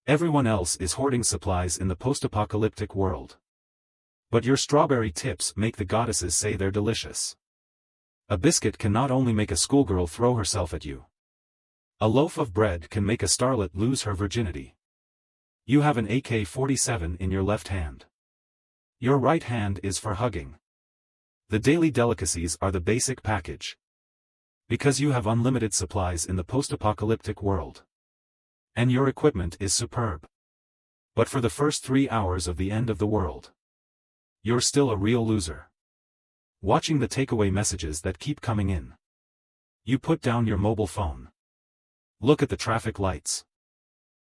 Everyone else is hoarding supplies in the post-apocalyptic world. But your strawberry tips make the goddesses say they're delicious. A biscuit can not only make a schoolgirl throw herself at you. A loaf of bread can make a starlet lose her virginity. You have an AK-47 in your left hand. Your right hand is for hugging. The daily delicacies are the basic package. Because you have unlimited supplies in the post-apocalyptic world. And your equipment is superb. But for the first 3 hours of the end of the world, you're still a real loser. Watching the takeaway messages that keep coming in. You put down your mobile phone. Look at the traffic lights.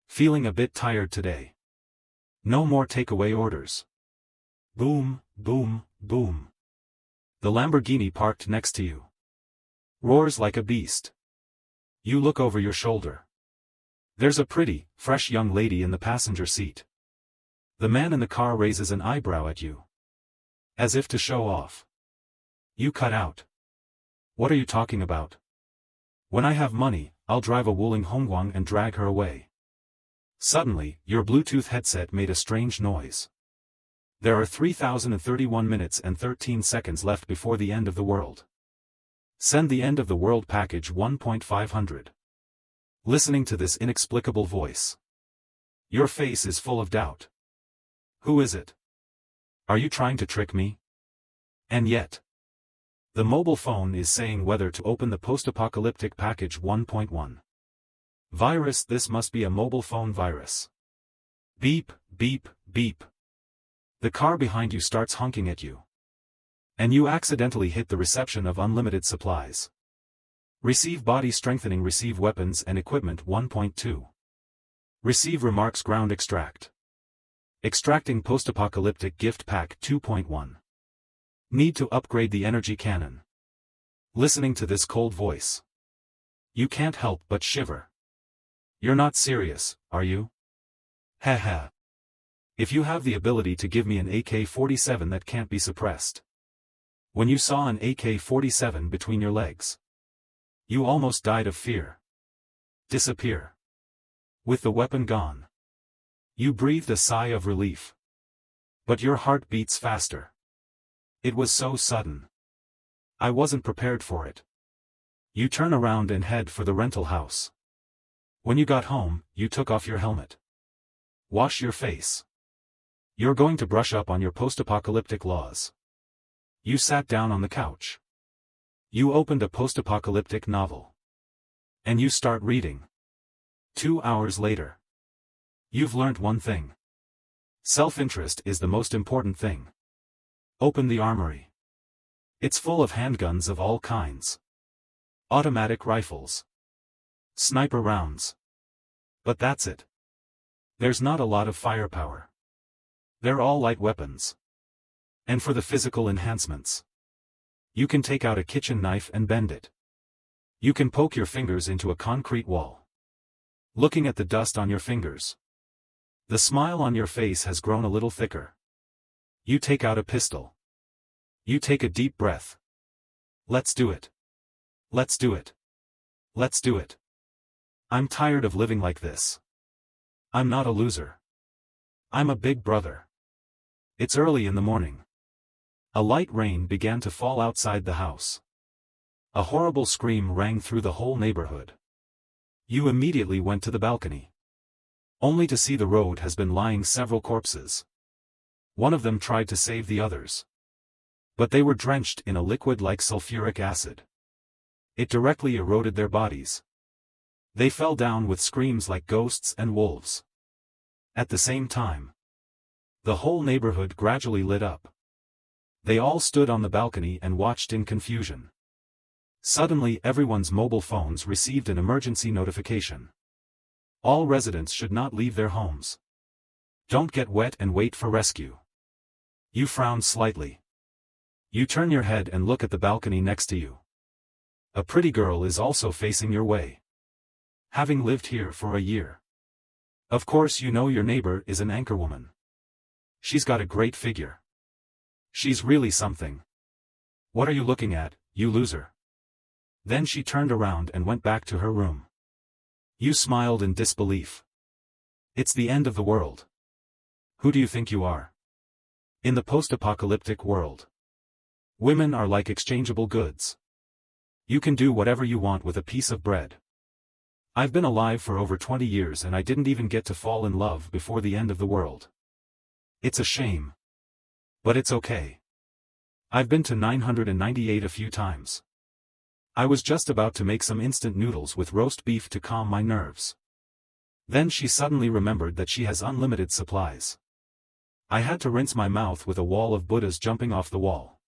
Feeling a bit tired today. No more takeaway orders. Boom, boom, boom. The Lamborghini parked next to you roars like a beast. You look over your shoulder. There's a pretty, fresh young lady in the passenger seat. The man in the car raises an eyebrow at you, as if to show off. You cut out. What are you talking about? When I have money, I'll drive a Wuling Hongguang and drag her away. Suddenly, your Bluetooth headset made a strange noise. There are 3,031 minutes and 13 seconds left before the end of the world. Send the end of the world package 1.500. Listening to this inexplicable voice. Your face is full of doubt. Who is it? Are you trying to trick me? And yet, the mobile phone is saying whether to open the post-apocalyptic package 1.1. Virus. This must be a mobile phone virus. Beep, beep, beep. The car behind you starts honking at you. And you accidentally hit the reception of unlimited supplies. Receive body strengthening. Receive weapons and equipment 1.2. Receive remarks ground extract. Extracting post-apocalyptic gift pack 2.1. Need to upgrade the energy cannon. Listening to this cold voice, you can't help but shiver. You're not serious, are you? Haha. If you have the ability to give me an AK-47 that can't be suppressed. When you saw an AK-47 between your legs, you almost died of fear. Disappear. With the weapon gone, you breathed a sigh of relief. But your heart beats faster. It was so sudden. I wasn't prepared for it. You turn around and head for the rental house. When you got home, you took off your helmet. Wash your face. You're going to brush up on your post-apocalyptic laws. You sat down on the couch. You opened a post-apocalyptic novel. And you start reading. 2 hours later. You've learned one thing. Self-interest is the most important thing. Open the armory. It's full of handguns of all kinds. Automatic rifles. Sniper rounds. But that's it. There's not a lot of firepower. They're all light weapons. And for the physical enhancements, you can take out a kitchen knife and bend it. You can poke your fingers into a concrete wall. Looking at the dust on your fingers, the smile on your face has grown a little thicker. You take out a pistol. You take a deep breath. Let's do it. Let's do it. Let's do it. I'm tired of living like this. I'm not a loser. I'm a big brother. It's early in the morning. A light rain began to fall outside the house. A horrible scream rang through the whole neighborhood. You immediately went to the balcony. Only to see the road has been lying several corpses. One of them tried to save the others. But they were drenched in a liquid like sulfuric acid. It directly eroded their bodies. They fell down with screams like ghosts and wolves. At the same time, the whole neighborhood gradually lit up. They all stood on the balcony and watched in confusion. Suddenly everyone's mobile phones received an emergency notification. All residents should not leave their homes. Don't get wet and wait for rescue. You frown slightly. You turn your head and look at the balcony next to you. A pretty girl is also facing your way. Having lived here for a year. Of course you know your neighbor is an anchorwoman. She's got a great figure. She's really something. What are you looking at, you loser? Then she turned around and went back to her room. You smiled in disbelief. It's the end of the world. Who do you think you are? In the post-apocalyptic world, women are like exchangeable goods. You can do whatever you want with a piece of bread. I've been alive for over 20 years and I didn't even get to fall in love before the end of the world. It's a shame. But it's okay. I've been to 998 a few times. I was just about to make some instant noodles with roast beef to calm my nerves. Then she suddenly remembered that she has unlimited supplies. I had to rinse my mouth with a wall of Buddhas jumping off the wall,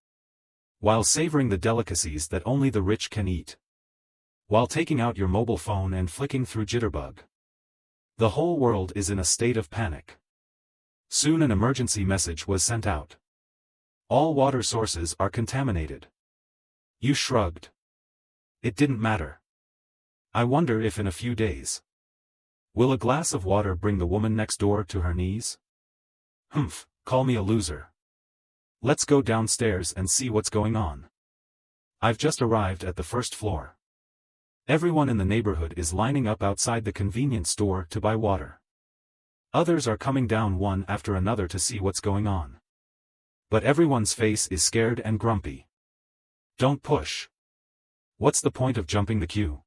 while savoring the delicacies that only the rich can eat, while taking out your mobile phone and flicking through Jitterbug. The whole world is in a state of panic. Soon an emergency message was sent out. All water sources are contaminated. You shrugged. It didn't matter. I wonder if in a few days, will a glass of water bring the woman next door to her knees? Humph, call me a loser. Let's go downstairs and see what's going on. I've just arrived at the first floor. Everyone in the neighborhood is lining up outside the convenience store to buy water. Others are coming down one after another to see what's going on. But everyone's face is scared and grumpy. Don't push. What's the point of jumping the queue?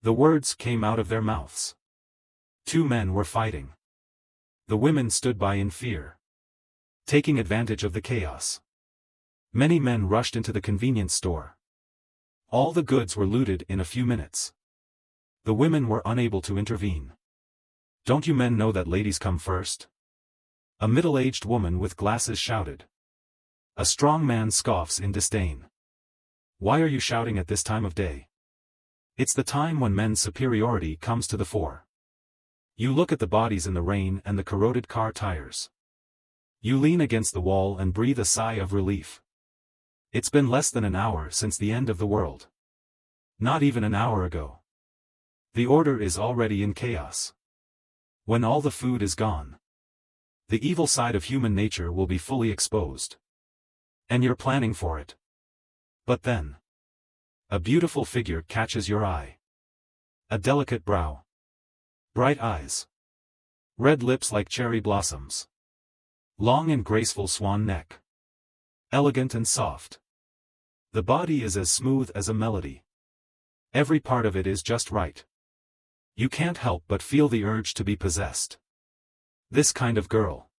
The words came out of their mouths. Two men were fighting. The women stood by in fear, taking advantage of the chaos. Many men rushed into the convenience store. All the goods were looted in a few minutes. The women were unable to intervene. Don't you men know that ladies come first? A middle-aged woman with glasses shouted. A strong man scoffs in disdain. Why are you shouting at this time of day? It's the time when men's superiority comes to the fore. You look at the bodies in the rain and the corroded car tires. You lean against the wall and breathe a sigh of relief. It's been less than an hour since the end of the world. Not even an hour ago. The order is already in chaos. When all the food is gone, the evil side of human nature will be fully exposed. And you're planning for it. But then, a beautiful figure catches your eye. A delicate brow. Bright eyes. Red lips like cherry blossoms. Long and graceful swan neck. Elegant and soft. The body is as smooth as a melody. Every part of it is just right. You can't help but feel the urge to be possessed. This kind of girl.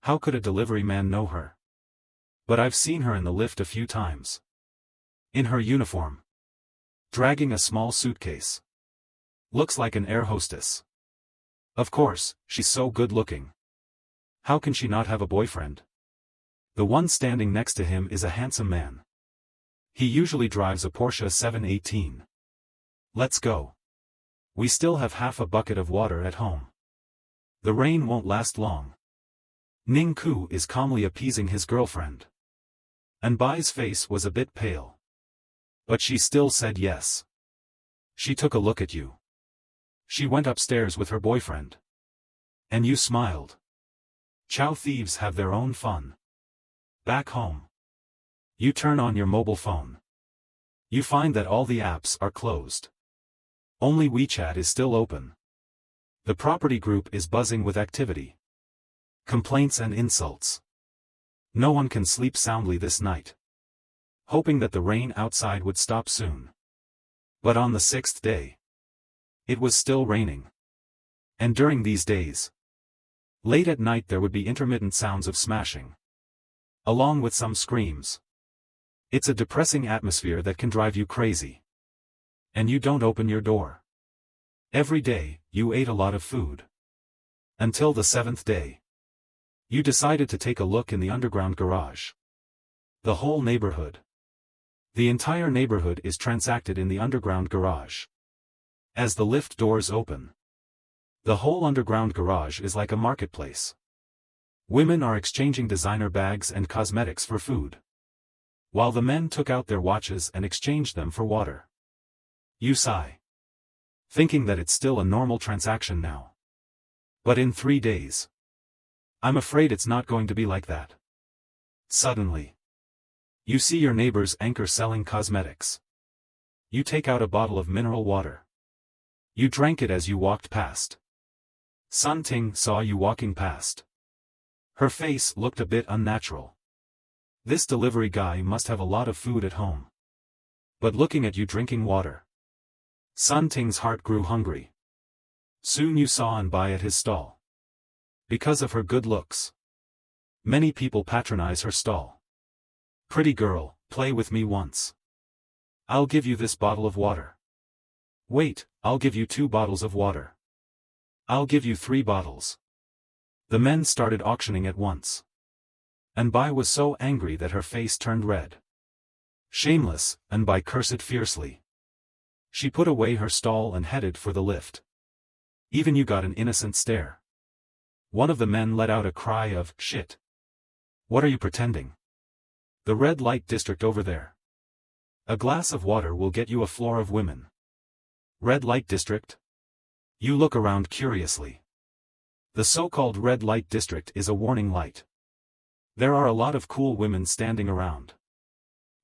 How could a delivery man know her? But I've seen her in the lift a few times. In her uniform. Dragging a small suitcase. Looks like an air hostess. Of course, she's so good-looking. How can she not have a boyfriend? The one standing next to him is a handsome man. He usually drives a Porsche 718. Let's go. We still have half a bucket of water at home. The rain won't last long. Ning Ku is calmly appeasing his girlfriend. Anbai's face was a bit pale. But she still said yes. She took a look at you. She went upstairs with her boyfriend. And you smiled. Chow thieves have their own fun. Back home. You turn on your mobile phone. You find that all the apps are closed. Only WeChat is still open. The property group is buzzing with activity. Complaints and insults. No one can sleep soundly this night. Hoping that the rain outside would stop soon. But on the 6th day, it was still raining. And during these days, late at night there would be intermittent sounds of smashing. Along with some screams. It's a depressing atmosphere that can drive you crazy. And you don't open your door. Every day, you ate a lot of food. Until the 7th day. You decided to take a look in the underground garage. The whole neighborhood. The entire neighborhood is transacted in the underground garage. As the lift doors open, the whole underground garage is like a marketplace. Women are exchanging designer bags and cosmetics for food, while the men took out their watches and exchanged them for water. You sigh, thinking that it's still a normal transaction now. But in 3 days, I'm afraid it's not going to be like that. Suddenly, you see your neighbor's anchor selling cosmetics. You take out a bottle of mineral water. You drank it as you walked past. Sun Ting saw you walking past. Her face looked a bit unnatural. This delivery guy must have a lot of food at home. But looking at you drinking water. Sun Ting's heart grew hungry. Soon you saw and buy at his stall. Because of her good looks. Many people patronize her stall. Pretty girl, play with me once. I'll give you this bottle of water. Wait, I'll give you 2 bottles of water. I'll give you 3 bottles. The men started auctioning at once. Anbai was so angry that her face turned red. Shameless, Anbai cursed fiercely. She put away her stall and headed for the lift. Even you got an innocent stare. One of the men let out a cry of, shit. What are you pretending? The red light district over there. A glass of water will get you a floor of women. Red light district? You look around curiously. The so-called red light district is a warning light. There are a lot of cool women standing around.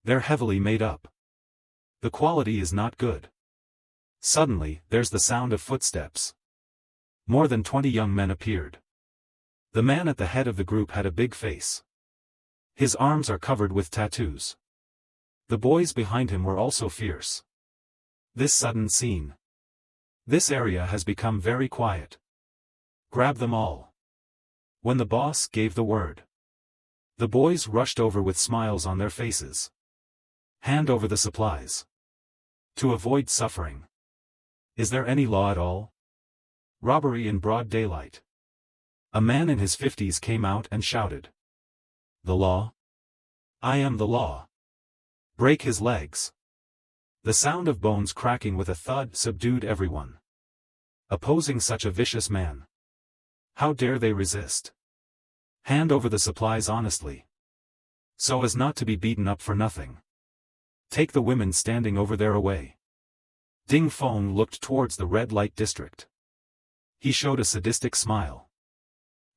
They're heavily made up. The quality is not good. Suddenly, there's the sound of footsteps. More than 20 young men appeared. The man at the head of the group had a big face. His arms are covered with tattoos. The boys behind him were also fierce. This sudden scene. This area has become very quiet. Grab them all. When the boss gave the word. The boys rushed over with smiles on their faces. Hand over the supplies. To avoid suffering. Is there any law at all? Robbery in broad daylight. A man in his 50s came out and shouted. The law? I am the law. Break his legs. The sound of bones cracking with a thud subdued everyone. Opposing such a vicious man. How dare they resist? Hand over the supplies honestly. So as not to be beaten up for nothing. Take the women standing over there away. Ding Feng looked towards the red light district. He showed a sadistic smile.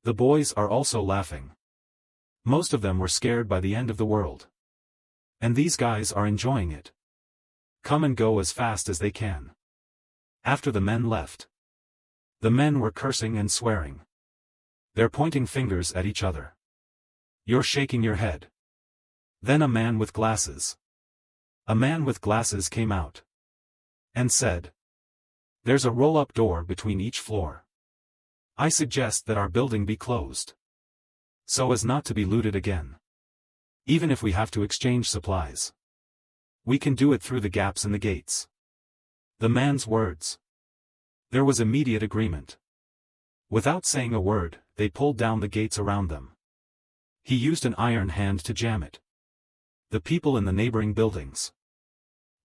The boys are also laughing. Most of them were scared by the end of the world. And these guys are enjoying it. Come and go as fast as they can. After the men left. The men were cursing and swearing. They're pointing fingers at each other. You're shaking your head. Then a man with glasses. A man with glasses came out. And said. There's a roll-up door between each floor. I suggest that our building be closed. So as not to be looted again. Even if we have to exchange supplies. We can do it through the gaps in the gates. The man's words. There was immediate agreement. Without saying a word, they pulled down the gates around them. He used an iron hand to jam it. The people in the neighboring buildings.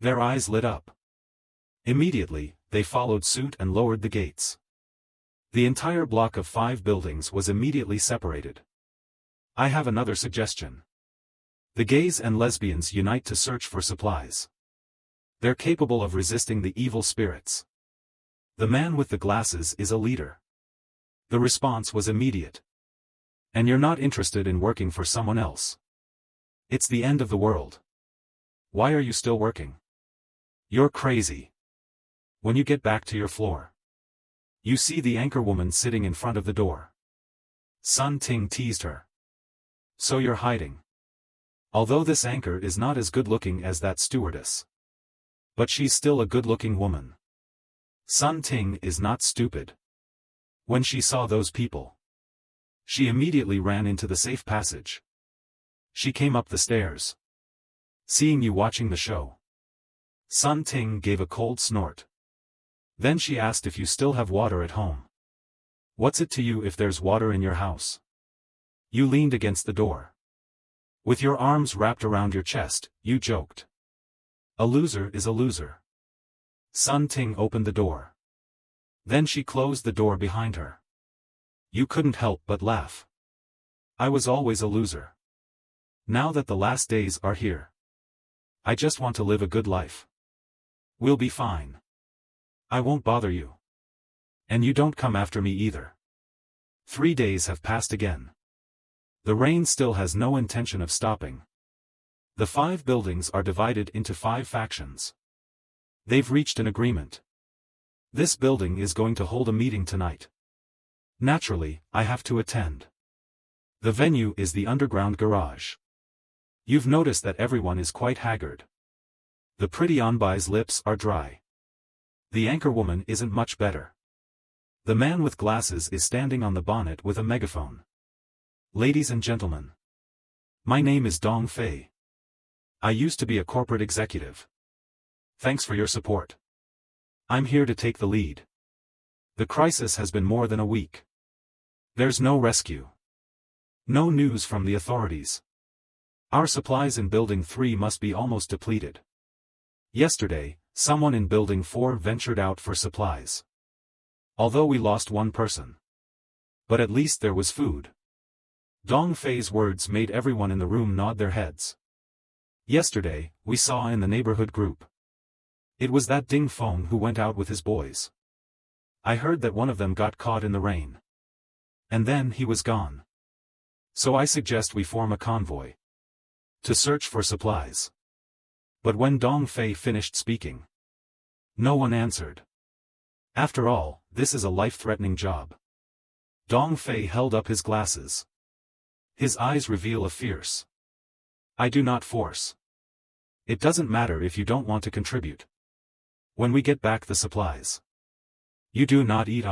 Their eyes lit up. Immediately, they followed suit and lowered the gates. The entire block of 5 buildings was immediately separated. I have another suggestion. The gays and lesbians unite to search for supplies. They're capable of resisting the evil spirits. The man with the glasses is a leader. The response was immediate. And you're not interested in working for someone else. It's the end of the world. Why are you still working? You're crazy. When you get back to your floor. You see the anchor woman sitting in front of the door. Sun Ting teased her. So you're hiding. Although this anchor is not as good-looking as that stewardess. But she's still a good-looking woman. Sun Ting is not stupid. When she saw those people. She immediately ran into the safe passage. She came up the stairs. Seeing you watching the show. Sun Ting gave a cold snort. Then she asked if you still have water at home. What's it to you if there's water in your house? You leaned against the door. With your arms wrapped around your chest, you joked. A loser is a loser. Sun Ting opened the door. Then she closed the door behind her. You couldn't help but laugh. I was always a loser. Now that the last days are here. I just want to live a good life. We'll be fine. I won't bother you. And you don't come after me either. 3 days have passed again. The rain still has no intention of stopping. The 5 buildings are divided into 5 factions. They've reached an agreement. This building is going to hold a meeting tonight. Naturally, I have to attend. The venue is the underground garage. You've noticed that everyone is quite haggard. The pretty Onbai's lips are dry. The anchorwoman isn't much better. The man with glasses is standing on the bonnet with a megaphone. Ladies and gentlemen. My name is Dong Fei. I used to be a corporate executive. Thanks for your support. I'm here to take the lead. The crisis has been more than a week. There's no rescue. No news from the authorities. Our supplies in Building 3 must be almost depleted. Yesterday, someone in Building 4 ventured out for supplies. Although we lost one person. But at least there was food. Dong Fei's words made everyone in the room nod their heads. Yesterday, we saw in the neighborhood group. It was that Ding Feng who went out with his boys. I heard that one of them got caught in the rain. And then he was gone. So I suggest we form a convoy. To search for supplies. But when Dong Fei finished speaking, no one answered. After all, this is a life-threatening job. Dong Fei held up his glasses. His eyes reveal a fierce. I do not force. It doesn't matter if you don't want to contribute. When we get back the supplies. You do not eat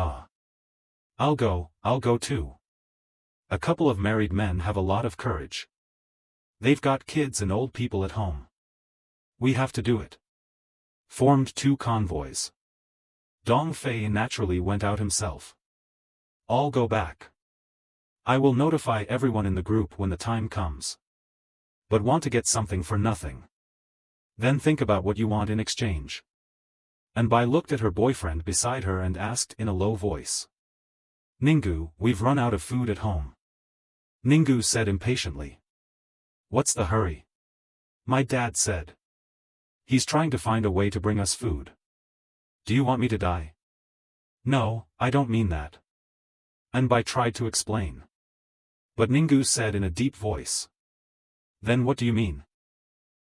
I'll go too. A couple of married men have a lot of courage. They've got kids and old people at home. We have to do it. Formed two convoys. Dong Fei naturally went out himself. I'll go back. I will notify everyone in the group when the time comes. But want to get something for nothing. Then think about what you want in exchange. Anbai looked at her boyfriend beside her and asked in a low voice. Ninggu, we've run out of food at home. Ninggu said impatiently. What's the hurry? My dad said. He's trying to find a way to bring us food. Do you want me to die? No, I don't mean that. Anbai tried to explain. But Ninggu said in a deep voice. Then what do you mean?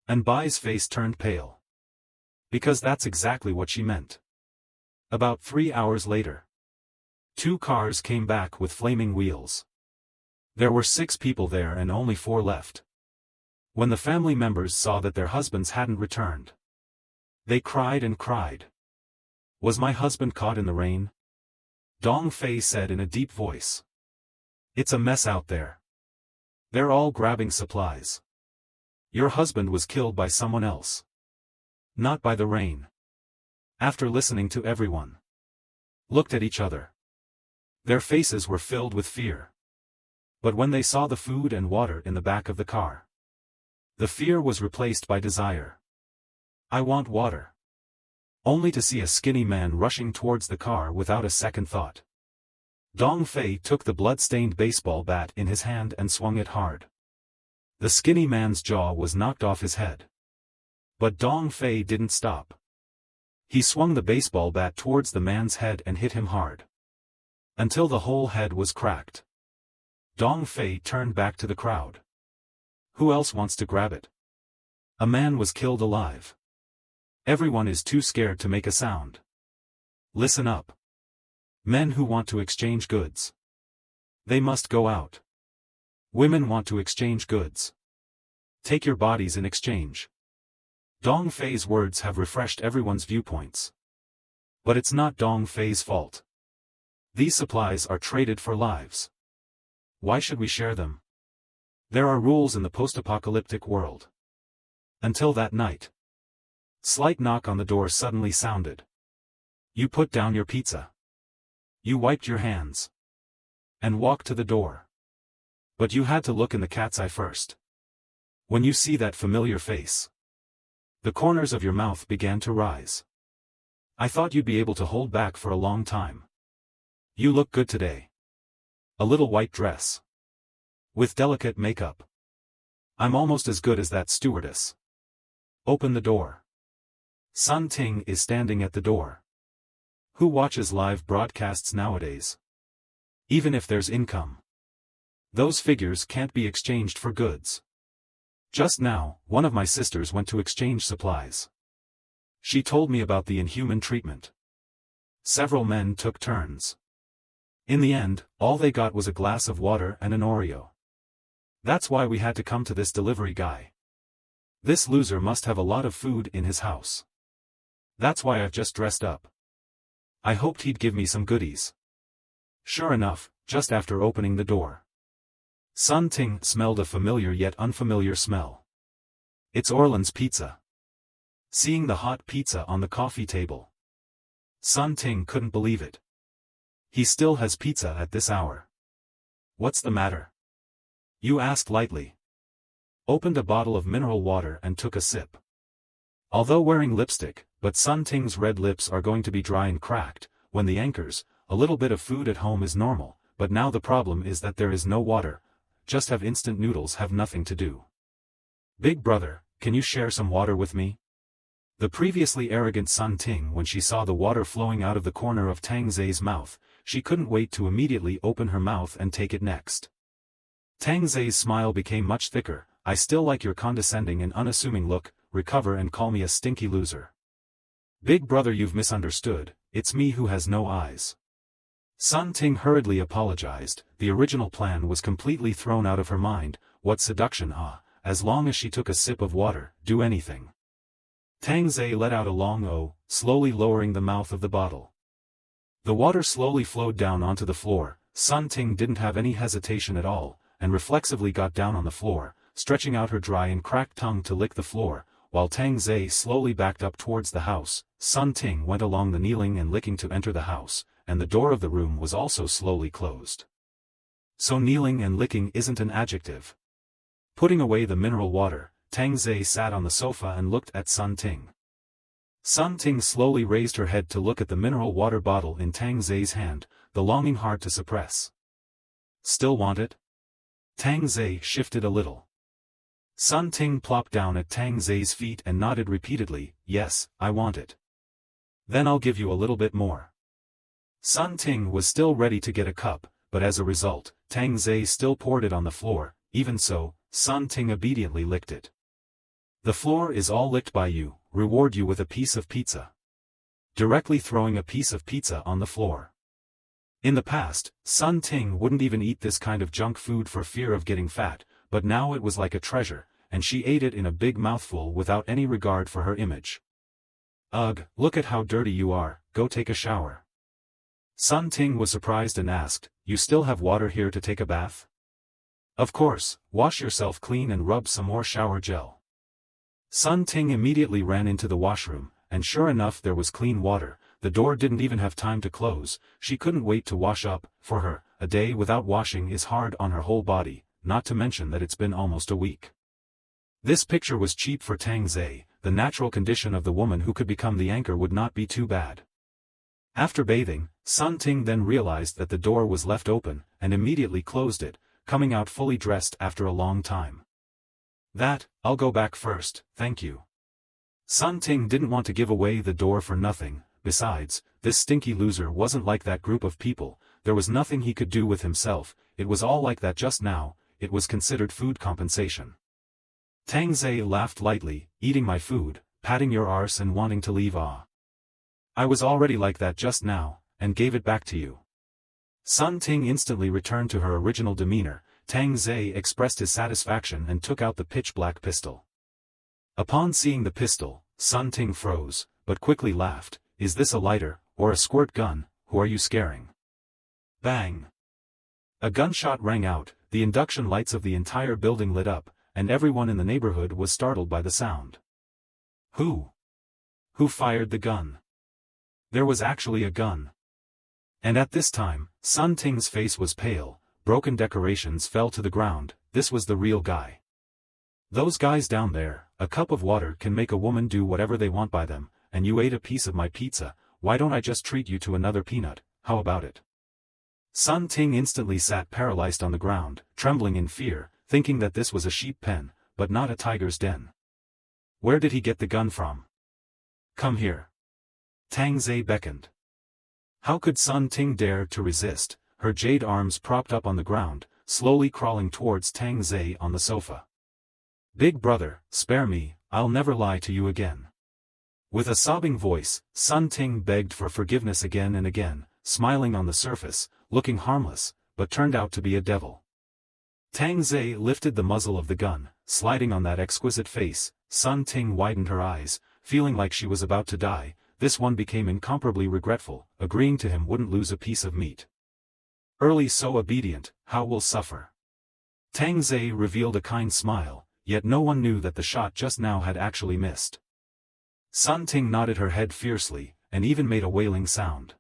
Anbai's face turned pale. Because that's exactly what she meant. About 3 hours later. 2 cars came back with flaming wheels. There were 6 people there and only 4 left. When the family members saw that their husbands hadn't returned, they cried and cried. Was my husband caught in the rain? Dong Fei said in a deep voice. It's a mess out there. They're all grabbing supplies. Your husband was killed by someone else. Not by the rain. After listening to everyone. Looked at each other. Their faces were filled with fear. But when they saw the food and water in the back of the car, the fear was replaced by desire. I want water. Only to see a skinny man rushing towards the car without a second thought. Dong Fei took the blood-stained baseball bat in his hand and swung it hard. The skinny man's jaw was knocked off his head. But Dong Fei didn't stop. He swung the baseball bat towards the man's head and hit him hard. Until the whole head was cracked. Dong Fei turned back to the crowd. Who else wants to grab it? A man was killed alive. Everyone is too scared to make a sound. Listen up. Men who want to exchange goods. They must go out. Women want to exchange goods. Take your bodies in exchange. Dong Fei's words have refreshed everyone's viewpoints. But it's not Dong Fei's fault. These supplies are traded for lives. Why should we share them? There are rules in the post-apocalyptic world. Until that night. Slight knock on the door suddenly sounded. You put down your pizza. You wiped your hands. And walked to the door. But you had to look in the cat's eye first. When you see that familiar face, the corners of your mouth began to rise. I thought you'd be able to hold back for a long time. You look good today. A little white dress. With delicate makeup. I'm almost as good as that stewardess. Open the door. Sun Ting is standing at the door. Who watches live broadcasts nowadays? Even if there's income. Those figures can't be exchanged for goods. Just now, one of my sisters went to exchange supplies. She told me about the inhuman treatment. Several men took turns. In the end, all they got was a glass of water and an Oreo. That's why we had to come to this delivery guy. This loser must have a lot of food in his house. That's why I've just dressed up. I hoped he'd give me some goodies. Sure enough, just after opening the door, Sun Ting smelled a familiar yet unfamiliar smell. It's Orland's pizza. Seeing the hot pizza on the coffee table, Sun Ting couldn't believe it. He still has pizza at this hour. What's the matter? You asked lightly. Opened a bottle of mineral water and took a sip. Although wearing lipstick, but Sun Ting's red lips are going to be dry and cracked. When the anchors, a little bit of food at home is normal, but now the problem is that there is no water. Just have instant noodles have nothing to do. Big brother, can you share some water with me? The previously arrogant Sun Ting, when she saw the water flowing out of the corner of Tang Ze's mouth, she couldn't wait to immediately open her mouth and take it next. Tang Ze's smile became much thicker. I still like your condescending and unassuming look. Recover and call me a stinky loser. Big brother, you've misunderstood, it's me who has no eyes. Sun Ting hurriedly apologized. The original plan was completely thrown out of her mind. What seduction, as long as she took a sip of water, do anything. Tang Ze let out a long "oh," slowly lowering the mouth of the bottle. The water slowly flowed down onto the floor. Sun Ting didn't have any hesitation at all, and reflexively got down on the floor, stretching out her dry and cracked tongue to lick the floor. While Tang Ze slowly backed up towards the house, Sun Ting went along the kneeling and licking to enter the house, and the door of the room was also slowly closed. So kneeling and licking isn't an adjective. Putting away the mineral water, Tang Ze sat on the sofa and looked at Sun Ting. Sun Ting slowly raised her head to look at the mineral water bottle in Tang Ze's hand, the longing hard to suppress. Still want it? Tang Ze shifted a little. Sun Ting plopped down at Tang Ze's feet and nodded repeatedly, yes, I want it. Then I'll give you a little bit more. Sun Ting was still ready to get a cup, but as a result, Tang Ze still poured it on the floor. Even so, Sun Ting obediently licked it. The floor is all licked by you, reward you with a piece of pizza. Directly throwing a piece of pizza on the floor. In the past, Sun Ting wouldn't even eat this kind of junk food for fear of getting fat, but now it was like a treasure, and she ate it in a big mouthful without any regard for her image. Ugh, look at how dirty you are, go take a shower. Sun Ting was surprised and asked, you still have water here to take a bath? Of course, wash yourself clean and rub some more shower gel. Sun Ting immediately ran into the washroom, and sure enough there was clean water. The door didn't even have time to close. She couldn't wait to wash up. For her, a day without washing is hard on her whole body, not to mention that it's been almost a week. This picture was cheap for Tang Ze. The natural condition of the woman who could become the anchor would not be too bad. After bathing, Sun Ting then realized that the door was left open, and immediately closed it, coming out fully dressed after a long time. I'll go back first, thank you. Sun Ting didn't want to give away the door for nothing. Besides, this stinky loser wasn't like that group of people. There was nothing he could do with himself. It was all like that just now. It was considered food compensation. Tang Ze laughed lightly, eating my food, patting your arse and wanting to leave. I was already like that just now, and gave it back to you. Sun Ting instantly returned to her original demeanor. Tang Ze expressed his satisfaction and took out the pitch-black pistol. Upon seeing the pistol, Sun Ting froze, but quickly laughed. Is this a lighter, or a squirt gun? Who are you scaring? Bang! A gunshot rang out, the induction lights of the entire building lit up, and everyone in the neighborhood was startled by the sound. Who fired the gun? There was actually a gun. And at this time, Sun Ting's face was pale, broken decorations fell to the ground. This was the real guy. Those guys down there, a cup of water can make a woman do whatever they want by them, and you ate a piece of my pizza. Why don't I just treat you to another peanut? How about it? Sun Ting instantly sat paralyzed on the ground, trembling in fear, thinking that this was a sheep pen, but not a tiger's den. Where did he get the gun from? Come here. Tang Ze beckoned. How could Sun Ting dare to resist, her jade arms propped up on the ground, slowly crawling towards Tang Ze on the sofa. Big brother, spare me, I'll never lie to you again. With a sobbing voice, Sun Ting begged for forgiveness again and again. smiling on the surface, looking harmless, but turned out to be a devil. Tang Ze lifted the muzzle of the gun, sliding on that exquisite face. Sun Ting widened her eyes, feeling like she was about to die. This one became incomparably regretful, agreeing to him wouldn't lose a piece of meat. Early so obedient, how will suffer. Tang Ze revealed a kind smile, yet no one knew that the shot just now had actually missed. Sun Ting nodded her head fiercely, and even made a wailing sound.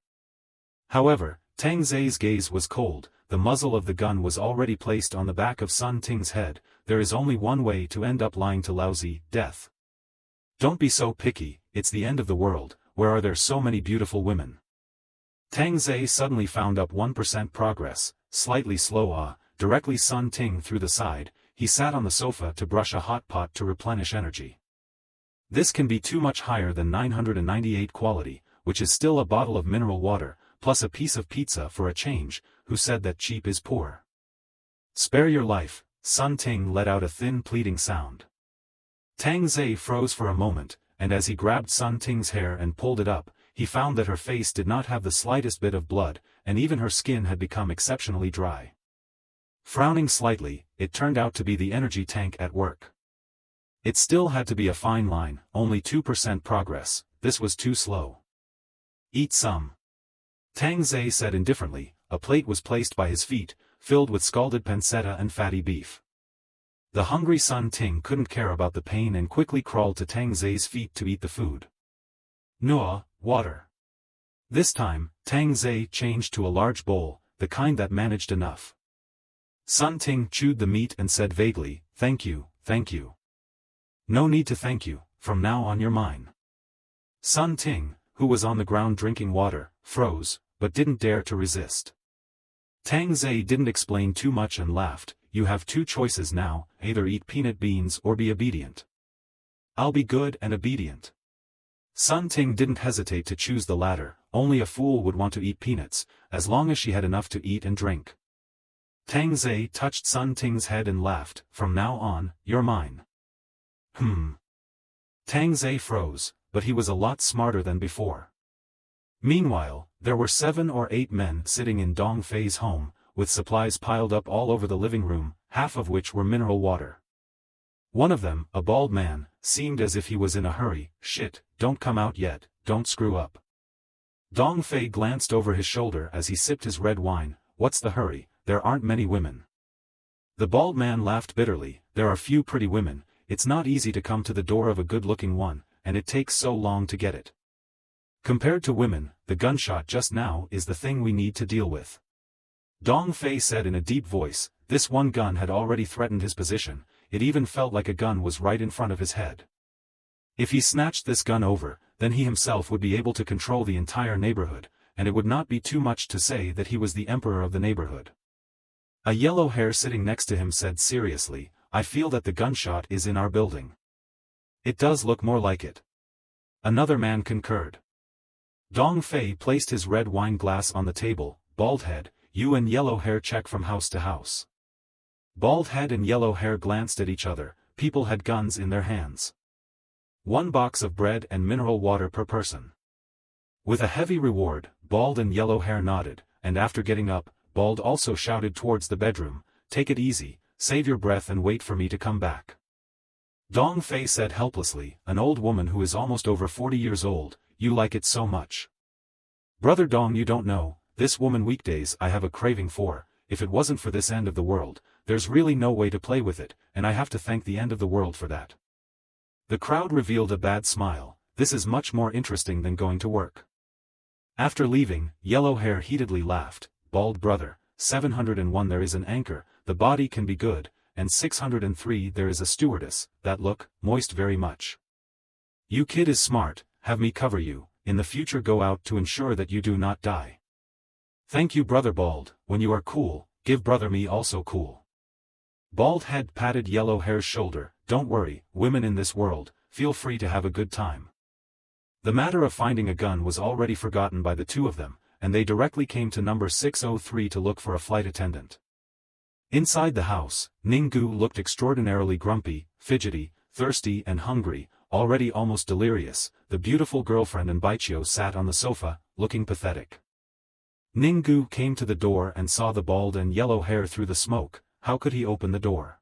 However, Tang Ze's gaze was cold. The muzzle of the gun was already placed on the back of Sun Ting's head. There is only one way to end up lying to lousy death. Don't be so picky, it's the end of the world, where are there so many beautiful women? Tang Ze suddenly found up 1% progress, slightly slow directly Sun Ting through the side. He sat on the sofa to brush a hot pot to replenish energy. This can be too much higher than 998 quality, which is still a bottle of mineral water, plus a piece of pizza for a change. Who said that cheap is poor? Spare your life. Sun Ting let out a thin pleading sound. Tang Ze froze for a moment, and as he grabbed Sun Ting's hair and pulled it up, he found that her face did not have the slightest bit of blood, and even her skin had become exceptionally dry. Frowning slightly, it turned out to be the energy tank at work. It still had to be a fine line, only 2% progress. This was too slow. Eat some. Tang Ze said indifferently. A plate was placed by his feet, filled with scalded pancetta and fatty beef. The hungry Sun Ting couldn't care about the pain and quickly crawled to Tang Ze's feet to eat the food. Nuah, water. This time, Tang Ze changed to a large bowl, the kind that managed enough. Sun Ting chewed the meat and said vaguely, "Thank you, thank you." "No need to thank you, from now on you're mine." Sun Ting, who was on the ground drinking water, froze, but didn't dare to resist. Tang Ze didn't explain too much and laughed. "You have two choices now, either eat peanut beans or be obedient." "I'll be good and obedient." Sun Ting didn't hesitate to choose the latter. Only a fool would want to eat peanuts, as long as she had enough to eat and drink. Tang Ze touched Sun Ting's head and laughed. "From now on, you're mine." Tang Ze froze, but he was a lot smarter than before. Meanwhile, there were 7 or 8 men sitting in Dong Fei's home, with supplies piled up all over the living room, half of which were mineral water. One of them, a bald man, seemed as if he was in a hurry. "Shit, don't come out yet, don't screw up." Dong Fei glanced over his shoulder as he sipped his red wine. "What's the hurry, there aren't many women." The bald man laughed bitterly. "There are few pretty women, it's not easy to come to the door of a good-looking one, and it takes so long to get it. Compared to women, the gunshot just now is the thing we need to deal with." Dong Fei said in a deep voice. This one gun had already threatened his position. It even felt like a gun was right in front of his head. If he snatched this gun over, then he himself would be able to control the entire neighborhood, and it would not be too much to say that he was the emperor of the neighborhood. A yellow hair sitting next to him said seriously, "I feel that the gunshot is in our building." "It does look more like it." Another man concurred. Dong Fei placed his red wine glass on the table. "Bald head, you and yellow hair check from house to house." Bald head and yellow hair glanced at each other. People had guns in their hands. 1 box of bread and mineral water per person. With a heavy reward, Bald and yellow hair nodded, and after getting up, Bald also shouted towards the bedroom, "Take it easy, save your breath and wait for me to come back." Dong Fei said helplessly, "An old woman who is almost over 40 years old, you like it so much." "Brother Dong, you don't know, this woman weekdays I have a craving for. If it wasn't for this end of the world, there's really no way to play with it, and I have to thank the end of the world for that." The crowd revealed a bad smile. "This is much more interesting than going to work." After leaving, yellow hair heatedly laughed. "Bald brother, 701 there is an anchor, the body can be good, and 603 there is a stewardess, that look moist very much. You kid is smart, have me cover you, in the future go out to ensure that you do not die." "Thank you brother Bald, when you are cool, give brother me also cool." Bald head patted yellow hair's shoulder. "Don't worry, women in this world, feel free to have a good time." The matter of finding a gun was already forgotten by the two of them, and they directly came to number 603 to look for a flight attendant. Inside the house, Ninggu looked extraordinarily grumpy, fidgety, thirsty and hungry, already almost delirious. The beautiful girlfriend and Baichio sat on the sofa, looking pathetic. Ninggu came to the door and saw the bald and yellow hair through the smoke. How could he open the door?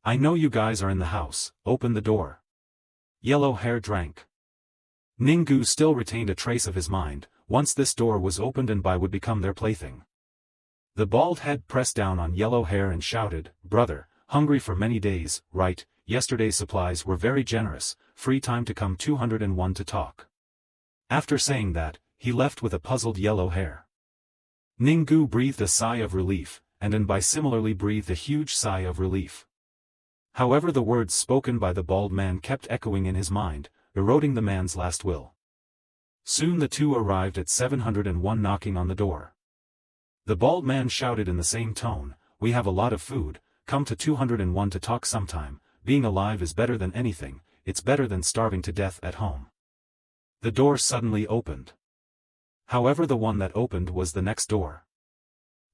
I know you guys are in the house, open the door. Yellow hair drank. Ninggu still retained a trace of his mind. Once this door was opened and Bai would become their plaything. The bald head pressed down on yellow hair and shouted, brother, hungry for many days, right? Yesterday's supplies were very generous, free time to come 201 to talk. After saying that, he left with a puzzled yellow hair. Ninggu breathed a sigh of relief, and Bai similarly breathed a huge sigh of relief. However, the words spoken by the bald man kept echoing in his mind, eroding the man's last will. Soon the two arrived at 701 knocking on the door. The bald man shouted in the same tone, we have a lot of food, come to 201 to talk sometime, being alive is better than anything, it's better than starving to death at home. The door suddenly opened. However, the one that opened was the next door.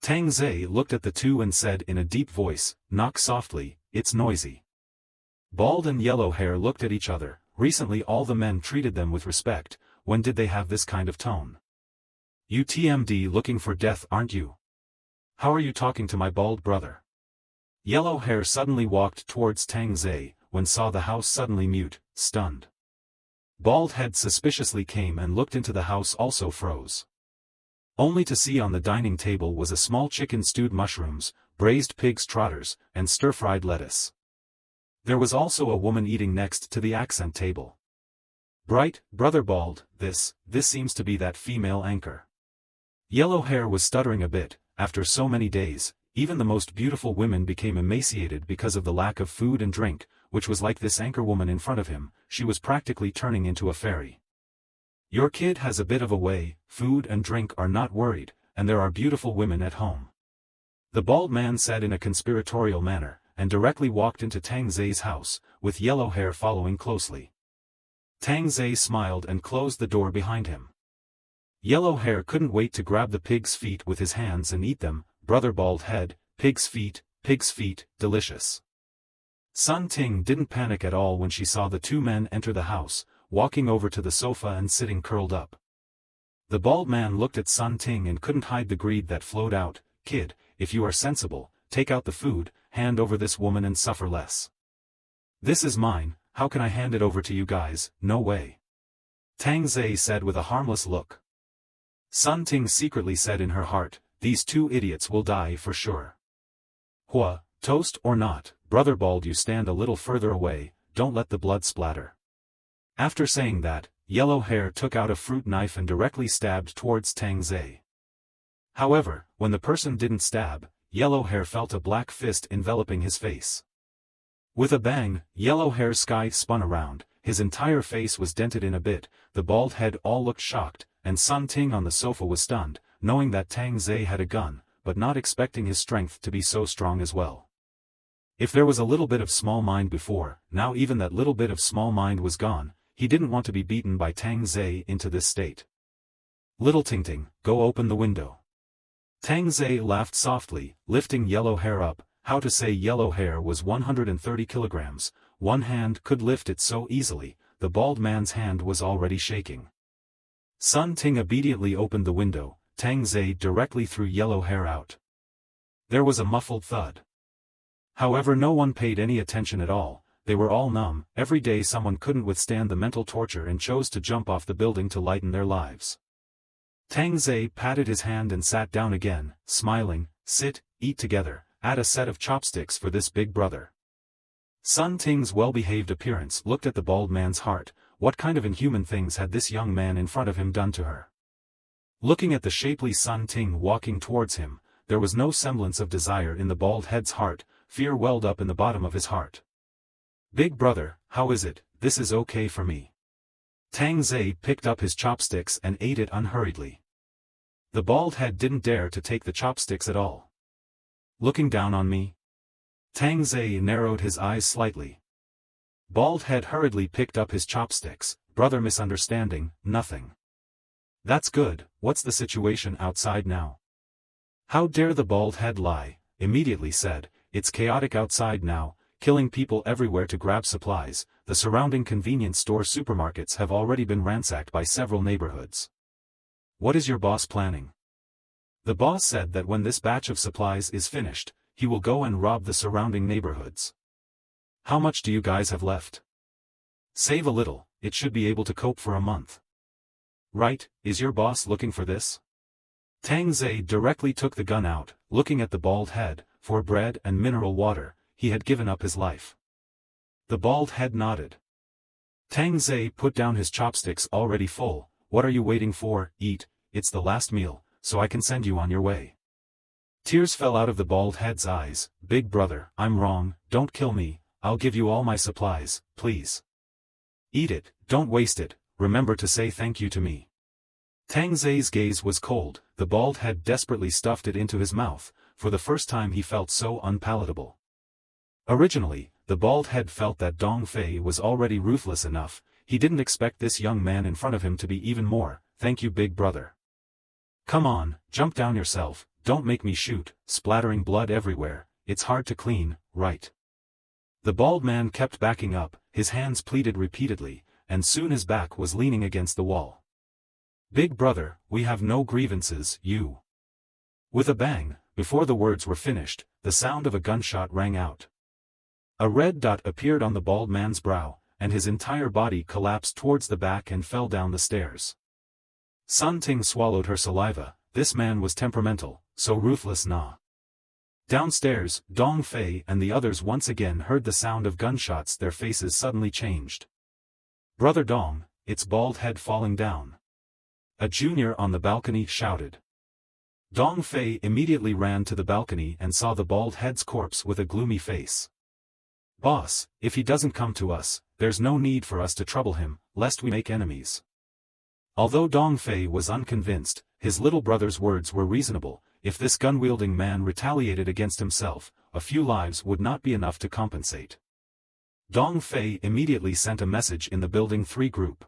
Tang Ze looked at the two and said in a deep voice, knock softly, it's noisy. Bald and yellow hair looked at each other. Recently all the men treated them with respect. When did they have this kind of tone? You TMD looking for death, aren't you? How are you talking to my bald brother? Yellow hair suddenly walked towards Tang Ze, when saw the house suddenly mute, stunned. Bald head suspiciously came and looked into the house, also froze. Only to see on the dining table was a small chicken stewed mushrooms, braised pig's trotters, and stir-fried lettuce. There was also a woman eating next to the accent table. Bright, brother bald, this seems to be that female anchor. Yellow hair was stuttering a bit. After so many days, even the most beautiful women became emaciated because of the lack of food and drink, which was like this anchor woman in front of him. She was practically turning into a fairy. Your kid has a bit of a way, food and drink are not worried, and there are beautiful women at home. The bald man said in a conspiratorial manner, and directly walked into Tang Ze's house, with yellow hair following closely. Tang Ze smiled and closed the door behind him. Yellow hair couldn't wait to grab the pig's feet with his hands and eat them. Brother bald head, pig's feet, delicious. Sun Ting didn't panic at all when she saw the two men enter the house, walking over to the sofa and sitting curled up. The bald man looked at Sun Ting and couldn't hide the greed that flowed out. Kid, if you are sensible, take out the food, hand over this woman and suffer less. This is mine, how can I hand it over to you guys? No way. Tang Ze said with a harmless look. Sun Ting secretly said in her heart, these two idiots will die for sure. Hua, toast or not, brother bald, you stand a little further away, don't let the blood splatter. After saying that, yellow hair took out a fruit knife and directly stabbed towards Tang Ze. However, when the person didn't stab, yellow hair felt a black fist enveloping his face. With a bang, yellow hair's sky spun around, his entire face was dented in a bit, the bald head all looked shocked, and Sun Ting on the sofa was stunned, knowing that Tang Ze had a gun, but not expecting his strength to be so strong as well. If there was a little bit of small mind before, now even that little bit of small mind was gone. He didn't want to be beaten by Tang Ze into this state. Little Ting, go open the window. Tang Ze laughed softly, lifting yellow hair up. How to say yellow hair was 130 kilograms, one hand could lift it so easily, the bald man's hand was already shaking. Sun Ting obediently opened the window, Tang Ze directly threw yellow hair out. There was a muffled thud. However, no one paid any attention at all. They were all numb. Every day someone couldn't withstand the mental torture and chose to jump off the building to lighten their lives. Tang Ze patted his hand and sat down again, smiling, sit, eat together, add a set of chopsticks for this big brother. Sun Ting's well-behaved appearance looked at the bald man's heart. What kind of inhuman things had this young man in front of him done to her? Looking at the shapely Sun Ting walking towards him, there was no semblance of desire in the bald head's heart. Fear welled up in the bottom of his heart. Big brother, how is it? This is okay for me. Tang Ze picked up his chopsticks and ate it unhurriedly. The bald head didn't dare to take the chopsticks at all. Looking down on me? Tang Ze narrowed his eyes slightly. Bald head hurriedly picked up his chopsticks. Brother, misunderstanding, nothing. That's good. What's the situation outside now? How dare the bald head lie? Immediately said, it's chaotic outside now. Killing people everywhere to grab supplies. The surrounding convenience store supermarkets have already been ransacked by several neighborhoods. What is your boss planning? The boss said that when this batch of supplies is finished, he will go and rob the surrounding neighborhoods. How much do you guys have left? Save a little, it should be able to cope for a month. Right, is your boss looking for this? Tang Ze directly took the gun out, looking at the bald head. For bread and mineral water, he had given up his life. The bald head nodded. Tang Ze put down his chopsticks already full. What are you waiting for? Eat, it's the last meal, so I can send you on your way. Tears fell out of the bald head's eyes. Big brother, I'm wrong, don't kill me, I'll give you all my supplies, please. Eat it, don't waste it, remember to say thank you to me. Tang Ze's gaze was cold, the bald head desperately stuffed it into his mouth. For the first time he felt so unpalatable. Originally, the bald head felt that Dong Fei was already ruthless enough, he didn't expect this young man in front of him to be even more. Thank you big brother. Come on, jump down yourself, don't make me shoot, splattering blood everywhere, it's hard to clean, right? The bald man kept backing up, his hands pleated repeatedly, and soon his back was leaning against the wall. Big brother, we have no grievances, you. With a bang, before the words were finished, the sound of a gunshot rang out. A red dot appeared on the bald man's brow, and his entire body collapsed towards the back and fell down the stairs. Sun Ting swallowed her saliva, this man was temperamental, so ruthless nah. Downstairs, Dong Fei and the others once again heard the sound of gunshots. Their faces suddenly changed. Brother Dong, it's bald head falling down. A junior on the balcony shouted. Dong Fei immediately ran to the balcony and saw the bald head's corpse with a gloomy face. Boss, if he doesn't come to us, there's no need for us to trouble him, lest we make enemies. Although Dong Fei was unconvinced, his little brother's words were reasonable. If this gun-wielding man retaliated against himself, a few lives would not be enough to compensate. Dong Fei immediately sent a message in the Building 3 group.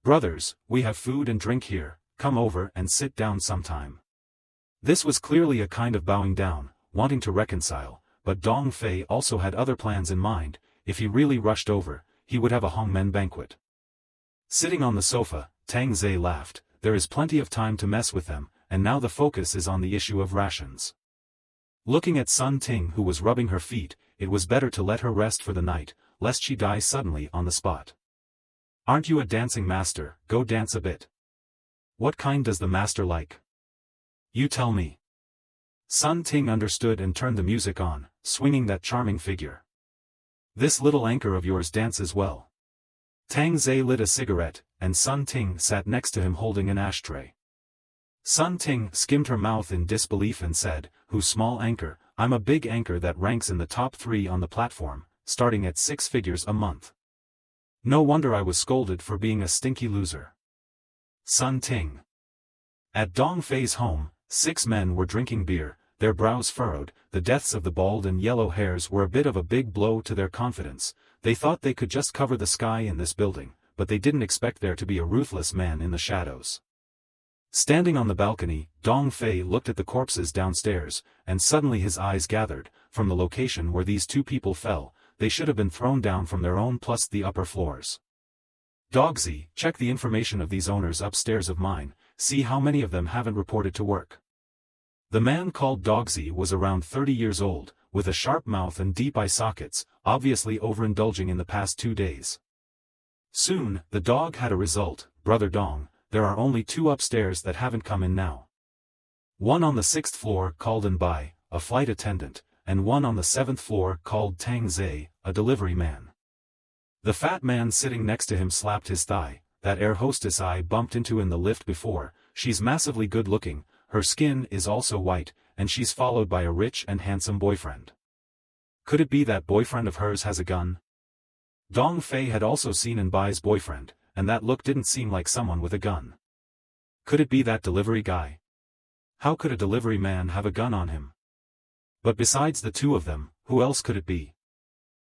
Brothers, we have food and drink here, come over and sit down sometime. This was clearly a kind of bowing down, wanting to reconcile, but Dong Fei also had other plans in mind. If he really rushed over, he would have a hongmen banquet. Sitting on the sofa, Tang Ze laughed. There is plenty of time to mess with them, and now the focus is on the issue of rations. Looking at Sun Ting who was rubbing her feet, it was better to let her rest for the night, lest she die suddenly on the spot. Aren't you a dancing master? Go dance a bit. What kind does the master like? You tell me. Sun Ting understood and turned the music on, swinging that charming figure. This little anchor of yours dances well. Tang Ze lit a cigarette, and Sun Ting sat next to him holding an ashtray. Sun Ting skimmed her mouth in disbelief and said, "Who's small anchor? I'm a big anchor that ranks in the top 3 on the platform, starting at 6 figures a month. No wonder I was scolded for being a stinky loser." Sun Ting. At Dong Fei's home, 6 men were drinking beer, their brows furrowed. The deaths of the bald and yellow hairs were a bit of a big blow to their confidence. They thought they could just cover the sky in this building, but they didn't expect there to be a ruthless man in the shadows. Standing on the balcony, Dong Fei looked at the corpses downstairs, and suddenly his eyes gathered. From the location where these 2 people fell, they should have been thrown down from their own plus the upper floors. Dong Ze, check the information of these owners upstairs of mine, see how many of them haven't reported to work. The man called Dong Ze was around 30 years old, with a sharp mouth and deep eye sockets, obviously overindulging in the past 2 days. Soon, the dog had a result. Brother Dong, there are only 2 upstairs that haven't come in now. One on the 6th floor called in by a flight attendant, and one on the 7th floor called Tang Ze, a delivery man. The fat man sitting next to him slapped his thigh. That air hostess I bumped into in the lift before, she's massively good looking, her skin is also white, and she's followed by a rich and handsome boyfriend. Could it be that boyfriend of hers has a gun? Dong Fei had also seen in Bai's boyfriend, and that look didn't seem like someone with a gun. Could it be that delivery guy? How could a delivery man have a gun on him? But besides the 2 of them, who else could it be?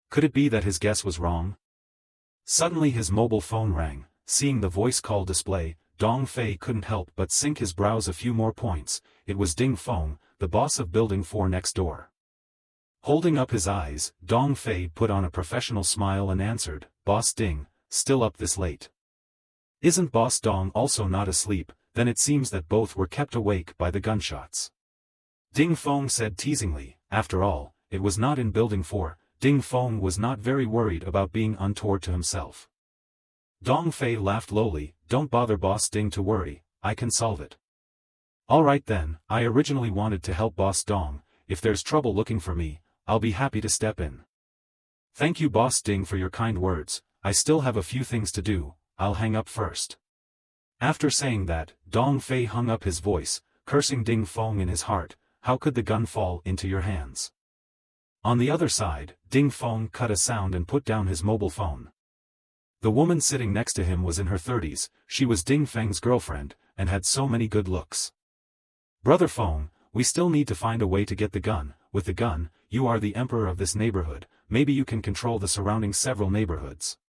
Could it be that his guess was wrong? Suddenly his mobile phone rang. Seeing the voice call display, Dong Fei couldn't help but sink his brows a few more points. It was Ding Feng, the boss of Building 4 next door. Holding up his eyes, Dong Fei put on a professional smile and answered, "Boss Ding, still up this late?" "Isn't Boss Dong also not asleep?" then it seems that both were kept awake by the gunshots. Ding Feng said teasingly. After all, it was not in Building 4, Ding Feng was not very worried about being untoward to himself. Dong Fei laughed lowly. Don't bother Boss Ding to worry, I can solve it. Alright then, I originally wanted to help Boss Dong, if there's trouble looking for me, I'll be happy to step in. Thank you Boss Ding for your kind words, I still have a few things to do, I'll hang up first. After saying that, Dong Fei hung up his voice, cursing Ding Feng in his heart. How could the gun fall into your hands? On the other side, Ding Feng cut a sound and put down his mobile phone. The woman sitting next to him was in her 30s, she was Ding Feng's girlfriend, and had so many good looks. Brother Feng, we still need to find a way to get the gun. With the gun, you are the emperor of this neighborhood, maybe you can control the surrounding several neighborhoods.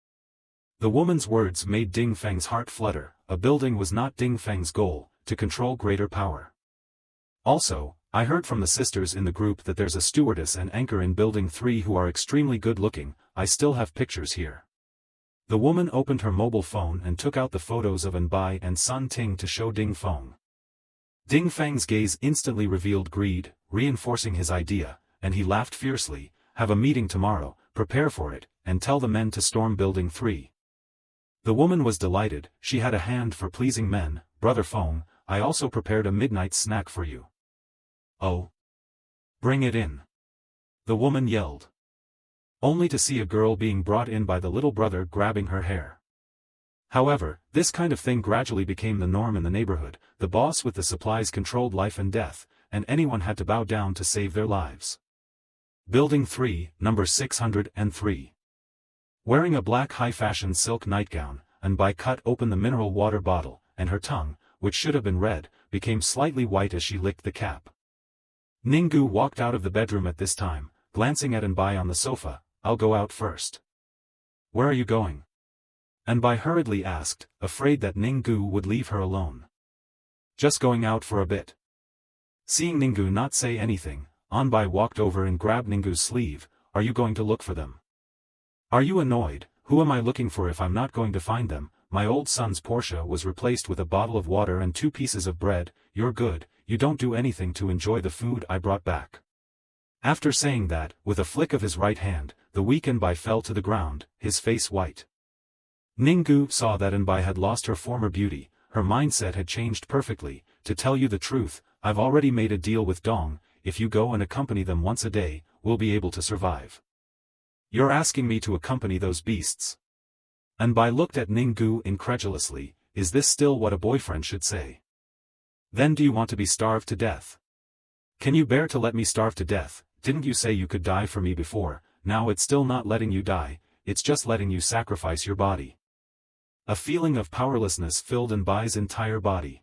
The woman's words made Ding Feng's heart flutter. A building was not Ding Feng's goal, to control greater power. Also, I heard from the sisters in the group that there's a stewardess and anchor in Building 3 who are extremely good looking. I still have pictures here. The woman opened her mobile phone and took out the photos of Anbai and Sun Ting to show Ding Feng. Ding Feng's gaze instantly revealed greed, reinforcing his idea, and he laughed fiercely. Have a meeting tomorrow, prepare for it, and tell the men to storm Building 3. The woman was delighted, she had a hand for pleasing men. Brother Feng, I also prepared a midnight snack for you. Oh. Bring it in. The woman yelled. Only to see a girl being brought in by the little brother grabbing her hair. However, this kind of thing gradually became the norm in the neighborhood. The boss with the supplies controlled life and death, and anyone had to bow down to save their lives. Building 3, number 603. Wearing a black high-fashion silk nightgown, Anbai cut open the mineral water bottle, and her tongue, which should have been red, became slightly white as she licked the cap. Ninggu walked out of the bedroom at this time, glancing at Anbai on the sofa. I'll go out first. Where are you going? Anbai hurriedly asked, afraid that Ninggu would leave her alone. Just going out for a bit. Seeing Ninggu not say anything, Anbai walked over and grabbed Ninggu's sleeve. Are you going to look for them? Are you annoyed? Who am I looking for if I'm not going to find them? My old son's Porsche was replaced with a bottle of water and 2 pieces of bread. You're good, you don't do anything to enjoy the food I brought back. After saying that, with a flick of his right hand, the weak Anbai fell to the ground, his face white. Ninggu saw that Anbai had lost her former beauty, her mindset had changed perfectly. To tell you the truth, I've already made a deal with Dong, if you go and accompany them once a day, we'll be able to survive. You're asking me to accompany those beasts? Anbai looked at Ninggu incredulously. Is this still what a boyfriend should say? Then do you want to be starved to death? Can you bear to let me starve to death? Didn't you say you could die for me before? Now it's still not letting you die, it's just letting you sacrifice your body. A feeling of powerlessness filled Anbai's entire body.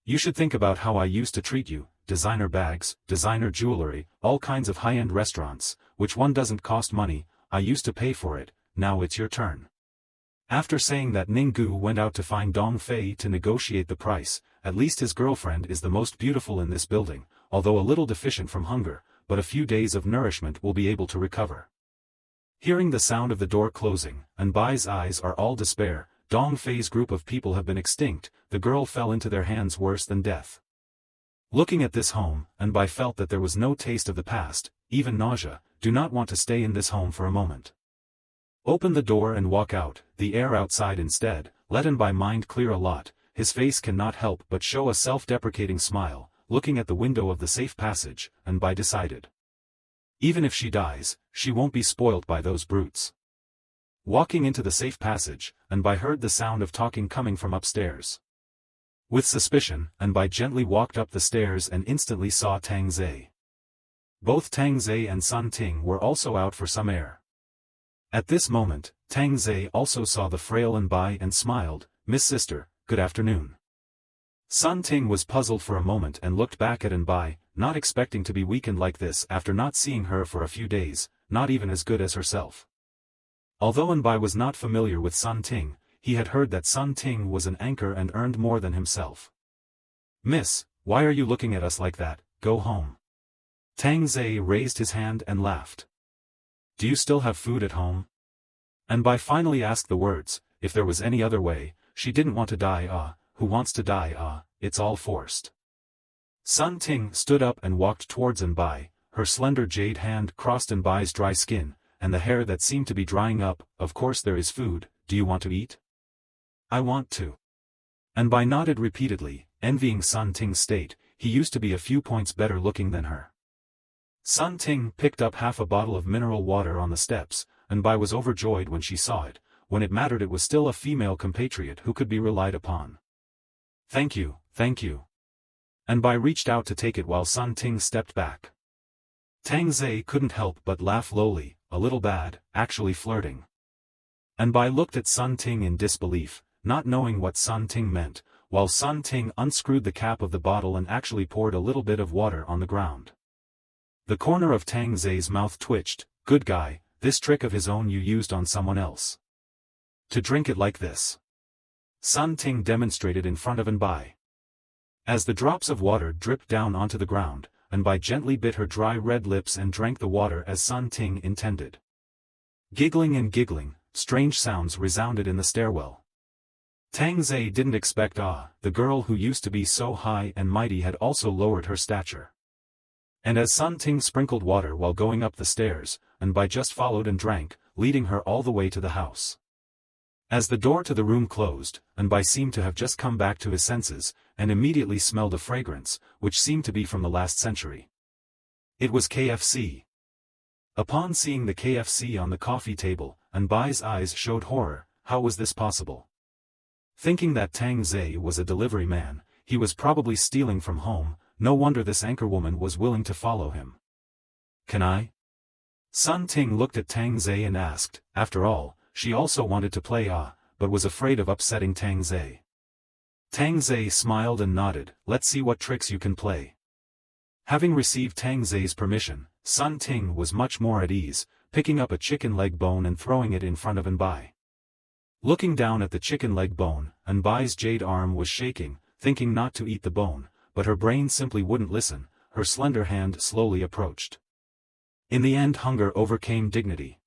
You should think about how I used to treat you, designer bags, designer jewelry, all kinds of high-end restaurants, which one doesn't cost money, I used to pay for it, now it's your turn. After saying that, Ninggu went out to find Dong Fei to negotiate the price. At least his girlfriend is the most beautiful in this building, although a little deficient from hunger, but a few days of nourishment will be able to recover. Hearing the sound of the door closing, Anbai's eyes are all despair. Dong Fei's group of people have been extinct, the girl fell into their hands worse than death. Looking at this home, Anbai felt that there was no taste of the past, even nausea. Do not want to stay in this home for a moment. Open the door and walk out, the air outside instead. Let Anbai mind clear a lot. His face cannot help but show a self-deprecating smile. Looking at the window of the safe passage, Anbai decided. Even if she dies, she won't be spoilt by those brutes. Walking into the safe passage, Anbai heard the sound of talking coming from upstairs. With suspicion, Anbai gently walked up the stairs and instantly saw Tang Ze. Both Tang Ze and Sun Ting were also out for some air. At this moment, Tang Ze also saw the frail Anbai and smiled. Miss Sister, good afternoon. Sun Ting was puzzled for a moment and looked back at Anbai, not expecting to be weakened like this after not seeing her for a few days, not even as good as herself. Although Anbai was not familiar with Sun Ting, he had heard that Sun Ting was an anchor and earned more than himself. Miss, why are you looking at us like that? Go home. Tang Ze raised his hand and laughed. Do you still have food at home? Anbai finally asked the words. If there was any other way, she didn't want to die. who wants to die? It's all forced. Sun Ting stood up and walked towards Anbai, her slender jade hand crossed Anbai's dry skin, and the hair that seemed to be drying up. Of course there is food, do you want to eat? I want to. Anbai nodded repeatedly, envying Sun Ting's state. He used to be a few points better looking than her. Sun Ting picked up half a bottle of mineral water on the steps, Anbai was overjoyed when she saw it. When it mattered it was still a female compatriot who could be relied upon. Thank you, thank you. Anbai reached out to take it while Sun Ting stepped back. Tang Ze couldn't help but laugh lowly, a little bad, actually flirting. Anbai looked at Sun Ting in disbelief, not knowing what Sun Ting meant, while Sun Ting unscrewed the cap of the bottle and actually poured a little bit of water on the ground. The corner of Tang Ze's mouth twitched. Good guy, this trick of his own you used on someone else. To drink it like this. Sun Ting demonstrated in front of Anbai. As the drops of water dripped down onto the ground, Anbai gently bit her dry red lips and drank the water as Sun Ting intended. Giggling and giggling, strange sounds resounded in the stairwell. Tang Ze didn't expect the girl who used to be so high and mighty had also lowered her stature. And as Sun Ting sprinkled water while going up the stairs, Anbai just followed and drank, leading her all the way to the house. As the door to the room closed, Anbai seemed to have just come back to his senses, and immediately smelled a fragrance, which seemed to be from the last century. It was KFC. Upon seeing the KFC on the coffee table, Anbai's eyes showed horror. How was this possible? Thinking that Tang Ze was a delivery man, he was probably stealing from home. No wonder this anchorwoman was willing to follow him. Can I? Sun Ting looked at Tang Ze and asked. After all, she also wanted to play but was afraid of upsetting Tang Ze. Tang Ze smiled and nodded. Let's see what tricks you can play. Having received Tang Ze's permission, Sun Ting was much more at ease, picking up a chicken leg bone and throwing it in front of Anbai. Looking down at the chicken leg bone, Anbai's jade arm was shaking, thinking not to eat the bone, but her brain simply wouldn't listen. Her slender hand slowly approached. In the end hunger overcame dignity.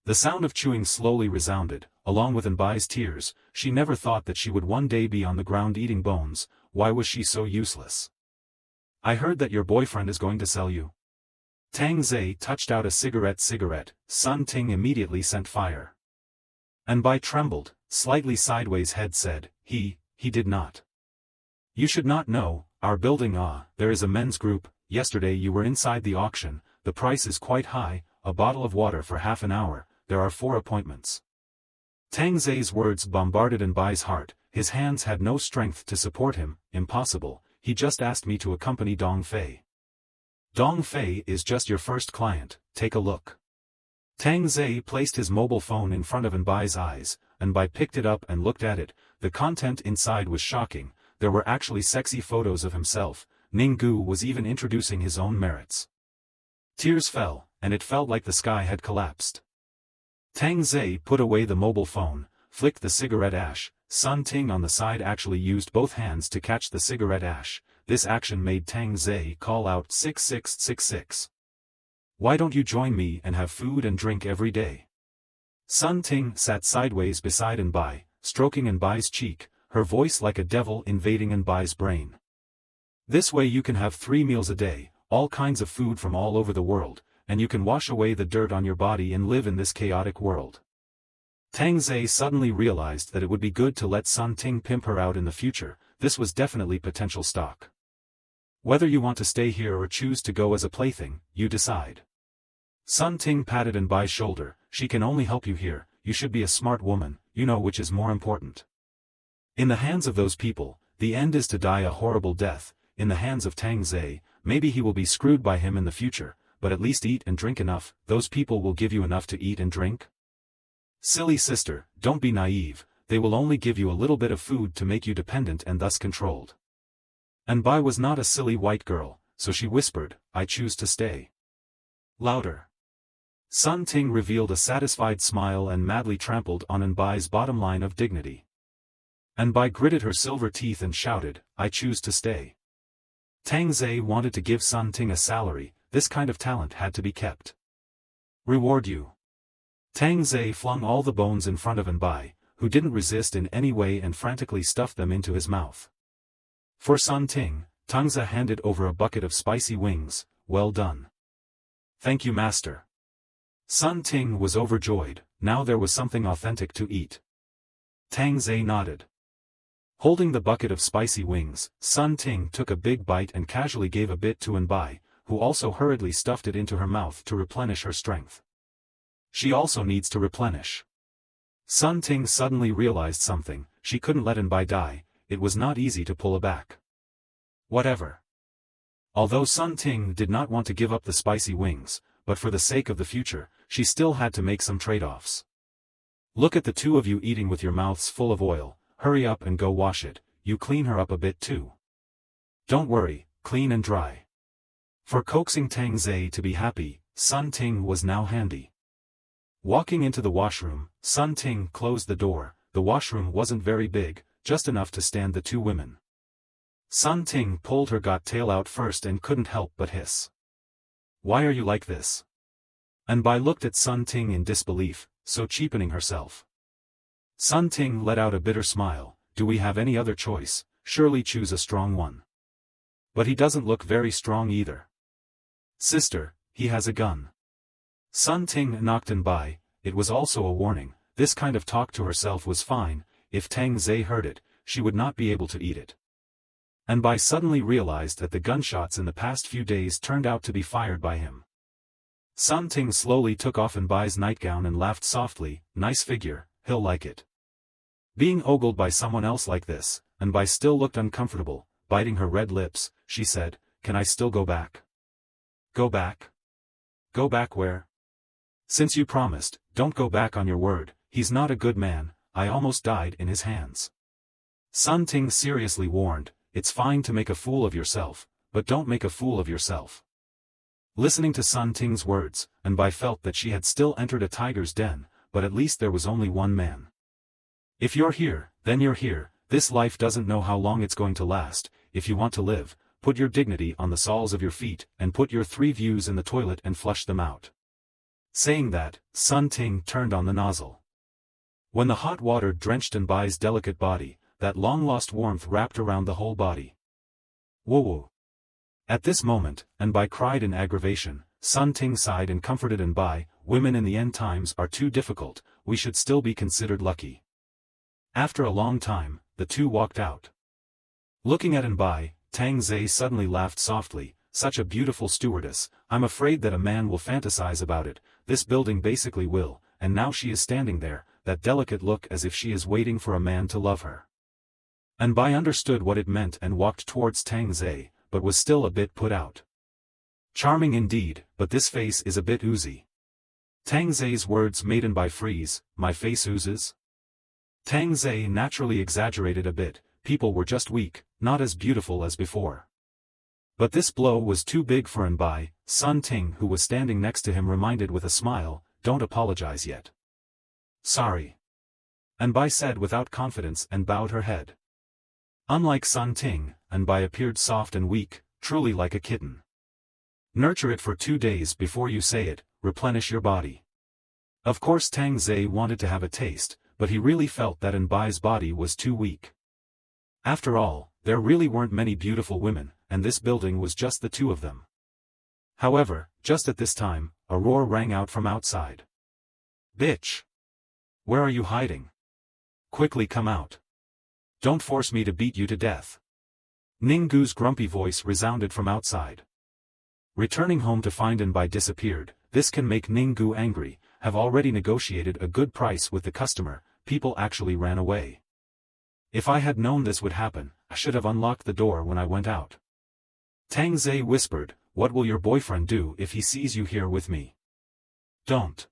The sound of chewing slowly resounded, along with Anbai's tears. She never thought that she would one day be on the ground eating bones. Why was she so useless? I heard that your boyfriend is going to sell you. Tang Ze touched out a cigarette. Sun Ting immediately sent fire. Anbai trembled, slightly sideways head said, he did not. You should not know, our building there is a men's group. Yesterday you were inside the auction, the price is quite high, a bottle of water for half an hour. There are 4 appointments. Tang Ze's words bombarded Anbai's heart. His hands had no strength to support him. Impossible, he just asked me to accompany Dong Fei. Dong Fei is just your first client, take a look. Tang Ze placed his mobile phone in front of Anbai's eyes. Anbai picked it up and looked at it. The content inside was shocking. There were actually sexy photos of himself. Ninggu was even introducing his own merits. Tears fell, and it felt like the sky had collapsed. Tang Ze put away the mobile phone, flicked the cigarette ash. Sun Ting on the side actually used both hands to catch the cigarette ash. This action made Tang Ze call out 6666. Why don't you join me and have food and drink every day? Sun Ting sat sideways beside Anbai, stroking Anbai's cheek, her voice like a devil invading Anbai's brain. This way you can have 3 meals a day, all kinds of food from all over the world, and you can wash away the dirt on your body and live in this chaotic world. Tang Ze suddenly realized that it would be good to let Sun Ting pimp her out in the future. This was definitely potential stock. Whether you want to stay here or choose to go as a plaything, you decide. Sun Ting patted Anbai's shoulder. She can only help you here. You should be a smart woman, you know which is more important. In the hands of those people, the end is to die a horrible death. In the hands of Tang Ze, maybe he will be screwed by him in the future, but at least eat and drink enough. Those people will give you enough to eat and drink? Silly sister, don't be naive. They will only give you a little bit of food to make you dependent and thus controlled. Anbai was not a silly white girl, so she whispered, I choose to stay. Louder. Sun Ting revealed a satisfied smile and madly trampled on Anbai's bottom line of dignity. Anbai gritted her silver teeth and shouted, I choose to stay. Tang Ze wanted to give Sun Ting a salary. This kind of talent had to be kept. Reward you. Tang Ze flung all the bones in front of Anbai, who didn't resist in any way and frantically stuffed them into his mouth. For Sun Ting, Tang Ze handed over a bucket of spicy wings. Well done. Thank you, master. Sun Ting was overjoyed. Now there was something authentic to eat. Tang Ze nodded. Holding the bucket of spicy wings, Sun Ting took a big bite and casually gave a bit to Anbai, who also hurriedly stuffed it into her mouth to replenish her strength. She also needs to replenish. Sun Ting suddenly realized something. She couldn't let Anbai die. It was not easy to pull her back. Whatever. Although Sun Ting did not want to give up the spicy wings, but for the sake of the future, she still had to make some trade-offs. Look at the two of you eating with your mouths full of oil. Hurry up and go wash it. You clean her up a bit too. Don't worry, clean and dry. For coaxing Tang Ze to be happy, Sun Ting was now handy. Walking into the washroom, Sun Ting closed the door. The washroom wasn't very big, just enough to stand the two women. Sun Ting pulled her got tail out first and couldn't help but hiss. Why are you like this? Anbai looked at Sun Ting in disbelief, so cheapening herself. Sun Ting let out a bitter smile. Do we have any other choice? Surely choose a strong one. But he doesn't look very strong either. Sister, he has a gun. Sun Ting knocked Anbai. It was also a warning. This kind of talk to herself was fine. If Tang Ze heard it, she would not be able to eat it. Anbai suddenly realized that the gunshots in the past few days turned out to be fired by him. Sun Ting slowly took off Anbai's nightgown and laughed softly. Nice figure, he'll like it. Being ogled by someone else like this, Anbai still looked uncomfortable. Biting her red lips, she said, Can I still go back? Go back? Go back where? Since you promised, don't go back on your word. He's not a good man. I almost died in his hands. Sun Ting seriously warned, It's fine to make a fool of yourself, but don't make a fool of yourself. Listening to Sun Ting's words, Anbai felt that she had still entered a tiger's den, but at least there was only one man. If you're here, then you're here. This life doesn't know how long it's going to last. If you want to live, put your dignity on the soles of your feet and put your 3 views in the toilet and flush them out. Saying that, Sun Ting turned on the nozzle. When the hot water drenched Anbai's delicate body, that long-lost warmth wrapped around the whole body. Woo-woo. At this moment, Anbai cried in aggravation. Sun Ting sighed and comforted Anbai. Women in the end times are too difficult. We should still be considered lucky. After a long time, the two walked out. Looking at Anbai, Tang Ze suddenly laughed softly. Such a beautiful stewardess. I'm afraid that a man will fantasize about it. This building basically will. And now she is standing there, that delicate look as if she is waiting for a man to love her. Anbai understood what it meant and walked towards Tang Ze, but was still a bit put out. Charming indeed, but this face is a bit oozy. Tang Ze's words made Anbai freeze. My face oozes? Tang Ze naturally exaggerated a bit. People were just weak, not as beautiful as before. But this blow was too big for Anbai. Sun Ting, who was standing next to him, reminded with a smile, Don't apologize yet. Sorry. Anbai said without confidence and bowed her head. Unlike Sun Ting, Anbai appeared soft and weak, truly like a kitten. Nurture it for 2 days before you say it, replenish your body. Of course Tang Ze wanted to have a taste, but he really felt that Anbai's body was too weak. After all, there really weren't many beautiful women, and this building was just the 2 of them. However, just at this time, a roar rang out from outside. Bitch! Where are you hiding? Quickly come out. Don't force me to beat you to death. Ninggu's grumpy voice resounded from outside. Returning home to find Anbai disappeared, this can make Ninggu angry. Have already negotiated a good price with the customer, people actually ran away. If I had known this would happen, I should have unlocked the door when I went out. Tang Ze whispered, What will your boyfriend do if he sees you here with me? Don't.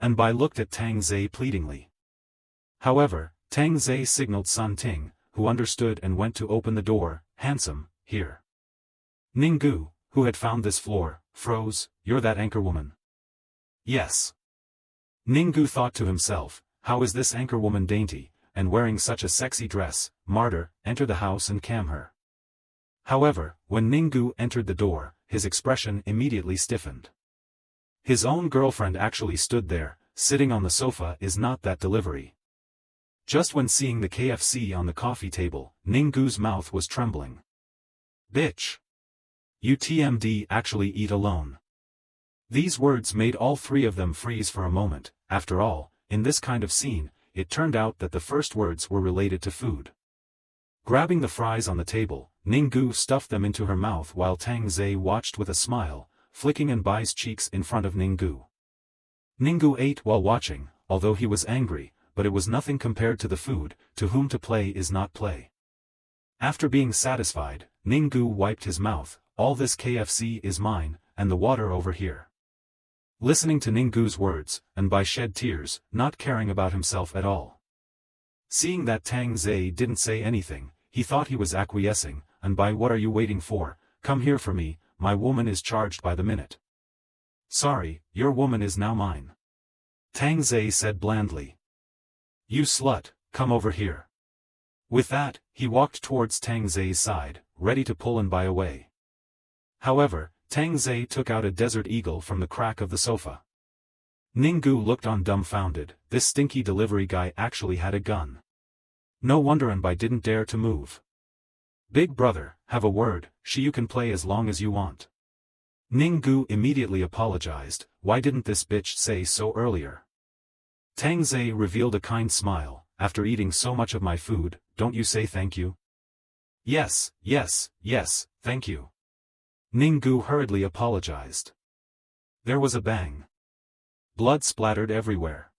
Anbai looked at Tang Ze pleadingly. However, Tang Ze signaled Sun Ting, who understood and went to open the door. Handsome, here. Ninggu, who had found this floor, froze. You're that anchor woman? Yes. Ninggu thought to himself, how is this anchor woman dainty, and wearing such a sexy dress? Martyr, enter the house and cam her. However, when Ninggu entered the door, his expression immediately stiffened. His own girlfriend actually stood there, sitting on the sofa. Is not that delivery? Just when seeing the KFC on the coffee table, Ninggu's mouth was trembling. Bitch! You TMD actually eat alone. These words made all three of them freeze for a moment. After all, in this kind of scene, it turned out that the first words were related to food. Grabbing the fries on the table, Ninggu stuffed them into her mouth while Tang Ze watched with a smile, flicking Anbai's cheeks in front of Ninggu. Ninggu ate while watching, although he was angry, but it was nothing compared to the food. To whom to play is not play. After being satisfied, Ninggu wiped his mouth. All this KFC is mine, and the water over here. Listening to Ninggu's words, Anbai shed tears, not caring about himself at all. Seeing that Tang Ze didn't say anything, he thought he was acquiescing. Anbai, what are you waiting for? Come here for me, my woman is charged by the minute. Sorry, your woman is now mine. Tang Ze said blandly. You slut, come over here. With that, he walked towards Tang Ze's side, ready to pull Anbai away. However, Tang Ze took out a desert eagle from the crack of the sofa. Ninggu looked on dumbfounded. This stinky delivery guy actually had a gun. No wonder Anbai didn't dare to move. Big brother, have a word, you can play as long as you want. Ninggu immediately apologized. Why didn't this bitch say so earlier? Tang Ze revealed a kind smile. After eating so much of my food, don't you say thank you? Yes, thank you. Ninggu hurriedly apologized. There was a bang. Blood splattered everywhere.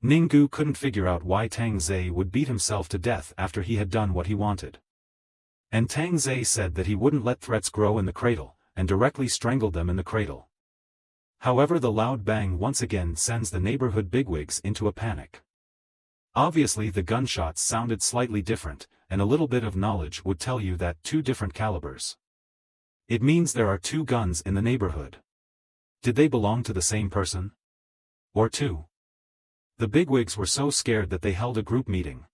Ninggu couldn't figure out why Tang Ze would beat himself to death after he had done what he wanted. And Tang Ze said that he wouldn't let threats grow in the cradle, and directly strangled them in the cradle. However, the loud bang once again sends the neighborhood bigwigs into a panic. Obviously the gunshots sounded slightly different, and a little bit of knowledge would tell you that two different calibers. It means there are two guns in the neighborhood. Did they belong to the same person? Or two? The bigwigs were so scared that they held a group meeting.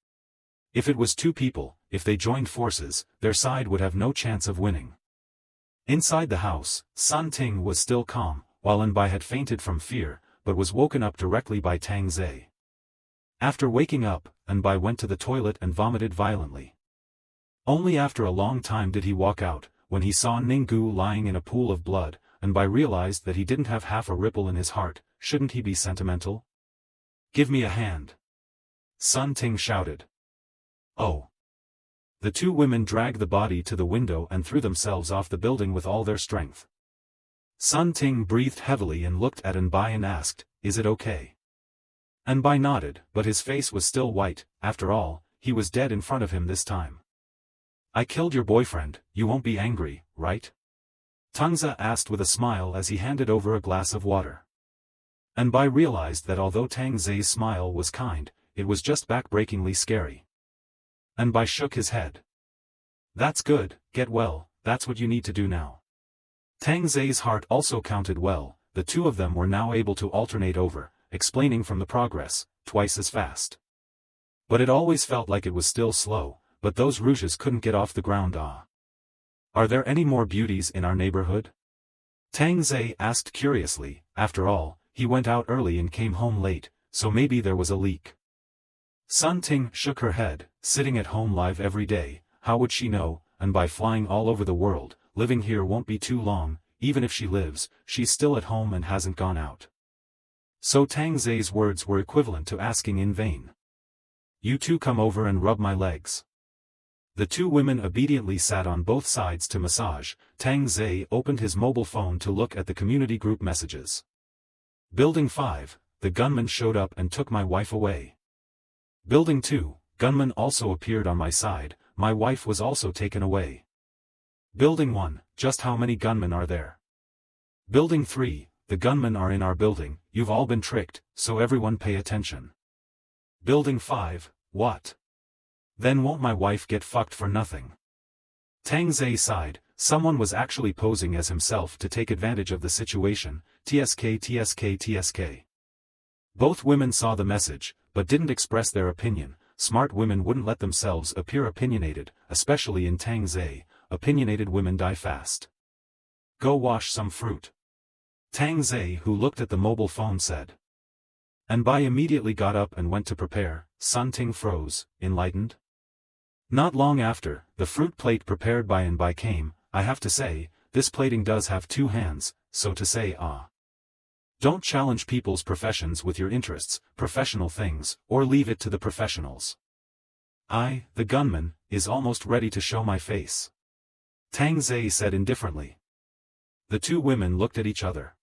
If it was two people, if they joined forces, their side would have no chance of winning. Inside the house, Sun Ting was still calm, while Anbai had fainted from fear, but was woken up directly by Tang Ze. After waking up, Anbai went to the toilet and vomited violently. Only after a long time did he walk out. When he saw Ninggu lying in a pool of blood, Anbai realized that he didn't have half a ripple in his heart. Shouldn't he be sentimental? Give me a hand. Sun Ting shouted. Oh. The two women dragged the body to the window and threw themselves off the building with all their strength. Sun Ting breathed heavily and looked at Anbai and asked, "Is it okay?" Anbai nodded, but his face was still white. After all, he was dead in front of him this time. I killed your boyfriend, you won't be angry, right? Tang Ze asked with a smile as he handed over a glass of water. Anbai realized that although Tang Ze's smile was kind, it was just backbreakingly scary. Anbai shook his head. That's good, get well, that's what you need to do now. Tang Ze's heart also counted well. The two of them were now able to alternate over, explaining from the progress, twice as fast. But it always felt like it was still slow. But those rouges couldn't get off the ground. Are there any more beauties in our neighborhood? Tang Ze asked curiously. After all, he went out early and came home late, so maybe there was a leak. Sun Ting shook her head. Sitting at home live every day, how would she know? And by flying all over the world, living here won't be too long. Even if she lives, she's still at home and hasn't gone out. So Tang Ze's words were equivalent to asking in vain. You two come over and rub my legs. The two women obediently sat on both sides to massage. Tang Ze opened his mobile phone to look at the community group messages. Building 5, the gunman showed up and took my wife away. Building 2, gunman also appeared on my side, my wife was also taken away. Building 1, just how many gunmen are there? Building 3, the gunmen are in our building, you've all been tricked, so everyone pay attention. Building 5, what? Then won't my wife get fucked for nothing? Tang Ze sighed. Someone was actually posing as himself to take advantage of the situation. TSK. Both women saw the message, but didn't express their opinion. Smart women wouldn't let themselves appear opinionated, especially in Tang Ze. Opinionated women die fast. Go wash some fruit. Tang Ze, who looked at the mobile phone, said. And Bai immediately got up and went to prepare. Sun Ting froze, enlightened. Not long after, the fruit plate prepared by and Bai came. I have to say, this plating does have two hands, so to say Don't challenge people's professions with your interests, professional things, or leave it to the professionals. I, the gunman, is almost ready to show my face. Tang Ze said indifferently. The two women looked at each other.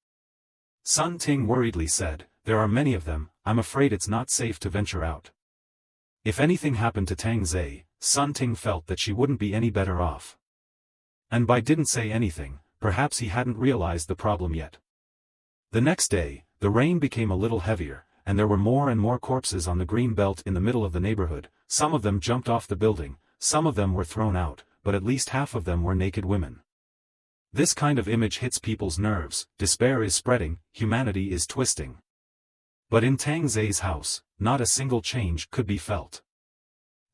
Sun Ting worriedly said, there are many of them, I'm afraid it's not safe to venture out. If anything happened to Tang Ze, Sun Ting felt that she wouldn't be any better off. And Bai didn't say anything, perhaps he hadn't realized the problem yet. The next day, the rain became a little heavier, and there were more and more corpses on the green belt in the middle of the neighborhood. Some of them jumped off the building, some of them were thrown out, but at least half of them were naked women. This kind of image hits people's nerves, despair is spreading, humanity is twisting. But in Tang Ze's house, not a single change could be felt.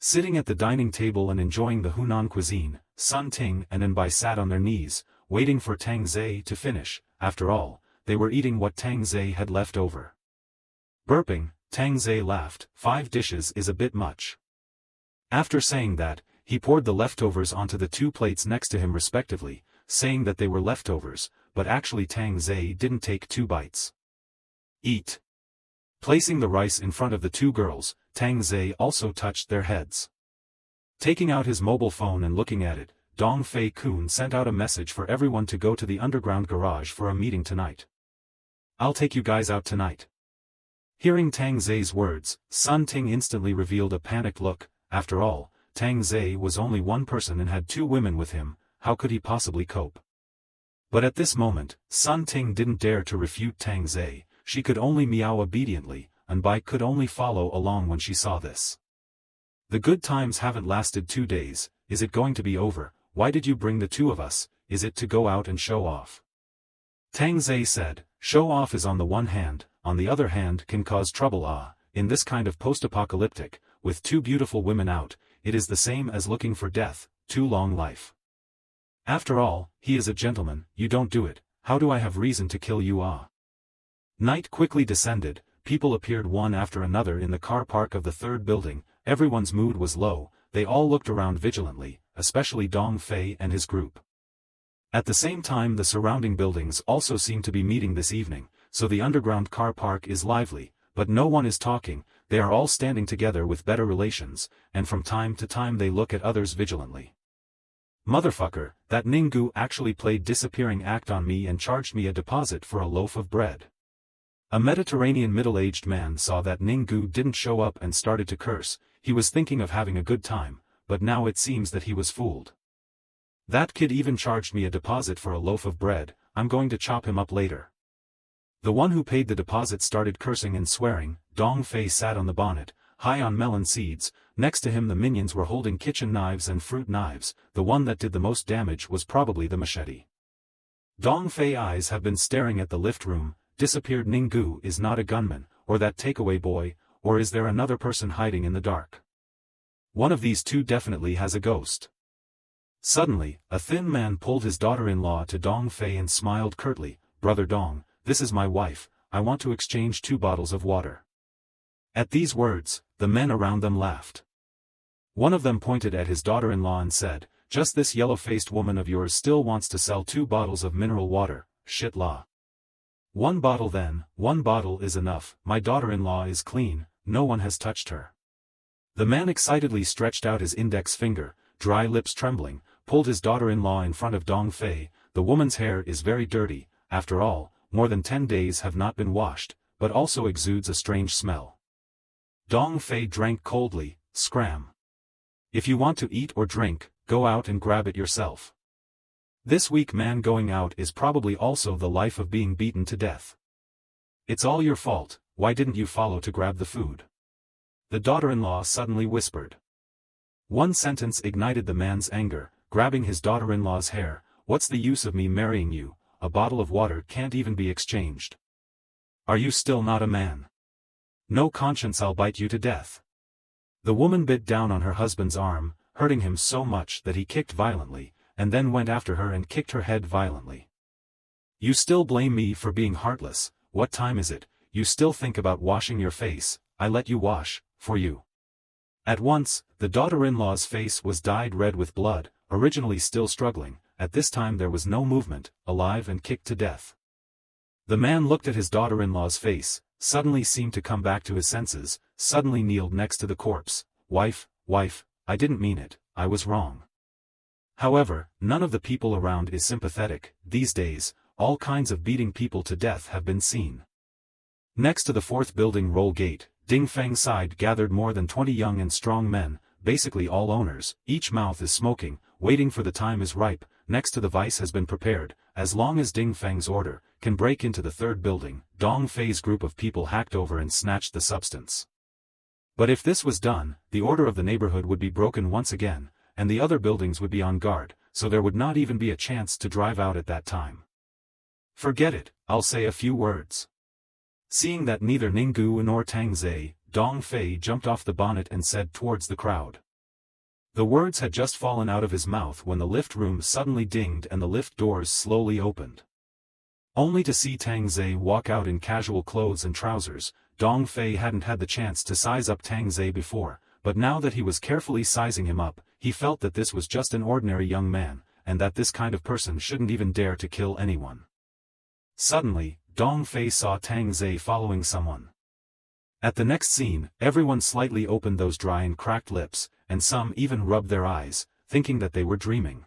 Sitting at the dining table and enjoying the Hunan cuisine, Sun Ting and Enbai sat on their knees, waiting for Tang Ze to finish. After all, they were eating what Tang Ze had left over. Burping, Tang Ze laughed. 5 dishes is a bit much. After saying that, he poured the leftovers onto the 2 plates next to him respectively, saying that they were leftovers, but actually Tang Ze didn't take 2 bites. Eat. Placing the rice in front of the 2 girls, Tang Ze also touched their heads. Taking out his mobile phone and looking at it, Dong Fei Kun sent out a message for everyone to go to the underground garage for a meeting tonight. I'll take you guys out tonight. Hearing Tang Ze's words, Sun Ting instantly revealed a panicked look. After all, Tang Ze was only one person and had 2 women with him, how could he possibly cope? But at this moment, Sun Ting didn't dare to refute Tang Ze, she could only meow obediently, and Bai could only follow along when she saw this. The good times haven't lasted 2 days, is it going to be over? Why did you bring the 2 of us, is it to go out and show off? Tang Ze said, show off is on the one hand, on the other hand can cause trouble. In this kind of post-apocalyptic, with 2 beautiful women out, it is the same as looking for death, too long life. After all, he is a gentleman, you don't do it, how do I have reason to kill you? Night quickly descended, people appeared one after another in the car park of the 3rd building, everyone's mood was low, they all looked around vigilantly, especially Dong Fei and his group. At the same time the surrounding buildings also seem to be meeting this evening, so the underground car park is lively, but no one is talking, they are all standing together with better relations, and from time to time they look at others vigilantly. Motherfucker, that Ninggu actually played disappearing act on me and charged me a deposit for a loaf of bread. A Mediterranean middle-aged man saw that Ninggu didn't show up and started to curse. He was thinking of having a good time, but now it seems that he was fooled. That kid even charged me a deposit for a loaf of bread, I'm going to chop him up later. The one who paid the deposit started cursing and swearing. Dong Fei sat on the bonnet, high on melon seeds, next to him the minions were holding kitchen knives and fruit knives, the one that did the most damage was probably the machete. Dong Fei's eyes have been staring at the lift room. Disappeared Ninggu is not a gunman, or that takeaway boy, or is there another person hiding in the dark? One of these 2 definitely has a ghost. Suddenly, a thin man pulled his daughter-in-law to Dong Fei and smiled curtly, Brother Dong, this is my wife, I want to exchange 2 bottles of water. At these words, the men around them laughed. One of them pointed at his daughter-in-law and said, just this yellow-faced woman of yours still wants to sell 2 bottles of mineral water, shit la. 1 bottle then, 1 bottle is enough, my daughter-in-law is clean, no one has touched her. The man excitedly stretched out his index finger, dry lips trembling, pulled his daughter-in-law in front of Dong Fei. The woman's hair is very dirty, after all, more than 10 days have not been washed, but also exudes a strange smell. Dong Fei drank coldly, scram. If you want to eat or drink, go out and grab it yourself. This weak man going out is probably also the life of being beaten to death. It's all your fault, why didn't you follow to grab the food? The daughter-in-law suddenly whispered. One sentence ignited the man's anger, grabbing his daughter-in-law's hair, what's the use of me marrying you, a bottle of water can't even be exchanged. Are you still not a man? No conscience, I'll bite you to death. The woman bit down on her husband's arm, hurting him so much that he kicked violently, and then went after her and kicked her head violently. You still blame me for being heartless, what time is it? you still think about washing your face, I let you wash, for you. At once, the daughter-in-law's face was dyed red with blood, originally still struggling, at this time there was no movement, alive and kicked to death. The man looked at his daughter-in-law's face, suddenly seemed to come back to his senses, suddenly kneeled next to the corpse. Wife, I didn't mean it, I was wrong. However, none of the people around is sympathetic. These days, all kinds of beating people to death have been seen. Next to the fourth building roll gate, Ding Feng's side gathered more than 20 young and strong men, basically all owners, each mouth is smoking, waiting for the time is ripe. Next to the vice has been prepared, as long as Ding Feng's order can break into the third building. Dong Fei's group of people hacked over and snatched the substance. But if this was done, the order of the neighborhood would be broken once again, and the other buildings would be on guard, so there would not even be a chance to drive out at that time. Forget it, I'll say a few words. Seeing that neither Ninggu nor Tang Ze, Dong Fei jumped off the bonnet and said towards the crowd. The words had just fallen out of his mouth when the lift room suddenly dinged and the lift doors slowly opened. Only to see Tang Ze walk out in casual clothes and trousers. Dong Fei hadn't had the chance to size up Tang Ze before, but now that he was carefully sizing him up, he felt that this was just an ordinary young man, and that this kind of person shouldn't even dare to kill anyone. Suddenly, Dong Fei saw Tang Ze following someone. At the next scene, everyone slightly opened those dry and cracked lips, and some even rubbed their eyes, thinking that they were dreaming.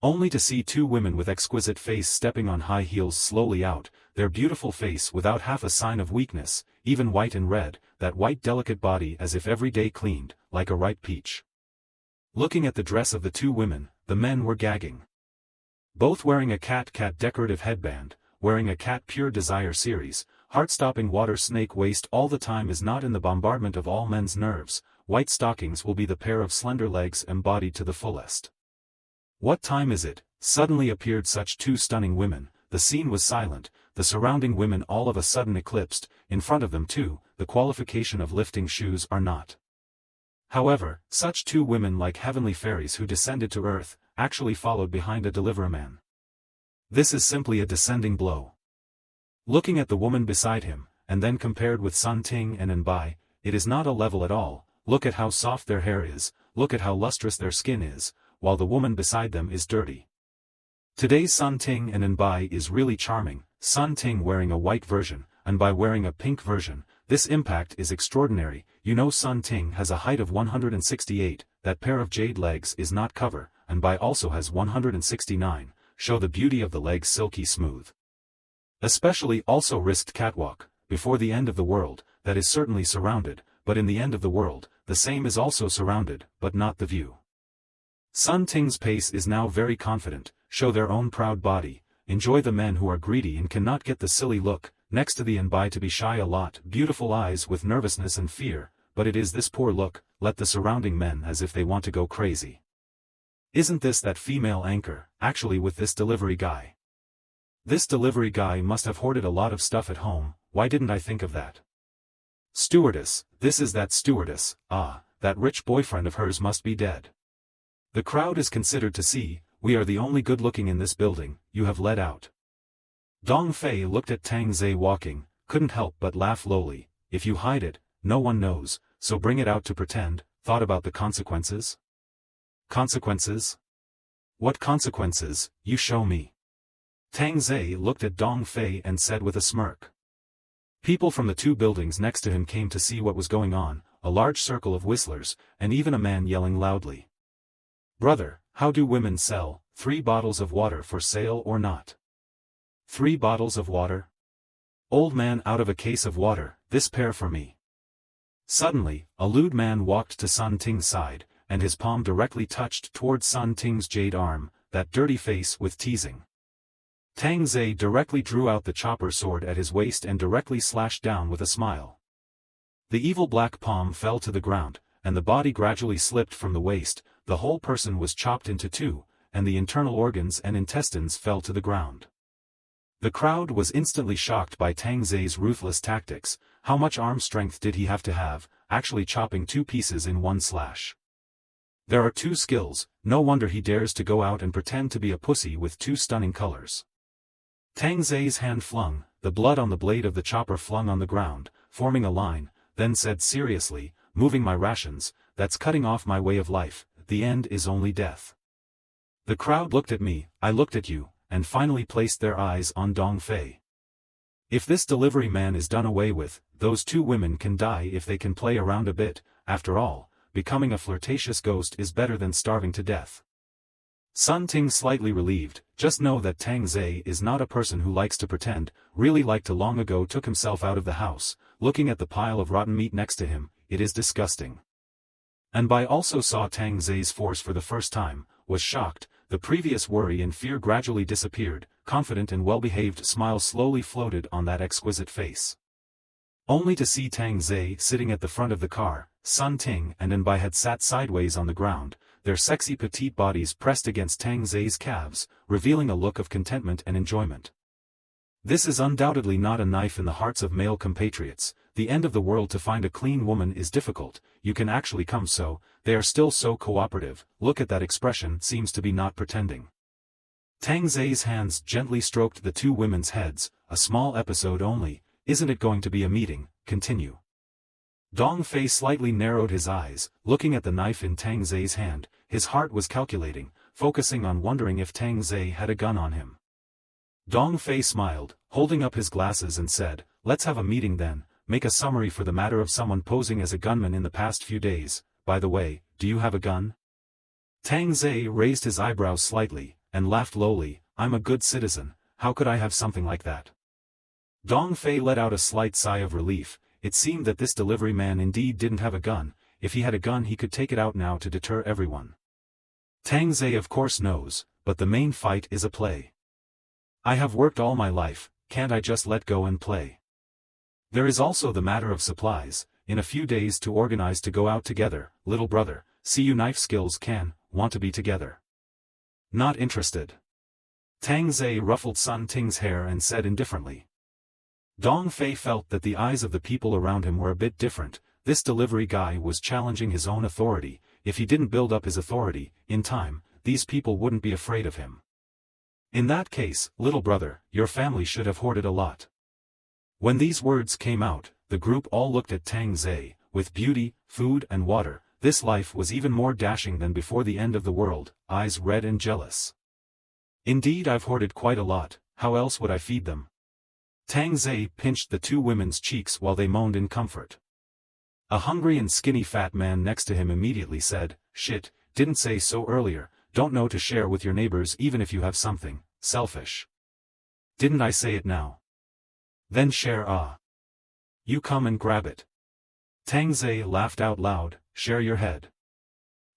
Only to see two women with exquisite face stepping on high heels slowly out, their beautiful face without half a sign of weakness, even white and red, that white delicate body as if every day cleaned, like a ripe peach. Looking at the dress of the two women, the men were gagging. Both wearing a cat decorative headband, wearing a cat pure desire series, heart-stopping water snake waist all the time is not in the bombardment of all men's nerves. White stockings will be the pair of slender legs embodied to the fullest. What time is it? Suddenly appeared such two stunning women. The scene was silent, the surrounding women all of a sudden eclipsed, in front of them too, the qualification of lifting shoes are not. However, such two women like heavenly fairies who descended to earth, actually followed behind a deliveryman. This is simply a descending blow. Looking at the woman beside him, and then compared with Sun Ting and Anbai, it is not a level at all. Look at how soft their hair is, look at how lustrous their skin is, while the woman beside them is dirty. Today's Sun Ting and Anbai is really charming, Sun Ting wearing a white version, Anbai wearing a pink version. This impact is extraordinary. You know Sun Ting has a height of 168, that pair of jade legs is not cover, Anbai also has 169, show the beauty of the legs silky smooth. Especially also risked catwalk, before the end of the world, that is certainly surrounded, but in the end of the world, the same is also surrounded, but not the view. Sun Ting's pace is now very confident, show their own proud body, enjoy the men who are greedy and cannot get the silly look, next to the Anbai to be shy a lot, beautiful eyes with nervousness and fear, but it is this poor look, let the surrounding men as if they want to go crazy. Isn't this that female anchor, actually with this delivery guy? This delivery guy must have hoarded a lot of stuff at home, why didn't I think of that? Stewardess, this is that stewardess, that rich boyfriend of hers must be dead. The crowd is considered to see, we are the only good-looking in this building, you have let out. Dong Fei looked at Tang Ze walking, couldn't help but laugh lowly. If you hide it, no one knows, so bring it out to pretend. Thought about the consequences? Consequences? What consequences? You show me. Tang Ze looked at Dong Fei and said with a smirk. People from the two buildings next to him came to see what was going on, a large circle of whistlers, and even a man yelling loudly. Brother, how do women sell? 3 bottles of water for sale or not? 3 bottles of water? Old man out of a case of water, this pair for me. Suddenly, a lewd man walked to Sun Ting's side, and his palm directly touched towards Sun Ting's jade arm, that dirty face with teasing. Tang Ze directly drew out the chopper sword at his waist and directly slashed down with a smile. The evil black palm fell to the ground, and the body gradually slipped from the waist, the whole person was chopped into 2, and the internal organs and intestines fell to the ground. The crowd was instantly shocked by Tang Ze's ruthless tactics. How much arm strength did he have to have, actually chopping 2 pieces in one slash? There are 2 skills, no wonder he dares to go out and pretend to be a pussy with 2 stunning colors. Tang Ze's hand flung, the blood on the blade of the chopper flung on the ground, forming a line, then said seriously, moving my rations, that's cutting off my way of life, the end is only death. The crowd looked at me, I looked at you, and finally placed their eyes on Dong Fei. If this delivery man is done away with, those two women can die if they can play around a bit. After all, becoming a flirtatious ghost is better than starving to death. Sun Ting slightly relieved, just know that Tang Ze is not a person who likes to pretend, really like to long ago took himself out of the house, looking at the pile of rotten meat next to him, it is disgusting. And Bai also saw Tang Ze's force for the first time, was shocked, the previous worry and fear gradually disappeared, confident and well-behaved smile slowly floated on that exquisite face. Only to see Tang Ze sitting at the front of the car, Sun Ting and Bai had sat sideways on the ground, their sexy petite bodies pressed against Tang Ze's calves, revealing a look of contentment and enjoyment. This is undoubtedly not a knife in the hearts of male compatriots. The end of the world to find a clean woman is difficult, you can actually come so, they are still so cooperative, look at that expression seems to be not pretending. Tang Ze's hands gently stroked the two women's heads, a small episode only, isn't it going to be a meeting, continue. Dong Fei slightly narrowed his eyes, looking at the knife in Tang Ze's hand, his heart was calculating, focusing on wondering if Tang Ze had a gun on him. Dong Fei smiled, holding up his glasses and said, let's have a meeting then, make a summary for the matter of someone posing as a gunman in the past few days, by the way, do you have a gun? Tang Ze raised his eyebrows slightly, and laughed lowly, I'm a good citizen, how could I have something like that? Dong Fei let out a slight sigh of relief, it seemed that this delivery man indeed didn't have a gun, if he had a gun he could take it out now to deter everyone. Tang Ze of course knows, but the main fight is a play. I have worked all my life, can't I just let go and play? There is also the matter of supplies, in a few days to organize to go out together, little brother, see you knife skills want to be together. Not interested. Tang Ze ruffled Sun Ting's hair and said indifferently. Dong Fei felt that the eyes of the people around him were a bit different, this delivery guy was challenging his own authority, if he didn't build up his authority, in time, these people wouldn't be afraid of him. In that case, little brother, your family should have hoarded a lot. When these words came out, the group all looked at Tang Ze, with beauty, food and water, this life was even more dashing than before the end of the world, eyes red and jealous. Indeed I've hoarded quite a lot, how else would I feed them? Tang Ze pinched the two women's cheeks while they moaned in comfort. A hungry and skinny fat man next to him immediately said, shit, didn't say so earlier, don't know to share with your neighbors even if you have something, selfish. Didn't I say it now? Then share You come and grab it. Tang Ze laughed out loud, share your head.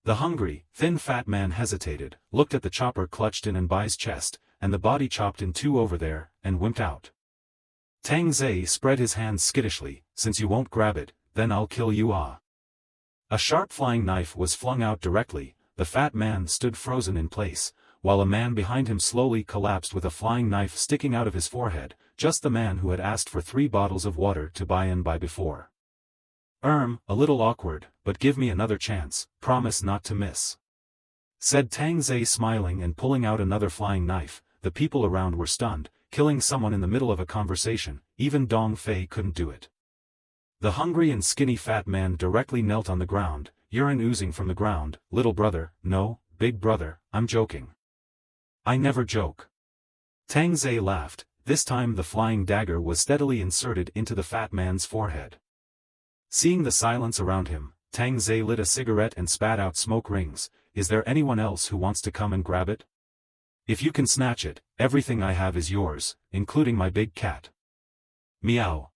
The hungry, thin fat man hesitated, looked at the chopper clutched in Bai's chest, and the body chopped in two over there, and wimped out. Tang Ze spread his hands skittishly, since you won't grab it, then I'll kill you A sharp flying knife was flung out directly, the fat man stood frozen in place, while a man behind him slowly collapsed with a flying knife sticking out of his forehead, just the man who had asked for 3 bottles of water to buy before. A little awkward, but give me another chance, promise not to miss. Said Tang Ze smiling and pulling out another flying knife, the people around were stunned, killing someone in the middle of a conversation, even Dong Fei couldn't do it. The hungry and skinny fat man directly knelt on the ground, urine oozing from the ground, little brother, no, big brother, I'm joking. I never joke. Tang Ze laughed, this time the flying dagger was steadily inserted into the fat man's forehead. Seeing the silence around him, Tang Ze lit a cigarette and spat out smoke rings, is there anyone else who wants to come and grab it? If you can snatch it, everything I have is yours, including my big cat. Meow.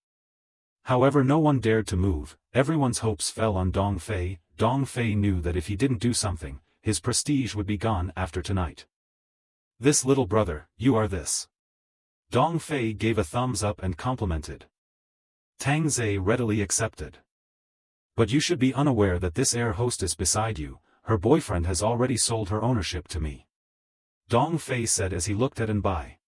However, no one dared to move, everyone's hopes fell on Dong Fei. Dong Fei knew that if he didn't do something, his prestige would be gone after tonight. This little brother, you are this. Dong Fei gave a thumbs up and complimented. Tang Ze readily accepted. But you should be unaware that this air hostess beside you, her boyfriend has already sold her ownership to me. Dong Fei said as he looked at Bai.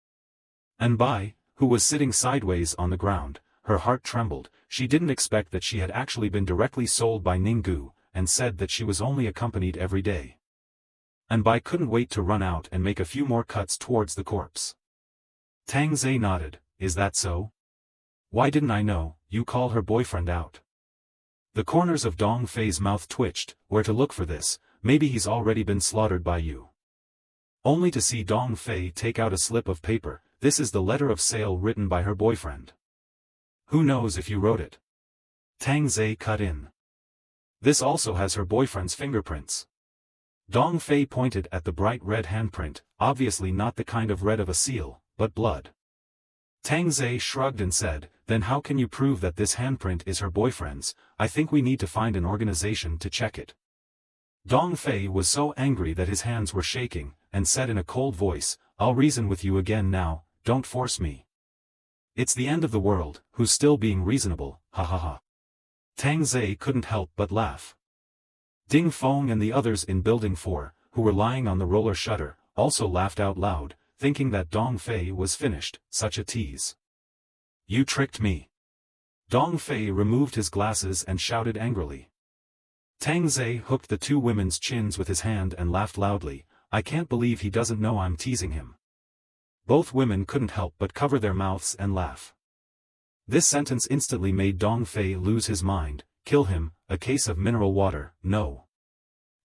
Bai, who was sitting sideways on the ground, her heart trembled, she didn't expect that she had actually been directly sold by Ninggu, and said that she was only accompanied every day. Bai couldn't wait to run out and make a few more cuts towards the corpse. Tang Ze nodded, is that so? Why didn't I know, you call her boyfriend out? The corners of Dong Fei's mouth twitched, where to look for this, maybe he's already been slaughtered by you. Only to see Dong Fei take out a slip of paper, this is the letter of sale written by her boyfriend. Who knows if you wrote it? Tang Ze cut in. This also has her boyfriend's fingerprints. Dong Fei pointed at the bright red handprint, obviously not the kind of red of a seal, but blood. Tang Ze shrugged and said, then how can you prove that this handprint is her boyfriend's? I think we need to find an organization to check it. Dong Fei was so angry that his hands were shaking, and said in a cold voice, I'll reason with you again now, don't force me. It's the end of the world, who's still being reasonable, ha ha ha. Tang Ze couldn't help but laugh. Ding Feng and the others in Building 4, who were lying on the roller shutter, also laughed out loud, thinking that Dong Fei was finished, such a tease. You tricked me. Dong Fei removed his glasses and shouted angrily. Tang Ze hooked the two women's chins with his hand and laughed loudly, I can't believe he doesn't know I'm teasing him. Both women couldn't help but cover their mouths and laugh. This sentence instantly made Dong Fei lose his mind. Kill him, a case of mineral water, no.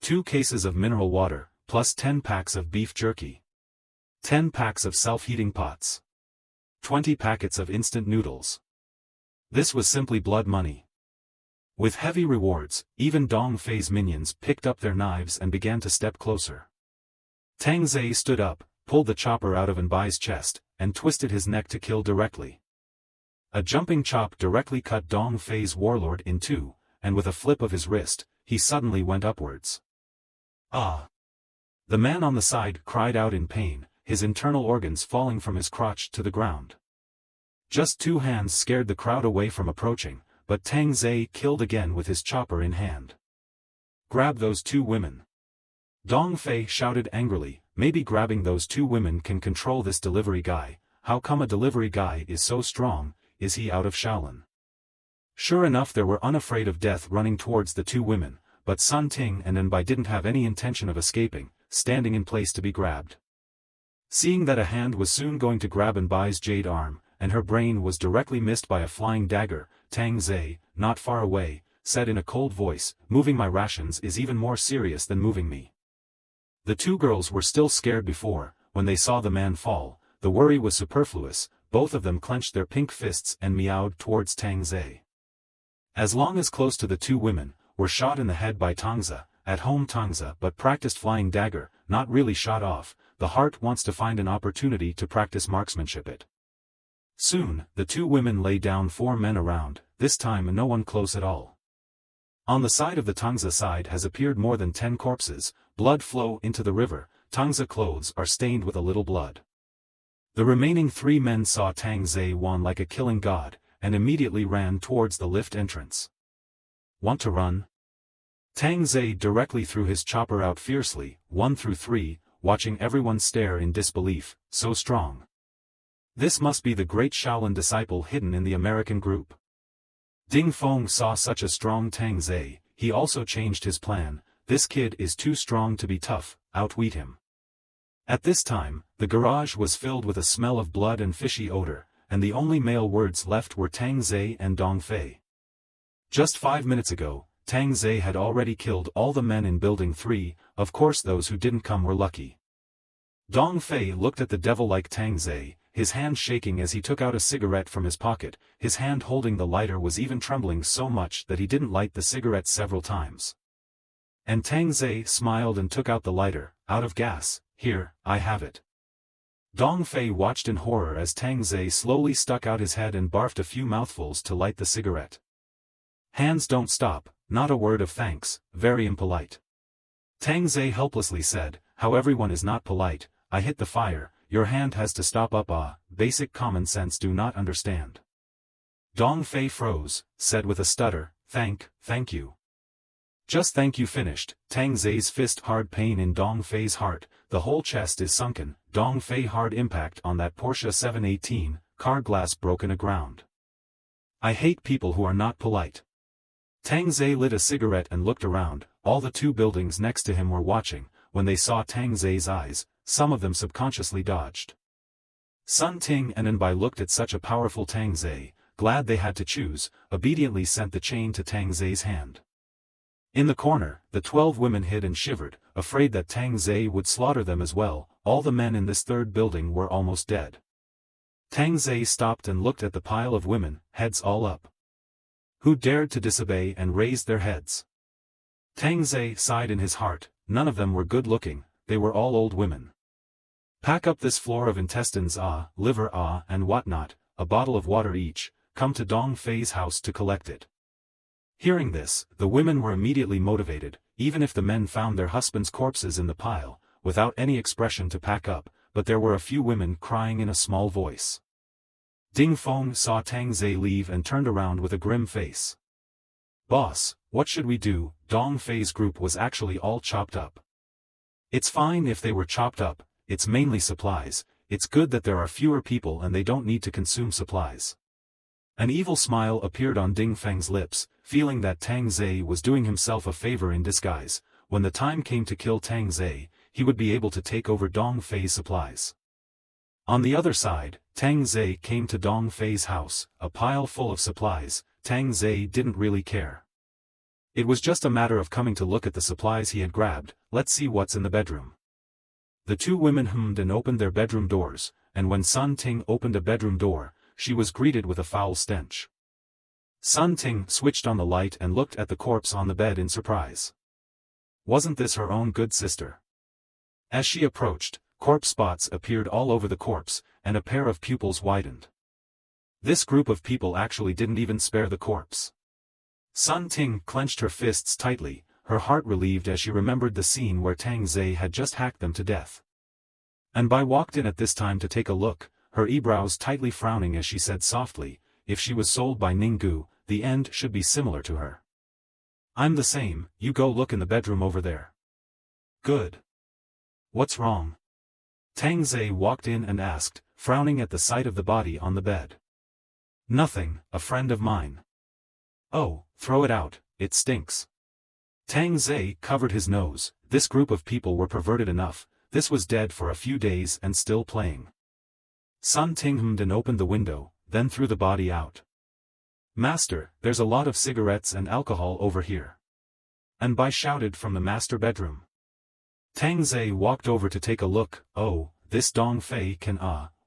2 cases of mineral water, plus 10 packs of beef jerky. 10 packs of self-heating pots. 20 packets of instant noodles. This was simply blood money. With heavy rewards, even Dong Fei's minions picked up their knives and began to step closer. Tang Ze stood up, pulled the chopper out of Anbai's chest, and twisted his neck to kill directly. A jumping chop directly cut Dong Fei's warlord in two, and with a flip of his wrist, he suddenly went upwards. Ah! The man on the side cried out in pain, his internal organs falling from his crotch to the ground. Just 2 hands scared the crowd away from approaching, but Tang Ze killed again with his chopper in hand. Grab those 2 women. Dong Fei shouted angrily, maybe grabbing those 2 women can control this delivery guy, how come a delivery guy is so strong? Is he out of Shaolin? Sure enough, they were unafraid of death running towards the 2 women, but Sun Ting and Anbai didn't have any intention of escaping, standing in place to be grabbed. Seeing that a hand was soon going to grab Anbai's jade arm, and her brain was directly missed by a flying dagger, Tang Ze, not far away, said in a cold voice, moving my rations is even more serious than moving me. The 2 girls were still scared before, when they saw the man fall, the worry was superfluous. Both of them clenched their pink fists and meowed towards Tang Ze. As long as close to the 2 women, were shot in the head by Tang Ze, at home Tang Ze but practiced flying dagger, not really shot off, the heart wants to find an opportunity to practice marksmanship it. Soon, the 2 women lay down 4 men around, this time no one close at all. On the side of the Tang Ze side has appeared more than 10 corpses, blood flow into the river, Tang Ze clothes are stained with a little blood. The remaining 3 men saw Tang Ze won like a killing god, and immediately ran towards the lift entrance. Want to run? Tang Ze directly threw his chopper out fiercely, 1 through 3, watching everyone stare in disbelief, so strong. This must be the great Shaolin disciple hidden in the American group. Ding Feng saw such a strong Tang Ze, he also changed his plan, this kid is too strong to be tough, outwit him. At this time, the garage was filled with a smell of blood and fishy odor, and the only male words left were Tang Ze and Dong Fei. Just 5 minutes ago, Tang Ze had already killed all the men in Building 3, of course those who didn't come were lucky. Dong Fei looked at the devil-like Tang Ze, his hand shaking as he took out a cigarette from his pocket, his hand holding the lighter was even trembling so much that he didn't light the cigarette several times. And Tang Ze smiled and took out the lighter, out of gas. Here, I have it. Dong Fei watched in horror as Tang Ze slowly stuck out his head and barfed a few mouthfuls to light the cigarette. Hands don't stop, not a word of thanks, very impolite. Tang Ze helplessly said, how everyone is not polite, I hit the fire, your hand has to stop up basic common sense do not understand. Dong Fei froze, said with a stutter, thank you. Just thank you finished, Tang Ze's fist hard pain in Dong Fei's heart, the whole chest is sunken, Dong Fei hard impact on that Porsche 718, car glass broken aground. I hate people who are not polite. Tang Ze lit a cigarette and looked around, all the 2 buildings next to him were watching, when they saw Tang Ze's eyes, some of them subconsciously dodged. Sun Ting and Anbai looked at such a powerful Tang Ze, glad they had to choose, obediently sent the chain to Tang Ze's hand. In the corner, the 12 women hid and shivered, afraid that Tang Ze would slaughter them as well. All the men in this third building were almost dead. Tang Ze stopped and looked at the pile of women, heads all up. Who dared to disobey and raised their heads? Tang Ze sighed in his heart. None of them were good-looking, they were all old women. Pack up this floor of intestines liver and whatnot, a bottle of water each, come to Dong Fei's house to collect it. Hearing this, the women were immediately motivated, even if the men found their husbands' corpses in the pile, without any expression to pack up, but there were a few women crying in a small voice. Ding Feng saw Tang Ze leave and turned around with a grim face. Boss, what should we do? Dong Fei's group was actually all chopped up. It's fine if they were chopped up, it's mainly supplies, it's good that there are fewer people and they don't need to consume supplies. An evil smile appeared on Ding Feng's lips, feeling that Tang Ze was doing himself a favor in disguise. When the time came to kill Tang Ze, he would be able to take over Dong Fei's supplies. On the other side, Tang Ze came to Dong Fei's house, a pile full of supplies. Tang Ze didn't really care. It was just a matter of coming to look at the supplies he had grabbed. Let's see what's in the bedroom. The two women hummed and opened their bedroom doors, and when Sun Ting opened a bedroom door, she was greeted with a foul stench. Sun Ting switched on the light and looked at the corpse on the bed in surprise. Wasn't this her own good sister? As she approached, corpse spots appeared all over the corpse, and a pair of pupils widened. This group of people actually didn't even spare the corpse. Sun Ting clenched her fists tightly, her heart relieved as she remembered the scene where Tang Ze had just hacked them to death. And Bai walked in at this time to take a look, her eyebrows tightly frowning as she said softly, if she was sold by Ninggu, the end should be similar to her. I'm the same, you go look in the bedroom over there. Good. What's wrong? Tang Ze walked in and asked, frowning at the sight of the body on the bed. Nothing, a friend of mine. Oh, throw it out, it stinks. Tang Ze covered his nose. This group of people were perverted enough, this was dead for a few days and still playing. Sun Ting hummed and opened the window, then threw the body out. Master, there's a lot of cigarettes and alcohol over here. And Bai shouted from the master bedroom. Tang Ze walked over to take a look. Oh, this Dong Fei can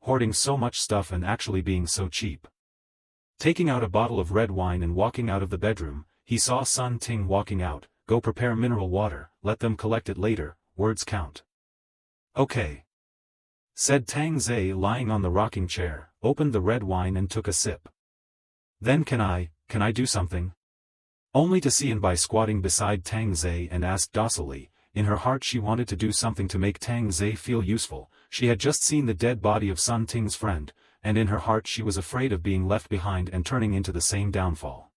hoarding so much stuff and actually being so cheap. Taking out a bottle of red wine and walking out of the bedroom, he saw Sun Ting walking out. Go prepare mineral water, let them collect it later, words count. Okay. Said Tang Ze lying on the rocking chair, opened the red wine and took a sip. Then can I do something? Only to see Bai squatting beside Tang Ze and asked docilely. In her heart she wanted to do something to make Tang Ze feel useful. She had just seen the dead body of Sun Ting's friend, and in her heart she was afraid of being left behind and turning into the same downfall.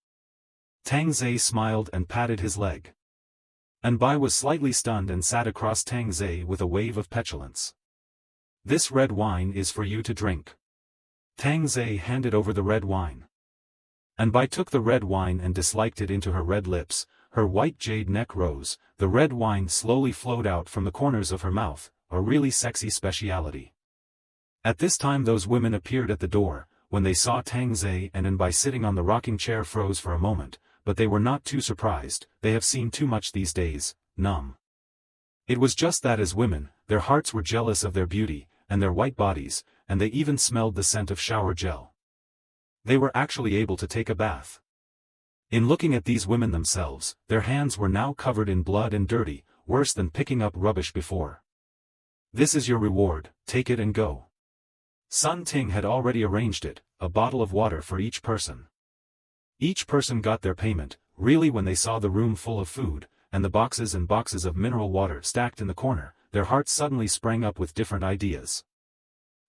Tang Ze smiled and patted his leg. Bai was slightly stunned and sat across Tang Ze with a wave of petulance. This red wine is for you to drink. Tang Ze handed over the red wine. Bai took the red wine and disliked it into her red lips. Her white jade neck rose, the red wine slowly flowed out from the corners of her mouth, a really sexy speciality. At this time those women appeared at the door. When they saw Tang Ze and Bai sitting on the rocking chair froze for a moment, but they were not too surprised. They have seen too much these days. Numb. It was just that as women, their hearts were jealous of their beauty, and their white bodies, and they even smelled the scent of shower gel. They were actually able to take a bath. In looking at these women themselves, their hands were now covered in blood and dirty, worse than picking up rubbish before. This is your reward, take it and go. Sun Ting had already arranged it, a bottle of water for each person. Each person got their payment. Really, when they saw the room full of food, and the boxes and boxes of mineral water stacked in the corner, their hearts suddenly sprang up with different ideas.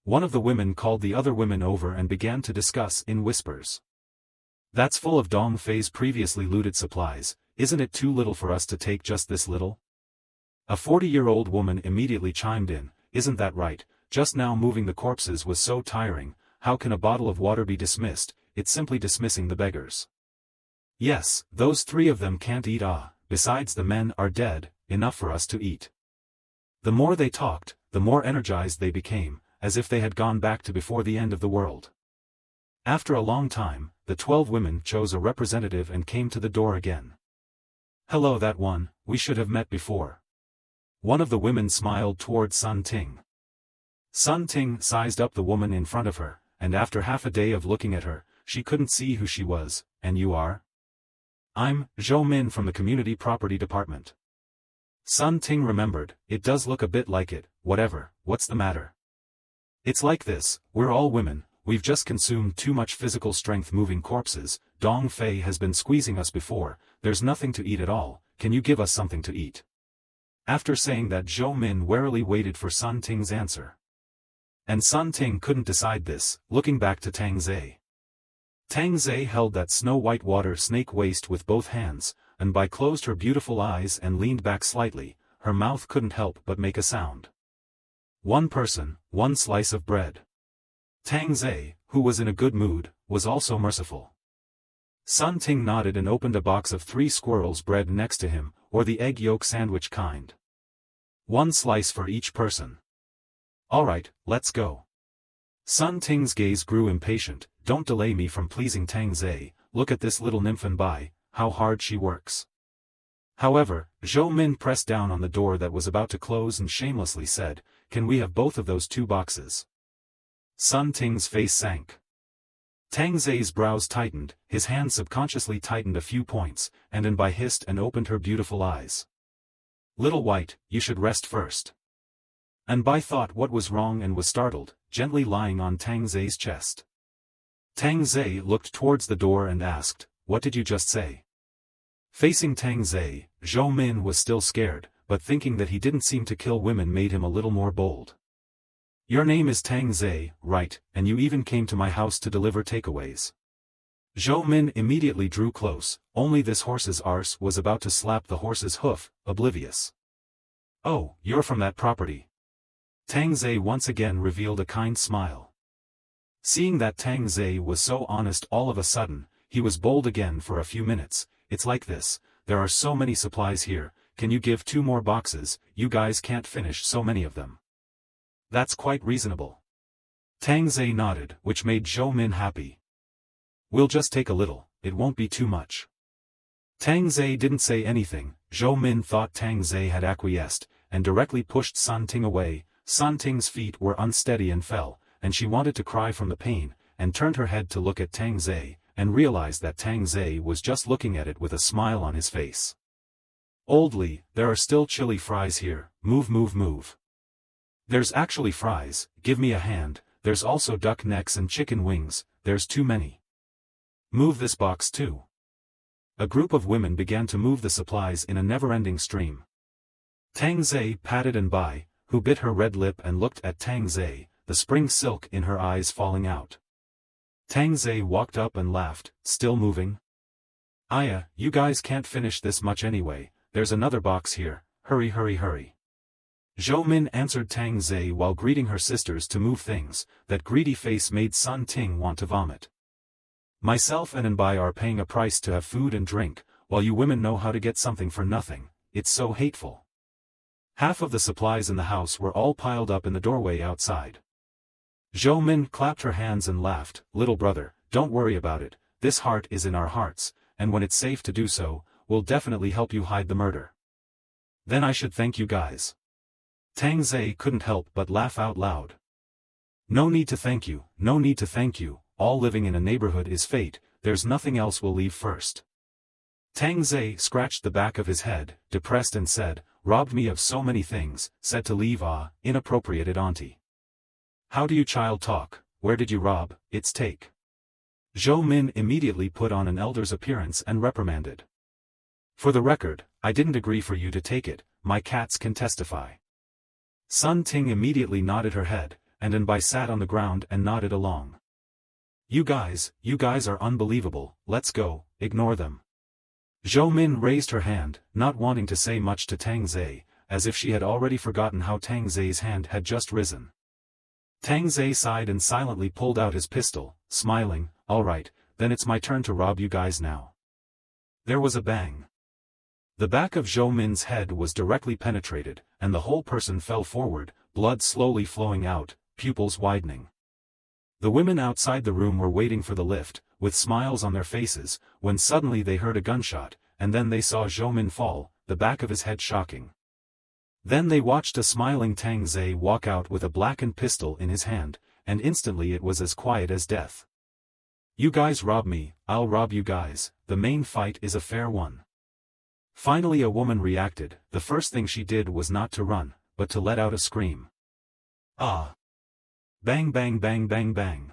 One of the women called the other women over and began to discuss in whispers. That's full of Dong Fei's previously looted supplies, isn't it too little for us to take just this little? A 40-year-old woman immediately chimed in, isn't that right, just now moving the corpses was so tiring, how can a bottle of water be dismissed, it's simply dismissing the beggars. Yes, those 3 of them can't eat besides the men are dead, enough for us to eat. The more they talked, the more energized they became, as if they had gone back to before the end of the world. After a long time, the 12 women chose a representative and came to the door again. Hello that one, we should have met before. One of the women smiled toward Sun Ting. Sun Ting sized up the woman in front of her, and after half a day of looking at her, she couldn't see who she was. And you are? I'm Zhou Min from the Community Property Department. Sun Ting remembered, it does look a bit like it, whatever, what's the matter? It's like this, we're all women, we've just consumed too much physical strength moving corpses, Dong Fei has been squeezing us before, there's nothing to eat at all, can you give us something to eat? After saying that, Zhou Min warily waited for Sun Ting's answer. And Sun Ting couldn't decide this, looking back to Tang Ze. Tang Ze held that snow-white water snake waist with both hands, and by closed her beautiful eyes and leaned back slightly, her mouth couldn't help but make a sound. One person, one slice of bread. Tang Ze, who was in a good mood, was also merciful. Sun Ting nodded and opened a box of 3 squirrels bread next to him, or the egg yolk sandwich kind. 1 slice for each person. Alright, let's go. Sun Ting's gaze grew impatient, don't delay me from pleasing Tang Ze, look at this little nymph and by, how hard she works. However, Zhou Min pressed down on the door that was about to close and shamelessly said, can we have both of those 2 boxes? Sun Ting's face sank. Tang Ze's brows tightened, his hand subconsciously tightened a few points, and Anbai hissed and opened her beautiful eyes. Little White, you should rest first. Anbai thought what was wrong and was startled, gently lying on Tang Ze's chest. Tang Ze looked towards the door and asked, what did you just say? Facing Tang Ze, Zhou Min was still scared, but thinking that he didn't seem to kill women made him a little more bold. Your name is Tang Ze, right, and you even came to my house to deliver takeaways. Zhou Min immediately drew close, only this horse's arse was about to slap the horse's hoof, oblivious. Oh, you're from that property. Tang Ze once again revealed a kind smile. Seeing that Tang Ze was so honest all of a sudden, he was bold again for a few minutes. It's like this, there are so many supplies here, can you give 2 more boxes, you guys can't finish so many of them. That's quite reasonable. Tang Ze nodded, which made Zhou Min happy. We'll just take a little, it won't be too much. Tang Ze didn't say anything, Zhou Min thought Tang Ze had acquiesced, and directly pushed Sun Ting away. Sun Ting's feet were unsteady and fell, and she wanted to cry from the pain, and turned her head to look at Tang Ze, and realized that Tang Ze was just looking at it with a smile on his face. Old Li, there are still chili fries here, move move move. There's actually fries, give me a hand, there's also duck necks and chicken wings, there's too many. Move this box too. A group of women began to move the supplies in a never-ending stream. Tang Ze patted Anbai, who bit her red lip and looked at Tang Ze, the spring silk in her eyes falling out. Tang Ze walked up and laughed, still moving. Aya, you guys can't finish this much anyway, there's another box here, hurry hurry hurry. Zhou Min answered Tang Ze while greeting her sisters to move things. That greedy face made Sun Ting want to vomit. Myself and Anbai are paying a price to have food and drink, while you women know how to get something for nothing, it's so hateful. Half of the supplies in the house were all piled up in the doorway outside. Zhou Min clapped her hands and laughed, little brother, don't worry about it, this heart is in our hearts, and when it's safe to do so, we'll definitely help you hide the murder. Then I should thank you guys. Tang Ze couldn't help but laugh out loud. No need to thank you, no need to thank you, all living in a neighborhood is fate, there's nothing else we'll leave first. Tang Ze scratched the back of his head, depressed and said, robbed me of so many things, said to leave inappropriate auntie. How do you child talk, where did you rob, it's take. Zhou Min immediately put on an elder's appearance and reprimanded. For the record, I didn't agree for you to take it, my cats can testify. Sun Ting immediately nodded her head, and Anbai sat on the ground and nodded along. You guys are unbelievable, let's go, ignore them. Zhou Min raised her hand, not wanting to say much to Tang Ze, as if she had already forgotten how Tang Ze's hand had just risen. Tang Ze sighed and silently pulled out his pistol, smiling, all right, then it's my turn to rob you guys now. There was a bang. The back of Zhou Min's head was directly penetrated, and the whole person fell forward, blood slowly flowing out, pupils widening. The women outside the room were waiting for the lift, with smiles on their faces, when suddenly they heard a gunshot, and then they saw Zhou Min fall, the back of his head shocking. Then they watched a smiling Tang Ze walk out with a blackened pistol in his hand, and instantly it was as quiet as death. You guys rob me, I'll rob you guys, the main fight is a fair one. Finally a woman reacted. The first thing she did was not to run, but to let out a scream. Ah! Bang bang bang bang bang.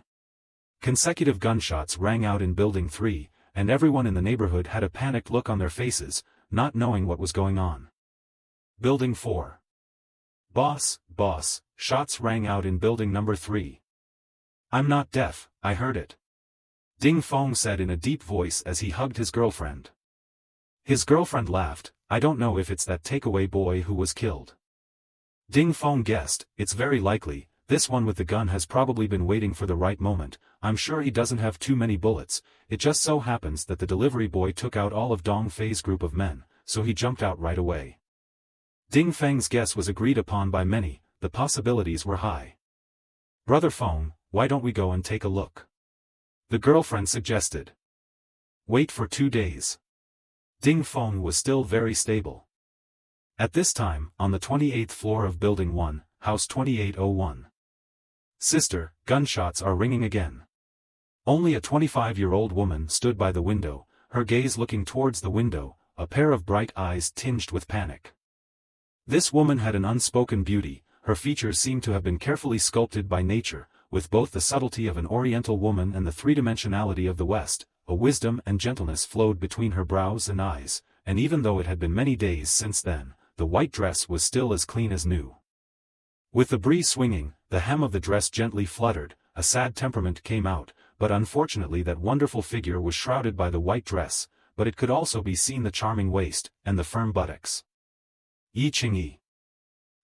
Consecutive gunshots rang out in Building 3, and everyone in the neighborhood had a panicked look on their faces, not knowing what was going on. Building 4. Boss, boss, shots rang out in Building number 3. I'm not deaf, I heard it. Ding Feng said in a deep voice as he hugged his girlfriend. His girlfriend laughed. I don't know if it's that takeaway boy who was killed. Ding Feng guessed, it's very likely, this one with the gun has probably been waiting for the right moment. I'm sure he doesn't have too many bullets, it just so happens that the delivery boy took out all of Dong Fei's group of men, so he jumped out right away. Ding Feng's guess was agreed upon by many, the possibilities were high. Brother Feng, why don't we go and take a look? The girlfriend suggested. Wait for 2 days. Ding Feng was still very stable. At this time, on the 28th floor of Building 1, House 2801. Sister, gunshots are ringing again. Only a 25-year-old woman stood by the window, her gaze looking towards the window, a pair of bright eyes tinged with panic. This woman had an unspoken beauty, her features seemed to have been carefully sculpted by nature, with both the subtlety of an Oriental woman and the three-dimensionality of the West. A wisdom and gentleness flowed between her brows and eyes, and even though it had been many days since then, the white dress was still as clean as new. With the breeze swinging, the hem of the dress gently fluttered, a sad temperament came out, but unfortunately that wonderful figure was shrouded by the white dress, but it could also be seen the charming waist, and the firm buttocks. Yi Qingyi.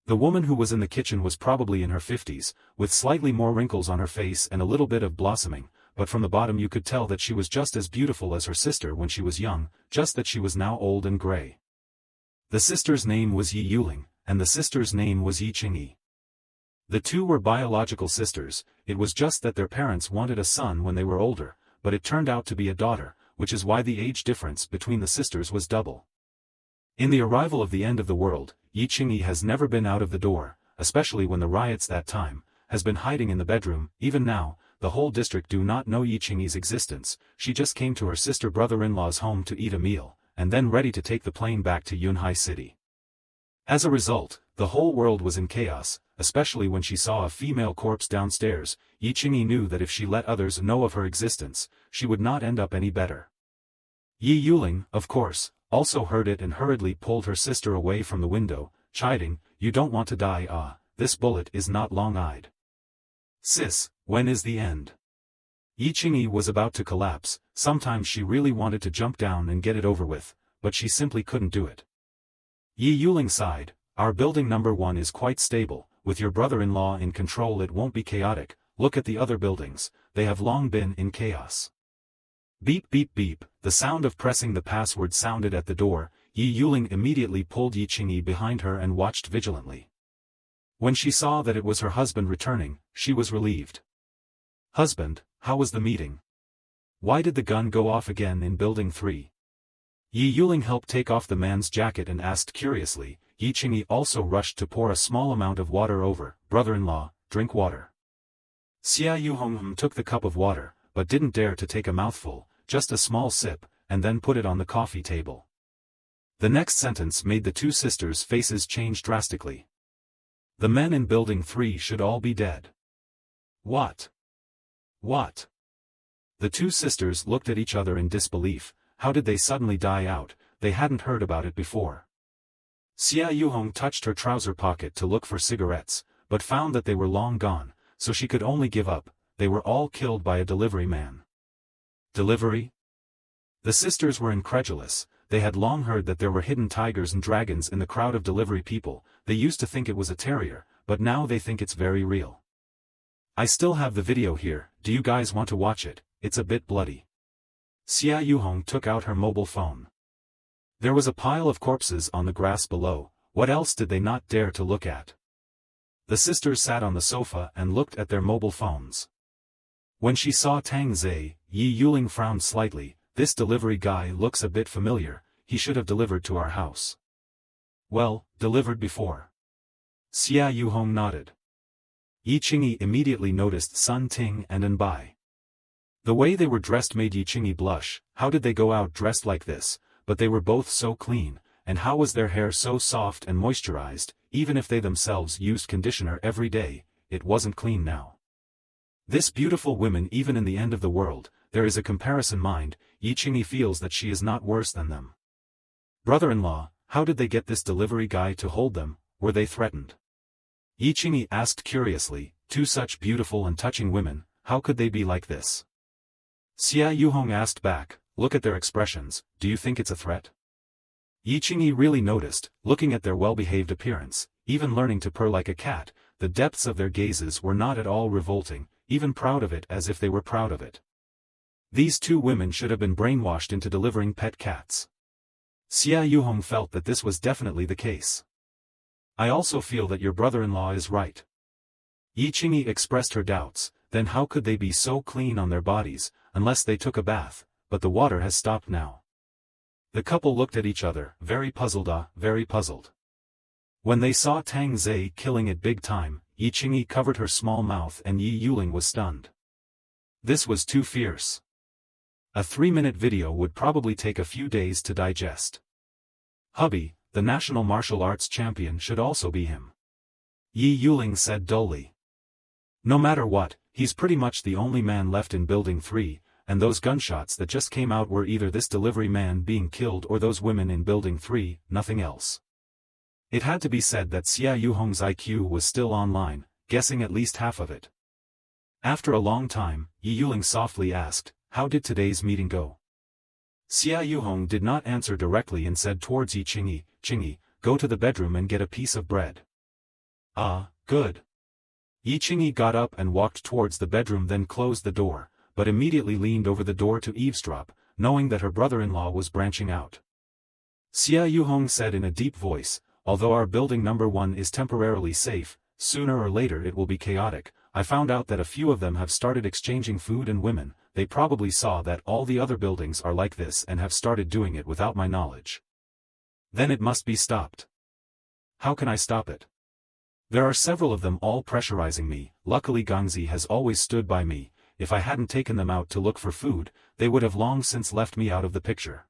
The woman who was in the kitchen was probably in her 50s, with slightly more wrinkles on her face and a little bit of blossoming, but from the bottom you could tell that she was just as beautiful as her sister when she was young, just that she was now old and gray. The sister's name was Yi Yuling, and the sister's name was Yi Qingyi. The two were biological sisters, it was just that their parents wanted a son when they were older, but it turned out to be a daughter, which is why the age difference between the sisters was double. In the arrival of the end of the world, Yi Qingyi has never been out of the door, especially when the riots that time, has been hiding in the bedroom. Even now, the whole district do not know Yi Qingyi's existence. She just came to her sister brother-in-law's home to eat a meal, and then ready to take the plane back to Yunhai City. As a result, the whole world was in chaos, especially when she saw a female corpse downstairs. Yi Qingyi knew that if she let others know of her existence, she would not end up any better. Yi Yuling, of course, also heard it and hurriedly pulled her sister away from the window, chiding, "You don't want to die, this bullet is not long-eyed. Sis, when is the end?" Yi Qingyi was about to collapse. Sometimes she really wanted to jump down and get it over with, but she simply couldn't do it. Yi Yuling sighed, "Our building number 1 is quite stable, with your brother-in-law in control it won't be chaotic. Look at the other buildings, they have long been in chaos." Beep beep beep, the sound of pressing the password sounded at the door. Yi Yuling immediately pulled Yi Qingyi behind her and watched vigilantly. When she saw that it was her husband returning, she was relieved. "Husband, how was the meeting? Why did the gun go off again in Building 3? Yi Yuling helped take off the man's jacket and asked curiously. Yi Qingyi also rushed to pour a small amount of water over. "Brother-in-law, drink water." Xia Yuhong took the cup of water, but didn't dare to take a mouthful, just a small sip, and then put it on the coffee table. The next sentence made the two sisters' faces change drastically. "The men in Building 3 should all be dead." What? What? The two sisters looked at each other in disbelief. How did they suddenly die out? They hadn't heard about it before. Xia Yuhong touched her trouser pocket to look for cigarettes, but found that they were long gone, so she could only give up. They were all killed by a delivery man. Delivery? The sisters were incredulous. They had long heard that there were hidden tigers and dragons in the crowd of delivery people. They used to think it was a terrier, but now they think it's very real. "I still have the video here, do you guys want to watch it? It's a bit bloody." Xia Yuhong took out her mobile phone. There was a pile of corpses on the grass below. What else did they not dare to look at? The sisters sat on the sofa and looked at their mobile phones. When she saw Tang Ze, Yi Yuling frowned slightly. This delivery guy looks a bit familiar, he should have delivered to our house. Well, delivered before. Xia Yuhong nodded. Yi Qingyi immediately noticed Sun Ting and Anbai. The way they were dressed made Yi Qingyi blush. How did they go out dressed like this? But they were both so clean, and how was their hair so soft and moisturized? Even if they themselves used conditioner every day, it wasn't clean now. This beautiful women, even in the end of the world, there is a comparison mind. Yi Qingyi feels that she is not worse than them. Brother-in-law, how did they get this delivery guy to hold them? Were they threatened? Yi Qingyi asked curiously. Two such beautiful and touching women, how could they be like this? Xia Yuhong asked back, look at their expressions, do you think it's a threat? Yi Qingyi really noticed, looking at their well-behaved appearance, even learning to purr like a cat, the depths of their gazes were not at all revolting, even proud of it, as if they were proud of it. These two women should have been brainwashed into delivering pet cats. Xia Yuhong felt that this was definitely the case. I also feel that your brother-in-law is right. Yi Qingyi expressed her doubts. Then how could they be so clean on their bodies, unless they took a bath? But the water has stopped now. The couple looked at each other, very puzzled. Very puzzled. When they saw Tang Ze killing it big time, Yi Qingyi covered her small mouth and Yi Yuling was stunned. This was too fierce. A 3-minute video would probably take a few days to digest. Hubby, the national martial arts champion should also be him. Yi Yuling said dully. No matter what, he's pretty much the only man left in Building 3, and those gunshots that just came out were either this delivery man being killed or those women in Building 3, nothing else. It had to be said that Xia Yuhong's IQ was still online, guessing at least half of it. After a long time, Yi Yuling softly asked, how did today's meeting go? Xia Yuhong did not answer directly and said towards Yi Qingyi, Qingyi, go to the bedroom and get a piece of bread. Ah, good. Yi Qingyi got up and walked towards the bedroom, then closed the door, but immediately leaned over the door to eavesdrop, knowing that her brother-in-law was branching out. Xia Yuhong said in a deep voice, although our building number 1 is temporarily safe, sooner or later it will be chaotic. I found out that a few of them have started exchanging food and women. They probably saw that all the other buildings are like this and have started doing it without my knowledge. Then it must be stopped. How can I stop it? There are several of them all pressurizing me. Luckily Tang Ze has always stood by me. If I hadn't taken them out to look for food, they would have long since left me out of the picture.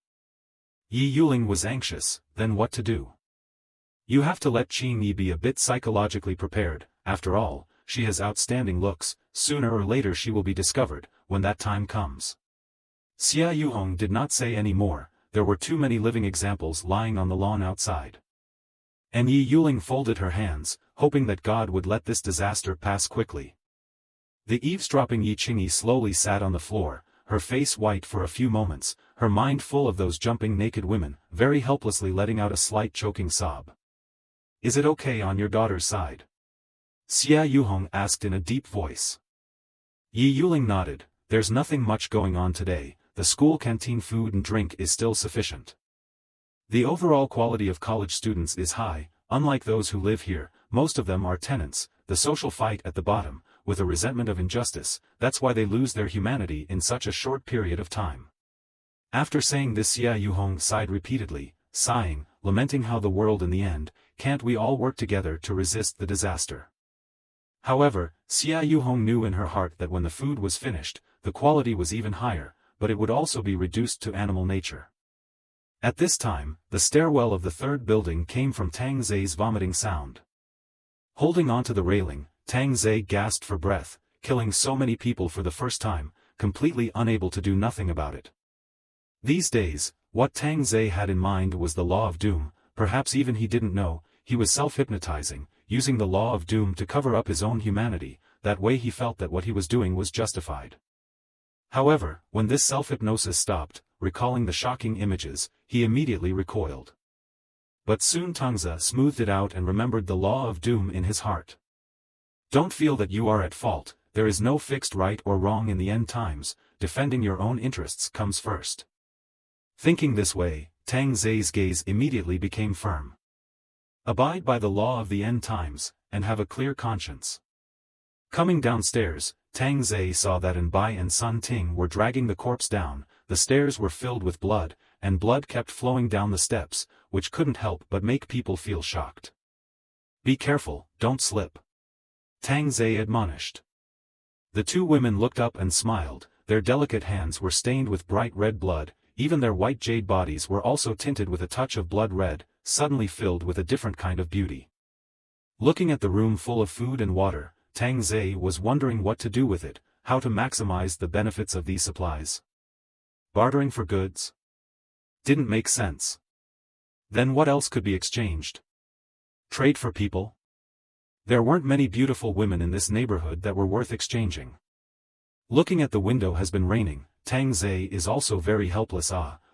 Yi Yuling was anxious. Then what to do? You have to let Qingyi be a bit psychologically prepared. After all, she has outstanding looks. Sooner or later she will be discovered, when that time comes. Xia Yuhong did not say any more. There were too many living examples lying on the lawn outside. And Yi Yuling folded her hands, hoping that God would let this disaster pass quickly. The eavesdropping Yi Qingyi slowly sat on the floor, her face white for a few moments, her mind full of those jumping naked women, very helplessly letting out a slight choking sob. Is it okay on your daughter's side? Xia Yuhong asked in a deep voice. Yi Yuling nodded. There's nothing much going on today. The school canteen food and drink is still sufficient. The overall quality of college students is high. Unlike those who live here, most of them are tenants. The social fight at the bottom, with a resentment of injustice, that's why they lose their humanity in such a short period of time. After saying this, Xia Yuhong sighed repeatedly, sighing, lamenting how the world in the end, can't we all work together to resist the disaster? However, Xia Yuhong knew in her heart that when the food was finished, the quality was even higher, but it would also be reduced to animal nature. At this time, the stairwell of the third building came from Tang Ze's vomiting sound. Holding onto the railing, Tang Ze gasped for breath, killing so many people for the first time, completely unable to do nothing about it. These days, what Tang Ze had in mind was the law of doom. Perhaps even he didn't know, he was self-hypnotizing, using the law of doom to cover up his own humanity. That way he felt that what he was doing was justified. However, when this self-hypnosis stopped, recalling the shocking images, he immediately recoiled. But soon Tang Ze smoothed it out and remembered the law of doom in his heart. Don't feel that you are at fault. There is no fixed right or wrong in the end times. Defending your own interests comes first. Thinking this way, Tang Ze's gaze immediately became firm. Abide by the law of the end times, and have a clear conscience. Coming downstairs, Tang Ze saw that Anbai and Sun Ting were dragging the corpse down. The stairs were filled with blood, and blood kept flowing down the steps, which couldn't help but make people feel shocked. "Be careful, don't slip," Tang Ze admonished. The two women looked up and smiled. Their delicate hands were stained with bright red blood, even their white jade bodies were also tinted with a touch of blood red, suddenly filled with a different kind of beauty. Looking at the room full of food and water, Tang Ze was wondering what to do with it, how to maximize the benefits of these supplies. Bartering for goods? Didn't make sense. Then what else could be exchanged? Trade for people? There weren't many beautiful women in this neighborhood that were worth exchanging. Looking at the window has been raining. Tang Ze is also very helpless.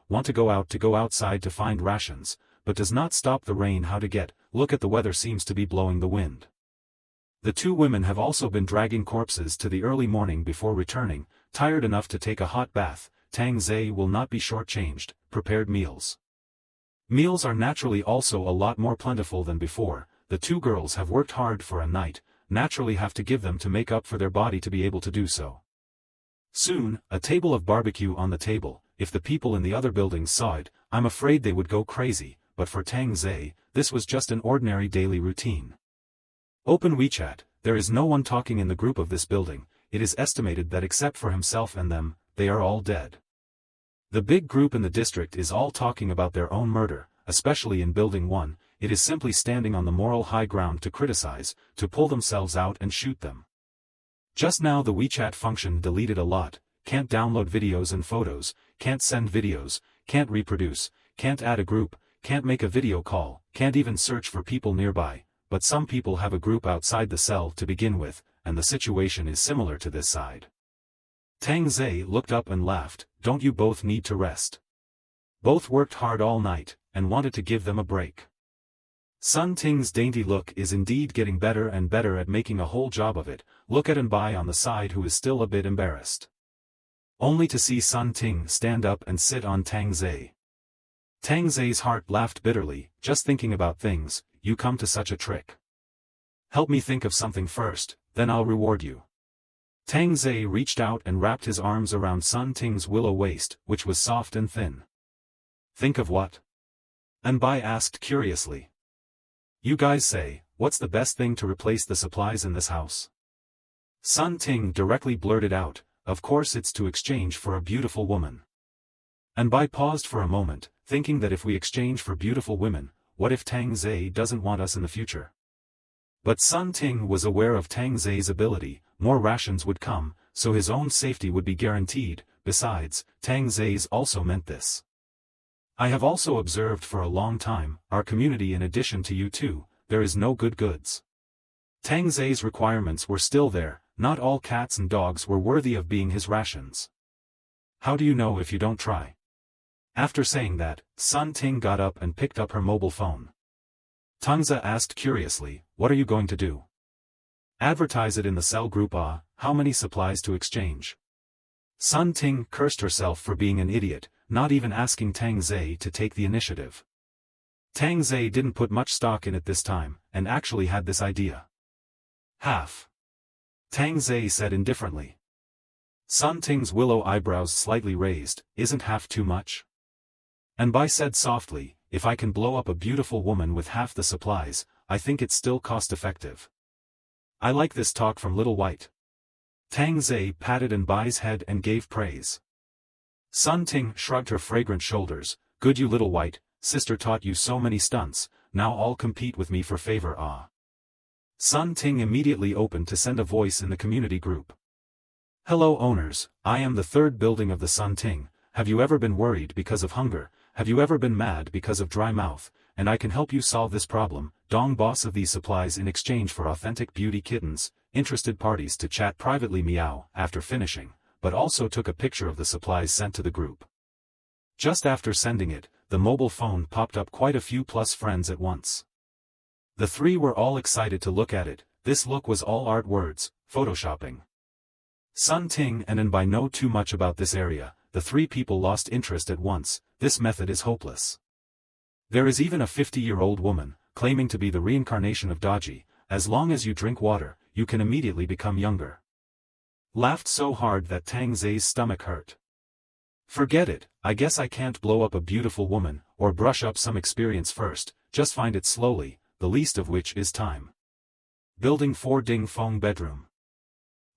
Want to go outside to find rations, but does not stop the rain. How to get, look at the weather seems to be blowing the wind. The two women have also been dragging corpses to the early morning before returning, tired enough to take a hot bath. Tang Ze will not be shortchanged. Prepared meals. Meals are naturally also a lot more plentiful than before. The two girls have worked hard for a night, naturally have to give them to make up for their body to be able to do so. Soon, a table of barbecue on the table. If the people in the other buildings saw it, I'm afraid they would go crazy, but for Tang Ze, this was just an ordinary daily routine. Open WeChat. There is no one talking in the group of this building. It is estimated that except for himself and them, they are all dead. The big group in the district is all talking about their own murder, especially in Building 1, it is simply standing on the moral high ground to criticize, to pull themselves out and shoot them. Just now the WeChat function deleted a lot, can't download videos and photos, can't send videos, can't reproduce, can't add a group, can't make a video call, can't even search for people nearby, but some people have a group outside the cell to begin with, and the situation is similar to this side. Tang Ze looked up and laughed. Don't you both need to rest? Both worked hard all night, and wanted to give them a break. Sun Ting's dainty look is indeed getting better and better at making a whole job of it. Look at Anbai on the side who is still a bit embarrassed. Only to see Sun Ting stand up and sit on Tang Ze. Tang Ze's heart laughed bitterly, just thinking about things, you come to such a trick. Help me think of something first, then I'll reward you. Tang Ze reached out and wrapped his arms around Sun Ting's willow waist, which was soft and thin. Think of what? Anbai asked curiously. You guys say, what's the best thing to replace the supplies in this house? Sun Ting directly blurted out, of course it's to exchange for a beautiful woman. Anbai paused for a moment, thinking that if we exchange for beautiful women, what if Tang Ze doesn't want us in the future? But Sun Ting was aware of Tang Ze's ability, more rations would come, so his own safety would be guaranteed. Besides, Tang Ze's also meant this. I have also observed for a long time, our community in addition to you two, there is no good goods. Tang Ze's requirements were still there, not all cats and dogs were worthy of being his rations. How do you know if you don't try? After saying that, Sun Ting got up and picked up her mobile phone. Tang Ze asked curiously, what are you going to do? Advertise it in the cell group. How many supplies to exchange? Sun Ting cursed herself for being an idiot, not even asking Tang Ze to take the initiative. Tang Ze didn't put much stock in it this time, and actually had this idea. Half. Tang Ze said indifferently. Sun Ting's willow eyebrows slightly raised, isn't half too much? Anbai said softly, if I can blow up a beautiful woman with half the supplies, I think it's still cost-effective. I like this talk from Little White. Tang Ze patted Anbai's head and gave praise. Sun Ting shrugged her fragrant shoulders, good you Little White, sister taught you so many stunts, now all compete with me for favor. Sun Ting immediately opened to send a voice in the community group. Hello owners, I am the third building of the Sun Ting. Have you ever been worried because of hunger? Have you ever been mad because of dry mouth? And I can help you solve this problem. Dong boss of these supplies in exchange for authentic beauty kittens. Interested parties to chat privately. Meow. After finishing, but also took a picture of the supplies sent to the group. Just after sending it, the mobile phone popped up quite a few plus friends at once. The three were all excited to look at it. This look was all art words, photoshopping. Sun Ting and Anbai know too much about this area. The three people lost interest at once. This method is hopeless. There is even a 50-year-old woman, claiming to be the reincarnation of Daji. As long as you drink water, you can immediately become younger. Laughed so hard that Tang Ze's stomach hurt. Forget it, I guess I can't blow up a beautiful woman, or brush up some experience first, just find it slowly, the least of which is time. Building 4 Ding Feng bedroom.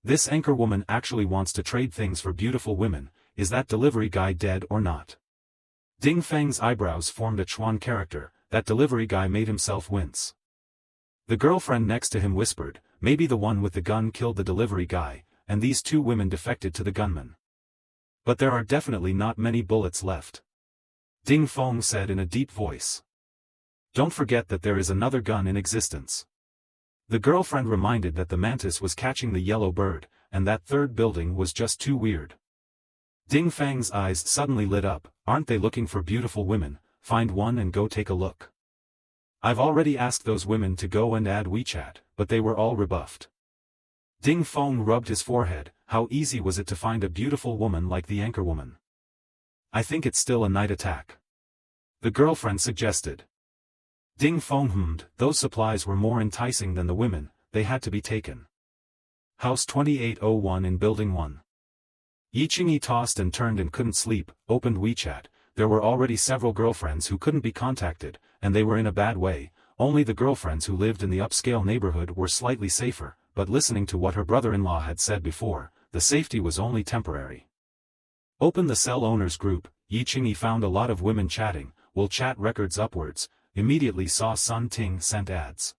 This anchor woman actually wants to trade things for beautiful women, is that delivery guy dead or not? Ding Feng's eyebrows formed a Chuan character, that delivery guy made himself wince. The girlfriend next to him whispered, maybe the one with the gun killed the delivery guy, and these 2 women defected to the gunman. But there are definitely not many bullets left. Ding Feng said in a deep voice. Don't forget that there is another gun in existence. The girlfriend reminded that the mantis was catching the yellow bird, and that 3rd building was just too weird. Ding Feng's eyes suddenly lit up, aren't they looking for beautiful women? Find one and go take a look. I've already asked those women to go and add WeChat, but they were all rebuffed. Ding Feng rubbed his forehead, how easy was it to find a beautiful woman like the anchor woman? I think it's still a night attack. The girlfriend suggested. Ding Feng hummed, those supplies were more enticing than the women, they had to be taken. House 2801 in Building 1. Yi Qingyi tossed and turned and couldn't sleep, opened WeChat. There were already several girlfriends who couldn't be contacted, and they were in a bad way. Only the girlfriends who lived in the upscale neighborhood were slightly safer, but listening to what her brother-in-law had said before, the safety was only temporary. Open the cell owners group. Yi Qingyi found a lot of women chatting, will chat records upwards, immediately saw Sun Ting sent ads.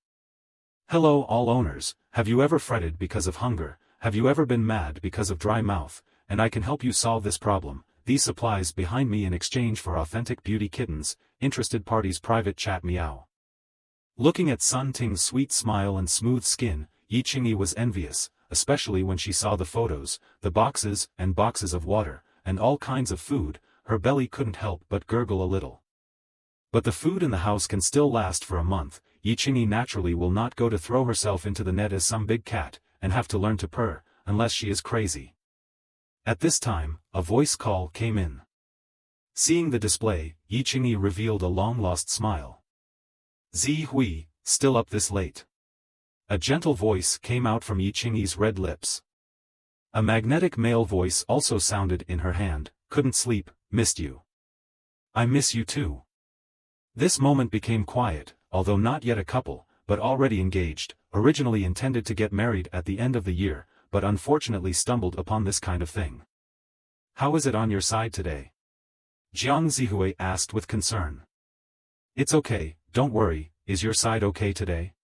Hello all owners, have you ever fretted because of hunger, have you ever been mad because of dry mouth, and I can help you solve this problem. These supplies behind me in exchange for authentic beauty kittens, interested parties private chat meow. Looking at Sun Ting's sweet smile and smooth skin, Yi Qingyi was envious, especially when she saw the photos, the boxes and boxes of water, and all kinds of food. Her belly couldn't help but gurgle a little. But the food in the house can still last for a month. Yi Qingyi naturally will not go to throw herself into the net as some big cat, and have to learn to purr, unless she is crazy. At this time, a voice call came in. Seeing the display, Yi Qingyi revealed a long-lost smile. Zi Hui, still up this late? A gentle voice came out from Yi Qingyi's red lips. A magnetic male voice also sounded in her hand, couldn't sleep, missed you. I miss you too. This moment became quiet, although not yet a couple, but already engaged, originally intended to get married at the end of the year, but unfortunately stumbled upon this kind of thing. How is it on your side today? Jiang Zihui asked with concern. It's okay, don't worry, is your side okay today?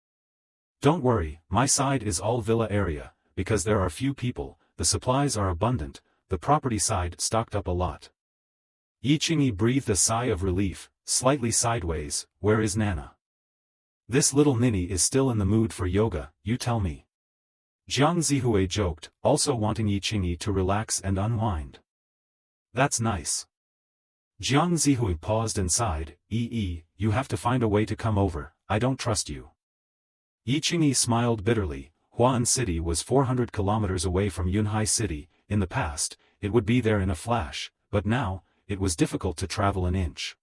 Don't worry, my side is all villa area, because there are few people, the supplies are abundant, the property side stocked up a lot. Yi Qingyi breathed a sigh of relief, slightly sideways. Where is Nana? This little ninny is still in the mood for yoga, you tell me. Jiang Zihui joked, also wanting Yi Qingyi to relax and unwind. That's nice. Jiang Zihui paused and sighed, you have to find a way to come over, I don't trust you. Yi Qingyi smiled bitterly. Huan City was 400 kilometers away from Yunhai City. In the past, it would be there in a flash, but now, it was difficult to travel an inch.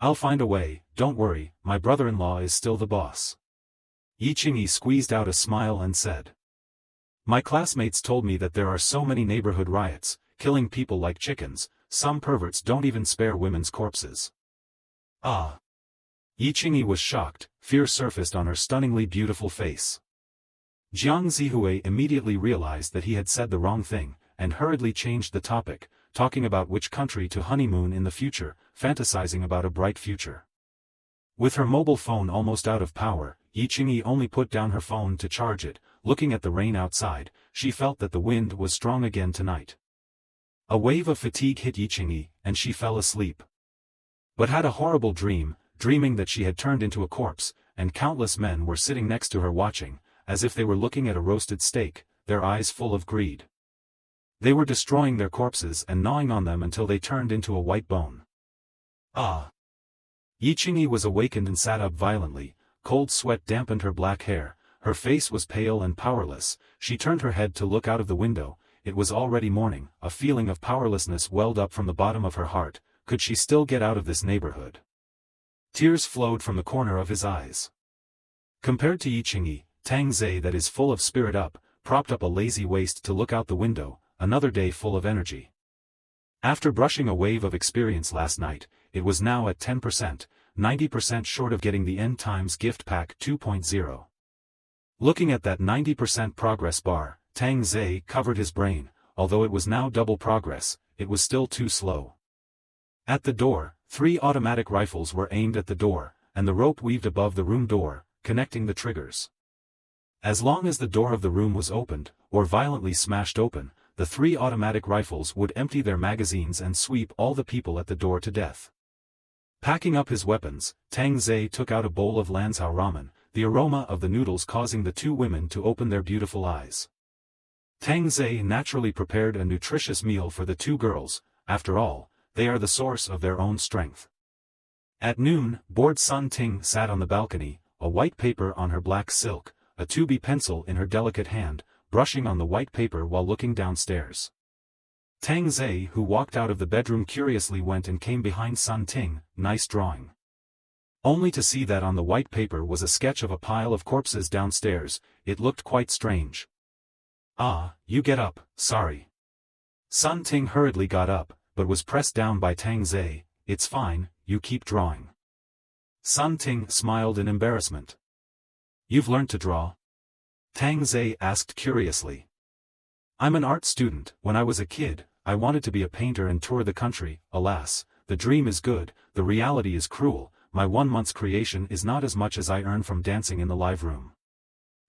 I'll find a way, don't worry, my brother-in-law is still the boss. Yi Qingyi squeezed out a smile and said. My classmates told me that there are so many neighborhood riots, killing people like chickens, some perverts don't even spare women's corpses. Ah! Yi Qingyi was shocked, fear surfaced on her stunningly beautiful face. Jiang Zihui immediately realized that he had said the wrong thing, and hurriedly changed the topic, talking about which country to honeymoon in the future, fantasizing about a bright future. With her mobile phone almost out of power, Yi Qingyi only put down her phone to charge it. Looking at the rain outside, she felt that the wind was strong again tonight. A wave of fatigue hit Yi Qingyi, and she fell asleep. But had a horrible dream, dreaming that she had turned into a corpse, and countless men were sitting next to her watching, as if they were looking at a roasted steak, their eyes full of greed. They were destroying their corpses and gnawing on them until they turned into a white bone. Ah! Yi Qingyi was awakened and sat up violently, cold sweat dampened her black hair, her face was pale and powerless. She turned her head to look out of the window. It was already morning. A feeling of powerlessness welled up from the bottom of her heart. Could she still get out of this neighborhood? Tears flowed from the corner of his eyes. Compared to Yi Qingyi, Tang Ze that is full of spirit up, propped up a lazy waist to look out the window, another day full of energy. After brushing a wave of experience last night, it was now at 10%, 90% short of getting the End Times Gift Pack 2.0. Looking at that 90% progress bar, Tang Ze covered his brain. Although it was now double progress, it was still too slow. At the door, 3 automatic rifles were aimed at the door, and the rope weaved above the room door, connecting the triggers. As long as the door of the room was opened, or violently smashed open, the 3 automatic rifles would empty their magazines and sweep all the people at the door to death. Packing up his weapons, Tang Ze took out a bowl of Lanzhou ramen, the aroma of the noodles causing the 2 women to open their beautiful eyes. Tang Ze naturally prepared a nutritious meal for the 2 girls. After all, they are the source of their own strength. At noon, bored Sun Ting sat on the balcony, a white paper on her black silk, a 2B pencil in her delicate hand, brushing on the white paper while looking downstairs. Tang Ze, who walked out of the bedroom curiously, went and came behind Sun Ting. Nice drawing. Only to see that on the white paper was a sketch of a pile of corpses downstairs. It looked quite strange. Ah, you get up, sorry. Sun Ting hurriedly got up, but was pressed down by Tang Ze. It's fine, you keep drawing. Sun Ting smiled in embarrassment. You've learned to draw? Tang Ze asked curiously. I'm an art student. When I was a kid, I wanted to be a painter and tour the country. Alas, the dream is good, the reality is cruel. My 1 month's creation is not as much as I earn from dancing in the live room.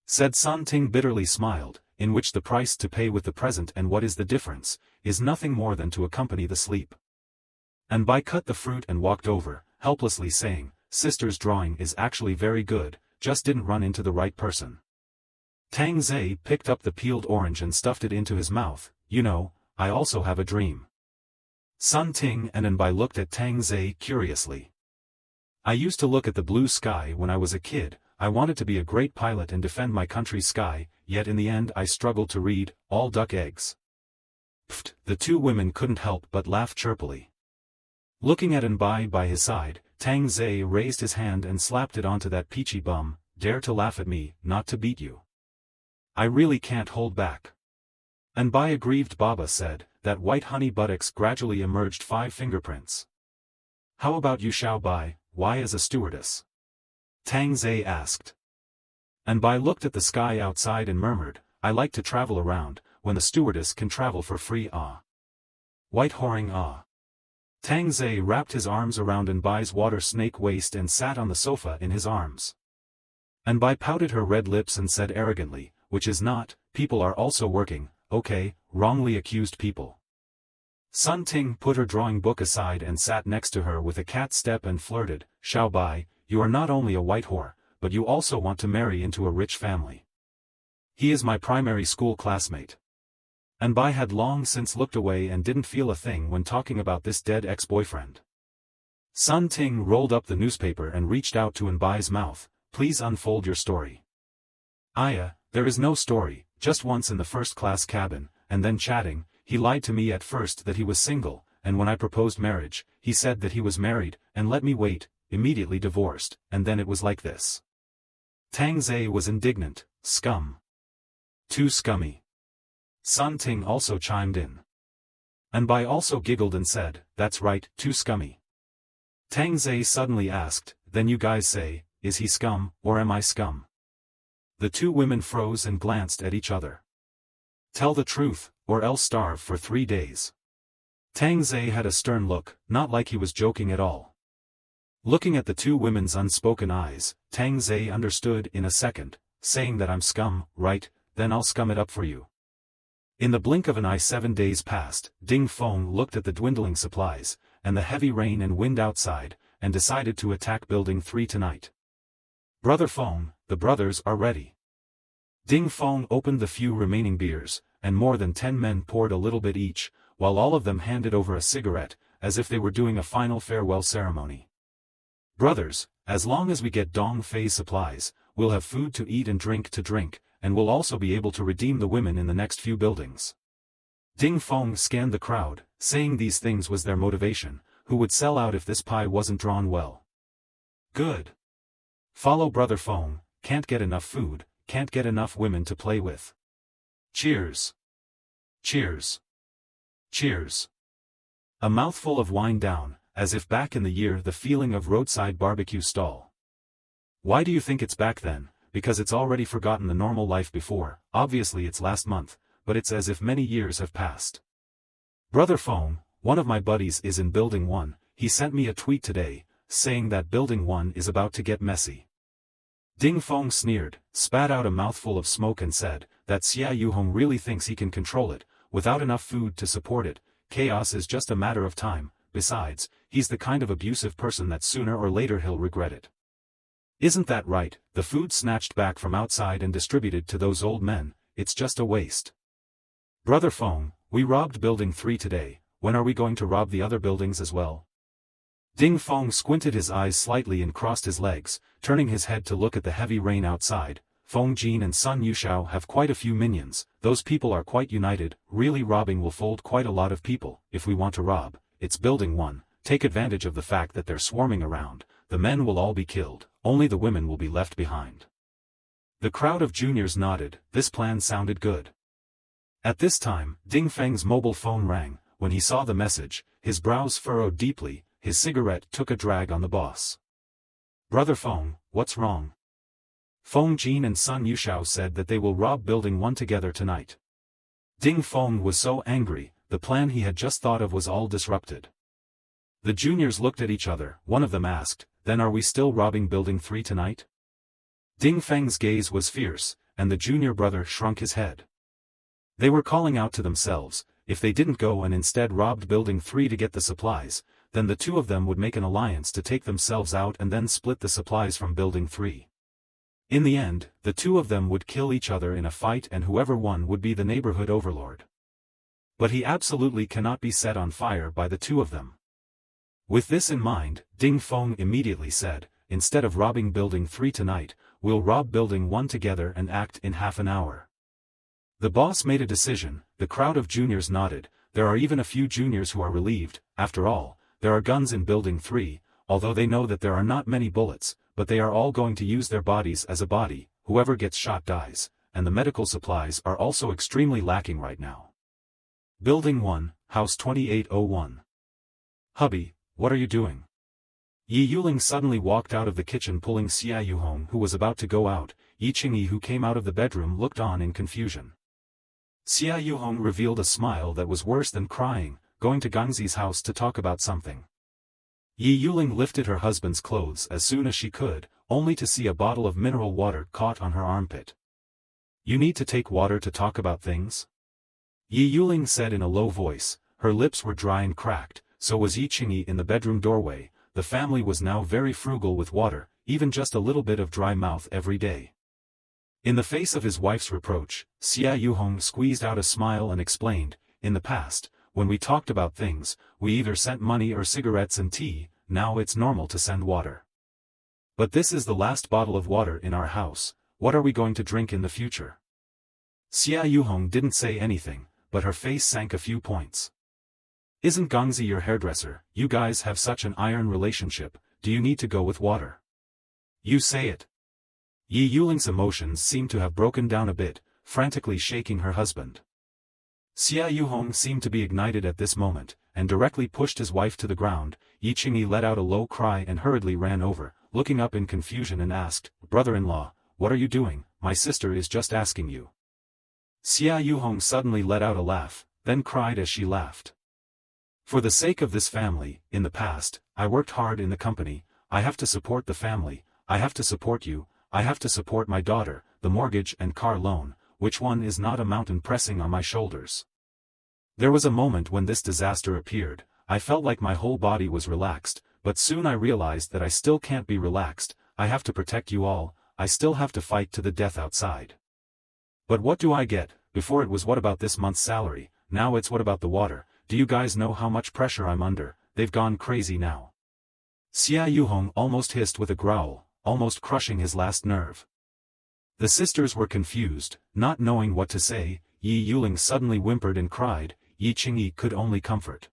Said Sun Ting bitterly smiled, in which the price to pay with the present and what is the difference, is nothing more than to accompany the sleep. And Bai cut the fruit and walked over, helplessly saying, Sister's drawing is actually very good, just didn't run into the right person. Tang Ze picked up the peeled orange and stuffed it into his mouth. You know, I also have a dream. Sun Ting and Bai looked at Tang Ze curiously. I used to look at the blue sky when I was a kid. I wanted to be a great pilot and defend my country's sky, yet in the end I struggled to read, all duck eggs. Pfft, the 2 women couldn't help but laugh chirpily. Looking at Bai by his side, Tang Ze raised his hand and slapped it onto that peachy bum. Dare to laugh at me, not to beat you. I really can't hold back. Bai aggrieved Baba said, that white honey buttocks gradually emerged 5 fingerprints. How about you Xiao Bai, why as a stewardess? Tang Ze asked. Bai looked at the sky outside and murmured, I like to travel around, when the stewardess can travel for free. Ah. White whoring ah. Tang Ze wrapped his arms around Bai's water snake waist and sat on the sofa in his arms. Bai pouted her red lips and said arrogantly, which is not, people are also working, okay, wrongly accused people. Sun Ting put her drawing book aside and sat next to her with a cat step and flirted, Xiao Bai, you are not only a white whore, but you also want to marry into a rich family. He is my primary school classmate. Bai had long since looked away and didn't feel a thing when talking about this dead ex-boyfriend. Sun Ting rolled up the newspaper and reached out to Bai's mouth, please unfold your story. Aya, there is no story, just once in the first-class cabin, and then chatting, he lied to me at first that he was single, and when I proposed marriage, he said that he was married, and let me wait, immediately divorced, and then it was like this. Tang Ze was indignant, scum. Too scummy. Sun Ting also chimed in. Bai also giggled and said, that's right, too scummy. Tang Ze suddenly asked, then you guys say, is he scum, or am I scum? The 2 women froze and glanced at each other. Tell the truth, or else starve for 3 days. Tang Ze had a stern look, not like he was joking at all. Looking at the 2 women's unspoken eyes, Tang Ze understood in a second, saying that I'm scum, right, then I'll scum it up for you. In the blink of an eye 7 days passed. Ding Feng looked at the dwindling supplies, and the heavy rain and wind outside, and decided to attack Building 3 tonight. Brother Feng, the brothers are ready. Ding Feng opened the few remaining beers, and more than 10 men poured a little bit each, while all of them handed over a cigarette, as if they were doing a final farewell ceremony. Brothers, as long as we get Dong Fei's supplies, we'll have food to eat and drink to drink, and we'll also be able to redeem the women in the next few buildings. Ding Feng scanned the crowd, saying these things was their motivation, who would sell out if this pie wasn't drawn well. Good. Follow Brother Feng, can't get enough food, can't get enough women to play with. Cheers. Cheers. Cheers. A mouthful of wine down, as if back in the year, the feeling of roadside barbecue stall. Why do you think it's back then? Because it's already forgotten the normal life before. Obviously it's last month, but it's as if many years have passed. Brother Fong, one of my buddies is in Building 1, he sent me a tweet today, saying that Building 1 is about to get messy. Ding Fong sneered, spat out a mouthful of smoke and said, that Xia Yuhong really thinks he can control it, without enough food to support it. Chaos is just a matter of time. Besides, he's the kind of abusive person that sooner or later he'll regret it. Isn't that right? The food snatched back from outside and distributed to those old men, it's just a waste. Brother Fong, we robbed Building 3 today, when are we going to rob the other buildings as well? Ding Fong squinted his eyes slightly and crossed his legs, turning his head to look at the heavy rain outside. Fong Jin and Sun Yushao have quite a few minions, those people are quite united, really robbing will fold quite a lot of people. If we want to rob, it's Building 1, take advantage of the fact that they're swarming around, the men will all be killed, only the women will be left behind. The crowd of juniors nodded, this plan sounded good. At this time, Ding Feng's mobile phone rang. When he saw the message, his brows furrowed deeply, his cigarette took a drag on the boss. Brother Fong, what's wrong? Fong Jin and Sun Yushao said that they will rob Building 1 together tonight. Ding Fong was so angry, the plan he had just thought of was all disrupted. The juniors looked at each other, one of them asked, then are we still robbing Building 3 tonight? Ding Feng's gaze was fierce, and the junior brother shrunk his head. They were calling out to themselves, if they didn't go and instead robbed Building 3 to get the supplies, then the two of them would make an alliance to take themselves out and then split the supplies from Building 3. In the end, the two of them would kill each other in a fight and whoever won would be the neighborhood overlord. But he absolutely cannot be set on fire by the two of them. With this in mind, Ding Fong immediately said, instead of robbing Building 3 tonight, we'll rob Building 1 together and act in half an hour. The boss made a decision, the crowd of juniors nodded, there are even a few juniors who are relieved, after all, there are guns in Building 3, although they know that there are not many bullets, but they are all going to use their bodies as a body, whoever gets shot dies, and the medical supplies are also extremely lacking right now. Building 1, House 2801. Hubby, what are you doing? Yi Yuling suddenly walked out of the kitchen pulling Xia Yuhong who was about to go out. Yi Qingyi who came out of the bedroom looked on in confusion. Xia Yuhong revealed a smile that was worse than crying, going to Gang Ze's house to talk about something. Yi Yuling lifted her husband's clothes as soon as she could, only to see a bottle of mineral water caught on her armpit. You need to take water to talk about things? Yi Yuling said in a low voice, her lips were dry and cracked, so was Yi Qingyi in the bedroom doorway. The family was now very frugal with water, even just a little bit of dry mouth every day. In the face of his wife's reproach, Xia Yuhong squeezed out a smile and explained, in the past, when we talked about things, we either sent money or cigarettes and tea, now it's normal to send water. But this is the last bottle of water in our house, what are we going to drink in the future? Xia Yuhong didn't say anything, but her face sank a few points. Isn't Gang Ze your hairdresser? You guys have such an iron relationship, do you need to go with water? You say it. Yi Yuling's emotions seemed to have broken down a bit, frantically shaking her husband. Xia Yuhong seemed to be ignited at this moment, and directly pushed his wife to the ground. Yi Qingyi let out a low cry and hurriedly ran over, looking up in confusion and asked, brother-in-law, what are you doing? My sister is just asking you. Xia Yuhong suddenly let out a laugh, then cried as she laughed. For the sake of this family, in the past, I worked hard in the company, I have to support the family, I have to support you, I have to support my daughter, the mortgage and car loan, which one is not a mountain pressing on my shoulders? There was a moment when this disaster appeared, I felt like my whole body was relaxed, but soon I realized that I still can't be relaxed, I have to protect you all, I still have to fight to the death outside. But what do I get? Before it was what about this month's salary, now it's what about the water? Do you guys know how much pressure I'm under? They've gone crazy now. Xia Yuhong almost hissed with a growl, almost crushing his last nerve. The sisters were confused, not knowing what to say. Yi Yuling suddenly whimpered and cried. Yi Qingyi could only comfort.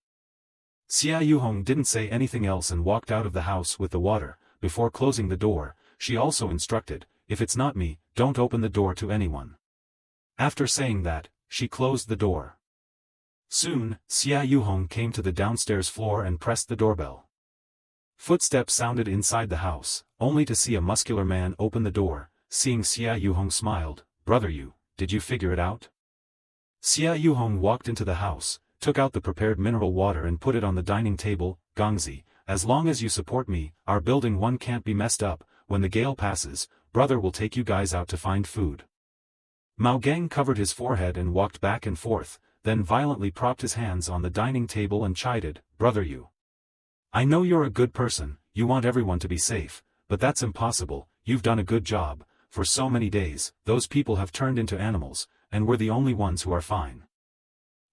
Xia Yuhong didn't say anything else and walked out of the house with the water. Before closing the door, she also instructed, if it's not me, don't open the door to anyone. After saying that, she closed the door. Soon, Xia Yuhong came to the downstairs floor and pressed the doorbell. Footsteps sounded inside the house, only to see a muscular man open the door. Seeing Xia Yuhong smiled, "Brother Yu, did you figure it out?" Xia Yuhong walked into the house, took out the prepared mineral water and put it on the dining table. "Tang Ze, as long as you support me, our building 1 can't be messed up. When the gale passes, brother will take you guys out to find food." Mao Gang covered his forehead and walked back and forth, then violently propped his hands on the dining table and chided, "Brother Yu, I know you're a good person, you want everyone to be safe, but that's impossible. You've done a good job. For so many days, those people have turned into animals, and we're the only ones who are fine.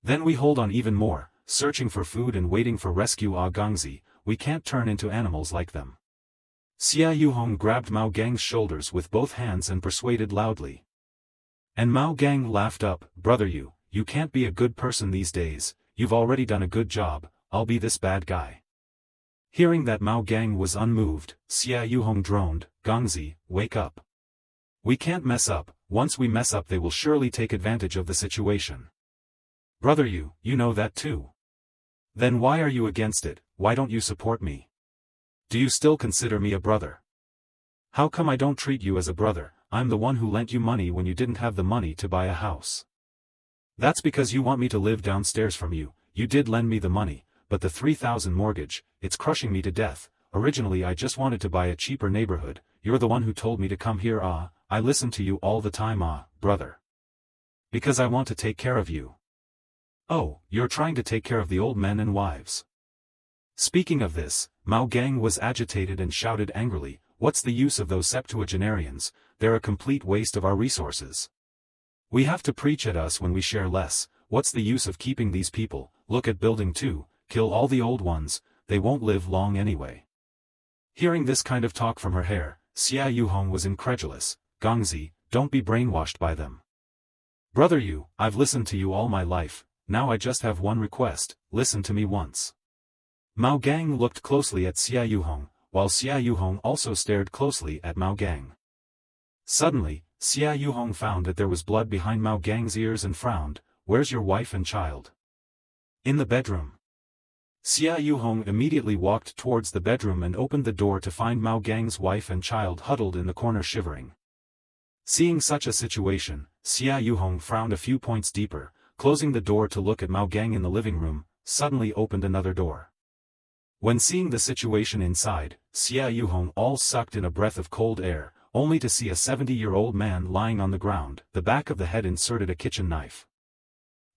Then we hold on even more, searching for food and waiting for rescue. Tang Ze, we can't turn into animals like them." Xia Yuhong grabbed Mao Gang's shoulders with both hands and persuaded loudly. And Mao Gang laughed up, "Brother Yu, you can't be a good person these days, you've already done a good job, I'll be this bad guy." Hearing that Mao Gang was unmoved, Xia Yuhong droned, "Tang Ze, wake up. We can't mess up, once we mess up they will surely take advantage of the situation." "Brother Yu, you know that too. Then why are you against it? Why don't you support me? Do you still consider me a brother? How come I don't treat you as a brother? I'm the one who lent you money when you didn't have the money to buy a house. That's because you want me to live downstairs from you. You did lend me the money, but the 3,000 mortgage, it's crushing me to death. Originally I just wanted to buy a cheaper neighborhood. You're the one who told me to come here. I listen to you all the time. Brother. Because I want to take care of you." "Oh, you're trying to take care of the old men and wives." Speaking of this, Mao Gang was agitated and shouted angrily, "What's the use of those septuagenarians? They're a complete waste of our resources. We have to preach at us when we share less. What's the use of keeping these people? Look at building 2, kill all the old ones, they won't live long anyway." Hearing this kind of talk from her hair, Xia Yuhong was incredulous. "Tang Ze, don't be brainwashed by them. Brother Yu, I've listened to you all my life, now I just have one request, listen to me once." Mao Gang looked closely at Xia Yuhong, while Xia Yuhong also stared closely at Mao Gang. Suddenly, Xia Yuhong found that there was blood behind Mao Gang's ears and frowned, "Where's your wife and child?" "In the bedroom." Xia Yuhong immediately walked towards the bedroom and opened the door to find Mao Gang's wife and child huddled in the corner shivering. Seeing such a situation, Xia Yuhong frowned a few points deeper, closing the door to look at Mao Gang in the living room, suddenly opened another door. When seeing the situation inside, Xia Yuhong all sucked in a breath of cold air, only to see a 70-year-old man lying on the ground, the back of the head inserted a kitchen knife.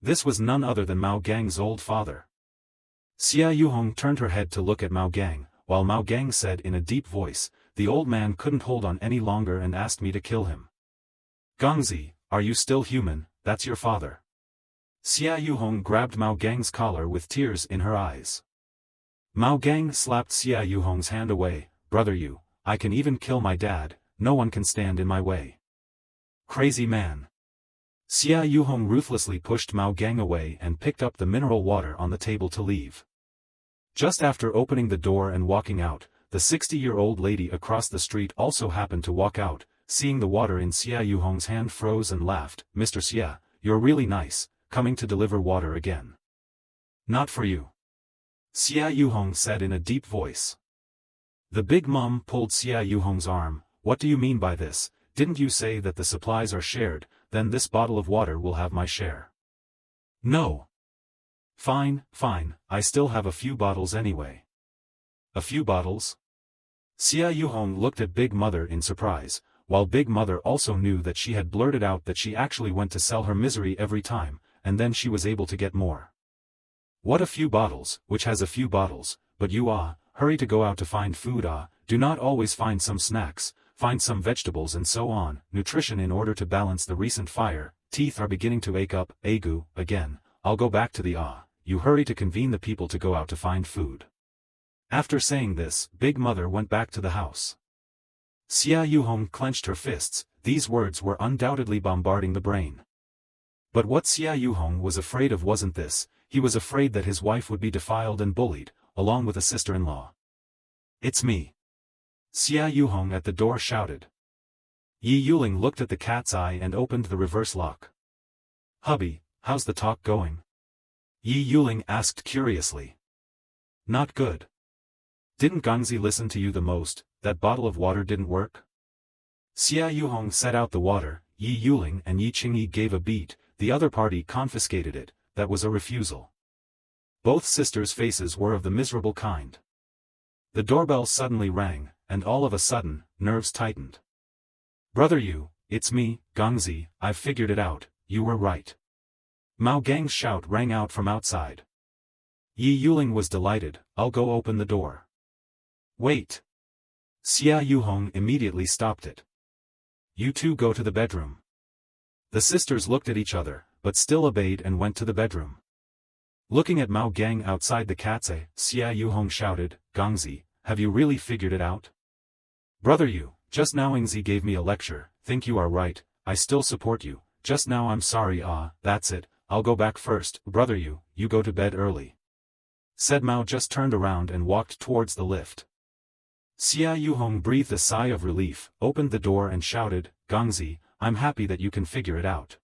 This was none other than Mao Gang's old father. Xia Yuhong turned her head to look at Mao Gang, while Mao Gang said in a deep voice, "The old man couldn't hold on any longer and asked me to kill him." "Tang Ze, are you still human? That's your father." Xia Yuhong grabbed Mao Gang's collar with tears in her eyes. Mao Gang slapped Xia Yuhong's hand away, "Brother Yu, I can even kill my dad, no one can stand in my way." "Crazy man." Xia Yuhong ruthlessly pushed Mao Gang away and picked up the mineral water on the table to leave. Just after opening the door and walking out, the 60-year-old lady across the street also happened to walk out. Seeing the water in Xia Yuhong's hand froze and laughed, "Mr. Xia, you're really nice, coming to deliver water again." "Not for you," Xia Yuhong said in a deep voice. The big mom pulled Xia Yuhong's arm. "What do you mean by this? Didn't you say that the supplies are shared? Then this bottle of water will have my share." "No." Fine, I still have a few bottles anyway." "A few bottles?" Xia Yuhong looked at Big Mother in surprise, while Big Mother also knew that she had blurted out that she actually went to sell her misery every time, and then she was able to get more. "What a few bottles, which has a few bottles, but you hurry to go out to find food do not always find some snacks, find some vegetables and so on, nutrition in order to balance the recent fire, teeth are beginning to ache up, agu, again, I'll go back to the you hurry to convene the people to go out to find food." After saying this, Big Mother went back to the house. Xia Yuhong clenched her fists, these words were undoubtedly bombarding the brain. But what Xia Yuhong was afraid of wasn't this, he was afraid that his wife would be defiled and bullied, along with a sister-in-law. "It's me." Xia Yuhong at the door shouted. Yi Yuling looked at the cat's eye and opened the reverse lock. "Hubby, how's the talk going? Yi Yuling asked curiously. Not good. Didn't Tang Ze listen to you the most? That bottle of water didn't work? Xia Yuhong set out the water, Yi Yuling and Yi Qingyi gave a beat, the other party confiscated it, that was a refusal. Both sisters' faces were of the miserable kind. The doorbell suddenly rang, and all of a sudden, nerves tightened. Brother Yu, it's me, Tang Ze, I've figured it out, you were right. Mao Gang's shout rang out from outside. Yi Yuling was delighted, I'll go open the door. Wait. Xia Yuhong immediately stopped it. You two go to the bedroom. The sisters looked at each other, but still obeyed and went to the bedroom. Looking at Mao Gang outside the catse, Xia Yuhong shouted, Tang Ze, have you really figured it out? Brother Yu, just now Tang Ze gave me a lecture, think you are right, I still support you, just now I'm sorry that's it, I'll go back first, Brother Yu, you go to bed early. Said Mao just turned around and walked towards the lift. Xia Yuhong breathed a sigh of relief, opened the door and shouted, Tang Ze, I'm happy that you can figure it out.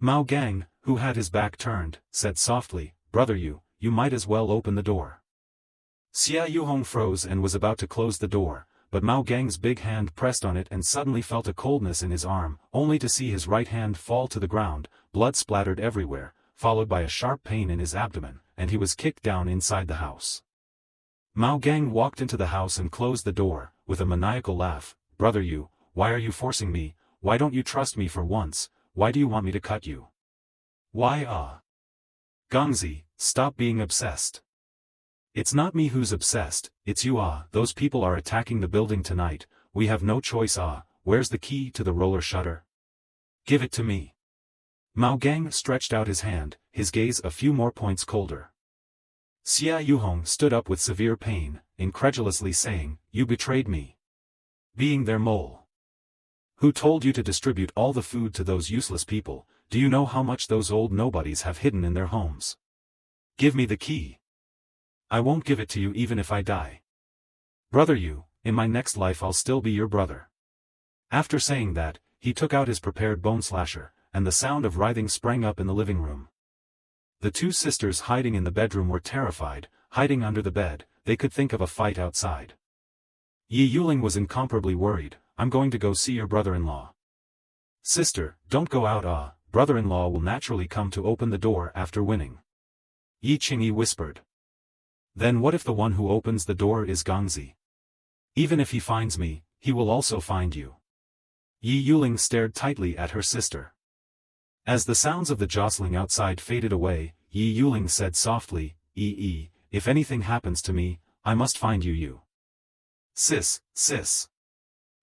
Mao Gang, who had his back turned, said softly, Brother Yu, you might as well open the door. Xia Yuhong froze and was about to close the door, but Mao Gang's big hand pressed on it and suddenly felt a coldness in his arm, only to see his right hand fall to the ground, blood splattered everywhere, followed by a sharp pain in his abdomen, and he was kicked down inside the house. Mao Gang walked into the house and closed the door, with a maniacal laugh, Brother Yu, why are you forcing me, why don't you trust me for once, why do you want me to cut you? Why Tang Ze, stop being obsessed. It's not me who's obsessed, it's you those people are attacking the building tonight, we have no choice where's the key to the roller shutter? Give it to me. Mao Gang stretched out his hand, his gaze a few more points colder. Xia Yuhong stood up with severe pain, incredulously saying, you betrayed me. Being their mole. Who told you to distribute all the food to those useless people, do you know how much those old nobodies have hidden in their homes? Give me the key. I won't give it to you even if I die. Brother Yu, in my next life I'll still be your brother. After saying that, he took out his prepared bone slasher, and the sound of writhing sprang up in the living room. The two sisters hiding in the bedroom were terrified, hiding under the bed, they could think of a fight outside. Yi Yuling was incomparably worried, I'm going to go see your brother-in-law. Sister, don't go out brother-in-law will naturally come to open the door after winning. Yi Qingyi whispered. Then what if the one who opens the door is Tang Ze? Even if he finds me, he will also find you. Yi Yuling stared tightly at her sister. As the sounds of the jostling outside faded away, Yi Yuling said softly, if anything happens to me, I must find you. Sis.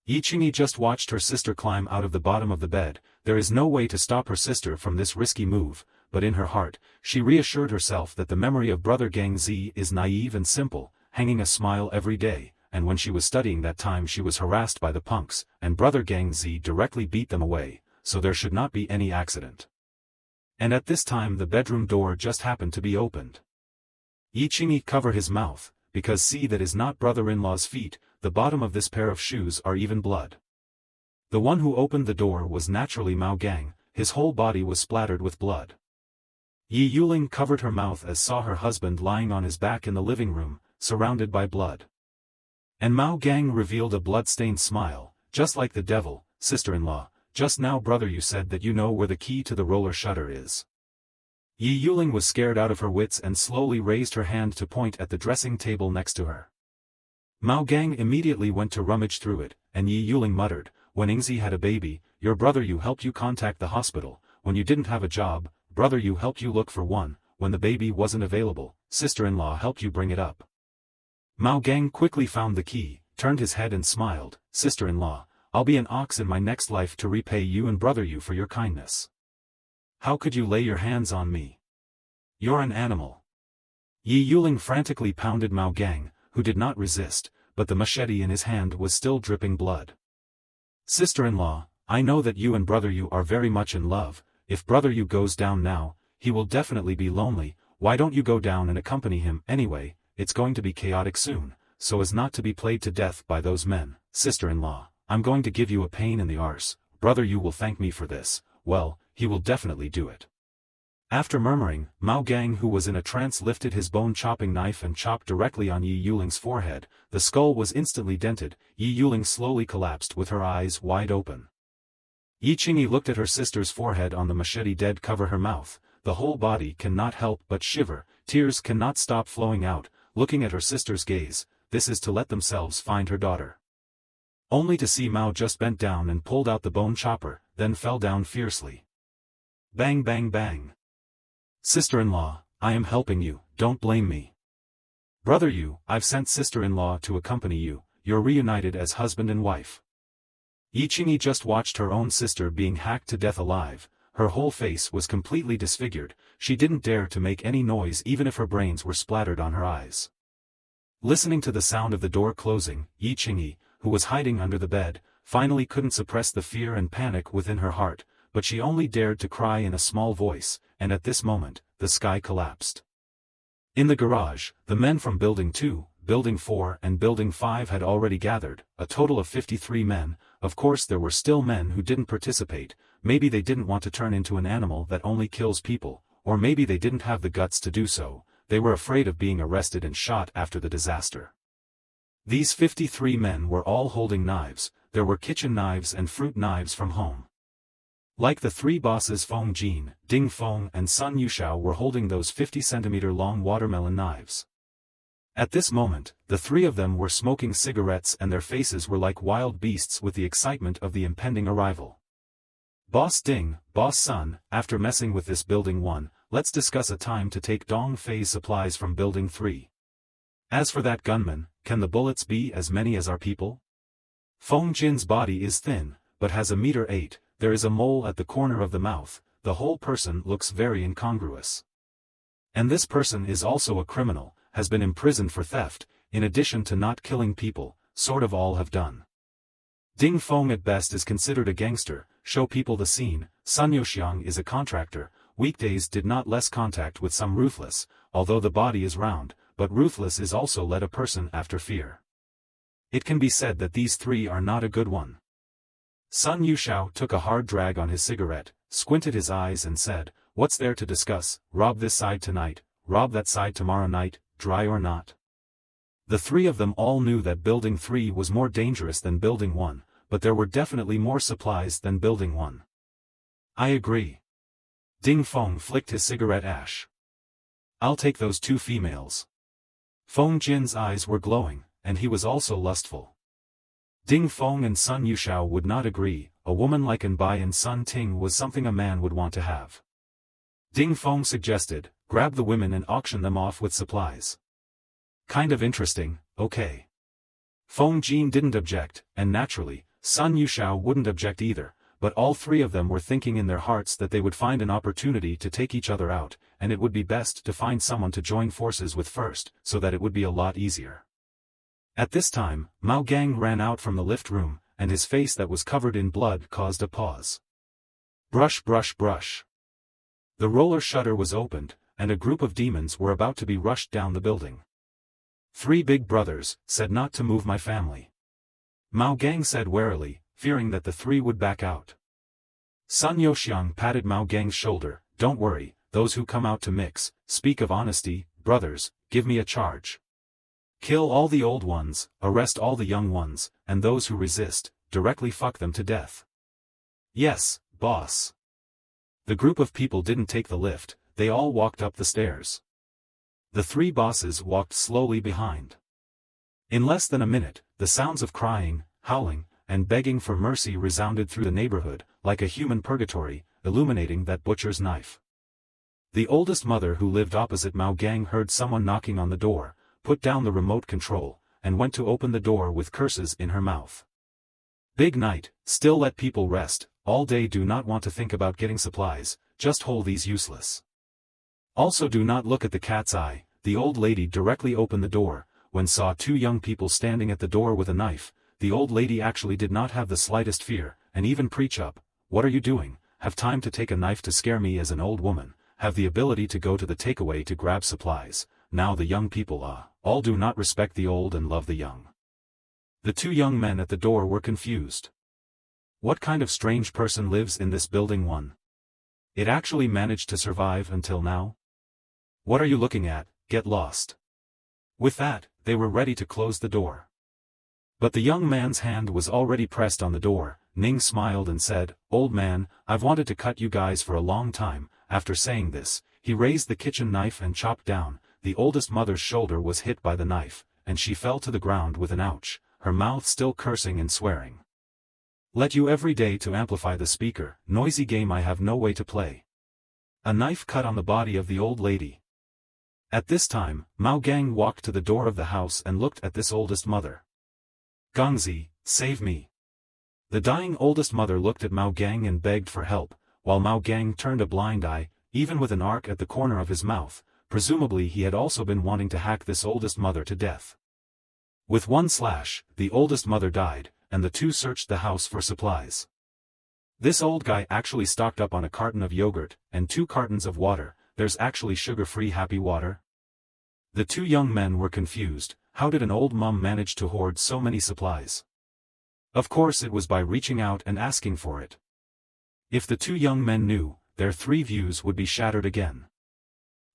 Yi Qingyi just watched her sister climb out of the bottom of the bed, there is no way to stop her sister from this risky move, but in her heart, she reassured herself that the memory of brother Tang Ze is naive and simple, hanging a smile every day, and when she was studying that time she was harassed by the punks, and brother Tang Ze directly beat them away, so there should not be any accident. And at this time the bedroom door just happened to be opened. Yi Qingyi covered his mouth, because see that is not brother-in-law's feet, the bottom of this pair of shoes are even blood. The one who opened the door was naturally Mao Gang, his whole body was splattered with blood. Yi Yuling covered her mouth as saw her husband lying on his back in the living room, surrounded by blood. And Mao Gang revealed a blood-stained smile, just like the devil, sister-in-law, just now brother you said that you know where the key to the roller shutter is. Yi Yuling was scared out of her wits and slowly raised her hand to point at the dressing table next to her. Mao Gang immediately went to rummage through it, and Yi Yuling muttered, when Tang Ze had a baby, your brother you helped you contact the hospital, when you didn't have a job, brother you helped you look for one, when the baby wasn't available, sister-in-law helped you bring it up. Mao Gang quickly found the key, turned his head and smiled, sister-in-law, I'll be an ox in my next life to repay you and brother you for your kindness. How could you lay your hands on me? You're an animal. Yi Yuling frantically pounded Mao Gang, who did not resist, but the machete in his hand was still dripping blood. Sister-in-law, I know that you and brother you are very much in love, if brother you goes down now, he will definitely be lonely, why don't you go down and accompany him anyway, it's going to be chaotic soon, so as not to be played to death by those men, sister-in-law. I'm going to give you a pain in the arse, brother you will thank me for this, well, he will definitely do it. After murmuring, Mao Gang, who was in a trance, lifted his bone-chopping knife and chopped directly on Yi Yuling's forehead. The skull was instantly dented. Yi Yuling slowly collapsed with her eyes wide open. Yi Qingyi looked at her sister's forehead on the machete dead cover her mouth. The whole body cannot help but shiver, tears cannot stop flowing out, looking at her sister's gaze. This is to let themselves find her daughter. Only to see Mao just bent down and pulled out the bone chopper, then fell down fiercely. Bang bang bang. Sister-in-law, I am helping you, don't blame me. Brother you, I've sent sister-in-law to accompany you, you're reunited as husband and wife. Yi Qingyi just watched her own sister being hacked to death alive. Her whole face was completely disfigured. She didn't dare to make any noise even if her brains were splattered on her eyes. Listening to the sound of the door closing, Yi Qingyi, who was hiding under the bed, finally couldn't suppress the fear and panic within her heart, but she only dared to cry in a small voice, and at this moment, the sky collapsed. In the garage, the men from Building 2, Building 4 and Building 5 had already gathered, a total of 53 men. Of course there were still men who didn't participate. Maybe they didn't want to turn into an animal that only kills people, or maybe they didn't have the guts to do so. They were afraid of being arrested and shot after the disaster. These 53 men were all holding knives. There were kitchen knives and fruit knives from home. Like the three bosses, Feng Jin, Ding Feng and Sun Yushao were holding those 50-centimeter-long watermelon knives. At this moment, the three of them were smoking cigarettes and their faces were like wild beasts with the excitement of the impending arrival. Boss Ding, Boss Sun, after messing with this Building 1, let's discuss a time to take Dong Fei's supplies from Building 3. As for that gunman, can the bullets be as many as our people? Feng Jin's body is thin, but has 1.8 meters. There is a mole at the corner of the mouth. The whole person looks very incongruous. And this person is also a criminal, has been imprisoned for theft, in addition to not killing people, sort of all have done. Ding Feng at best is considered a gangster. Show people the scene. Sun Youxiang is a contractor. Weekdays did not less contact with some ruthless, although the body is round, but ruthless is also led a person after fear. It can be said that these three are not a good one. Sun Yushao took a hard drag on his cigarette, squinted his eyes and said, "What's there to discuss? Rob this side tonight, rob that side tomorrow night, dry or not." The three of them all knew that Building 3 was more dangerous than Building 1, but there were definitely more supplies than Building 1. I agree. Ding Feng flicked his cigarette ash. I'll take those two females. Feng Jin's eyes were glowing, and he was also lustful. Ding Feng and Sun Yushao would not agree. A woman like Anbai and Sun Ting was something a man would want to have. Ding Feng suggested, grab the women and auction them off with supplies. Kind of interesting, okay. Feng Jin didn't object, and naturally, Sun Yushao wouldn't object either, but all three of them were thinking in their hearts that they would find an opportunity to take each other out, and it would be best to find someone to join forces with first, so that it would be a lot easier. At this time, Mao Gang ran out from the lift room, and his face that was covered in blood caused a pause. Brush brush brush. The roller shutter was opened, and a group of demons were about to be rushed down the building. Three big brothers said not to move my family. Mao Gang said warily, fearing that the three would back out. Sun Youxiang patted Mao Gang's shoulder, "Don't worry, those who come out to mix, speak of honesty, brothers, give me a charge. Kill all the old ones, arrest all the young ones, and those who resist, directly fuck them to death." Yes, boss. The group of people didn't take the lift, they all walked up the stairs. The three bosses walked slowly behind. In less than a minute, the sounds of crying, howling, and begging for mercy resounded through the neighborhood, like a human purgatory, illuminating that butcher's knife. The oldest mother who lived opposite Mao Gang heard someone knocking on the door, put down the remote control, and went to open the door with curses in her mouth. Big night, still let people rest, all day do not want to think about getting supplies, just hold these useless. Also do not look at the cat's eye. The old lady directly opened the door, when saw two young people standing at the door with a knife. The old lady actually did not have the slightest fear, and even preach up, "What are you doing? Have time to take a knife to scare me as an old woman, have the ability to go to the takeaway to grab supplies." Now the young people all do not respect the old and love the young. The two young men at the door were confused. What kind of strange person lives in this Building 1? It actually managed to survive until now? What are you looking at? Get lost. With that, they were ready to close the door. But the young man's hand was already pressed on the door. Ning smiled and said, "Old man, I've wanted to cut you guys for a long time." After saying this, he raised the kitchen knife and chopped down. The oldest mother's shoulder was hit by the knife, and she fell to the ground with an ouch, her mouth still cursing and swearing. Let you every day to amplify the speaker, noisy game I have no way to play. A knife cut on the body of the old lady. At this time, Mao Gang walked to the door of the house and looked at this oldest mother. Tang Ze, save me. The dying oldest mother looked at Mao Gang and begged for help, while Mao Gang turned a blind eye, even with an arc at the corner of his mouth. Presumably he had also been wanting to hack this oldest mother to death. With one slash, the oldest mother died, and the two searched the house for supplies. This old guy actually stocked up on a carton of yogurt, and 2 cartons of water. There's actually sugar-free happy water? The 2 young men were confused. How did an old mum manage to hoard so many supplies? Of course it was by reaching out and asking for it. If the 2 young men knew, their 3 views would be shattered again.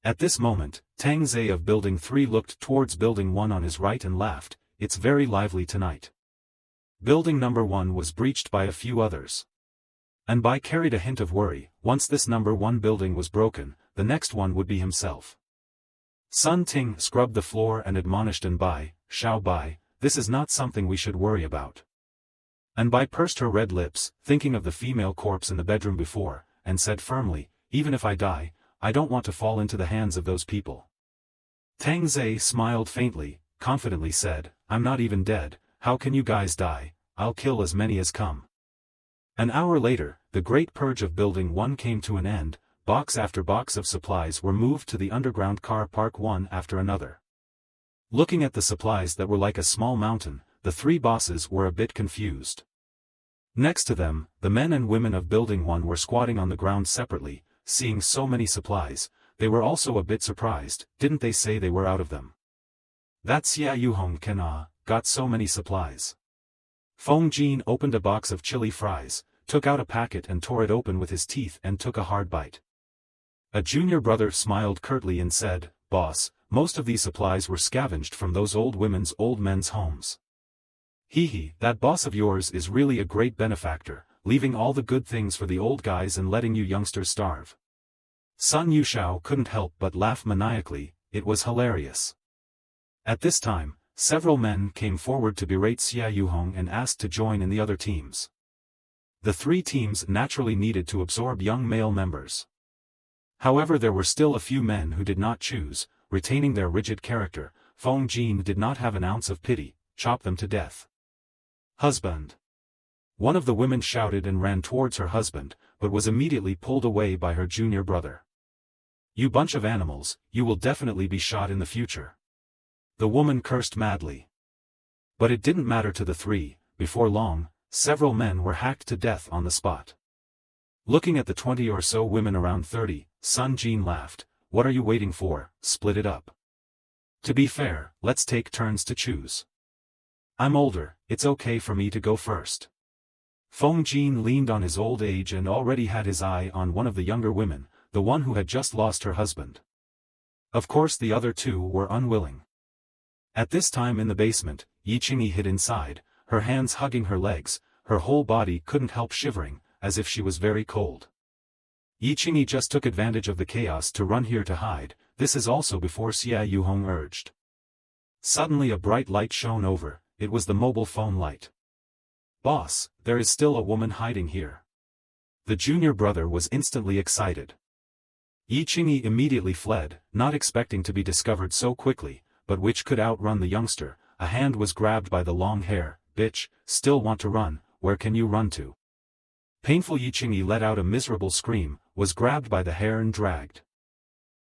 At this moment, Tang Ze of Building 3 looked towards Building 1 on his right and laughed. It's very lively tonight. Building number 1 was breached by a few others. And Bai carried a hint of worry. Once this number 1 building was broken, the next one would be himself. Sun Ting scrubbed the floor and admonished Bai, "Xiao Bai, this is not something we should worry about." Bai pursed her red lips, thinking of the female corpse in the bedroom before, and said firmly, "Even if I die, I don't want to fall into the hands of those people." Tang Ze smiled faintly, confidently said, "I'm not even dead. How can you guys die? I'll kill as many as come." An hour later, the great purge of Building 1 came to an end. Box after box of supplies were moved to the underground car park one after another. Looking at the supplies that were like a small mountain, the 3 bosses were a bit confused. Next to them, the men and women of Building 1 were squatting on the ground separately. Seeing so many supplies, they were also a bit surprised. Didn't they say they were out of them? That Xia Yuhong Kena got so many supplies. Feng Jin opened a box of chili fries, took out a packet and tore it open with his teeth and took a hard bite. A junior brother smiled curtly and said, "Boss, most of these supplies were scavenged from those old women's old men's homes." "Hee, that boss of yours is really a great benefactor, leaving all the good things for the old guys and letting you youngsters starve." Sun Yushao couldn't help but laugh maniacally. It was hilarious. At this time, several men came forward to berate Xia Yuhong and asked to join in the other teams. The 3 teams naturally needed to absorb young male members. However, there were still a few men who did not choose, retaining their rigid character. Feng Jin did not have an ounce of pity. Chop them to death. "Husband!" One of the women shouted and ran towards her husband, but was immediately pulled away by her junior brother. "You bunch of animals, you will definitely be shot in the future." The woman cursed madly. But it didn't matter to the 3. Before long, several men were hacked to death on the spot. Looking at the 20 or so women around 30, Sun Jin laughed. "What are you waiting for? Split it up. To be fair, let's take turns to choose. I'm older, it's okay for me to go first." Feng Jin leaned on his old age and already had his eye on one of the younger women, the one who had just lost her husband. Of course the other 2 were unwilling. At this time in the basement, Yi Qingyi hid inside, her hands hugging her legs. Her whole body couldn't help shivering, as if she was very cold. Yi Qingyi just took advantage of the chaos to run here to hide. This is also before Xia Yuhong urged. Suddenly a bright light shone over. It was the mobile phone light. "Boss, there is still a woman hiding here." The junior brother was instantly excited. Yi Qingyi immediately fled, not expecting to be discovered so quickly, but which could outrun the youngster. A hand was grabbed by the long hair. "Bitch, still want to run? Where can you run to?" Painful Yi Qingyi let out a miserable scream, was grabbed by the hair and dragged.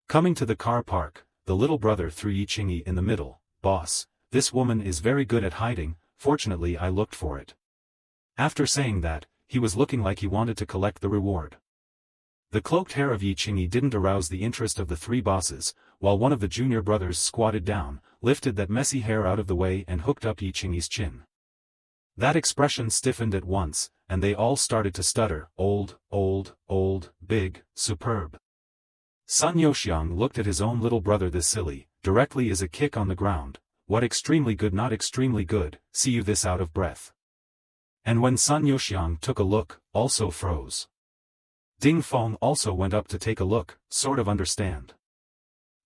Coming to the car park, the little brother threw Yi Qingyi in the middle. "Boss, this woman is very good at hiding, fortunately I looked for it." After saying that, he was looking like he wanted to collect the reward. The cloaked hair of Yi Qingyi didn't arouse the interest of the 3 bosses, while one of the junior brothers squatted down, lifted that messy hair out of the way and hooked up Yi Qingyi's chin. That expression stiffened at once, and they all started to stutter, old, big, superb. Sun Yoxiang looked at his own little brother this silly, directly as a kick on the ground, what extremely good not extremely good, see you this out of breath. And when Sun Yoxiang took a look, also froze. Ding Feng also went up to take a look, sort of understand.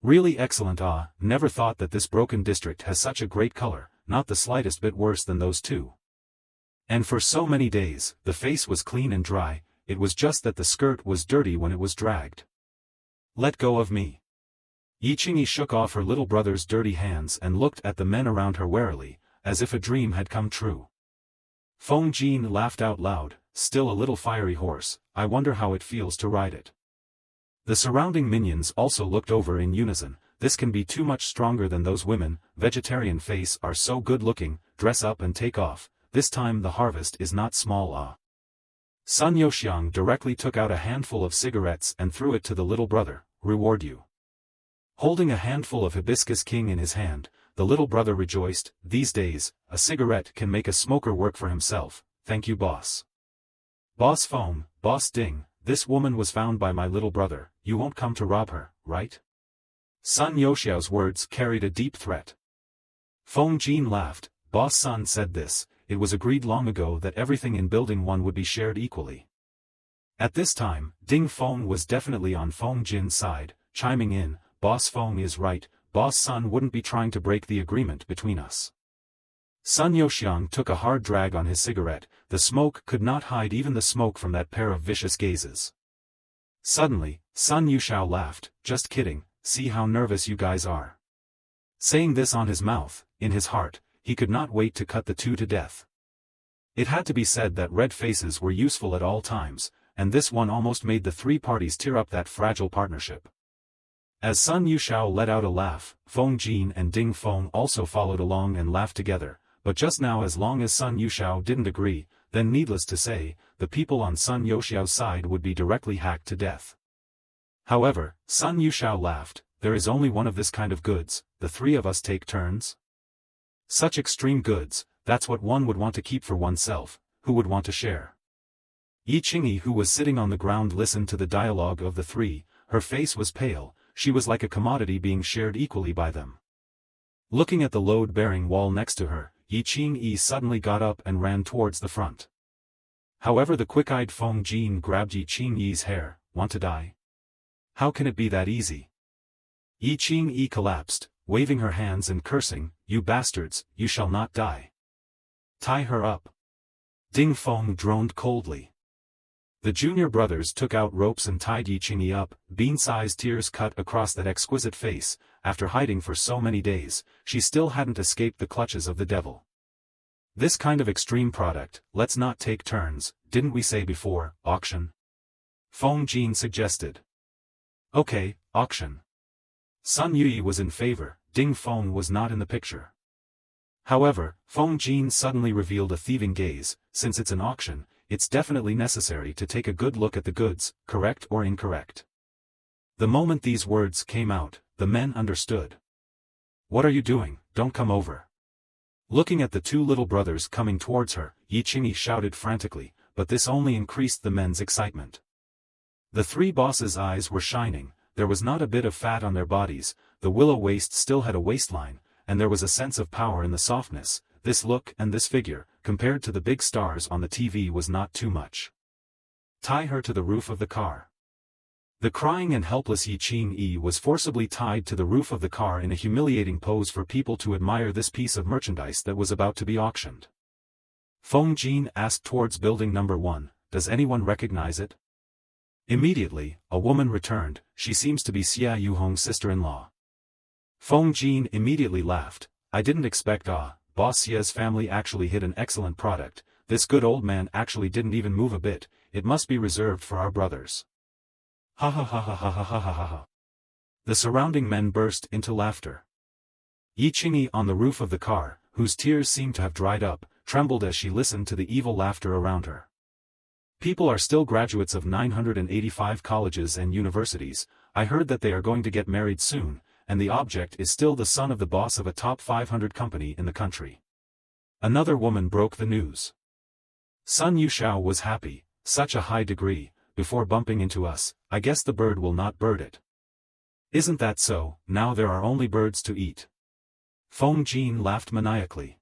Really excellent never thought that this broken district has such a great color, not the slightest bit worse than those two. And for so many days, the face was clean and dry, it was just that the skirt was dirty when it was dragged. Let go of me. Yi Qingyi shook off her little brother's dirty hands and looked at the men around her warily, as if a dream had come true. Feng Jin laughed out loud, still a little fiery horse, I wonder how it feels to ride it. The surrounding minions also looked over in unison, this can be too much stronger than those women, vegetarian face are so good looking, dress up and take off, this time the harvest is not small Sun Yoxiang directly took out a handful of cigarettes and threw it to the little brother, reward you. Holding a handful of hibiscus king in his hand, the little brother rejoiced, these days, a cigarette can make a smoker work for himself, thank you boss. Boss Feng, Boss Ding, this woman was found by my little brother, you won't come to rob her, right? Sun Yoxiao's words carried a deep threat. Feng Jin laughed, Boss Sun said this, it was agreed long ago that everything in Building 1 would be shared equally. At this time, Ding Feng was definitely on Feng Jin's side, chiming in, Boss Feng is right, Boss Sun wouldn't be trying to break the agreement between us. Sun Yoxiang took a hard drag on his cigarette, the smoke could not hide even the smoke from that pair of vicious gazes. Suddenly, Sun Yushao laughed, just kidding, see how nervous you guys are. Saying this on his mouth, in his heart, he could not wait to cut the two to death. It had to be said that red faces were useful at all times, and this one almost made the three parties tear up that fragile partnership. As Sun Yushao let out a laugh, Feng Jin and Ding Feng also followed along and laughed together, but just now as long as Sun Yushao didn't agree, then needless to say, the people on Sun Yoxiao's side would be directly hacked to death. However, Sun Yushao laughed, there is only one of this kind of goods, the three of us take turns. Such extreme goods, that's what one would want to keep for oneself, who would want to share. Yi Qingyi who was sitting on the ground listened to the dialogue of the three, her face was pale, she was like a commodity being shared equally by them. Looking at the load-bearing wall next to her, Yi Qingyi suddenly got up and ran towards the front. However the quick-eyed Feng Jin grabbed Yi Qingyi's hair, want to die? How can it be that easy? Yi Qingyi collapsed, waving her hands and cursing, you bastards, you shall not die. Tie her up. Ding Feng droned coldly. The junior brothers took out ropes and tied Yi Qingyi up, bean-sized tears cut across that exquisite face, after hiding for so many days, she still hadn't escaped the clutches of the devil. This kind of extreme product, let's not take turns, didn't we say before, auction? Feng Jin suggested. Okay, auction. Sun Yuyi was in favor, Ding Feng was not in the picture. However, Feng Jin suddenly revealed a thieving gaze, since it's an auction, it's definitely necessary to take a good look at the goods, correct or incorrect. The moment these words came out, the men understood. What are you doing, don't come over. Looking at the two little brothers coming towards her, Yi Qingyi shouted frantically, but this only increased the men's excitement. The three bosses' eyes were shining, there was not a bit of fat on their bodies, the willow waist still had a waistline, and there was a sense of power in the softness, this look and this figure, compared to the big stars on the TV was not too much. Tie her to the roof of the car. The crying and helpless Yi Qingyi was forcibly tied to the roof of the car in a humiliating pose for people to admire this piece of merchandise that was about to be auctioned. Feng Jin asked towards building number 1, does anyone recognize it? Immediately, a woman returned, she seems to be Xia Yuhong's sister-in-law. Feng Jin immediately laughed, I didn't expect Boss Xia's family actually hit an excellent product, this good old man actually didn't even move a bit, it must be reserved for our brothers. Ha ha ha ha ha ha ha ha ha ha. The surrounding men burst into laughter. Yi Qingyi on the roof of the car, whose tears seemed to have dried up, trembled as she listened to the evil laughter around her. People are still graduates of 985 colleges and universities, I heard that they are going to get married soon, and the object is still the son of the boss of a top 500 company in the country. Another woman broke the news. Sun Yushao was happy, such a high degree, before bumping into us. I guess the bird will not bird it. Isn't that so? Now there are only birds to eat. Feng Jin laughed maniacally.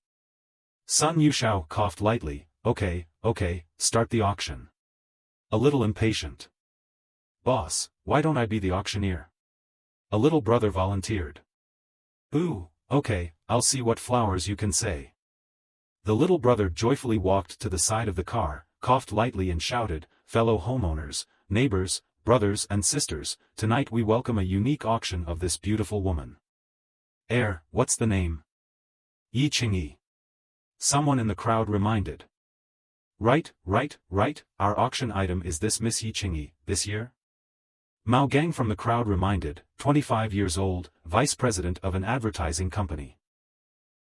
Sun Yushao coughed lightly. Okay, start the auction. A little impatient. Boss, why don't I be the auctioneer? A little brother volunteered. Ooh, okay, I'll see what flowers you can say. The little brother joyfully walked to the side of the car, coughed lightly and shouted, fellow homeowners, neighbors, brothers and sisters, tonight we welcome a unique auction of this beautiful woman. What's the name? Yi Qingyi. Someone in the crowd reminded. Right, our auction item is this Miss Yi Qingyi, this year? Mao Gang from the crowd reminded, 25 years old, vice president of an advertising company.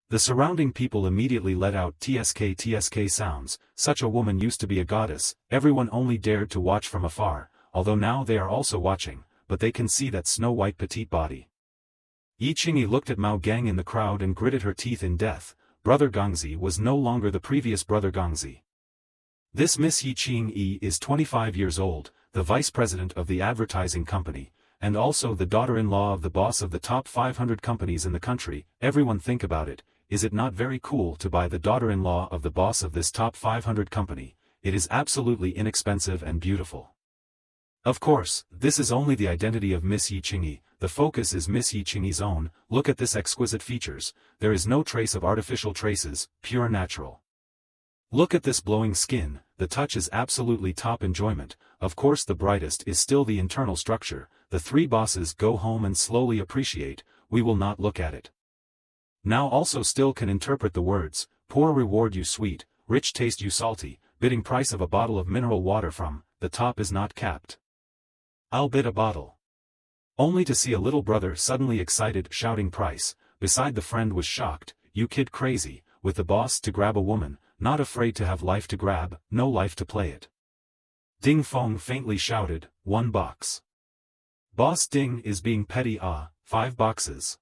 The surrounding people immediately let out tsk sounds. Such a woman used to be a goddess. Everyone only dared to watch from afar, although now they are also watching, but they can see that snow-white petite body. Yi Qingyi looked at Mao Gang in the crowd and gritted her teeth in death. Brother Gangzi was no longer the previous brother Gangzi. This Miss Yi Qingyi is 25 years old, the vice president of the advertising company, and also the daughter-in-law of the boss of the top 500 companies in the country. Everyone think about it. Is it not very cool to buy the daughter-in-law of the boss of this top 500 company? It is absolutely inexpensive and beautiful. Of course, this is only the identity of Miss Yi Qingyi. The focus is Miss Yi Qingyi's own. Look at this exquisite features. There is no trace of artificial traces, pure natural. Look at this glowing skin. The touch is absolutely top enjoyment. Of course the brightest is still the internal structure. The three bosses go home and slowly appreciate. We will not look at it. Now also still can interpret the words, poor reward you sweet, rich taste you salty, bidding price of a bottle of mineral water from, the top is not capped. I'll bid a bottle. Only to see a little brother suddenly excited shouting price, beside the friend was shocked, you kid crazy, with the boss to grab a woman, not afraid to have life to grab, no life to play it. Ding Feng faintly shouted, 1 box. Boss Ding is being petty 5 boxes.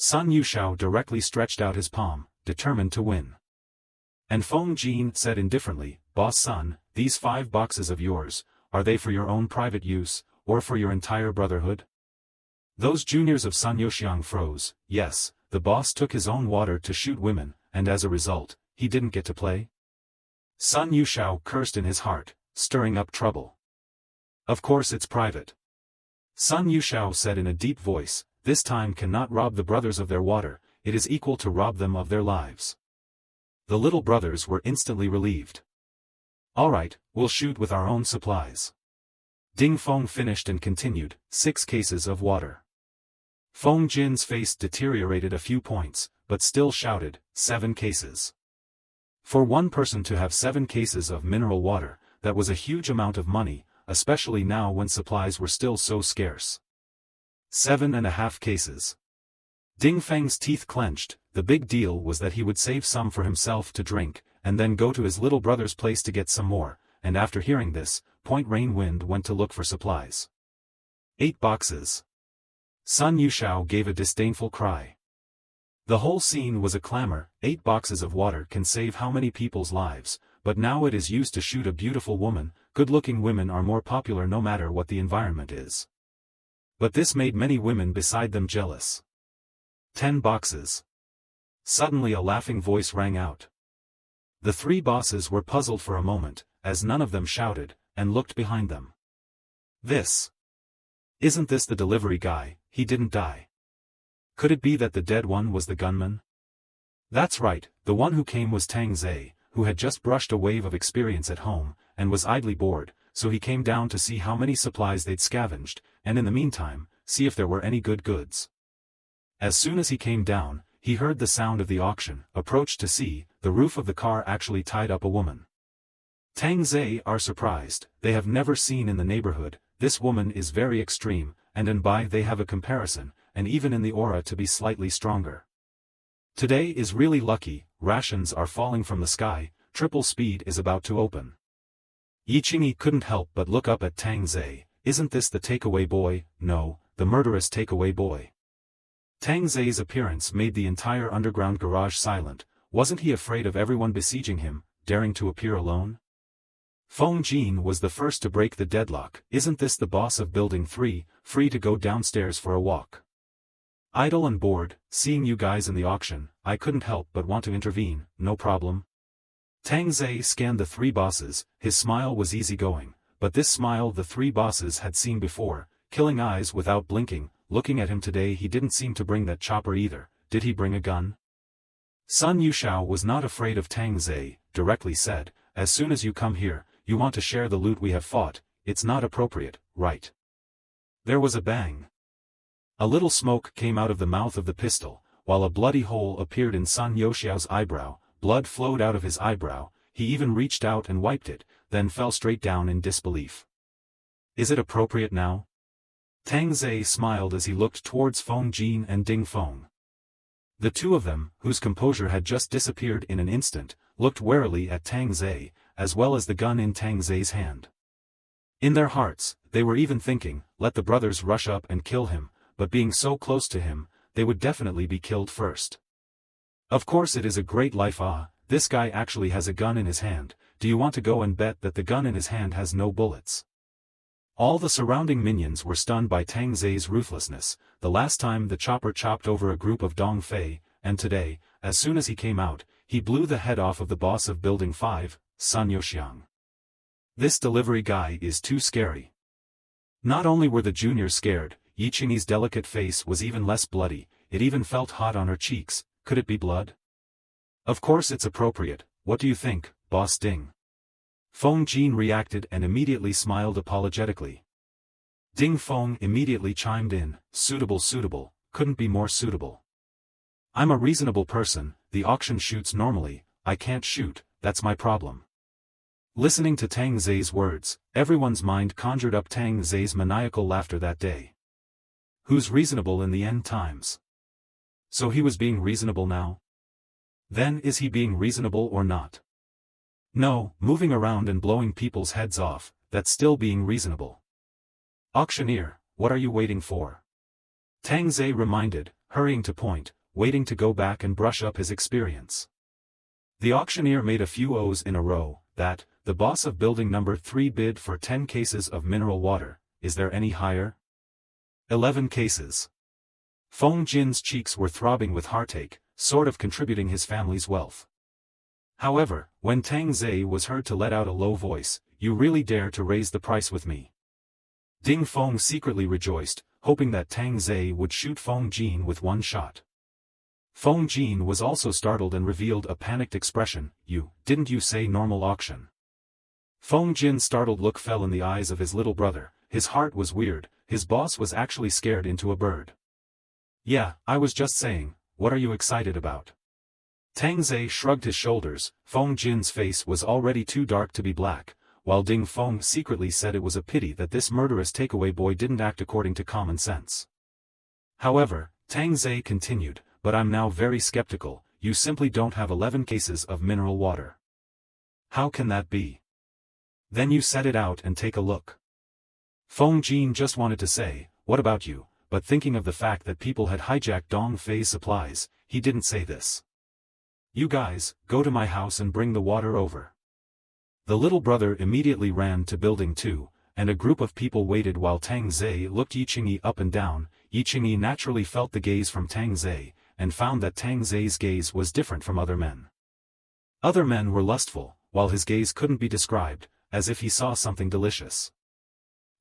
Sun Yushao directly stretched out his palm, determined to win. And Feng Jin said indifferently, Boss Sun, these 5 boxes of yours, are they for your own private use, or for your entire brotherhood? Those juniors of Sun Yuxiang froze. Yes, the boss took his own water to shoot women, and as a result, he didn't get to play? Sun Yushao cursed in his heart, stirring up trouble. Of course it's private. Sun Yushao said in a deep voice, this time cannot rob the brothers of their water, it is equal to rob them of their lives. The little brothers were instantly relieved. Alright, we'll shoot with our own supplies. Ding Feng finished and continued, 6 cases of water. Feng Jin's face deteriorated a few points, but still shouted, 7 cases. For one person to have 7 cases of mineral water, that was a huge amount of money, especially now when supplies were still so scarce. 7.5 cases. Ding Feng's teeth clenched. The big deal was that he would save some for himself to drink, and then go to his little brother's place to get some more, and after hearing this, Point Rain Wind went to look for supplies. 8 boxes. Sun Yushao gave a disdainful cry. The whole scene was a clamor. 8 boxes of water can save how many people's lives, but now it is used to shoot a beautiful woman. Good-looking women are more popular no matter what the environment is. But this made many women beside them jealous. 10 boxes. Suddenly a laughing voice rang out. The 3 bosses were puzzled for a moment, as none of them shouted, and looked behind them. Isn't this the delivery guy? He didn't die. Could it be that the dead one was the gunman? That's right, the one who came was Tang Ze, who had just brushed a wave of experience at home, and was idly bored, so he came down to see how many supplies they'd scavenged, and in the meantime, see if there were any good goods. As soon as he came down, he heard the sound of the auction, approached to see, the roof of the car actually tied up a woman. Tang Ze are surprised, they have never seen in the neighborhood, this woman is very extreme, and in Bai they have a comparison, and even in the aura to be slightly stronger. Today is really lucky, rations are falling from the sky, triple speed is about to open. Yi Qingyi couldn't help but look up at Tang Ze. Isn't this the takeaway boy? No, the murderous takeaway boy. Tang Ze's appearance made the entire underground garage silent. wasn't he afraid of everyone besieging him, daring to appear alone? Feng Jin was the first to break the deadlock. Isn't this the boss of Building 3, free to go downstairs for a walk? Idle and bored, seeing you guys in the auction, I couldn't help but want to intervene, no problem. Tang Ze scanned the three bosses, his smile was easygoing, but this smile the three bosses had seen before, killing eyes without blinking. Looking at him today he didn't seem to bring that chopper either. Did he bring a gun? Sun Yushao was not afraid of Tang Ze, directly said, as soon as you come here, you want to share the loot we have fought, it's not appropriate, right? There was a bang. A little smoke came out of the mouth of the pistol, while a bloody hole appeared in Sun Yushao's eyebrow. Blood flowed out of his eyebrow, he even reached out and wiped it, then fell straight down in disbelief. Is it appropriate now? Tang Ze smiled as he looked towards Feng Jin and Ding Feng. The two of them, whose composure had just disappeared in an instant, looked warily at Tang Ze, as well as the gun in Tang Ze's hand. In their hearts, they were even thinking, let the brothers rush up and kill him, but being so close to him, they would definitely be killed first. Of course it is a great life. This guy actually has a gun in his hand. Do you want to go and bet that the gun in his hand has no bullets? All the surrounding minions were stunned by Tang Ze's ruthlessness. The last time the chopper chopped over a group of Dong Fei, and today, as soon as he came out, he blew the head off of the boss of Building 5, Sun Yuxiang. This delivery guy is too scary. Not only were the juniors scared, Yi Qingyi's delicate face was even less bloody, it even felt hot on her cheeks. Could it be blood? Of course it's appropriate. What do you think, Boss Ding? Feng Jin reacted and immediately smiled apologetically. Ding Feng immediately chimed in, suitable, couldn't be more suitable. I'm a reasonable person, the auction shoots normally, I can't shoot, that's my problem. Listening to Tang Ze's words, everyone's mind conjured up Tang Ze's maniacal laughter that day. Who's reasonable in the end times? So he was being reasonable now? Then is he being reasonable or not? No, moving around and blowing people's heads off, that's still being reasonable. Auctioneer, what are you waiting for? Tang Ze reminded, hurrying to point, waiting to go back and brush up his experience. The auctioneer made a few O's in a row, that, the boss of building number 3 bid for 10 cases of mineral water, is there any higher? 11 cases. Feng Jin's cheeks were throbbing with heartache, sort of contributing his family's wealth. However, when Tang Ze was heard to let out a low voice, you really dare to raise the price with me? Ding Feng secretly rejoiced, hoping that Tang Ze would shoot Feng Jin with one shot. Feng Jin was also startled and revealed a panicked expression. Didn't you say normal auction? Feng Jin's startled look fell in the eyes of his little brother, his heart was weird, his boss was actually scared into a bird. Yeah, I was just saying, what are you excited about? Tang Ze shrugged his shoulders, Feng Jin's face was already too dark to be black, while Ding Feng secretly said it was a pity that this murderous takeaway boy didn't act according to common sense. However, Tang Ze continued, but I'm now very skeptical, you simply don't have 11 cases of mineral water. How can that be? Then you set it out and take a look. Feng Jin just wanted to say, what about you, but thinking of the fact that people had hijacked Dong Fei's supplies, he didn't say this. You guys, go to my house and bring the water over. The little brother immediately ran to building 2, and a group of people waited while Tang Ze looked Yi Qingyi up and down. Yi Qingyi naturally felt the gaze from Tang Ze, and found that Tang Ze's gaze was different from other men. Other men were lustful, while his gaze couldn't be described, as if he saw something delicious.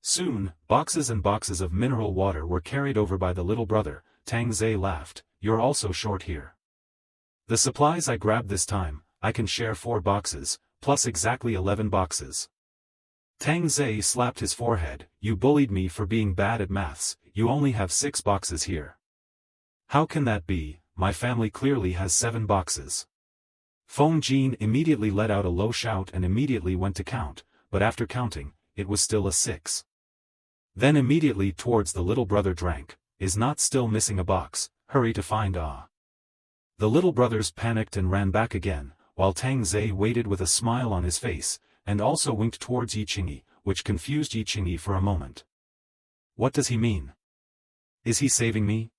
Soon, boxes and boxes of mineral water were carried over by the little brother. Tang Ze laughed, you're also short here. The supplies I grabbed this time, I can share 4 boxes, plus exactly 11 boxes. Tang Ze slapped his forehead, you bullied me for being bad at maths, you only have 6 boxes here. How can that be, my family clearly has 7 boxes. Feng Jin immediately let out a low shout and immediately went to count, but after counting, it was still a 6. Then immediately towards the little brother drank, is not still missing a box, hurry to find The little brothers panicked and ran back again, while Tang Ze waited with a smile on his face, and also winked towards Yi Qingyi, which confused Yi Qingyi for a moment. What does he mean? Is he saving me?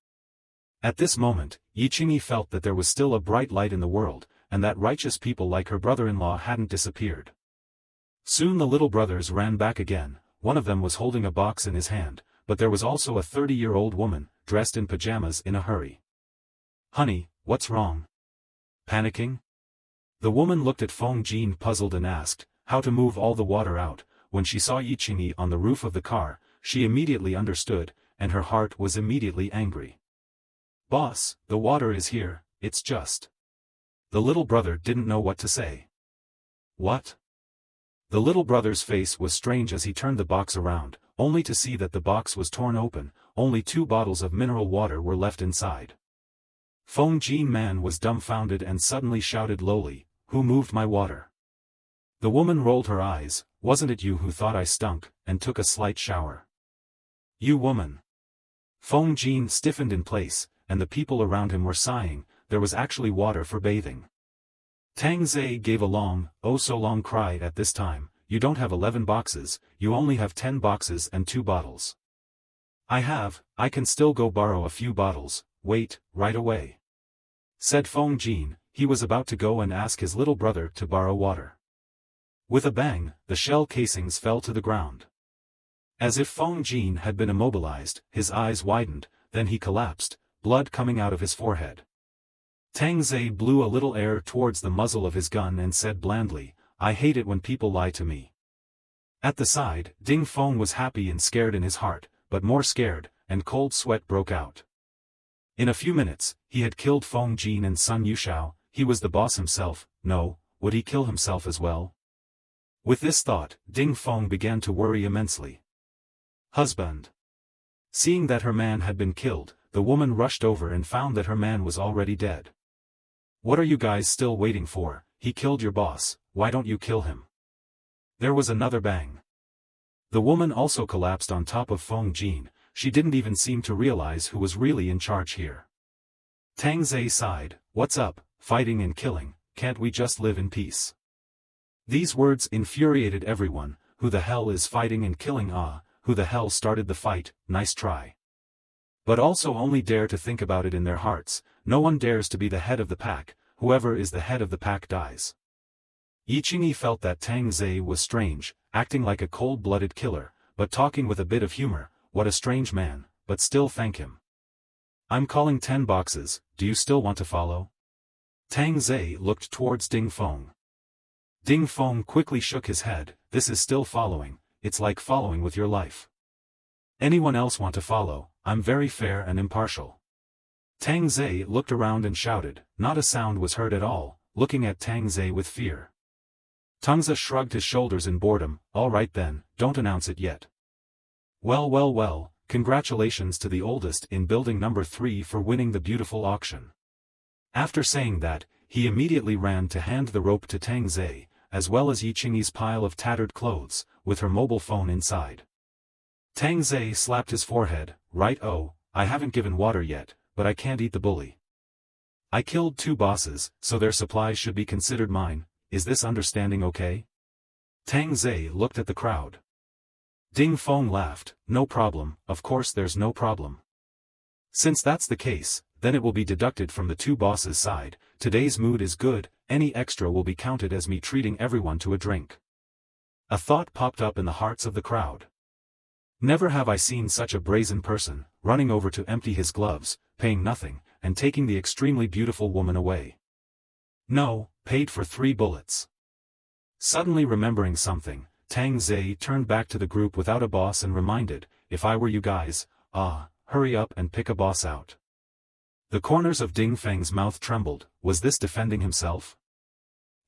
At this moment, Yi Qingyi felt that there was still a bright light in the world, and that righteous people like her brother-in-law hadn't disappeared. Soon the little brothers ran back again. One of them was holding a box in his hand, but there was also a 30-year-old woman, dressed in pajamas, in a hurry. "Honey, what's wrong? Panicking?" The woman looked at Feng Jin puzzled and asked, how to move all the water out. When she saw Yi Qingyi on the roof of the car, she immediately understood, and her heart was immediately angry. "Boss, the water is here, it's just..." The little brother didn't know what to say. "What?" The little brother's face was strange as he turned the box around, only to see that the box was torn open. Only 2 bottles of mineral water were left inside. Feng Jin man was dumbfounded and suddenly shouted lowly, "Who moved my water?" The woman rolled her eyes. "Wasn't it you who thought I stunk, and took a slight shower?" "You woman!" Feng Jin stiffened in place, and the people around him were sighing. There was actually water for bathing. Tang Ze gave a long, oh so long cry at this time. "You don't have 11 boxes, you only have 10 boxes and 2 bottles. I can still go borrow a few bottles, wait, right away," said Feng Jin. He was about to go and ask his little brother to borrow water. With a bang, the shell casings fell to the ground. As if Feng Jin had been immobilized, his eyes widened, then he collapsed, blood coming out of his forehead. Tang Ze blew a little air towards the muzzle of his gun and said blandly, "I hate it when people lie to me." At the side, Ding Feng was happy and scared in his heart, but more scared, and cold sweat broke out. In a few minutes, he had killed Feng Jin and Sun Yushao. He was the boss himself. No, would he kill himself as well? With this thought, Ding Feng began to worry immensely. "Husband." Seeing that her man had been killed, the woman rushed over and found that her man was already dead. "What are you guys still waiting for? He killed your boss, why don't you kill him?" There was another bang. The woman also collapsed on top of Feng Jin. She didn't even seem to realize who was really in charge here. Tang Ze sighed, "What's up, fighting and killing, can't we just live in peace?" These words infuriated everyone. Who the hell is fighting and killing? Who the hell started the fight? Nice try. But also only dare to think about it in their hearts. No one dares to be the head of the pack. Whoever is the head of the pack dies. Yi Qingyi felt that Tang Ze was strange, acting like a cold-blooded killer, but talking with a bit of humor. What a strange man, but still thank him. "I'm calling 10 boxes, do you still want to follow?" Tang Ze looked towards Ding Feng. Ding Feng quickly shook his head. "This is still following, it's like following with your life. Anyone else want to follow? I'm very fair and impartial." Tang Ze looked around and shouted. Not a sound was heard at all, looking at Tang Ze with fear. Tang Ze shrugged his shoulders in boredom. "All right then, don't announce it yet." Well, congratulations to the oldest in building number 3 for winning the beautiful auction." After saying that, he immediately ran to hand the rope to Tang Ze, as well as Yi Qingyi's pile of tattered clothes, with her mobile phone inside. Tang Ze slapped his forehead. "Right, oh, I haven't given water yet, but I can't eat the bully. I killed 2 bosses, so their supplies should be considered mine. Is this understanding okay?" Tang Ze looked at the crowd. Ding Feng laughed. "No problem, of course there's no problem. Since that's the case, then it will be deducted from the 2 bosses' side. Today's mood is good, any extra will be counted as me treating everyone to a drink." A thought popped up in the hearts of the crowd. Never have I seen such a brazen person, running over to empty his gloves, paying nothing, and taking the extremely beautiful woman away. No, paid for 3 bullets. Suddenly remembering something, Tang Ze turned back to the group without a boss and reminded, "If I were you guys, hurry up and pick a boss out." The corners of Ding Feng's mouth trembled. Was this defending himself?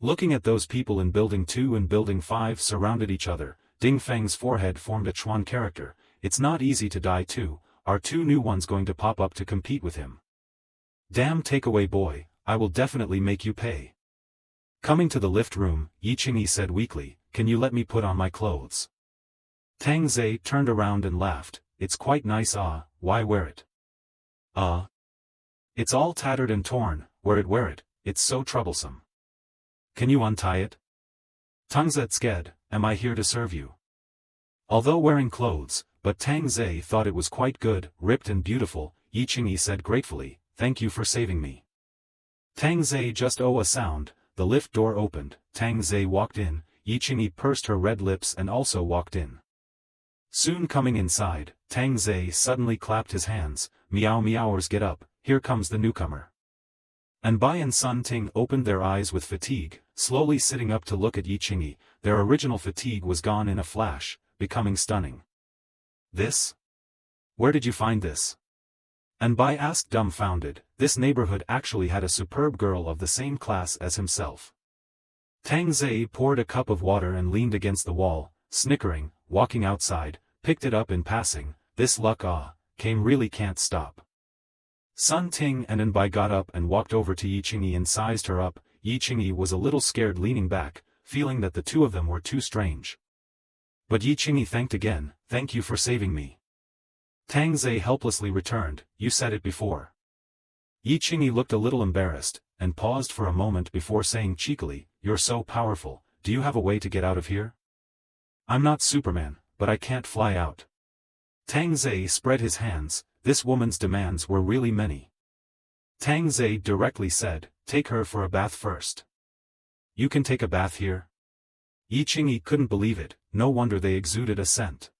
Looking at those people in Building 2 and Building 5 surrounded each other, Ding Feng's forehead formed a Chuan character. It's not easy to die too. Are 2 new ones going to pop up to compete with him? Damn takeaway boy, I will definitely make you pay. Coming to the lift room, Yi Qingyi said weakly, "Can you let me put on my clothes?" Tang Ze turned around and laughed. "It's quite nice. Why wear it?" It's all tattered and torn. Wear it, it's so troublesome." "Can you untie it?" Tang Ze scared, "Am I here to serve you?" Although wearing clothes, but Tang Ze thought it was quite good, ripped and beautiful. Yi Qingyi said gratefully, "Thank you for saving me." Tang Ze just a sound, the lift door opened, Tang Ze walked in, Yi Qingyi pursed her red lips and also walked in. Soon coming inside, Tang Ze suddenly clapped his hands, meow meowers get up, here comes the newcomer. Anbai and Sun Ting opened their eyes with fatigue, slowly sitting up to look at Yi Qingyi. Their original fatigue was gone in a flash, becoming stunning. This? Where did you find this? Anbai asked dumbfounded. This neighborhood actually had a superb girl of the same class as himself. Tang Ze poured a cup of water and leaned against the wall, snickering, walking outside, picked it up in passing. This luck came really can't stop. Sun Ting and Anbai got up and walked over to Yi Qingyi and sized her up. Yi Qingyi was a little scared, leaning back, feeling that the two of them were too strange. But Yi Qingyi thanked again, thank you for saving me. Tang Ze helplessly returned, you said it before. Yi Qingyi looked a little embarrassed, and paused for a moment before saying cheekily, you're so powerful, do you have a way to get out of here? I'm not Superman, but I can't fly out. Tang Ze spread his hands. This woman's demands were really many. Tang Ze directly said, take her for a bath first. You can take a bath here? Yi Qingyi couldn't believe it, no wonder they exuded a scent.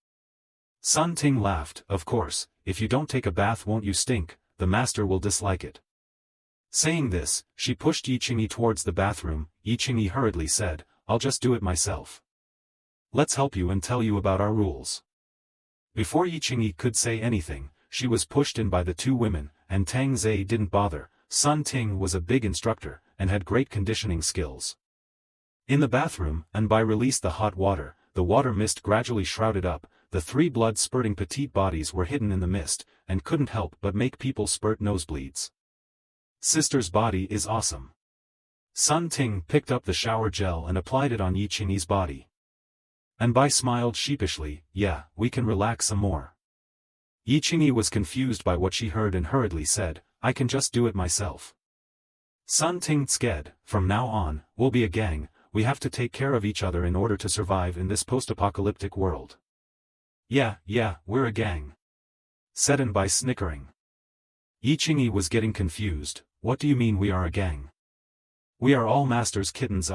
Sun Ting laughed, of course, if you don't take a bath won't you stink, the master will dislike it. Saying this, she pushed Yi Qingyi towards the bathroom. Yi Qingyi hurriedly said, I'll just do it myself. Let's help you and tell you about our rules. Before Yi Qingyi could say anything, she was pushed in by the two women, and Tang Ze didn't bother. Sun Ting was a big instructor, and had great conditioning skills. In the bathroom, Anbai released the hot water, the water mist gradually shrouded up, the three blood-spurting petite bodies were hidden in the mist, and couldn't help but make people spurt nosebleeds. Sister's body is awesome. Sun Ting picked up the shower gel and applied it on Yi Qingyi's body. Anbai smiled sheepishly, yeah, we can relax some more. Yi Qingyi was confused by what she heard and hurriedly said, I can just do it myself. Sun Ting sked, from now on, we'll be a gang, we have to take care of each other in order to survive in this post-apocalyptic world. Yeah, we're a gang. Said Anbai snickering. Yi Qingyi was getting confused, what do you mean we are a gang? We are all master's kittens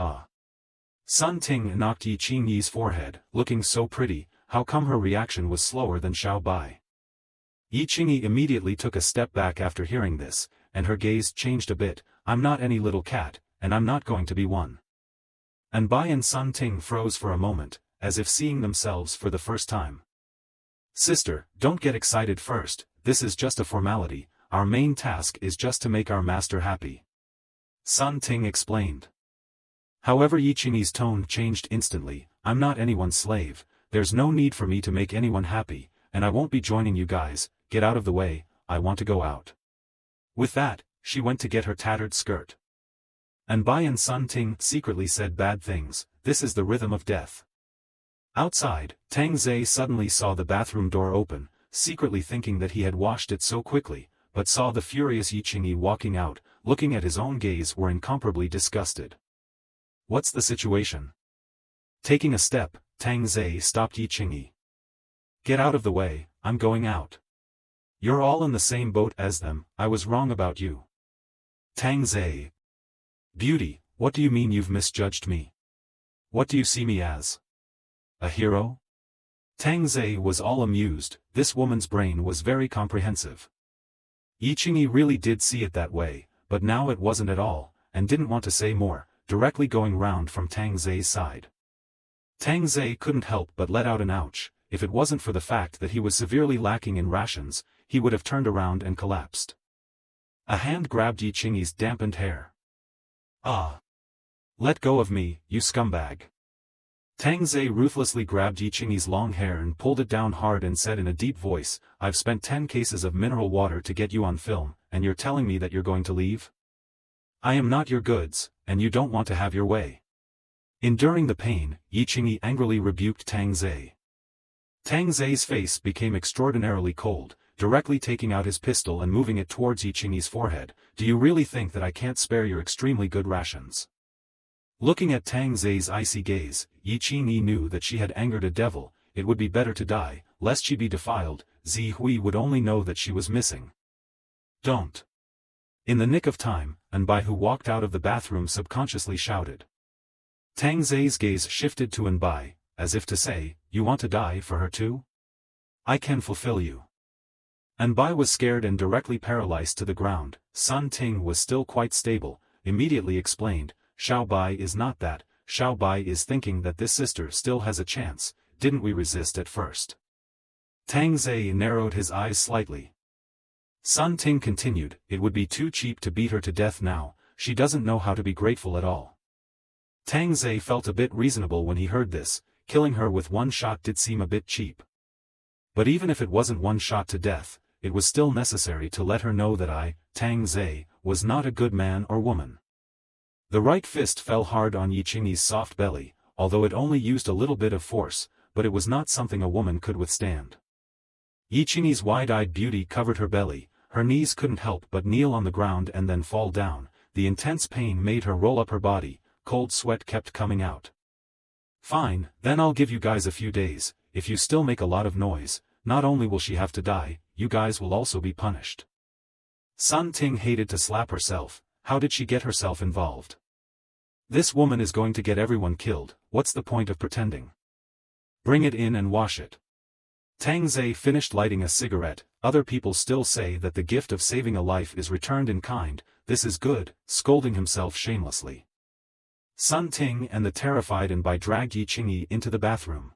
Sun Ting knocked Yi Qingyi's forehead, looking so pretty, how come her reaction was slower than Xiao Bai? Yi Qingyi immediately took a step back after hearing this, and her gaze changed a bit, I'm not any little cat, and I'm not going to be one. Anbai and Sun Ting froze for a moment, as if seeing themselves for the first time. Sister, don't get excited first, this is just a formality, our main task is just to make our master happy. Sun Ting explained. However, Yi Qingyi's tone changed instantly, I'm not anyone's slave, there's no need for me to make anyone happy, and I won't be joining you guys, get out of the way, I want to go out. With that, she went to get her tattered skirt. Anbai and Sun Ting secretly said bad things, this is the rhythm of death. Outside, Tang Ze suddenly saw the bathroom door open, secretly thinking that he had washed it so quickly, but saw the furious Yi Qingyi walking out, looking at his own gaze were incomparably disgusted. What's the situation? Taking a step, Tang Ze stopped Yi Qingyi. Get out of the way, I'm going out. You're all in the same boat as them, I was wrong about you. Tang Ze. Beauty, what do you mean you've misjudged me? What do you see me as? A hero? Tang Ze was all amused, this woman's brain was very comprehensive. Yi Qingyi really did see it that way, but now it wasn't at all, and didn't want to say more, directly going round from Tang Ze's side. Tang Ze couldn't help but let out an ouch, if it wasn't for the fact that he was severely lacking in rations, he would have turned around and collapsed. A hand grabbed Yi Qingyi's dampened hair. Ah! Let go of me, you scumbag! Tang Ze ruthlessly grabbed Yi Qingyi's long hair and pulled it down hard and said in a deep voice, I've spent 10 cases of mineral water to get you on film, and you're telling me that you're going to leave? I am not your goods, and you don't want to have your way. Enduring the pain, Yi Qingyi angrily rebuked Tang Ze. Tang Ze's face became extraordinarily cold, directly taking out his pistol and moving it towards Yi Qingyi's forehead. Do you really think that I can't spare your extremely good rations? Looking at Tang Ze's icy gaze, Yi Qingyi knew that she had angered a devil, it would be better to die, lest she be defiled, Zi Hui would only know that she was missing. Don't. In the nick of time, Anbai, who walked out of the bathroom, subconsciously shouted. Tang Ze's gaze shifted to Anbai, as if to say, "You want to die for her too? I can fulfill you." Anbai was scared and directly paralyzed to the ground. Sun Ting was still quite stable, immediately explained, "Xiao Bai is not that, Xiao Bai is thinking that this sister still has a chance, didn't we resist at first?" Tang Ze narrowed his eyes slightly. Sun Ting continued, "It would be too cheap to beat her to death now, she doesn't know how to be grateful at all." Tang Ze felt a bit reasonable when he heard this, killing her with one shot did seem a bit cheap. But even if it wasn't one shot to death, it was still necessary to let her know that I, Tang Ze, was not a good man or woman. The right fist fell hard on Yi Qingyi's soft belly, although it only used a little bit of force, but it was not something a woman could withstand. Yi Qingyi's wide-eyed beauty covered her belly, her knees couldn't help but kneel on the ground and then fall down, the intense pain made her roll up her body, cold sweat kept coming out. "Fine, then I'll give you guys a few days, if you still make a lot of noise, not only will she have to die, you guys will also be punished." Sun Ting hated to slap herself, how did she get herself involved? This woman is going to get everyone killed, what's the point of pretending? Bring it in and wash it. Tang Ze finished lighting a cigarette. Other people still say that the gift of saving a life is returned in kind, this is good, scolding himself shamelessly. Sun Ting and the terrified Anbai dragged Yi Qingyi into the bathroom.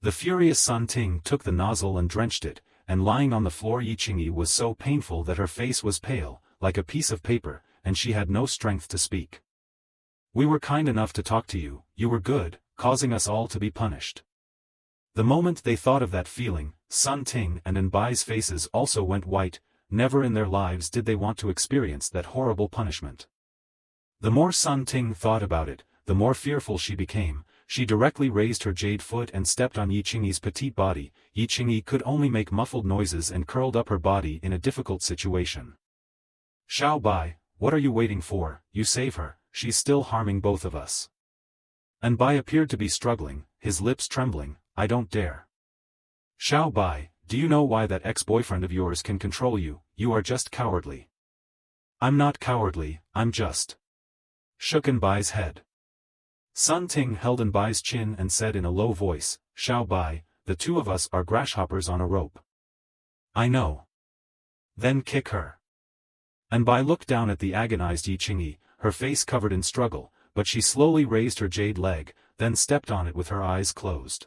The furious Sun Ting took the nozzle and drenched it, and lying on the floor Yi Qingyi was so painful that her face was pale, like a piece of paper, and she had no strength to speak. "We were kind enough to talk to you, you were good, causing us all to be punished." The moment they thought of that feeling, Sun Ting and Anbai's faces also went white, never in their lives did they want to experience that horrible punishment. The more Sun Ting thought about it, the more fearful she became. She directly raised her jade foot and stepped on Yi Qingyi's petite body. Yi Qingyi could only make muffled noises and curled up her body in a difficult situation. "Xiao Bai, what are you waiting for? You save her, she's still harming both of us." Anbai appeared to be struggling, his lips trembling, "I don't dare." "Xiao Bai, do you know why that ex-boyfriend of yours can control you? You are just cowardly." "I'm not cowardly, I'm just..." shook Anbai's head. Sun Ting held Anbai's chin and said in a low voice, "Xiao Bai, the two of us are grasshoppers on a rope." "I know." "Then kick her." Anbai looked down at the agonized Yi Qingyi, her face covered in struggle, but she slowly raised her jade leg, then stepped on it with her eyes closed.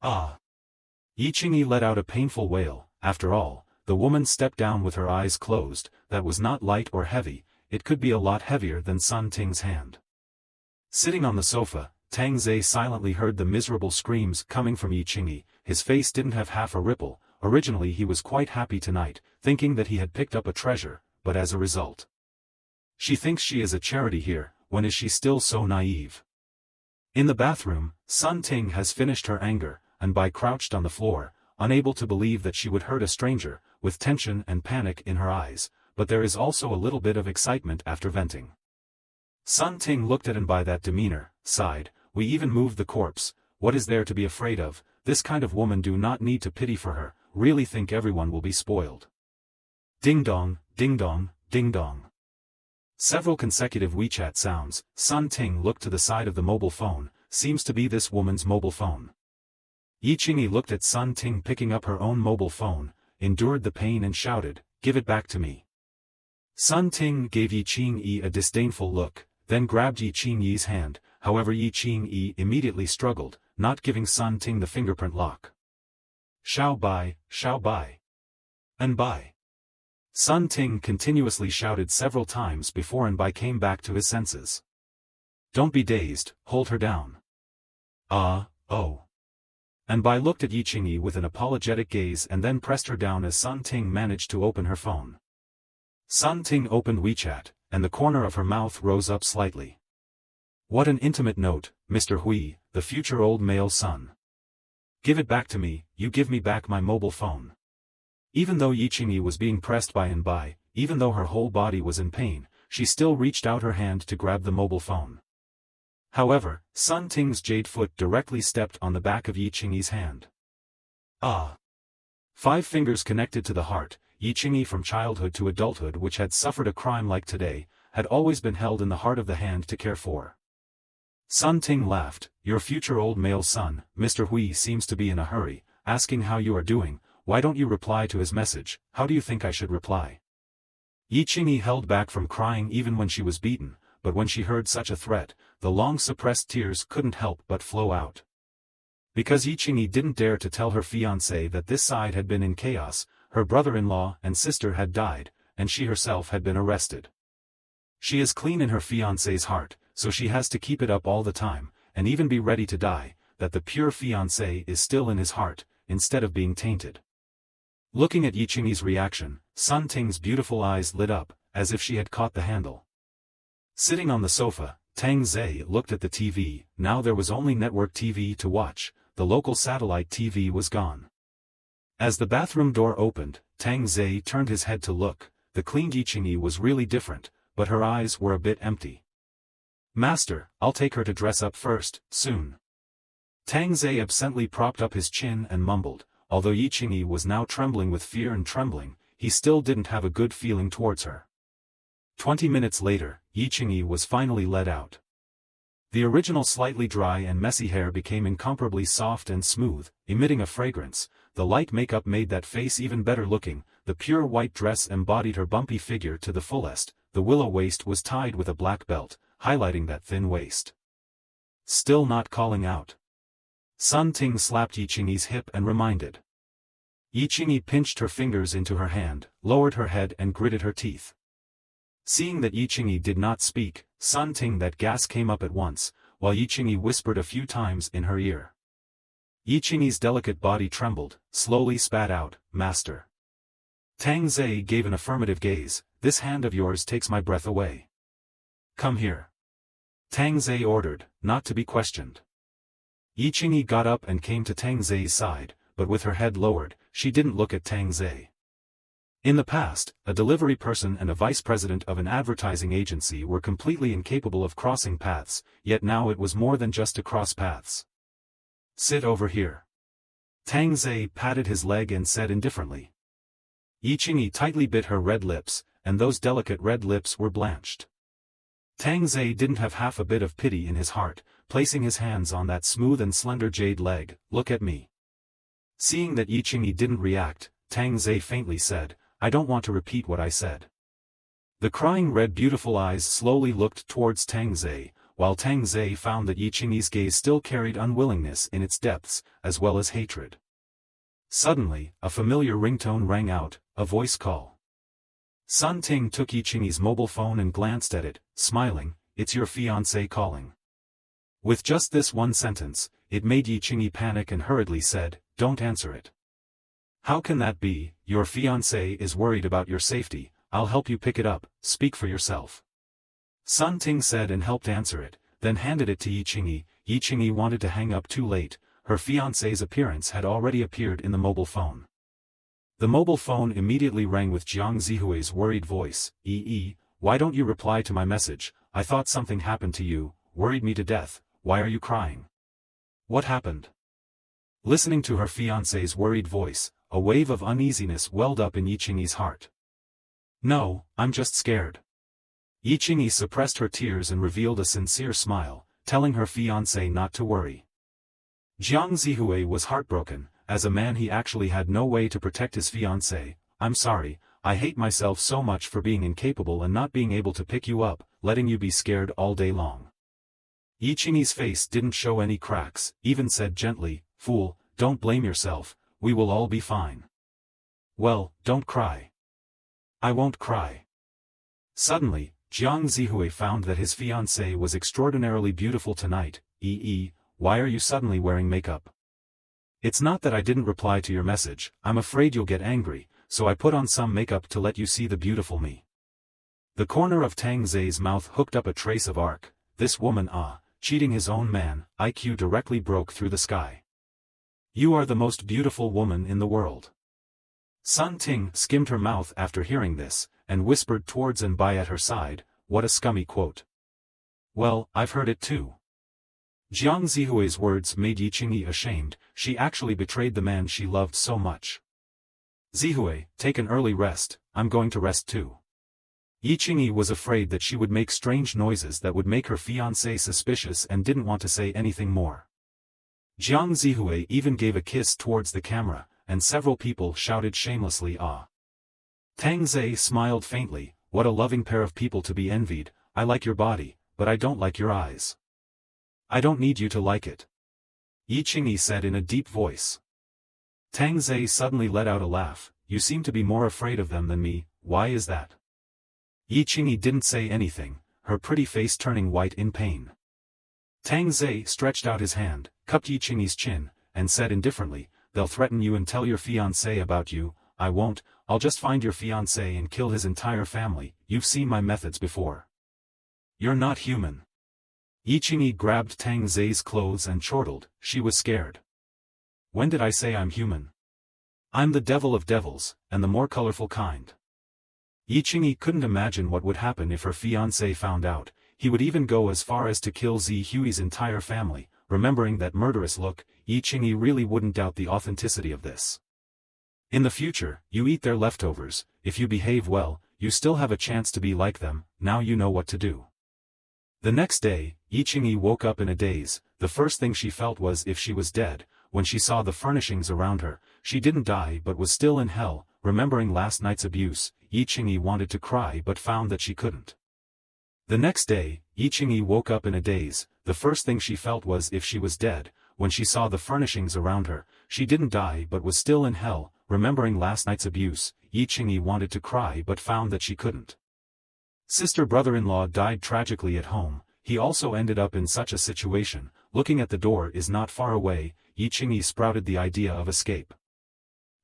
"Ah!" Yi Qingyi let out a painful wail. After all, the woman stepped down with her eyes closed. That was not light or heavy, it could be a lot heavier than Sun Ting's hand. Sitting on the sofa, Tang Ze silently heard the miserable screams coming from Yi Qingyi. His face didn't have half a ripple. Originally he was quite happy tonight, thinking that he had picked up a treasure, but as a result. She thinks she is a charity here, when is she still so naive? In the bathroom, Sun Ting has finished her anger, Anbai crouched on the floor, unable to believe that she would hurt a stranger, with tension and panic in her eyes, but there is also a little bit of excitement after venting. Sun Ting looked at Anbai that demeanor, sighed, "We even moved the corpse, what is there to be afraid of? This kind of woman do not need to pity for her, really think everyone will be spoiled." Ding dong, ding dong, ding dong. Several consecutive WeChat sounds. Sun Ting looked to the side of the mobile phone, seems to be this woman's mobile phone. Yi Qingyi looked at Sun Ting picking up her own mobile phone, endured the pain and shouted, "Give it back to me." Sun Ting gave Yi Qingyi a disdainful look, then grabbed Yi Qingyi's hand, however Yi Qingyi immediately struggled, not giving Sun Ting the fingerprint lock. "Xiao Bai, Xiao Bai. Anbai." Sun Ting continuously shouted several times before Anbai came back to his senses. "Don't be dazed, hold her down." Oh. Anbai looked at Yi Qingyi with an apologetic gaze and then pressed her down as Sun Ting managed to open her phone. Sun Ting opened WeChat, and the corner of her mouth rose up slightly. "What an intimate note, Mr. Hui, the future old male son. Give it back to me, you give me back my mobile phone." Even though Yi Qingyi was being pressed by Anbai, even though her whole body was in pain, she still reached out her hand to grab the mobile phone. However, Sun Ting's jade foot directly stepped on the back of Yi Qingyi's hand. "Ah!" 5 fingers connected to the heart, Yi Qingyi from childhood to adulthood which had suffered a crime like today, had always been held in the heart of the hand to care for. Sun Ting laughed. Your future old male son, Mr. Hui, seems to be in a hurry, asking how you are doing. Why don't you reply to his message? How do you think I should reply? Yi Qingyi held back from crying even when she was beaten, but when she heard such a threat, the long-suppressed tears couldn't help but flow out. Because Yi Qingyi didn't dare to tell her fiancé that this side had been in chaos, her brother-in-law and sister had died, and she herself had been arrested. She is clean in her fiancé's heart, so she has to keep it up all the time, and even be ready to die, that the pure fiancé is still in his heart, instead of being tainted. Looking at Yi Qingyi's reaction, Sun Ting's beautiful eyes lit up, as if she had caught the handle. Sitting on the sofa, Tang Ze looked at the TV. Now there was only network TV to watch, the local satellite TV was gone. As the bathroom door opened, Tang Ze turned his head to look. The cleaned Yi Qingyi was really different, but her eyes were a bit empty. Master, I'll take her to dress up first, soon. Tang Ze absently propped up his chin and mumbled. Although Yi Qingyi was now trembling with fear and trembling, he still didn't have a good feeling towards her. 20 minutes later, Yi Qingyi was finally led out. The original slightly dry and messy hair became incomparably soft and smooth, emitting a fragrance. The light makeup made that face even better looking. The pure white dress embodied her bumpy figure to the fullest. The willow waist was tied with a black belt, highlighting that thin waist. Still not calling out. Sun Ting slapped Yi Qingyi's hip and reminded. Yi Qingyi pinched her fingers into her hand, lowered her head and gritted her teeth. Seeing that Yi Qingyi did not speak, Sun Ting that gas came up at once, while Yi Qingyi whispered a few times in her ear. Yi Qingyi's delicate body trembled, slowly spat out, Master. Tang Ze gave an affirmative gaze. This hand of yours takes my breath away. Come here. Tang Ze ordered, not to be questioned. Yi Qingyi got up and came to Tang Ze's side, but with her head lowered, she didn't look at Tang Ze. In the past, a delivery person and a vice president of an advertising agency were completely incapable of crossing paths, yet now it was more than just to cross paths. Sit over here. Tang Ze patted his leg and said indifferently. Yi Qingyi tightly bit her red lips, and those delicate red lips were blanched. Tang Ze didn't have half a bit of pity in his heart, placing his hands on that smooth and slender jade leg. Look at me. Seeing that Yi Qingyi didn't react, Tang Ze faintly said, I don't want to repeat what I said. The crying red beautiful eyes slowly looked towards Tang Ze, while Tang Ze found that Yi Qingyi's gaze still carried unwillingness in its depths, as well as hatred. Suddenly, a familiar ringtone rang out, a voice call. Sun Ting took Yi Qingyi's mobile phone and glanced at it, smiling. It's your fiancé calling. With just this one sentence, it made Yi Qingyi panic and hurriedly said, Don't answer it. How can that be? Your fiancé is worried about your safety. I'll help you pick it up, speak for yourself. Sun Ting said and helped answer it, then handed it to Yi Qingyi. Yi Qingyi wanted to hang up too late. Her fiancé's appearance had already appeared in the mobile phone. The mobile phone immediately rang with Jiang Zihui's worried voice. Why don't you reply to my message? I thought something happened to you, worried me to death. Why are you crying? What happened? Listening to her fiancé's worried voice, a wave of uneasiness welled up in Yi Qingyi's heart. No, I'm just scared. Yi Qingyi suppressed her tears and revealed a sincere smile, telling her fiancé not to worry. Jiang Zihui was heartbroken. As a man he actually had no way to protect his fiancé. I'm sorry, I hate myself so much for being incapable and not being able to pick you up, letting you be scared all day long. Yi Qingyi's face didn't show any cracks, even said gently, Fool, don't blame yourself, we will all be fine. Well, don't cry. I won't cry. Suddenly, Jiang Zihui found that his fiancé was extraordinarily beautiful tonight. Why are you suddenly wearing makeup? It's not that I didn't reply to your message, I'm afraid you'll get angry, so I put on some makeup to let you see the beautiful me. The corner of Tang Ze's mouth hooked up a trace of arc. This woman cheating his own man, IQ directly broke through the sky. You are the most beautiful woman in the world. Sun Ting skimmed her mouth after hearing this, and whispered towards and by at her side, what a scummy quote. Well, I've heard it too. Jiang Zihui's words made Yi Qingyi ashamed. She actually betrayed the man she loved so much. Zihui, take an early rest, I'm going to rest too. Yi Qingyi was afraid that she would make strange noises that would make her fiancé suspicious and didn't want to say anything more. Jiang Zihui even gave a kiss towards the camera, and several people shouted shamelessly ah. Tang Ze smiled faintly, what a loving pair of people to be envied, I like your body, but I don't like your eyes. I don't need you to like it. Yi Qingyi said in a deep voice. Tang Ze suddenly let out a laugh, you seem to be more afraid of them than me, why is that? Yi Qingyi didn't say anything, her pretty face turning white in pain. Tang Ze stretched out his hand, cupped Yi Qingyi's chin, and said indifferently, they'll threaten you and tell your fiancé about you, I won't, I'll just find your fiancé and kill his entire family, you've seen my methods before. You're not human. Yi Qingyi grabbed Tang Ze's clothes and chortled, she was scared. When did I say I'm human? I'm the devil of devils, and the more colorful kind. Yi Qingyi couldn't imagine what would happen if her fiancé found out, he would even go as far as to kill Zihui's entire family. Remembering that murderous look, Yi Qingyi really wouldn't doubt the authenticity of this. In the future, you eat their leftovers, if you behave well, you still have a chance to be like them, now you know what to do. The next day, Yi Qingyi woke up in a daze, the first thing she felt was if she was dead. When she saw the furnishings around her, she didn't die but was still in hell. Remembering last night's abuse, Yi Qingyi wanted to cry but found that she couldn't. The next day, Yi Qingyi woke up in a daze, the first thing she felt was if she was dead. When she saw the furnishings around her, she didn't die but was still in hell. Remembering last night's abuse, Yi Qingyi wanted to cry but found that she couldn't. Sister brother-in-law died tragically at home, he also ended up in such a situation. Looking at the door is not far away, Yi Qingyi sprouted the idea of escape.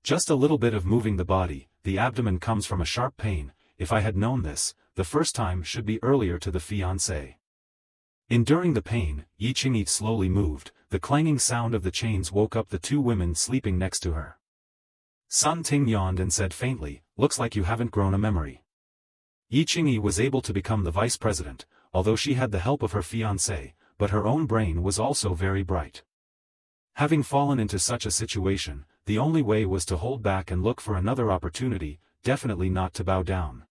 Just a little bit of moving the body, the abdomen comes from a sharp pain, if I had known this, the first time should be earlier to the fiancé. Enduring the pain, Yi Qingyi slowly moved, the clanging sound of the chains woke up the two women sleeping next to her. Sun Ting yawned and said faintly, looks like you haven't grown a memory. Yi Qingyi was able to become the vice president, although she had the help of her fiancé, but her own brain was also very bright. Having fallen into such a situation, the only way was to hold back and look for another opportunity, definitely not to bow down.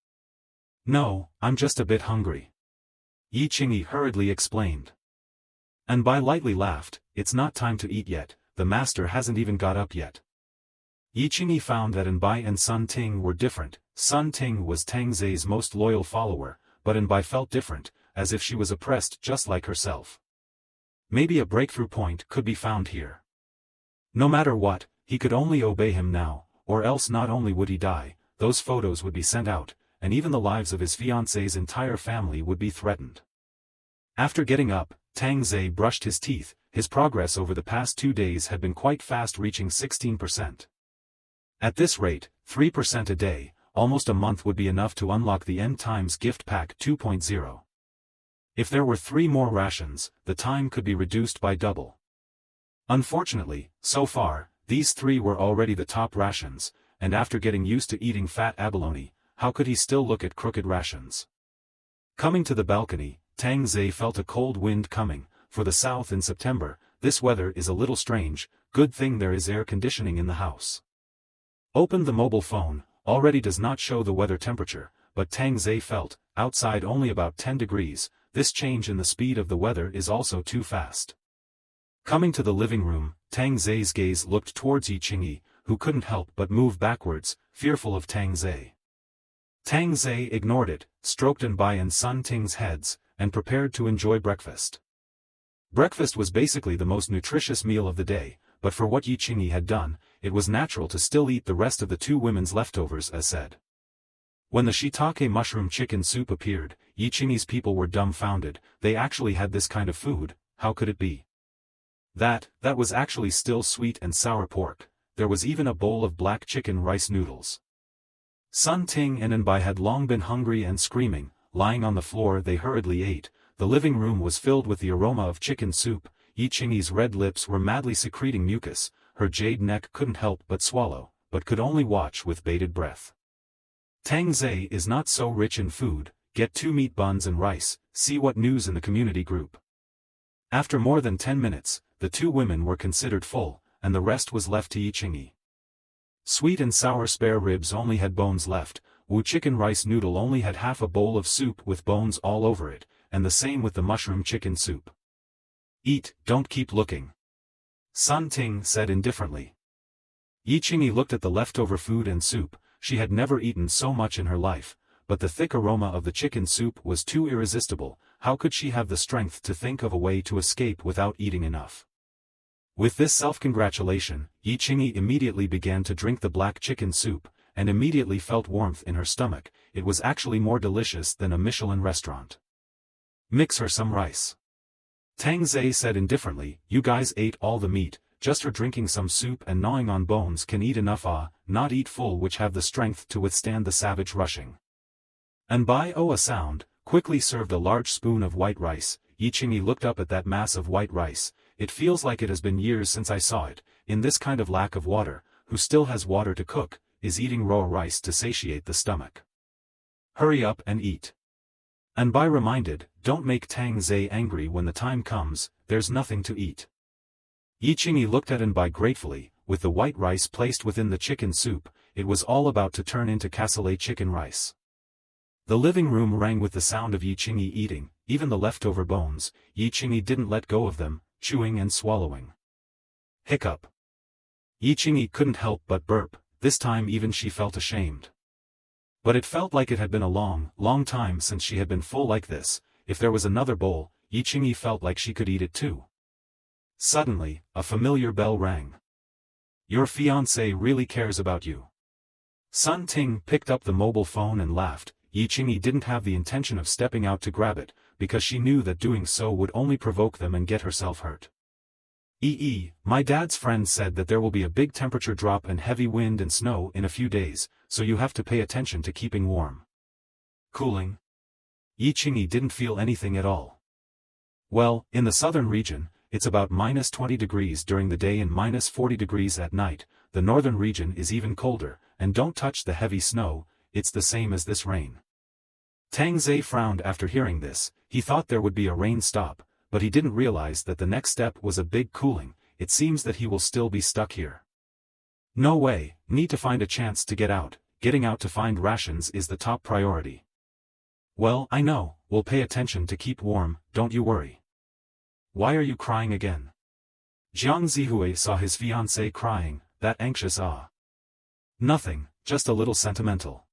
No, I'm just a bit hungry. Yi Qingyi hurriedly explained. And Bai lightly laughed, it's not time to eat yet, the master hasn't even got up yet. Yi Qingyi found that Anbai and Sun Ting were different. Sun Ting was Tang Ze's most loyal follower, but Anbai felt different, as if she was oppressed just like herself. Maybe a breakthrough point could be found here. No matter what, he could only obey him now, or else not only would he die, those photos would be sent out, and even the lives of his fiancé's entire family would be threatened. After getting up, Tang Ze brushed his teeth. His progress over the past 2 days had been quite fast, reaching 16%. At this rate, 3% a day, almost a month would be enough to unlock the End Times Gift Pack 2.0. If there were 3 more rations, the time could be reduced by double. Unfortunately, so far, these 3 were already the top rations, and after getting used to eating fat abalone, how could he still look at crooked rations? Coming to the balcony, Tang Ze felt a cold wind coming. For the south in September, this weather is a little strange, good thing there is air conditioning in the house. Opened the mobile phone, already does not show the weather temperature, but Tang Ze felt, outside only about 10 degrees, this change in the speed of the weather is also too fast. Coming to the living room, Tang Ze's gaze looked towards Yi Qingyi, who couldn't help but move backwards, fearful of Tang Ze. Tang Ze ignored it, stroked Anbai and Sun Ting's heads, and prepared to enjoy breakfast. Breakfast was basically the most nutritious meal of the day, but for what Yi Qingyi had done, it was natural to still eat the rest of the 2 women's leftovers as said. When the shiitake mushroom chicken soup appeared, Yi Qingyi's people were dumbfounded. They actually had this kind of food, how could it be? That was actually still sweet and sour pork. There was even a bowl of black chicken rice noodles. Sun Ting and Anbai had long been hungry and screaming. Lying on the floor they hurriedly ate. The living room was filled with the aroma of chicken soup. Yi Qingyi's red lips were madly secreting mucus. Her jade neck couldn't help but swallow, but could only watch with bated breath. Tang Ze is not so rich in food. Get 2 meat buns and rice. See what news in the community group. After more than 10 minutes, the 2 women were considered full, and the rest was left to Yi Qingyi. Sweet and sour spare ribs only had bones left, Wu chicken rice noodle only had half a bowl of soup with bones all over it, and the same with the mushroom chicken soup. Eat, don't keep looking. Sun Ting said indifferently. Yi Qingyi looked at the leftover food and soup. She had never eaten so much in her life, but the thick aroma of the chicken soup was too irresistible. How could she have the strength to think of a way to escape without eating enough? With this self-congratulation, Yi Qingyi immediately began to drink the black chicken soup, and immediately felt warmth in her stomach. It was actually more delicious than a Michelin restaurant. Mix her some rice. Tang Ze said indifferently, you guys ate all the meat, just her drinking some soup and gnawing on bones can eat enough not eat full which have the strength to withstand the savage rushing. And by a sound, quickly served a large spoon of white rice. Yi Qingyi looked up at that mass of white rice. It feels like it has been years since I saw it, in this kind of lack of water, who still has water to cook, is eating raw rice to satiate the stomach. Hurry up and eat. And by reminded, don't make Tang Ze angry when the time comes, there's nothing to eat. Yi Qingyi looked at Anbai gratefully, with the white rice placed within the chicken soup, it was all about to turn into cassoulet chicken rice. The living room rang with the sound of Yi Qingyi eating, even the leftover bones. Yi Qingyi didn't let go of them, chewing and swallowing. Hiccup. Yi Qingyi couldn't help but burp, this time even she felt ashamed. But it felt like it had been a long, long time since she had been full like this. If there was another bowl, Yi Qingyi felt like she could eat it too. Suddenly, a familiar bell rang. Your fiancé really cares about you. Sun Ting picked up the mobile phone and laughed. Yi Qingyi didn't have the intention of stepping out to grab it, because she knew that doing so would only provoke them and get herself hurt. My dad's friend said that there will be a big temperature drop and heavy wind and snow in a few days, so you have to pay attention to keeping warm. Cooling? Yi Qingyi didn't feel anything at all. Well, in the southern region, it's about -20 degrees during the day and -40 degrees at night. The northern region is even colder, and don't touch the heavy snow, it's the same as this rain. Tang Ze frowned after hearing this. He thought there would be a rain stop, but he didn't realize that the next step was a big cooling. It seems that he will still be stuck here. No way, need to find a chance to get out. Getting out to find rations is the top priority. Well, I know, we'll pay attention to keep warm, don't you worry. Why are you crying again? Jiang Zihue saw his fiancée crying, that anxious Nothing, just a little sentimental.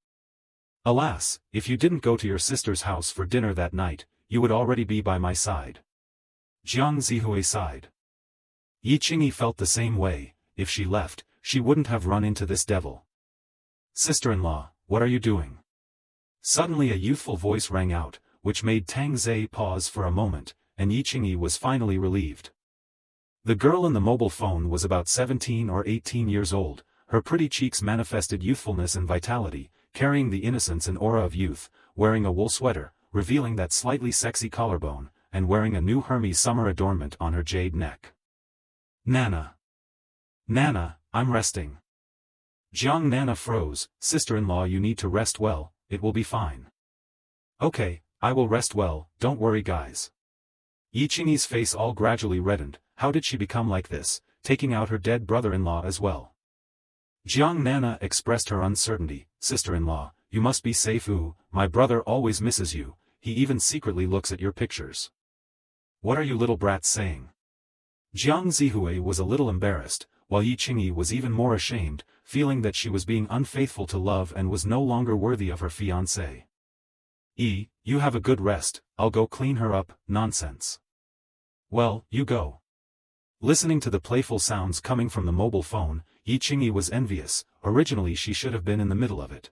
Alas, if you didn't go to your sister's house for dinner that night, you would already be by my side. Jiang Zihue sighed. Yi Qingyi felt the same way. If she left, she wouldn't have run into this devil. Sister-in-law, what are you doing? Suddenly a youthful voice rang out, which made Tang Ze pause for a moment, and Yi Qingyi was finally relieved. The girl in the mobile phone was about 17 or 18 years old. Her pretty cheeks manifested youthfulness and vitality, carrying the innocence and aura of youth, wearing a wool sweater, revealing that slightly sexy collarbone, and wearing a new Hermes summer adornment on her jade neck. Nana. Nana, I'm resting. Jiang Nana froze. Sister-in-law, you need to rest well, it will be fine. Okay, I will rest well, don't worry guys. Yi Qingyi's face all gradually reddened. How did she become like this, taking out her dead brother-in-law as well? Jiang Nana expressed her uncertainty. Sister-in-law, you must be safe. My brother always misses you, he even secretly looks at your pictures. What are you little brats saying? Jiang Zihue was a little embarrassed, while Yi Qingyi was even more ashamed, feeling that she was being unfaithful to love and was no longer worthy of her fiancé. You have a good rest, I'll go clean her up. Nonsense. Well, you go. Listening to the playful sounds coming from the mobile phone, Yi Qingyi was envious. Originally she should have been in the middle of it.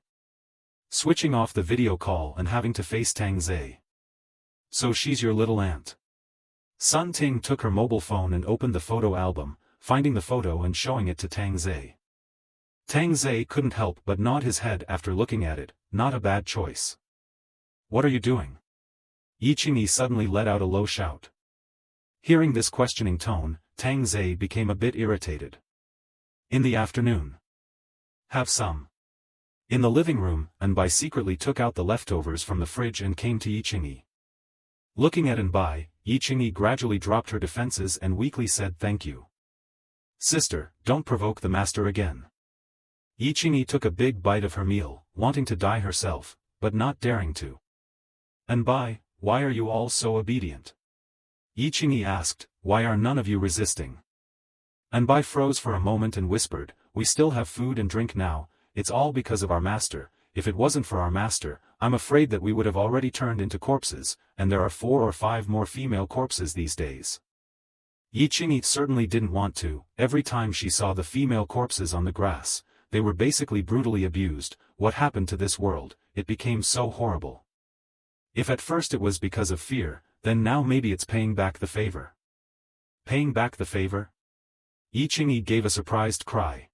Switching off the video call and having to face Tang Ze. So she's your little aunt. Sun Ting took her mobile phone and opened the photo album, finding the photo and showing it to Tang Ze. Tang Ze couldn't help but nod his head after looking at it. Not a bad choice. What are you doing? Yi Qingyi suddenly let out a low shout. Hearing this questioning tone, Tang Ze became a bit irritated. In the afternoon. Have some. In the living room, Anbai secretly took out the leftovers from the fridge and came to Yi Qingyi. Looking at Anbai, Yi Qingyi gradually dropped her defenses and weakly said thank you. Sister, don't provoke the master again. Yi Qingyi took a big bite of her meal, wanting to die herself, but not daring to. "Anbai, why are you all so obedient?" Yi Qingyi asked, "Why are none of you resisting?" Anbai froze for a moment and whispered, "We still have food and drink now, it's all because of our master. If it wasn't for our master, I'm afraid that we would have already turned into corpses, and there are 4 or 5 more female corpses these days." Yi Qingyi certainly didn't want to. Every time she saw the female corpses on the grass, they were basically brutally abused. What happened to this world? It became so horrible. If at first it was because of fear, then now maybe it's paying back the favor. Paying back the favor? Yi Qingyi gave a surprised cry.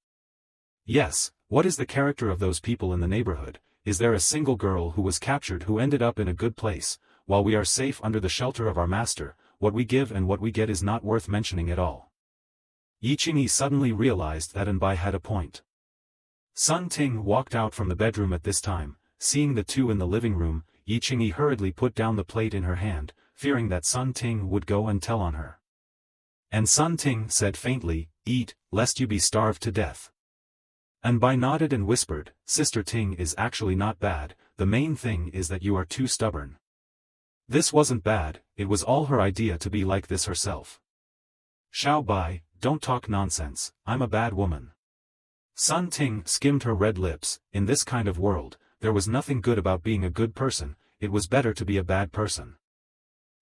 Yes, what is the character of those people in the neighborhood? Is there a single girl who was captured who ended up in a good place, while we are safe under the shelter of our master? What we give and what we get is not worth mentioning at all. Yi Qingyi suddenly realized that Anbai had a point. Sun Ting walked out from the bedroom at this time. Seeing the two in the living room, Yi Qingyi hurriedly put down the plate in her hand, fearing that Sun Ting would go and tell on her. And Sun Ting said faintly, "Eat, lest you be starved to death." Anbai nodded and whispered, "Sister Ting is actually not bad, the main thing is that you are too stubborn." This wasn't bad, it was all her idea to be like this herself. "Xiao Bai, don't talk nonsense, I'm a bad woman." Sun Ting skimmed her red lips. In this kind of world, there was nothing good about being a good person, it was better to be a bad person.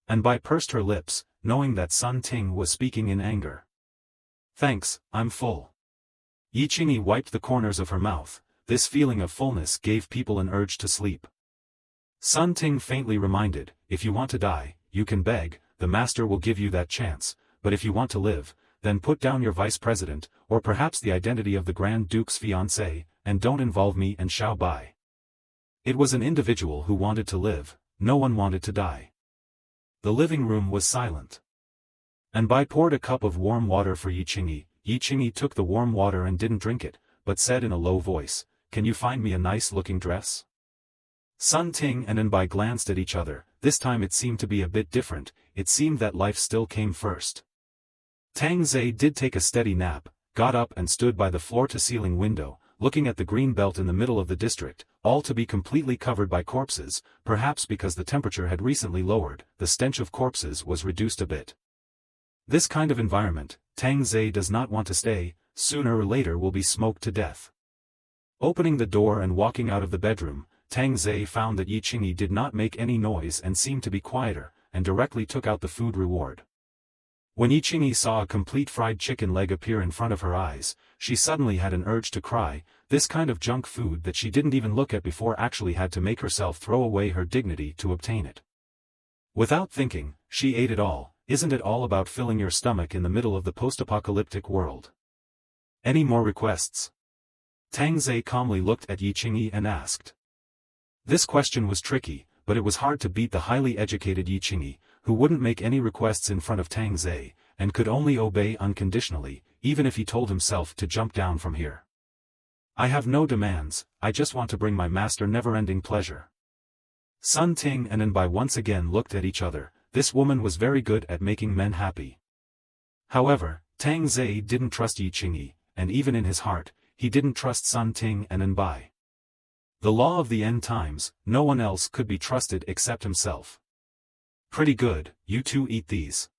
Anbai pursed her lips, knowing that Sun Ting was speaking in anger. "Thanks, I'm full." Yi Qingyi wiped the corners of her mouth. This feeling of fullness gave people an urge to sleep. Sun Ting faintly reminded, "If you want to die, you can beg, the master will give you that chance, but if you want to live, then put down your vice president, or perhaps the identity of the Grand Duke's fiancé, and don't involve me and Xiao Bai." It was an individual who wanted to live, no one wanted to die. The living room was silent. Anbai poured a cup of warm water for Yi Qingyi. Yi Qingyi took the warm water and didn't drink it, but said in a low voice, "Can you find me a nice-looking dress?" Sun Ting and Anbai glanced at each other. This time it seemed to be a bit different, it seemed that life still came first. Tang Ze did take a steady nap, got up and stood by the floor-to-ceiling window, looking at the green belt in the middle of the district, all to be completely covered by corpses. Perhaps because the temperature had recently lowered, the stench of corpses was reduced a bit. This kind of environment, Tang Ze does not want to stay, sooner or later will be smoked to death. Opening the door and walking out of the bedroom, Tang Ze found that Yi Qingyi did not make any noise and seemed to be quieter, and directly took out the food reward. When Yi Qingyi saw a complete fried chicken leg appear in front of her eyes, she suddenly had an urge to cry. This kind of junk food that she didn't even look at before actually had to make herself throw away her dignity to obtain it. Without thinking, she ate it all. Isn't it all about filling your stomach in the middle of the post-apocalyptic world? Any more requests? Tang Ze calmly looked at Yi Qingyi and asked. This question was tricky, but it was hard to beat the highly educated Yi Qingyi, who wouldn't make any requests in front of Tang Ze, and could only obey unconditionally, even if he told himself to jump down from here. "I have no demands, I just want to bring my master never-ending pleasure." Sun Ting and Anbai once again looked at each other. This woman was very good at making men happy. However, Tang Ze didn't trust Yi Qingyi, and even in his heart, he didn't trust Sun Ting and Anbai. The law of the end times, no one else could be trusted except himself. "Pretty good, you two eat these."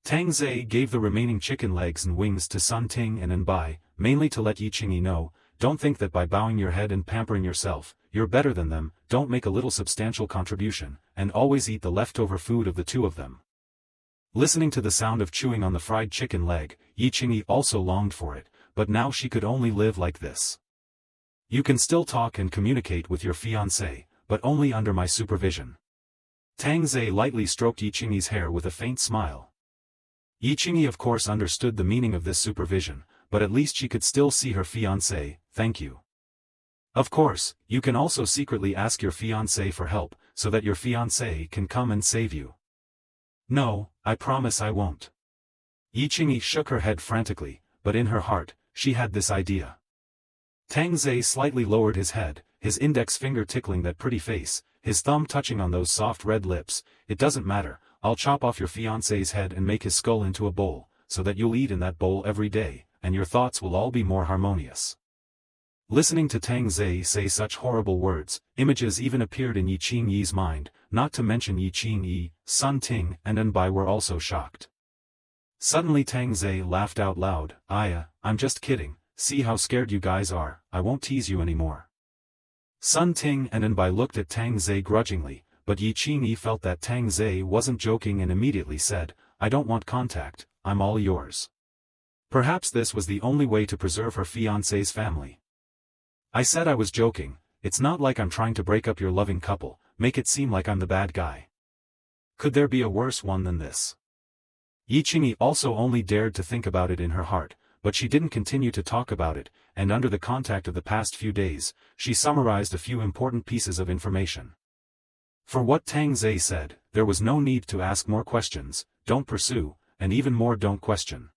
Tang Ze gave the remaining chicken legs and wings to Sun Ting and Anbai, mainly to let Yi Qingyi know, don't think that by bowing your head and pampering yourself, you're better than them. Don't make a little substantial contribution, and always eat the leftover food of the two of them. Listening to the sound of chewing on the fried chicken leg, Yi Qingyi also longed for it, but now she could only live like this. "You can still talk and communicate with your fiancé, but only under my supervision." Tang Ze lightly stroked Yi Qingyi's hair with a faint smile. Yi Qingyi of course understood the meaning of this supervision, but at least she could still see her fiancé. "Thank you." "Of course, you can also secretly ask your fiancé for help, so that your fiancé can come and save you." "No, I promise I won't." Yi Qingyi shook her head frantically, but in her heart, she had this idea. Tang Ze slightly lowered his head, his index finger tickling that pretty face, his thumb touching on those soft red lips. "It doesn't matter, I'll chop off your fiancé's head and make his skull into a bowl, so that you'll eat in that bowl every day, and your thoughts will all be more harmonious." Listening to Tang Ze say such horrible words, images even appeared in Yi Qingyi's mind, not to mention Yi Qingyi, Sun Ting and Anbai were also shocked. Suddenly Tang Ze laughed out loud, I'm just kidding, see how scared you guys are, I won't tease you anymore. Sun Ting and Anbai looked at Tang Ze grudgingly, but Yi Qingyi felt that Tang Ze wasn't joking and immediately said, I don't want contact, I'm all yours. Perhaps this was the only way to preserve her fiancé's family. I said I was joking, it's not like I'm trying to break up your loving couple, make it seem like I'm the bad guy. Could there be a worse one than this? Yi Qingyi also only dared to think about it in her heart, but she didn't continue to talk about it, and under the contact of the past few days, she summarized a few important pieces of information. For what Tang Ze said, there was no need to ask more questions, don't pursue, and even more don't question.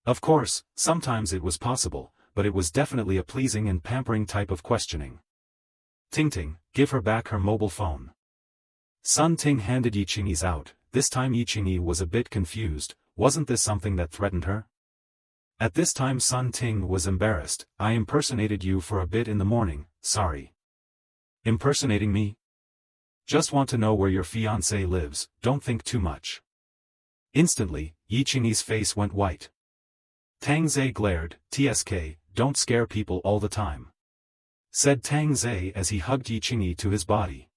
Of course, sometimes it was possible, but it was definitely a pleasing and pampering type of questioning. Ting, give her back her mobile phone. Sun Ting handed Yi Qingyi's out, this time Yi Qingyi was a bit confused, wasn't this something that threatened her? At this time Sun Ting was embarrassed, I impersonated you for a bit in the morning, sorry. Impersonating me? Just want to know where your fiancé lives, don't think too much. Instantly, Yi Qingyi's face went white. Tang Ze glared, TSK, don't scare people all the time. Said Tang Ze as he hugged Yi Qingyi to his body.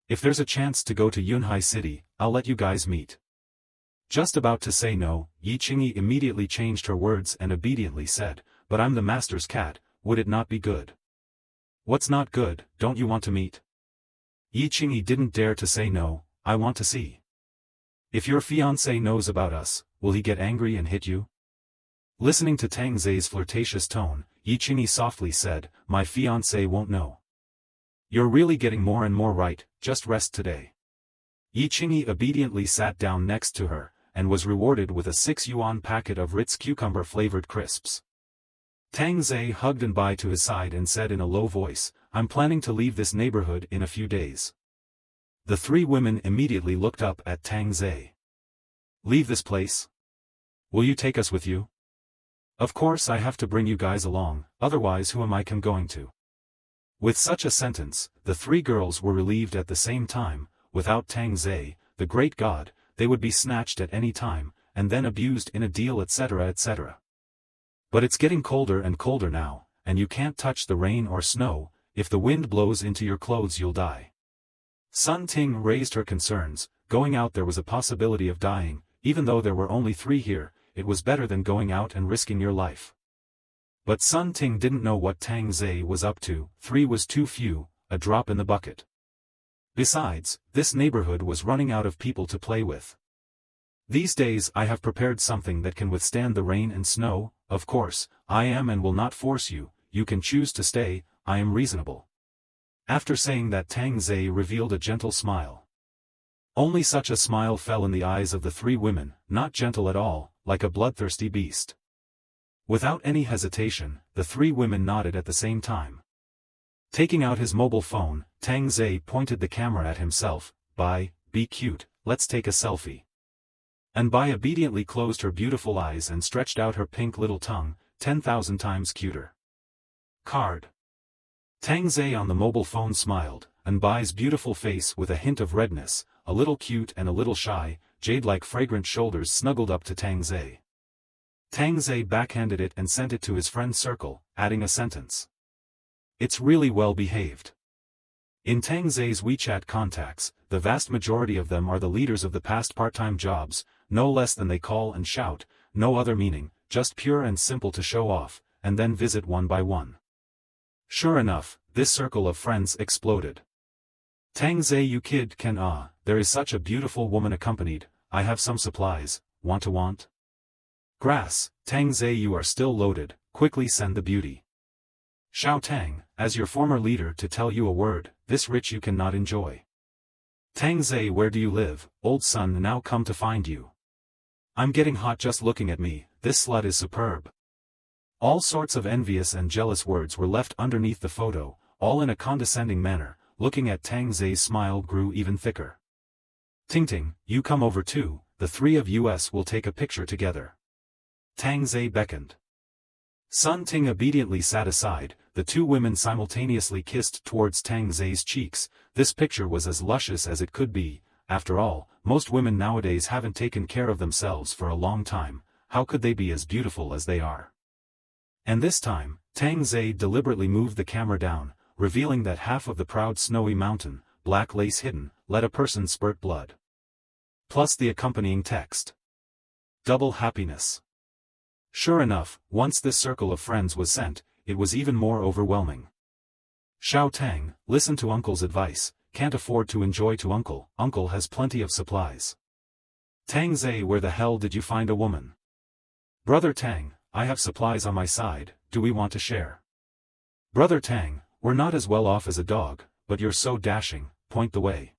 If there's a chance to go to Yunhai City, I'll let you guys meet. Just about to say no, Yi Qingyi immediately changed her words and obediently said, but I'm the master's cat, would it not be good? What's not good, don't you want to meet? Yi Qingyi didn't dare to say no, I want to see. If your fiancé knows about us, will he get angry and hit you? Listening to Tang Ze's flirtatious tone, Yi Qingyi softly said, my fiancé won't know. You're really getting more and more right, just rest today. Yi Qingyi obediently sat down next to her, and was rewarded with a 6 yuan packet of Ritz cucumber-flavored crisps. Tang Ze hugged Anbai to his side and said in a low voice, I'm planning to leave this neighborhood in a few days. The three women immediately looked up at Tang Ze. Leave this place? Will you take us with you? Of course I have to bring you guys along, otherwise who am I going to? With such a sentence, the three girls were relieved at the same time, without Tang Ze, the great god, they would be snatched at any time, and then abused in a deal etc. etc. But it's getting colder and colder now, and you can't touch the rain or snow, if the wind blows into your clothes you'll die. Sun Ting raised her concerns, going out there was a possibility of dying, even though there were only 3 here, it was better than going out and risking your life. But Sun Ting didn't know what Tang Ze was up to, 3 was too few, a drop in the bucket. Besides, this neighborhood was running out of people to play with. These days I have prepared something that can withstand the rain and snow, of course, I am and will not force you, you can choose to stay, I am reasonable. After saying that Tang Ze revealed a gentle smile. Only such a smile fell in the eyes of the 3 women, not gentle at all, like a bloodthirsty beast. Without any hesitation, the 3 women nodded at the same time. Taking out his mobile phone, Tang Ze pointed the camera at himself, be cute, let's take a selfie. Anbai obediently closed her beautiful eyes and stretched out her pink little tongue, 10,000 times cuter. Card. Tang Ze on the mobile phone smiled, Anbai's beautiful face with a hint of redness, a little cute and a little shy, jade-like fragrant shoulders snuggled up to Tang Ze. Tang Ze backhanded it and sent it to his friend's circle, adding a sentence. It's really well behaved. In Tang Ze's WeChat contacts, the vast majority of them are the leaders of the past part-time jobs, no less than they call and shout, no other meaning, just pure and simple to show off, and then visit one by one. Sure enough, this circle of friends exploded. Tang Ze you kid can there is such a beautiful woman accompanied, I have some supplies, want? Grass, Tang Ze you are still loaded, quickly send the beauty. Xiao Tang, as your former leader to tell you a word, this rich you cannot enjoy. Tang Ze where do you live, old son now come to find you. I'm getting hot just looking at me, this slut is superb. All sorts of envious and jealous words were left underneath the photo, all in a condescending manner, looking at Tang Ze's smile grew even thicker. Ting, you come over too, the 3 of us will take a picture together. Tang Ze beckoned. Sun Ting obediently sat aside. The two women simultaneously kissed towards Tang Ze's cheeks. This picture was as luscious as it could be. After all, most women nowadays haven't taken care of themselves for a long time. How could they be as beautiful as they are? And this time, Tang Ze deliberately moved the camera down, revealing that half of the proud snowy mountain, black lace hidden, let a person spurt blood. Plus the accompanying text. Double happiness. Sure enough, once this circle of friends was sent, it was even more overwhelming. Xiao Tang, listen to uncle's advice, can't afford to enjoy to uncle, uncle has plenty of supplies. Tang Ze, where the hell did you find a woman? Brother Tang, I have supplies on my side, do we want to share? Brother Tang, we're not as well off as a dog, but you're so dashing, point the way.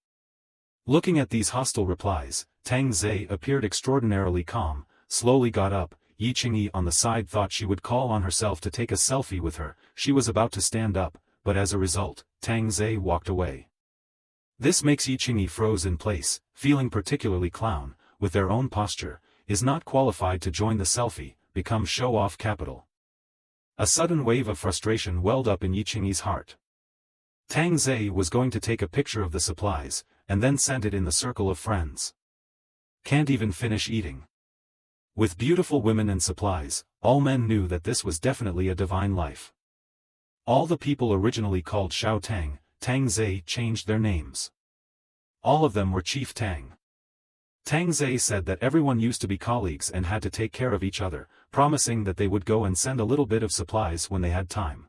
Looking at these hostile replies, Tang Ze appeared extraordinarily calm, slowly got up. Yi Qingyi on the side thought she would call on herself to take a selfie with her. She was about to stand up, but as a result, Tang Ze walked away. This makes Yi Qingyi froze in place, feeling particularly clown, with their own posture, is not qualified to join the selfie, become show-off capital. A sudden wave of frustration welled up in Yi Qingyi's heart. Tang Ze was going to take a picture of the supplies, and then send it in the circle of friends. Can't even finish eating. With beautiful women and supplies, all men knew that this was definitely a divine life. All the people originally called Xiao Tang, Tang Ze changed their names. All of them were Chief Tang. Tang Ze said that everyone used to be colleagues and had to take care of each other, promising that they would go and send a little bit of supplies when they had time.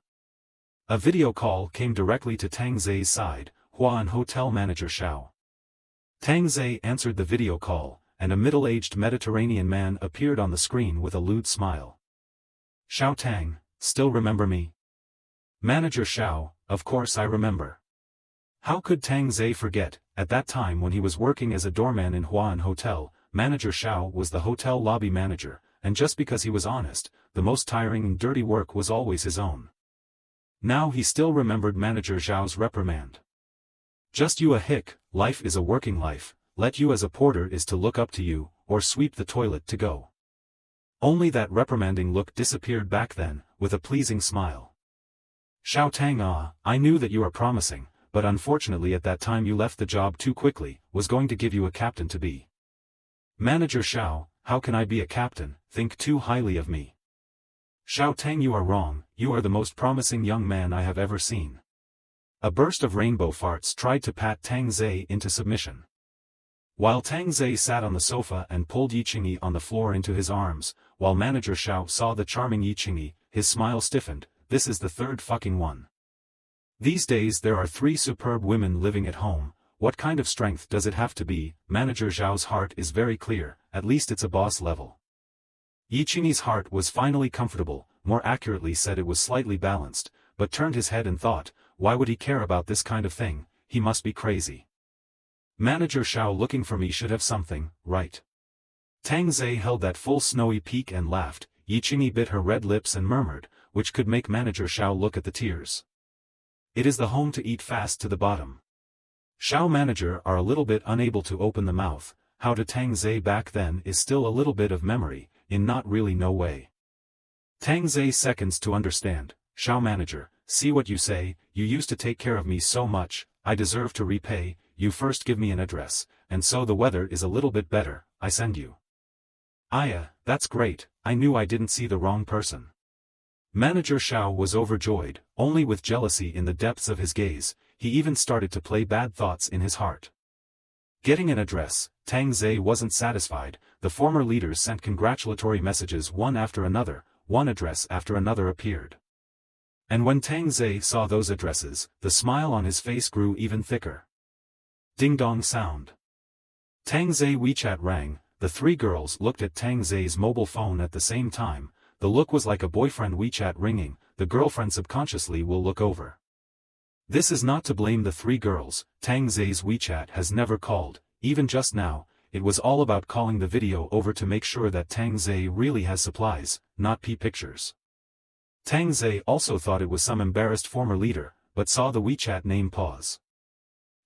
A video call came directly to Tang Ze's side, Huan Hotel Manager Xiao. Tang Ze answered the video call, and a middle-aged Mediterranean man appeared on the screen with a lewd smile. Xiao Tang, still remember me? Manager Xiao, of course I remember. How could Tang Ze forget? At that time when he was working as a doorman in Huan Hotel, Manager Xiao was the hotel lobby manager, and just because he was honest, the most tiring and dirty work was always his own. Now he still remembered Manager Xiao's reprimand. Just you a hick, life is a working life, let you as a porter is to look up to you, or sweep the toilet to go. Only that reprimanding look disappeared back then, with a pleasing smile. Xiao Tang, I knew that you are promising, but unfortunately at that time you left the job too quickly, was going to give you a captain to be. Manager Xiao, how can I be a captain, think too highly of me. Xiao Tang, you are wrong, you are the most promising young man I have ever seen. A burst of rainbow farts tried to pat Tang Ze into submission. While Tang Ze sat on the sofa and pulled Yi Qingyi on the floor into his arms, while Manager Xiao saw the charming Yi Qingyi, his smile stiffened, this is the third fucking one. These days there are 3 superb women living at home, what kind of strength does it have to be? Manager Zhao's heart is very clear, at least it's a boss level. Yi Qingyi's heart was finally comfortable, more accurately said it was slightly balanced, but turned his head and thought, why would he care about this kind of thing, he must be crazy. Manager Xiao looking for me should have something, right? Tang Ze held that full snowy peak and laughed. Yi Qingyi bit her red lips and murmured, which could make Manager Xiao look at the tears. It is the home to eat fast to the bottom. Xiao Manager are a little bit unable to open the mouth, how to Tang Ze back then is still a little bit of memory, in not really no way. Tang Ze seconds to understand, Xiao Manager, see what you say, you used to take care of me so much, I deserve to repay, you first give me an address, and so the weather is a little bit better, I send you. Aya, that's great, I knew I didn't see the wrong person. Manager Xiao was overjoyed, only with jealousy in the depths of his gaze, he even started to play bad thoughts in his heart. Getting an address, Tang Ze wasn't satisfied, the former leaders sent congratulatory messages one after another, one address after another appeared. And when Tang Ze saw those addresses, the smile on his face grew even thicker. Ding-dong sound. Tang Ze WeChat rang, the 3 girls looked at Tang Ze's mobile phone at the same time, the look was like a boyfriend WeChat ringing, the girlfriend subconsciously will look over. This is not to blame the 3 girls, Tang Ze's WeChat has never called, even just now, it was all about calling the video over to make sure that Tang Ze really has supplies, not pictures. Tang Ze also thought it was some embarrassed former leader, but saw the WeChat name pause.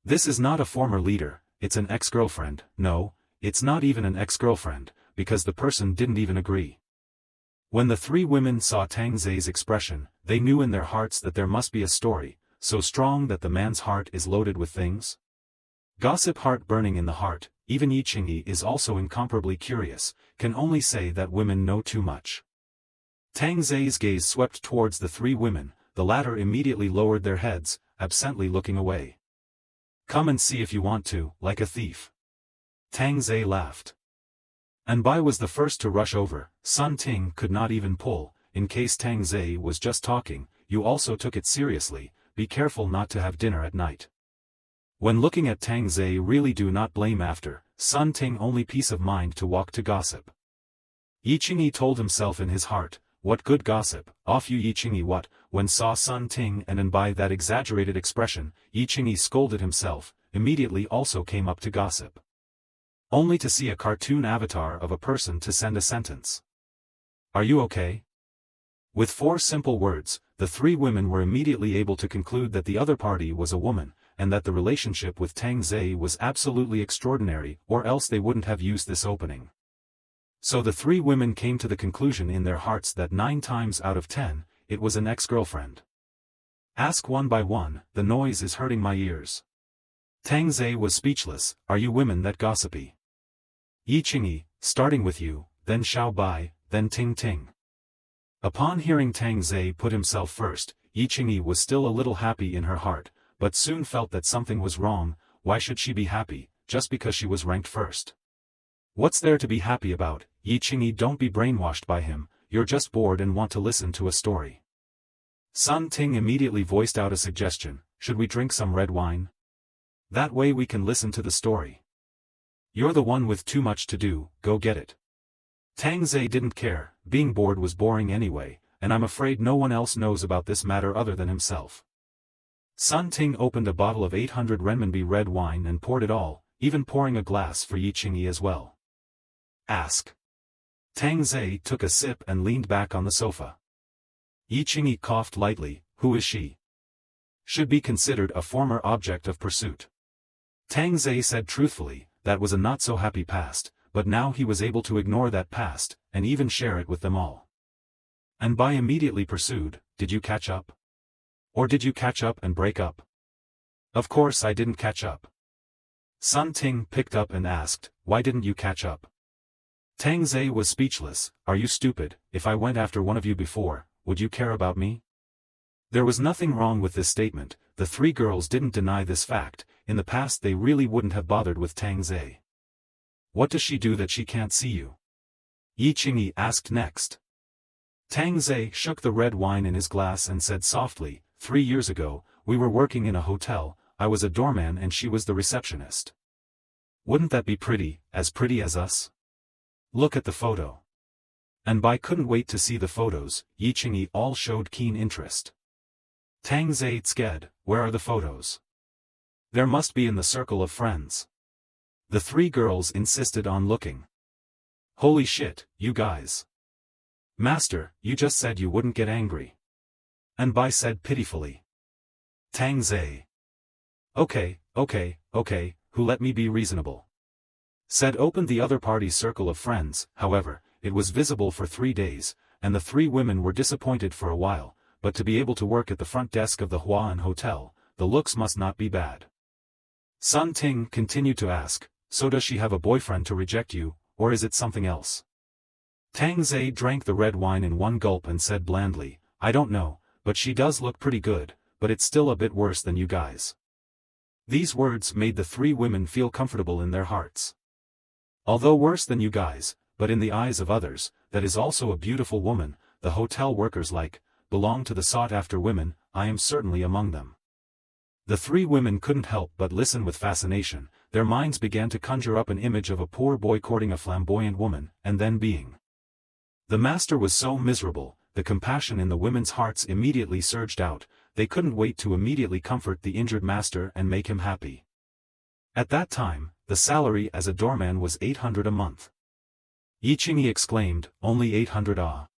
This is not a former leader, it's an ex-girlfriend, no, it's not even an ex-girlfriend, because the person didn't even agree. When the three women saw Tang Ze's expression, they knew in their hearts that there must be a story, so strong that the man's heart is loaded with things. Gossip heart burning in the heart, even Yi Qingyi is also incomparably curious, can only say that women know too much. Tang Ze's gaze swept towards the three women, the latter immediately lowered their heads, absently looking away. Come and see if you want to, like a thief. Tang Ze laughed. And Bai was the first to rush over. Sun Ting could not even pull, in case Tang Ze was just talking, you also took it seriously, be careful not to have dinner at night. When looking at Tang Ze really do not blame after, Sun Ting only peace of mind to walk to gossip. Yi Qingyi told himself in his heart, what good gossip, off you Yi Qingyi what, when saw Sun Ting and by that exaggerated expression, Yi Qingyi scolded himself, immediately also came up to gossip. Only to see a cartoon avatar of a person to send a sentence. Are you okay? With 4 simple words, the 3 women were immediately able to conclude that the other party was a woman, and that the relationship with Tang Ze was absolutely extraordinary, or else they wouldn't have used this opening. So the 3 women came to the conclusion in their hearts that 9 times out of 10, it was an ex-girlfriend. Ask one by one, the noise is hurting my ears. Tang Ze was speechless, are you women that gossipy? Yi Qingyi, starting with you, then Xiao Bai, then Ting Ting. Upon hearing Tang Ze put himself first, Yi Qingyi was still a little happy in her heart, but soon felt that something was wrong. Why should she be happy, just because she was ranked first? What's there to be happy about? Yi Qingyi, don't be brainwashed by him, you're just bored and want to listen to a story. Sun Ting immediately voiced out a suggestion, should we drink some red wine? That way we can listen to the story. You're the one with too much to do, go get it. Tang Ze didn't care, being bored was boring anyway, and I'm afraid no one else knows about this matter other than himself. Sun Ting opened a bottle of 800 renminbi red wine and poured it all, even pouring a glass for Yi Qingyi as well. Ask. Tang Ze took a sip and leaned back on the sofa. Yi Qingyi coughed lightly, who is she? Should be considered a former object of pursuit. Tang Ze said truthfully, that was a not-so-happy past, but now he was able to ignore that past, and even share it with them all. And Bai immediately pursued, did you catch up? Or did you catch up and break up? Of course I didn't catch up. Sun Ting picked up and asked, why didn't you catch up? Tang Ze was speechless, are you stupid? If I went after one of you before, would you care about me? There was nothing wrong with this statement, the 3 girls didn't deny this fact, in the past they really wouldn't have bothered with Tang Ze. What does she do that she can't see you? Yi Qingyi asked next. Tang Ze shook the red wine in his glass and said softly, 3 years ago, we were working in a hotel, I was a doorman and she was the receptionist. Wouldn't that be pretty as us? Look at the photo. And Bai couldn't wait to see the photos, Yi Qingyi all showed keen interest. Tang Ze tsged, where are the photos? There must be in the circle of friends. The 3 girls insisted on looking. Holy shit, you guys. Master, you just said you wouldn't get angry. And Bai said pitifully. Tang Ze. Okay, who let me be reasonable. Said opened the other party's circle of friends, however, it was visible for 3 days, and the 3 women were disappointed for a while, but to be able to work at the front desk of the Huan Hotel, the looks must not be bad. Sun Ting continued to ask, so does she have a boyfriend to reject you, or is it something else? Tang Ze drank the red wine in one gulp and said blandly, I don't know, but she does look pretty good, but it's still a bit worse than you guys. These words made the 3 women feel comfortable in their hearts. Although worse than you guys, but in the eyes of others, that is also a beautiful woman, the hotel workers belong to the sought-after women, I am certainly among them. The 3 women couldn't help but listen with fascination, their minds began to conjure up an image of a poor boy courting a flamboyant woman, and then being. The master was so miserable, the compassion in the women's hearts immediately surged out, they couldn't wait to immediately comfort the injured master and make him happy. At that time, the salary as a doorman was 800 a month. Yi Qingyi exclaimed, only 800 ah.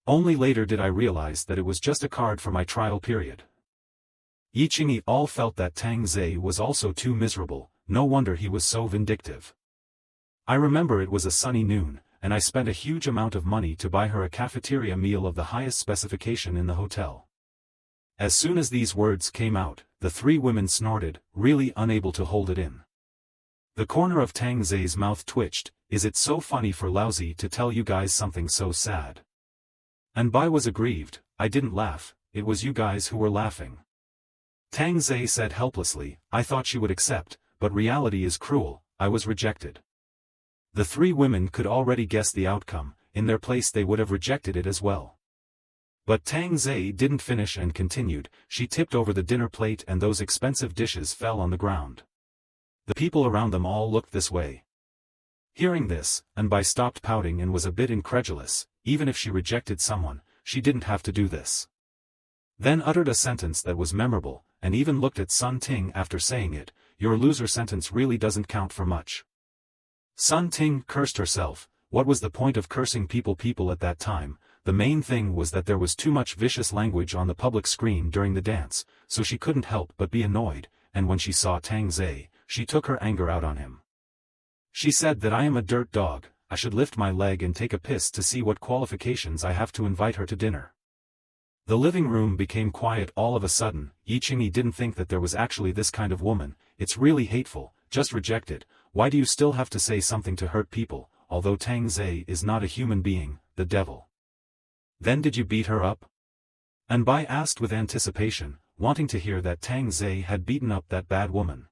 Only later did I realize that it was just a card for my trial period. Yi Qingyi all felt that Tang Ze was also too miserable, no wonder he was so vindictive. I remember it was a sunny noon, and I spent a huge amount of money to buy her a cafeteria meal of the highest specification in the hotel. As soon as these words came out, the three women snorted, really unable to hold it in. The corner of Tang Ze's mouth twitched. Is it so funny for Lousy to tell you guys something so sad? And Bai was aggrieved. I didn't laugh, it was you guys who were laughing. Tang Ze said helplessly, I thought she would accept, but reality is cruel, I was rejected. The three women could already guess the outcome, in their place they would have rejected it as well. But Tang Ze didn't finish and continued, she tipped over the dinner plate and those expensive dishes fell on the ground. The people around them all looked this way. Hearing this, Anbai stopped pouting and was a bit incredulous. Even if she rejected someone, she didn't have to do this. Then uttered a sentence that was memorable, and even looked at Sun Ting after saying it, your loser sentence really doesn't count for much. Sun Ting cursed herself. What was the point of cursing people at that time? The main thing was that there was too much vicious language on the public screen during the dance, so she couldn't help but be annoyed, and when she saw Tang Ze, she took her anger out on him. She said that I am a dirt dog, I should lift my leg and take a piss to see what qualifications I have to invite her to dinner. The living room became quiet all of a sudden. Yi Qingyi didn't think that there was actually this kind of woman. It's really hateful, just reject it. Why do you still have to say something to hurt people, although Tang Ze is not a human being, the devil? Then did you beat her up? Anbai asked with anticipation, wanting to hear that Tang Ze had beaten up that bad woman.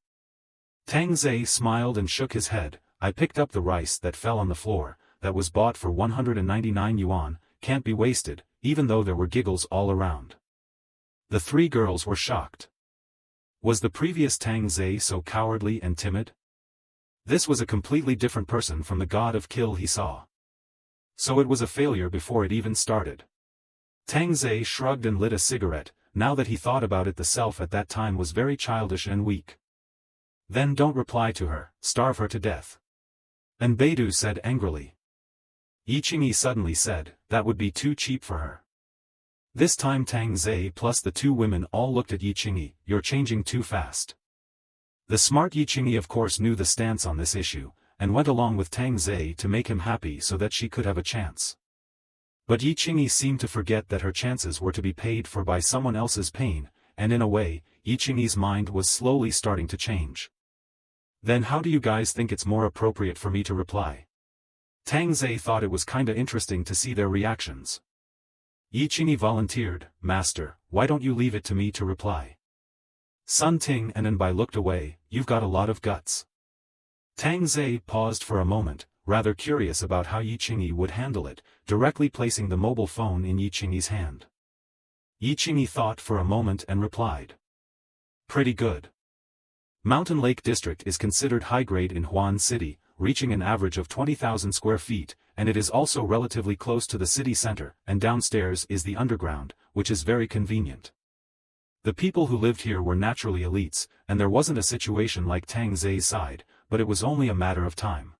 Tang Ze smiled and shook his head. I picked up the rice that fell on the floor, that was bought for 199 yuan, can't be wasted, even though there were giggles all around. The three girls were shocked. Was the previous Tang Ze so cowardly and timid? This was a completely different person from the god of kill he saw. So it was a failure before it even started. Tang Ze shrugged and lit a cigarette. Now that he thought about it, the self at that time was very childish and weak. Then don't reply to her, starve her to death. And Beidou said angrily. Yi Qingyi suddenly said, that would be too cheap for her. This time Tang Ze plus the two women all looked at Yi Qingyi, you're changing too fast. The smart Yi Qingyi of course knew the stance on this issue, and went along with Tang Ze to make him happy so that she could have a chance. But Yi Qingyi seemed to forget that her chances were to be paid for by someone else's pain, and in a way, Yi Qingyi's mind was slowly starting to change. Then how do you guys think it's more appropriate for me to reply? Tang Ze thought it was kinda interesting to see their reactions. Yi Qingyi volunteered, Master, why don't you leave it to me to reply? Sun Ting and Anbai looked away, you've got a lot of guts. Tang Ze paused for a moment, rather curious about how Yi Qingyi would handle it, directly placing the mobile phone in Yi Qingyi's hand. Yi Qingyi thought for a moment and replied. Pretty good. Mountain Lake District is considered high-grade in Huan City, reaching an average of 20,000 square feet, and it is also relatively close to the city center, and downstairs is the underground, which is very convenient. The people who lived here were naturally elites, and there wasn't a situation like Tang Ze's side, but it was only a matter of time.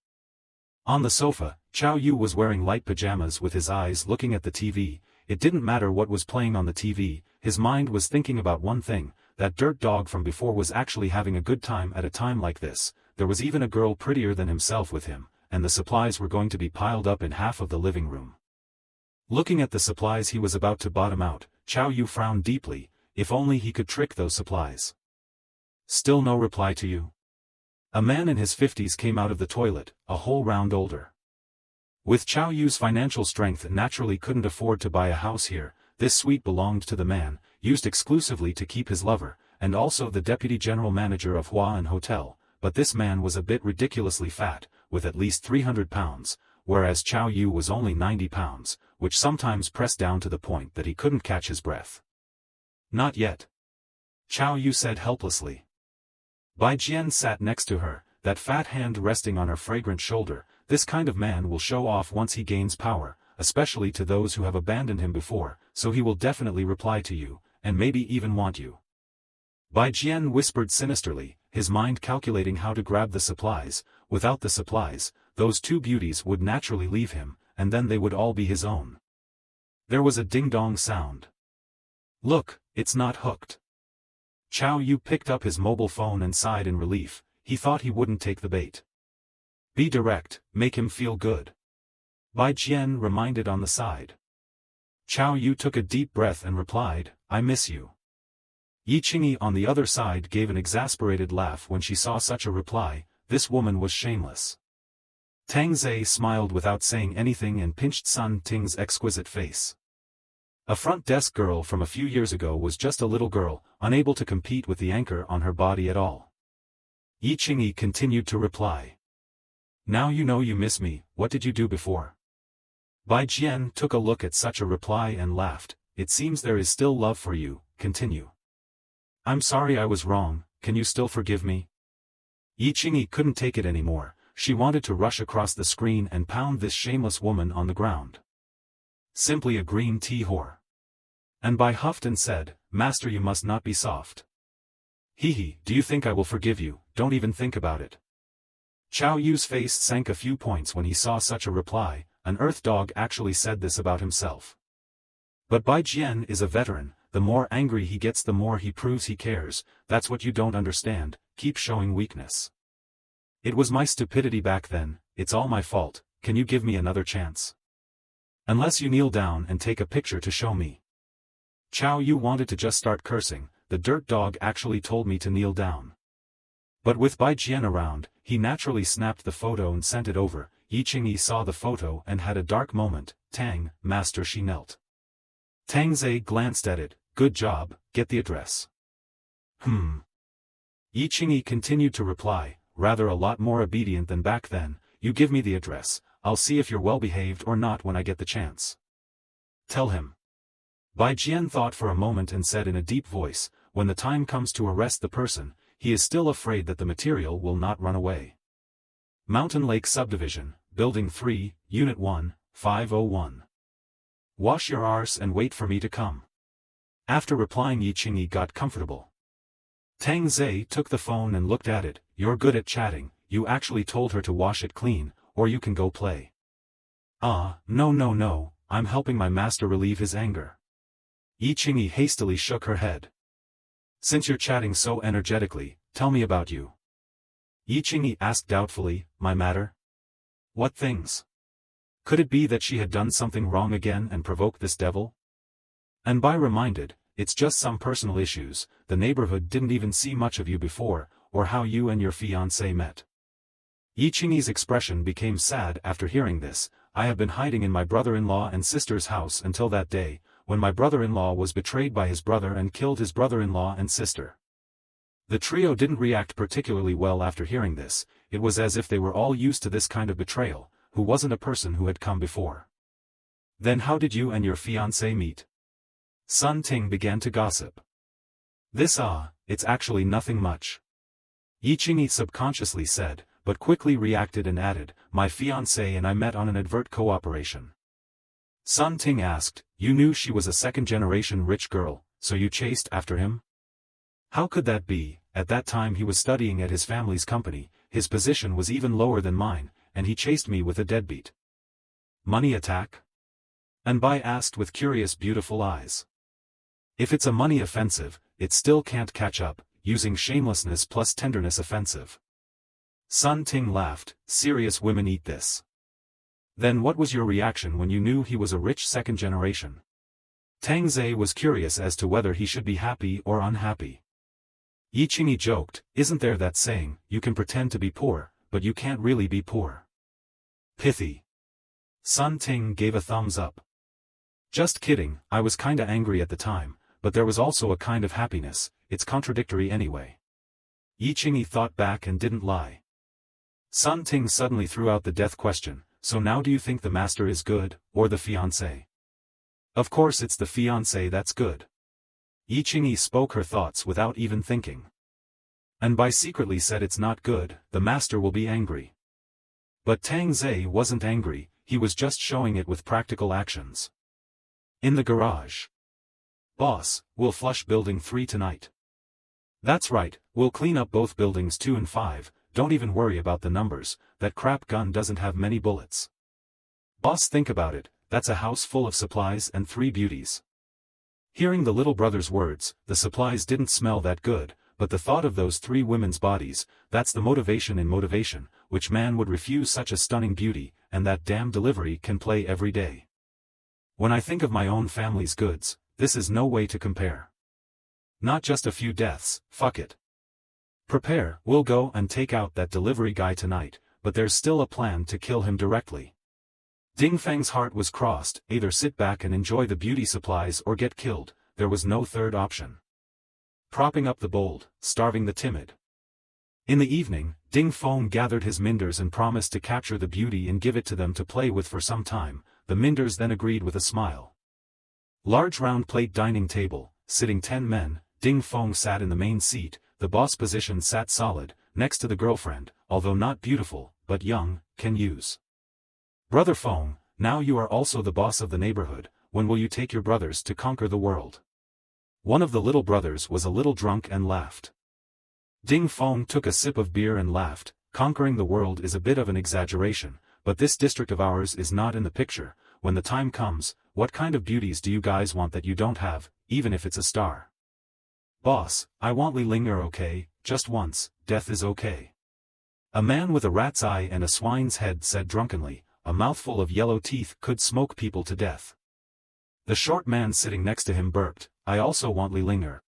On the sofa, Chao Yu was wearing light pajamas with his eyes looking at the TV. It didn't matter what was playing on the TV, his mind was thinking about one thing. That dirt dog from before was actually having a good time at a time like this. There was even a girl prettier than himself with him, and the supplies were going to be piled up in half of the living room. Looking at the supplies he was about to bottom out, Chao Yu frowned deeply. If only he could trick those supplies. Still no reply to you? A man in his 50s came out of the toilet, a whole round older. With Chao Yu's financial strength naturally couldn't afford to buy a house here. This suite belonged to the man, used exclusively to keep his lover, and also the deputy general manager of Huan Hotel, but this man was a bit ridiculously fat, with at least 300 pounds, whereas Chao Yu was only 90 pounds, which sometimes pressed down to the point that he couldn't catch his breath. Not yet. Chao Yu said helplessly. Bai Jian sat next to her, that fat hand resting on her fragrant shoulder. This kind of man will show off once he gains power, especially to those who have abandoned him before, so he will definitely reply to you, and maybe even want you. Bai Jian whispered sinisterly, his mind calculating how to grab the supplies. Without the supplies, those two beauties would naturally leave him, and then they would all be his own. There was a ding-dong sound. Look, it's not hooked. Chao Yu picked up his mobile phone and sighed in relief. He thought he wouldn't take the bait. Be direct, make him feel good. Bai Jian reminded on the side. Chao Yu took a deep breath and replied, I miss you. Yi Qingyi on the other side gave an exasperated laugh when she saw such a reply. This woman was shameless. Tang Ze smiled without saying anything and pinched Sun Ting's exquisite face. A front desk girl from a few years ago was just a little girl, unable to compete with the anchor on her body at all. Yi Qingyi continued to reply. Now you know you miss me, what did you do before? Bai Jian took a look at such a reply and laughed. It seems there is still love for you, continue. I'm sorry I was wrong, can you still forgive me? Yi Qingyi couldn't take it anymore, she wanted to rush across the screen and pound this shameless woman on the ground. Simply a green tea whore. And Bai huffed and said, Master, you must not be soft. Hee, do you think I will forgive you? Don't even think about it. Chao Yu's face sank a few points when he saw such a reply. An earth dog actually said this about himself. But Bai Jian is a veteran, the more angry he gets the more he proves he cares. That's what you don't understand, keep showing weakness. It was my stupidity back then, it's all my fault, can you give me another chance? Unless you kneel down and take a picture to show me. Chao Yu wanted to just start cursing, the dirt dog actually told me to kneel down. But with Bai Jian around, he naturally snapped the photo and sent it over. Yi Qingyi saw the photo and had a dark moment. Tang, Master, she knelt. Tang Ze glanced at it, good job, get the address. Yi Qingyi continued to reply, rather a lot more obedient than back then, you give me the address, I'll see if you're well behaved or not when I get the chance. Tell him. Bai Jian thought for a moment and said in a deep voice, when the time comes to arrest the person, he is still afraid that the material will not run away. Mountain Lake Subdivision, Building 3, Unit 1, 501. Wash your arse and wait for me to come. After replying, Yi Qingyi got comfortable. Tang Ze took the phone and looked at it, you're good at chatting, you actually told her to wash it clean, or you can go play. No, I'm helping my master relieve his anger. Yi Qingyi hastily shook her head. Since you're chatting so energetically, tell me about you. Yi Qingyi asked doubtfully, my matter? What things? Could it be that she had done something wrong again and provoked this devil? And Bai reminded, it's just some personal issues, the neighborhood didn't even see much of you before, or how you and your fiancé met. Yi Qingyi's expression became sad after hearing this. I have been hiding in my brother-in-law and sister's house until that day, when my brother-in-law was betrayed by his brother and killed his brother-in-law and sister. The trio didn't react particularly well after hearing this, it was as if they were all used to this kind of betrayal, who wasn't a person who had come before. Then how did you and your fiancé meet? Sun Ting began to gossip. It's actually nothing much. Yi Qingyi subconsciously said, but quickly reacted and added, my fiancé and I met on an advert cooperation. Sun Ting asked, you knew she was a second-generation rich girl, so you chased after him? How could that be? At that time he was studying at his family's company, his position was even lower than mine, and he chased me with a deadbeat. Money attack? And Bai asked with curious beautiful eyes. If it's a money offensive, it still can't catch up, using shamelessness plus tenderness offensive. Sun Ting laughed, serious women eat this. Then what was your reaction when you knew he was a rich second generation? Tang Ze was curious as to whether he should be happy or unhappy. Yi Qingyi joked, isn't there that saying, you can pretend to be poor, but you can't really be poor. Pithy. Sun Ting gave a thumbs up. Just kidding, I was kinda angry at the time, but there was also a kind of happiness, it's contradictory anyway. Yi Qingyi thought back and didn't lie. Sun Ting suddenly threw out the death question, so now do you think the master is good, or the fiancé? Of course it's the fiancé that's good. Yi Qingyi spoke her thoughts without even thinking. And Bai secretly said it's not good, the master will be angry. But Tang Ze wasn't angry, he was just showing it with practical actions. In the garage. Boss, we'll flush building 3 tonight. That's right, we'll clean up both buildings 2 and 5, don't even worry about the numbers, that crap gun doesn't have many bullets. Boss, think about it, that's a house full of supplies and 3 beauties. Hearing the little brother's words, the supplies didn't smell that good, but the thought of those 3 women's bodies, that's the motivation in motivation, which man would refuse such a stunning beauty, and that damn delivery can play every day. When I think of my own family's goods, this is no way to compare. Not just a few deaths, fuck it. Prepare, we'll go and take out that delivery guy tonight, but there's still a plan to kill him directly. Ding Feng's heart was crossed, either sit back and enjoy the beauty supplies or get killed, there was no third option. Propping up the bold, starving the timid. In the evening, Ding Feng gathered his minders and promised to capture the beauty and give it to them to play with for some time. The minders then agreed with a smile. Large round plate dining table, sitting 10 men, Ding Feng sat in the main seat, the boss position sat solid, next to the girlfriend, although not beautiful, but young, can use. Brother Feng, now you are also the boss of the neighborhood, when will you take your brothers to conquer the world? One of the little brothers was a little drunk and laughed. Ding Feng took a sip of beer and laughed. Conquering the world is a bit of an exaggeration, but this district of ours is not in the picture. When the time comes, what kind of beauties do you guys want that you don't have, even if it's a star? Boss, I want Li Linger, okay, just once, death is okay. A man with a rat's eye and a swine's head said drunkenly, a mouthful of yellow teeth could smoke people to death. The short man sitting next to him burped, I also want Li Linger.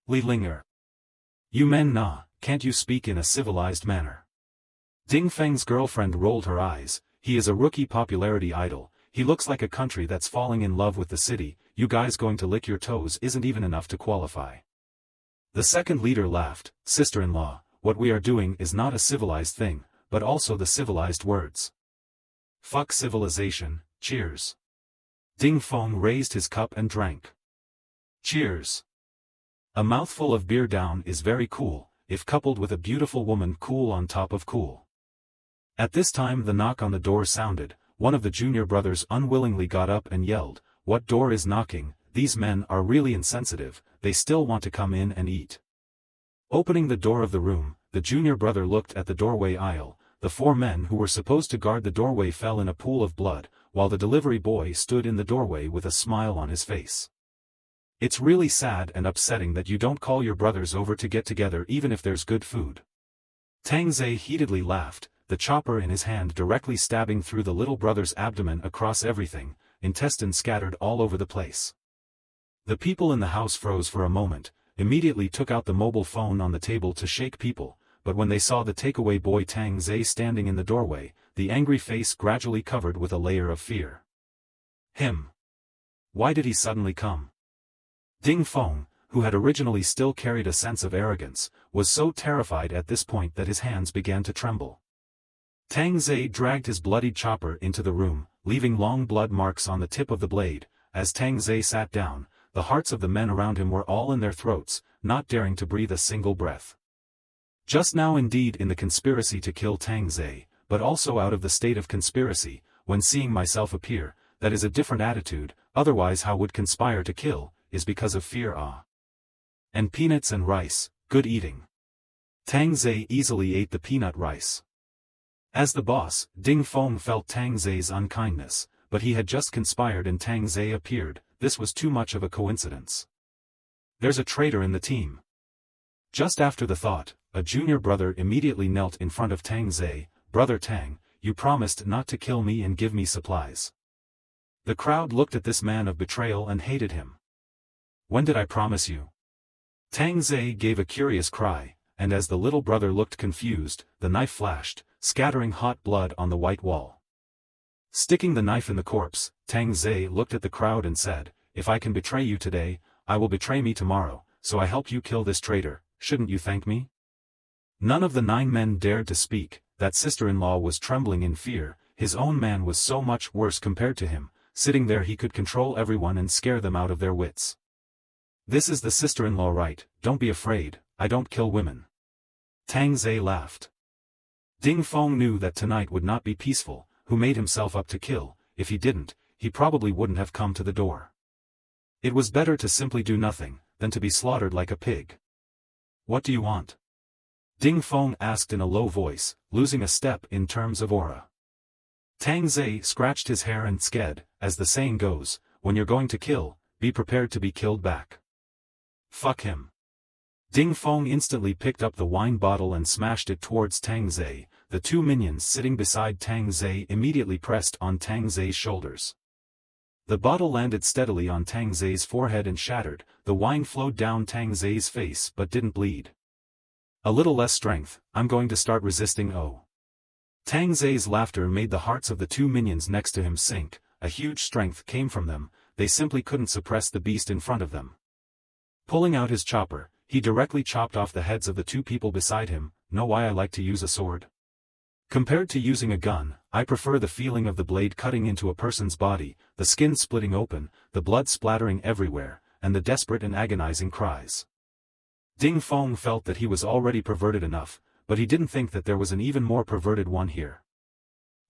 Li Linger. You men nah, can't you speak in a civilized manner? Ding Feng's girlfriend rolled her eyes, he is a rookie popularity idol, he looks like a country that's falling in love with the city, you guys going to lick your toes isn't even enough to qualify. The second leader laughed, sister-in-law, what we are doing is not a civilized thing, but also the civilized words. Fuck civilization, cheers. Ding Feng raised his cup and drank. Cheers. A mouthful of beer down is very cool, if coupled with a beautiful woman cool on top of cool. At this time the knock on the door sounded, one of the junior brothers unwillingly got up and yelled, what door is knocking? These men are really insensitive, they still want to come in and eat. Opening the door of the room, the junior brother looked at the doorway aisle, the 4 men who were supposed to guard the doorway fell in a pool of blood, while the delivery boy stood in the doorway with a smile on his face. It's really sad and upsetting that you don't call your brothers over to get together even if there's good food. Tang Ze heatedly laughed, the chopper in his hand directly stabbing through the little brother's abdomen across everything, intestines scattered all over the place. The people in the house froze for a moment, immediately took out the mobile phone on the table to shake people, but when they saw the takeaway boy Tang Ze standing in the doorway, the angry face gradually covered with a layer of fear. Him. Why did he suddenly come? Ding Feng, who had originally still carried a sense of arrogance, was so terrified at this point that his hands began to tremble. Tang Ze dragged his bloodied chopper into the room, leaving long blood marks on the tip of the blade. As Tang Ze sat down, the hearts of the men around him were all in their throats, not daring to breathe a single breath. Just now indeed in the conspiracy to kill Tang Ze, but also out of the state of conspiracy, when seeing myself appear, that is a different attitude, otherwise how would conspire to kill, is because of fear. And peanuts and rice, good eating. Tang Ze easily ate the peanut rice. As the boss, Ding Feng felt Tang Ze's unkindness, but he had just conspired and Tang Ze appeared, this was too much of a coincidence. There's a traitor in the team. Just after the thought, a junior brother immediately knelt in front of Tang Ze, Brother Tang, you promised not to kill me and give me supplies. The crowd looked at this man of betrayal and hated him. When did I promise you? Tang Ze gave a curious cry, and as the little brother looked confused, the knife flashed, scattering hot blood on the white wall. Sticking the knife in the corpse, Tang Ze looked at the crowd and said, if I can betray you today, I will betray me tomorrow, so I helped you kill this traitor, shouldn't you thank me? None of the 9 men dared to speak, that sister-in-law was trembling in fear, his own man was so much worse compared to him, sitting there he could control everyone and scare them out of their wits. This is the sister-in-law right, don't be afraid, I don't kill women. Tang Ze laughed. Ding Feng knew that tonight would not be peaceful, who made himself up to kill, if he didn't, he probably wouldn't have come to the door. It was better to simply do nothing, than to be slaughtered like a pig. What do you want? Ding Feng asked in a low voice, losing a step in terms of aura. Tang Ze scratched his hair and sked, as the saying goes, when you're going to kill, be prepared to be killed back. Fuck him. Ding Feng instantly picked up the wine bottle and smashed it towards Tang Ze, the two minions sitting beside Tang Ze immediately pressed on Tang Ze's shoulders. The bottle landed steadily on Tang Ze's forehead and shattered. The wine flowed down Tang Ze's face but didn't bleed. A little less strength, I'm going to start resisting. Oh. Tang Ze's laughter made the hearts of the two minions next to him sink. A huge strength came from them, they simply couldn't suppress the beast in front of them. Pulling out his chopper, he directly chopped off the heads of the two people beside him. Know why I like to use a sword? Compared to using a gun, I prefer the feeling of the blade cutting into a person's body, the skin splitting open, the blood splattering everywhere, and the desperate and agonizing cries. Ding Feng felt that he was already perverted enough, but he didn't think that there was an even more perverted one here.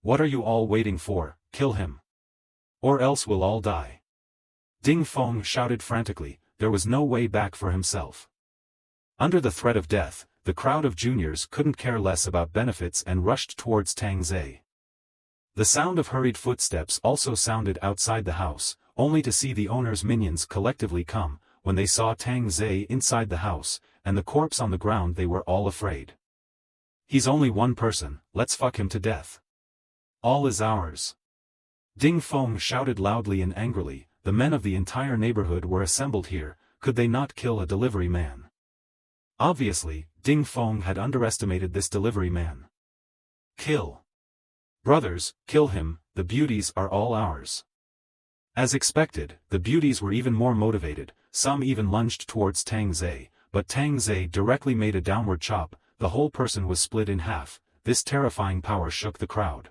What are you all waiting for? Kill him. Or else we'll all die. Ding Feng shouted frantically. There was no way back for himself. Under the threat of death, the crowd of juniors couldn't care less about benefits and rushed towards Tang Ze. The sound of hurried footsteps also sounded outside the house, only to see the owner's minions collectively come. When they saw Tang Ze inside the house, and the corpse on the ground, they were all afraid. He's only one person, let's fuck him to death. All is ours. Ding Feng shouted loudly and angrily. The men of the entire neighborhood were assembled here. Could they not kill a delivery man? Obviously, Ding Feng had underestimated this delivery man. Kill. Brothers, kill him, the beauties are all ours. As expected, the beauties were even more motivated, some even lunged towards Tang Ze, but Tang Ze directly made a downward chop. The whole person was split in half. This terrifying power shook the crowd.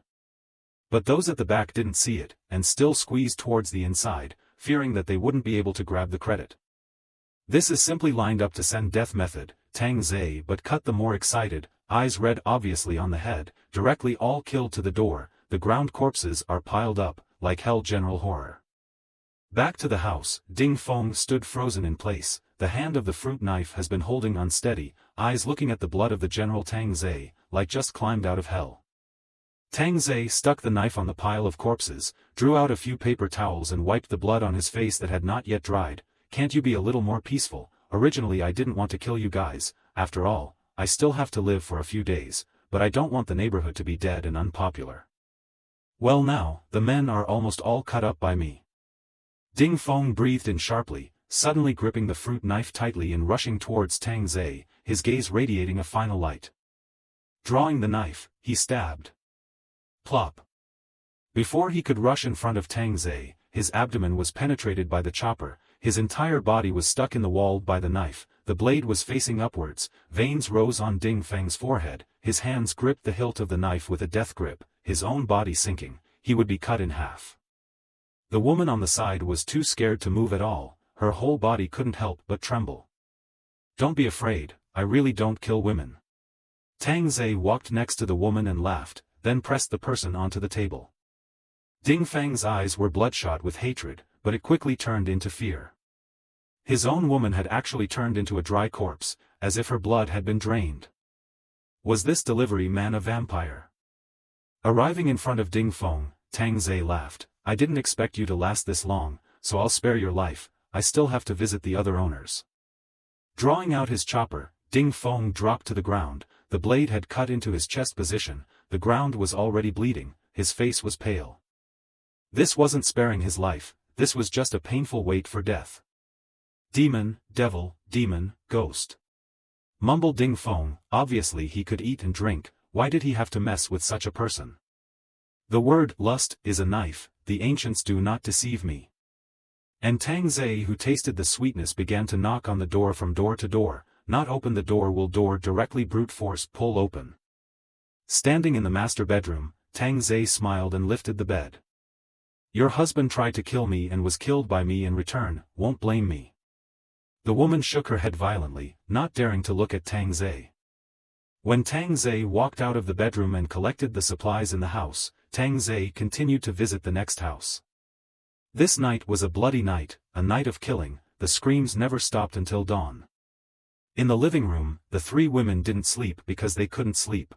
But those at the back didn't see it, and still squeezed towards the inside, fearing that they wouldn't be able to grab the credit. This is simply lined up to send death method, Tang Ze but cut the more excited, eyes red obviously on the head, directly all killed to the door. The ground corpses are piled up, like hell. General horror. Back to the house, Ding Feng stood frozen in place, the hand of the fruit knife has been holding unsteady, eyes looking at the blood of the General Tang Ze, like just climbed out of hell. Tang Ze stuck the knife on the pile of corpses, drew out a few paper towels and wiped the blood on his face that had not yet dried. Can't you be a little more peaceful? Originally I didn't want to kill you guys, after all, I still have to live for a few days, but I don't want the neighborhood to be dead and unpopular. Well now, the men are almost all cut up by me. Ding Feng breathed in sharply, suddenly gripping the fruit knife tightly and rushing towards Tang Ze, his gaze radiating a final light. Drawing the knife, he stabbed. Plop. Before he could rush in front of Tang Ze, his abdomen was penetrated by the chopper, his entire body was stuck in the wall by the knife, the blade was facing upwards, veins rose on Ding Feng's forehead, his hands gripped the hilt of the knife with a death grip, his own body sinking, he would be cut in half. The woman on the side was too scared to move at all, her whole body couldn't help but tremble. Don't be afraid, I really don't kill women. Tang Ze walked next to the woman and laughed, then pressed the person onto the table. Ding Feng's eyes were bloodshot with hatred, but it quickly turned into fear. His own woman had actually turned into a dry corpse, as if her blood had been drained. Was this delivery man a vampire? Arriving in front of Ding Feng, Tang Ze laughed. I didn't expect you to last this long, so I'll spare your life, I still have to visit the other owners. Drawing out his chopper, Ding Feng dropped to the ground, the blade had cut into his chest position, the ground was already bleeding, his face was pale. This wasn't sparing his life, this was just a painful wait for death. Demon, devil, demon, ghost. Mumbled Ding Feng, obviously he could eat and drink, why did he have to mess with such a person? The word lust is a knife, the ancients do not deceive me. And Tang Ze, who tasted the sweetness, began to knock on the door from door to door. Not open the door, will door directly, brute force, pull open. Standing in the master bedroom, Tang Ze smiled and lifted the bed. Your husband tried to kill me and was killed by me in return, won't blame me. The woman shook her head violently, not daring to look at Tang Ze. When Tang Ze walked out of the bedroom and collected the supplies in the house, Tang Ze continued to visit the next house. This night was a bloody night, a night of killing, the screams never stopped until dawn. In the living room, the three women didn't sleep because they couldn't sleep.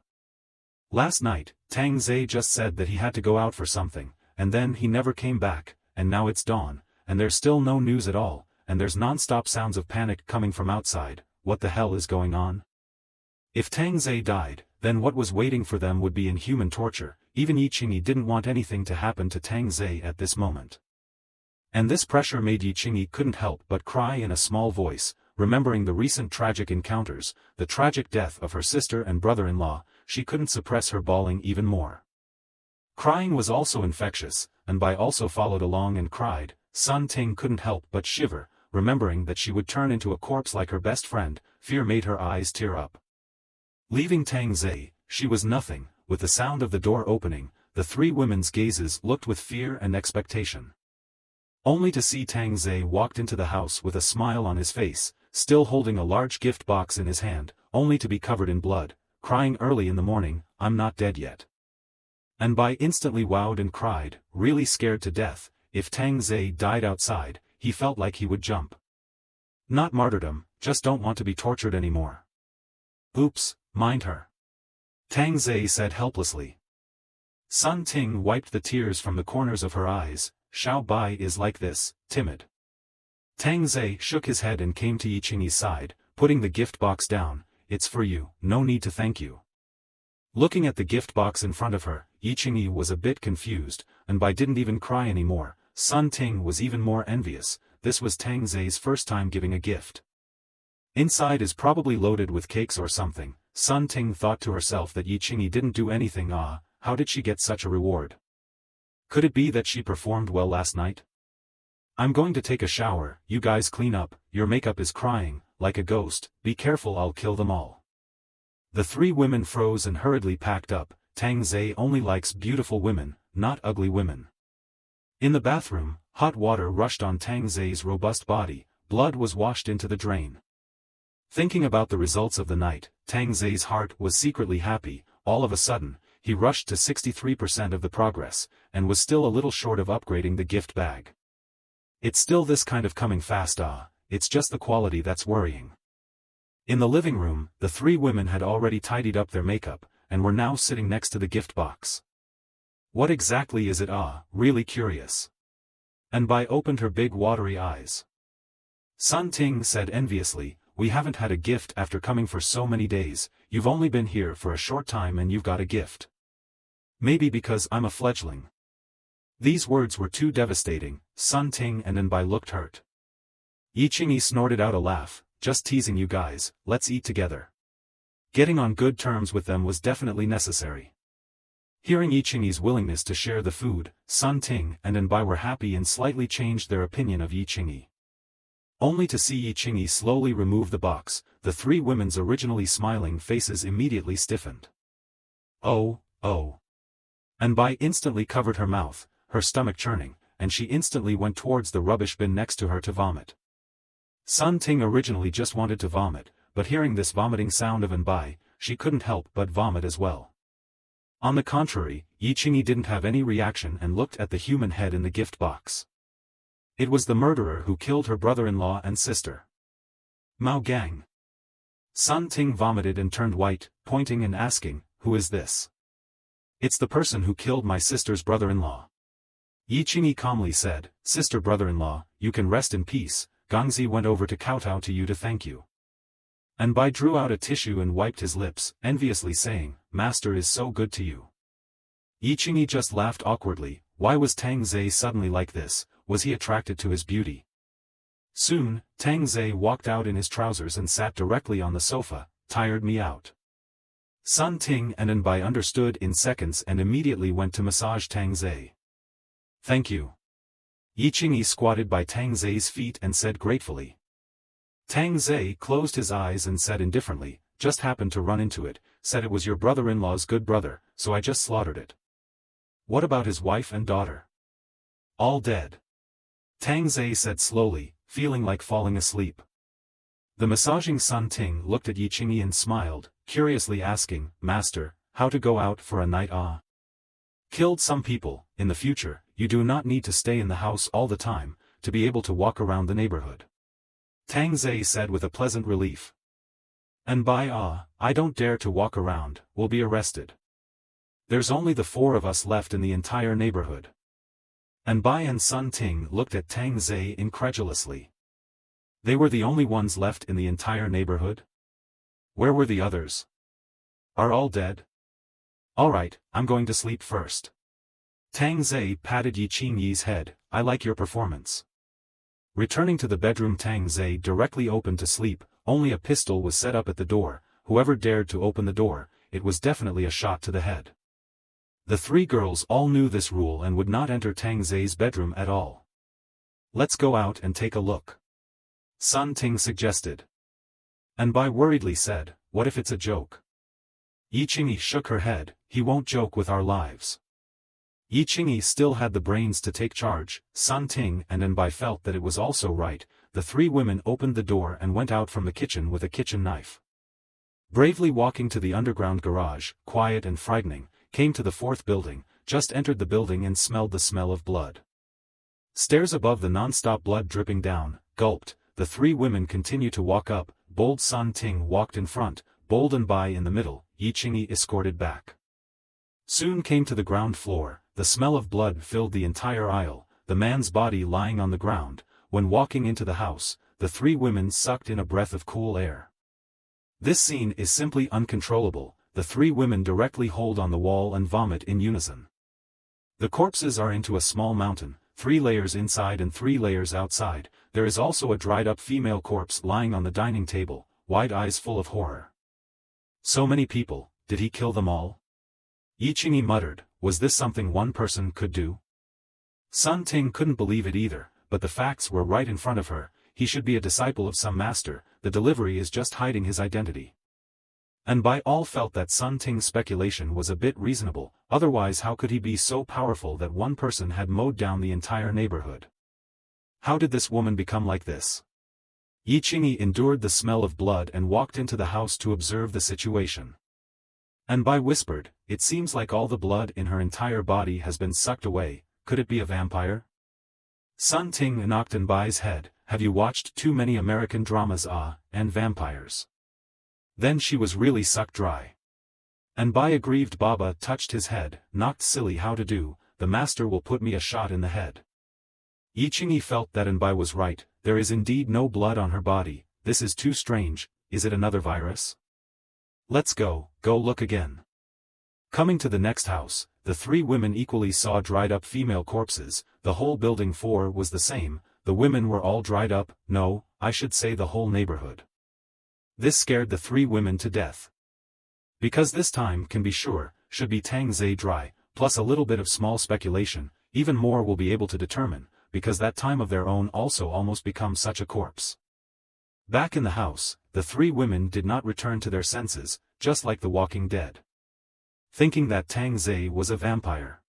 Last night, Tang Ze just said that he had to go out for something, and then he never came back, and now it's dawn, and there's still no news at all, and there's non-stop sounds of panic coming from outside. What the hell is going on? If Tang Ze died, then what was waiting for them would be inhuman torture. Even Yi Qingyi didn't want anything to happen to Tang Ze at this moment. And this pressure made Yi Qingyi couldn't help but cry in a small voice, remembering the recent tragic encounters, the tragic death of her sister and brother-in-law. She couldn't suppress her bawling even more. Crying was also infectious, and Bai also followed along and cried. Sun Ting couldn't help but shiver, remembering that she would turn into a corpse like her best friend. Fear made her eyes tear up. Leaving Tang Ze, she was nothing. With the sound of the door opening, the three women's gazes looked with fear and expectation. Only to see Tang Ze walked into the house with a smile on his face, still holding a large gift box in his hand, only to be covered in blood, crying early in the morning, "I'm not dead yet." And Bai instantly wowed and cried, really scared to death. If Tang Ze died outside, he felt like he would jump. Not martyrdom, just don't want to be tortured anymore. Oops, mind her. Tang Ze said helplessly. Sun Ting wiped the tears from the corners of her eyes. Xiao Bai is like this, timid. Tang Ze shook his head and came to Yi Qingyi's side, putting the gift box down. It's for you, no need to thank you. Looking at the gift box in front of her, Yi Qingyi was a bit confused, and Bai didn't even cry anymore. Sun Ting was even more envious. This was Tang Ze's first time giving a gift. Inside is probably loaded with cakes or something. Sun Ting thought to herself that Yi Qingyi didn't do anything. How did she get such a reward? Could it be that she performed well last night? I'm going to take a shower, you guys clean up, your makeup is crying, like a ghost, be careful, I'll kill them all. The three women froze and hurriedly packed up. Tang Ze only likes beautiful women, not ugly women. In the bathroom, hot water rushed on Tang Ze's robust body, blood was washed into the drain. Thinking about the results of the night, Tang Ze's heart was secretly happy. All of a sudden, he rushed to 63% of the progress, and was still a little short of upgrading the gift bag. It's still this kind of coming fast. It's just the quality that's worrying. In the living room, the three women had already tidied up their makeup, and were now sitting next to the gift box. What exactly is it? Really curious. And Bai opened her big watery eyes. Sun Ting said enviously, we haven't had a gift after coming for so many days. You've only been here for a short time and you've got a gift. Maybe because I'm a fledgling. These words were too devastating. Sun Ting and Bai looked hurt. Yi Qingyi snorted out a laugh. Just teasing you guys, let's eat together. Getting on good terms with them was definitely necessary. Hearing Yi Qingyi's willingness to share the food, Sun Ting and Bai were happy and slightly changed their opinion of Yi Qingyi. Only to see Yi Qingyi slowly remove the box, the three women's originally smiling faces immediately stiffened. Oh. And Bai instantly covered her mouth, her stomach churning, and she instantly went towards the rubbish bin next to her to vomit. Sun Ting originally just wanted to vomit, but hearing this vomiting sound of Bai, she couldn't help but vomit as well. On the contrary, Yi Qingyi didn't have any reaction and looked at the human head in the gift box. It was the murderer who killed her brother-in-law and sister. Mao Gang. Sun Ting vomited and turned white, pointing and asking, who is this? It's the person who killed my sister's brother-in-law. Yi Qingyi calmly said, sister brother-in-law, you can rest in peace. Tang Ze went over to kowtow to you to thank you. And Bai drew out a tissue and wiped his lips, enviously saying, Master is so good to you. Yi Qingyi just laughed awkwardly. Why was Tang Ze suddenly like this? Was he attracted to his beauty? Soon, Tang Ze walked out in his trousers and sat directly on the sofa. Tired me out. Sun Ting and Bai understood in seconds and immediately went to massage Tang Ze. Thank you. Yi Qingyi squatted by Tang Ze's feet and said gratefully. Tang Ze closed his eyes and said indifferently, just happened to run into it, said it was your brother-in-law's good brother, so I just slaughtered it. What about his wife and daughter? All dead. Tang Ze said slowly, feeling like falling asleep. The massaging Sun Ting looked at Yi Qingyi and smiled, curiously asking, Master, how to go out for a night? Killed some people. In the future, you do not need to stay in the house all the time, to be able to walk around the neighborhood. Tang Ze said with a pleasant relief. And Bai, I don't dare to walk around, we'll be arrested. There's only the four of us left in the entire neighborhood. And Bai and Sun Ting looked at Tang Ze incredulously. They were the only ones left in the entire neighborhood? Where were the others? Are all dead? Alright, I'm going to sleep first. Tang Ze patted Yi Qingyi's head. I like your performance. Returning to the bedroom, Tang Ze directly opened to sleep. Only a pistol was set up at the door. Whoever dared to open the door, it was definitely a shot to the head. The three girls all knew this rule and would not enter Tang Ze's bedroom at all. Let's go out and take a look, Sun Ting suggested. And Bai worriedly said, what if it's a joke? Yi Qingyi shook her head. He won't joke with our lives. Yi Qingyi still had the brains to take charge. Sun Ting and Bai felt that it was also right. The three women opened the door and went out from the kitchen with a kitchen knife. Bravely walking to the underground garage, quiet and frightening, came to the fourth building, just entered the building and smelled the smell of blood. Stairs above the non-stop blood dripping down, gulped, the three women continued to walk up. Bold Sun Ting walked in front, Bold and Bai in the middle, Yi Qingyi escorted back. Soon came to the ground floor. The smell of blood filled the entire aisle, the man's body lying on the ground. When walking into the house, the three women sucked in a breath of cool air. This scene is simply uncontrollable. The three women directly hold on the wall and vomit in unison. The corpses are into a small mountain, 3 layers inside and 3 layers outside. There is also a dried-up female corpse lying on the dining table, wide eyes full of horror. So many people, did he kill them all? Yi Qingyi muttered, was this something one person could do? Sun Ting couldn't believe it either, but the facts were right in front of her. He should be a disciple of some master. The delivery is just hiding his identity. And Bai all felt that Sun Ting's speculation was a bit reasonable, otherwise how could he be so powerful that one person had mowed down the entire neighborhood? How did this woman become like this? Yi Qingyi endured the smell of blood and walked into the house to observe the situation. And Bai whispered, it seems like all the blood in her entire body has been sucked away. Could it be a vampire? Sun Ting knocked on Bai's head. Have you watched too many American dramas and vampires? Then she was really sucked dry. And Bai aggrieved. Baba touched his head, knocked silly how to do, the master will put me a shot in the head. Yi Qingyi felt that Bai was right, there is indeed no blood on her body, this is too strange, is it another virus? Let's go look again. Coming to the next house, the three women equally saw dried-up female corpses. The whole building 4 was the same, the women were all dried up, no, I should say the whole neighborhood. This scared the three women to death. Because this time can be sure, should be Tang Ze dry, plus a little bit of small speculation, even more will be able to determine, because that time of their own also almost become such a corpse. Back in the house, the three women did not return to their senses, just like the Walking Dead. Thinking that Tang Ze was a vampire.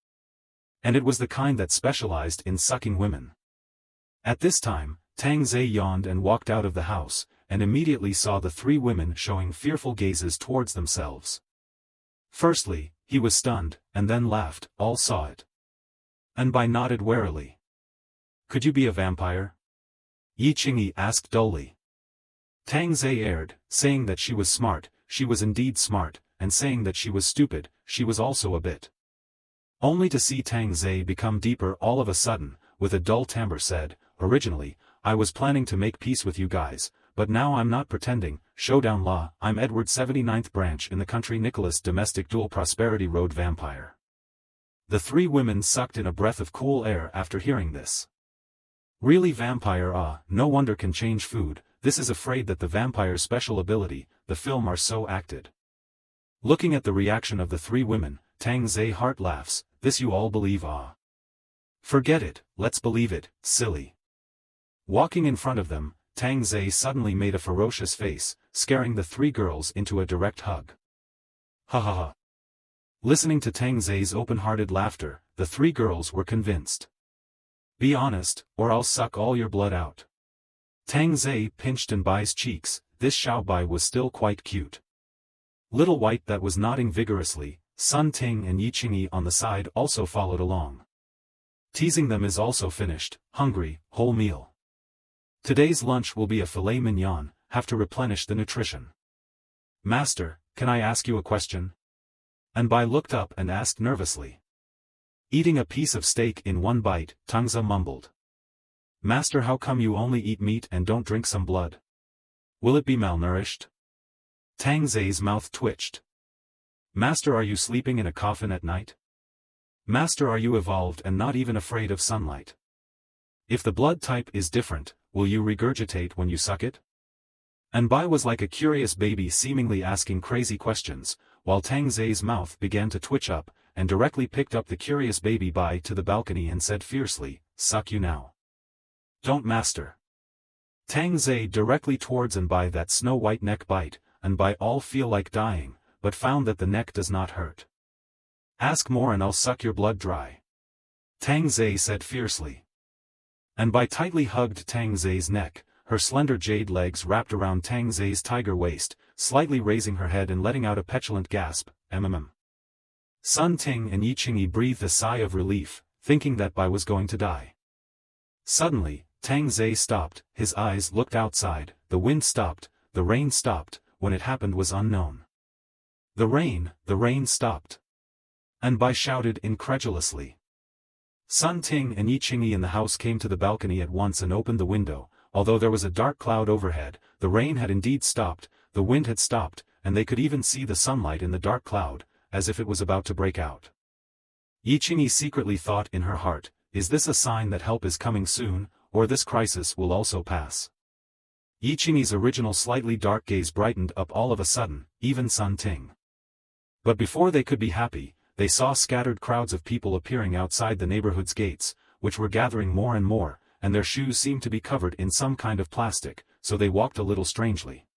And it was the kind that specialized in sucking women. At this time, Tang Ze yawned and walked out of the house, and immediately saw the three women showing fearful gazes towards themselves. Firstly, he was stunned, and then laughed, all saw it. And Bai nodded warily. Could you be a vampire? Yi Qingyi asked dully. Tang Ze aired, saying that she was smart, she was indeed smart, and saying that she was stupid, she was also a bit. Only to see Tang Ze become deeper all of a sudden, with a dull timbre said, originally, I was planning to make peace with you guys, but now I'm not pretending, showdown law, I'm Edward 79th branch in the country Nicholas domestic dual prosperity road vampire. The three women sucked in a breath of cool air after hearing this. Really vampire no wonder can change food, this is afraid that the vampire's special ability, the film are so acted. Looking at the reaction of the three women, Tang Ze heart laughs, this you all believe Forget it, let's believe it, silly. Walking in front of them, Tang Ze suddenly made a ferocious face, scaring the three girls into a direct hug. Ha ha ha. Listening to Tang Ze's open-hearted laughter, the three girls were convinced. Be honest, or I'll suck all your blood out. Tang Ze pinched Bai's cheeks, this Xiao Bai was still quite cute. Little White that was nodding vigorously, Sun Ting and Yi Qingyi on the side also followed along. Teasing them is also finished, hungry, whole meal. Today's lunch will be a filet mignon, have to replenish the nutrition. Master, can I ask you a question? And Bai looked up and asked nervously. Eating a piece of steak in one bite, Tang Ze mumbled. Master, how come you only eat meat and don't drink some blood? Will it be malnourished? Tang Ze's mouth twitched. Master, are you sleeping in a coffin at night? Master, are you evolved and not even afraid of sunlight? If the blood type is different, will you regurgitate when you suck it? And Bai was like a curious baby seemingly asking crazy questions, while Tang Ze's mouth began to twitch up, and directly picked up the curious baby Bai to the balcony and said fiercely, "Suck you now." "Don't, master." Tang Ze directly towards and Bai that snow-white neck bite, and Bai all feel like dying, but found that the neck does not hurt. "Ask more and I'll suck your blood dry," Tang Ze said fiercely. And Bai tightly hugged Tang Ze's neck, her slender jade legs wrapped around Tang Ze's tiger waist, slightly raising her head and letting out a petulant gasp, "Mm." Sun Ting and Yi Qingyi breathed a sigh of relief, thinking that Bai was going to die. Suddenly, Tang Ze stopped, his eyes looked outside, the wind stopped, the rain stopped, when it happened was unknown. The rain stopped. And Bai shouted incredulously. Sun Ting and Yi Qingyi in the house came to the balcony at once and opened the window. Although there was a dark cloud overhead, the rain had indeed stopped, the wind had stopped, and they could even see the sunlight in the dark cloud, as if it was about to break out. Yi Qingyi secretly thought in her heart, is this a sign that help is coming soon, or this crisis will also pass? Yi Qingyi's original slightly dark gaze brightened up all of a sudden, even Sun Ting. But before they could be happy, they saw scattered crowds of people appearing outside the neighborhood's gates, which were gathering more and more, and their shoes seemed to be covered in some kind of plastic, so they walked a little strangely.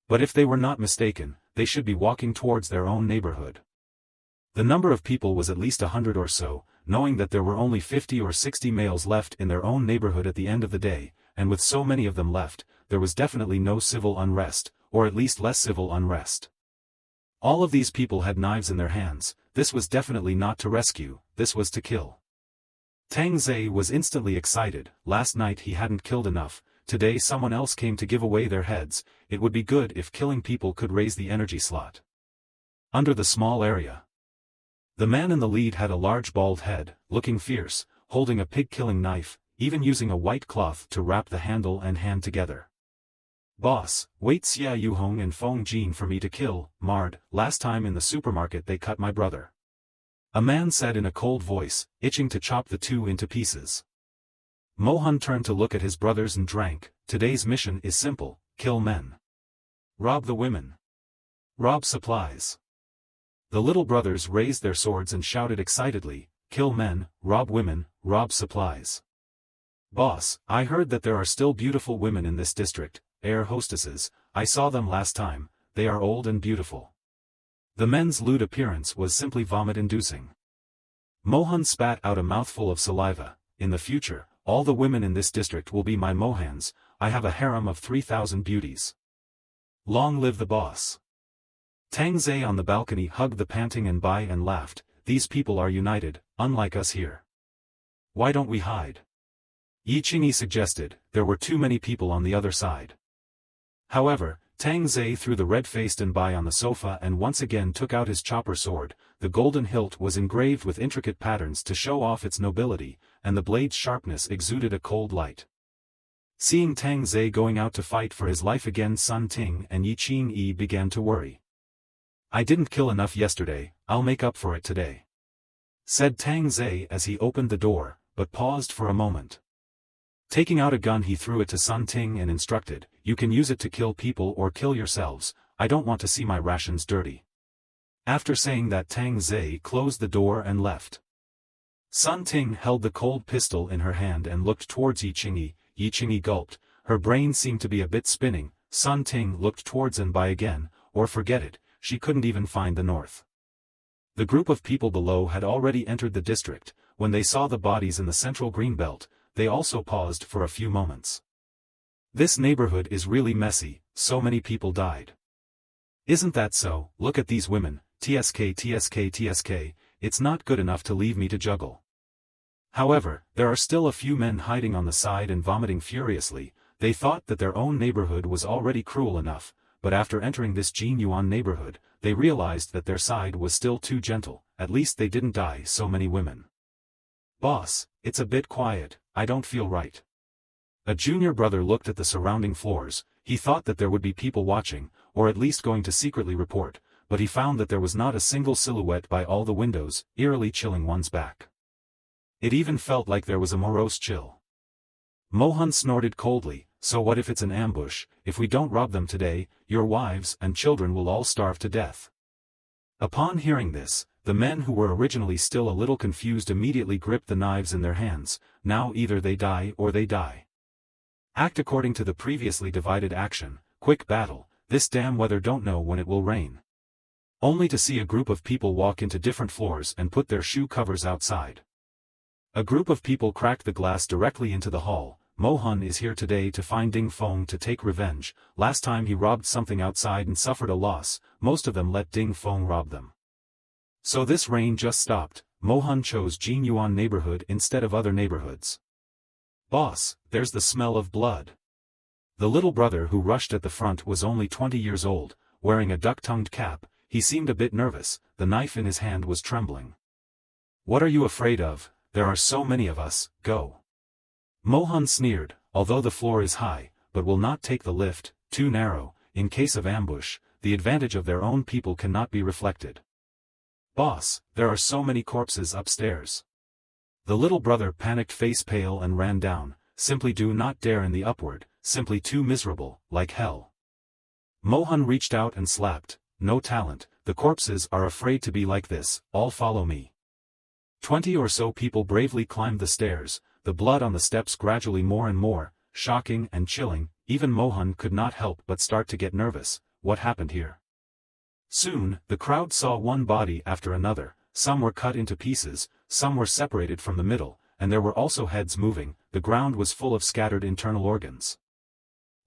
But if they were not mistaken, they should be walking towards their own neighborhood. The number of people was at least 100 or so, knowing that there were only 50 or 60 males left in their own neighborhood at the end of the day, and with so many of them left, there was definitely no civil unrest, or at least less civil unrest. All of these people had knives in their hands. This was definitely not to rescue, this was to kill. Tang Ze was instantly excited. Last night he hadn't killed enough, today someone else came to give away their heads. It would be good if killing people could raise the energy slot. Under the small area. The man in the lead had a large bald head, looking fierce, holding a pig-killing knife, even using a white cloth to wrap the handle and hand together. "Boss, wait Xia Yuhong and Feng Jin for me to kill, Mard. Last time in the supermarket they cut my brother," a man said in a cold voice, itching to chop the two into pieces. Mohan turned to look at his brothers and drank. Today's mission is simple, kill men. Rob the women. Rob supplies. The little brothers raised their swords and shouted excitedly, kill men, rob women, rob supplies. "Boss, I heard that there are still beautiful women in this district, air hostesses. I saw them last time, they are old and beautiful." The men's lewd appearance was simply vomit-inducing. Mohan spat out a mouthful of saliva. "In the future, all the women in this district will be my Mohans. I have a harem of 3,000 beauties. Long live the boss." Tang Ze on the balcony hugged the panting and Bai and laughed. "These people are united, unlike us here. Why don't we hide?" Yi Qingyi suggested. There were too many people on the other side. However, Tang Ze threw the red-faced and Bai on the sofa and once again took out his chopper sword. The golden hilt was engraved with intricate patterns to show off its nobility, and the blade's sharpness exuded a cold light. Seeing Tang Ze going out to fight for his life again, Sun Ting and Yi Qingyi began to worry. "I didn't kill enough yesterday, I'll make up for it today," said Tang Ze as he opened the door, but paused for a moment. Taking out a gun he threw it to Sun Ting and instructed, "You can use it to kill people or kill yourselves, I don't want to see my rations dirty." After saying that, Tang Ze closed the door and left. Sun Ting held the cold pistol in her hand and looked towards Yi Qingyi. Yi Qingyi gulped, her brain seemed to be a bit spinning. Sun Ting looked towards and Bai again, or forget it, she couldn't even find the north. The group of people below had already entered the district. When they saw the bodies in the central green belt, they also paused for a few moments. "This neighborhood is really messy, so many people died." "Isn't that so? Look at these women, tsk, it's not good enough to leave me to juggle." However, there are still a few men hiding on the side and vomiting furiously. They thought that their own neighborhood was already cruel enough, but after entering this Jin Yuan neighborhood, they realized that their side was still too gentle. At least they didn't die so many women. "Boss, it's a bit quiet, I don't feel right." A junior brother looked at the surrounding floors. He thought that there would be people watching, or at least going to secretly report, but he found that there was not a single silhouette by all the windows, eerily chilling one's back. It even felt like there was a morose chill. Mohan snorted coldly, "So what if it's an ambush? If we don't rob them today, your wives and children will all starve to death." Upon hearing this, the men who were originally still a little confused immediately gripped the knives in their hands. Now either they die or they die. Act according to the previously divided action, quick battle, this damn weather don't know when it will rain. Only to see a group of people walk into different floors and put their shoe covers outside. A group of people cracked the glass directly into the hall. Mohan is here today to find Ding Feng to take revenge. Last time he robbed something outside and suffered a loss, most of them let Ding Feng rob them. So this rain just stopped. Mohan chose Jinyuan neighborhood instead of other neighborhoods. "Boss, there's the smell of blood." The little brother who rushed at the front was only 20 years old, wearing a duck-tongued cap. He seemed a bit nervous, the knife in his hand was trembling. "What are you afraid of? There are so many of us, go." Mohan sneered, "Although the floor is high, but will not take the lift, too narrow, in case of ambush, the advantage of their own people cannot be reflected." "Boss, there are so many corpses upstairs." The little brother panicked, face pale, and ran down. "Simply do not dare in the upward, simply too miserable, like hell." Mohan reached out and slapped, "No talent, the corpses are afraid to be like this, all follow me." 20 or so people bravely climbed the stairs, the blood on the steps gradually more and more, shocking and chilling. Even Mohan could not help but start to get nervous. What happened here? Soon, the crowd saw one body after another. Some were cut into pieces, some were separated from the middle, and there were also heads moving. The ground was full of scattered internal organs.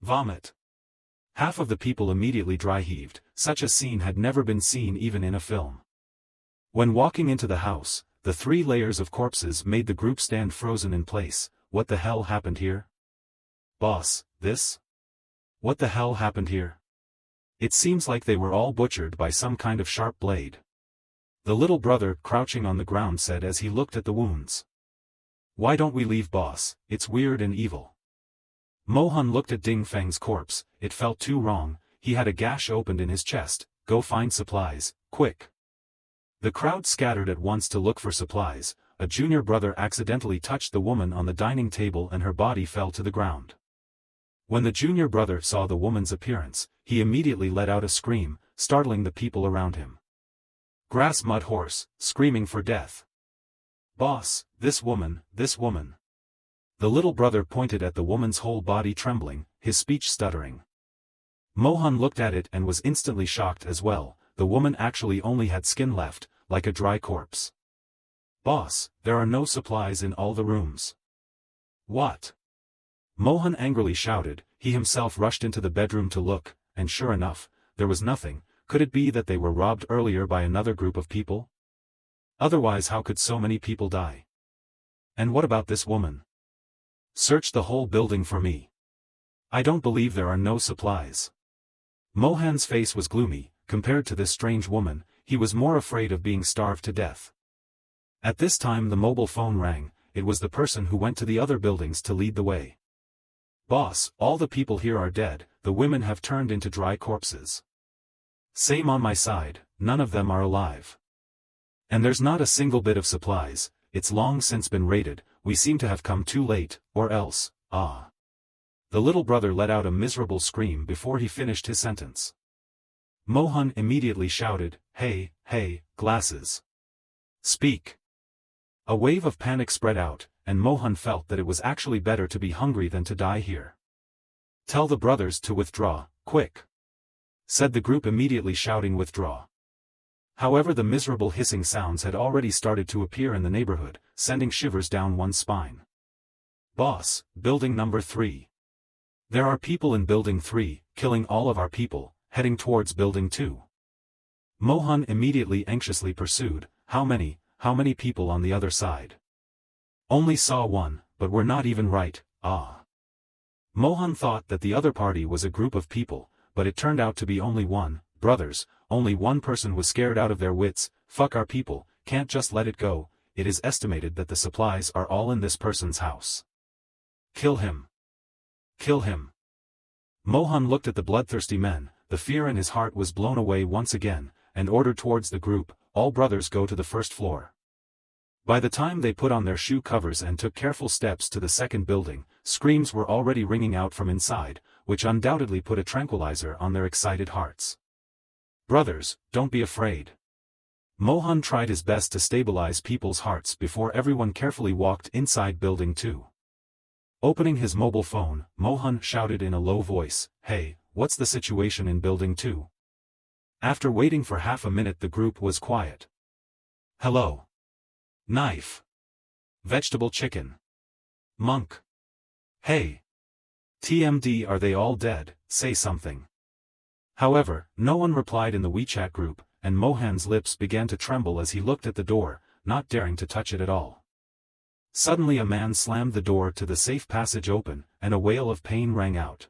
Vomit. Half of the people immediately dry-heaved. Such a scene had never been seen even in a film. When walking into the house, the 3 layers of corpses made the group stand frozen in place. What the hell happened here? "Boss, this? What the hell happened here? It seems like they were all butchered by some kind of sharp blade." The little brother crouching on the ground said as he looked at the wounds. "Why don't we leave, boss? It's weird and evil." Mohan looked at Ding Feng's corpse. It felt too wrong. He had a gash opened in his chest. "Go find supplies, quick." The crowd scattered at once to look for supplies. A junior brother accidentally touched the woman on the dining table and her body fell to the ground. When the junior brother saw the woman's appearance, he immediately let out a scream, startling the people around him. Grass mud horse, screaming for death. "Boss, this woman, this woman." The little brother pointed at the woman's whole body trembling, his speech stuttering. Mohan looked at it and was instantly shocked as well. The woman actually only had skin left, like a dry corpse. "Boss, there are no supplies in all the rooms." "What?" Mohan angrily shouted. He himself rushed into the bedroom to look, and sure enough, there was nothing. Could it be that they were robbed earlier by another group of people? Otherwise how could so many people die? "And what about this woman? Search the whole building for me. I don't believe there are no supplies." Mohan's face was gloomy. Compared to this strange woman, he was more afraid of being starved to death. At this time the mobile phone rang. It was the person who went to the other buildings to lead the way. "Boss, all the people here are dead. The women have turned into dry corpses. Same on my side, none of them are alive. And there's not a single bit of supplies. It's long since been raided. We seem to have come too late, or else, ah." The little brother let out a miserable scream before he finished his sentence. Mohan immediately shouted, Hey, glasses. Speak." A wave of panic spread out, and Mohan felt that it was actually better to be hungry than to die here. "Tell the brothers to withdraw, quick," said the group, immediately shouting withdraw. However, the miserable hissing sounds had already started to appear in the neighborhood, sending shivers down one's spine. "Boss, building number 3. There are people in building 3, killing all of our people, heading towards building 2. Mohan immediately anxiously pursued, How many people on the other side?" "Only saw one, but we're not even right, ah." Mohan thought that the other party was a group of people, but it turned out to be only one. "Brothers, only one person was scared out of their wits. Fuck our people, can't just let it go. It is estimated that the supplies are all in this person's house. Kill him. Kill him." Mohan looked at the bloodthirsty men. The fear in his heart was blown away once again, and ordered towards the group, "All brothers go to the first floor." By the time they put on their shoe covers and took careful steps to the second building, screams were already ringing out from inside, which undoubtedly put a tranquilizer on their excited hearts. "Brothers, don't be afraid." Mohan tried his best to stabilize people's hearts before everyone carefully walked inside Building 2. Opening his mobile phone, Mohan shouted in a low voice, "Hey, what's the situation in Building 2? After waiting for half a minute the group was quiet. "Hello. Knife. Vegetable chicken. Monk. Hey. TMD, are they all dead? Say something." However, no one replied in the WeChat group, and Mohan's lips began to tremble as he looked at the door, not daring to touch it at all. Suddenly a man slammed the door to the safe passage open, and a wail of pain rang out.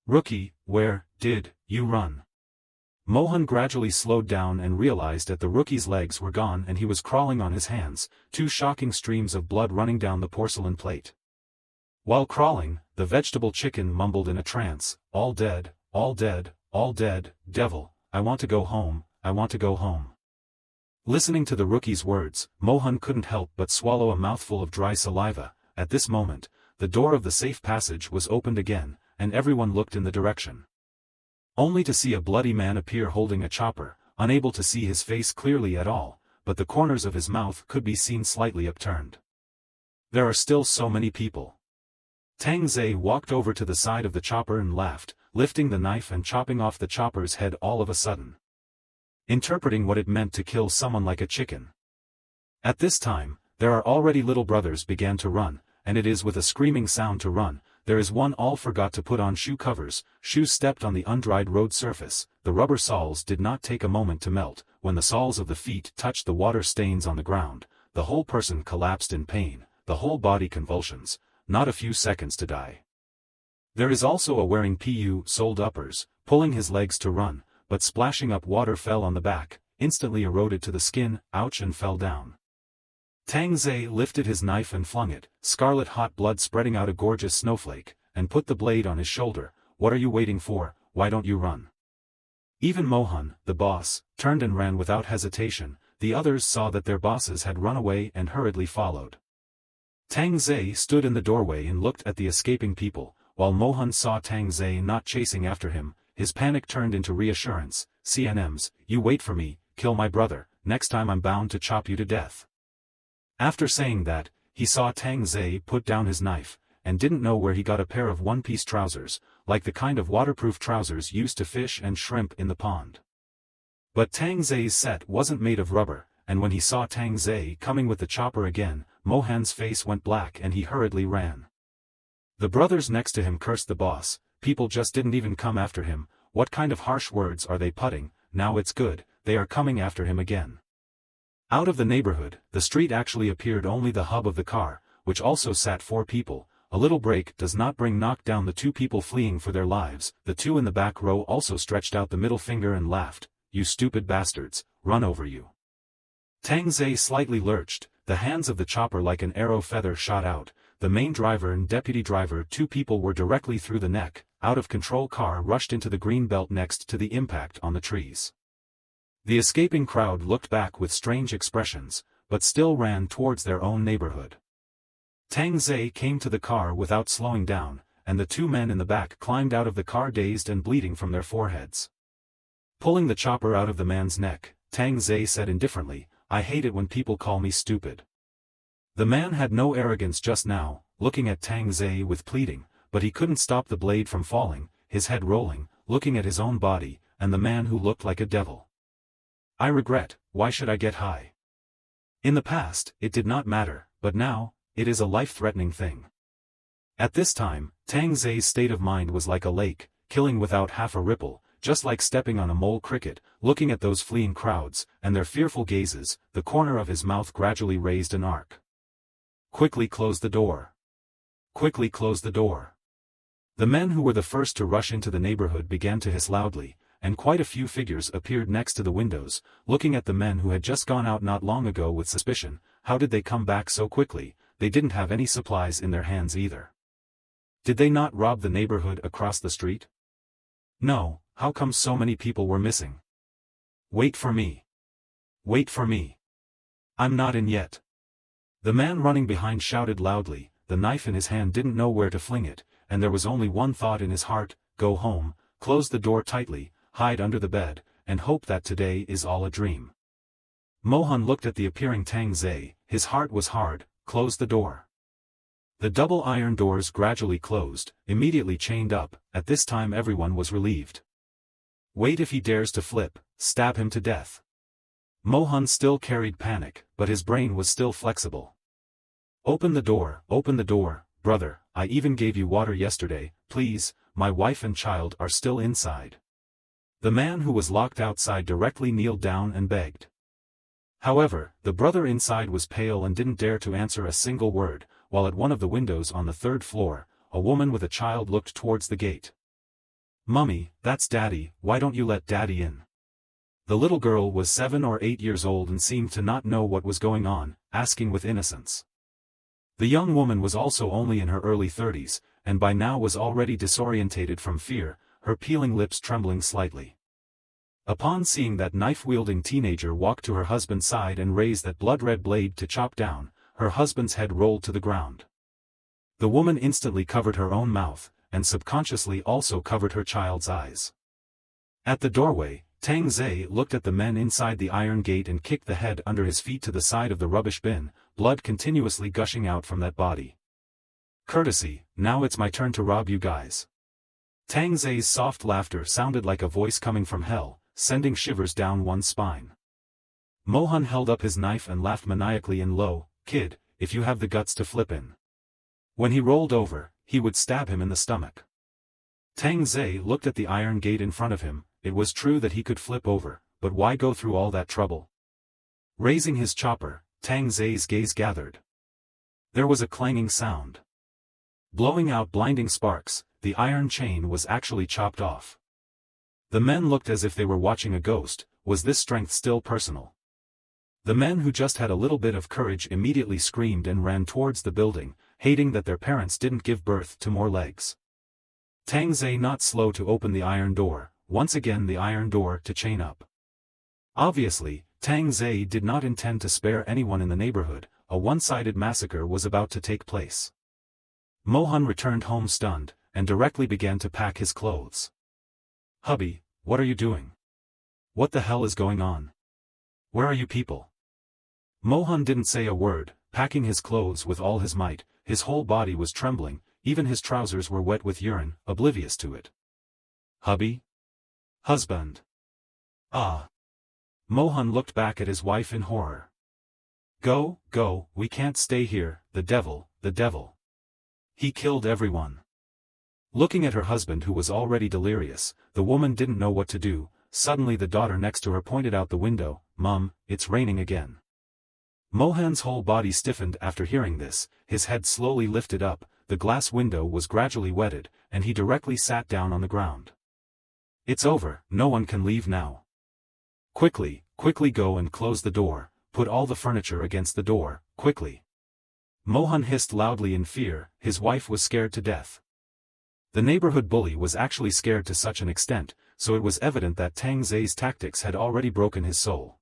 "Rookie, where did you run?" Mohan gradually slowed down and realized that the rookie's legs were gone and he was crawling on his hands, two shocking streams of blood running down the porcelain plate. While crawling, the vegetable chicken mumbled in a trance, all dead, all dead, all dead, devil, I want to go home, I want to go home." Listening to the rookie's words, Mohan couldn't help but swallow a mouthful of dry saliva. At this moment, the door of the safe passage was opened again, and everyone looked in the direction. Only to see a bloody man appear holding a chopper, unable to see his face clearly at all, but the corners of his mouth could be seen slightly upturned. "There are still so many people." Tang Ze walked over to the side of the chopper and laughed, lifting the knife and chopping off the chopper's head all of a sudden. Interpreting what it meant to kill someone like a chicken. At this time, there are already little brothers began to run, and it is with a screaming sound to run. There is one all forgot to put on shoe covers, shoes stepped on the undried road surface, the rubber soles did not take a moment to melt, when the soles of the feet touched the water stains on the ground, the whole person collapsed in pain, the whole body convulsions, not a few seconds to die. There is also a wearing soled uppers, pulling his legs to run, but splashing up water fell on the back, instantly eroded to the skin, ouch, and fell down. Tang Ze lifted his knife and flung it, scarlet hot blood spreading out a gorgeous snowflake, and put the blade on his shoulder. "What are you waiting for? Why don't you run?" Even Mohan, the boss, turned and ran without hesitation. The others saw that their bosses had run away and hurriedly followed. Tang Ze stood in the doorway and looked at the escaping people, while Mohan saw Tang Ze not chasing after him. His panic turned into reassurance. "CNMs, you wait for me, kill my brother, next time I'm bound to chop you to death." After saying that, he saw Tang Ze put down his knife, and didn't know where he got a pair of one-piece trousers, like the kind of waterproof trousers used to fish and shrimp in the pond. But Tang Ze's set wasn't made of rubber, and when he saw Tang Ze coming with the chopper again, Mohan's face went black and he hurriedly ran. The brothers next to him cursed the boss. "People just didn't even come after him, what kind of harsh words are they putting? Now it's good, they are coming after him again." Out of the neighborhood, the street actually appeared only the hub of the car, which also sat 4 people. A little break does not bring knock down the 2 people fleeing for their lives. The 2 in the back row also stretched out the middle finger and laughed. "You stupid bastards, run over you." Tang Ze slightly lurched, the hands of the chopper like an arrow feather shot out. The main driver and deputy driver, 2 people, were directly through the neck. Out-of-control car rushed into the green belt next to the impact on the trees. The escaping crowd looked back with strange expressions, but still ran towards their own neighborhood. Tang Ze came to the car without slowing down, and the 2 men in the back climbed out of the car dazed and bleeding from their foreheads. Pulling the chopper out of the man's neck, Tang Ze said indifferently, "I hate it when people call me stupid." The man had no arrogance just now, looking at Tang Ze with pleading, but he couldn't stop the blade from falling, his head rolling, looking at his own body, and the man who looked like a devil. "I regret, why should I get high? In the past, it did not matter, but now, it is a life-threatening thing." At this time, Tang Ze's state of mind was like a lake, killing without half a ripple, just like stepping on a mole cricket, looking at those fleeing crowds, and their fearful gazes. The corner of his mouth gradually raised an arc. "Quickly close the door. Quickly close the door." The men who were the first to rush into the neighborhood began to hiss loudly, and quite a few figures appeared next to the windows, looking at the men who had just gone out not long ago with suspicion. How did they come back so quickly? They didn't have any supplies in their hands either. Did they not rob the neighborhood across the street? No, how come so many people were missing? Wait for me. Wait for me. I'm not in yet. The man running behind shouted loudly, the knife in his hand didn't know where to fling it, and there was only one thought in his heart: go home, close the door tightly, hide under the bed, and hope that today is all a dream. Mohan looked at the appearing Tang Ze, his heart was hard, closed the door. The double iron doors gradually closed, immediately chained up. At this time everyone was relieved. Wait, if he dares to flip, stab him to death. Mohan still carried panic, but his brain was still flexible. Open the door, brother, I even gave you water yesterday, please, my wife and child are still inside. The man who was locked outside directly kneeled down and begged. However, the brother inside was pale and didn't dare to answer a single word, while at one of the windows on the third floor, a woman with a child looked towards the gate. Mummy, that's Daddy, why don't you let Daddy in? The little girl was 7 or 8 years old and seemed to not know what was going on, asking with innocence. The young woman was also only in her early 30s, and by now was already disorientated from fear, her peeling lips trembling slightly. Upon seeing that knife-wielding teenager walk to her husband's side and raise that blood-red blade to chop down, her husband's head rolled to the ground. The woman instantly covered her own mouth, and subconsciously also covered her child's eyes. At the doorway, Tang Ze looked at the men inside the iron gate and kicked the head under his feet to the side of the rubbish bin, blood continuously gushing out from that body. Courtesy, now it's my turn to rob you guys. Tang Ze's soft laughter sounded like a voice coming from hell, sending shivers down one's spine. Mohan held up his knife and laughed maniacally in low, kid, if you have the guts to flip in. When he rolled over, he would stab him in the stomach. Tang Ze looked at the iron gate in front of him. It was true that he could flip over, but why go through all that trouble? Raising his chopper, Tang Ze's gaze gathered. There was a clanging sound. Blowing out blinding sparks, the iron chain was actually chopped off. The men looked as if they were watching a ghost. Was this strength still personal? The men who just had a little bit of courage immediately screamed and ran towards the building, hating that their parents didn't give birth to more legs. Tang Ze not slow to open the iron door, once again the iron door to chain up. Obviously, Tang Ze did not intend to spare anyone in the neighborhood. A one-sided massacre was about to take place. Mohan returned home stunned, and directly began to pack his clothes. Hubby, what are you doing? What the hell is going on? Where are you people? Mohan didn't say a word, packing his clothes with all his might. His whole body was trembling, even his trousers were wet with urine, oblivious to it. Hubby? Husband. Ah. Mohan looked back at his wife in horror. Go, go, we can't stay here, the devil, the devil. He killed everyone. Looking at her husband who was already delirious, the woman didn't know what to do. Suddenly the daughter next to her pointed out the window, Mum, it's raining again. Mohan's whole body stiffened after hearing this, his head slowly lifted up, the glass window was gradually wetted, and he directly sat down on the ground. It's over, no one can leave now. Quickly, quickly go and close the door, put all the furniture against the door, quickly. Mohan hissed loudly in fear, his wife was scared to death. The neighborhood bully was actually scared to such an extent, so it was evident that Tang Ze's tactics had already broken his soul.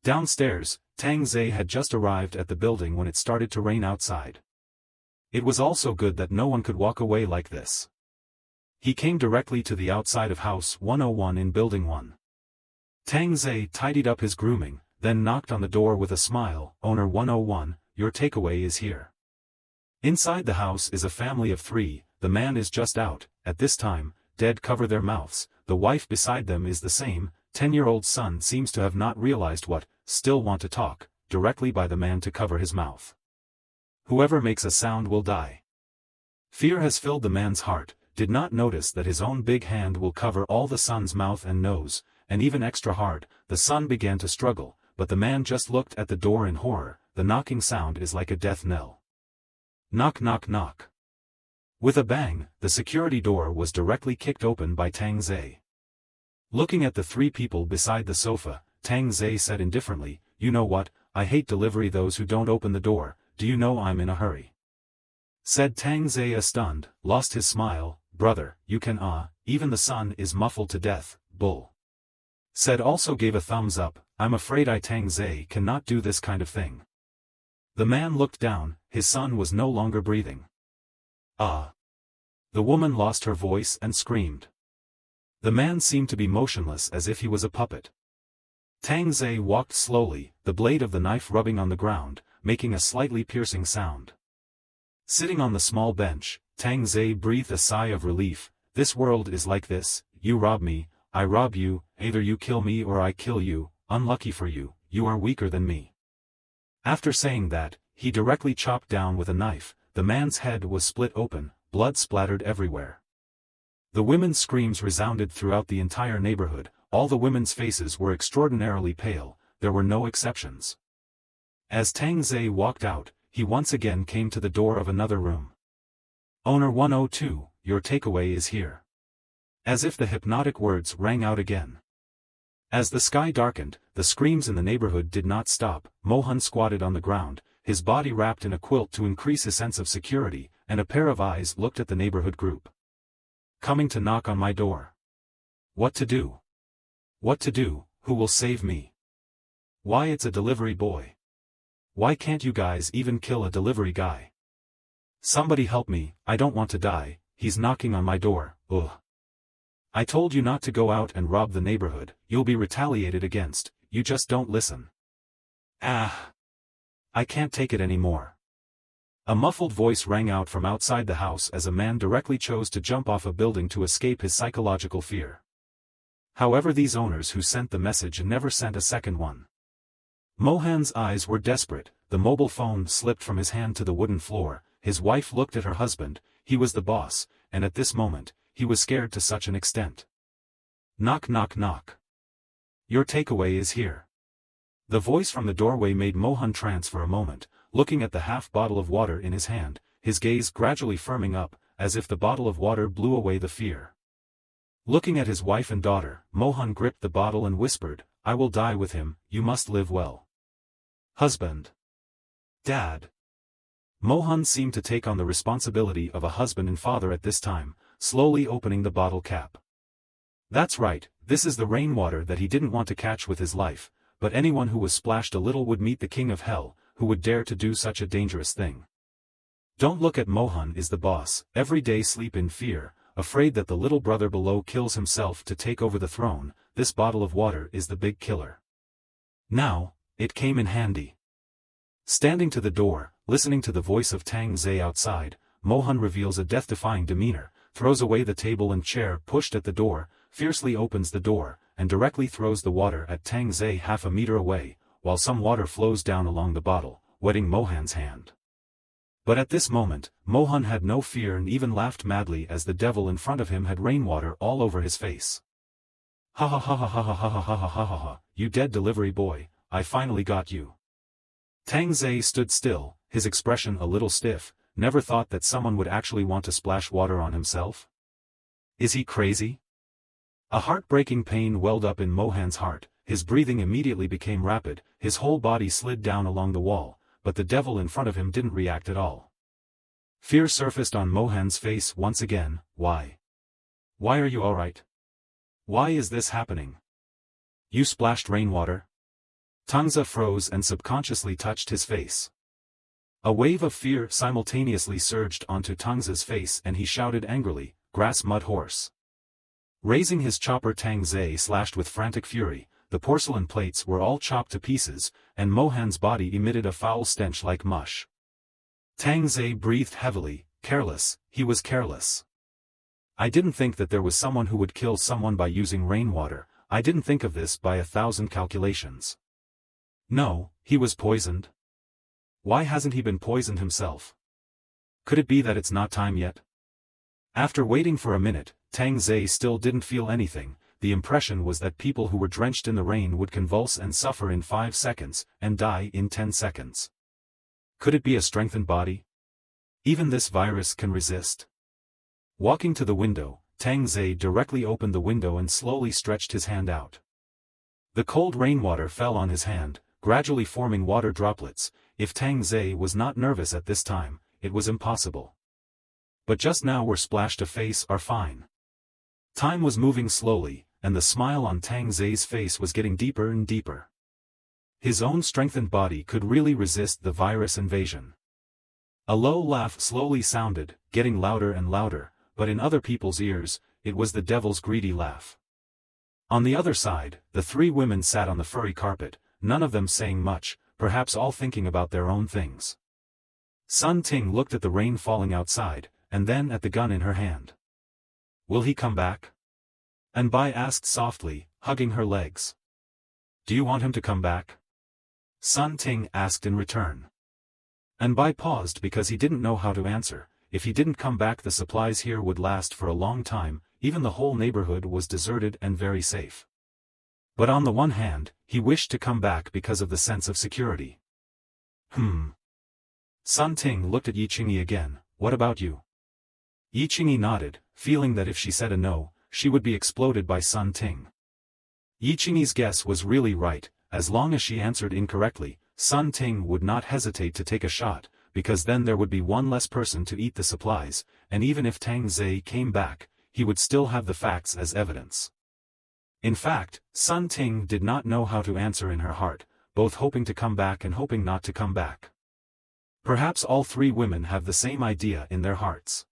Downstairs, Tang Ze had just arrived at the building when it started to rain outside. It was also good that no one could walk away like this. He came directly to the outside of House 101 in Building 1. Tang Ze tidied up his grooming, then knocked on the door with a smile, Owner 101, your takeaway is here. Inside the house is a family of 3, the man is just out, at this time, dead cover their mouths, the wife beside them is the same, 10-year-old son seems to have not realized what, still want to talk, directly by the man to cover his mouth. Whoever makes a sound will die. Fear has filled the man's heart, did not notice that his own big hand will cover all the son's mouth and nose, and even extra hard. The son began to struggle, but the man just looked at the door in horror. The knocking sound is like a death knell. Knock knock knock. With a bang, the security door was directly kicked open by Tang Ze. Looking at the 3 people beside the sofa, Tang Ze said indifferently, you know what, I hate delivery those who don't open the door, do you know I'm in a hurry? Said Tang Ze stunned, lost his smile, brother, you can even the son is muffled to death, bull. Said also gave a thumbs up. I'm afraid I Tang Ze cannot do this kind of thing. The man looked down, his son was no longer breathing. Ah! The woman lost her voice and screamed. The man seemed to be motionless as if he was a puppet. Tang Ze walked slowly, the blade of the knife rubbing on the ground, making a slightly piercing sound. Sitting on the small bench, Tang Ze breathed a sigh of relief. This world is like this, you rob me, I rob you, either you kill me or I kill you, unlucky for you, you are weaker than me. After saying that, he directly chopped down with a knife. The man's head was split open, blood splattered everywhere. The women's screams resounded throughout the entire neighborhood. All the women's faces were extraordinarily pale, there were no exceptions. As Tang Ze walked out, he once again came to the door of another room. Owner 102, your takeaway is here. As if the hypnotic words rang out again. As the sky darkened, the screams in the neighborhood did not stop. Mohan squatted on the ground, his body wrapped in a quilt to increase his sense of security, and a pair of eyes looked at the neighborhood group. Coming to knock on my door. What to do? What to do? Who will save me? Why, it's a delivery boy. Why can't you guys even kill a delivery guy? Somebody help me, I don't want to die, he's knocking on my door, ugh. I told you not to go out and rob the neighborhood, you'll be retaliated against, you just don't listen. Ah! I can't take it anymore. A muffled voice rang out from outside the house as a man directly chose to jump off a building to escape his psychological fear. However, these owners who sent the message never sent a second one. Mohan's eyes were desperate, the mobile phone slipped from his hand to the wooden floor, his wife looked at her husband, he was the boss, and at this moment, he was scared to such an extent. Knock knock knock. Your takeaway is here. The voice from the doorway made Mohan trance for a moment, looking at the half bottle of water in his hand, his gaze gradually firming up, as if the bottle of water blew away the fear. Looking at his wife and daughter, Mohan gripped the bottle and whispered, I will die with him, you must live well. Husband. Dad. Mohan seemed to take on the responsibility of a husband and father at this time, slowly opening the bottle cap. That's right, this is the rainwater that he didn't want to catch with his life, but anyone who was splashed a little would meet the king of hell, who would dare to do such a dangerous thing. Don't look at Mohan is the boss, every day sleep in fear, afraid that the little brother below kills himself to take over the throne. This bottle of water is the big killer. Now, it came in handy. Standing to the door, listening to the voice of Tang Ze outside, Mohan reveals a death-defying demeanor, throws away the table and chair pushed at the door, fiercely opens the door, and directly throws the water at Tang Ze half a meter away, while some water flows down along the bottle, wetting Mohan's hand. But at this moment, Mohan had no fear and even laughed madly as the devil in front of him had rainwater all over his face. Ha ha ha ha ha ha ha ha ha ha ha ha, you dead delivery boy, I finally got you. Tang Ze stood still, his expression a little stiff, never thought that someone would actually want to splash water on himself. Is he crazy? A heartbreaking pain welled up in Mohan's heart, his breathing immediately became rapid, his whole body slid down along the wall, but the devil in front of him didn't react at all. Fear surfaced on Mohan's face once again. Why? Why are you alright? Why is this happening? You splashed rainwater? Tang Ze froze and subconsciously touched his face. A wave of fear simultaneously surged onto Tang Ze's face and he shouted angrily, grass mud horse. Raising his chopper, Tang Ze slashed with frantic fury, the porcelain plates were all chopped to pieces, and Mohan's body emitted a foul stench like mush. Tang Ze breathed heavily, careless, he was careless. I didn't think that there was someone who would kill someone by using rainwater, I didn't think of this by 1,000 calculations. No, he was poisoned. Why hasn't he been poisoned himself? Could it be that it's not time yet? After waiting for a minute, Tang Ze still didn't feel anything. The impression was that people who were drenched in the rain would convulse and suffer in 5 seconds, and die in 10 seconds. Could it be a strengthened body? Even this virus can resist. Walking to the window, Tang Ze directly opened the window and slowly stretched his hand out. The cold rainwater fell on his hand, gradually forming water droplets. If Tang Ze was not nervous at this time, it was impossible. But just now where splashed a face are fine. Time was moving slowly, and the smile on Tang Ze's face was getting deeper and deeper. His own strengthened body could really resist the virus invasion. A low laugh slowly sounded, getting louder and louder, but in other people's ears, it was the devil's greedy laugh. On the other side, the three women sat on the furry carpet, none of them saying much, perhaps all thinking about their own things. Sun Ting looked at the rain falling outside, and then at the gun in her hand. "Will he come back?" Anbai asked softly, hugging her legs. "Do you want him to come back?" Sun Ting asked in return. Anbai paused because he didn't know how to answer. If he didn't come back, the supplies here would last for a long time, even the whole neighborhood was deserted and very safe. But on the one hand, he wished to come back because of the sense of security. Sun Ting looked at Yi Qingyi again. "What about you?" Yi Qingyi nodded, feeling that if she said a no, she would be exploded by Sun Ting. Yi Qingyi's guess was really right. As long as she answered incorrectly, Sun Ting would not hesitate to take a shot, because then there would be one less person to eat the supplies, and even if Tang Ze came back, he would still have the facts as evidence. In fact, Sun Ting did not know how to answer in her heart, both hoping to come back and hoping not to come back. Perhaps all three women have the same idea in their hearts.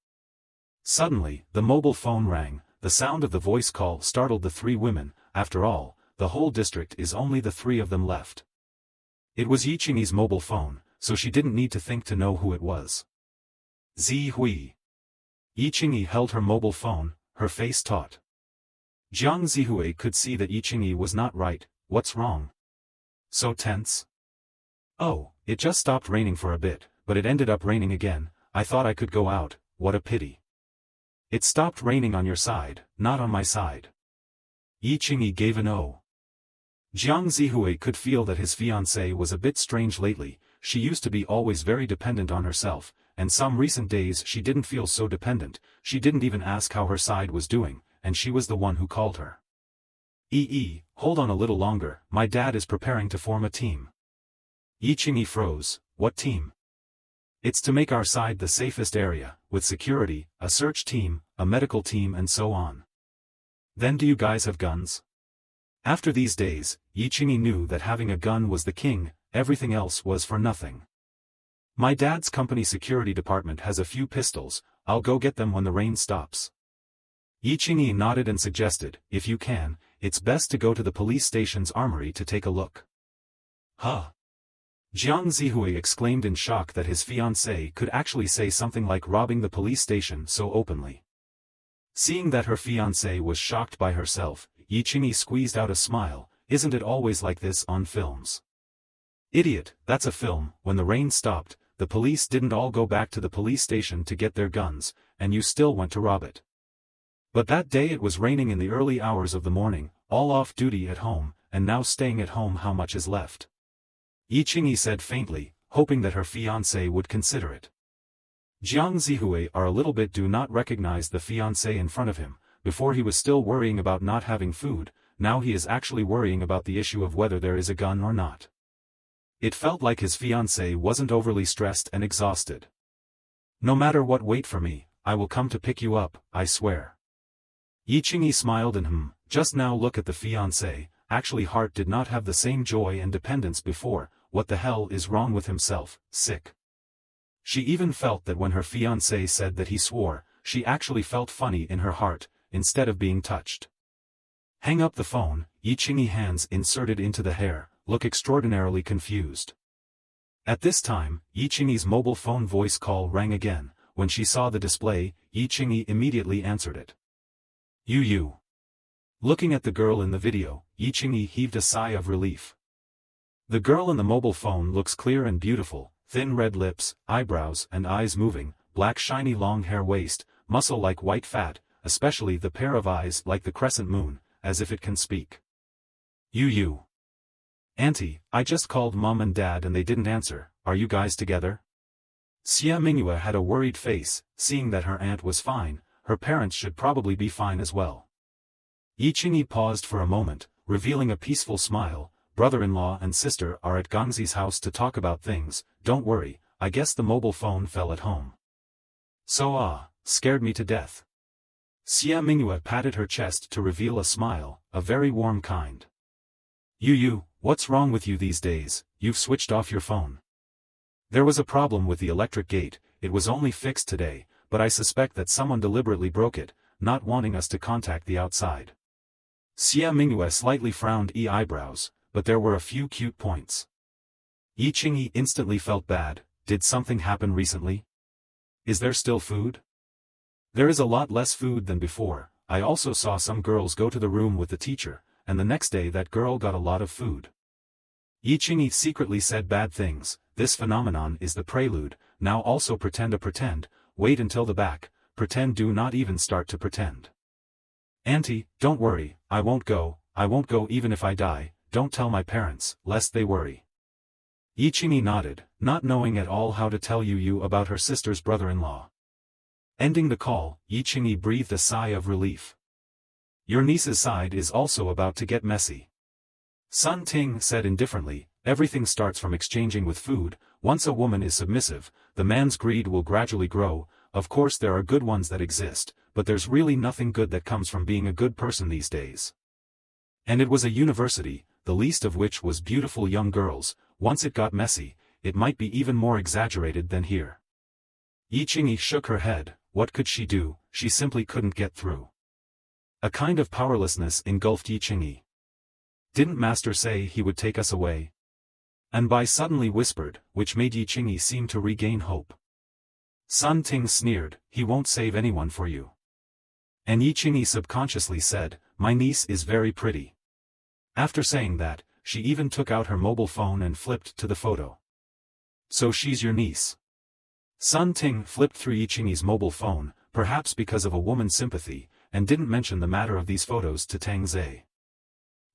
Suddenly, the mobile phone rang. The sound of the voice call startled the three women. After all, the whole district is only the three of them left. It was Yi Qingyi's mobile phone, so she didn't need to think to know who it was. Zi Hui. Yi Qingyi held her mobile phone, her face taut. Jiang Zihui could see that Yi Qingyi was not right. "What's wrong? So tense?" "Oh, it just stopped raining for a bit, but it ended up raining again. I thought I could go out. What a pity." "It stopped raining on your side, not on my side." Yi Qingyi gave an "oh." Jiang Zihui could feel that his fiancée was a bit strange lately. She used to be always very dependent on herself, and some recent days she didn't feel so dependent. She didn't even ask how her side was doing, and she was the one who called her. Hold on a little longer, my dad is preparing to form a team." Yi Qingyi froze. "What team?" "It's to make our side the safest area, with security, a search team, a medical team and so on." "Then do you guys have guns?" After these days, Yi Qingyi knew that having a gun was the king, everything else was for nothing. "My dad's company security department has a few pistols, I'll go get them when the rain stops." Yi Qingyi nodded and suggested, "If you can, it's best to go to the police station's armory to take a look." "Huh?" Jiang Zihui exclaimed in shock that his fiancée could actually say something like robbing the police station so openly. Seeing that her fiancée was shocked by herself, Yi Qingyi squeezed out a smile. "Isn't it always like this on films?" "Idiot, that's a film. When the rain stopped, the police didn't all go back to the police station to get their guns, and you still went to rob it. But that day it was raining in the early hours of the morning, all off duty at home, and now staying at home. How much is left?" Yi Qingyi said faintly, hoping that her fiancé would consider it. Jiang Zihui a little bit do not recognize the fiancé in front of him. Before he was still worrying about not having food, now he is actually worrying about the issue of whether there is a gun or not. It felt like his fiancée wasn't overly stressed and exhausted. "No matter what, wait for me, I will come to pick you up, I swear." Yi Qingyi smiled and just now look at the fiancé. Actually Hart did not have the same joy and dependence before. What the hell is wrong with himself, sick? She even felt that when her fiancé said that he swore, she actually felt funny in her heart, instead of being touched. Hang up the phone. Yi Qingyi, hands inserted into the hair, look extraordinarily confused. At this time, Yi Qingyi's mobile phone voice call rang again. When she saw the display, Yi Qingyi immediately answered it. You. Looking at the girl in the video, Yi Qingyi heaved a sigh of relief. The girl in the mobile phone looks clear and beautiful, thin red lips, eyebrows and eyes moving, black shiny long hair, waist, muscle like white fat, especially the pair of eyes like the crescent moon, as if it can speak. You. Auntie, I just called Mom and Dad and they didn't answer. Are you guys together? Xia Mingyue had a worried face. Seeing that her aunt was fine, her parents should probably be fine as well. Yi Qingyi paused for a moment, revealing a peaceful smile. Brother-in-law and sister are at Gangzi's house to talk about things. Don't worry, I guess the mobile phone fell at home. So scared me to death. Xia Mingyue patted her chest to reveal a smile, a very warm kind. You, what's wrong with you these days? You've switched off your phone. There was a problem with the electric gate, it was only fixed today, but I suspect that someone deliberately broke it, not wanting us to contact the outside. Xia Mingyue slightly frowned eyebrows, but there were a few cute points. Yi Qingyi instantly felt bad. Did something happen recently? Is there still food? There is a lot less food than before. I also saw some girls go to the room with the teacher, and the next day that girl got a lot of food. Yi Qingyi secretly said bad things. This phenomenon is the prelude. Now also pretend, wait until the back, pretend, do not even start to pretend. Auntie, don't worry, I won't go even if I die, don't tell my parents, lest they worry. Yi Qingyi nodded, not knowing at all how to tell Yu about her sister's brother-in-law. Ending the call, Yi Qingyi breathed a sigh of relief. Your niece's side is also about to get messy. Sun Ting said indifferently, everything starts from exchanging with food. Once a woman is submissive, the man's greed will gradually grow. Of course there are good ones that exist, but there's really nothing good that comes from being a good person these days. And it was a university, the least of which was beautiful young girls. Once it got messy, it might be even more exaggerated than here. Yi Qingyi shook her head. What could she do? She simply couldn't get through. A kind of powerlessness engulfed Yi Qingyi. Didn't Master say he would take us away? Anbai suddenly whispered, which made Yi Qingyi seem to regain hope. Sun Ting sneered, he won't save anyone for you. And Yi Qingyi subconsciously said, my niece is very pretty. After saying that, she even took out her mobile phone and flipped to the photo. So she's your niece. Sun Ting flipped through Yi Qingyi's mobile phone, perhaps because of a woman's sympathy, and didn't mention the matter of these photos to Tang Ze.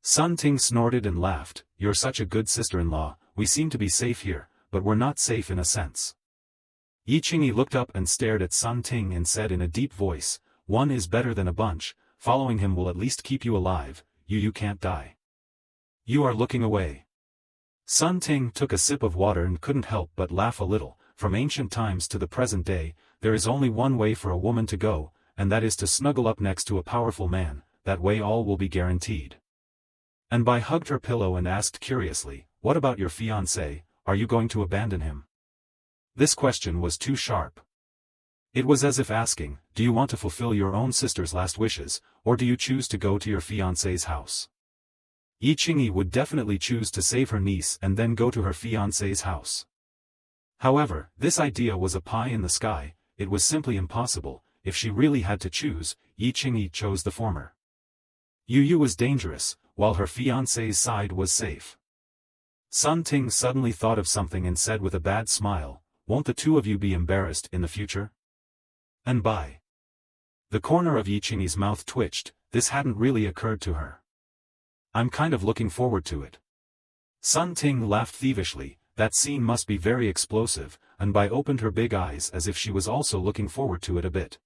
Sun Ting snorted and laughed, you're such a good sister-in-law, we seem to be safe here, but we're not safe in a sense. Yi Qingyi looked up and stared at Sun Ting and said in a deep voice, one is better than a bunch, following him will at least keep you alive, you can't die. You are looking away. Sun Ting took a sip of water and couldn't help but laugh a little. From ancient times to the present day, there is only one way for a woman to go, and that is to snuggle up next to a powerful man, that way all will be guaranteed. Anbai hugged her pillow and asked curiously, what about your fiancé, are you going to abandon him? This question was too sharp. It was as if asking, do you want to fulfill your own sister's last wishes, or do you choose to go to your fiancé's house? Yi Qingyi would definitely choose to save her niece and then go to her fiancé's house. However, this idea was a pie in the sky, it was simply impossible. If she really had to choose, Yi Qingyi chose the former. Yu was dangerous, while her fiancé's side was safe. Sun Ting suddenly thought of something and said with a bad smile, won't the two of you be embarrassed in the future? Anbai. The corner of Yi Qingyi's mouth twitched, this hadn't really occurred to her. I'm kind of looking forward to it. Sun Ting laughed thievishly, that scene must be very explosive, Anbai opened her big eyes as if she was also looking forward to it a bit.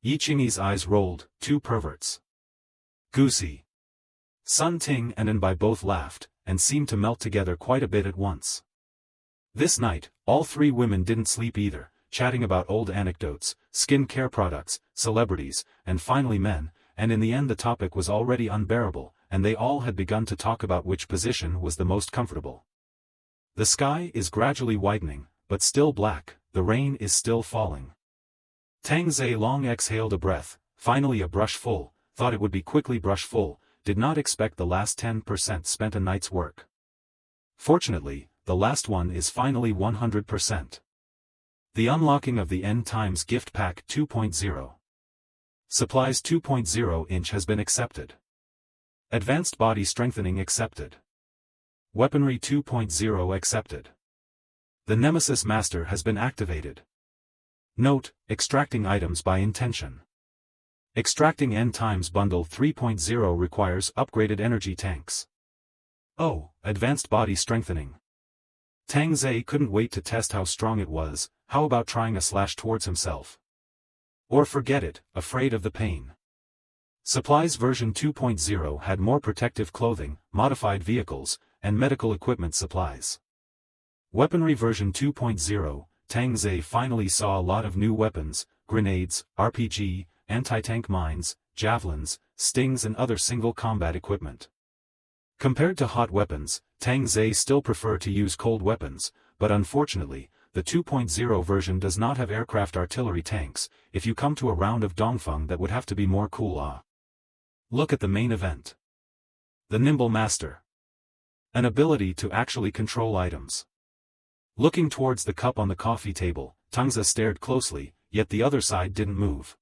Yi Qingyi's eyes rolled, two perverts. Goosey. Sun Ting and Anbai both laughed, and seemed to melt together quite a bit at once. This night, all three women didn't sleep either, chatting about old anecdotes, skin care products, celebrities, and finally men, and in the end the topic was already unbearable, and they all had begun to talk about which position was the most comfortable. The sky is gradually widening, but still black, the rain is still falling. Tang Ze long exhaled a breath, finally a brush full, thought it would be quickly brush full, did not expect the last 10% spent a night's work. Fortunately, the last one is finally 100%. The unlocking of the End Times Gift Pack 2.0. Supplies 2.0 inch has been accepted. Advanced Body Strengthening accepted. Weaponry 2.0 accepted. The Nemesis Master has been activated. Note, extracting items by intention. Extracting End Times Bundle 3.0 requires upgraded energy tanks. Oh, Advanced Body Strengthening. Tang Ze couldn't wait to test how strong it was. How about trying a slash towards himself? Or forget it, afraid of the pain. Supplies version 2.0 had more protective clothing, modified vehicles, and medical equipment supplies. Weaponry version 2.0, Tang Ze finally saw a lot of new weapons, grenades, RPG, anti-tank mines, javelins, stings and other single combat equipment. Compared to hot weapons, Tang Ze still prefer to use cold weapons, but unfortunately, the 2.0 version does not have aircraft artillery tanks. If you come to a round of Dongfeng, that would have to be more cool. Look at the main event. The Nimble Master. An ability to actually control items. Looking towards the cup on the coffee table, Tang Ze stared closely, yet the other side didn't move.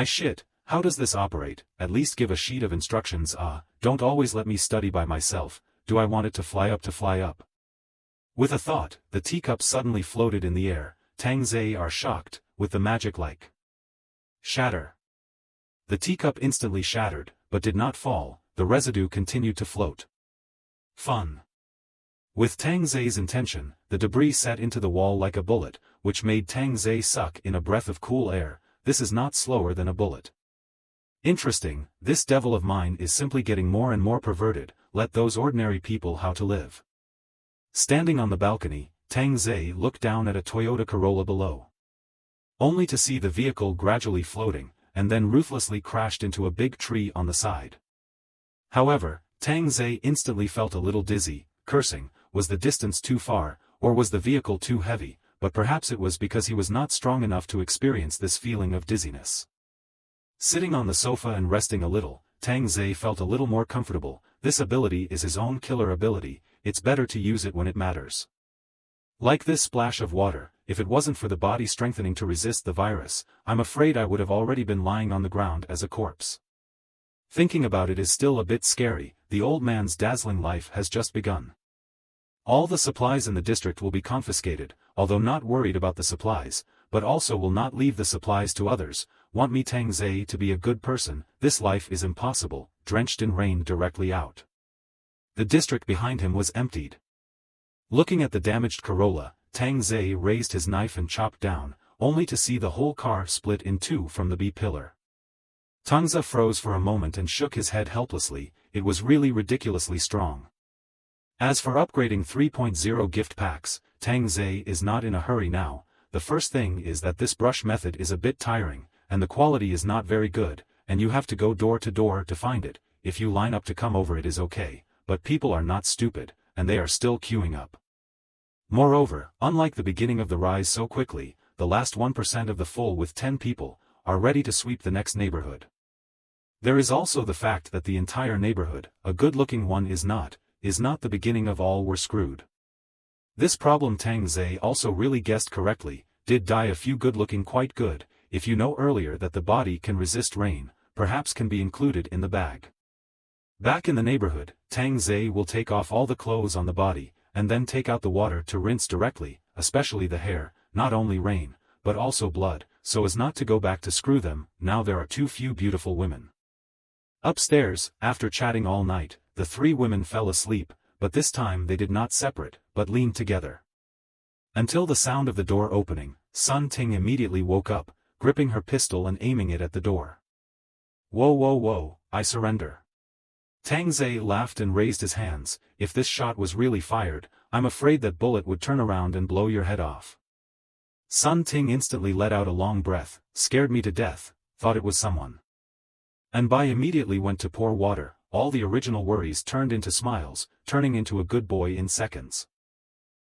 Shit, how does this operate? At least give a sheet of instructions. Don't always let me study by myself. Do I want it to fly up? With a thought, the teacup suddenly floated in the air. Tang Ze are shocked, with the magic like shatter. The teacup instantly shattered, but did not fall. The residue continued to float. Fun. With Tang Ze's intention, the debris set into the wall like a bullet, which made Tang Ze suck in a breath of cool air. This is not slower than a bullet. Interesting, this devil of mine is simply getting more and more perverted. Let those ordinary people how to live. Standing on the balcony, Tang Ze looked down at a Toyota Corolla below. Only to see the vehicle gradually floating, and then ruthlessly crashed into a big tree on the side. However, Tang Ze instantly felt a little dizzy, cursing. Was the distance too far, or was the vehicle too heavy? But perhaps it was because he was not strong enough to experience this feeling of dizziness. Sitting on the sofa and resting a little, Tang Ze felt a little more comfortable. This ability is his own killer ability. It's better to use it when it matters. Like this splash of water, if it wasn't for the body strengthening to resist the virus, I'm afraid I would have already been lying on the ground as a corpse. Thinking about it is still a bit scary. The old man's dazzling life has just begun. All the supplies in the district will be confiscated, although not worried about the supplies, but also will not leave the supplies to others. Want me Tang Ze to be a good person? This life is impossible, drenched in rain directly out. The district behind him was emptied. Looking at the damaged Corolla, Tang Ze raised his knife and chopped down, only to see the whole car split in two from the B-pillar. Tang Ze froze for a moment and shook his head helplessly. It was really ridiculously strong. As for upgrading 3.0 gift packs, Tang Ze is not in a hurry now. The first thing is that this brush method is a bit tiring, and the quality is not very good, and you have to go door to door to find it. If you line up to come over it is okay, but people are not stupid, and they are still queuing up. Moreover, unlike the beginning of the rise so quickly, the last 1% of the full with 10 people, are ready to sweep the next neighborhood. There is also the fact that the entire neighborhood, a good-looking one is not the beginning of all. We're screwed. This problem Tang Ze also really guessed correctly. Did die a few good-looking quite good. If you know earlier that the body can resist rain, perhaps can be included in the bag. Back in the neighborhood, Tang Ze will take off all the clothes on the body, and then take out the water to rinse directly, especially the hair, not only rain, but also blood, so as not to go back to screw them. Now there are too few beautiful women. Upstairs, after chatting all night, the three women fell asleep, but this time they did not separate, but leaned together. Until the sound of the door opening, Sun Ting immediately woke up, gripping her pistol and aiming it at the door. Whoa, I surrender. Tang Ze laughed and raised his hands. If this shot was really fired, I'm afraid that bullet would turn around and blow your head off. Sun Ting instantly let out a long breath. Scared me to death, thought it was someone. And Bai immediately went to pour water. All the original worries turned into smiles, turning into a good boy in seconds.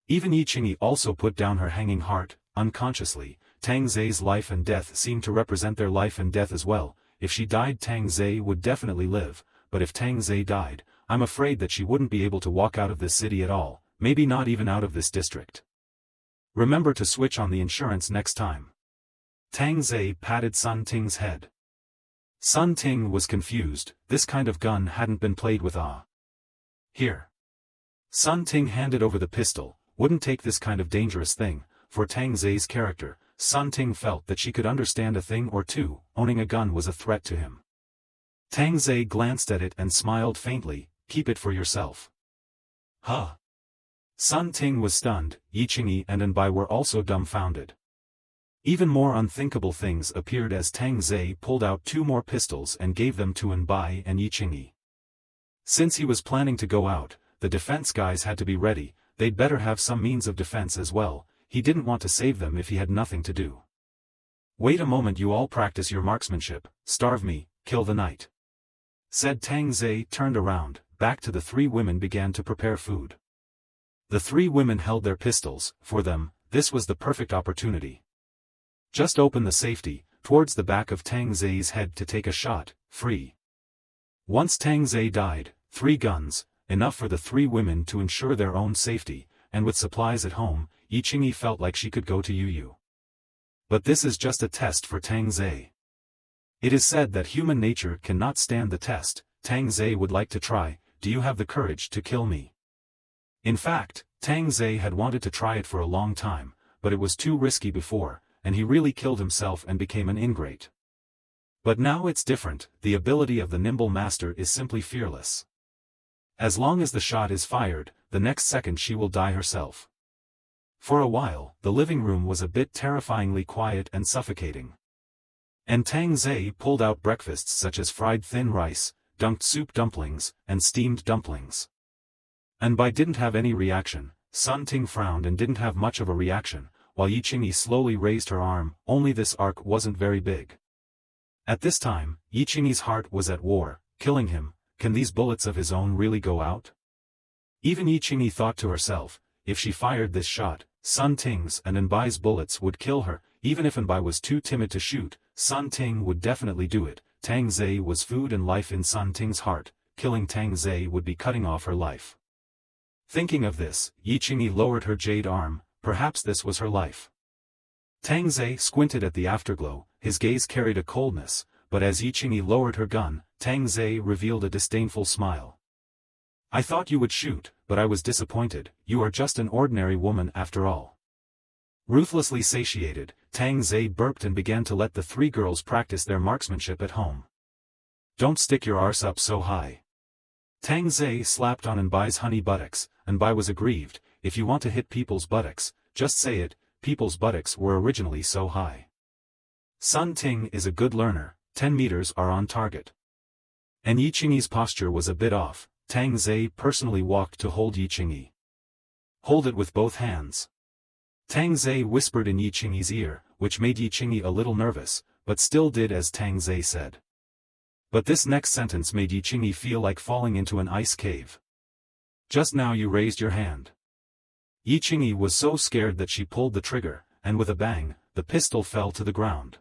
Even Yi Qingyi also put down her hanging heart. Unconsciously, Tang Ze's life and death seemed to represent their life and death as well. If she died, Tang Ze would definitely live, but if Tang Ze died, I'm afraid that she wouldn't be able to walk out of this city at all, maybe not even out of this district. Remember to switch on the insurance next time. Tang Ze patted Sun Ting's head. Sun Ting was confused. This kind of gun hadn't been played with. Here. Sun Ting handed over the pistol. Wouldn't take this kind of dangerous thing. For Tang Ze's character, Sun Ting felt that she could understand a thing or two. Owning a gun was a threat to him. Tang Ze glanced at it and smiled faintly. Keep it for yourself. Huh. Sun Ting was stunned. Yi Qingyi and Anbai were also dumbfounded. Even more unthinkable things appeared as Tang Ze pulled out two more pistols and gave them to Anbai and Yi Qingyi. Since he was planning to go out, the defense guys had to be ready. They'd better have some means of defense as well. He didn't want to save them if he had nothing to do. Wait a moment, you all practice your marksmanship, starve me, kill the night. Said Tang Ze, turned around, back to the three women, began to prepare food. The three women held their pistols. For them, this was the perfect opportunity. Just open the safety, towards the back of Tang Ze's head to take a shot, free. Once Tang Ze died, 3 guns, enough for the 3 women to ensure their own safety, and with supplies at home, Yi Qingyi felt like she could go to Yu. But this is just a test for Tang Ze. It is said that human nature cannot stand the test. Tang Ze would like to try. Do you have the courage to kill me? In fact, Tang Ze had wanted to try it for a long time, but it was too risky before, and he really killed himself and became an ingrate. But now it's different. The ability of the nimble master is simply fearless. As long as the shot is fired, the next second she will die herself. For a while, the living room was a bit terrifyingly quiet and suffocating. And Tang Ze pulled out breakfasts such as fried thin rice, dunked soup dumplings, and steamed dumplings. Anbai didn't have any reaction. Sun Ting frowned and didn't have much of a reaction, while Yi Qingyi slowly raised her arm. Only this arc wasn't very big. At this time, Yi Qingyi's heart was at war. Killing him, can these bullets of his own really go out? Even Yi Qingyi thought to herself, if she fired this shot, Sun Ting's and Anbai's bullets would kill her. Even if Anbai was too timid to shoot, Sun Ting would definitely do it. Tang Ze was food and life in Sun Ting's heart. Killing Tang Ze would be cutting off her life. Thinking of this, Yi Qingyi lowered her jade arm. Perhaps this was her life. Tang Ze squinted at the afterglow. His gaze carried a coldness, but as Yi Qingyi lowered her gun, Tang Ze revealed a disdainful smile. I thought you would shoot, but I was disappointed. You are just an ordinary woman after all. Ruthlessly satiated, Tang Ze burped and began to let the 3 girls practice their marksmanship at home. Don't stick your arse up so high. Tang Ze slapped on Anbai's honey buttocks. Anbai was aggrieved. If you want to hit people's buttocks, just say it. People's buttocks were originally so high. Sun Ting is a good learner. 10 meters are on target. And Yi Qingyi's posture was a bit off. Tang Ze personally walked to hold Yi Qingyi. Hold it with both hands. Tang Ze whispered in Yi Qingyi's ear, which made Yi Qingyi a little nervous, but still did as Tang Ze said. But this next sentence made Yi Qingyi feel like falling into an ice cave. Just now you raised your hand. Yi Qingyi was so scared that she pulled the trigger, and with a bang, the pistol fell to the ground.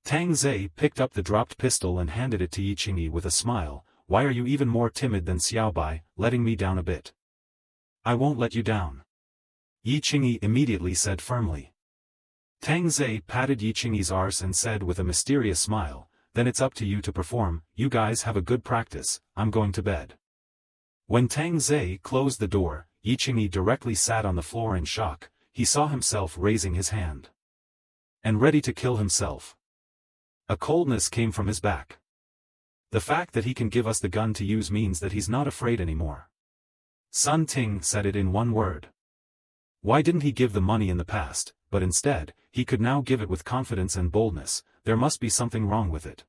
Tang Ze picked up the dropped pistol and handed it to Yi Qingyi with a smile. Why are you even more timid than Xiaobai, letting me down a bit? I won't let you down. Yi Qingyi immediately said firmly. Tang Ze patted Yi Qingyi's arse and said with a mysterious smile, then it's up to you to perform. You guys have a good practice. I'm going to bed. When Tang Ze closed the door, Yi Qingyi directly sat on the floor in shock. He saw himself raising his hand. And ready to kill himself. A coldness came from his back. The fact that he can give us the gun to use means that he's not afraid anymore. Sun Ting said it in one word. Why didn't he give the money in the past, but instead, he could now give it with confidence and boldness? There must be something wrong with it.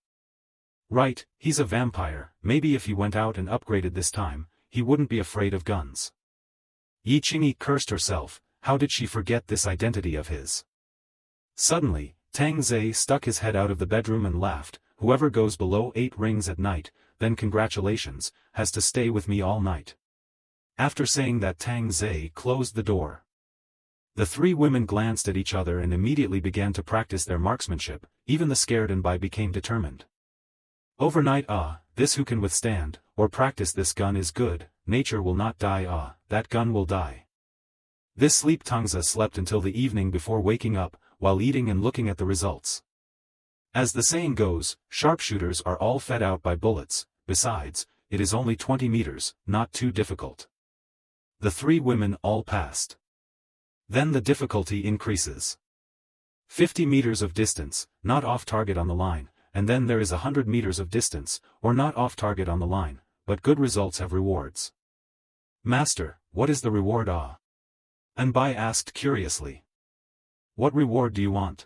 Right, he's a vampire. Maybe if he went out and upgraded this time, he wouldn't be afraid of guns. Yi Qingyi cursed herself. How did she forget this identity of his? Suddenly, Tang Ze stuck his head out of the bedroom and laughed. Whoever goes below 8 rings at night, then congratulations, has to stay with me all night. After saying that, Tang Ze closed the door. The 3 women glanced at each other and immediately began to practice their marksmanship. Even the scared Anbai became determined. Overnight, this who can withstand, or practice this gun is good. Nature will not die, that gun will die. This sleep. Tang Ze slept until the evening before waking up, while eating and looking at the results. As the saying goes, sharpshooters are all fed out by bullets. Besides, it is only 20 meters, not too difficult. The 3 women all passed. Then the difficulty increases. 50 meters of distance, not off target on the line, and then there is 100 meters of distance, or not off target on the line, but good results have rewards. Master, what is the reward? Anbai asked curiously. What reward do you want?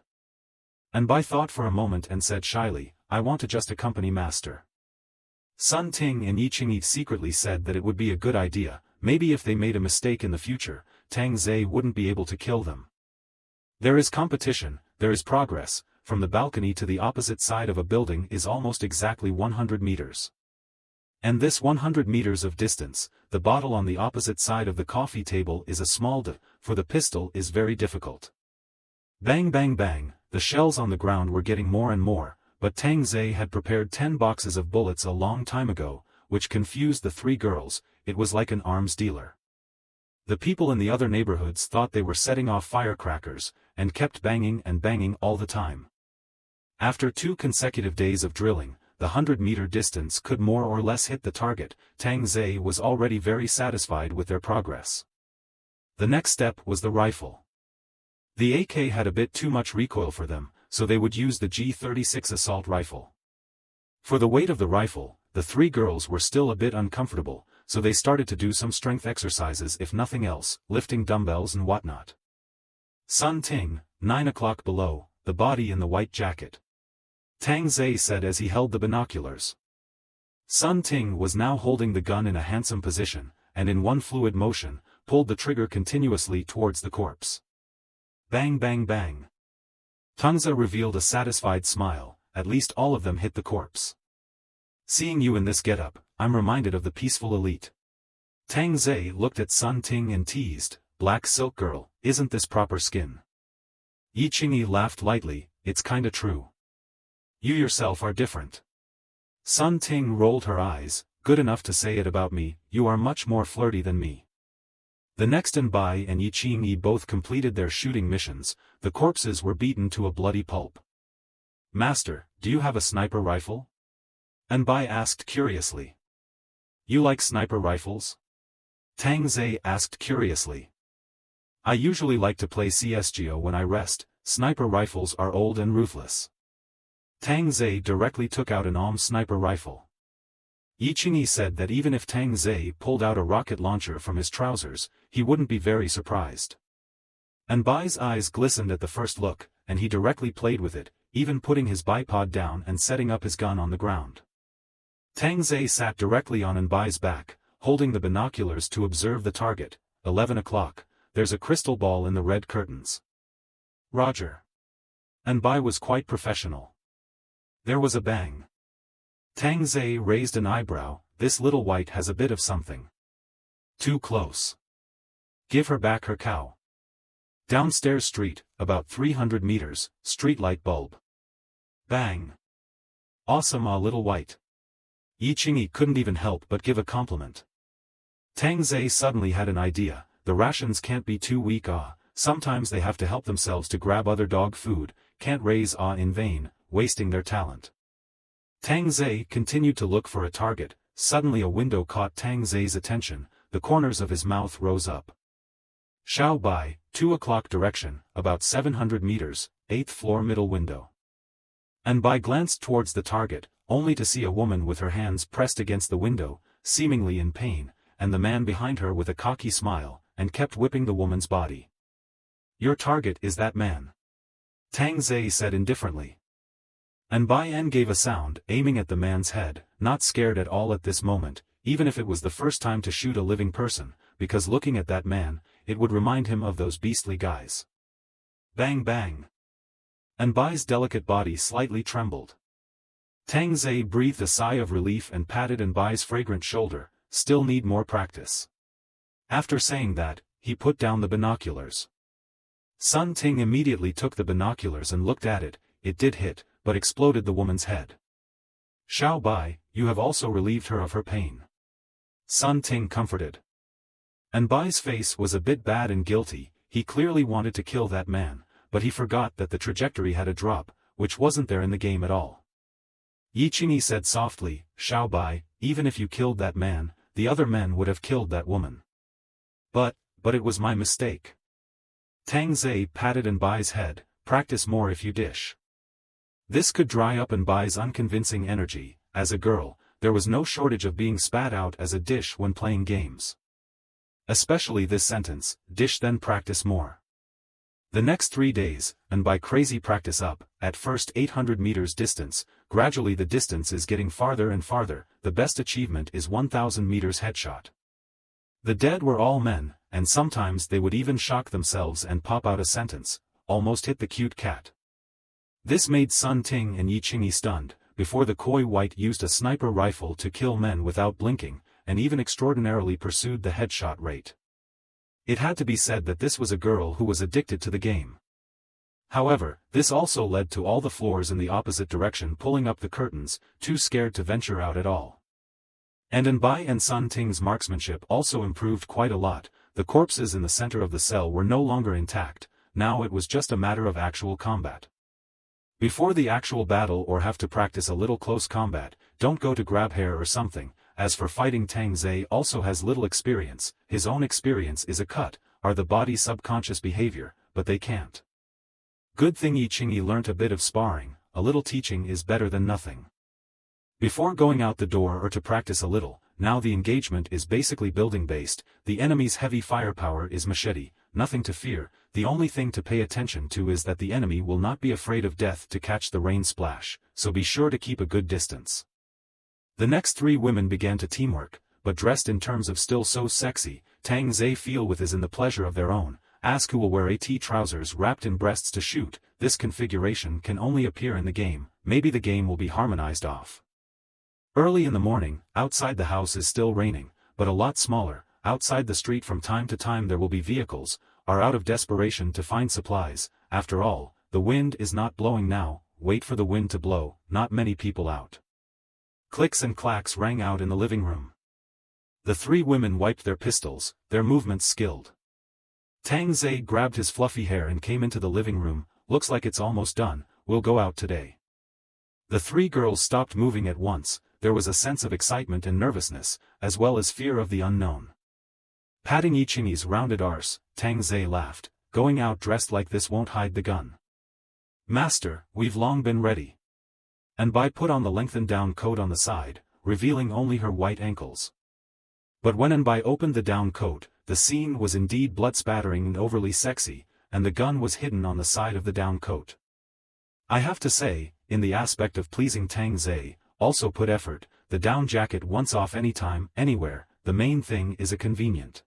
Anbai thought for a moment and said shyly, I want to just accompany Master. Sun Ting and Yi Qingyi secretly said that it would be a good idea. Maybe if they made a mistake in the future, Tang Ze wouldn't be able to kill them. There is competition, there is progress. from the balcony to the opposite side of a building is almost exactly 100 meters. And this 100 meters of distance, the bottle on the opposite side of the coffee table is a small for the pistol is very difficult. Bang bang bang, the shells on the ground were getting more and more, but Tang Ze had prepared 10 boxes of bullets a long time ago, which confused the three girls. It was like an arms dealer. The people in the other neighborhoods thought they were setting off firecrackers, and kept banging and banging all the time. After 2 consecutive days of drilling, the 100-meter distance could more or less hit the target. Tang Ze was already very satisfied with their progress. The next step was the rifle. The AK had a bit too much recoil for them, so they would use the G36 assault rifle. For the weight of the rifle, the three girls were still a bit uncomfortable, so they started to do some strength exercises if nothing else, lifting dumbbells and whatnot. Sun Ting, 9 o'clock below, the body in the white jacket. Tang Ze said as he held the binoculars. Sun Ting was now holding the gun in a handsome position, and in one fluid motion, pulled the trigger continuously towards the corpse. Bang bang bang. Tang Ze revealed a satisfied smile. At least all of them hit the corpse. Seeing you in this getup, I'm reminded of the peaceful elite. Tang Ze looked at Sun Ting and teased, "Black silk girl, isn't this proper skin?" Yi Qingyi laughed lightly, "It's kinda true. You yourself are different." Sun Ting rolled her eyes, "Good enough to say it about me, you are much more flirty than me." The next Anbai and Yi Qingyi both completed their shooting missions. The corpses were beaten to a bloody pulp. "Master, do you have a sniper rifle?" Anbai asked curiously. "You like sniper rifles?" Tang Ze asked curiously. "I usually like to play CSGO when I rest. Sniper rifles are old and ruthless." Tang Ze directly took out an sniper rifle. Yi Qingyi said that even if Tang Ze pulled out a rocket launcher from his trousers, he wouldn't be very surprised. Anbai's eyes glistened at the first look, and he directly played with it, even putting his bipod down and setting up his gun on the ground. Tang Ze sat directly on Anbai's back, holding the binoculars to observe the target. 11 o'clock, there's a crystal ball in the red curtains. Roger. Anbai was quite professional. There was a bang. Tang Ze raised an eyebrow, "This little white has a bit of something. Too close. Give her back her cow." Downstairs street, about 300 meters, streetlight bulb. Bang. Awesome, a little white. Yi Qingyi couldn't even help but give a compliment. Tang Ze suddenly had an idea, the rations can't be too weak. Sometimes they have to help themselves to grab other dog food, can't raise in vain, wasting their talent. Tang Ze continued to look for a target. Suddenly a window caught Tang Ze's attention, the corners of his mouth rose up. Xiao Bai, 2 o'clock direction, about 700 meters, 8th floor middle window. Anbai glanced towards the target, only to see a woman with her hands pressed against the window, seemingly in pain, and the man behind her with a cocky smile, and kept whipping the woman's body. "Your target is that man," Tang Ze said indifferently. Anbai gave a sound, aiming at the man's head, not scared at all at this moment, even if it was the first time to shoot a living person, because looking at that man, it would remind him of those beastly guys. Bang bang. Anbai's delicate body slightly trembled. Tang Ze breathed a sigh of relief and patted Anbai's fragrant shoulder, "Still need more practice." After saying that, he put down the binoculars. Sun Ting immediately took the binoculars and looked at it. It did hit, but exploded the woman's head. "Xiao Bai, you have also relieved her of her pain," Sun Ting comforted. Anbai's face was a bit bad and guilty. He clearly wanted to kill that man, but he forgot that the trajectory had a drop, which wasn't there in the game at all. Yi Qingyi said softly, "Xiao Bai, even if you killed that man, the other men would have killed that woman." But it was my mistake." Tang Ze patted Anbai's head, "Practice more if you dish." This could dry up Anbai's unconvincing energy. As a girl, there was no shortage of being spat out as a dish when playing games. Especially this sentence, "Dish then practice more." The next 3 days, Anbai crazy practice up, at first 800 meters distance, gradually the distance is getting farther and farther, the best achievement is 1000 meters headshot. The dead were all men, and sometimes they would even shock themselves and pop out a sentence, "Almost hit the cute cat." This made Sun Ting and Yi Qingyi stunned. Before, the coy white used a sniper rifle to kill men without blinking, and even extraordinarily pursued the headshot rate. It had to be said that this was a girl who was addicted to the game. However, this also led to all the floors in the opposite direction pulling up the curtains, too scared to venture out at all. And Bai and Sun Ting's marksmanship also improved quite a lot. The corpses in the center of the cell were no longer intact, now it was just a matter of actual combat. Before the actual battle or have to practice a little close combat, don't go to grab hair or something. As for fighting, Tang Ze also has little experience. His own experience is a cut, are the body's subconscious behavior, but they can't. Good thing Yi Qingyi learnt a bit of sparring, a little teaching is better than nothing. Before going out the door or to practice a little, now the engagement is basically building based, the enemy's heavy firepower is machete, nothing to fear, the only thing to pay attention to is that the enemy will not be afraid of death to catch the rain splash, so be sure to keep a good distance. The next three women began to teamwork, but dressed in terms of still so sexy. Tang Ze feel with is in the pleasure of their own. Ask who will wear AT trousers wrapped in breasts to shoot. This configuration can only appear in the game, maybe the game will be harmonized off. Early in the morning, outside the house is still raining, but a lot smaller. Outside the street from time to time there will be vehicles, are out of desperation to find supplies. After all, the wind is not blowing now, wait for the wind to blow, not many people out. Clicks and clacks rang out in the living room. The three women wiped their pistols, their movements skilled. Tang Ze grabbed his fluffy hair and came into the living room. Looks like it's almost done, we'll go out today. The three girls stopped moving at once. There was a sense of excitement and nervousness, as well as fear of the unknown. Patting Yi Qingyi's rounded arse, Tang Ze laughed. Going out dressed like this won't hide the gun. Master, we've long been ready. Bai put on the lengthened down coat on the side, revealing only her white ankles. But when Bai opened the down coat, the scene was indeed blood-spattering and overly sexy, and the gun was hidden on the side of the down coat. I have to say, in the aspect of pleasing Tang Ze, also put effort. The down jacket once off anytime, anywhere, the main thing is a convenient.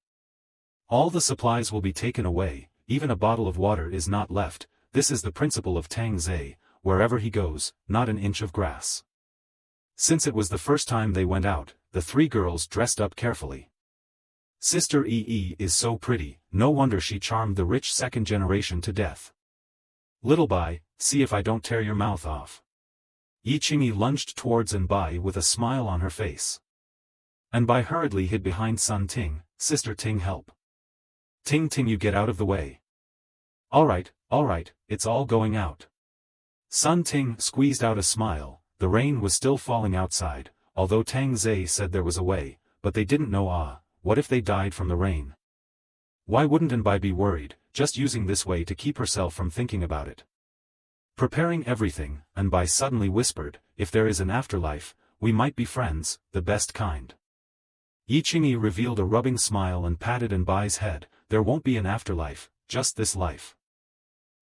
All the supplies will be taken away, even a bottle of water is not left. This is the principle of Tang Ze. Wherever he goes, not an inch of grass. Since it was the first time they went out, the three girls dressed up carefully. Sister Yi is so pretty, no wonder she charmed the rich second generation to death. Little Bai, see if I don't tear your mouth off. Yi Qingyi lunged towards Bai with a smile on her face. Bai hurriedly hid behind Sun Ting. Sister Ting, help. Ting, you get out of the way. All right, it's all going out. Sun Ting squeezed out a smile. The rain was still falling outside, although Tang Ze said there was a way, but they didn't know. What if they died from the rain? Why wouldn't Bai be worried, just using this way to keep herself from thinking about it? Preparing everything, Bai suddenly whispered, if there is an afterlife, we might be friends, the best kind. Yi Qingyi revealed a rubbing smile and patted Bai's head. There won't be an afterlife, just this life.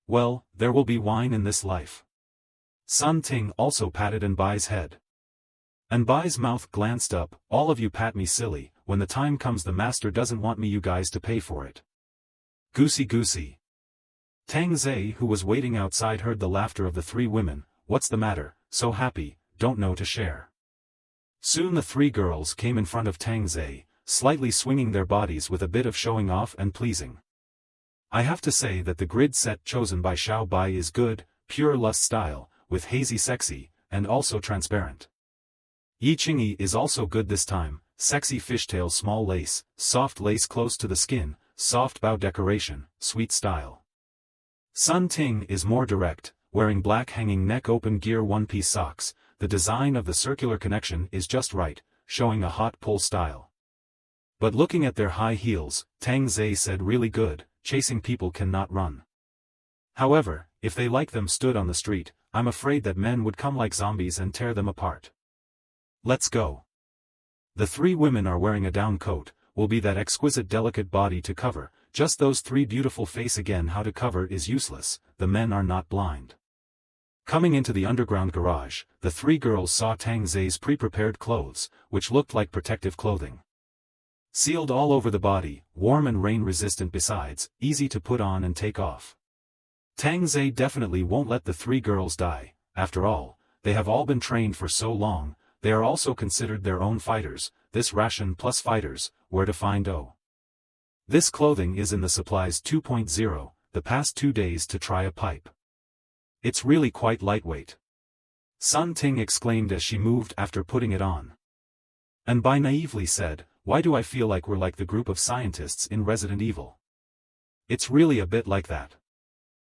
Well, there will be wine in this life. Sun Ting also patted Bai's head. Bai's mouth glanced up. All of you pat me silly, when the time comes the master doesn't want me you guys to pay for it. Goosey. Tang Ze, who was waiting outside, heard the laughter of the three women. What's the matter, so happy, don't know to share. Soon the three girls came in front of Tang Ze, slightly swinging their bodies with a bit of showing off and pleasing. I have to say that the grid set chosen by Xiao Bai is good, pure lust style, with hazy sexy, and also transparent. Yi Qingyi is also good this time, sexy fishtail small lace, soft lace close to the skin, soft bow decoration, sweet style. Sun Ting is more direct, wearing black hanging neck open gear one-piece socks. The design of the circular connection is just right, showing a hot pull style. But looking at their high heels, Tang Ze said really good, chasing people cannot run. However, if they like them stood on the street, I'm afraid that men would come like zombies and tear them apart. Let's go. The three women are wearing a down coat, will be that exquisite delicate body to cover, just those three beautiful face again. How to cover is useless, the men are not blind. Coming into the underground garage, the three girls saw Tang Ze's pre-prepared clothes, which looked like protective clothing. Sealed all over the body, warm and rain resistant besides, easy to put on and take off. Tang Ze definitely won't let the three girls die. After all, they have all been trained for so long. They are also considered their own fighters. This ration plus fighters, where to find O. This clothing is in the supplies 2.0, the past 2 days to try a pipe. It's really quite lightweight. Sun Ting exclaimed as she moved after putting it on. And Bai naively said, why do I feel like we're like the group of scientists in Resident Evil? It's really a bit like that.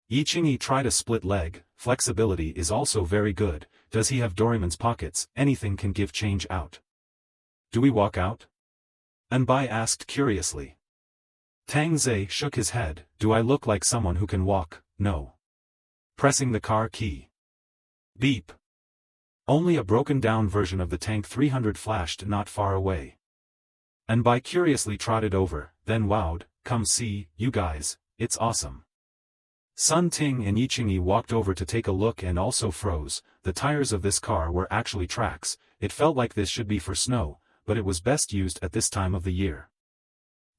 Yi Qingyi tried a split leg. Flexibility is also very good. Does he have Doraemon's pockets? Anything can give change out. Do we walk out? Anbai asked curiously. Tang Ze shook his head. Do I look like someone who can walk? No. Pressing the car key. Beep. Only a broken-down version of the Tank 300 flashed not far away. Anbai curiously trotted over, then wowed, come see, you guys, it's awesome. Sun Ting and Yi Qingyi walked over to take a look and also froze. The tires of this car were actually tracks. It felt like this should be for snow, but it was best used at this time of the year.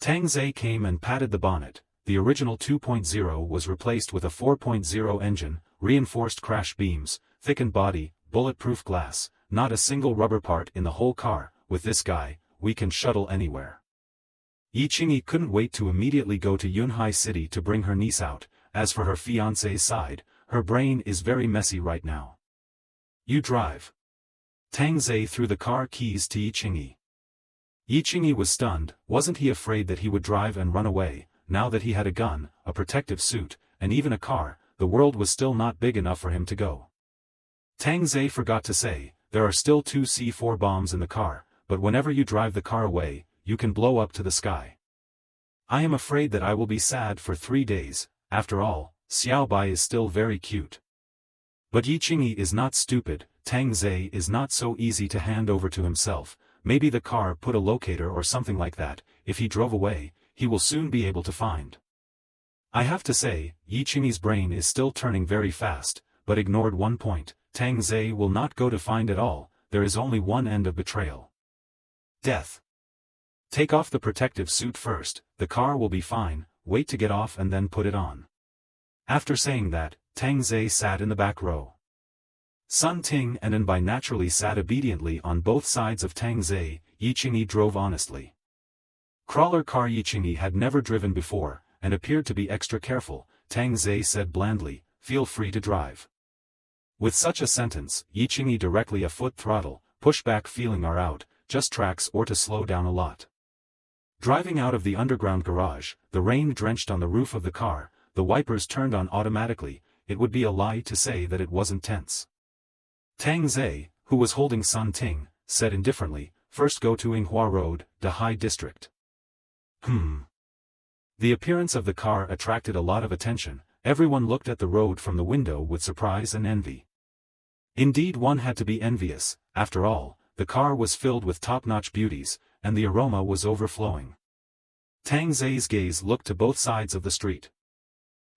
Tang Ze came and patted the bonnet. The original 2.0 was replaced with a 4.0 engine, reinforced crash beams, thickened body, bulletproof glass, not a single rubber part in the whole car. With this guy, we can shuttle anywhere. Yi Qingyi couldn't wait to immediately go to Yunhai City to bring her niece out. As for her fiancé's side, her brain is very messy right now. You drive. Tang Ze threw the car keys to Yi Qingyi. Yi Qingyi was stunned. Wasn't he afraid that he would drive and run away? Now that he had a gun, a protective suit, and even a car, the world was still not big enough for him to go. Tang Ze forgot to say, there are still 2 C4 bombs in the car, but whenever you drive the car away, you can blow up to the sky. I am afraid that I will be sad for 3 days. After all, Xiaobai is still very cute. But Yi Qingyi is not stupid. Tang Ze is not so easy to hand over to himself. Maybe the car put a locator or something like that. If he drove away, he will soon be able to find. I have to say, Yi Qingyi's brain is still turning very fast, but ignored one point. Tang Ze will not go to find at all. There is only one end of betrayal. Death. Take off the protective suit first. The car will be fine. Wait to get off and then put it on. After saying that, Tang Ze sat in the back row. Sun Ting and Anbai naturally sat obediently on both sides of Tang Ze. Yi Qingyi drove honestly. Crawler car Yi Qingyi had never driven before, and appeared to be extra careful. Tang Ze said blandly, feel free to drive. With such a sentence, Yi Qingyi directly a foot throttle, pushback feeling are out, just tracks or to slow down a lot. Driving out of the underground garage, the rain drenched on the roof of the car, the wipers turned on automatically. It would be a lie to say that it wasn't tense. Tang Ze, who was holding Sun Ting, said indifferently, first go to Yinghua Road, Dahai District. The appearance of the car attracted a lot of attention. Everyone looked at the road from the window with surprise and envy. Indeed, one had to be envious. After all, the car was filled with top-notch beauties, and the aroma was overflowing. Tang Ze's gaze looked to both sides of the street.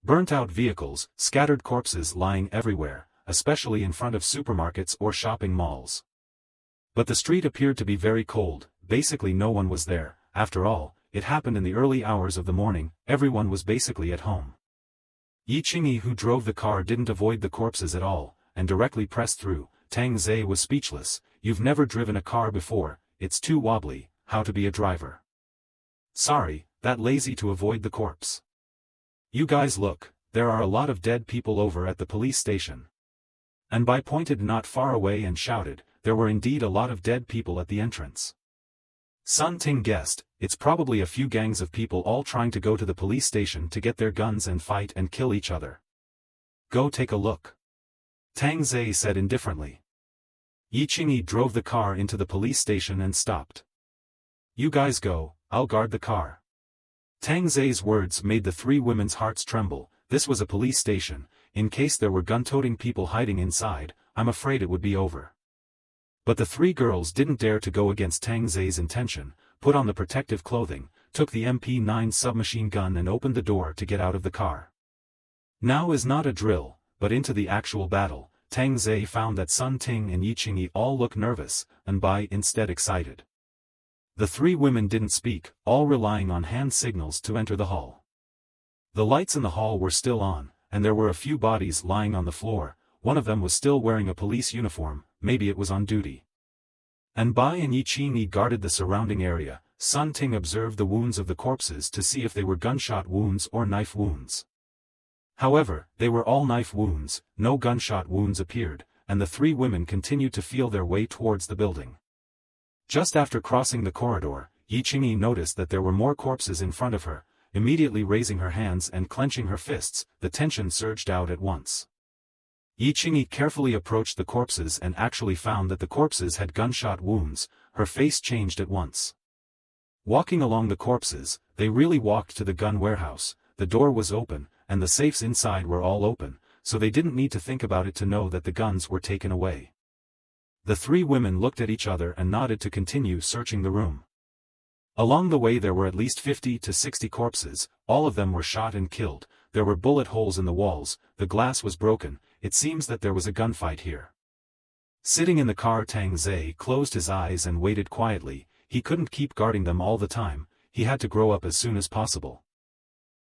Burnt-out vehicles, scattered corpses lying everywhere, especially in front of supermarkets or shopping malls. But the street appeared to be very cold. Basically no one was there. After all, it happened in the early hours of the morning. Everyone was basically at home. Yi Qingyi, who drove the car, didn't avoid the corpses at all, and directly pressed through. Tang Ze was speechless. You've never driven a car before, it's too wobbly. How to be a driver? Sorry, that lazy to avoid the corpse. You guys look, there are a lot of dead people over at the police station. Anbai pointed not far away and shouted, there were indeed a lot of dead people at the entrance. Sun Ting guessed, it's probably a few gangs of people all trying to go to the police station to get their guns and fight and kill each other. Go take a look. Tang Ze said indifferently. Yi Qingyi drove the car into the police station and stopped. You guys go, I'll guard the car. Tang Ze's words made the 3 women's hearts tremble. This was a police station. In case there were gun-toting people hiding inside, I'm afraid it would be over. But the 3 girls didn't dare to go against Tang Ze's intention, put on the protective clothing, took the MP9 submachine gun and opened the door to get out of the car. Now is not a drill, but into the actual battle. Tang Ze found that Sun Ting and Yi Qingyi all look nervous, and Bai instead excited. The 3 women didn't speak, all relying on hand signals to enter the hall. The lights in the hall were still on, and there were a few bodies lying on the floor. One of them was still wearing a police uniform, maybe it was on duty. And Bai and Yi Qingyi guarded the surrounding area. Sun Ting observed the wounds of the corpses to see if they were gunshot wounds or knife wounds. However, they were all knife wounds, no gunshot wounds appeared, and the three women continued to feel their way towards the building. Just after crossing the corridor, Yi Qingyi noticed that there were more corpses in front of her. Immediately raising her hands and clenching her fists, the tension surged out at once. Yi Qingyi carefully approached the corpses and actually found that the corpses had gunshot wounds. Her face changed at once. Walking along the corpses, they really walked to the gun warehouse. The door was open, and the safes inside were all open, so they didn't need to think about it to know that the guns were taken away. The three women looked at each other and nodded to continue searching the room. Along the way there were at least 50 to 60 corpses, all of them were shot and killed. There were bullet holes in the walls, the glass was broken. It seems that there was a gunfight here. Sitting in the car, Tang Ze closed his eyes and waited quietly. He couldn't keep guarding them all the time, he had to grow up as soon as possible.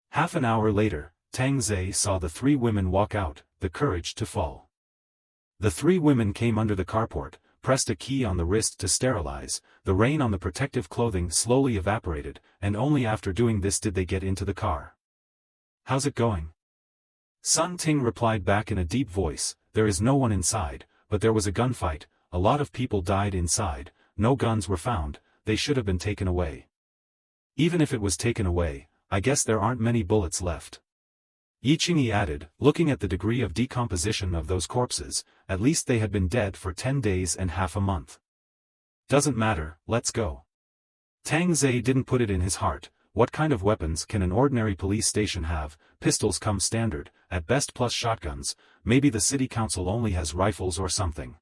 Half an hour later, Tang Ze saw the three women walk out, the courage to fall. The three women came under the carport, pressed a key on the wrist to sterilize. The rain on the protective clothing slowly evaporated, and only after doing this did they get into the car. "How's it going?" Sun Ting replied back in a deep voice, "There is no one inside, but there was a gunfight, a lot of people died inside, no guns were found, they should have been taken away. Even if it was taken away, I guess there aren't many bullets left." Yi Qingyi added, looking at the degree of decomposition of those corpses, at least they had been dead for 10 days and half a month. "Doesn't matter, let's go." Tang Ze didn't put it in his heart. What kind of weapons can an ordinary police station have? Pistols come standard, at best, plus shotguns. Maybe the city council only has rifles or something.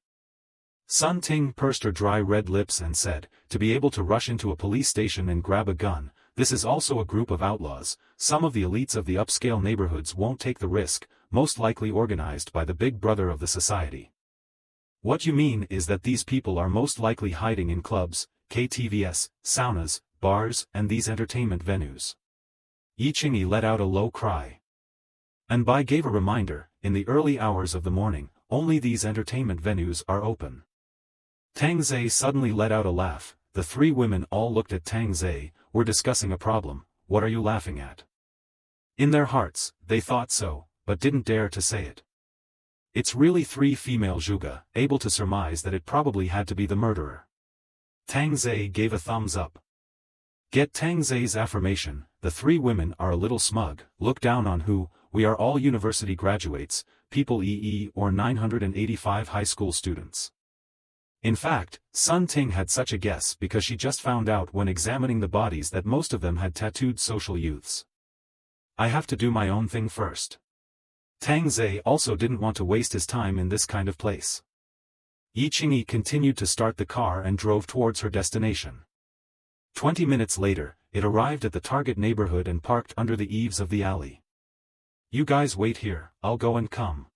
Sun Ting pursed her dry red lips and said, "To be able to rush into a police station and grab a gun, this is also a group of outlaws. Some of the elites of the upscale neighborhoods won't take the risk, most likely organized by the big brother of the society." "What you mean is that these people are most likely hiding in clubs, KTVs, saunas, bars, and these entertainment venues." Yi Qingyi let out a low cry. And Bai gave a reminder, in the early hours of the morning, only these entertainment venues are open. Tang Ze suddenly let out a laugh. The three women all looked at Tang Ze. "We're discussing a problem, what are you laughing at?" In their hearts, they thought so, but didn't dare to say it. It's really three female zhuge, able to surmise that it probably had to be the murderer. Tang Ze gave a thumbs up. Get Tang Ze's affirmation, the three women are a little smug, look down on who, we are all university graduates, people EE or 985 high school students. In fact, Sun Ting had such a guess because she just found out when examining the bodies that most of them had tattooed social youths. I have to do my own thing first. Tang Ze also didn't want to waste his time in this kind of place. Yi Qingyi continued to start the car and drove towards her destination. 20 minutes later, it arrived at the target neighborhood and parked under the eaves of the alley. "You guys wait here, I'll go and come."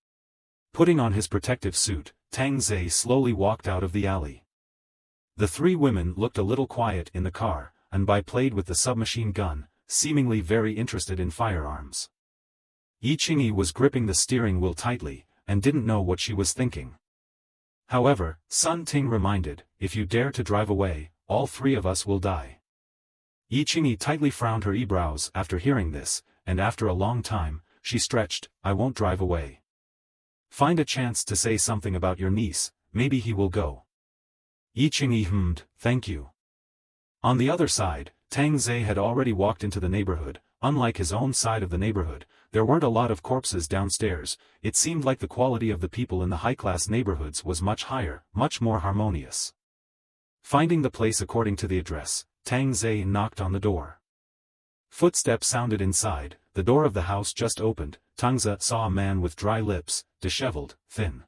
Putting on his protective suit, Tang Ze slowly walked out of the alley. The three women looked a little quiet in the car, and Bai played with the submachine gun, seemingly very interested in firearms. Yi Qingyi was gripping the steering wheel tightly, and didn't know what she was thinking. However, Sun Ting reminded, "If you dare to drive away, all three of us will die." Yi Qingyi tightly frowned her eyebrows after hearing this, and after a long time, she stretched, "I won't drive away. Find a chance to say something about your niece, maybe he will go." Yi Qingyi hummed, "Thank you." On the other side, Tang Ze had already walked into the neighborhood. Unlike his own side of the neighborhood, there weren't a lot of corpses downstairs. It seemed like the quality of the people in the high-class neighborhoods was much higher, much more harmonious. Finding the place according to the address, Tang Ze knocked on the door. Footsteps sounded inside. The door of the house just opened. Tang Ze saw a man with dry lips, disheveled, thin.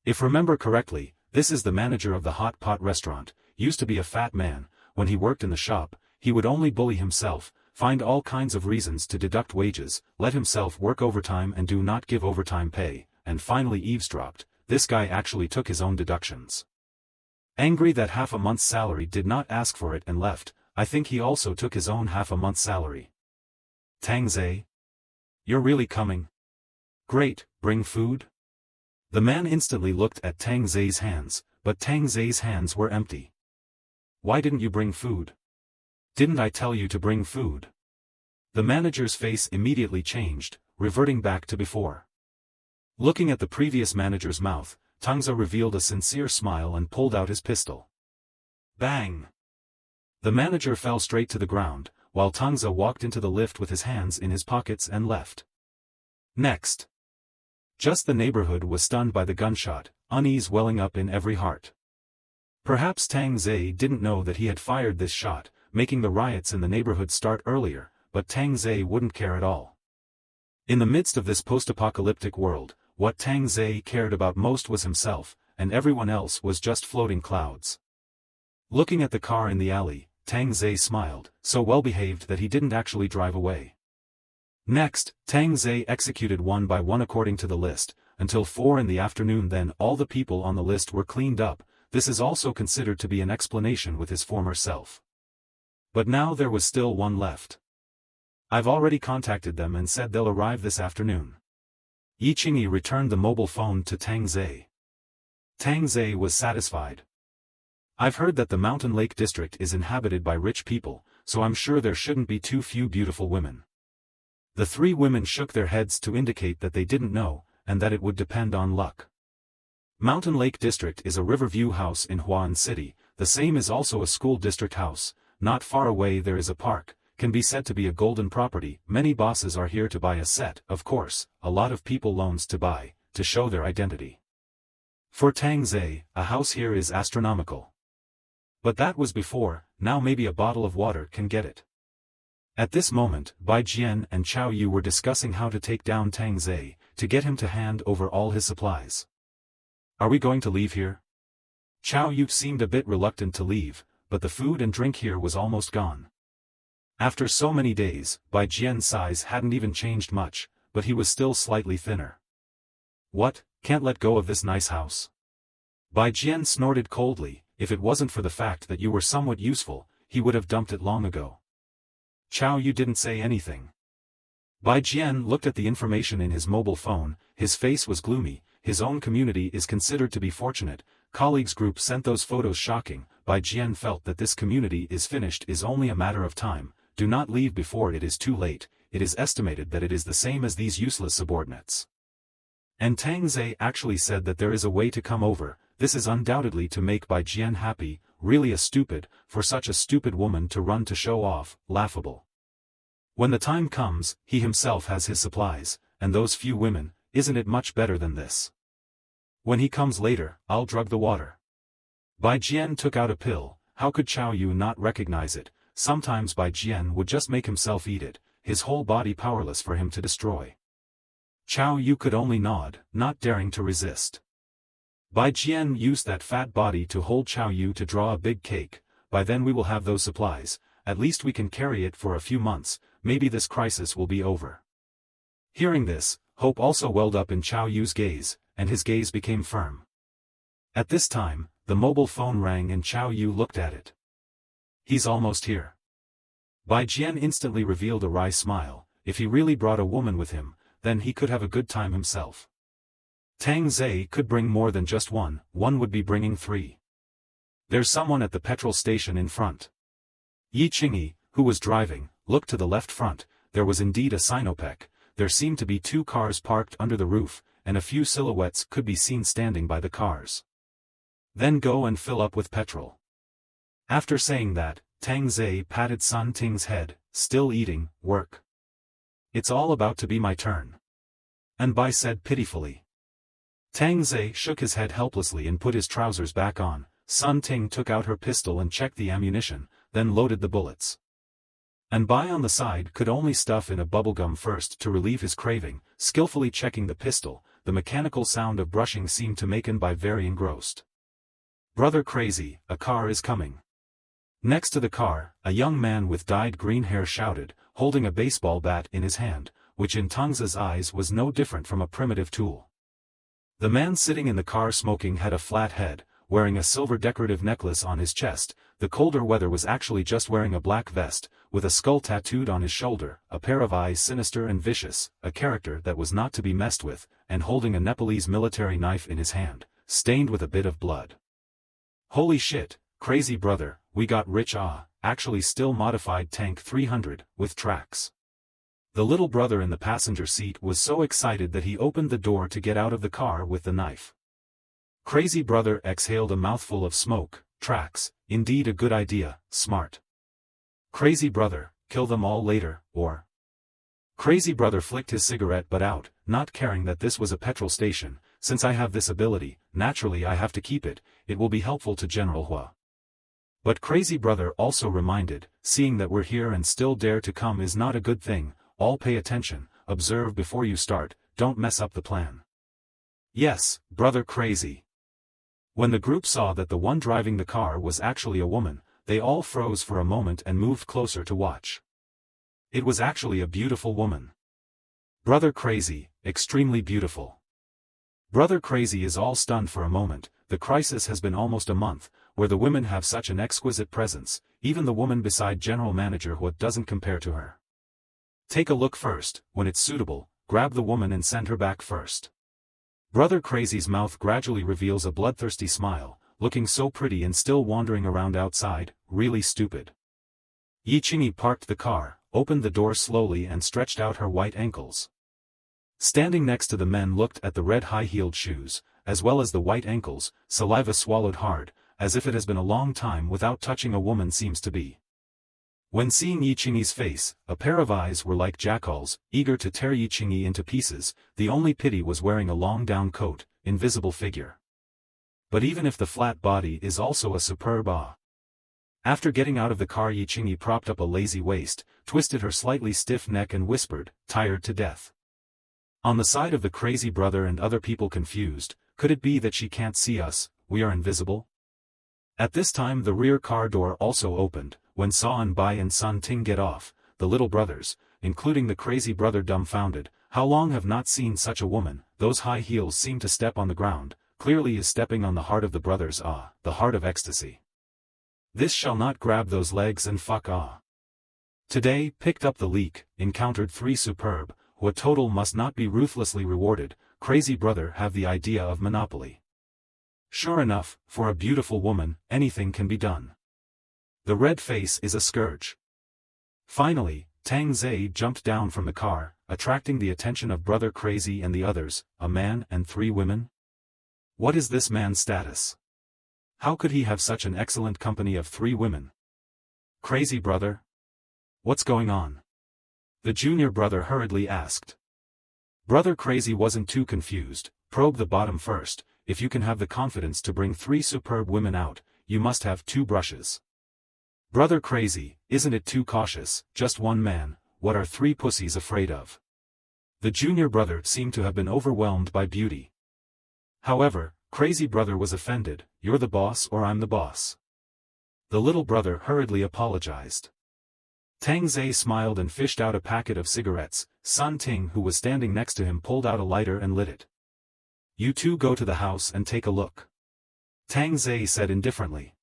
If remember correctly, this is the manager of the hot pot restaurant. Used to be a fat man. When he worked in the shop, he would only bully himself, find all kinds of reasons to deduct wages, let himself work overtime and do not give overtime pay, and finally eavesdropped. This guy actually took his own deductions. Angry that half a month's salary did not ask for it and left, I think he also took his own half a month's salary. "Tang Ze? You're really coming?" Great, bring food? The man instantly looked at Tang Ze's hands, but Tang Ze's hands were empty. Why didn't you bring food? Didn't I tell you to bring food? The manager's face immediately changed, reverting back to before. Looking at the previous manager's mouth, Tang Ze revealed a sincere smile and pulled out his pistol. Bang! The manager fell straight to the ground, while Tang Ze walked into the lift with his hands in his pockets and left. Next. Just the neighborhood was stunned by the gunshot, unease welling up in every heart. Perhaps Tang Ze didn't know that he had fired this shot, making the riots in the neighborhood start earlier, but Tang Ze wouldn't care at all. In the midst of this post-apocalyptic world, what Tang Ze cared about most was himself, and everyone else was just floating clouds. Looking at the car in the alley, Tang Ze smiled, so well-behaved that he didn't actually drive away. Next, Tang Ze executed one by one according to the list, until 4 in the afternoon. Then all the people on the list were cleaned up. This is also considered to be an explanation with his former self. But now there was still one left. I've already contacted them and said they'll arrive this afternoon. Yi Qingyi returned the mobile phone to Tang Ze. Tang Ze was satisfied. I've heard that the Mountain Lake district is inhabited by rich people, so I'm sure there shouldn't be too few beautiful women. The 3 women shook their heads to indicate that they didn't know, and that it would depend on luck. Mountain Lake District is a Riverview house in Huan City. The same is also a school district house. Not far away there is a park, can be said to be a golden property. Many bosses are here to buy a set, of course, a lot of people loans to buy, to show their identity. For Tang Ze, a house here is astronomical. But that was before, now maybe a bottle of water can get it. At this moment, Bai Jian and Chao Yu were discussing how to take down Tang Ze, to get him to hand over all his supplies. Are we going to leave here? Chao Yu seemed a bit reluctant to leave, but the food and drink here was almost gone. After so many days, Bai Jian's size hadn't even changed much, but he was still slightly thinner. What, can't let go of this nice house? Bai Jian snorted coldly. If it wasn't for the fact that you were somewhat useful, he would have dumped it long ago. Chao Yu didn't say anything. Bai Jian looked at the information in his mobile phone. His face was gloomy. His own community is considered to be fortunate. Colleagues group sent those photos shocking. Bai Jian felt that this community is finished is only a matter of time. Do not leave before it is too late. It is estimated that it is the same as these useless subordinates. And Tang Ze actually said that there is a way to come over. This is undoubtedly to make Bai Jian happy. Really for such a stupid woman to run to show off, laughable. When the time comes, he himself has his supplies, and those few women, isn't it much better than this? When he comes later, I'll drug the water. Bai Jian took out a pill. How could Chao Yu not recognize it? Sometimes Bai Jian would just make himself eat it, his whole body powerless for him to destroy. Chao Yu could only nod, not daring to resist. Bai Jian used that fat body to hold Chao Yu to draw a big cake. By then we will have those supplies, at least we can carry it for a few months, maybe this crisis will be over. Hearing this, hope also welled up in Chao Yu's gaze, and his gaze became firm. At this time, the mobile phone rang and Chao Yu looked at it. He's almost here. Bai Jian instantly revealed a wry smile. If he really brought a woman with him, then he could have a good time himself. Tang Ze could bring more than just one would be bringing 3. There's someone at the petrol station in front. Yi Qingyi, who was driving, looked to the left front. There was indeed a Sinopec. There seemed to be 2 cars parked under the roof, and a few silhouettes could be seen standing by the cars. Then go and fill up with petrol. After saying that, Tang Ze patted Sun Ting's head. Still eating, work. It's all about to be my turn. And Bai said pitifully. Tang Ze shook his head helplessly and put his trousers back on. Sun Ting took out her pistol and checked the ammunition, then loaded the bullets. And Bai on the side could only stuff in a bubblegum first to relieve his craving, skillfully checking the pistol. The mechanical sound of brushing seemed to make Bai very engrossed. Brother crazy, a car is coming. Next to the car, a young man with dyed green hair shouted, holding a baseball bat in his hand, which in Tang Ze's eyes was no different from a primitive tool. The man sitting in the car smoking had a flat head, wearing a silver decorative necklace on his chest. the colder weather was actually just wearing a black vest, with a skull tattooed on his shoulder, a pair of eyes sinister and vicious, a character that was not to be messed with, and holding a Nepalese military knife in his hand, stained with a bit of blood. Holy shit, crazy brother, we got rich actually still modified tank 300, with tracks. The little brother in the passenger seat was so excited that he opened the door to get out of the car with the knife. Crazy brother exhaled a mouthful of smoke. Tracks, indeed a good idea, smart. Crazy brother, kill them all later, or... Crazy brother flicked his cigarette butt out, not caring that this was a petrol station. Since I have this ability, naturally I have to keep it, it will be helpful to General Hua. But crazy brother also reminded, seeing that we're here and still dare to come is not a good thing, all pay attention, observe before you start, don't mess up the plan. Yes, brother crazy. When the group saw that the one driving the car was actually a woman, they all froze for a moment and moved closer to watch. It was actually a beautiful woman. Brother crazy, extremely beautiful. Brother crazy is all stunned for a moment. The crisis has been almost a month, where the women have such an exquisite presence, even the woman beside General Manager Hua doesn't compare to her. Take a look first, when it's suitable, grab the woman and send her back first. Brother Crazy's mouth gradually reveals a bloodthirsty smile, looking so pretty and still wandering around outside, really stupid. Yi Qingyi parked the car, opened the door slowly and stretched out her white ankles. Standing next to the men looked at the red high-heeled shoes, as well as the white ankles, saliva swallowed hard, as if it has been a long time without touching a woman seems to be. When seeing Yi Qingyi's face, a pair of eyes were like jackals, eager to tear Yi Qingyi into pieces. The only pity was wearing a long down coat, invisible figure. But even if the flat body is also a superb After getting out of the car, Yi Qingyi propped up a lazy waist, twisted her slightly stiff neck and whispered, tired to death. On the side of the crazy brother and other people confused, could it be that she can't see us, we are invisible? At this time the rear car door also opened. When Saw and Bai and Sun Ting get off, the little brothers, including the crazy brother dumbfounded, how long have not seen such a woman, those high heels seem to step on the ground, clearly is stepping on the heart of the brothers the heart of ecstasy. This shall not grab those legs and fuck Today, picked up the leak, encountered 3 superb, who a total must not be ruthlessly rewarded, crazy brother have the idea of monopoly. Sure enough, for a beautiful woman, anything can be done. The red face is a scourge. Finally, Tang Ze jumped down from the car, attracting the attention of Brother Crazy and the others, a man and 3 women? What is this man's status? How could he have such an excellent company of 3 women? Crazy brother? What's going on? The junior brother hurriedly asked. Brother Crazy wasn't too confused, probe the bottom first, if you can have the confidence to bring 3 superb women out, you must have 2 brushes. Brother Crazy, isn't it too cautious, just 1 man, what are 3 pussies afraid of? The junior brother seemed to have been overwhelmed by beauty. However, crazy brother was offended, you're the boss or I'm the boss. The little brother hurriedly apologized. Tang Ze smiled and fished out a packet of cigarettes. Sun Ting, who was standing next to him, pulled out a lighter and lit it. You 2 go to the house and take a look. Tang Ze said indifferently.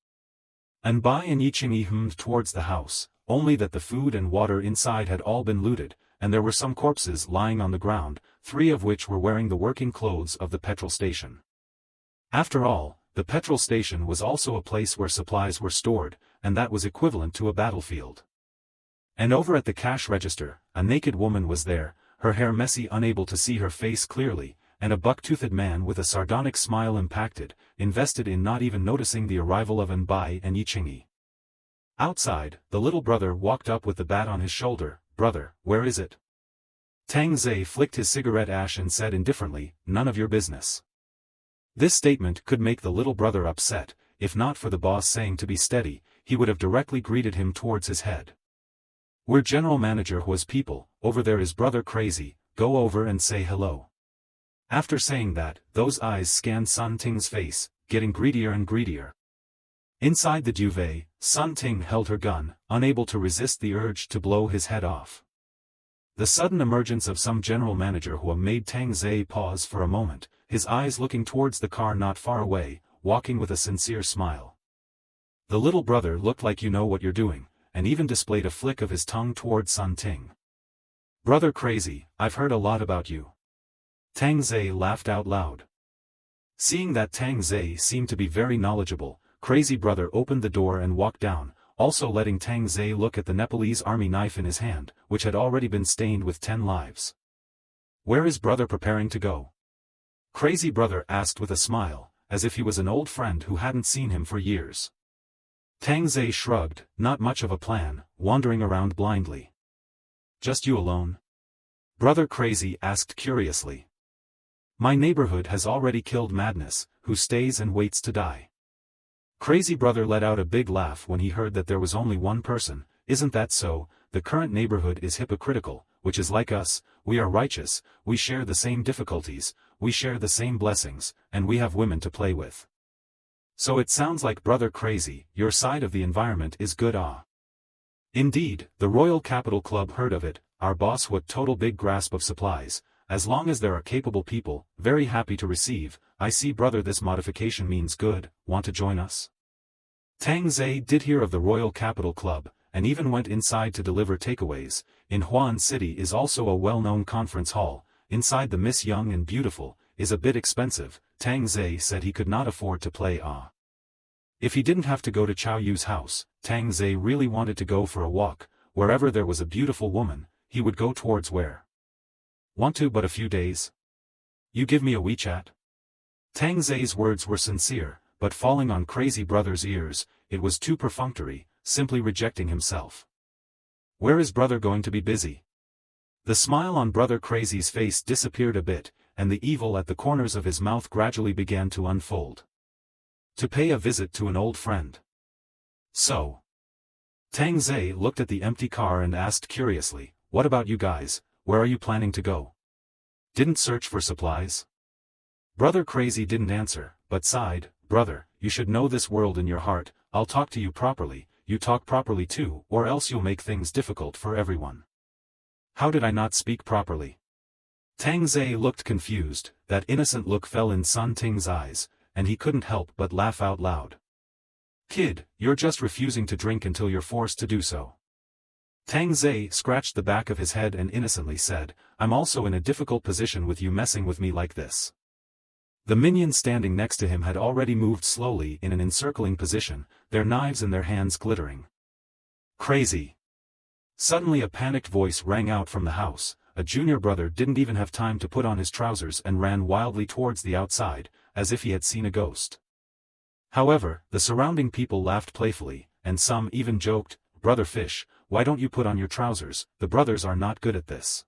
And Bai and Yi Qingyi hummed towards the house, only that the food and water inside had all been looted, and there were some corpses lying on the ground, 3 of which were wearing the working clothes of the petrol station. After all, the petrol station was also a place where supplies were stored, and that was equivalent to a battlefield. And over at the cash register, a naked woman was there, her hair messy, unable to see her face clearly, and a buck-toothed man with a sardonic smile impacted, invested in not even noticing the arrival of Bai and Yi Qingyi. Outside, the little brother walked up with the bat on his shoulder. Brother, where is it? Tang Ze flicked his cigarette ash and said indifferently, none of your business. This statement could make the little brother upset. If not for the boss saying to be steady, he would have directly greeted him towards his head. We're General Manager Hua's people, over there is Brother Crazy, go over and say hello. After saying that, those eyes scanned Sun Ting's face, getting greedier and greedier. Inside the duvet, Sun Ting held her gun, unable to resist the urge to blow his head off. The sudden emergence of some General Manager Hua made Tang Ze pause for a moment, his eyes looking towards the car not far away, walking with a sincere smile. The little brother looked like you know what you're doing, and even displayed a flick of his tongue toward Sun Ting. Brother Crazy, I've heard a lot about you. Tang Ze laughed out loud. Seeing that Tang Ze seemed to be very knowledgeable, Crazy Brother opened the door and walked down, also letting Tang Ze look at the Nepalese army knife in his hand, which had already been stained with 10 lives. Where is brother preparing to go? Crazy Brother asked with a smile, as if he was an old friend who hadn't seen him for years. Tang Ze shrugged, not much of a plan, wandering around blindly. Just you alone? Brother Crazy asked curiously. My neighborhood has already killed Madness, who stays and waits to die. Crazy Brother let out a big laugh when he heard that there was only one person. Isn't that so? The current neighborhood is hypocritical, which is like us. We are righteous, we share the same difficulties, we share the same blessings, and we have women to play with. So it sounds like Brother Crazy, your side of the environment is good. Indeed, the Royal Capital Club heard of it. Our boss what total big grasp of supplies. As long as there are capable people, very happy to receive. I see brother this modification means good. Want to join us? Tang Ze did hear of the Royal Capital Club, and even went inside to deliver takeaways. In Huan City is also a well-known conference hall. Inside the Miss Young and Beautiful, is a bit expensive. Tang Ze said he could not afford to play. If he didn't have to go to Chow Yu's house, Tang Ze really wanted to go for a walk. Wherever there was a beautiful woman, he would go towards where. Want to but a few days? You give me a WeChat? Tang Ze's words were sincere, but falling on Crazy Brother's ears, it was too perfunctory, simply rejecting himself. Where is brother going to be busy? The smile on Brother Crazy's face disappeared a bit, and the evil at the corners of his mouth gradually began to unfold. To pay a visit to an old friend. So. Tang Ze looked at the empty car and asked curiously, what about you guys, where are you planning to go? Didn't search for supplies? Brother Crazy didn't answer, but sighed, brother, you should know this world in your heart. I'll talk to you properly, you talk properly too, or else you'll make things difficult for everyone. How did I not speak properly? Tang Ze looked confused, that innocent look fell in Sun Ting's eyes, and he couldn't help but laugh out loud. Kid, you're just refusing to drink until you're forced to do so. Tang Ze scratched the back of his head and innocently said, I'm also in a difficult position with you messing with me like this. The minions standing next to him had already moved slowly in an encircling position, their knives in their hands glittering. Crazy. Suddenly a panicked voice rang out from the house. A junior brother didn't even have time to put on his trousers and ran wildly towards the outside, as if he had seen a ghost. However, the surrounding people laughed playfully, and some even joked, Brother Fish, why don't you put on your trousers? The brothers are not good at this.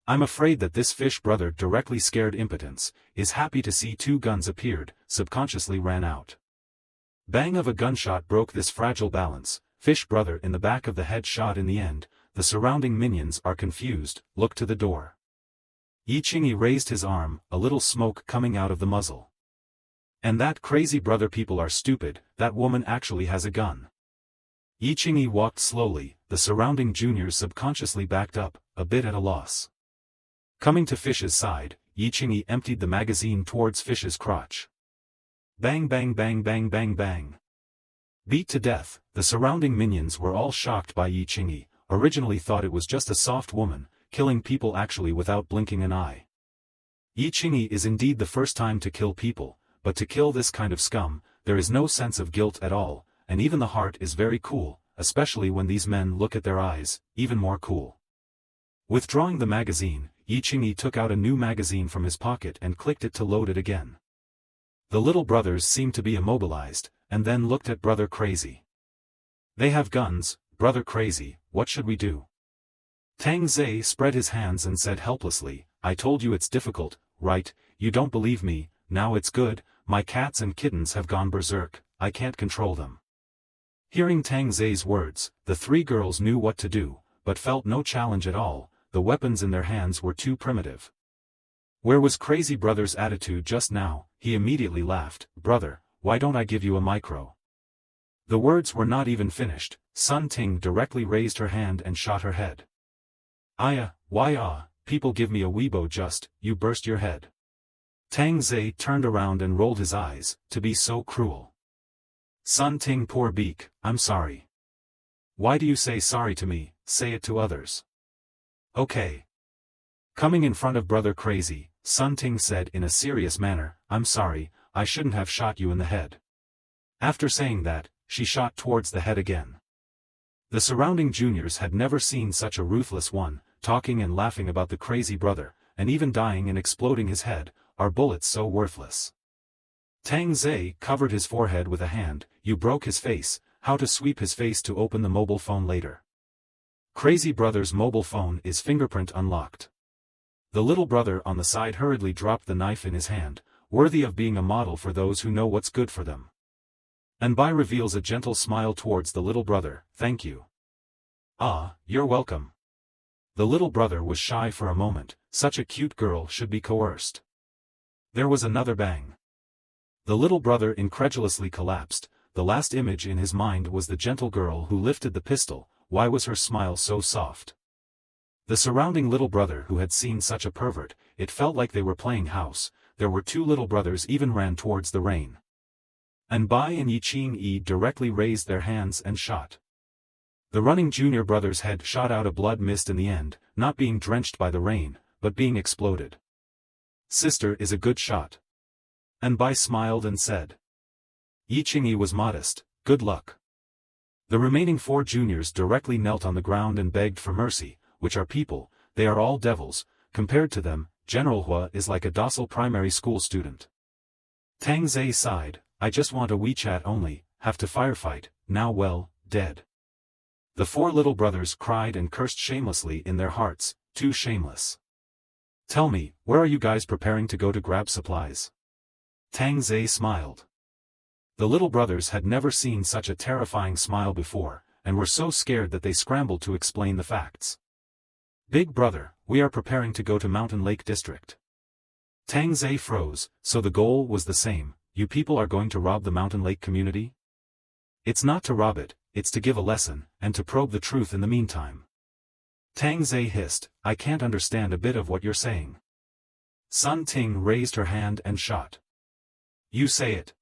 I'm afraid that this fish brother directly scared impotence, is happy to see 2 guns appeared, subconsciously ran out. Bang of a gunshot broke this fragile balance, fish brother in the back of the head shot in the end, the surrounding minions are confused, look to the door. Yi Qingyi raised his arm, a little smoke coming out of the muzzle. And that Crazy Brother people are stupid, that woman actually has a gun. Yi Qingyi walked slowly, the surrounding juniors subconsciously backed up, a bit at a loss. Coming to Fish's side, Yi Qingyi emptied the magazine towards Fish's crotch. Bang bang bang bang bang bang. Beat to death, the surrounding minions were all shocked by Yi Qingyi, originally thought it was just a soft woman, killing people actually without blinking an eye. Yi Qingyi is indeed the first time to kill people, but to kill this kind of scum, there is no sense of guilt at all, and even the heart is very cool, especially when these men look at their eyes, even more cool. Withdrawing the magazine, Yi Qingyi took out a new magazine from his pocket and clicked it to load it again. The little brothers seemed to be immobilized, and then looked at Brother Crazy. They have guns, Brother Crazy, what should we do? Tang Ze spread his hands and said helplessly, I told you it's difficult, right? You don't believe me, now it's good, my cats and kittens have gone berserk, I can't control them. Hearing Tang Ze's words, the 3 girls knew what to do, but felt no challenge at all, the weapons in their hands were too primitive. Where was Crazy Brother's attitude just now? He immediately laughed, brother, why don't I give you a micro? The words were not even finished, Sun Ting directly raised her hand and shot her head. Why people give me a Weibo just, you burst your head. Tang Ze turned around and rolled his eyes, to be so cruel. Sun Ting poor beak, I'm sorry. Why do you say sorry to me? Say it to others. Okay. Coming in front of Brother Crazy, Sun Ting said in a serious manner, I'm sorry, I shouldn't have shot you in the head. After saying that, she shot towards the head again. The surrounding juniors had never seen such a ruthless one, talking and laughing about the crazy brother, and even dying and exploding his head, are bullets so worthless. Tang Ze covered his forehead with a hand, you broke his face, how to sweep his face to open the mobile phone later. Crazy brother's mobile phone is fingerprint unlocked. The little brother on the side hurriedly dropped the knife in his hand, worthy of being a model for those who know what's good for them. And Bai reveals a gentle smile towards the little brother, thank you. Ah, you're welcome. The little brother was shy for a moment, such a cute girl should be coerced. There was another bang. The little brother incredulously collapsed, the last image in his mind was the gentle girl who lifted the pistol, why was her smile so soft? The surrounding little brother who had seen such a pervert, it felt like they were playing house, there were two little brothers even ran towards the rain. And Bai and Yi directly raised their hands and shot. The running junior brother's head shot out a blood mist in the end, not being drenched by the rain, but being exploded. Sister is a good shot. And Bai smiled and said. Yi was modest, good luck. The remaining 4 juniors directly knelt on the ground and begged for mercy, which are people, they are all devils, compared to them, General Hua is like a docile primary school student. Tang Ze sighed, I just want a WeChat only, have to firefight, now well, dead. The 4 little brothers cried and cursed shamelessly in their hearts, too shameless. Tell me, where are you guys preparing to go to grab supplies? Tang Ze smiled. The little brothers had never seen such a terrifying smile before, and were so scared that they scrambled to explain the facts. Big brother, we are preparing to go to Mountain Lake District. Tang Ze froze, so the goal was the same, you people are going to rob the Mountain Lake community? It's not to rob it, it's to give a lesson, and to probe the truth in the meantime. Tang Ze hissed, I can't understand a bit of what you're saying. Sun Ting raised her hand and shot. You say it.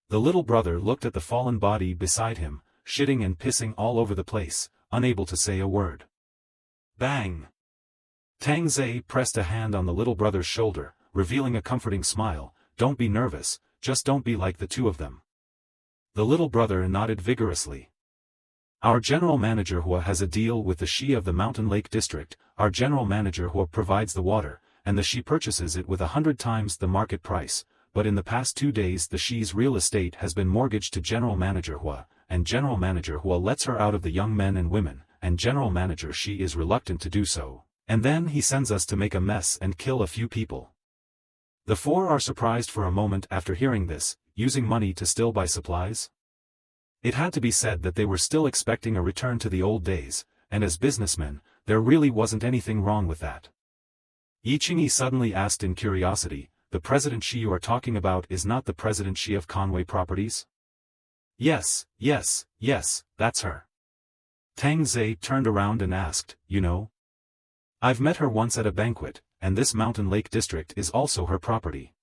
The little brother looked at the fallen body beside him, shitting and pissing all over the place, unable to say a word. Bang! Tang Ze pressed a hand on the little brother's shoulder, revealing a comforting smile, don't be nervous, just don't be like the 2 of them. The little brother nodded vigorously. Our general manager Hua has a deal with the Shi of the Mountain Lake District, our general manager Hua provides the water, and the Shi purchases it with 100 times the market price, but in the past 2 days the Shi's real estate has been mortgaged to general manager Hua, and general manager Hua lets her out of the young men and women, and general manager Shi is reluctant to do so, and then he sends us to make a mess and kill a few people. The 4 are surprised for a moment after hearing this, using money to still buy supplies? It had to be said that they were still expecting a return to the old days, and as businessmen, there really wasn't anything wrong with that. Yi suddenly asked in curiosity, the President Shi you are talking about is not the President Shi of Conway Properties? Yes, that's her. Tang Ze turned around and asked, you know? I've met her once at a banquet, and this Mountain Lake District is also her property.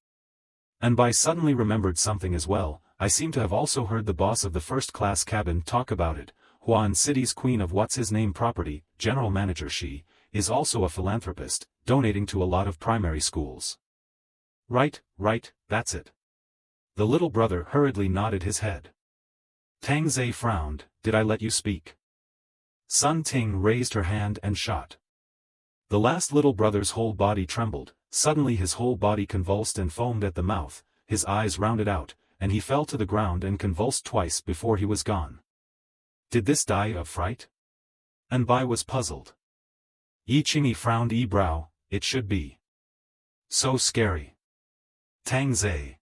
And Bai suddenly remembered something as well, I seem to have also heard the boss of the first-class cabin talk about it, Huan City's queen of what's-his-name property, General Manager Shi, is also a philanthropist, donating to a lot of primary schools. Right, that's it. The little brother hurriedly nodded his head. Tang Ze frowned, did I let you speak? Sun Ting raised her hand and shot. The last little brother's whole body trembled, suddenly his whole body convulsed and foamed at the mouth, his eyes rounded out, and he fell to the ground and convulsed twice before he was gone. Did this die of fright? And Bai was puzzled. Yi frowned brow, it should be. So scary. Tang Ze.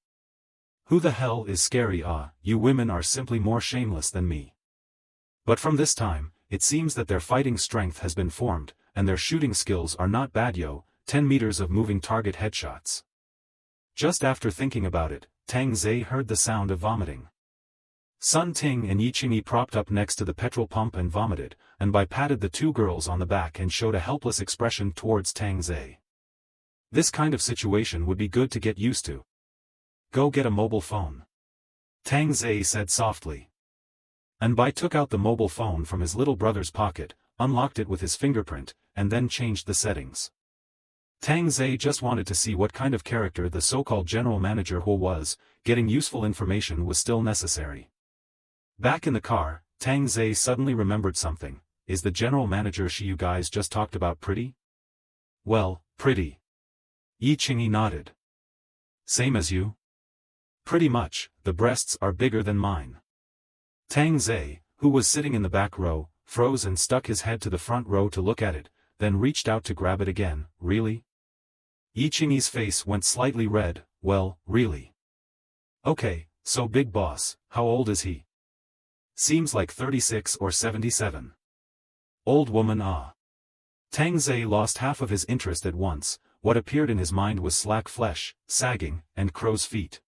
Who the hell is scary? You women are simply more shameless than me. But from this time, it seems that their fighting strength has been formed, and their shooting skills are not bad 10 meters of moving target headshots. Just after thinking about it, Tang Ze heard the sound of vomiting. Sun Ting and Yi propped up next to the petrol pump and vomited, and Bai patted the 2 girls on the back and showed a helpless expression towards Tang Ze. This kind of situation would be good to get used to. Go get a mobile phone. Tang Ze said softly. And Bai took out the mobile phone from his little brother's pocket, unlocked it with his fingerprint, and then changed the settings. Tang Ze just wanted to see what kind of character the so-called general manager Huo was. Getting useful information was still necessary. Back in the car, Tang Ze suddenly remembered something. Is the general manager she you guys just talked about pretty? Well, pretty. Yi Qingyi nodded. Same as you? Pretty much, the breasts are bigger than mine. Tang Ze, who was sitting in the back row, froze and stuck his head to the front row to look at it, then reached out to grab it again. Really? Yi Qingyi's face went slightly red. Well, really. Okay, so big boss, how old is he? Seems like 36 or 77. Old woman ah. Tang Ze lost half of his interest at once. What appeared in his mind was slack flesh, sagging, and crow's feet.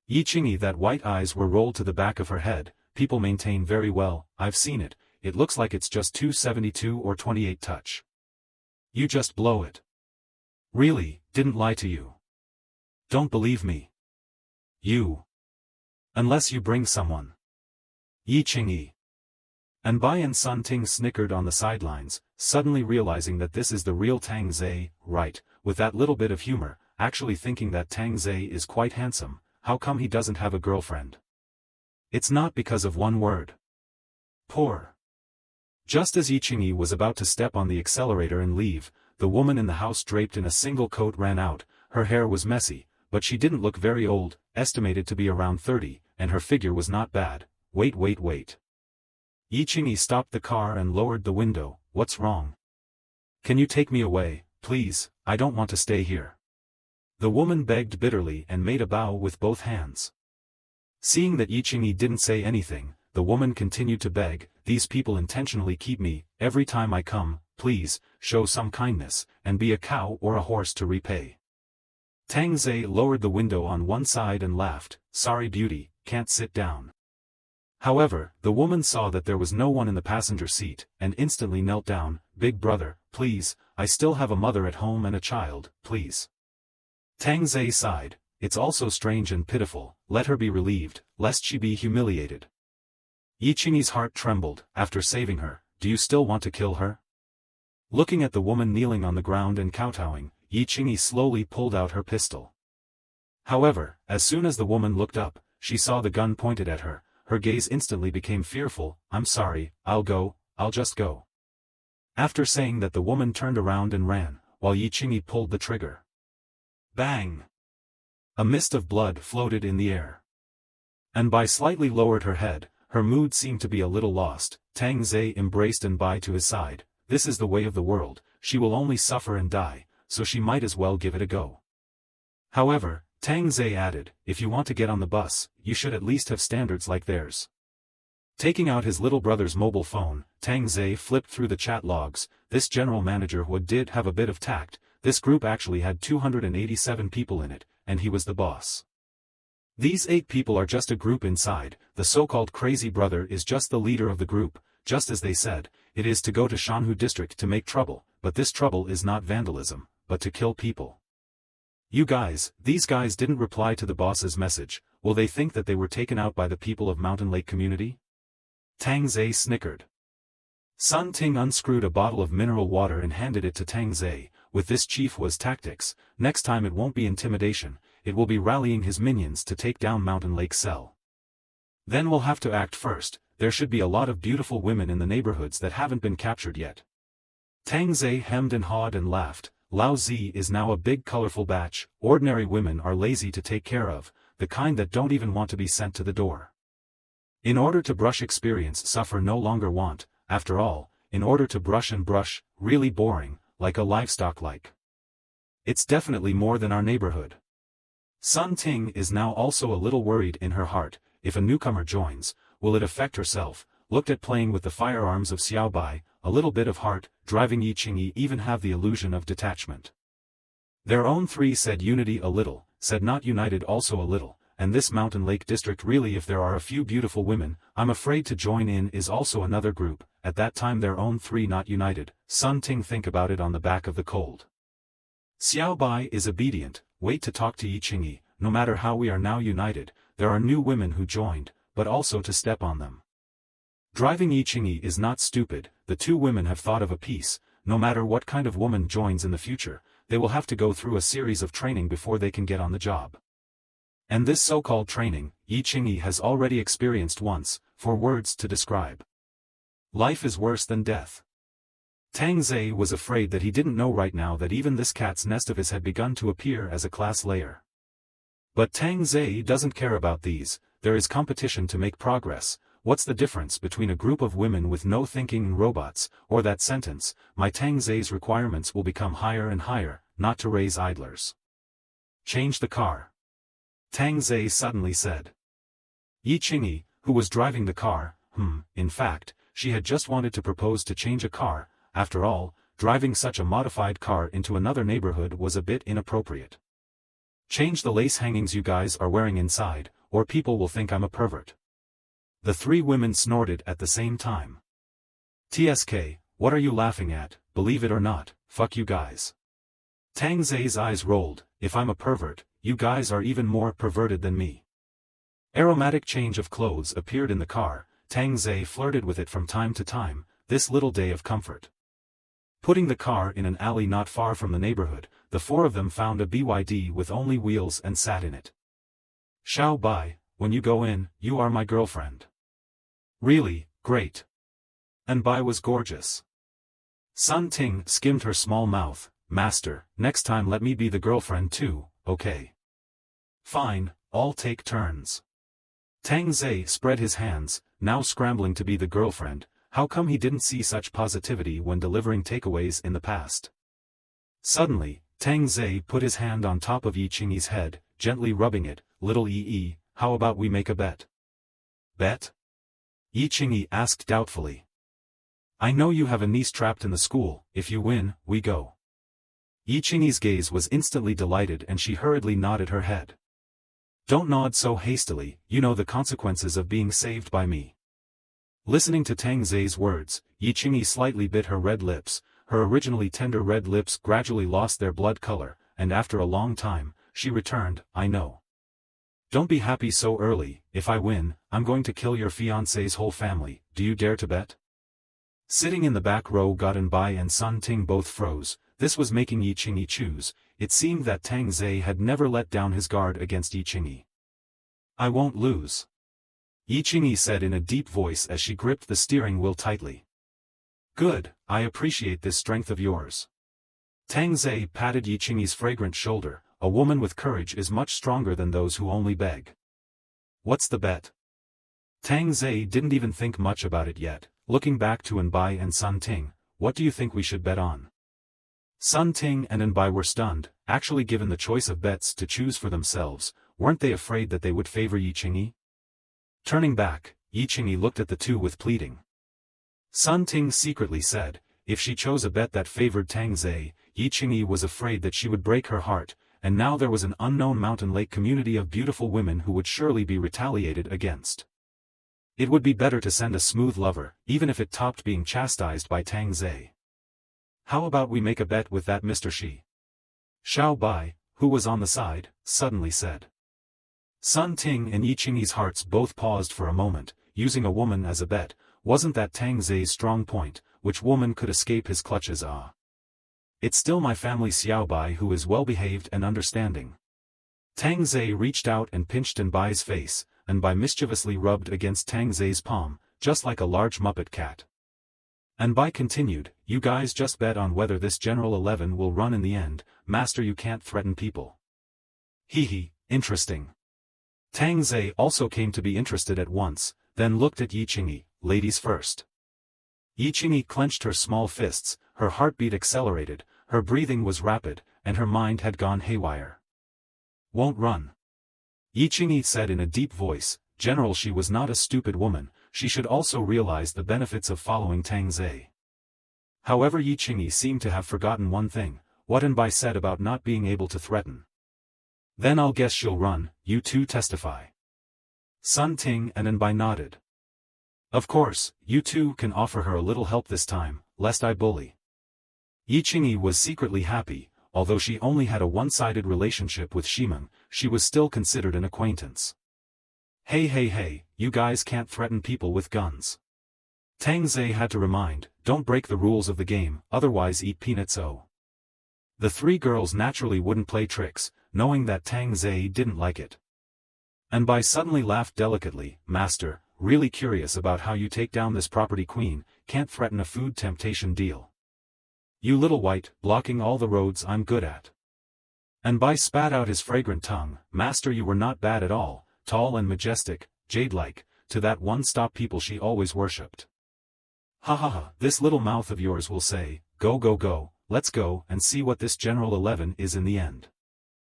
Yi Qingyi, that white eyes were rolled to the back of her head. People maintain very well, I've seen it, it looks like it's just 272 or 28 touch. You just blow it. Really, didn't lie to you. Don't believe me. You. Unless you bring someone. Yi Qingyi. And Bai and Sun Ting snickered on the sidelines, suddenly realizing that this is the real Tang Ze, right, with that little bit of humor, actually thinking that Tang Ze is quite handsome. How come he doesn't have a girlfriend? It's not because of one word. Poor. Just as Yi Qingyi was about to step on the accelerator and leave, the woman in the house draped in a single coat ran out. Her hair was messy, but she didn't look very old, estimated to be around 30, and her figure was not bad. Wait. Yi Qingyi stopped the car and lowered the window. What's wrong? Can you take me away, please? I don't want to stay here. The woman begged bitterly and made a bow with both hands. Seeing that Yi Qingyi didn't say anything, the woman continued to beg, these people intentionally keep me, every time I come, please, show some kindness, and be a cow or a horse to repay. Tang Ze lowered the window on one side and laughed, sorry beauty, can't sit down. However, the woman saw that there was no one in the passenger seat, and instantly knelt down, big brother, please, I still have a mother at home and a child, please. Tang Ze sighed, it's also strange and pitiful, let her be relieved, lest she be humiliated. Yi Qingyi's heart trembled. After saving her, do you still want to kill her? Looking at the woman kneeling on the ground and kowtowing, Yi Qingyi slowly pulled out her pistol. However, as soon as the woman looked up, she saw the gun pointed at her. Her gaze instantly became fearful. I'm sorry, I'll just go. After saying that, the woman turned around and ran, while Yi Qingyi pulled the trigger. Bang! A mist of blood floated in the air. And Bai slightly lowered her head. Her mood seemed to be a little lost. Tang Ze embraced and Bai to his side. This is the way of the world, she will only suffer and die, so she might as well give it a go. However, Tang Ze added, if you want to get on the bus, you should at least have standards like theirs. Taking out his little brother's mobile phone, Tang Ze flipped through the chat logs. This general manager Huo did have a bit of tact. This group actually had 287 people in it, and he was the boss. These 8 people are just a group inside. The so-called crazy brother is just the leader of the group. Just as they said, it is to go to Shanhu district to make trouble, but this trouble is not vandalism, but to kill people. You guys, these guys didn't reply to the boss's message. Will they think that they were taken out by the people of Mountain Lake community? Tang Ze snickered. Sun Ting unscrewed a bottle of mineral water and handed it to Tang Ze. With this chief was tactics. Next time it won't be intimidation, it will be rallying his minions to take down Mountain Lake Cell. Then we'll have to act first. There should be a lot of beautiful women in the neighborhoods that haven't been captured yet. Tang Ze hemmed and hawed and laughed. Lao Zi is now a big colorful batch. Ordinary women are lazy to take care of, the kind that don't even want to be sent to the door. In order to brush experience suffer no longer want, after all, in order to brush and brush, really boring, like a livestock like. It's definitely more than our neighborhood. Sun Ting is now also a little worried in her heart. If a newcomer joins, will it affect herself? Looked at playing with the firearms of Xiao Bai, a little bit of heart, driving Yi Qingyi even have the illusion of detachment. Their own 3 said unity a little, said not united also a little, and this Mountain Lake district really, if there are a few beautiful women, I'm afraid to join in is also another group. At that time their own 3 not united. Sun Ting think about it on the back of the cold. Xiao Bai is obedient, wait to talk to Yi Qingyi, no matter how we are now united, there are new women who joined, but also to step on them. Driving Yi is not stupid. The two women have thought of a piece. No matter what kind of woman joins in the future, they will have to go through a series of training before they can get on the job. And this so-called training, Yi has already experienced once, for words to describe. Life is worse than death. Tang Ze was afraid that he didn't know right now that even this cat's nest of his had begun to appear as a class layer. But Tang Ze doesn't care about these. There is competition to make progress. What's the difference between a group of women with no thinking and robots, or that sentence, my Tang Ze's requirements will become higher and higher, not to raise idlers. Change the car. Tang Ze suddenly said. Yi, who was driving the car, in fact, she had just wanted to propose to change a car. After all, driving such a modified car into another neighborhood was a bit inappropriate. Change the lace hangings you guys are wearing inside, or people will think I'm a pervert. The three women snorted at the same time. TSK, what are you laughing at? Believe it or not, fuck you guys. Tang Ze's eyes rolled. If I'm a pervert, you guys are even more perverted than me. Aromatic change of clothes appeared in the car. Tang Ze flirted with it from time to time, this little day of comfort. Putting the car in an alley not far from the neighborhood, the four of them found a BYD with only wheels and sat in it. Xiao Bai, when you go in, you are my girlfriend. Really, great. And Bai was gorgeous. Sun Ting skimmed her small mouth. Master, next time let me be the girlfriend too, okay? Fine, all take turns. Tang Ze spread his hands, now scrambling to be the girlfriend. How come he didn't see such positivity when delivering takeaways in the past? Suddenly, Tang Ze put his hand on top of Yi head, gently rubbing it. Little Yi, how about we make a bet? Bet? Yi asked doubtfully. I know you have a niece trapped in the school. If you win, we go. Yi-Ching's gaze was instantly delighted and she hurriedly nodded her head. Don't nod so hastily, you know the consequences of being saved by me. Listening to Tang Ze's words, Yi-Ching slightly bit her red lips. Her originally tender red lips gradually lost their blood color, and after a long time, she returned, I know. Don't be happy so early. If I win, I'm going to kill your fiancé's whole family. Do you dare to bet? Sitting in the back row, Gotten Bai and Sun Ting both froze. This was making Yi-Ching choose. It seemed that Tang Ze had never let down his guard against Yi-Ching. I won't lose. Yi-Ching said in a deep voice as she gripped the steering wheel tightly. Good, I appreciate this strength of yours. Tang Ze patted Yi-Ching's fragrant shoulder. A woman with courage is much stronger than those who only beg. What's the bet? Tang Ze didn't even think much about it yet. Looking back to Anbai and Sun Ting, what do you think we should bet on? Sun Ting and Anbai were stunned. Actually given the choice of bets to choose for themselves, weren't they afraid that they would favor Yi-Ching? Turning back, Yi-Ching looked at the two with pleading. Sun Ting secretly said, if she chose a bet that favored Tang Ze, Yi-Ching was afraid that she would break her heart, and now there was an unknown mountain lake community of beautiful women who would surely be retaliated against. It would be better to send a smooth lover, even if it topped being chastised by Tang Ze. How about we make a bet with that Mr. Shi? Xiao Bai, who was on the side, suddenly said. Sun Ting and Yi-Ching's hearts both paused for a moment. Using a woman as a bet, wasn't that Tang Ze's strong point? Which woman could escape his clutches? It's still my family Xiao Bai who is well-behaved and understanding. Tang Ze reached out and pinched Anbai's face, and Bai mischievously rubbed against Tang Ze's palm, just like a large Muppet cat. Anbai continued, you guys just bet on whether this General 11 will run in the end. Master, you can't threaten people. Hee, interesting. Tang Ze also came to be interested at once, then looked at Yi-Ching, ladies first. Yi-Ching clenched her small fists, her heartbeat accelerated, her breathing was rapid, and her mind had gone haywire. Won't run. Yi-Ching said in a deep voice, General, she was not a stupid woman, she should also realize the benefits of following Tang Ze. However, Yi-Ching seemed to have forgotten one thing, what Anbai said about not being able to threaten. Then I'll guess she'll run, you two testify. Sun Ting and Anbai nodded. Of course, you two can offer her a little help this time, lest I bully. Yi-Ching was secretly happy. Although she only had a one-sided relationship with Shimeng, she was still considered an acquaintance. Hey, you guys can't threaten people with guns. Tang Ze had to remind, don't break the rules of the game, otherwise eat peanuts. The three girls naturally wouldn't play tricks, knowing that Tang Ze didn't like it. And Bai suddenly laughed delicately, Master, really curious about how you take down this property queen, can't threaten a food temptation deal. You little white, blocking all the roads I'm good at. And Bai spat out his fragrant tongue, Master, you were not bad at all, tall and majestic, jade-like, to that one-stop people she always worshipped. Ha, this little mouth of yours will say, go, let's go and see what this General 11 is in the end.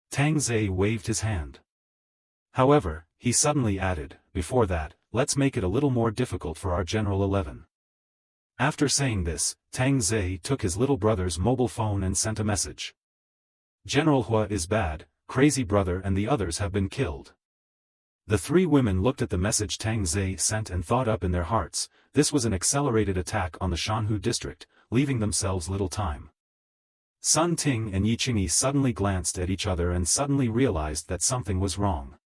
Tang Ze waved his hand. However, he suddenly added, before that, let's make it a little more difficult for our General 11. After saying this, Tang Ze took his little brother's mobile phone and sent a message. General Hua is bad, crazy brother and the others have been killed. The three women looked at the message Tang Ze sent and thought up in their hearts, this was an accelerated attack on the Shanhu district, leaving themselves little time. Sun Ting and Yi Qingyi suddenly glanced at each other and suddenly realized that something was wrong.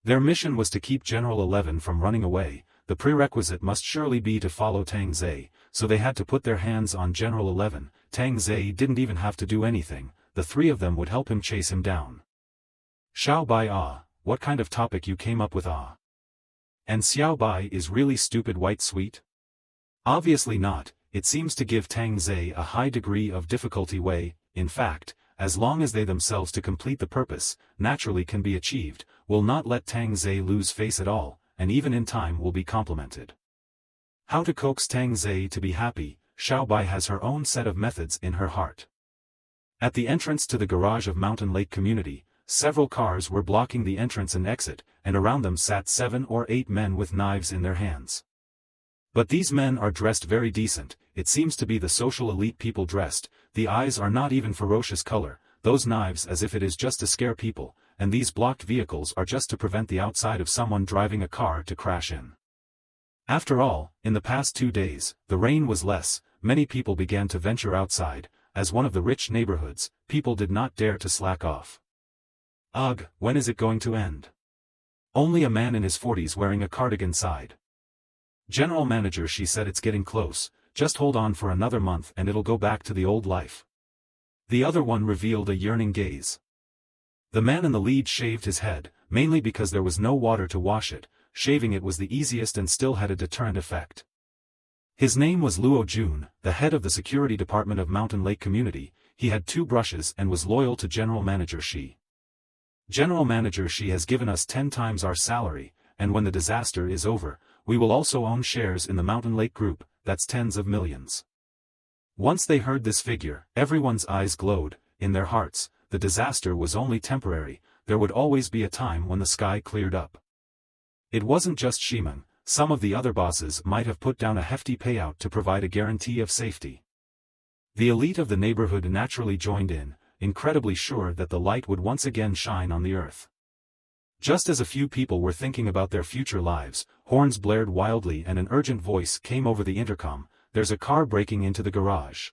Their mission was to keep General 11 from running away, the prerequisite must surely be to follow Tang Ze, so they had to put their hands on General 11, Tang Ze didn't even have to do anything, the three of them would help him chase him down. Xiao Bai, what kind of topic you came up with, And Xiao Bai is really stupid white sweet? Obviously not, it seems to give Tang Ze a high degree of difficulty in fact, as long as they themselves to complete the purpose, naturally can be achieved, will not let Tang Ze lose face at all, and even in time will be complimented. How to coax Tang Ze to be happy, Xiao Bai has her own set of methods in her heart. At the entrance to the garage of Mountain Lake Community, several cars were blocking the entrance and exit, and around them sat 7 or 8 men with knives in their hands. But these men are dressed very decent, it seems to be the social elite people dressed, the eyes are not even ferocious color, those knives as if it is just to scare people, and these blocked vehicles are just to prevent the outside of someone driving a car to crash in. After all, in the past 2 days, the rain was less, many people began to venture outside, as one of the rich neighborhoods, people did not dare to slack off. Ugh, when is it going to end? Only a man in his 40s wearing a cardigan sighed. General manager, she said, it's getting close, just hold on for another month and it'll go back to the old life. The other one revealed a yearning gaze. The man in the lead shaved his head, mainly because there was no water to wash it, shaving it was the easiest and still had a deterrent effect. His name was Luo Jun, the head of the security department of Mountain Lake Community, he had 2 brushes and was loyal to General Manager Shi. General Manager Shi has given us 10 times our salary, and when the disaster is over, we will also own shares in the Mountain Lake Group, that's tens of millions. Once they heard this figure, everyone's eyes glowed, in their hearts, the disaster was only temporary, there would always be a time when the sky cleared up. It wasn't just Shiman, some of the other bosses might have put down a hefty payout to provide a guarantee of safety. The elite of the neighborhood naturally joined in, incredibly sure that the light would once again shine on the earth. Just as a few people were thinking about their future lives, horns blared wildly and an urgent voice came over the intercom, there's a car breaking into the garage.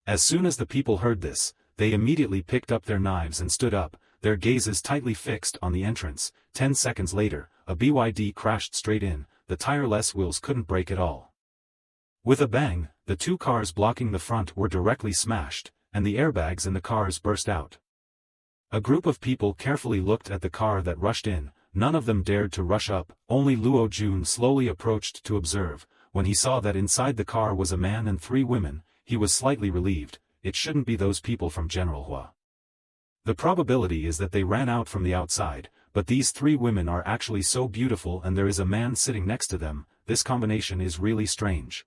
As soon as the people heard this, they immediately picked up their knives and stood up, their gazes tightly fixed on the entrance. 10 seconds later, a BYD crashed straight in, the tireless wheels couldn't brake at all. With a bang, the 2 cars blocking the front were directly smashed, and the airbags in the cars burst out. A group of people carefully looked at the car that rushed in, none of them dared to rush up, only Luo Jun slowly approached to observe. When he saw that inside the car was a man and 3 women, he was slightly relieved, it shouldn't be those people from General Hua. The probability is that they ran out from the outside, but these 3 women are actually so beautiful and there is a man sitting next to them, this combination is really strange.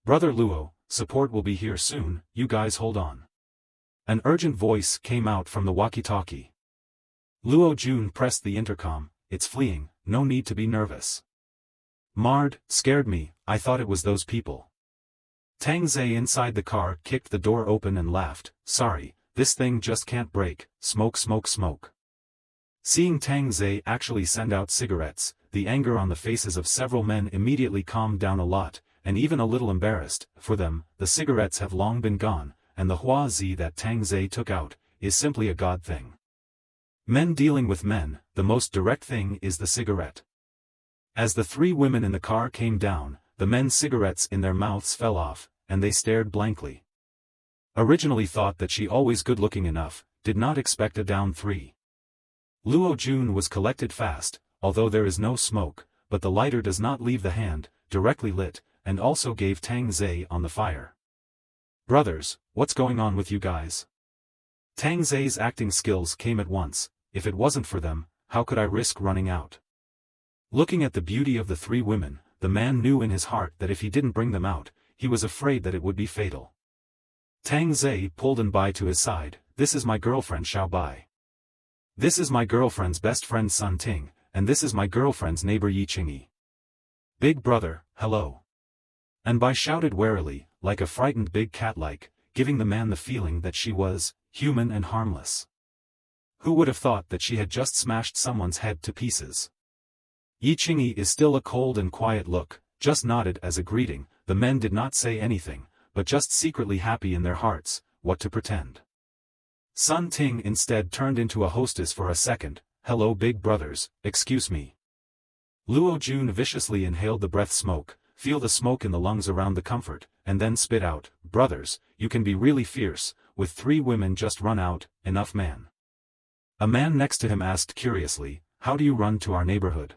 Brother Luo, support will be here soon, you guys hold on. An urgent voice came out from the walkie-talkie. Luo Jun pressed the intercom, it's fleeing, no need to be nervous. Mard, scared me, I thought it was those people. Tang Ze inside the car kicked the door open and laughed, sorry, this thing just can't break, smoke. Seeing Tang Ze actually send out cigarettes, the anger on the faces of several men immediately calmed down a lot, and even a little embarrassed, for them, the cigarettes have long been gone, and the Hua Zi that Tang Ze took out, is simply a god thing. Men dealing with men, the most direct thing is the cigarette. As the three women in the car came down, the men's cigarettes in their mouths fell off, and they stared blankly. Originally thought that she always good-looking enough, did not expect a down 3. Luo Jun was collected fast, although there is no smoke, but the lighter does not leave the hand, directly lit, and also gave Tang Ze on the fire. Brothers, what's going on with you guys? Tang Ze's acting skills came at once. If it wasn't for them, how could I risk running out? Looking at the beauty of the three women, the man knew in his heart that if he didn't bring them out, he was afraid that it would be fatal. Tang Ze pulled Anbai to his side. This is my girlfriend Xiao Bai. This is my girlfriend's best friend Sun Ting, and this is my girlfriend's neighbor Yi Qingyi. Big brother, hello. Anbai shouted warily, like a frightened big cat giving the man the feeling that she was human and harmless. Who would have thought that she had just smashed someone's head to pieces? Yi Qingyi is still a cold and quiet look, just nodded as a greeting. The men did not say anything, but just secretly happy in their hearts. What to pretend? Sun Ting instead turned into a hostess for a second. Hello big brothers, excuse me. Luo Jun viciously inhaled the breath smoke, feel the smoke in the lungs around the comfort, and then spit out. Brothers, you can be really fierce, with three women just run out, enough man. A man next to him asked curiously, how do you run to our neighborhood?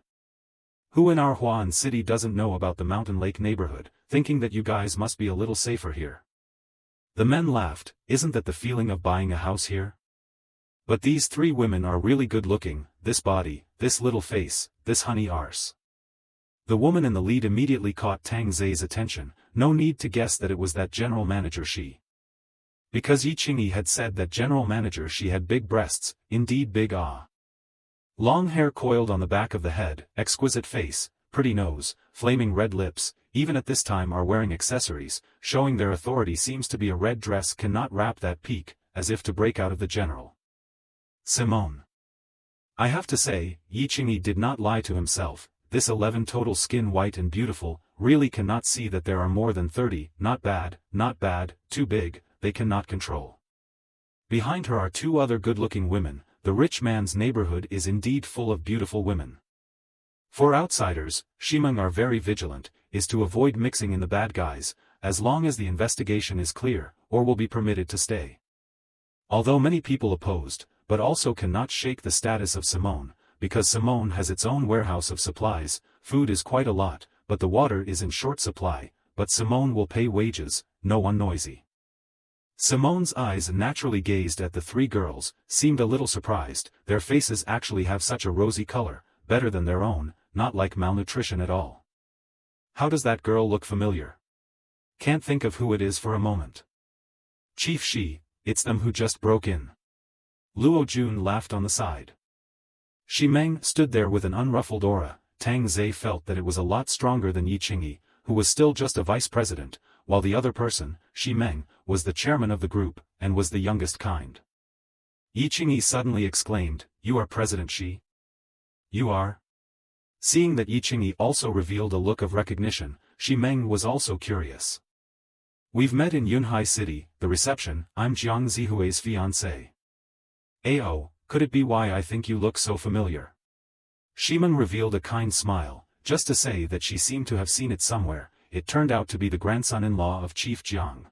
Who in our Huan city doesn't know about the Mountain Lake neighborhood, thinking that you guys must be a little safer here? The men laughed. Isn't that the feeling of buying a house here? But these three women are really good looking, this body, this little face, this honey arse. The woman in the lead immediately caught Tang Ze's attention. No need to guess that it was that general manager she. Because Yi Qingyi had said that general manager she had big breasts, indeed big long hair coiled on the back of the head, exquisite face, pretty nose, flaming red lips, even at this time are wearing accessories, showing their authority. Seems to be a red dress cannot wrap that peak, as if to break out of the general. Simone. I have to say, Yi Qingyi did not lie to himself. This 11 total skin white and beautiful, really cannot see that there are more than 30, not bad, too big, they cannot control. Behind her are two other good-looking women. The rich man's neighborhood is indeed full of beautiful women. For outsiders, Shimeng are very vigilant, is to avoid mixing in the bad guys, as long as the investigation is clear, or will be permitted to stay. Although many people opposed, but also cannot shake the status of Simone, because Simone has its own warehouse of supplies. Food is quite a lot, but the water is in short supply, but Simone will pay wages, no one noisy. Simone's eyes naturally gazed at the three girls, seemed a little surprised. Their faces actually have such a rosy color, better than their own, not like malnutrition at all. How does that girl look familiar? Can't think of who it is for a moment. Chief Shi, it's them who just broke in. Luo Jun laughed on the side. Shimeng stood there with an unruffled aura. Tang Ze felt that it was a lot stronger than Yi Qingyi, who was still just a vice president, while the other person, Shimeng, was the chairman of the group, and was the youngest kind. Yi Qingyi suddenly exclaimed, "You are President Shi? You are?" Seeing that Yi Qingyi also revealed a look of recognition, Shimeng was also curious. "We've met in Yunhai City, the reception. I'm Jiang Zihui's fiancé." "Oh, could it be why I think you look so familiar?" Shimeng revealed a kind smile, just to say that she seemed to have seen it somewhere. It turned out to be the grandson-in-law of Chief Jiang.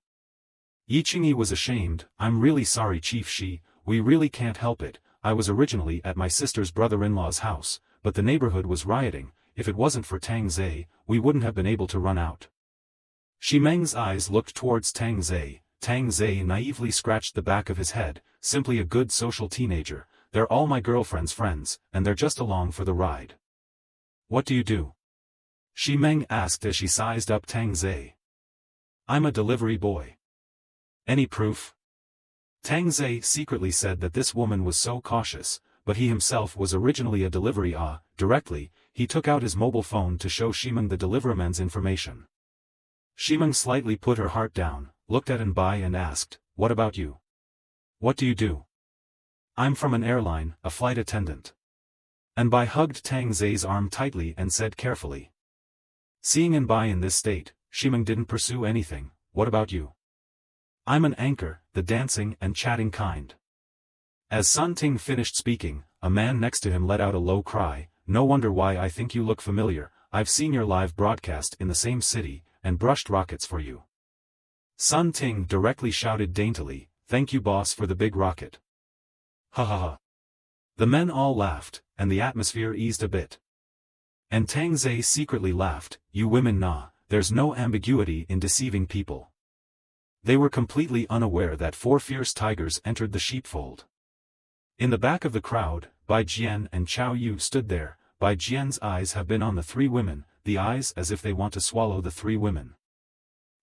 Yi Qingyi was ashamed. "I'm really sorry Chief Shi, we really can't help it. I was originally at my sister's brother-in-law's house, but the neighborhood was rioting. If it wasn't for Tang Ze, we wouldn't have been able to run out." Shimeng's eyes looked towards Tang Ze. Tang Ze naively scratched the back of his head. "Simply a good social teenager. They're all my girlfriend's friends, and they're just along for the ride." "What do you do?" Shimeng asked as she sized up Tang Ze. "I'm a delivery boy." "Any proof?" Tang Ze secretly said that this woman was so cautious, but he himself was originally a delivery directly, he took out his mobile phone to show Shimeng the deliveryman's information. Shimeng slightly put her heart down, looked at Anbai and asked, "What about you? What do you do?" "I'm from an airline, a flight attendant." Anbai hugged Tang Ze's arm tightly and said carefully. Seeing Anbai in this state, Shimeng didn't pursue anything. "What about you?" "I'm an anchor, the dancing and chatting kind." As Sun Ting finished speaking, a man next to him let out a low cry. "No wonder why I think you look familiar. I've seen your live broadcast in the same city, and brushed rockets for you." Sun Ting directly shouted daintily, "Thank you boss for the big rocket." Ha ha ha. The men all laughed, and the atmosphere eased a bit. And Tang Ze secretly laughed, "You women nah, there's no ambiguity in deceiving people." They were completely unaware that 4 fierce tigers entered the sheepfold. In the back of the crowd, Bai Jian and Chao Yu stood there. Bai Jian's eyes have been on the 3 women, the eyes as if they want to swallow the 3 women.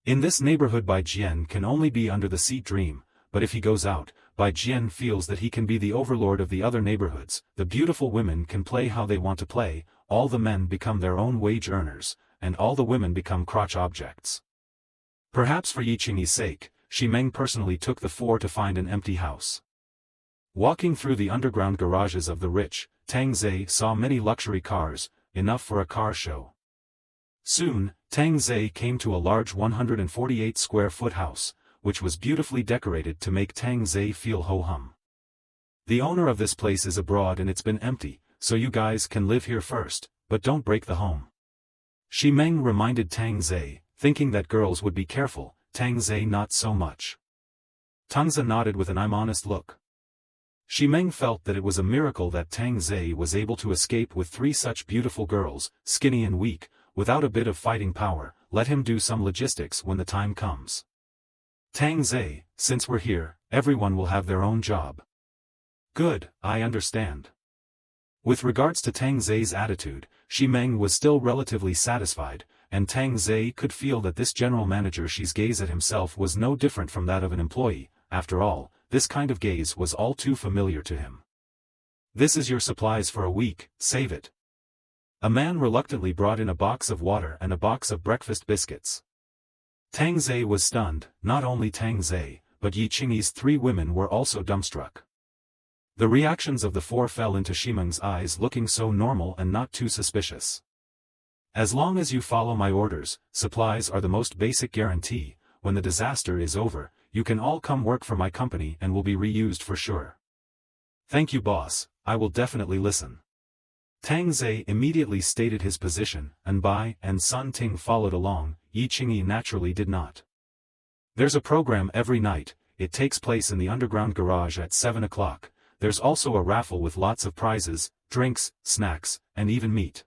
In this neighborhood Bai Jian can only be under the seat dream, but if he goes out, Bai Jian feels that he can be the overlord of the other neighborhoods. The beautiful women can play how they want to play, all the men become their own wage earners, and all the women become crotch objects. Perhaps for Yi Qingyi's sake, Xi Meng personally took the 4 to find an empty house. Walking through the underground garages of the rich, Tang Ze saw many luxury cars, enough for a car show. Soon, Tang Ze came to a large 148-square-foot house, which was beautifully decorated to make Tang Ze feel ho-hum. "The owner of this place is abroad and it's been empty, so you guys can live here first, but don't break the home." Xi Meng reminded Tang Ze, thinking that girls would be careful. Tang Ze not so much. Tang Ze nodded with an "I'm honest" look. Xi Meng felt that it was a miracle that Tang Ze was able to escape with 3 such beautiful girls, skinny and weak, without a bit of fighting power. Let him do some logistics when the time comes. "Tang Ze, since we're here, everyone will have their own job." "Good, I understand." With regards to Tang Ze's attitude, Xi Meng was still relatively satisfied, and Tang Ze could feel that this general manager Xi's gaze at himself was no different from that of an employee. After all, this kind of gaze was all too familiar to him. "This is your supplies for a week, save it." A man reluctantly brought in a box of water and a box of breakfast biscuits. Tang Ze was stunned. Not only Tang Ze, but Yi Qingyi's 3 women were also dumbstruck. The reactions of the 4 fell into Xi Meng's eyes, looking so normal and not too suspicious. "As long as you follow my orders, supplies are the most basic guarantee. When the disaster is over, you can all come work for my company and will be reused for sure." "Thank you boss, I will definitely listen." Tang Ze immediately stated his position, and Bai and Sun Ting followed along. Yi Qingyi naturally did not. "There's a program every night. It takes place in the underground garage at 7 o'clock. There's also a raffle with lots of prizes, drinks, snacks, and even meat."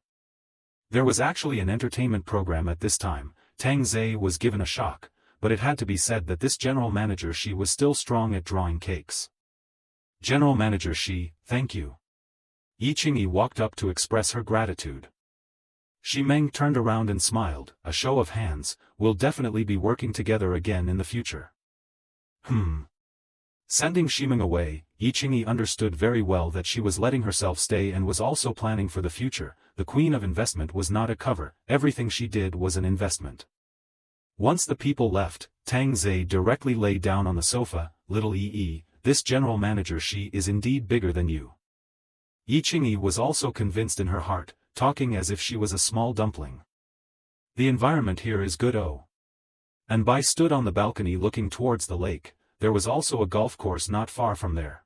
There was actually an entertainment program at this time. Tang Ze was given a shock, but it had to be said that this general manager Xi was still strong at drawing cakes. "General Manager Xi, thank you." Yi Qingyi walked up to express her gratitude. Xi Meng turned around and smiled, a show of hands. "We'll definitely be working together again in the future." Sending Xi Meng away, Yi Qingyi understood very well that she was letting herself stay and was also planning for the future. The queen of investment was not a cover, everything she did was an investment. Once the people left, Tang Ze directly lay down on the sofa. "Little Yi, this general manager Xi is indeed bigger than you." Yi Qingyi was also convinced in her heart, talking as if she was a small dumpling. "The environment here is good And Bai stood on the balcony looking towards the lake. There was also a golf course not far from there.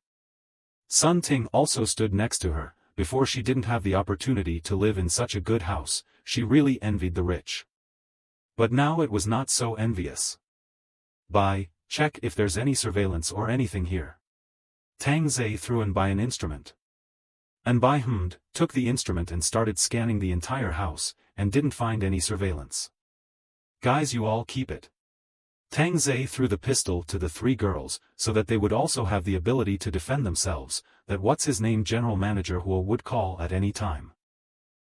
Sun Ting also stood next to her. Before she didn't have the opportunity to live in such a good house, she really envied the rich. But now it was not so envious. "Bai, check if there's any surveillance or anything here." Tang Ze threw in Bai an instrument. And Bai hummed, took the instrument and started scanning the entire house, and didn't find any surveillance. "Guys, you all keep it." Tang Ze threw the pistol to the 3 girls, so that they would also have the ability to defend themselves, that what's-his-name general manager Huo would call at any time.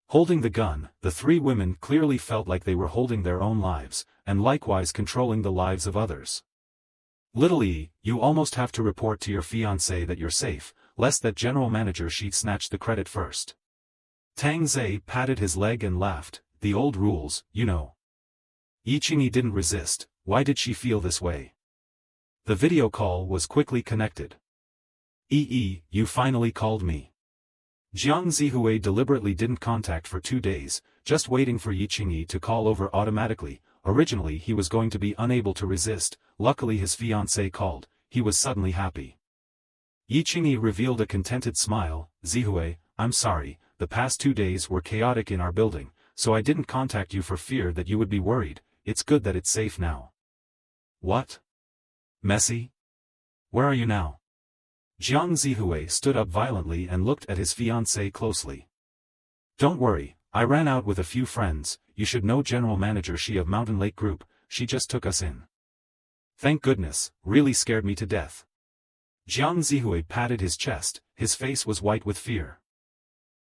Holding the gun, the 3 women clearly felt like they were holding their own lives, and likewise controlling the lives of others. "Little E, you almost have to report to your fiancé that you're safe, lest that general manager Xi snatch the credit first." Tang Ze patted his leg and laughed. "The old rules, you know." Yi Qingyi didn't resist. Why did she feel this way? The video call was quickly connected. You finally called me." Jiang Zihui deliberately didn't contact for 2 days, just waiting for Yi Qingyi to call over automatically. Originally he was going to be unable to resist. Luckily his fiancée called. He was suddenly happy. Yi Qingyi revealed a contented smile. Zihui, I'm sorry, the past 2 days were chaotic in our building, so I didn't contact you for fear that you would be worried. It's good that it's safe now. What? Messy? Where are you now? Jiang Zihui stood up violently and looked at his fiancée closely. Don't worry, I ran out with a few friends. You should know General Manager Shi of Mountain Lake Group, she just took us in. Thank goodness, really scared me to death. Jiang Zihui patted his chest, his face was white with fear.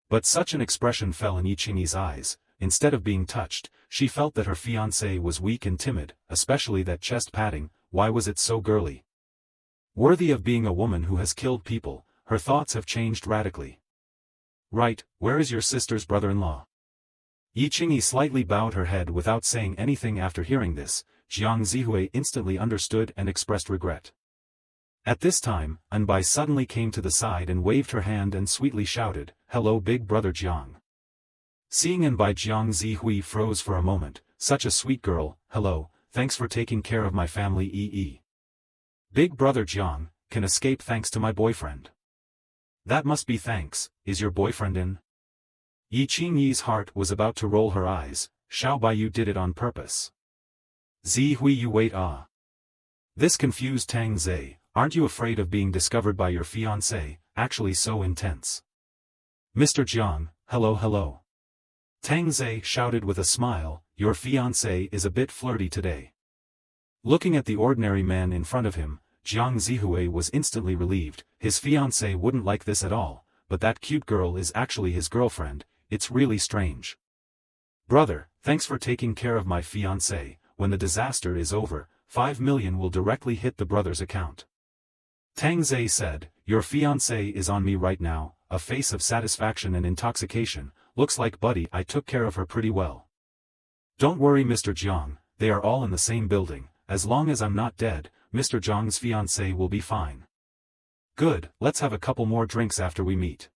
But such an expression fell in Yi Qingyi's eyes. Instead of being touched, she felt that her fiancé was weak and timid, especially that chest patting. Why was it so girly? Worthy of being a woman who has killed people, her thoughts have changed radically. Right, where is your sister's brother-in-law? Yi Qingyi slightly bowed her head without saying anything. After hearing this, Jiang Zihui instantly understood and expressed regret. At this time, Anbai suddenly came to the side and waved her hand and sweetly shouted, "Hello big brother Jiang." Seeing Anbai, Jiang Zihui froze for a moment. Such a sweet girl. Hello, thanks for taking care of my family. Big brother Jiang, can escape thanks to my boyfriend. That must be thanks. Is your boyfriend in? Yi Qingyi's heart was about to roll her eyes. Xiao Baiyu did it on purpose. Zihui, you wait. This confused Tang Ze. Aren't you afraid of being discovered by your fiancé? Actually so intense. Mr. Jiang, hello. Tang Ze shouted with a smile, your fiancé is a bit flirty today. Looking at the ordinary man in front of him, Jiang Zihui was instantly relieved. His fiancé wouldn't like this at all, but that cute girl is actually his girlfriend. It's really strange. Brother, thanks for taking care of my fiancé. When the disaster is over, 5 million will directly hit the brother's account. Tang Ze said, your fiancé is on me right now, a face of satisfaction and intoxication. Looks like buddy, I took care of her pretty well. Don't worry Mr. Jiang, they are all in the same building. As long as I'm not dead, Mr. Jiang's fiancé will be fine. Good, let's have a couple more drinks after we meet.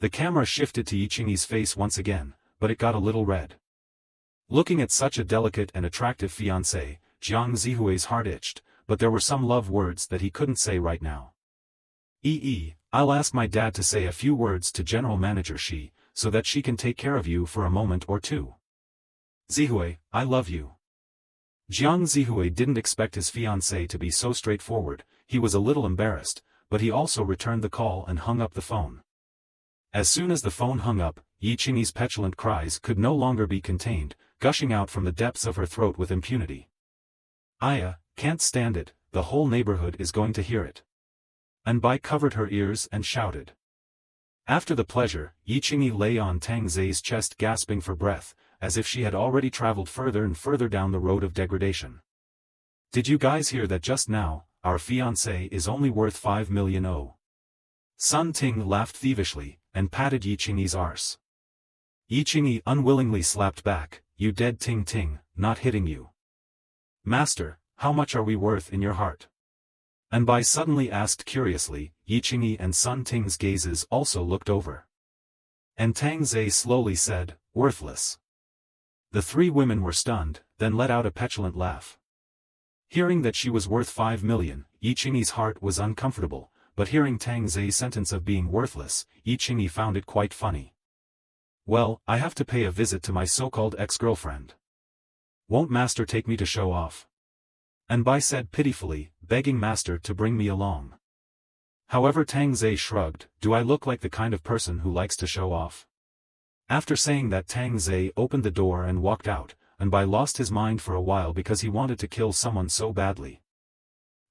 The camera shifted to Yi Qingyi's face once again, but it got a little red. Looking at such a delicate and attractive fiancé, Jiang Zihui's heart itched, but there were some love words that he couldn't say right now. I'll ask my dad to say a few words to General Manager Shi, so that she can take care of you for a moment or two. Zihui, I love you. Jiang Zihui didn't expect his fiancée to be so straightforward. He was a little embarrassed, but he also returned the call and hung up the phone. As soon as the phone hung up, Yi Qingyi's petulant cries could no longer be contained, gushing out from the depths of her throat with impunity. Can't stand it, the whole neighborhood is going to hear it. Anbai covered her ears and shouted. After the pleasure, Yi Qingyi lay on Tang Ze's chest gasping for breath, as if she had already traveled further and further down the road of degradation. Did you guys hear that just now? Our fiancé is only worth 5 million. Sun Ting laughed thievishly, and patted Yi Qingyi's arse. Yi Qingyi unwillingly slapped back, you dead Ting Ting, not hitting you. Master, how much are we worth in your heart? Anbai suddenly asked curiously. Yi Qingyi and Sun Ting's gazes also looked over. And Tang Ze slowly said, worthless. The three women were stunned, then let out a petulant laugh. Hearing that she was worth 5 million, Yi Qingyi's heart was uncomfortable, but hearing Tang Ze's sentence of being worthless, Yi Qingyi found it quite funny. Well, I have to pay a visit to my so-called ex-girlfriend. Won't Master take me to show off? Anbai said pitifully, begging Master to bring me along. However, Tang Ze shrugged, do I look like the kind of person who likes to show off? After saying that, Tang Ze opened the door and walked out. Anbai lost his mind for a while because he wanted to kill someone so badly.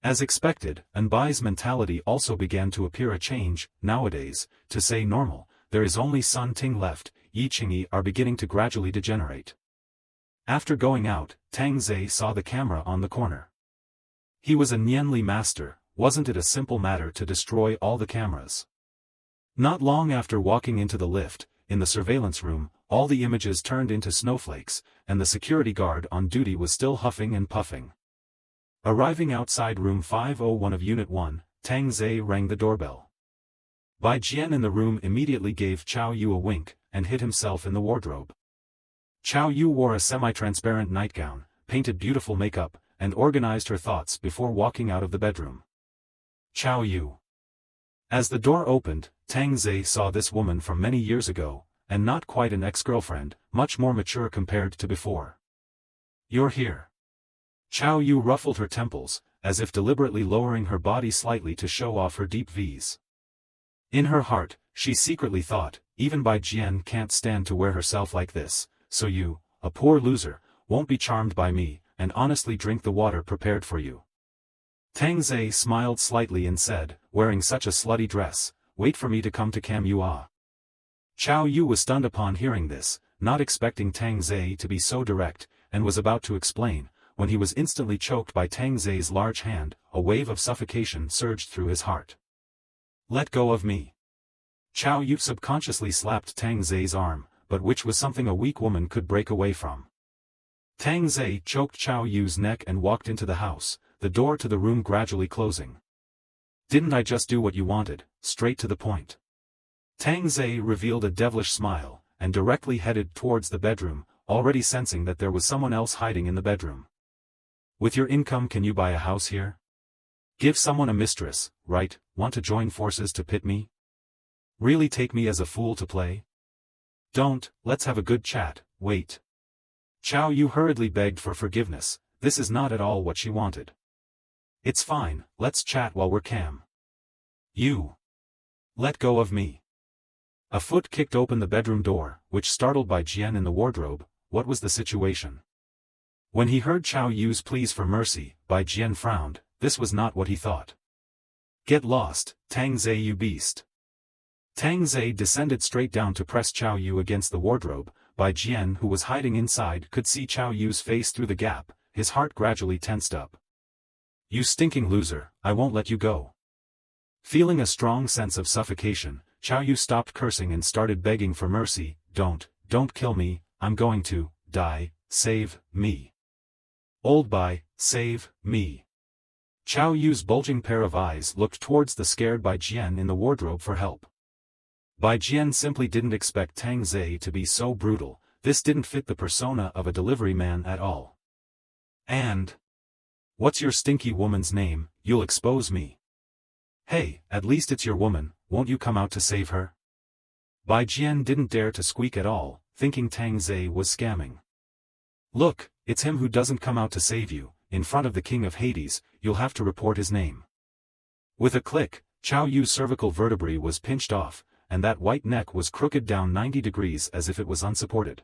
As expected, Anbai's mentality also began to appear a change. Nowadays, to say normal, there is only Sun Ting left. Yi Qingyi are beginning to gradually degenerate. After going out, Tang Ze saw the camera on the corner. He was a Nianli master, wasn't it a simple matter to destroy all the cameras? Not long after walking into the lift, in the surveillance room, all the images turned into snowflakes, and the security guard on duty was still huffing and puffing. Arriving outside room 501 of Unit 1, Tang Ze rang the doorbell. Bai Jian in the room immediately gave Chao Yu a wink, and hid himself in the wardrobe. Chao Yu wore a semi-transparent nightgown, painted beautiful makeup, and organized her thoughts before walking out of the bedroom. Chao Yu. As the door opened, Tang Ze saw this woman from many years ago, and not quite an ex-girlfriend, much more mature compared to before. "You're here." Chow Yu ruffled her temples, as if deliberately lowering her body slightly to show off her deep V's. In her heart, she secretly thought, even Bai Jian can't stand to wear herself like this, so you, a poor loser, won't be charmed by me, and honestly drink the water prepared for you. Tang Ze smiled slightly and said, "Wearing such a slutty dress, wait for me to come to Cam Ua." Chow Yu was stunned upon hearing this, not expecting Tang Ze to be so direct, and was about to explain, when he was instantly choked by Tang Ze's large hand. A wave of suffocation surged through his heart. "Let go of me." Chow Yu subconsciously slapped Tang Ze's arm, but which was something a weak woman could break away from. Tang Ze choked Chow Yu's neck and walked into the house, the door to the room gradually closing. "Didn't I just do what you wanted, straight to the point?" Tang Ze revealed a devilish smile, and directly headed towards the bedroom, already sensing that there was someone else hiding in the bedroom. "With your income can you buy a house here? Give someone a mistress, right? Want to join forces to pit me? Really take me as a fool to play? Don't, let's have a good chat, wait." Chow Yu hurriedly begged for forgiveness. This is not at all what she wanted. "It's fine, let's chat while we're calm." "You. Let go of me." A foot kicked open the bedroom door, which startled Bai Jian in the wardrobe. What was the situation? When he heard Chow Yu's pleas for mercy, Bai Jian frowned. This was not what he thought. "Get lost, Tang Ze, you beast." Tang Ze descended straight down to press Chow Yu against the wardrobe. Bai Jian, who was hiding inside, could see Chow Yu's face through the gap. His heart gradually tensed up. "You stinking loser, I won't let you go." Feeling a strong sense of suffocation, Chow Yu stopped cursing and started begging for mercy. Don't kill me, I'm going to die, save me. Old Bai, save me." Chow Yu's bulging pair of eyes looked towards the scared Bai Jian in the wardrobe for help. Bai Jian simply didn't expect Tang Ze to be so brutal. This didn't fit the persona of a delivery man at all. "And what's your stinky woman's name? You'll expose me." "Hey, at least it's your woman, won't you come out to save her?" Bai Jian didn't dare to squeak at all, thinking Tang Ze was scamming. "Look, it's him who doesn't come out to save you. In front of the king of Hades, you'll have to report his name." With a click, Chow Yu's cervical vertebrae was pinched off, and that white neck was crooked down 90 degrees as if it was unsupported.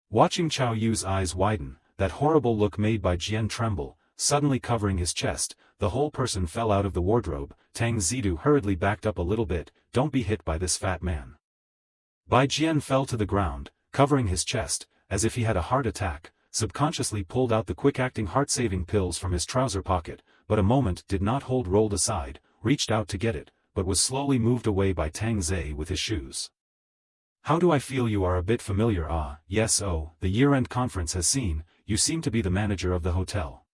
Watching Chow Yu's eyes widen, that horrible look made Bai Jian tremble, suddenly covering his chest. The whole person fell out of the wardrobe. Tang Zidu hurriedly backed up a little bit. "Don't be hit by this fat man." Bai Jian fell to the ground, covering his chest, as if he had a heart attack, subconsciously pulled out the quick-acting heart-saving pills from his trouser pocket, but a moment did not hold, rolled aside, reached out to get it, but was slowly moved away by Tang Ze with his shoes. "How do I feel? You are a bit familiar." "Ah, yes, oh, the year-end conference has seen, you seem to be the manager of the hotel."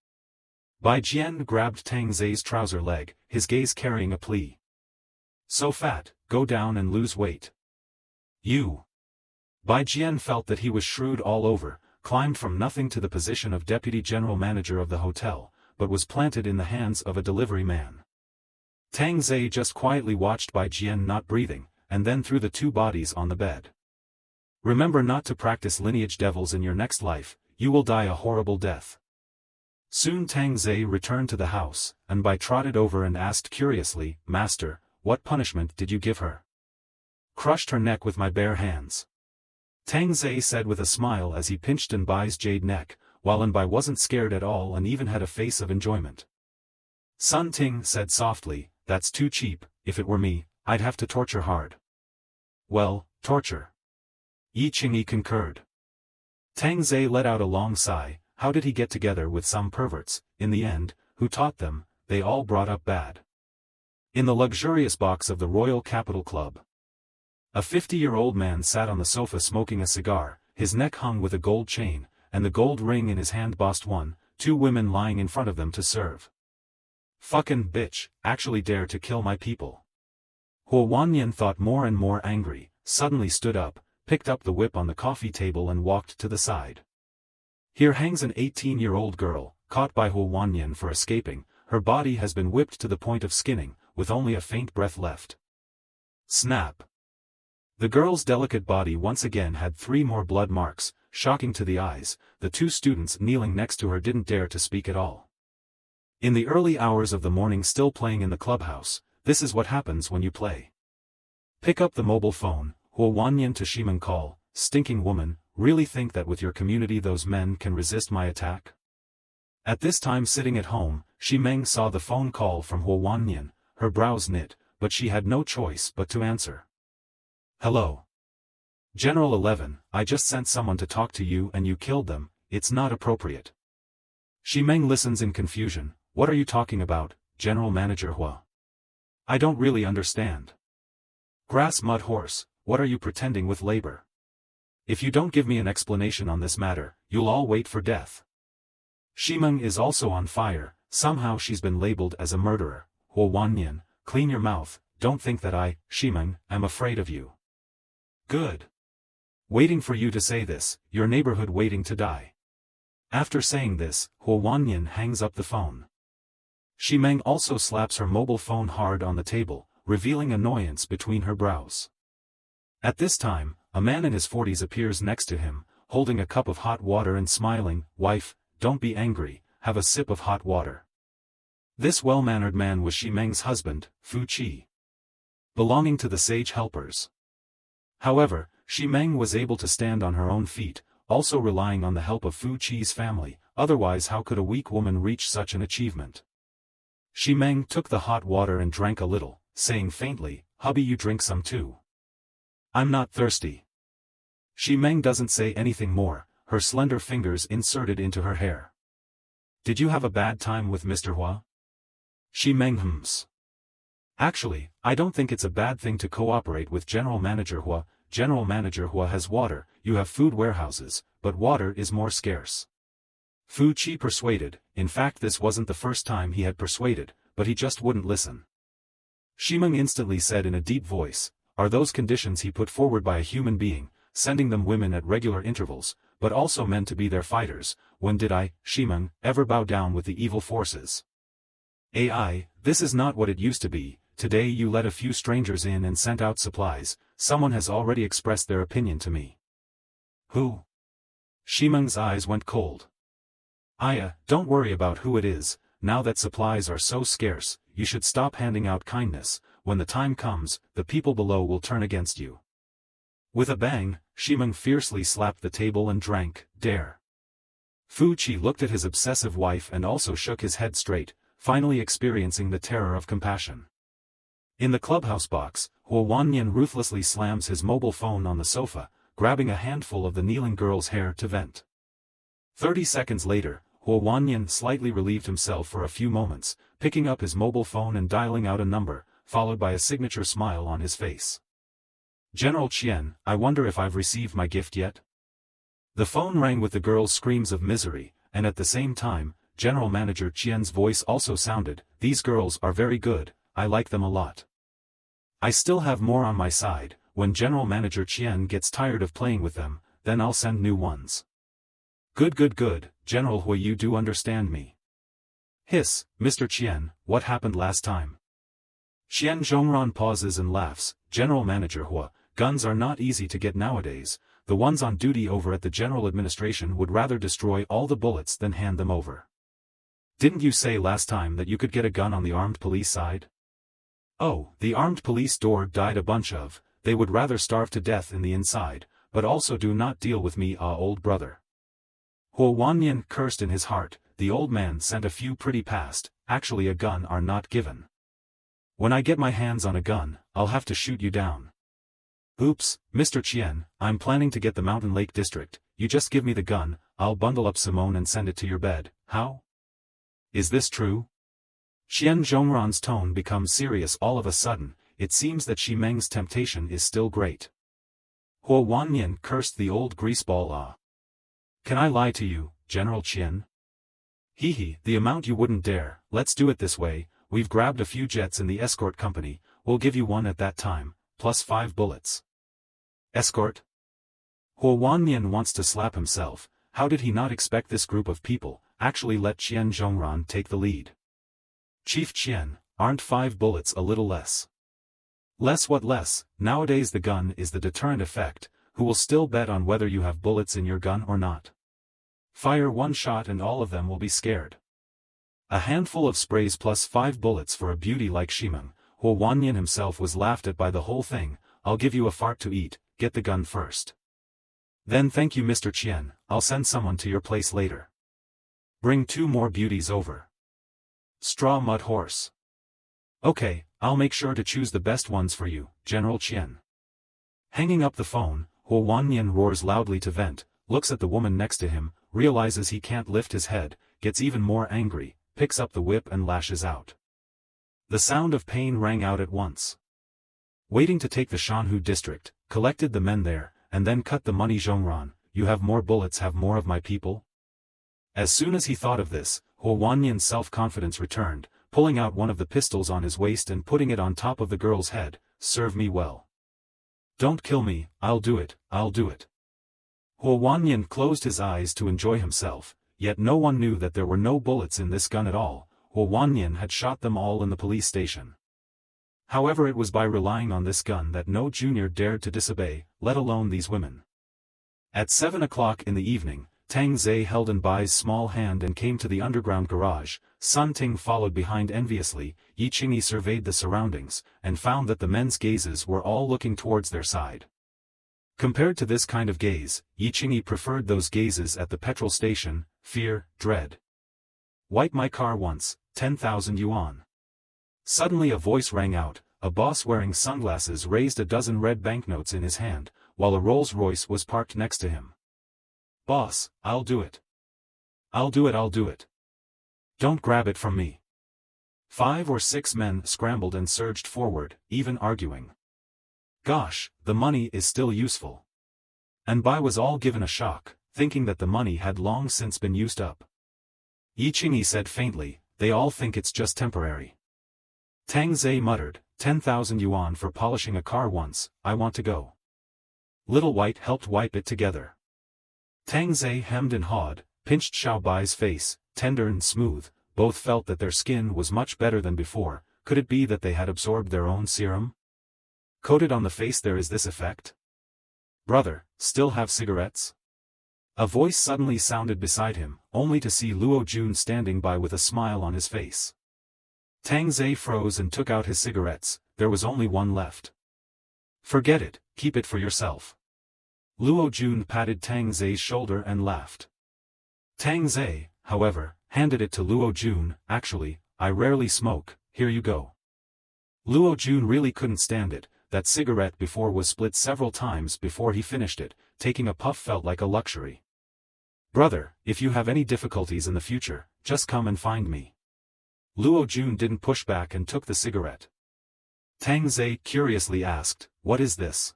Bai Jian grabbed Tang Ze's trouser leg, his gaze carrying a plea. "So fat, go down and lose weight." "You." Bai Jian felt that he was shrewd all over, climbed from nothing to the position of deputy general manager of the hotel, but was planted in the hands of a delivery man. Tang Ze just quietly watched Bai Jian not breathing, and then threw the two bodies on the bed. "Remember not to practice lineage devils in your next life, you will die a horrible death." Soon Tang Ze returned to the house, and Bai trotted over and asked curiously, "Master, what punishment did you give her?" "Crushed her neck with my bare hands." Tang Ze said with a smile as he pinched Bai's jade neck, while Bai wasn't scared at all and even had a face of enjoyment. Sun Ting said softly, "That's too cheap. If it were me, I'd have to torture hard." "Well, torture." Yi Qingyi concurred. Tang Ze let out a long sigh. How did he get together with some perverts, in the end? Who taught them? They all brought up bad. In the luxurious box of the Royal Capital Club, a 50-year-old man sat on the sofa smoking a cigar, his neck hung with a gold chain, and the gold ring in his hand bossed two women lying in front of them to serve. "Fucking bitch, actually dare to kill my people." Huo Wanyan thought more and more angry, suddenly stood up, picked up the whip on the coffee table and walked to the side. "Here hangs an 18-year-old girl, caught by Huo Wanyan for escaping. Her body has been whipped to the point of skinning. with only a faint breath left. Snap! The girl's delicate body once again had 3 more blood marks, shocking to the eyes. The 2 students kneeling next to her didn't dare to speak at all. In the early hours of the morning, still playing in the clubhouse, this is what happens when you play. Pick up the mobile phone, Huo Wanyan to Shimeng call, stinking woman, really think that with your community those men can resist my attack? At this time sitting at home, Shimeng saw the phone call from Huo Wanyan, her brows knit, but she had no choice but to answer. Hello. General 11, I just sent someone to talk to you and you killed them, it's not appropriate. Shimeng listens in confusion. What are you talking about, General Manager Hua? I don't really understand. Grass mud horse, what are you pretending with labor? If you don't give me an explanation on this matter, you'll all wait for death. Shimeng is also on fire, somehow she's been labeled as a murderer. Huo Wanyan, clean your mouth, don't think that I, Shimeng, am afraid of you. Good. Waiting for you to say this, your neighborhood waiting to die. After saying this, Huo Wanyan hangs up the phone. Shimeng also slaps her mobile phone hard on the table, revealing annoyance between her brows. At this time, a man in his 40s appears next to him, holding a cup of hot water and smiling. Wife, don't be angry, have a sip of hot water. This well-mannered man was Shimeng's husband, Fu Qi, belonging to the Sage Helpers. However, Shimeng was able to stand on her own feet, also relying on the help of Fu Qi's family, otherwise how could a weak woman reach such an achievement? Shimeng took the hot water and drank a little, saying faintly, hubby, you drink some too. I'm not thirsty. Shimeng doesn't say anything more, her slender fingers inserted into her hair. Did you have a bad time with Mr. Hua? Shimeng hums. Actually, I don't think it's a bad thing to cooperate with General Manager Hua. General Manager Hua has water, you have food warehouses, but water is more scarce. Fu Qi persuaded. In fact, this wasn't the first time he had persuaded, but he just wouldn't listen. Shimeng instantly said in a deep voice, are those conditions he put forward by a human being, sending them women at regular intervals, but also meant to be their fighters? When did I, Shimeng, ever bow down with the evil forces? AI, this is not what it used to be. Today you let a few strangers in and sent out supplies. Someone has already expressed their opinion to me. Who? Shimeng's eyes went cold. Aya, don't worry about who it is. Now that supplies are so scarce, you should stop handing out kindness. When the time comes, the people below will turn against you. With a bang, Shimeng fiercely slapped the table and drank. Dare. Fu Qi looked at his obsessive wife and also shook his head straight, finally experiencing the terror of compassion. In the clubhouse box, Huo Wanyan ruthlessly slams his mobile phone on the sofa, grabbing a handful of the kneeling girl's hair to vent. 30 seconds later, Huo Wanyan slightly relieved himself for a few moments, picking up his mobile phone and dialing out a number, followed by a signature smile on his face. General Qian, I wonder if I've received my gift yet? The phone rang with the girl's screams of misery, and at the same time, General Manager Qian's voice also sounded. These girls are very good, I like them a lot. I still have more on my side. When General Manager Qian gets tired of playing with them, then I'll send new ones. Good, General Hui, you do understand me. Hiss, Mr. Qian, what happened last time? Qian Zhongran pauses and laughs. General Manager Hua, guns are not easy to get nowadays. The ones on duty over at the General Administration would rather destroy all the bullets than hand them over. Didn't you say last time that you could get a gun on the armed police side? Oh, the armed police door died a bunch of. They would rather starve to death in the inside, but also do not deal with me, old brother. Huo Wanyan cursed in his heart. The old man sent a few pretty past. Actually a gun are not given. When I get my hands on a gun, I'll have to shoot you down. Oops, Mr. Qian, I'm planning to get the Mountain Lake District. You just give me the gun, I'll bundle up Simone and send it to your bed. How? Is this true? Qian Zhongran's tone becomes serious all of a sudden. It seems that Shimeng's temptation is still great. Huo Wanyan cursed the old greaseball. Can I lie to you, General Qian? Hee, the amount you wouldn't dare. Let's do it this way. We've grabbed a few jets in the escort company, we'll give you one at that time, plus 5 bullets. Escort? Huo Wanyan wants to slap himself. How did he not expect this group of people actually let Qian Zhongran take the lead? Chief Qian, aren't 5 bullets a little less? Less what less? Nowadays the gun is the deterrent effect, who will still bet on whether you have bullets in your gun or not? Fire one shot and all of them will be scared. A handful of sprays plus 5 bullets for a beauty like Shimeng. Huo Wanyan himself was laughed at by the whole thing. I'll give you a fart to eat, get the gun first. Then thank you Mr. Qian, I'll send someone to your place later. Bring 2 more beauties over. Straw mud horse. Okay, I'll make sure to choose the best ones for you, General Qian. Hanging up the phone, Huo Wanyan roars loudly to vent, looks at the woman next to him, realizes he can't lift his head, gets even more angry, picks up the whip and lashes out. The sound of pain rang out at once. Waiting to take the Shanhu district, collected the men there, and then cut the money. Zhongran, you have more bullets, have more of my people? As soon as he thought of this, Huo Wanyan's self-confidence returned, pulling out one of the pistols on his waist and putting it on top of the girl's head. Serve me well. Don't kill me, I'll do it, I'll do it. Huo Wanyan closed his eyes to enjoy himself, yet no one knew that there were no bullets in this gun at all. Huo Wanyan had shot them all in the police station. However, it was by relying on this gun that no junior dared to disobey, let alone these women. At 7 o'clock in the evening, Tang Ze held in Bai's small hand and came to the underground garage. Sun Ting followed behind enviously. Yi Qingyi surveyed the surroundings, and found that the men's gazes were all looking towards their side. Compared to this kind of gaze, Yi Qingyi preferred those gazes at the petrol station: fear, dread. Wipe my car once, 10,000 yuan. Suddenly a voice rang out. A boss wearing sunglasses raised a dozen red banknotes in his hand, while a Rolls-Royce was parked next to him. Boss, I'll do it. I'll do it, I'll do it. Don't grab it from me. 5 or 6 men scrambled and surged forward, even arguing. Gosh, the money is still useful. And Bai was all given a shock, thinking that the money had long since been used up. Yi Qingyi said faintly, they all think it's just temporary. Tang Ze muttered, 10,000 yuan for polishing a car once, I want to go. Little White helped wipe it together. Tang Ze hemmed and hawed, pinched Xiao Bai's face, tender and smooth. Both felt that their skin was much better than before. Could it be that they had absorbed their own serum? Coated on the face there is this effect? Brother, still have cigarettes? A voice suddenly sounded beside him, only to see Luo Jun standing by with a smile on his face. Tang Ze froze and took out his cigarettes. There was only one left. Forget it, keep it for yourself. Luo Jun patted Tang Ze's shoulder and laughed. Tang Ze, however, handed it to Luo Jun. Actually, I rarely smoke, here you go. Luo Jun really couldn't stand it. That cigarette before was split several times before he finished it. Taking a puff felt like a luxury. Brother, if you have any difficulties in the future, just come and find me. Luo Jun didn't push back and took the cigarette. Tang Ze curiously asked, what is this?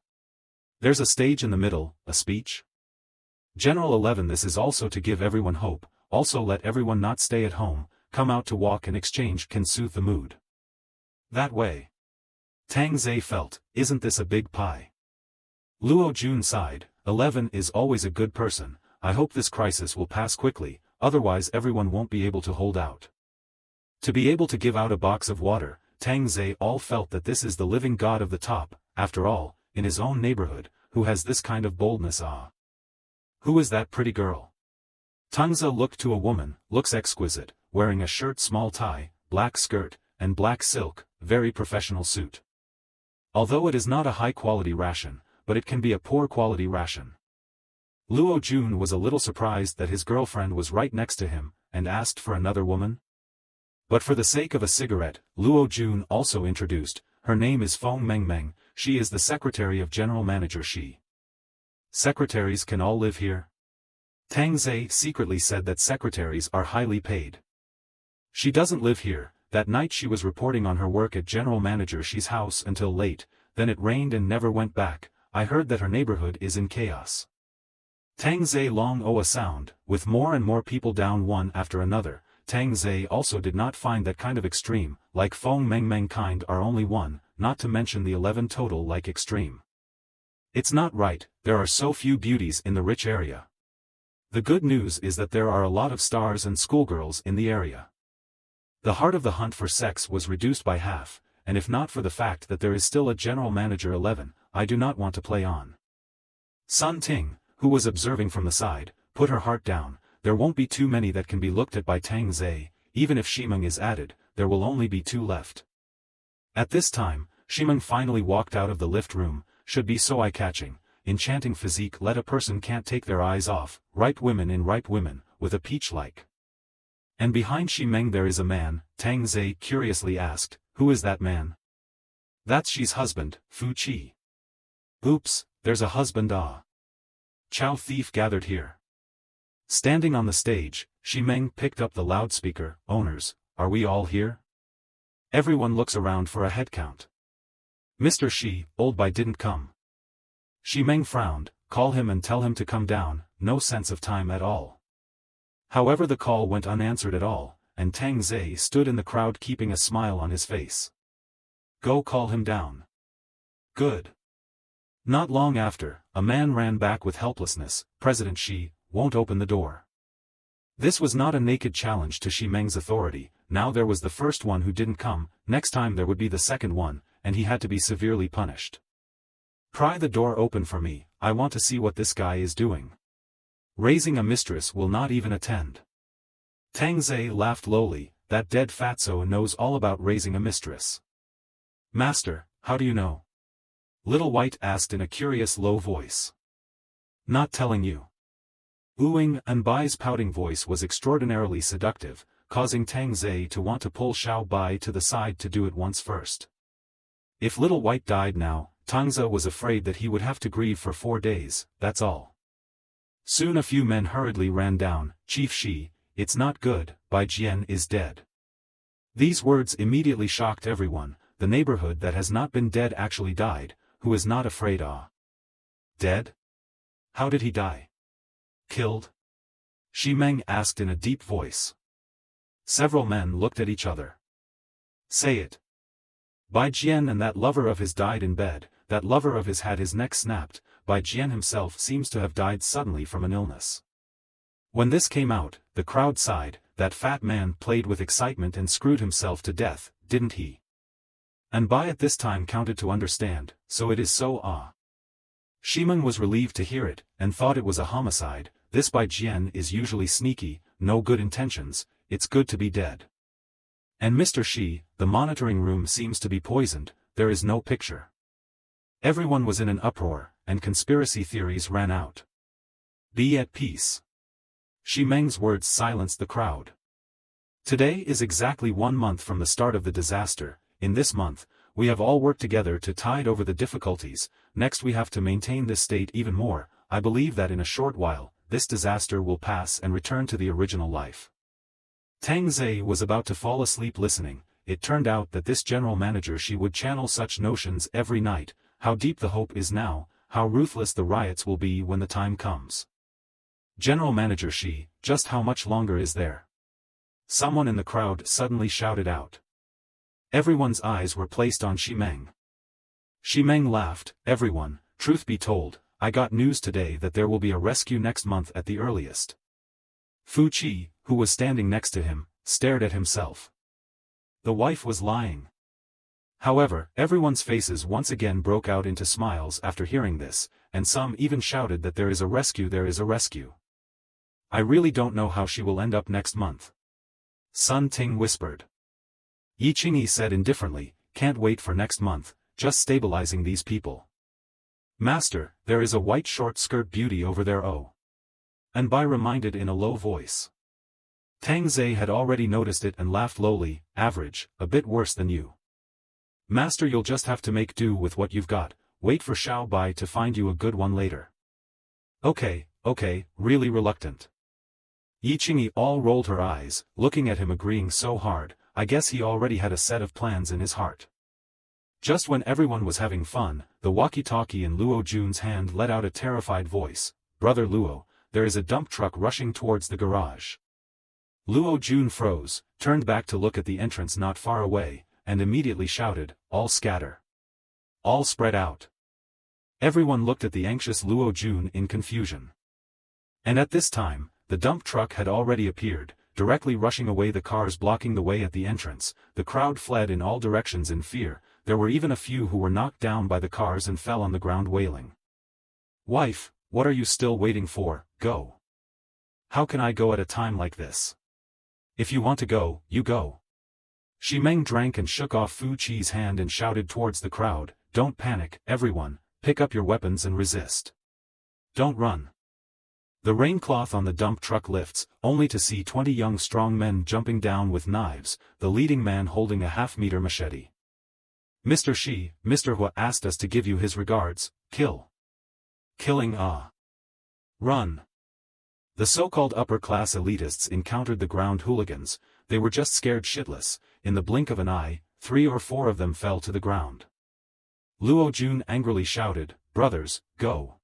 There's a stage in the middle, a speech? General 11. This is also to give everyone hope, also let everyone not stay at home, come out to walk and exchange can soothe the mood. That way. Tang Ze felt, isn't this a big pie? Luo Jun sighed, 11 is always a good person. I hope this crisis will pass quickly, otherwise everyone won't be able to hold out. To be able to give out a box of water, Tang Ze all felt that this is the living god of the top, after all, in his own neighborhood, who has this kind of boldness. Who is that pretty girl? Tang Ze looked to a woman, looks exquisite, wearing a shirt, small tie, black skirt, and black silk, very professional suit. Although it is not a high-quality ration, but it can be a poor-quality ration. Luo Jun was a little surprised that his girlfriend was right next to him, and asked for another woman. But for the sake of a cigarette, Luo Jun also introduced, her name is Feng Mengmeng, she is the secretary of General Manager Shi. Secretaries can all live here? Tang Ze secretly said that secretaries are highly paid. She doesn't live here. That night she was reporting on her work at General Manager Shi's house until late, then it rained and never went back. I heard that her neighborhood is in chaos. Tang Ze long a sound, with more and more people down one after another. Tang Ze also did not find that kind of extreme, like Feng Mengmeng kind are only one, not to mention the 11 total like extreme. It's not right, there are so few beauties in the rich area. The good news is that there are a lot of stars and schoolgirls in the area. The heart of the hunt for sex was reduced by half, and if not for the fact that there is still a general manager 11, I do not want to play on. Sun Ting, who was observing from the side, put her heart down. There won't be too many that can be looked at by Tang Ze. Even if Shimeng is added, there will only be 2 left. At this time, Shimeng finally walked out of the lift room. Should be so eye-catching, enchanting physique let a person can't take their eyes off, ripe women in ripe women, with a peach-like. And behind Shimeng there is a man, Tang Ze curiously asked, who is that man? That's she's husband, Fu Qi. Oops, there's a husband Chow thief gathered here. Standing on the stage, Shimeng picked up the loudspeaker. Owners, are we all here? Everyone looks around for a head count. Mr. Shi, old Bai didn't come. Shimeng frowned. Call him and tell him to come down. No sense of time at all. However, the call went unanswered at all, and Tang Ze stood in the crowd keeping a smile on his face. Go call him down. Good. Not long after, a man ran back with helplessness. President Shi won't open the door. This was not a naked challenge to Shimeng's authority. Now there was the first one who didn't come, next time there would be the second one, and he had to be severely punished. Pry the door open for me, I want to see what this guy is doing. Raising a mistress will not even attend. Tang Ze laughed lowly. That dead fatso knows all about raising a mistress. Master, how do you know? Little White asked in a curious low voice. Not telling you. Ooing and Bai's pouting voice was extraordinarily seductive, causing Tang Ze to want to pull Xiao Bai to the side to do it once first. If Little White died now, Tang Ze was afraid that he would have to grieve for 4 days, that's all. Soon a few men hurriedly ran down. Chief Shi, it's not good, Bai Jian is dead. These words immediately shocked everyone. The neighborhood that has not been dead actually died. Who is not afraid? Dead? How did he die? Killed? Shimeng asked in a deep voice. Several men looked at each other. Say it. Bai Jian and that lover of his died in bed. That lover of his had his neck snapped. Bai Jian himself seems to have died suddenly from an illness. When this came out, the crowd sighed. That fat man played with excitement and screwed himself to death, didn't he? And Bai at this time counted to understand, so it is so Shimeng was relieved to hear it, and thought it was a homicide. This Bai Jian is usually sneaky, no good intentions, it's good to be dead. And Mr. Shi, the monitoring room seems to be poisoned, there is no picture. Everyone was in an uproar, and conspiracy theories ran out. Be at peace. Shimeng's words silenced the crowd. Today is exactly 1 month from the start of the disaster. In this month, we have all worked together to tide over the difficulties. Next we have to maintain this state even more. I believe that in a short while, this disaster will pass and return to the original life. Tang Ze was about to fall asleep listening. It turned out that this general manager Shi would channel such notions every night. How deep the hope is now, how ruthless the riots will be when the time comes. General Manager Shi, just how much longer is there? Someone in the crowd suddenly shouted out. Everyone's eyes were placed on Shimeng. Shimeng laughed. Everyone, truth be told, I got news today that there will be a rescue next month at the earliest. Fu Qi, who was standing next to him, stared at himself. The wife was lying. However, everyone's faces once again broke out into smiles after hearing this, and some even shouted that there is a rescue, there is a rescue. I really don't know how she will end up next month. Sun Ting whispered. Yi Qingyi said indifferently, can't wait for next month, just stabilizing these people. Master, there is a white short-skirt beauty over there And Bai reminded in a low voice. Tang Ze had already noticed it and laughed lowly, average, a bit worse than you. Master, you'll just have to make do with what you've got, wait for Xiao Bai to find you a good one later. Okay, really reluctant. Yi Qingyi all rolled her eyes, looking at him agreeing so hard. I guess he already had a set of plans in his heart. Just when everyone was having fun, the walkie-talkie in Luo Jun's hand let out a terrified voice. Brother Luo, there is a dump truck rushing towards the garage. Luo Jun froze, turned back to look at the entrance not far away, and immediately shouted, all scatter. All spread out. Everyone looked at the anxious Luo Jun in confusion. And at this time, the dump truck had already appeared, directly rushing away, the cars blocking the way at the entrance. The crowd fled in all directions in fear. There were even a few who were knocked down by the cars and fell on the ground wailing. "Wife, what are you still waiting for? Go. How can I go at a time like this? If you want to go, you go." Shi Meng drank and shook off Fu Qi's hand and shouted towards the crowd, "Don't panic, everyone, pick up your weapons and resist. Don't run." The raincloth on the dump truck lifts, only to see 20 young strong men jumping down with knives, the leading man holding a half-meter machete. "Mr. Shi, Mr. Hua asked us to give you his regards. Kill. Killing Run." The so-called upper-class elitists encountered the ground hooligans. They were just scared shitless. In the blink of an eye, 3 or 4 of them fell to the ground. Luo Jun angrily shouted, "Brothers, go."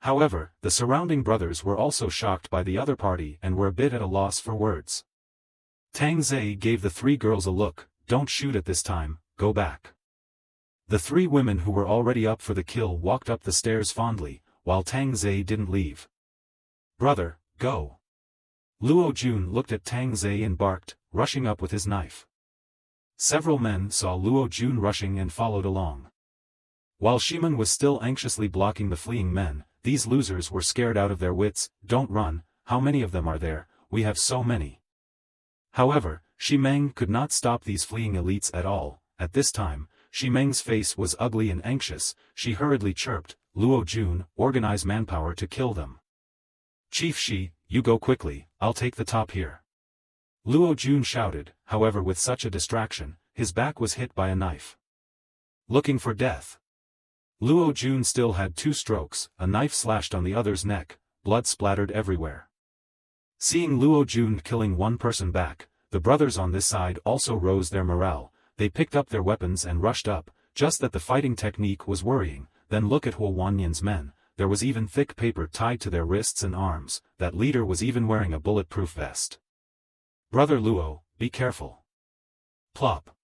However, the surrounding brothers were also shocked by the other party and were a bit at a loss for words. Tang Ze gave the 3 girls a look, "Don't shoot at this time, go back." The 3 women who were already up for the kill walked up the stairs fondly, while Tang Ze didn't leave. "Brother, go." Luo Jun looked at Tang Ze and barked, rushing up with his knife. Several men saw Luo Jun rushing and followed along. While Shimon was still anxiously blocking the fleeing men, these losers were scared out of their wits. "Don't run, how many of them are there? We have so many." However, Shi Meng could not stop these fleeing elites at all. At this time, Shi Meng's face was ugly and anxious. She hurriedly chirped, "Luo Jun, organize manpower to kill them. Chief Shi, you go quickly, I'll take the top here." Luo Jun shouted. However, with such a distraction, his back was hit by a knife. Looking for death. Luo Jun still had 2 strokes, a knife slashed on the other's neck, blood splattered everywhere. Seeing Luo Jun killing 1 person back, the brothers on this side also rose their morale. They picked up their weapons and rushed up, just that the fighting technique was worrying. Then look at Huo Wanyan's men, there was even thick paper tied to their wrists and arms. That leader was even wearing a bulletproof vest. "Brother Luo, be careful." Plop.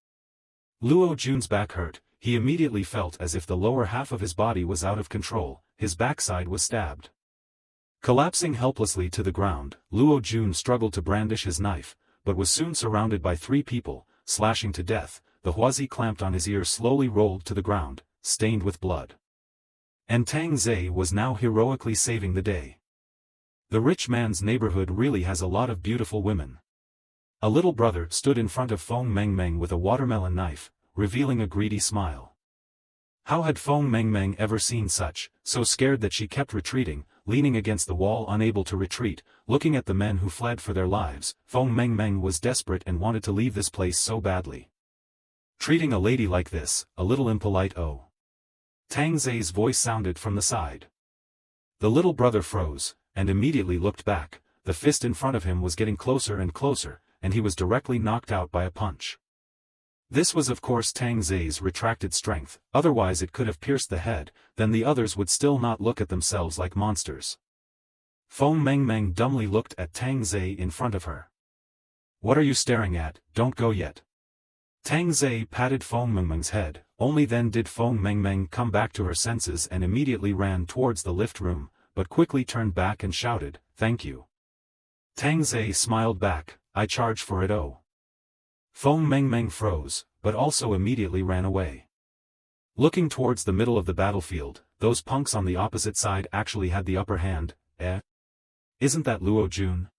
Luo Jun's back hurt. He immediately felt as if the lower half of his body was out of control. His backside was stabbed. Collapsing helplessly to the ground, Luo Jun struggled to brandish his knife, but was soon surrounded by 3 people, slashing to death. The Huazi clamped on his ear slowly rolled to the ground, stained with blood. And Tang Ze was now heroically saving the day. The rich man's neighborhood really has a lot of beautiful women. A little brother stood in front of Feng Mengmeng with a watermelon knife, revealing a greedy smile. How had Feng Mengmeng ever seen such? So scared that she kept retreating, leaning against the wall unable to retreat, looking at the men who fled for their lives. Feng Mengmeng was desperate and wanted to leave this place so badly. Treating a lady like this, a little impolite. "Oh." Tang Ze's voice sounded from the side. The little brother froze, and immediately looked back. The fist in front of him was getting closer and closer, and he was directly knocked out by a punch. This was of course Tang Ze's retracted strength, otherwise it could have pierced the head, then the others would still not look at themselves like monsters. Feng Mengmeng dumbly looked at Tang Ze in front of her. "What are you staring at? Don't go yet." Tang Ze patted Feng Mengmeng's head. Only then did Feng Mengmeng come back to her senses and immediately ran towards the lift room, but quickly turned back and shouted, "Thank you." Tang Ze smiled back, "I charge for it." Oh. Feng Mengmeng froze, but also immediately ran away. Looking towards the middle of the battlefield, those punks on the opposite side actually had the upper hand. Isn't that Luo Jun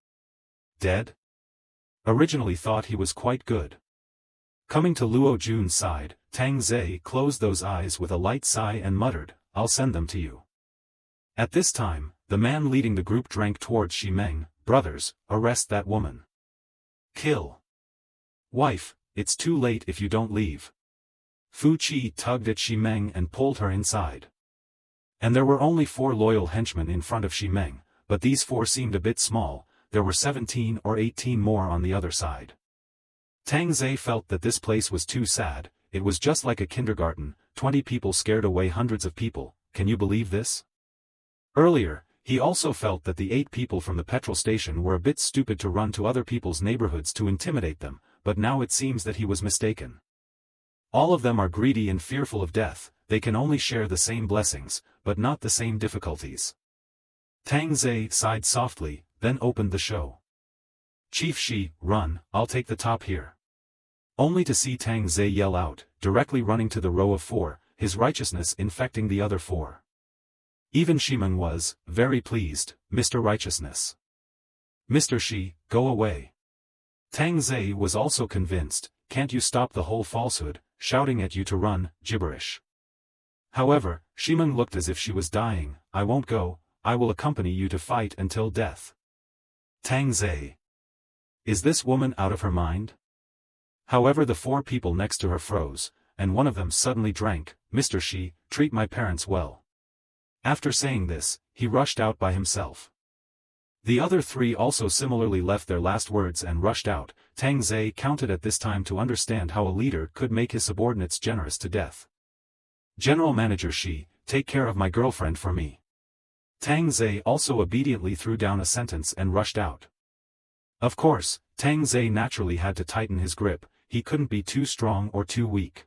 dead? Originally thought he was quite good. Coming to Luo Jun's side, Tang Ze closed those eyes with a light sigh and muttered, "I'll send them to you." At this time, the man leading the group drank towards Shi Meng. "Brothers, arrest that woman. Kill. Wife, it's too late if you don't leave." Fu Qi tugged at Shi Meng and pulled her inside. And there were only 4 loyal henchmen in front of Shi Meng, but these 4 seemed a bit small. There were 17 or 18 more on the other side. Tang Ze felt that this place was too sad. It was just like a kindergarten, 20 people scared away hundreds of people. Can you believe this? Earlier, he also felt that the 8 people from the petrol station were a bit stupid to run to other people's neighborhoods to intimidate them, but now it seems that he was mistaken. All of them are greedy and fearful of death. They can only share the same blessings, but not the same difficulties. Tang Ze sighed softly, then opened the show. Chief Shi, run, I'll take the top here. Only to see Tang Ze yell out, directly running to the row of 4, his righteousness infecting the other 4. Even Shimeng was, very pleased, Mr. Righteousness. Mr. Shi, go away. Tang Ze was also convinced, can't you stop the whole falsehood, shouting at you to run, gibberish. However, Shimeng looked as if she was dying, I won't go, I will accompany you to fight until death. Tang Ze. Is this woman out of her mind? However, the 4 people next to her froze, and one of them suddenly drank, Mr. Shi, treat my parents well. After saying this, he rushed out by himself. The other 3 also similarly left their last words and rushed out. Tang Ze counted at this time to understand how a leader could make his subordinates generous to death. General Manager Shi, take care of my girlfriend for me. Tang Ze also obediently threw down a sentence and rushed out. Of course, Tang Ze naturally had to tighten his grip, he couldn't be too strong or too weak.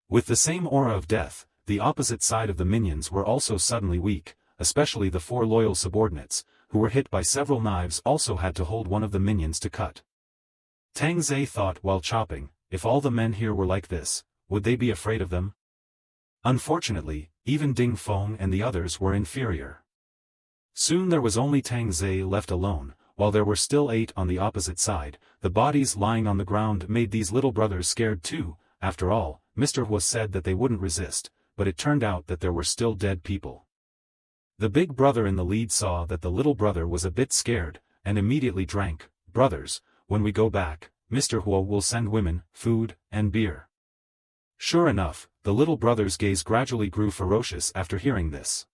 With the same aura of death, the opposite side of the minions were also suddenly weak, especially the 4 loyal subordinates, who were hit by several knives also had to hold one of the minions to cut. Tang Ze thought while chopping, if all the men here were like this, would they be afraid of them? Unfortunately, even Ding Feng and the others were inferior. Soon there was only Tang Ze left alone, while there were still 8 on the opposite side. The bodies lying on the ground made these little brothers scared too. After all, Mr. Hua said that they wouldn't resist, but it turned out that there were still dead people. The big brother in the lead saw that the little brother was a bit scared, and immediately drank. Brothers, when we go back, Mr. Hua will send women, food, and beer. Sure enough, the little brother's gaze gradually grew ferocious after hearing this.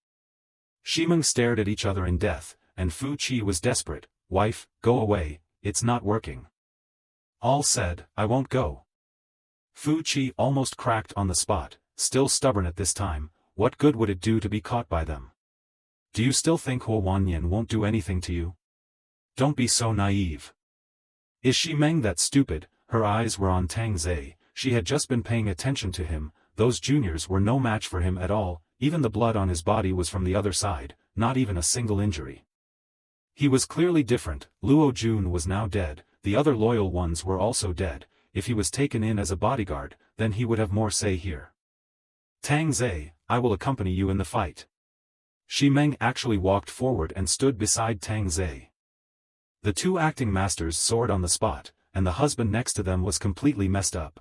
Shimeng stared at each other in death, and Fu Qi was desperate, wife, go away, it's not working. All said, I won't go. Fu Qi almost cracked on the spot, still stubborn at this time, what good would it do to be caught by them? Do you still think Hua Wanyan won't do anything to you? Don't be so naive. Is Shimeng that stupid? Her eyes were on Tang Ze, she had just been paying attention to him, those juniors were no match for him at all, even the blood on his body was from the other side, not even a single injury. He was clearly different. Luo Jun was now dead, the other loyal ones were also dead. If he was taken in as a bodyguard, then he would have more say here. Tang Ze, I will accompany you in the fight. Shimeng actually walked forward and stood beside Tang Ze. The 2 acting masters soared on the spot, and the husband next to them was completely messed up.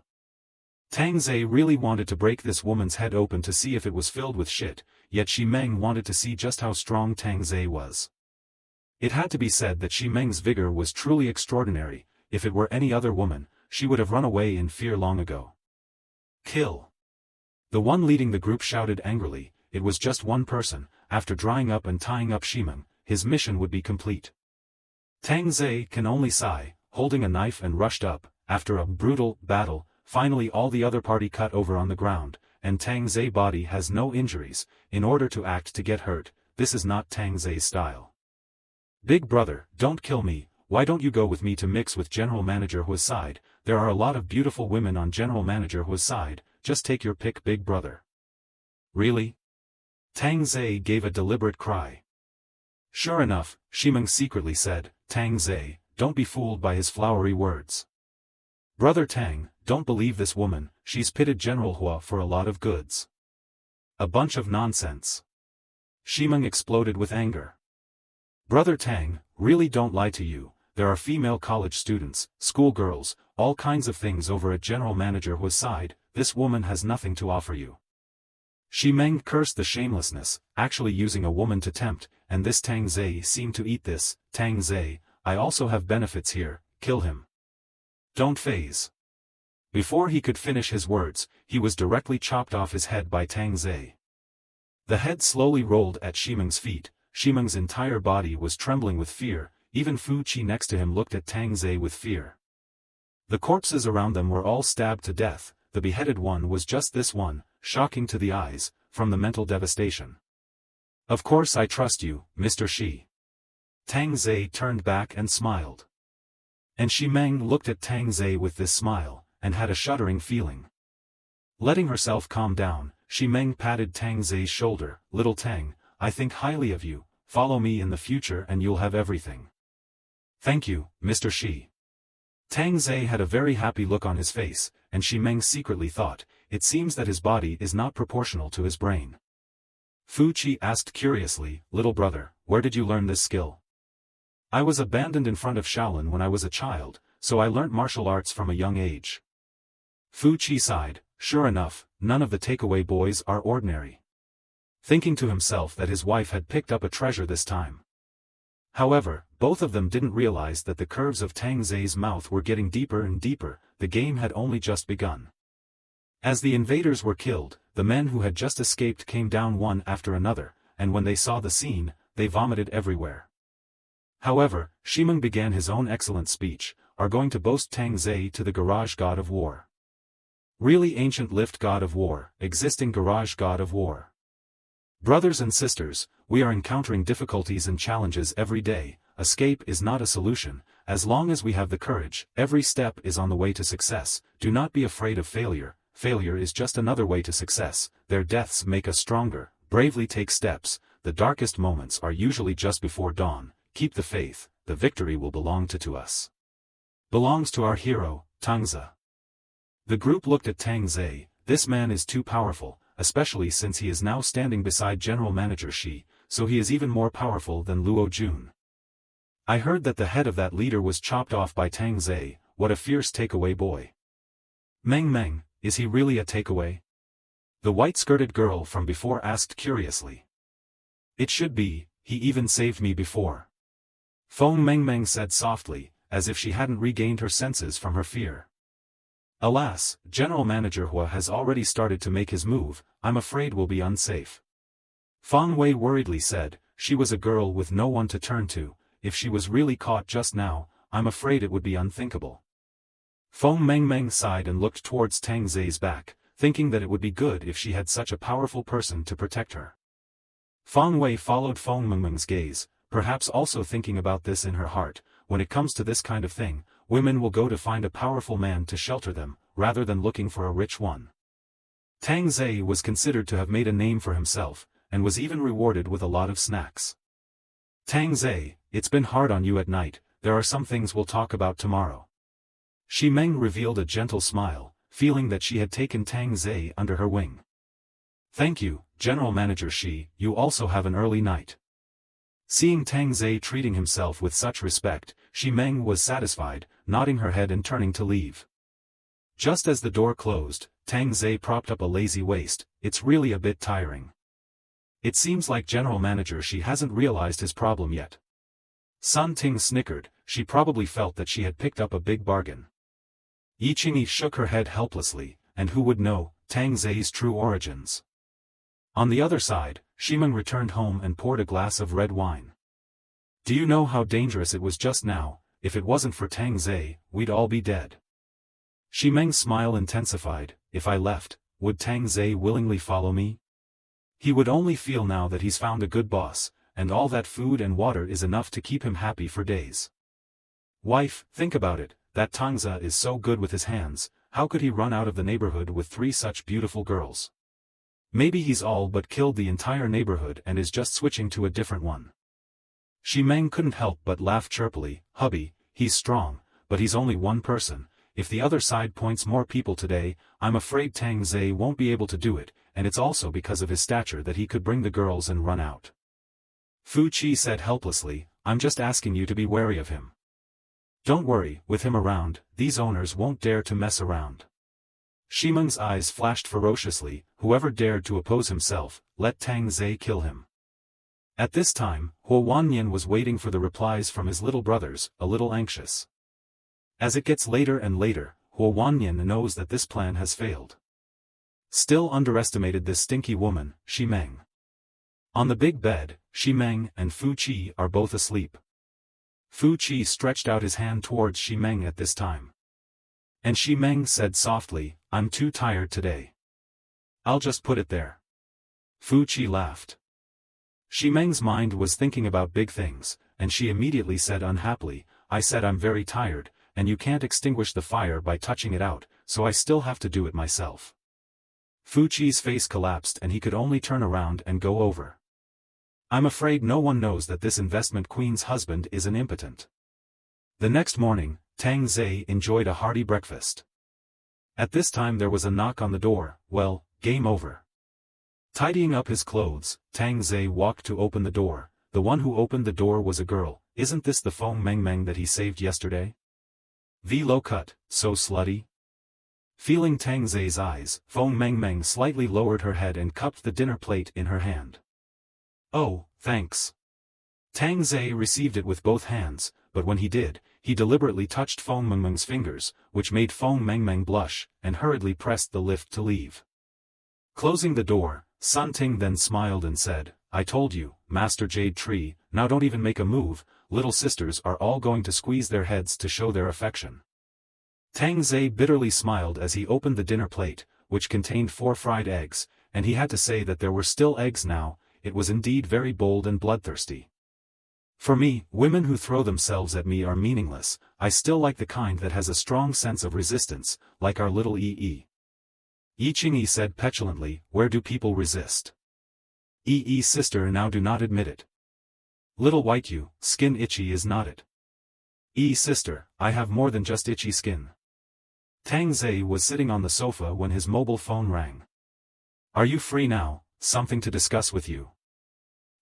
Tang Ze really wanted to break this woman's head open to see if it was filled with shit, yet Shimeng wanted to see just how strong Tang Ze was. It had to be said that Shimeng's vigor was truly extraordinary. If it were any other woman, she would have run away in fear long ago. Kill. The one leading the group shouted angrily. It was just one person. After drying up and tying up Shimeng, his mission would be complete. Tang Ze can only sigh, holding a knife and rushed up. After a brutal battle, finally all the other party cut over on the ground, and Tang Ze's body has no injuries. In order to act to get hurt, this is not Tang Ze's style. Big brother, don't kill me, why don't you go with me to mix with General Manager Hua's side? There are a lot of beautiful women on General Manager Hua's side, just take your pick, big brother. Really? Tang Ze gave a deliberate cry. Sure enough, Shimeng secretly said, Tang Ze, don't be fooled by his flowery words. Brother Tang, don't believe this woman, she's pitted General Hua for a lot of goods. A bunch of nonsense. Shimeng exploded with anger. Brother Tang, really don't lie to you, there are female college students, schoolgirls, all kinds of things over at General Manager Hua's side, this woman has nothing to offer you. Shimeng cursed the shamelessness, actually using a woman to tempt, and this Tang Ze seemed to eat this. Tang Ze, I also have benefits here, kill him. Don't phase. Before he could finish his words, he was directly chopped off his head by Tang Ze. The head slowly rolled at Shimeng's feet. Shimeng's entire body was trembling with fear, even Fu Qi next to him looked at Tang Ze with fear. The corpses around them were all stabbed to death, the beheaded one was just this one, shocking to the eyes, from the mental devastation. Of course I trust you, Mr. Shi. Tang Ze turned back and smiled. And Shimeng looked at Tang Ze with this smile, and had a shuddering feeling. Letting herself calm down, Shimeng patted Tang Ze's shoulder, Little Tang, I think highly of you, follow me in the future and you'll have everything. Thank you, Mr. Shi. Tang Ze had a very happy look on his face, and Shi Meng secretly thought, it seems that his body is not proportional to his brain. Fu Qi asked curiously, little brother, where did you learn this skill? I was abandoned in front of Shaolin when I was a child, so I learnt martial arts from a young age. Fu Qi sighed, sure enough, none of the takeaway boys are ordinary. Thinking to himself that his wife had picked up a treasure this time. However, both of them didn't realize that the curves of Tang Ze's mouth were getting deeper and deeper, the game had only just begun. As the invaders were killed, the men who had just escaped came down one after another, and when they saw the scene, they vomited everywhere. However, Shimeng began his own excellent speech, are going to boast Tang Ze to the garage god of war. Really ancient lift god of war, existing garage god of war. Brothers and sisters, we are encountering difficulties and challenges every day, escape is not a solution, as long as we have the courage, every step is on the way to success, do not be afraid of failure, failure is just another way to success, their deaths make us stronger, bravely take steps, the darkest moments are usually just before dawn, keep the faith, the victory will belong to us. Belongs to our hero, Tang Ze. The group looked at Tang Ze, this man is too powerful, especially since he is now standing beside General Manager Shi, so he is even more powerful than Luo Jun. I heard that the head of that leader was chopped off by Tang Ze, what a fierce takeaway boy. Meng, is he really a takeaway? The white-skirted girl from before asked curiously. It should be, he even saved me before. Feng Meng said softly, as if she hadn't regained her senses from her fear. Alas, General Manager Hua has already started to make his move, I'm afraid we'll be unsafe. Fang Wei worriedly said, she was a girl with no one to turn to, if she was really caught just now, I'm afraid it would be unthinkable. Feng Meng sighed and looked towards Tang Ze's back, thinking that it would be good if she had such a powerful person to protect her. Fang Wei followed Feng Meng's gaze, perhaps also thinking about this in her heart, when it comes to this kind of thing, women will go to find a powerful man to shelter them, rather than looking for a rich one. Tang Ze was considered to have made a name for himself, and was even rewarded with a lot of snacks. Tang Ze, it's been hard on you at night, there are some things we'll talk about tomorrow. Shi Meng revealed a gentle smile, feeling that she had taken Tang Ze under her wing. Thank you, General Manager Shi, you also have an early night. Seeing Tang Ze treating himself with such respect, Shi Meng was satisfied, nodding her head and turning to leave. Just as the door closed, Tang Ze propped up a lazy waist, it's really a bit tiring. It seems like General Manager Shi hasn't realized his problem yet. Sun Ting snickered, she probably felt that she had picked up a big bargain. Yi Qingyi shook her head helplessly, and who would know Tang Ze's true origins. On the other side, Shimeng returned home and poured a glass of red wine. Do you know how dangerous it was just now? If it wasn't for Tang Ze, we'd all be dead. Shimeng's smile intensified, if I left, would Tang Ze willingly follow me? He would only feel now that he's found a good boss, and all that food and water is enough to keep him happy for days. Wife, think about it, that Tang Ze is so good with his hands, how could he run out of the neighborhood with 3 such beautiful girls? Maybe he's all but killed the entire neighborhood and is just switching to a different one. Shi Meng couldn't help but laugh chirpily, hubby, he's strong, but he's only one person, if the other side points more people today, I'm afraid Tang Ze won't be able to do it, and it's also because of his stature that he could bring the girls and run out. Fu Qi said helplessly, I'm just asking you to be wary of him. Don't worry, with him around, these owners won't dare to mess around. Shimeng's eyes flashed ferociously, whoever dared to oppose himself, let Tang Ze kill him. At this time, Huo Wanyan was waiting for the replies from his little brothers, a little anxious. As it gets later and later, Huo Wanyan knows that this plan has failed. Still underestimated this stinky woman, Shi Meng. On the big bed, Shi Meng and Fu Qi are both asleep. Fu Qi stretched out his hand towards Shi Meng at this time. And Shi Meng said softly, I'm too tired today. I'll just put it there. Fu Qi laughed. Shi Meng's mind was thinking about big things, and she immediately said unhappily, I said I'm very tired, and you can't extinguish the fire by touching it out, so I still have to do it myself. Fu Qi's face collapsed and he could only turn around and go over. I'm afraid no one knows that this investment queen's husband is an impotent. The next morning, Tang Ze enjoyed a hearty breakfast. At this time there was a knock on the door. Well, game over. Tidying up his clothes, Tang Ze walked to open the door. The one who opened the door was a girl. Isn't this the Feng Meng Meng that he saved yesterday? Low cut, so slutty. Feeling Tang Ze's eyes, Feng Meng Meng slightly lowered her head and cupped the dinner plate in her hand. Oh, thanks. Tang Ze received it with both hands, but when he did, he deliberately touched Feng Meng Meng's fingers, which made Feng Meng Meng blush, and hurriedly pressed the lift to leave. Closing the door, Sun Ting then smiled and said, I told you, Master Jade Tree, now don't even make a move, little sisters are all going to squeeze their heads to show their affection. Tang Ze bitterly smiled as he opened the dinner plate, which contained 4 fried eggs, and he had to say that there were still eggs now. It was indeed very bold and bloodthirsty. For me, women who throw themselves at me are meaningless. I still like the kind that has a strong sense of resistance, like our little Yi. Yi Qingyi said petulantly, where do people resist? Yi's sister now do not admit it. Little white you, skin itchy is not it. Yi's sister, I have more than just itchy skin. Tang Ze was sitting on the sofa when his mobile phone rang. Are you free now? Something to discuss with you.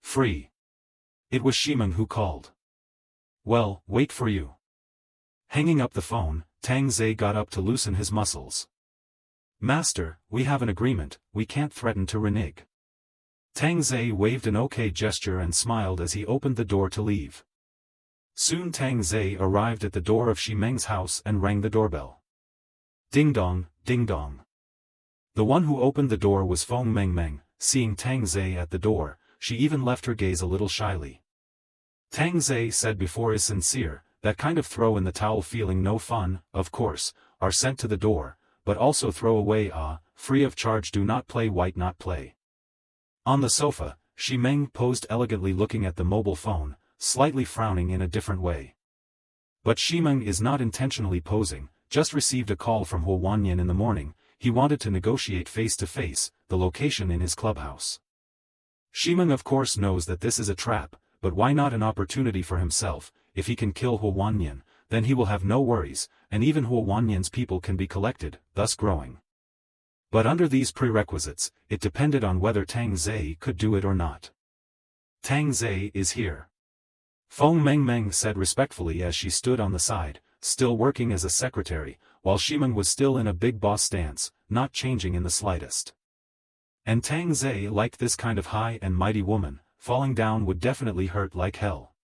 Free. It was Shimeng who called. Well, wait for you. Hanging up the phone, Tang Ze got up to loosen his muscles. Master, we have an agreement, we can't threaten to renege. Tang Ze waved an okay gesture and smiled as he opened the door to leave. Soon Tang Ze arrived at the door of Shimeng's house and rang the doorbell. Ding dong, ding dong. The one who opened the door was Feng Meng Meng. Seeing Tang Ze at the door, she even left her gaze a little shyly. Tang Ze said before is sincere, that kind of throw in the towel feeling no fun, of course, are sent to the door, but also throw away free of charge do not play white not play. On the sofa, Shimeng posed elegantly looking at the mobile phone, slightly frowning in a different way. But Shimeng is not intentionally posing, just received a call from Huo Wanyan in the morning. He wanted to negotiate face-to-face, the location in his clubhouse. Shimeng of course knows that this is a trap, but why not an opportunity for himself? If he can kill Huo Wanyan, then he will have no worries, and even Huo Wanyan's people can be collected, thus growing. But under these prerequisites, it depended on whether Tang Ze could do it or not. Tang Ze is here. Feng Meng Meng said respectfully as she stood on the side, still working as a secretary, while Shimeng was still in a big boss stance, not changing in the slightest. And Tang Ze liked this kind of high and mighty woman. Falling down would definitely hurt like hell.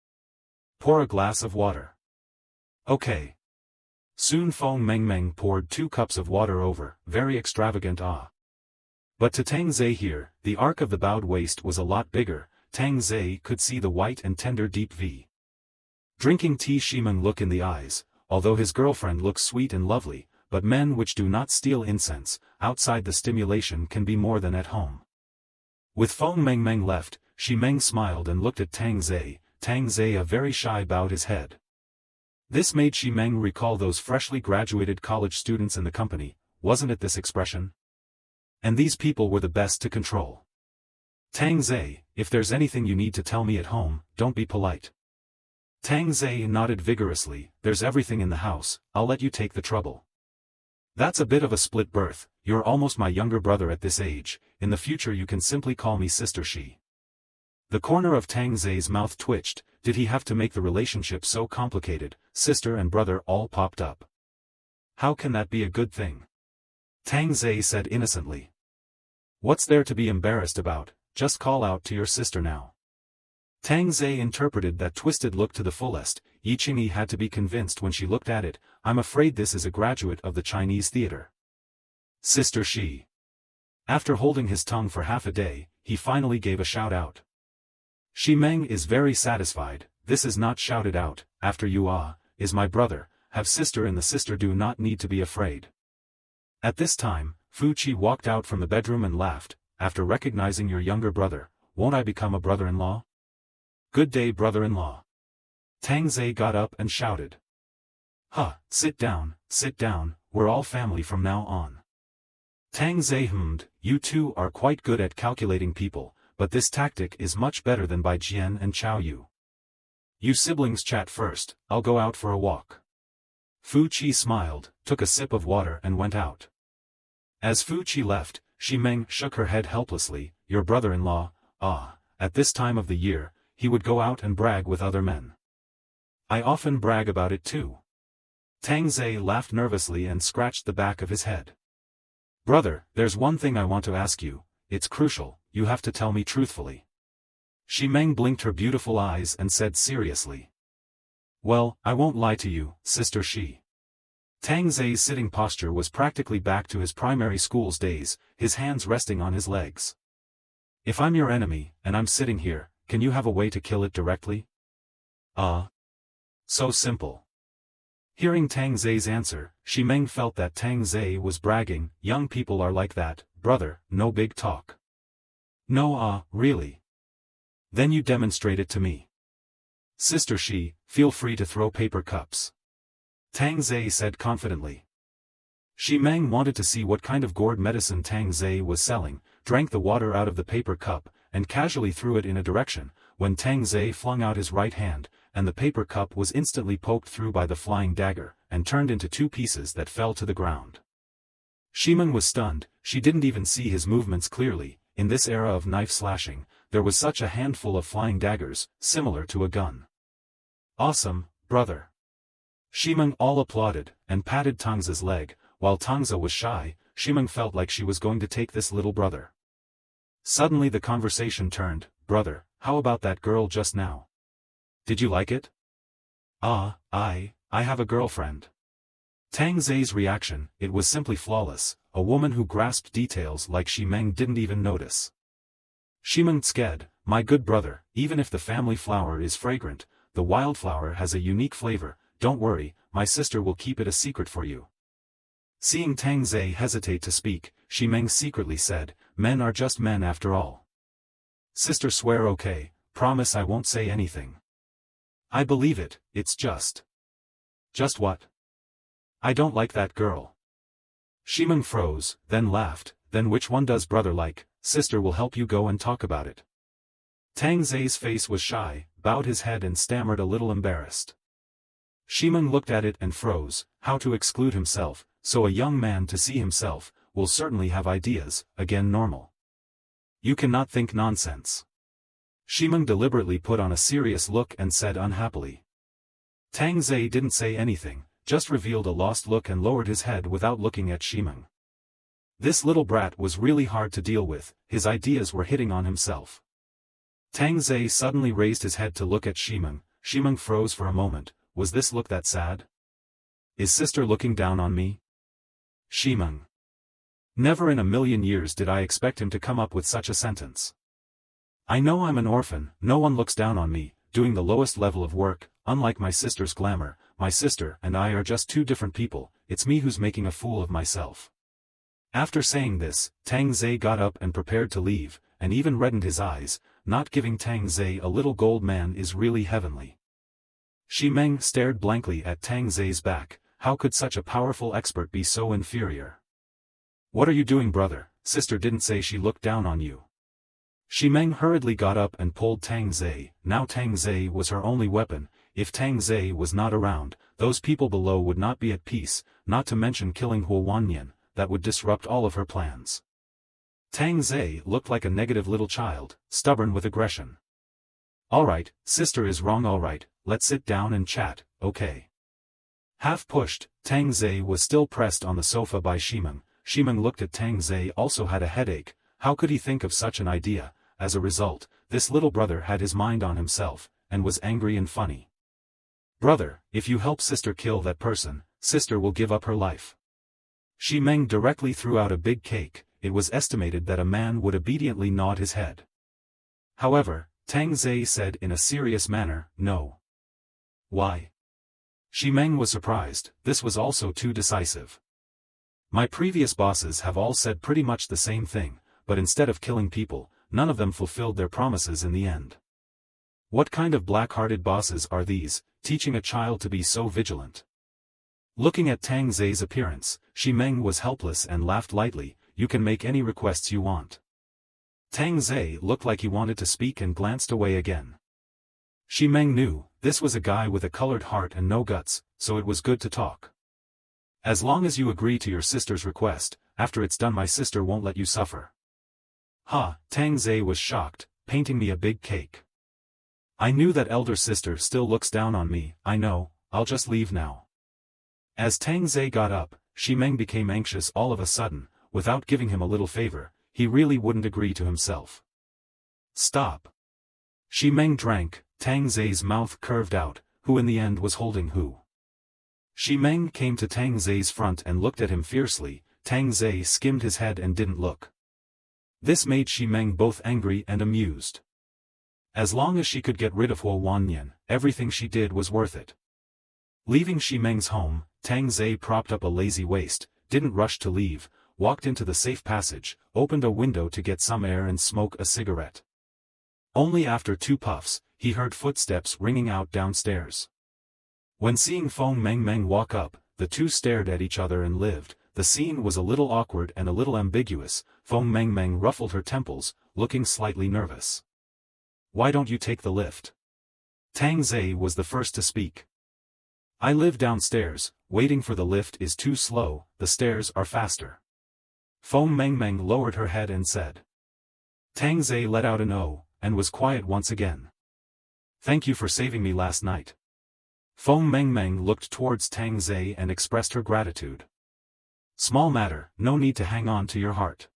Pour a glass of water. Okay. Soon Feng Meng Meng poured 2 cups of water over, very extravagant But to Tang Ze here, the arc of the bowed waist was a lot bigger. Tang Ze could see the white and tender deep V. Drinking tea. Shimeng looked in the eyes, although his girlfriend looks sweet and lovely, but men which do not steal incense, outside the stimulation can be more than at home. With Feng Meng Meng left, Shimeng smiled and looked at Tang Ze. Tang Ze a very shy bowed his head. This made Shimeng recall those freshly graduated college students in the company, wasn't it this expression? And these people were the best to control. Tang Ze, if there's anything you need to tell me at home, don't be polite. Tang Ze nodded vigorously, there's everything in the house, I'll let you take the trouble. That's a bit of a split birth, you're almost my younger brother at this age, in the future you can simply call me Sister She. The corner of Tang Ze's mouth twitched. Did he have to make the relationship so complicated? Sister and brother all popped up. How can that be a good thing? Tang Ze said innocently. What's there to be embarrassed about, just call out to your sister now. Tang Ze interpreted that twisted look to the fullest. Yi Qingyi had to be convinced when she looked at it. I'm afraid this is a graduate of the Chinese theater. Sister She. After holding his tongue for half a day, he finally gave a shout out. Shimeng is very satisfied. This is not shouted out, after you is my brother, have sister and the sister do not need to be afraid. At this time, Fu Qi walked out from the bedroom and laughed, after recognizing your younger brother, won't I become a brother-in-law? Good day brother-in-law. Tang Ze got up and shouted. Sit down, we're all family from now on. Tang Ze hummed, you two are quite good at calculating people, but this tactic is much better than by Jian and Chao Yu. You siblings chat first, I'll go out for a walk. Fu Qi smiled, took a sip of water and went out. As Fu Qi left, Xi Meng shook her head helplessly. Your brother-in-law, at this time of the year, he would go out and brag with other men. I often brag about it too. Tang Ze laughed nervously and scratched the back of his head. Brother, there's one thing I want to ask you, it's crucial, you have to tell me truthfully. Xi Meng blinked her beautiful eyes and said seriously. Well, I won't lie to you, Sister Xi. Tang Ze's sitting posture was practically back to his primary school's days, his hands resting on his legs. If I'm your enemy, and I'm sitting here, can you have a way to kill it directly? So simple. Hearing Tang Ze's answer, Xi Meng felt that Tang Ze was bragging. Young people are like that, brother, no big talk. No, really. Then you demonstrate it to me. Sister Xi, feel free to throw paper cups. Tang Ze said confidently. Xi Meng wanted to see what kind of gourd medicine Tang Ze was selling, drank the water out of the paper cup, and casually threw it in a direction, when Tang Ze flung out his right hand, and the paper cup was instantly poked through by the flying dagger, and turned into two pieces that fell to the ground. Xi Meng was stunned. She didn't even see his movements clearly. In this era of knife slashing, there was such a handful of flying daggers, similar to a gun. Awesome, brother. Xi Meng all applauded, and patted Tang Ze's leg. While Tang Ze was shy, Xi Meng felt like she was going to take this little brother. Suddenly the conversation turned. Brother, how about that girl just now? Did you like it? I have a girlfriend. Tang Ze's reaction, it was simply flawless. A woman who grasped details like Xi Meng didn't even notice. Xi Meng sked, my good brother, even if the family flower is fragrant, the wildflower has a unique flavor. Don't worry, my sister will keep it a secret for you. Seeing Tang Ze hesitate to speak, Xi Meng secretly said, men are just men after all. Sister swear okay, promise I won't say anything. I believe it, it's just. Just what? I don't like that girl. Xi Meng froze, then laughed. Then which one does brother like? Sister will help you go and talk about it. Tang Ze's face was shy, bowed his head and stammered a little embarrassed. Xi Meng looked at it and froze. How to exclude himself, so a young man to see himself, will certainly have ideas, again normal. You cannot think nonsense. Xi Meng deliberately put on a serious look and said unhappily. Tang Ze didn't say anything, just revealed a lost look and lowered his head without looking at Xi Meng. This little brat was really hard to deal with, his ideas were hitting on himself. Tang Ze suddenly raised his head to look at Xi Meng. Xi Meng froze for a moment. Was this look that sad? Is sister looking down on me? Xi Meng. Never in a million years did I expect him to come up with such a sentence. I know I'm an orphan, no one looks down on me, doing the lowest level of work, unlike my sister's glamour. My sister and I are just two different people, it's me who's making a fool of myself. After saying this, Tang Ze got up and prepared to leave, and even reddened his eyes. Not giving Tang Ze a little gold man is really heavenly. Xi Meng stared blankly at Tang Ze's back. How could such a powerful expert be so inferior? What are you doing, brother? Sister didn't say she looked down on you. Xi Meng hurriedly got up and pulled Tang Ze. Now Tang Ze was her only weapon. If Tang Ze was not around, those people below would not be at peace, not to mention killing Huo Wanyan, that would disrupt all of her plans. Tang Ze looked like a negative little child, stubborn with aggression. Alright, sister is wrong, alright, let's sit down and chat, okay. Half pushed, Tang Ze was still pressed on the sofa by Xi Meng. Xi Meng looked at Tang Ze also had a headache. How could he think of such an idea? As a result, this little brother had his mind on himself, and was angry and funny. Brother, if you help sister kill that person, sister will give up her life. Xi Meng directly threw out a big cake. It was estimated that a man would obediently nod his head. However, Tang Ze said in a serious manner, no. Why? Xi Meng was surprised. This was also too decisive. My previous bosses have all said pretty much the same thing, but instead of killing people, none of them fulfilled their promises in the end. What kind of black-hearted bosses are these, teaching a child to be so vigilant? Looking at Tang Ze's appearance, Xi Meng was helpless and laughed lightly. You can make any requests you want. Tang Ze looked like he wanted to speak and glanced away again. Xi Meng knew, this was a guy with a colored heart and no guts, so it was good to talk. As long as you agree to your sister's request, after it's done my sister won't let you suffer. Ha, Tang Ze was shocked, painting me a big cake. I knew that elder sister still looks down on me, I know, I'll just leave now. As Tang Ze got up, Shi Meng became anxious all of a sudden, without giving him a little favor, he really wouldn't agree to himself. Stop. Shi Meng drank, Tang Ze's mouth curved out, who in the end was holding who? Shi Meng came to Tang Ze's front and looked at him fiercely. Tang Ze skimmed his head and didn't look. This made Shi Meng both angry and amused. As long as she could get rid of Huo Wanyan, everything she did was worth it. Leaving Shi Meng's home, Tang Ze propped up a lazy waist, didn't rush to leave, walked into the safe passage, opened a window to get some air and smoke a cigarette. Only after 2 puffs, he heard footsteps ringing out downstairs. When seeing Feng Meng walk up, the two stared at each other and lived. The scene was a little awkward and a little ambiguous. Feng Meng ruffled her temples, looking slightly nervous. Why don't you take the lift? Tang Ze was the first to speak. I live downstairs, waiting for the lift is too slow, the stairs are faster. Feng Meng lowered her head and said. Tang Ze let out an "oh," and was quiet once again. Thank you for saving me last night. Feng Meng looked towards Tang Ze and expressed her gratitude. Small matter, no need to hang on to your heart.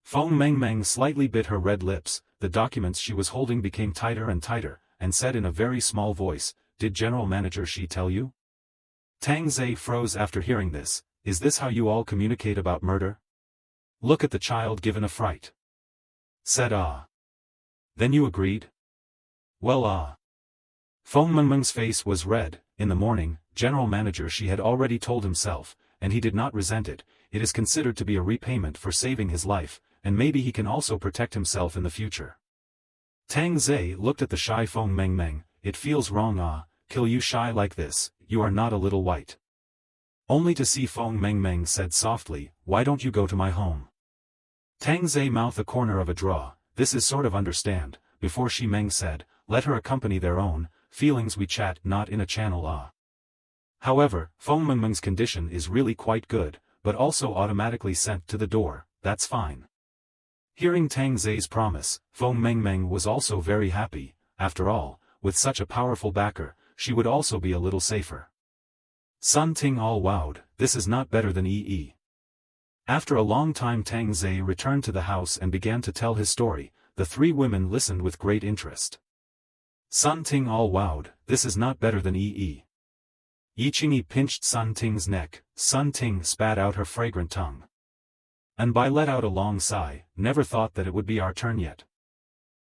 Feng Meng slightly bit her red lips, the documents she was holding became tighter and tighter, and said in a very small voice, Did General Manager Shi tell you? Tang Ze froze after hearing this. Is this how you all communicate about murder? Look at the child given a fright. Said ah. Then you agreed? Well ah. Feng Meng's face was red. In the morning, General Manager Shi had already told himself, and he did not resent it. It is considered to be a repayment for saving his life, and maybe he can also protect himself in the future. Tang Ze looked at the shy Feng Meng. It feels wrong ah, kill you shy like this, you are not a little white. Only to see Feng Meng said softly, why don't you go to my home? Tang Ze mouthed a corner of a draw, this is sort of understand, before Shi Meng said, let her accompany their own feelings we chat not in a channel ah. However, Feng Meng's condition is really quite good, but also automatically sent to the door, that's fine. Hearing Tang Ze's promise, Feng Meng was also very happy. After all, with such a powerful backer, she would also be a little safer. Sun Ting all wowed, this is not better than EE. After a long time Tang Ze returned to the house and began to tell his story. The 3 women listened with great interest. Sun Ting all wowed, this is not better than EE. Yi Qingyi pinched Sun Ting's neck. Sun Ting spat out her fragrant tongue. Anbai let out a long sigh, never thought that it would be our turn yet.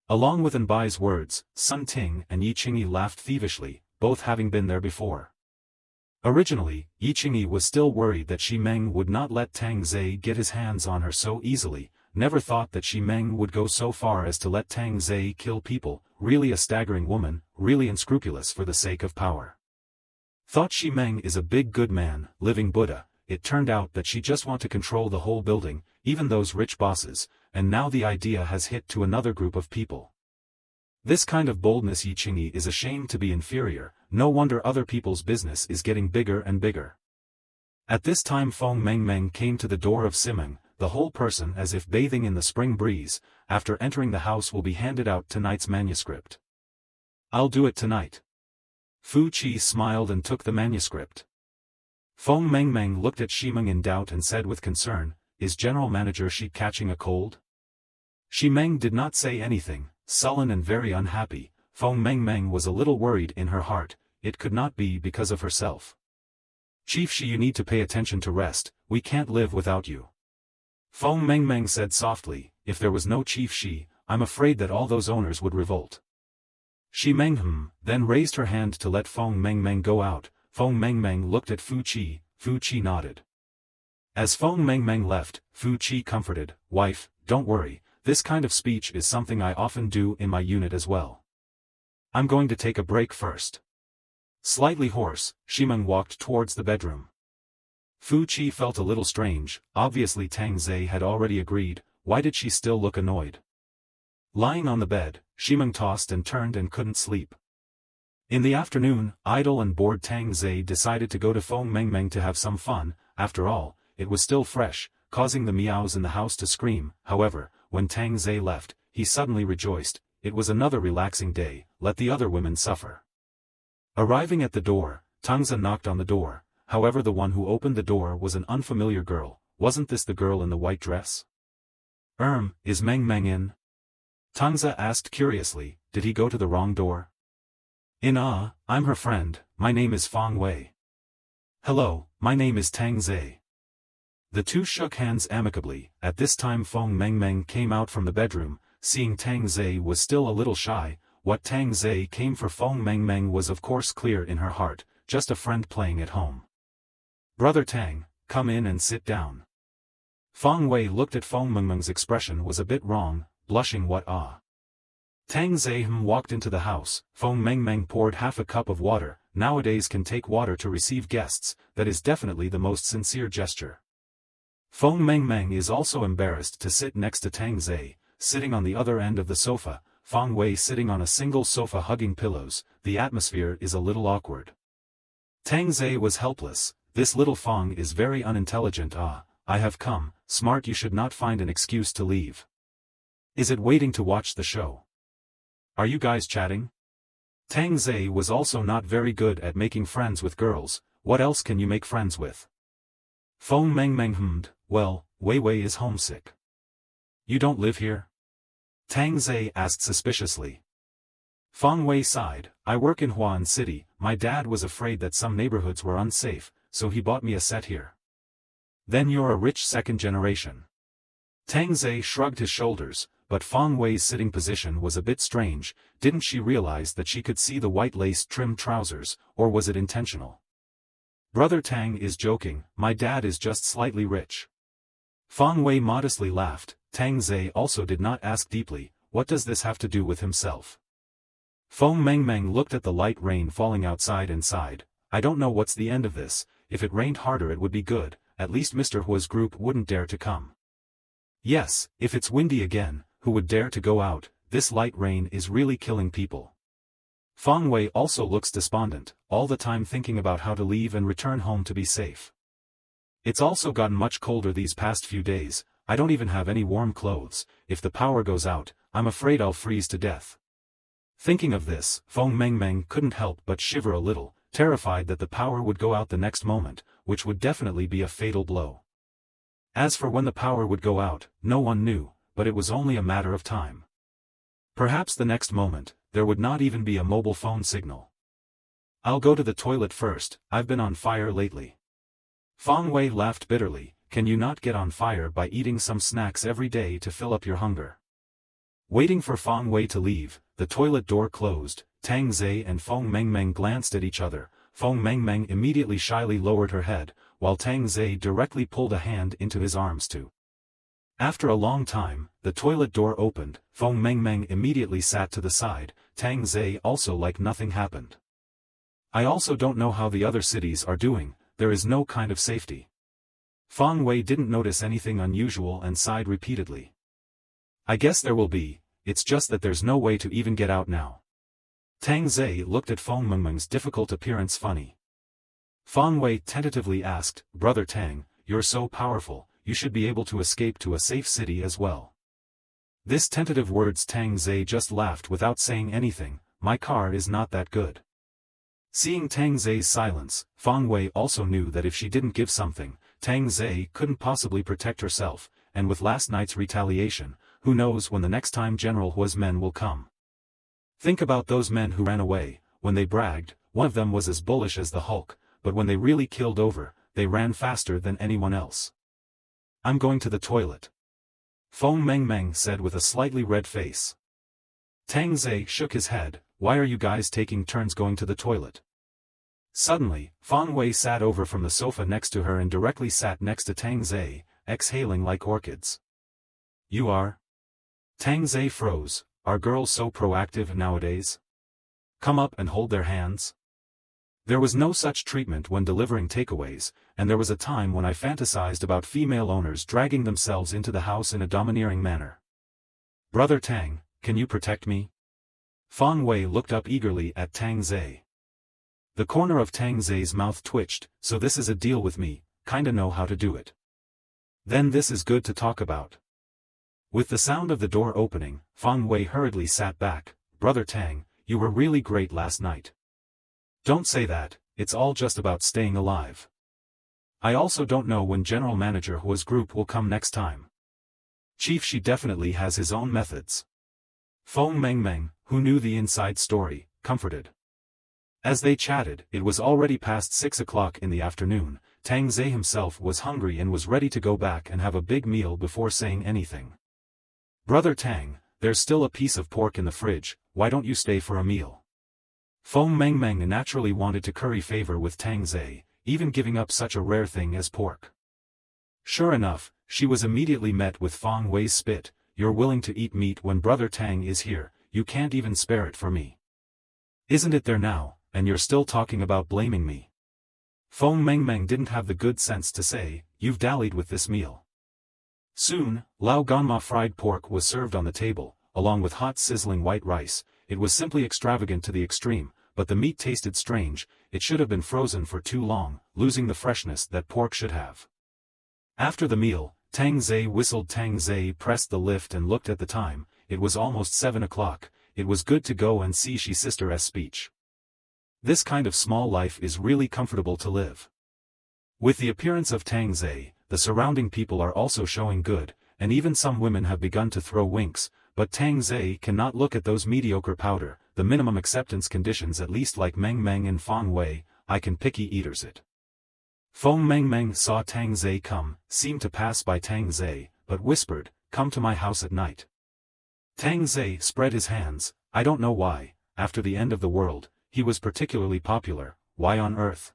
Along with Anbai's words, Sun Ting and Yi Qingyi laughed thievishly, both having been there before. Originally, Yi Qingyi was still worried that Shi Meng would not let Tang Ze get his hands on her so easily, never thought that Shi Meng would go so far as to let Tang Ze kill people, really a staggering woman, really unscrupulous for the sake of power. Thought Shi Meng is a big good man, living Buddha. It turned out that she just want to control the whole building, even those rich bosses, and now the idea has hit to another group of people. This kind of boldness Yi Qingyi is ashamed to be inferior, no wonder other people's business is getting bigger and bigger. At this time Feng Meng came to the door of Simeng, the whole person as if bathing in the spring breeze. After entering the house will be handed out tonight's manuscript. I'll do it tonight. Fu Qi smiled and took the manuscript. Feng Meng looked at Shi Meng in doubt and said with concern, is General Manager Shi catching a cold? Shi Meng did not say anything, sullen and very unhappy. Feng Meng was a little worried in her heart, it could not be because of herself. Chief Shi, you need to pay attention to rest, we can't live without you. Feng Meng said softly, if there was no Chief Shi, I'm afraid that all those owners would revolt. Shi Meng then raised her hand to let Feng Meng go out. Feng Meng looked at Fu Qi nodded. As Feng Meng left, Fu Qi comforted, wife, don't worry, this kind of speech is something I often do in my unit as well. I'm going to take a break first. Slightly hoarse, Shi Meng walked towards the bedroom. Fu Qi felt a little strange, obviously Tang Ze had already agreed, why did she still look annoyed? Lying on the bed, Shi Meng tossed and turned and couldn't sleep. In the afternoon, idle and bored Tang Ze decided to go to Feng Mengmeng to have some fun. After all, it was still fresh, causing the meows in the house to scream. However, when Tang Ze left, he suddenly rejoiced. It was another relaxing day, let the other women suffer. Arriving at the door, Tang Ze knocked on the door. However, the one who opened the door was an unfamiliar girl. Wasn't this the girl in the white dress? Is Meng Meng in? Tang Ze asked curiously. Did he go to the wrong door? I'm her friend, my name is Fang Wei. Hello, my name is Tang Ze. The two shook hands amicably. At this time Feng Mengmeng came out from the bedroom. Seeing Tang Ze was still a little shy. What Tang Ze came for Feng Mengmeng was of course clear in her heart, just a friend playing at home. Brother Tang, come in and sit down. Feng Wei looked at Feng Mengmeng's expression was a bit wrong, blushing what Tang Ze walked into the house. Feng Mengmeng poured half a cup of water. Nowadays can take water to receive guests, that is definitely the most sincere gesture. Feng Mengmeng is also embarrassed to sit next to Tang Ze, sitting on the other end of the sofa, Feng Wei sitting on a single sofa hugging pillows. The atmosphere is a little awkward. Tang Ze was helpless. This little Feng is very unintelligent. I have come, smart, you should not find an excuse to leave. Is it waiting to watch the show? Are you guys chatting? Tang Ze was also not very good at making friends with girls. What else can you make friends with? Feng Mengmeng hummed. Well, Wei Wei is homesick. You don't live here? Tang Ze asked suspiciously. Feng Wei sighed. I work in Huan City. My dad was afraid that some neighborhoods were unsafe, so he bought me a set here. Then you're a rich second generation. Tang Ze shrugged his shoulders. But Feng Wei's sitting position was a bit strange. Didn't she realize that she could see the white lace trimmed trousers, or was it intentional? Brother Tang is joking, my dad is just slightly rich. Feng Wei modestly laughed. Tang Ze also did not ask deeply, what does this have to do with himself? Feng Mengmeng looked at the light rain falling outside and sighed. I don't know what's the end of this. If it rained harder it would be good, at least Mr. Hua's group wouldn't dare to come. Yes, if it's windy again, who would dare to go out? This light rain is really killing people. Feng Wei also looks despondent, all the time thinking about how to leave and return home to be safe. It's also gotten much colder these past few days. I don't even have any warm clothes. If the power goes out, I'm afraid I'll freeze to death. Thinking of this, Feng Mengmeng couldn't help but shiver a little, terrified that the power would go out the next moment, which would definitely be a fatal blow. As for when the power would go out, no one knew. But it was only a matter of time. Perhaps the next moment, there would not even be a mobile phone signal. I'll go to the toilet first, I've been on fire lately. Feng Wei laughed bitterly. Can you not get on fire by eating some snacks every day to fill up your hunger? Waiting for Feng Wei to leave, the toilet door closed. Tang Ze and Feng Mengmeng glanced at each other. Feng Mengmeng immediately shyly lowered her head, while Tang Ze directly pulled a hand into his arms too. After a long time, the toilet door opened. Feng Mengmeng immediately sat to the side. Tang Ze also like nothing happened. I also don't know how the other cities are doing, there is no kind of safety. Feng Wei didn't notice anything unusual and sighed repeatedly. I guess there will be, it's just that there's no way to even get out now. Tang Ze looked at Feng Mengmeng's difficult appearance funny. Feng Wei tentatively asked, Brother Tang, you're so powerful. You should be able to escape to a safe city as well. This tentative words Tang Ze just laughed without saying anything. My car is not that good. Seeing Tang Ze's silence, Feng Wei also knew that if she didn't give something, Tang Ze couldn't possibly protect herself, and with last night's retaliation, who knows when the next time General Hua's men will come. Think about those men who ran away. When they bragged, one of them was as bullish as the Hulk, but when they really killed over, they ran faster than anyone else. I'm going to the toilet. Feng Mengmeng said with a slightly red face. Tang Ze shook his head. Why are you guys taking turns going to the toilet? Suddenly, Feng Wei sat over from the sofa next to her and directly sat next to Tang Ze, exhaling like orchids. You are? Tang Ze froze. Are girls so proactive nowadays? Come up and hold their hands? There was no such treatment when delivering takeaways, and there was a time when I fantasized about female owners dragging themselves into the house in a domineering manner. Brother Tang, can you protect me? Feng Wei looked up eagerly at Tang Ze. The corner of Tang Ze's mouth twitched. So this is a deal with me, kinda know how to do it. Then this is good to talk about. With the sound of the door opening, Fang Wei hurriedly sat back. Brother Tang, you were really great last night. Don't say that, it's all just about staying alive. I also don't know when General Manager Hua's group will come next time. Chief Shi definitely has his own methods. Feng Mengmeng, who knew the inside story, comforted. As they chatted, it was already past 6 o'clock in the afternoon. Tang Ze himself was hungry and was ready to go back and have a big meal before saying anything. Brother Tang, there's still a piece of pork in the fridge, why don't you stay for a meal? Feng Mengmeng naturally wanted to curry favor with Tang Ze, even giving up such a rare thing as pork. Sure enough, she was immediately met with Fang Wei's spit. You're willing to eat meat when Brother Tang is here, you can't even spare it for me. Isn't it there now, and you're still talking about blaming me? Feng Mengmeng didn't have the good sense to say, you've dallied with this meal. Soon, Lao Ganma fried pork was served on the table, along with hot sizzling white rice. It was simply extravagant to the extreme, but the meat tasted strange. It should have been frozen for too long, losing the freshness that pork should have. After the meal, Tang Ze whistled. Tang Ze pressed the lift and looked at the time. It was almost 7 o'clock. It was good to go and see Shi sister's speech. This kind of small life is really comfortable to live. With the appearance of Tang Ze, the surrounding people are also showing good, and even some women have begun to throw winks, but Tang Ze cannot look at those mediocre powder, the minimum acceptance conditions at least like Meng Meng and Fang Wei, I can picky eaters it. Feng Mengmeng saw Tang Ze come, seemed to pass by Tang Ze, but whispered, come to my house at night. Tang Ze spread his hands. I don't know why, after the end of the world, he was particularly popular, why on earth?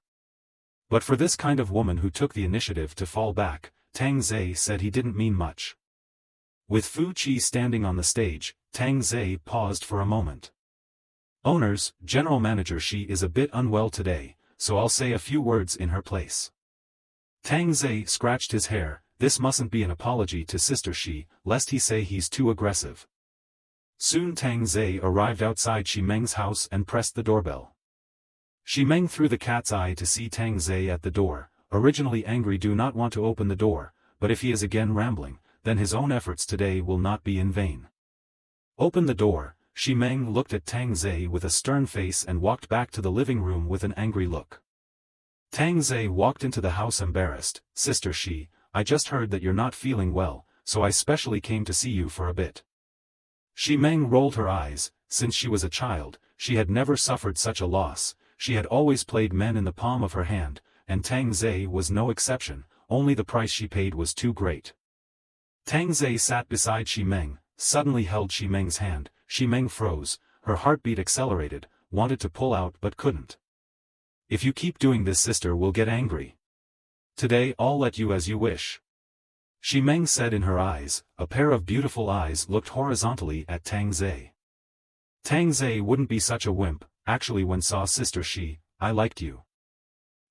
But for this kind of woman who took the initiative to fall back, Tang Ze said he didn't mean much. With Fu Qi standing on the stage, Tang Ze paused for a moment. Owners, General Manager Shi is a bit unwell today, so I'll say a few words in her place. Tang Ze scratched his hair. This mustn't be an apology to Sister Shi, lest he say he's too aggressive. Soon Tang Ze arrived outside Shi Meng's house and pressed the doorbell. Shi Meng threw the cat's eye to see Tang Ze at the door. Originally angry, do not want to open the door, but if he is again rambling, then his own efforts today will not be in vain. Open the door. Shi Meng looked at Tang Ze with a stern face and walked back to the living room with an angry look. Tang Ze walked into the house embarrassed. Sister Shi, I just heard that you're not feeling well, so I specially came to see you for a bit. Shi Meng rolled her eyes. Since she was a child, she had never suffered such a loss. She had always played men in the palm of her hand, and Tang Ze was no exception, only the price she paid was too great. Tang Ze sat beside Shi Meng, suddenly held Shi Meng's hand. Shi Meng froze, her heartbeat accelerated, wanted to pull out but couldn't. If you keep doing this, sister will get angry. Today I'll let you as you wish. Shi Meng said in her eyes. A pair of beautiful eyes looked horizontally at Tang Ze. Tang Ze wouldn't be such a wimp, actually when saw Sister Shi, I liked you.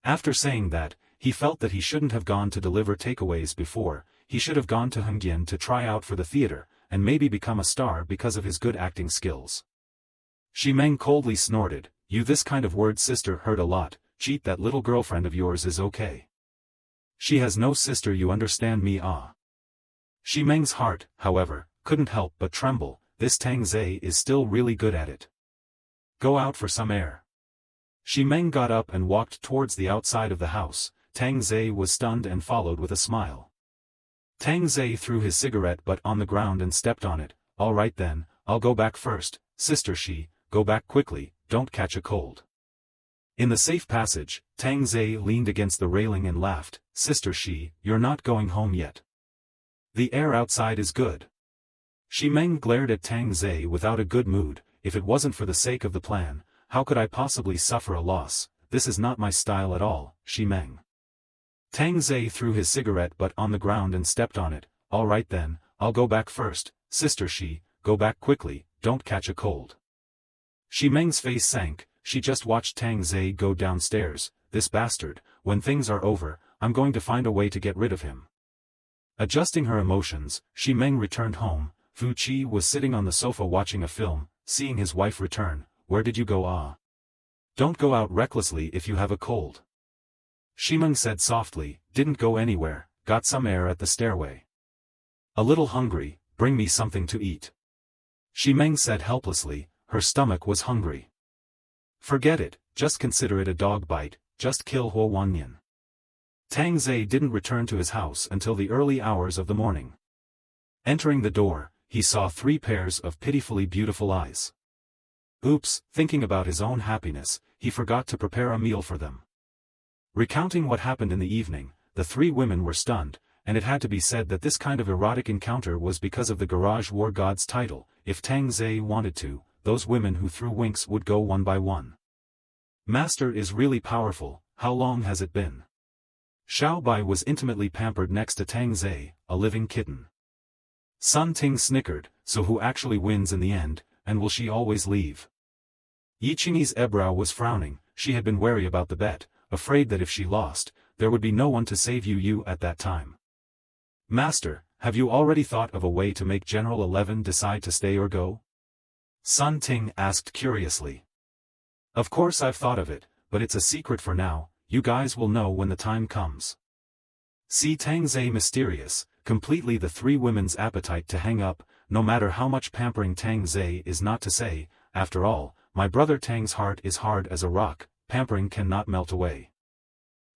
After saying that, he felt that he shouldn't have gone to deliver takeaways before, he should have gone to Hengyan to try out for the theater, and maybe become a star because of his good acting skills. Shi Meng coldly snorted, you this kind of word sister hurt a lot, cheat that little girlfriend of yours is okay. She has no sister, you understand me ah. Shi Meng's heart, however, couldn't help but tremble. This Tang Ze is still really good at it. Go out for some air. Shi Meng got up and walked towards the outside of the house. Tang Ze was stunned and followed with a smile. Tang Ze threw his cigarette butt on the ground and stepped on it. All right then, I'll go back first. Sister Shi, go back quickly, don't catch a cold. In the safe passage, Tang Ze leaned against the railing and laughed. Sister Shi, you're not going home yet. The air outside is good. Shi Meng glared at Tang Ze without a good mood. If it wasn't for the sake of the plan, how could I possibly suffer a loss? This is not my style at all, Shi Meng. Tang Ze threw his cigarette butt on the ground and stepped on it. All right then, I'll go back first. Sister Shi, go back quickly, don't catch a cold. Shi Meng's face sank. She just watched Tang Ze go downstairs. This bastard, when things are over, I'm going to find a way to get rid of him. Adjusting her emotions, Shi Meng returned home. Fu Qi was sitting on the sofa watching a film, seeing his wife return. Where did you go ah? Don't go out recklessly if you have a cold. Shimeng said softly, didn't go anywhere, got some air at the stairway. A little hungry, bring me something to eat. Shimeng said helplessly, her stomach was hungry. Forget it, just consider it a dog bite, just kill Huo Wanyan. Tang Ze didn't return to his house until the early hours of the morning. Entering the door, he saw 3 pairs of pitifully beautiful eyes. Oops, thinking about his own happiness, he forgot to prepare a meal for them. Recounting what happened in the evening, the 3 women were stunned, and it had to be said that this kind of erotic encounter was because of the Garage War God's title. If Tang Ze wanted to, those women who threw winks would go one by one. Master is really powerful, how long has it been? Xiao Bai was intimately pampered next to Tang Ze, a living kitten. Sun Ting snickered, so who actually wins in the end, and will she always leave? Yi Qingyi's eyebrow was frowning, she had been wary about the bet, afraid that if she lost, there would be no one to save Yu at that time. Master, have you already thought of a way to make General 11 decide to stay or go? Sun Ting asked curiously. Of course I've thought of it, but it's a secret for now, you guys will know when the time comes. See Tang Ze mysterious, completely the 3 women's appetite to hang up, no matter how much pampering Tang Ze is not to say, after all, my brother Tang's heart is hard as a rock, pampering cannot melt away.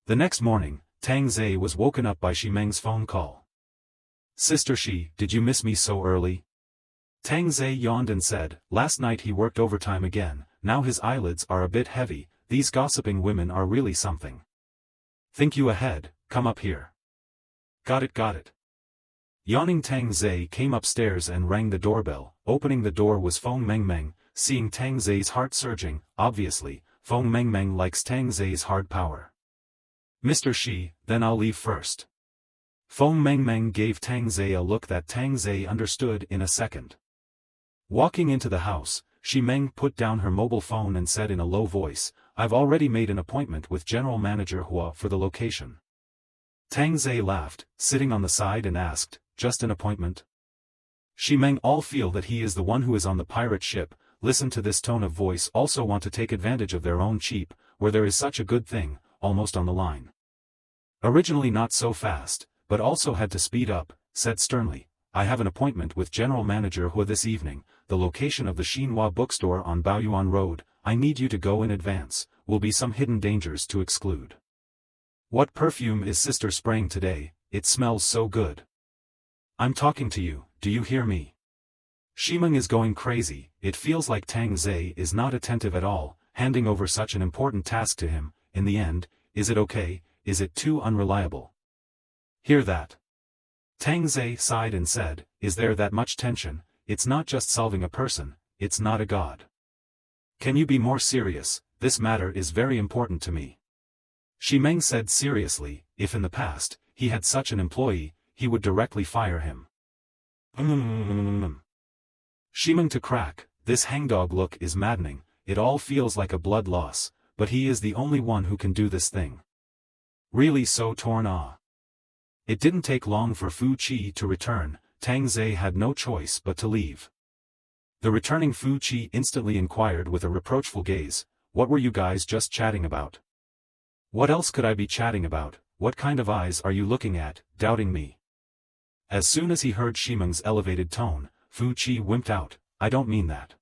The next morning, Tang Ze was woken up by Shimeng's phone call. Sister Shi, did you miss me so early? Tang Ze yawned and said, last night he worked overtime again, now his eyelids are a bit heavy, these gossiping women are really something. Think you ahead, come up here. Got it. Yawning Tang Ze came upstairs and rang the doorbell. Opening the door was Feng Mengmeng, seeing Tang Ze's heart surging, obviously, Feng Mengmeng likes Tang Ze's hard power. Mr. Shi, then I'll leave first. Feng Mengmeng gave Tang Ze a look that Tang Ze understood in a second. Walking into the house, Shimeng put down her mobile phone and said in a low voice, I've already made an appointment with General Manager Hua for the location. Tang Ze laughed, sitting on the side and asked, just an appointment? Shimeng all feel that he is the one who is on the pirate ship, listen to this tone of voice, also want to take advantage of their own cheap, where there is such a good thing, almost on the line. Originally not so fast, but also had to speed up, said sternly, I have an appointment with General Manager Hua this evening, the location of the Xinhua bookstore on Baoyuan Road, I need you to go in advance, will be some hidden dangers to exclude. What perfume is sister spraying today, it smells so good. I'm talking to you, do you hear me? Shimeng is going crazy, it feels like Tang Ze is not attentive at all, handing over such an important task to him, in the end, is it okay, is it too unreliable? Hear that? Tang Ze sighed and said, is there that much tension, it's not just solving a person, it's not a god. Can you be more serious, this matter is very important to me. Shimeng said seriously, if in the past, he had such an employee, he would directly fire him. Shimeng to crack, this hangdog look is maddening, it all feels like a blood loss, but he is the only one who can do this thing. Really so torn ah. It didn't take long for Fu Qi to return, Tang Ze had no choice but to leave. The returning Fu Qi instantly inquired with a reproachful gaze, what were you guys just chatting about? What else could I be chatting about, what kind of eyes are you looking at, doubting me? As soon as he heard Shimeng's elevated tone, Fu Qi wimped out, I don't mean that.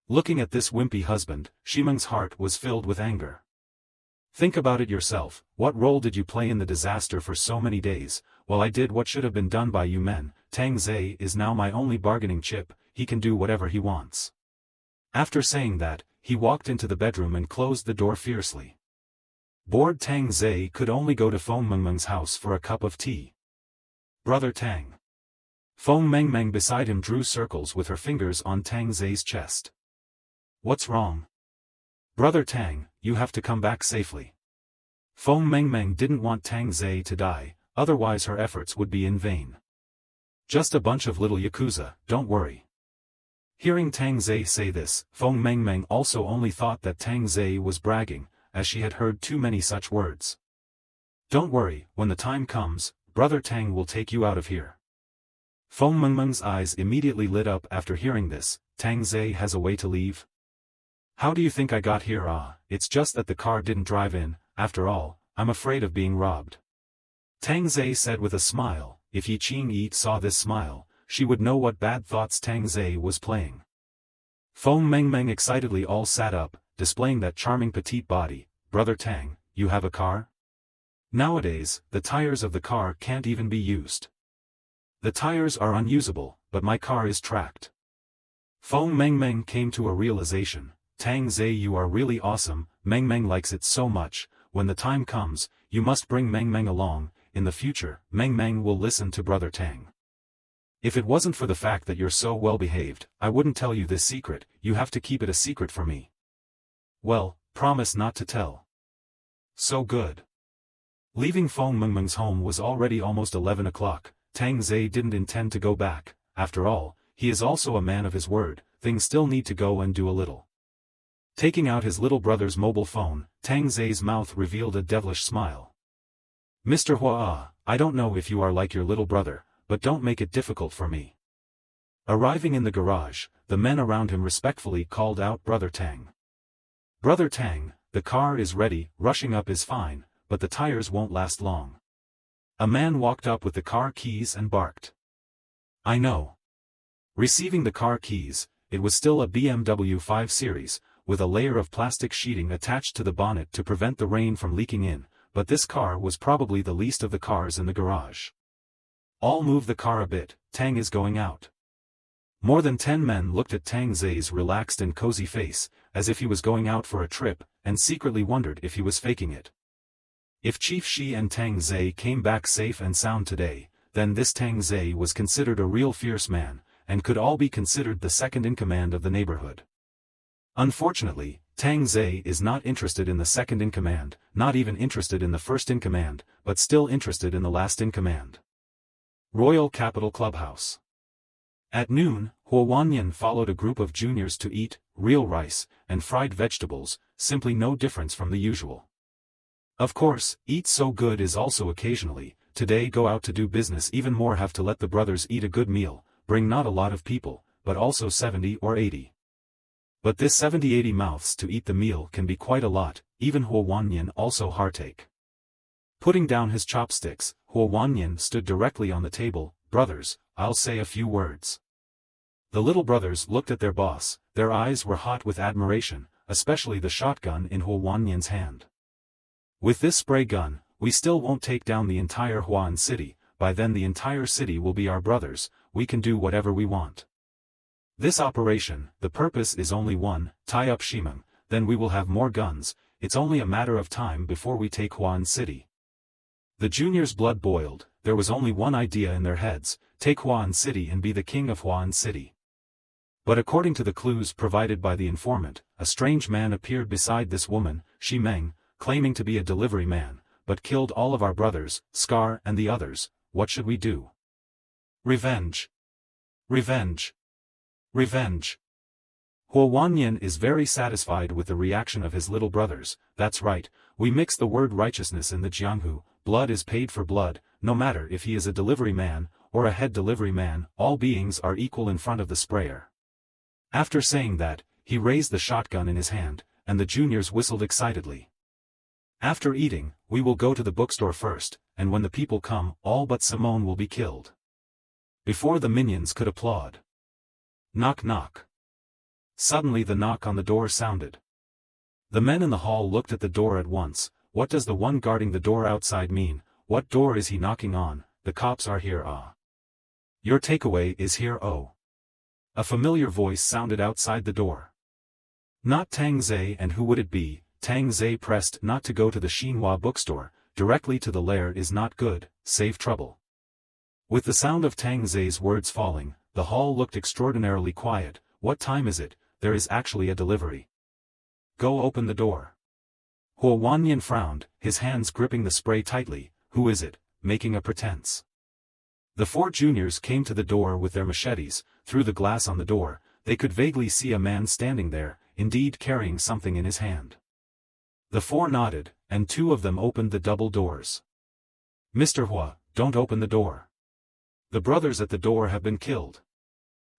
Looking at this wimpy husband, Shimeng's heart was filled with anger. Think about it yourself, what role did you play in the disaster for so many days, while I did what should have been done by you men, Tang Ze is now my only bargaining chip, he can do whatever he wants. After saying that, he walked into the bedroom and closed the door fiercely. Bored Tang Ze could only go to Feng Mengmeng's house for a cup of tea. Brother Tang. Feng Mengmeng beside him drew circles with her fingers on Tang Ze's chest. What's wrong? Brother Tang, you have to come back safely. Feng Mengmeng didn't want Tang Ze to die, otherwise her efforts would be in vain. Just a bunch of little yakuza, don't worry. Hearing Tang Ze say this, Feng Mengmeng also only thought that Tang Ze was bragging, as she had heard too many such words. Don't worry, when the time comes, Brother Tang will take you out of here. Feng Mengmeng's eyes immediately lit up after hearing this, Tang Ze has a way to leave? How do you think I got here? it's just that the car didn't drive in. After all, I'm afraid of being robbed. Tang Ze said with a smile. If Yi Qing saw this smile, she would know what bad thoughts Tang Ze was playing. Feng Mengmeng excitedly all sat up, displaying that charming petite body. Brother Tang, you have a car? Nowadays, the tires of the car can't even be used. The tires are unusable, but my car is tracked. Feng Mengmeng came to a realization. Tang Ze, you are really awesome. Mengmeng likes it so much. When the time comes, you must bring Mengmeng along. In the future, Mengmeng will listen to Brother Tang. If it wasn't for the fact that you're so well behaved, I wouldn't tell you this secret. You have to keep it a secret for me. Well, promise not to tell. So good. Leaving Feng Mengmeng's home was already almost 11 o'clock. Tang Ze didn't intend to go back. After all, he is also a man of his word. Things still need to go and do a little. Taking out his little brother's mobile phone, Tang Ze's mouth revealed a devilish smile. Mr. Hua, I don't know if you are like your little brother, but don't make it difficult for me. Arriving in the garage, the men around him respectfully called out Brother Tang. Brother Tang, the car is ready. Rushing up is fine, but the tires won't last long. A man walked up with the car keys and barked. I know. Receiving the car keys, it was still a BMW 5 Series, with a layer of plastic sheeting attached to the bonnet to prevent the rain from leaking in, but this car was probably the least of the cars in the garage. All move the car a bit, Tang is going out. More than 10 men looked at Tang Ze's relaxed and cozy face, as if he was going out for a trip, and secretly wondered if he was faking it. If Chief Shi and Tang Ze came back safe and sound today, then this Tang Ze was considered a real fierce man, and could all be considered the second-in-command of the neighborhood. Unfortunately, Tang Ze is not interested in the second-in-command, not even interested in the first-in-command, but still interested in the last-in-command. Royal Capital Clubhouse. At noon, Hua Wanyan followed a group of juniors to eat real rice and fried vegetables, simply no difference from the usual. Of course, eat so good is also occasionally, today go out to do business even more, have to let the brothers eat a good meal, bring not a lot of people, but also 70 or 80. But this 70-80 mouths to eat the meal can be quite a lot, even Hua Wanyan also heartache. Putting down his chopsticks, Hua Wanyan stood directly on the table. Brothers, I'll say a few words. The little brothers looked at their boss, their eyes were hot with admiration, especially the shotgun in Hua Wanyan's hand. With this spray gun, we still won't take down the entire Huan city, by then the entire city will be our brothers, we can do whatever we want. This operation, the purpose is only one, tie up Shimeng, then we will have more guns, it's only a matter of time before we take Huan city. The juniors' blood boiled, there was only one idea in their heads, take Huan city and be the king of Huan city. But according to the clues provided by the informant, a strange man appeared beside this woman, Shimeng, claiming to be a delivery man, but killed all of our brothers, Scar and the others. What should we do? Revenge. Revenge. Revenge. Hua Wanyan is very satisfied with the reaction of his little brothers. That's right, we mix the word righteousness in the Jianghu, blood is paid for blood, no matter if he is a delivery man, or a head delivery man, all beings are equal in front of the sprayer. After saying that, he raised the shotgun in his hand, and the juniors whistled excitedly. After eating, we will go to the bookstore first, and when the people come, all but Simone will be killed. Before the minions could applaud. Knock knock. Suddenly the knock on the door sounded. The men in the hall looked at the door at once. What does the one guarding the door outside mean? What door is he knocking on? The cops are here. Ah. Your takeaway is here. Oh. A familiar voice sounded outside the door. Not Tang Ze, and who would it be? Tang Ze pressed not to go to the Xinhua bookstore, directly to the lair is not good, save trouble. With the sound of Tang Ze's words falling, the hall looked extraordinarily quiet. What time is it? There is actually a delivery. Go open the door. Hua Wanyan frowned, his hands gripping the spray tightly. Who is it, making a pretense? The four juniors came to the door with their machetes. Through the glass on the door, they could vaguely see a man standing there, indeed carrying something in his hand. The four nodded, and two of them opened the double doors. Mr. Hua, don't open the door. The brothers at the door have been killed.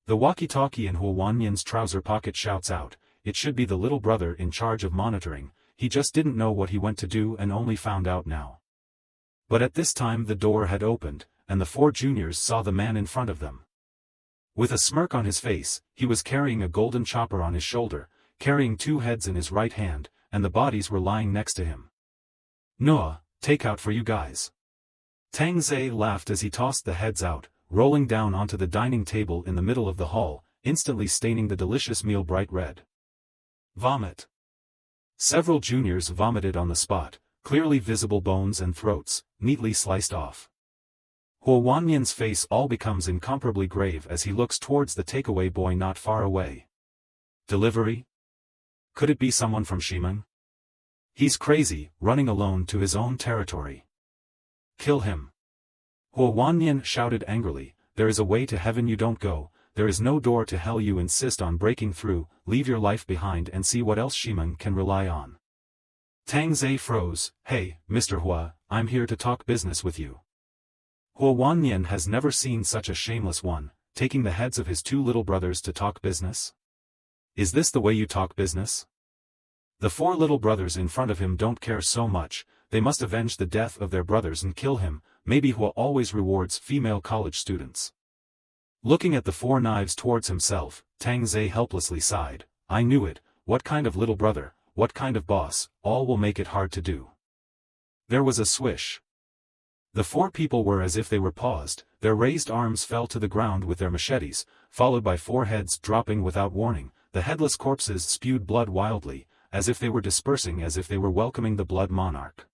The walkie-talkie in Hua Wanyan's trouser pocket shouts out, it should be the little brother in charge of monitoring, he just didn't know what he went to do and only found out now. But at this time the door had opened, and the 4 juniors saw the man in front of them. With a smirk on his face, he was carrying a golden chopper on his shoulder, carrying 2 heads in his right hand, and the bodies were lying next to him. "Noah, takeout for you guys." Tang Ze laughed as he tossed the heads out, rolling down onto the dining table in the middle of the hall, instantly staining the delicious meal bright red. Vomit. Several juniors vomited on the spot, clearly visible bones and throats, neatly sliced off. Huo Wanyan's face all becomes incomparably grave as he looks towards the takeaway boy not far away. Delivery? Could it be someone from Shimeng? He's crazy, running alone to his own territory. Kill him. Huo Wanyan shouted angrily, "There is a way to heaven you don't go, there is no door to hell you insist on breaking through, leave your life behind and see what else Shimeng can rely on." Tang Ze froze. "Hey, Mr. Hua, I'm here to talk business with you." Huo Wanyan has never seen such a shameless one, taking the heads of his 2 little brothers to talk business. Is this the way you talk business? The 4 little brothers in front of him don't care so much, they must avenge the death of their brothers and kill him. Maybe Hua always rewards female college students. Looking at the 4 knives towards himself, Tang Ze helplessly sighed. "I knew it, what kind of little brother, what kind of boss, all will make it hard to do." There was a swish. The 4 people were as if they were paused, their raised arms fell to the ground with their machetes, followed by 4 heads dropping without warning. The headless corpses spewed blood wildly, as if they were dispersing, as if they were welcoming the blood monarch.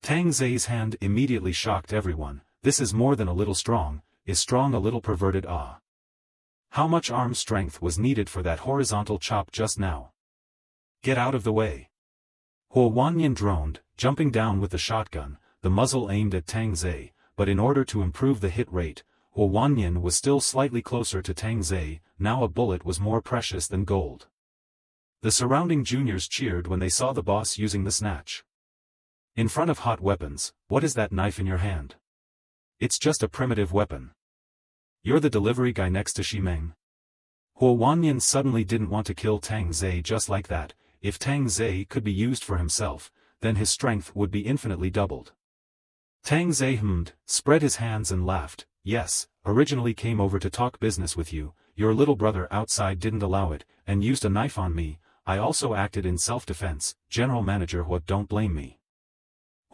Tang Ze's hand immediately shocked everyone. This is more than a little strong, is strong a little perverted. Ah! How much arm strength was needed for that horizontal chop just now? Get out of the way! Huo Wanyan droned, jumping down with the shotgun, the muzzle aimed at Tang Ze, but in order to improve the hit rate, Huo Wanyan was still slightly closer to Tang Ze. Now a bullet was more precious than gold. The surrounding juniors cheered when they saw the boss using the snatch. In front of hot weapons, what is that knife in your hand? It's just a primitive weapon. You're the delivery guy next to Shimeng. Huo Wanyan suddenly didn't want to kill Tang Ze just like that. If Tang Ze could be used for himself, then his strength would be infinitely doubled. Tang Ze hummed, spread his hands and laughed. "Yes, originally came over to talk business with you, your little brother outside didn't allow it, and used a knife on me. I also acted in self-defense, General Manager Hua, don't blame me."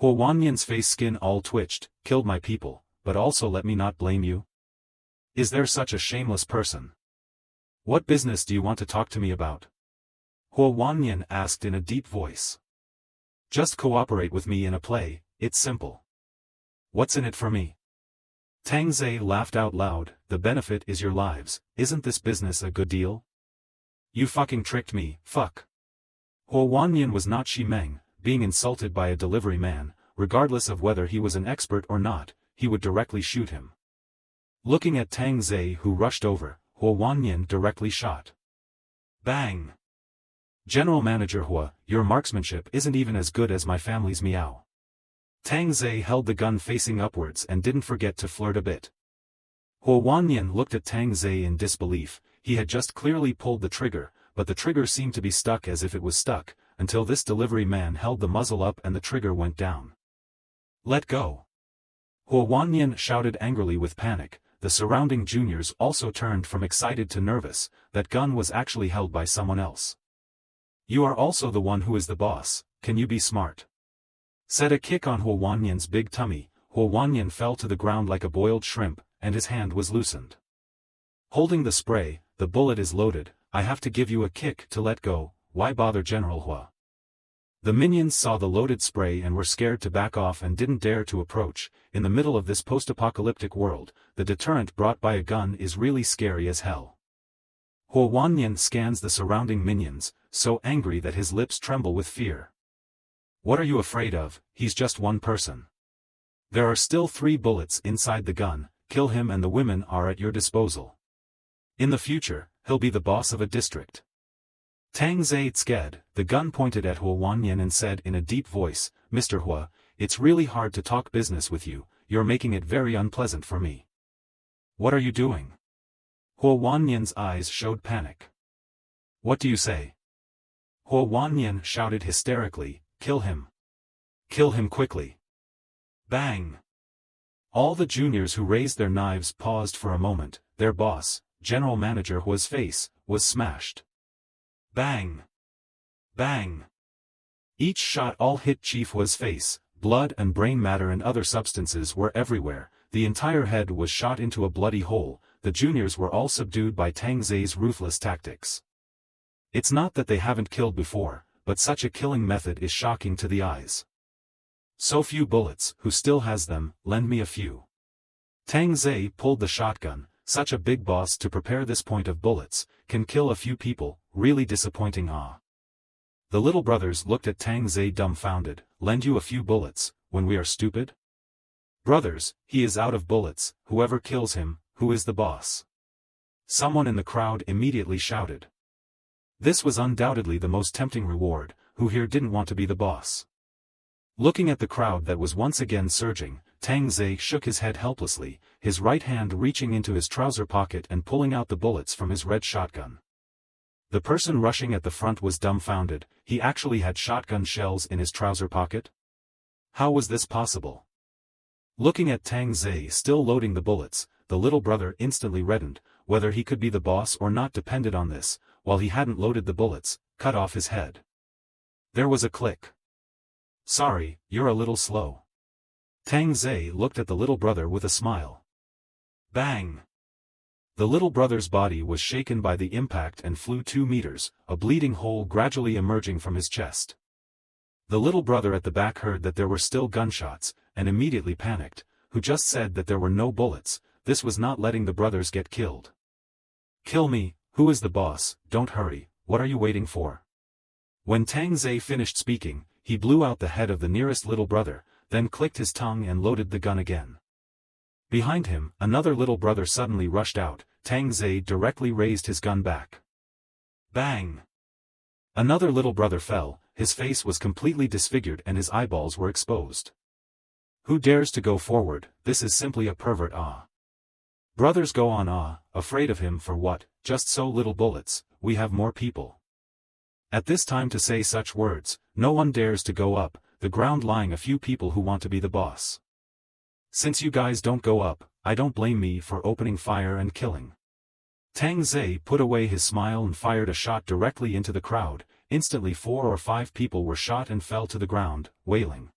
Huo Wanyan's face skin all twitched. "Killed my people, but also let me not blame you? Is there such a shameless person? What business do you want to talk to me about?" Huo Wanyan asked in a deep voice. "Just cooperate with me in a play, it's simple." "What's in it for me?" Tang Ze laughed out loud. "The benefit is your lives, isn't this business a good deal? You fucking tricked me, fuck." Huo Wanyan was not Shimeng, being insulted by a delivery man, regardless of whether he was an expert or not, he would directly shoot him. Looking at Tang Ze who rushed over, Huo Wanyan directly shot. Bang! "General Manager Hua, your marksmanship isn't even as good as my family's meow." Tang Ze held the gun facing upwards and didn't forget to flirt a bit. Huo Wanyan looked at Tang Ze in disbelief. He had just clearly pulled the trigger, but the trigger seemed to be stuck as if it was stuck, until this delivery man held the muzzle up and the trigger went down. "Let go!" Huo Wanyan shouted angrily with panic. The surrounding juniors also turned from excited to nervous. That gun was actually held by someone else. "You are also the one who is the boss, can you be smart?" Said a kick on Huo Wanyan's big tummy. Huo Wanyan fell to the ground like a boiled shrimp, and his hand was loosened. Holding the spray, "The bullet is loaded, I have to give you a kick to let go, why bother General Hua?" The minions saw the loaded spray and were scared to back off and didn't dare to approach. In the middle of this post-apocalyptic world, the deterrent brought by a gun is really scary as hell. Huo Wanyan scans the surrounding minions, so angry that his lips tremble with fear. "What are you afraid of? He's just one person. There are still 3 bullets inside the gun, kill him and the women are at your disposal. In the future, he'll be the boss of a district." Tang Ze sked, the gun pointed at Huo Wanyan and said in a deep voice, "Mr. Hua, it's really hard to talk business with you, you're making it very unpleasant for me." "What are you doing?" Huo Wanyan's eyes showed panic. "What do you say?" Huo Wannian shouted hysterically, "Kill him! Kill him quickly!" Bang! All the juniors who raised their knives paused for a moment. Their boss, general manager Huo's face, was smashed. Bang! Bang! Each shot all hit Chief Huo's face. Blood and brain matter and other substances were everywhere. The entire head was shot into a bloody hole. The juniors were all subdued by Tang Ze's ruthless tactics. It's not that they haven't killed before, but such a killing method is shocking to the eyes. So few bullets. Who still has them? Lend me a few. Tang Ze pulled the shotgun. Such a big boss to prepare this point of bullets, can kill a few people, really disappointing. The little brothers looked at Tang Ze dumbfounded. Lend you a few bullets, when we are stupid? Brothers, he is out of bullets. Whoever kills him, who is the boss? Someone in the crowd immediately shouted. This was undoubtedly the most tempting reward. Who here didn't want to be the boss? Looking at the crowd that was once again surging, Tang Ze shook his head helplessly, his right hand reaching into his trouser pocket and pulling out the bullets from his red shotgun. The person rushing at the front was dumbfounded. He actually had shotgun shells in his trouser pocket? How was this possible? Looking at Tang Ze still loading the bullets, the little brother instantly reddened. Whether he could be the boss or not depended on this. While he hadn't loaded the bullets, cut off his head. There was a click. Sorry, you're a little slow. Tang Ze looked at the little brother with a smile. Bang! The little brother's body was shaken by the impact and flew 2 meters, a bleeding hole gradually emerging from his chest. The little brother at the back heard that there were still gunshots, and immediately panicked. Who just said that there were no bullets? This was not letting the brothers get killed. Kill me, who is the boss? Don't hurry, what are you waiting for? When Tang Ze finished speaking, he blew out the head of the nearest little brother, then clicked his tongue and loaded the gun again. Behind him, another little brother suddenly rushed out. Tang Ze directly raised his gun back. Bang! Another little brother fell, his face was completely disfigured and his eyeballs were exposed. Who dares to go forward? This is simply a pervert. Brothers go on. Afraid of him for what? Just so little bullets. We have more people. At this time to say such words, no one dares to go up, the ground lying a few people who want to be the boss. Since you guys don't go up, I don't blame me for opening fire and killing. Tang Ze put away his smile and fired a shot directly into the crowd. Instantly 4 or 5 people were shot and fell to the ground, wailing.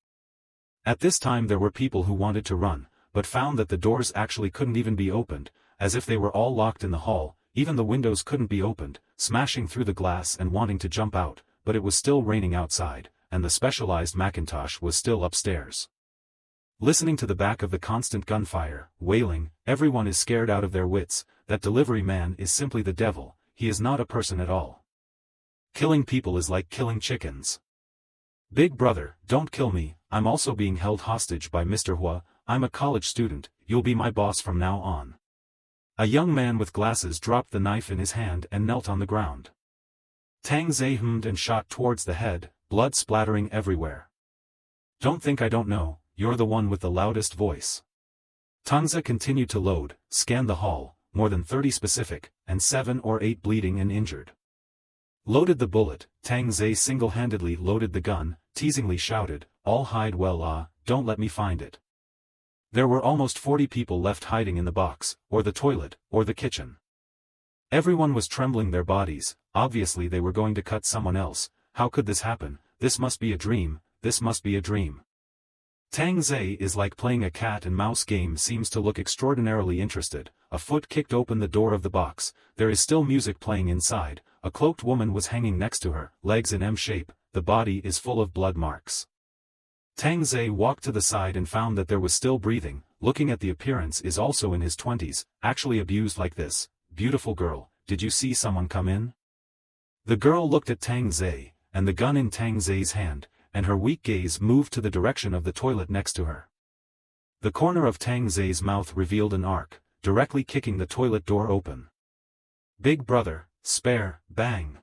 At this time there were people who wanted to run, but found that the doors actually couldn't even be opened, as if they were all locked in the hall. Even the windows couldn't be opened, smashing through the glass and wanting to jump out, but it was still raining outside, and the specialized Macintosh was still upstairs. Listening to the back of the constant gunfire, wailing, everyone is scared out of their wits. That delivery man is simply the devil, he is not a person at all. Killing people is like killing chickens. Big brother, don't kill me, I'm also being held hostage by Mr. Hua. I'm a college student, you'll be my boss from now on. A young man with glasses dropped the knife in his hand and knelt on the ground. Tang Ze hummed and shot towards the head, blood splattering everywhere. Don't think I don't know, you're the one with the loudest voice. Tang Ze continued to load, scan the hall, more than 30 specific, and 7 or 8 bleeding and injured. Loaded the bullet. Tang Ze single-handedly loaded the gun, teasingly shouted, all hide well. Don't let me find it. There were almost 40 people left hiding in the box, or the toilet, or the kitchen. Everyone was trembling their bodies. Obviously they were going to cut someone else. How could this happen? This must be a dream, this must be a dream. Tang Ze is like playing a cat and mouse game. Seems to look extraordinarily interested. A foot kicked open the door of the box. There is still music playing inside. A cloaked woman was hanging next to her, legs in M shape, the body is full of blood marks. Tang Ze walked to the side and found that there was still breathing. Looking at the appearance is also in his 20s, actually abused like this. Beautiful girl, did you see someone come in? The girl looked at Tang Ze, and the gun in Tang Ze's hand, and her weak gaze moved to the direction of the toilet next to her. The corner of Tang Ze's mouth revealed an arc, directly kicking the toilet door open. Big brother, spare, bang.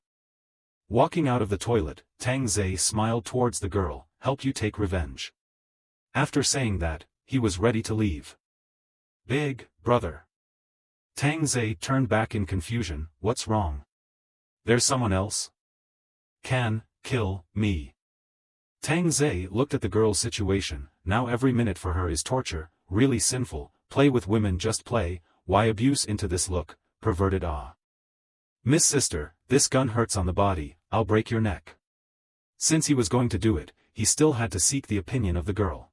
Walking out of the toilet, Tang Ze smiled towards the girl, help you take revenge. After saying that, he was ready to leave. Big brother. Tang Ze turned back in confusion, what's wrong? There's someone else? can kill me. Tang Ze looked at the girl's situation. Now every minute for her is torture, really sinful. Play with women, just play. Why abuse into this? Look, perverted. Ah. Miss Sister, this gun hurts on the body, I'll break your neck. Since he was going to do it, he still had to seek the opinion of the girl.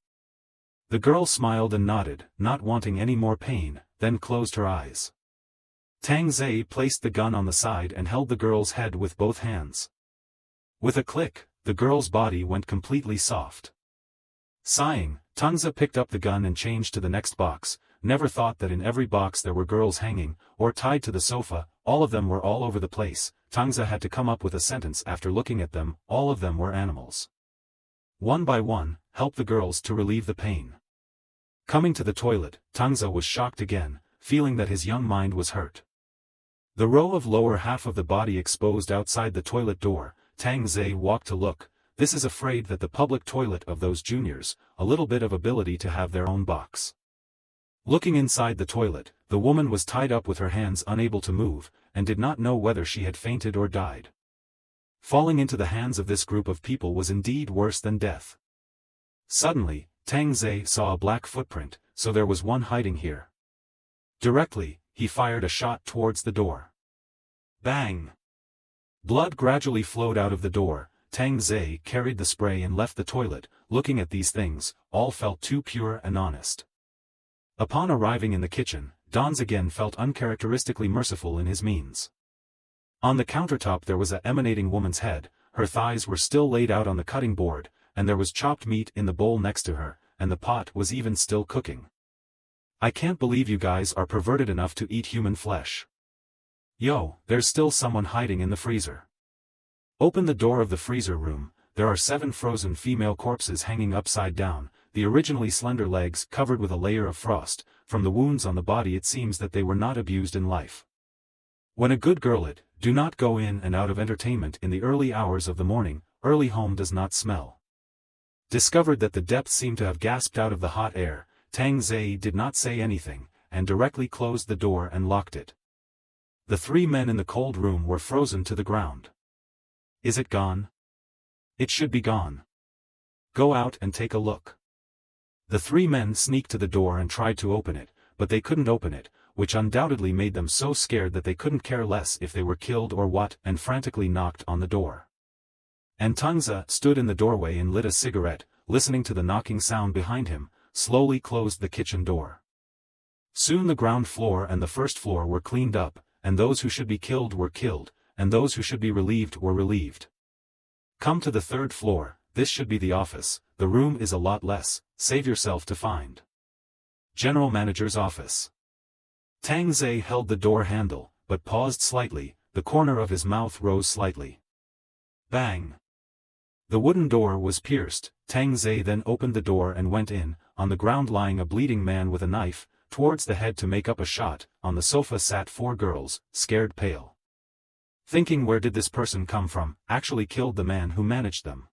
The girl smiled and nodded, not wanting any more pain, then closed her eyes. Tang Ze placed the gun on the side and held the girl's head with both hands. With a click, the girl's body went completely soft. Sighing, Tang Ze picked up the gun and changed to the next box. Never thought that in every box there were girls hanging, or tied to the sofa. All of them were all over the place. Tang Ze had to come up with a sentence after looking at them. All of them were animals. One by one, help the girls to relieve the pain. Coming to the toilet, Tang Ze was shocked again, feeling that his young mind was hurt. The row of lower half of the body exposed outside the toilet door. Tang Ze walked to look. This is afraid that the public toilet of those juniors, a little bit of ability to have their own box. Looking inside the toilet, the woman was tied up with her hands unable to move, and did not know whether she had fainted or died. Falling into the hands of this group of people was indeed worse than death. Suddenly, Tang Ze saw a black footprint, so there was one hiding here. Directly, he fired a shot towards the door. Bang! Blood gradually flowed out of the door. Tang Ze carried the spray and left the toilet. Looking at these things, all felt too pure and honest. Upon arriving in the kitchen, Dans again felt uncharacteristically merciful in his means. On the countertop there was a emanating woman's head, her thighs were still laid out on the cutting board, and there was chopped meat in the bowl next to her, and the pot was even still cooking. I can't believe you guys are perverted enough to eat human flesh. Yo, there's still someone hiding in the freezer. Open the door of the freezer room. There are 7 frozen female corpses hanging upside down, the originally slender legs covered with a layer of frost. From the wounds on the body it seems that they were not abused in life. When a good girl do not go in and out of entertainment in the early hours of the morning. Early home does not smell. Discovered that the depths seemed to have gasped out of the hot air. Tang Ze did not say anything, and directly closed the door and locked it. The 3 men in the cold room were frozen to the ground. Is it gone? It should be gone. Go out and take a look. The 3 men sneaked to the door and tried to open it, but they couldn't open it, which undoubtedly made them so scared that they couldn't care less if they were killed or what, and frantically knocked on the door. And Tang Ze stood in the doorway and lit a cigarette, listening to the knocking sound behind him, slowly closed the kitchen door. Soon the ground floor and the first floor were cleaned up, and those who should be killed were killed, and those who should be relieved were relieved. Come to the 3rd floor, this should be the office. The room is a lot less, save yourself to find. General Manager's office. Tang Ze held the door handle, but paused slightly. The corner of his mouth rose slightly. Bang! The wooden door was pierced. Tang Ze then opened the door and went in. On the ground lying a bleeding man with a knife, towards the head to make up a shot. On the sofa sat 4 girls, scared pale. Thinking where did this person come from, actually killed the man who managed them.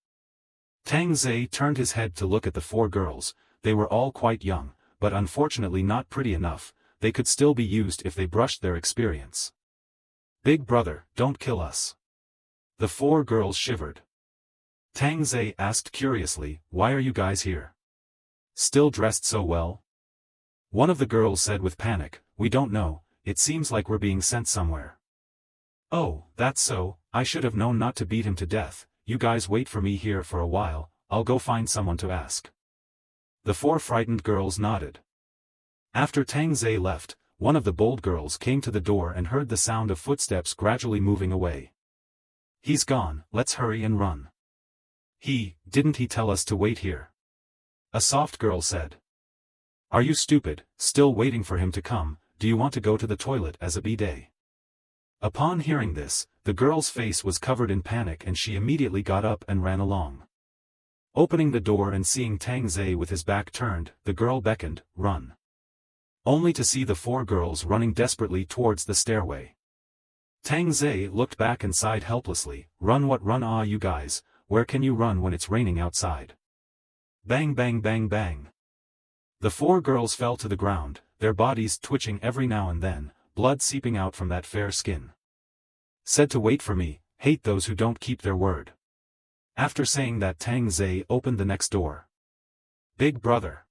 Tang Ze turned his head to look at the 4 girls. They were all quite young, but unfortunately not pretty enough. They could still be used if they brushed their experience. Big brother, don't kill us. The 4 girls shivered. Tang Ze asked curiously, why are you guys here? Still dressed so well? One of the girls said with panic, we don't know, it seems like we're being sent somewhere. Oh, that's so, I should have known not to beat him to death. You guys wait for me here for a while, I'll go find someone to ask. The 4 frightened girls nodded. After Tang Ze left, one of the bold girls came to the door and heard the sound of footsteps gradually moving away. He's gone, let's hurry and run. Didn't he tell us to wait here? A soft girl said. Are you stupid, still waiting for him to come? Do you want to go to the toilet as a bidet? Upon hearing this, the girl's face was covered in panic and she immediately got up and ran along. Opening the door and seeing Tang Ze with his back turned, the girl beckoned, run. Only to see the 4 girls running desperately towards the stairway. Tang Ze looked back and sighed helplessly, run what run ah you guys, where can you run when it's raining outside? Bang bang bang bang. The 4 girls fell to the ground, their bodies twitching every now and then, blood seeping out from that fair skin. Said to wait for me, hate those who don't keep their word. After saying that, Tang Ze opened the next door. Big brother.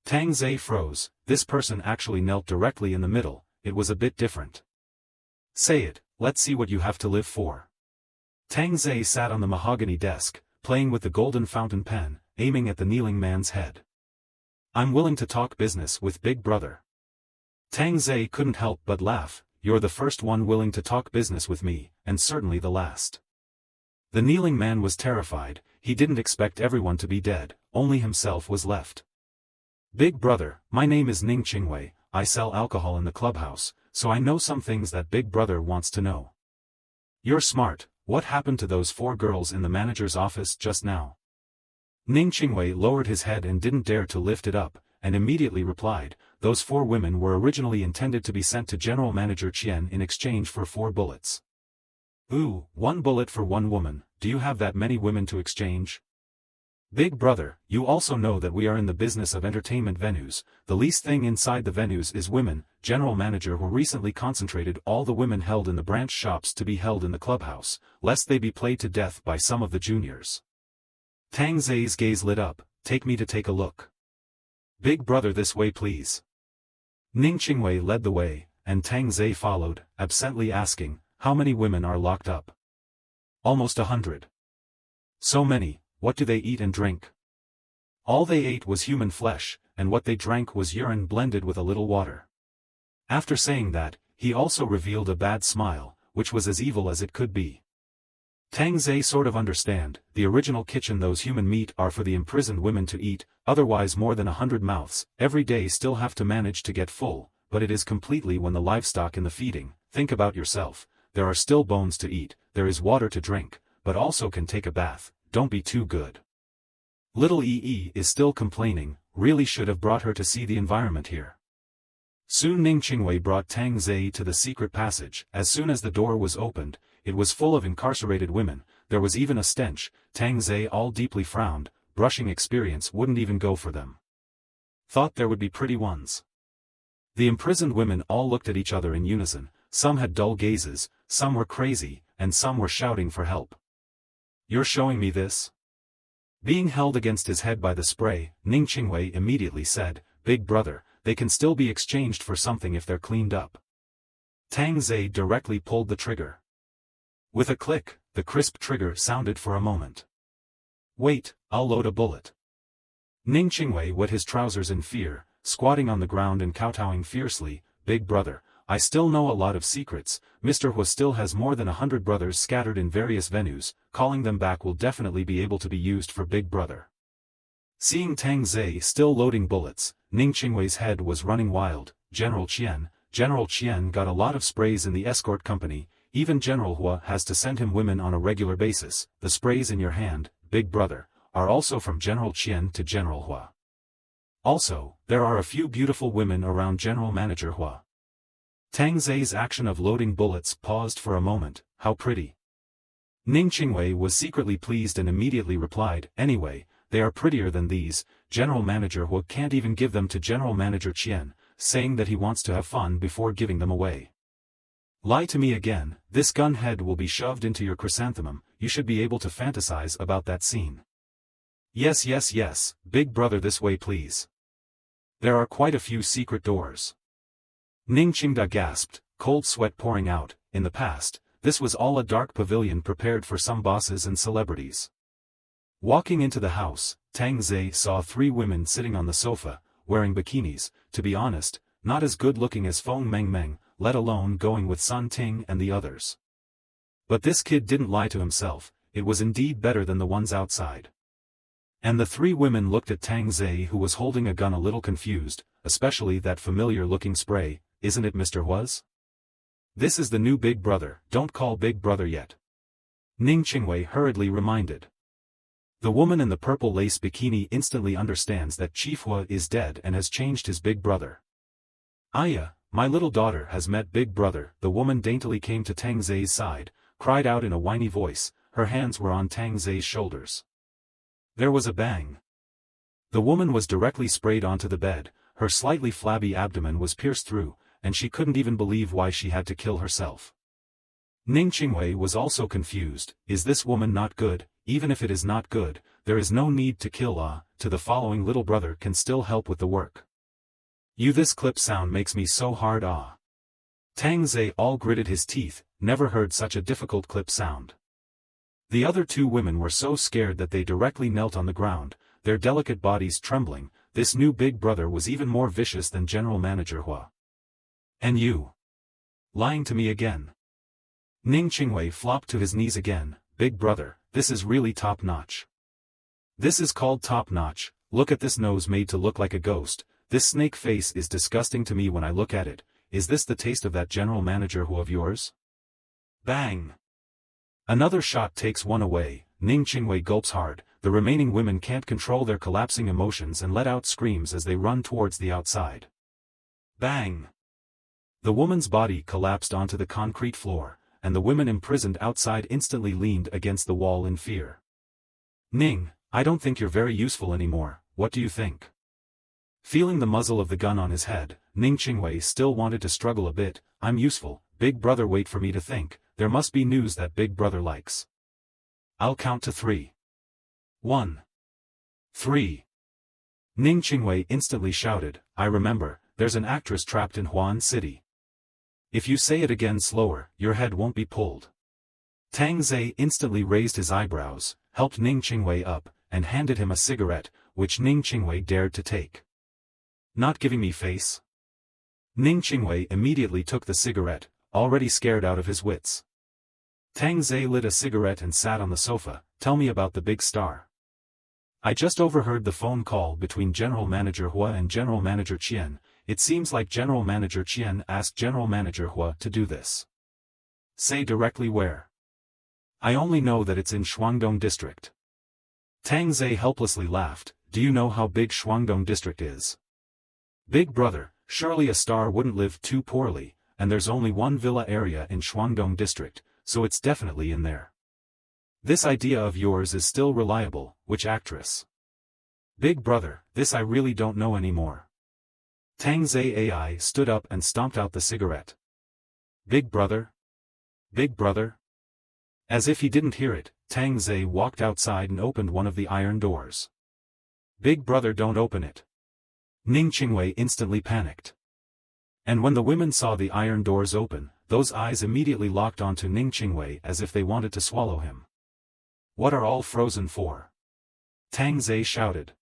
Tang Ze froze. This person actually knelt directly in the middle. It was a bit different. Say it, let's see what you have to live for. Tang Ze sat on the mahogany desk, playing with the golden fountain pen, aiming at the kneeling man's head. I'm willing to talk business with Big Brother. Tang Ze couldn't help but laugh. You're the first one willing to talk business with me, and certainly the last. The kneeling man was terrified. He didn't expect everyone to be dead, only himself was left. Big Brother, my name is Ning Qingwei, I sell alcohol in the clubhouse, so I know some things that Big Brother wants to know. You're smart. What happened to those 4 girls in the manager's office just now? Ning Qingwei lowered his head and didn't dare to lift it up, and immediately replied, those 4 women were originally intended to be sent to General Manager Qian in exchange for 4 bullets. Ooh, 1 bullet for 1 woman, do you have that many women to exchange? Big Brother, you also know that we are in the business of entertainment venues. The least thing inside the venues is women. General Manager who recently concentrated all the women held in the branch shops to be held in the clubhouse, lest they be played to death by some of the juniors. Tang Ze's gaze lit up. Take me to take a look. Big Brother, this way please. Ning Qingwei led the way, and Tang Ze followed, absently asking, how many women are locked up? Almost 100. So many. What do they eat and drink? All they ate was human flesh, and what they drank was urine blended with a little water. After saying that, he also revealed a bad smile, which was as evil as it could be. Tang Ze sort of understand. The original kitchen, those human meat are for the imprisoned women to eat, otherwise more than 100 mouths every day still have to manage to get full, but it is completely when the livestock in the feeding. Think about yourself, there are still bones to eat, there is water to drink, but also can take a bath. Don't be too good. Little EE is still complaining, really should have brought her to see the environment here. Soon Ning Qingwei brought Tang Ze to the secret passage. As soon as the door was opened, it was full of incarcerated women, there was even a stench. Tang Ze all deeply frowned, brushing experience wouldn't even go for them. Thought there would be pretty ones. The imprisoned women all looked at each other in unison, some had dull gazes, some were crazy, and some were shouting for help. You're showing me this? Being held against his head by the spray, Ning Qingwei immediately said, Big Brother, they can still be exchanged for something if they're cleaned up. Tang Ze directly pulled the trigger. With a click, the crisp trigger sounded for a moment. Wait, I'll load a bullet. Ning Qingwei wet his trousers in fear, squatting on the ground and kowtowing fiercely, Big Brother, I still know a lot of secrets. Mr. Hua still has more than 100 brothers scattered in various venues, calling them back will definitely be able to be used for Big Brother. Seeing Tang Ze still loading bullets, Ning Qingwei's head was running wild. General Qian got a lot of sprays in the escort company, even General Hua has to send him women on a regular basis. The sprays in your hand, Big Brother, are also from General Qian to General Hua. Also, there are a few beautiful women around General Manager Hua. Tang Ze's action of loading bullets paused for a moment. How pretty. Ning Qingwei was secretly pleased and immediately replied, anyway, they are prettier than these. General Manager Hua can't even give them to General Manager Qian, saying that he wants to have fun before giving them away. Lie to me again, this gun head will be shoved into your chrysanthemum, you should be able to fantasize about that scene. Yes, Big Brother, this way please. There are quite a few secret doors. Ning Qingda gasped, cold sweat pouring out. In the past, this was all a dark pavilion prepared for some bosses and celebrities. Walking into the house, Tang Ze saw 3 women sitting on the sofa, wearing bikinis. To be honest, not as good looking as Feng Mengmeng, let alone going with Sun Ting and the others. But this kid didn't lie to himself, it was indeed better than the ones outside. And the 3 women looked at Tang Ze, who was holding a gun, a little confused, especially that familiar-looking spray. Isn't it Mr. Hua's? This is the new Big Brother, don't call Big Brother yet. Ning Qingwei hurriedly reminded. The woman in the purple lace bikini instantly understands that Chief Hua is dead and has changed his Big Brother. Aya, my little daughter has met Big Brother. The woman daintily came to Tang Ze's side, cried out in a whiny voice, her hands were on Tang Ze's shoulders. There was a bang. The woman was directly sprayed onto the bed, her slightly flabby abdomen was pierced through, and she couldn't even believe why she had to kill herself. Ning Qingwei was also confused. Is this woman not good? Even if it is not good, there is no need to kill to the following little brother can still help with the work. This clip sound makes me so hard Tang Ze all gritted his teeth, never heard such a difficult clip sound. The other two women were so scared that they directly knelt on the ground, their delicate bodies trembling. This new big brother was even more vicious than General Manager Hua. And you? Lying to me again? Ning Qingwei flopped to his knees again. Big brother, this is really top-notch. This is called top-notch. Look at this nose made to look like a ghost. This snake face is disgusting to me when I look at it. Is this the taste of that General Manager Hua of yours? Bang! Another shot takes one away. Ning Qingwei gulps hard. The remaining women can't control their collapsing emotions and let out screams as they run towards the outside. Bang! The woman's body collapsed onto the concrete floor, and the women imprisoned outside instantly leaned against the wall in fear. Ning, I don't think you're very useful anymore, what do you think? Feeling the muzzle of the gun on his head, Ning Qingwei still wanted to struggle a bit. I'm useful, big brother, wait for me to think, there must be news that big brother likes. I'll count to 3. 1. 3. Ning Qingwei instantly shouted, I remember, there's an actress trapped in Huan City. If you say it again slower, your head won't be pulled. Tang Ze instantly raised his eyebrows, helped Ning Qingwei up, and handed him a cigarette, which Ning Qingwei dared to take. Not giving me face? Ning Qingwei immediately took the cigarette, already scared out of his wits. Tang Ze lit a cigarette and sat on the sofa. Tell me about the big star. I just overheard the phone call between General Manager Hua and General Manager Qian. It seems like General Manager Qian asked General Manager Hua to do this. Say directly where. I only know that it's in Shuangdong District. Tang Ze helplessly laughed. Do you know how big Shuangdong District is? Big brother, surely a star wouldn't live too poorly, and there's only one villa area in Shuangdong District, so it's definitely in there. This idea of yours is still reliable. Which actress? Big brother, this I really don't know anymore. Tang Ze AI stood up and stomped out the cigarette. Big brother? Big brother? As if he didn't hear it, Tang Ze walked outside and opened one of the iron doors. Big brother, don't open it. Ning Qingwei instantly panicked. And when the women saw the iron doors open, those eyes immediately locked onto Ning Qingwei as if they wanted to swallow him. What are all frozen for? Tang Ze shouted.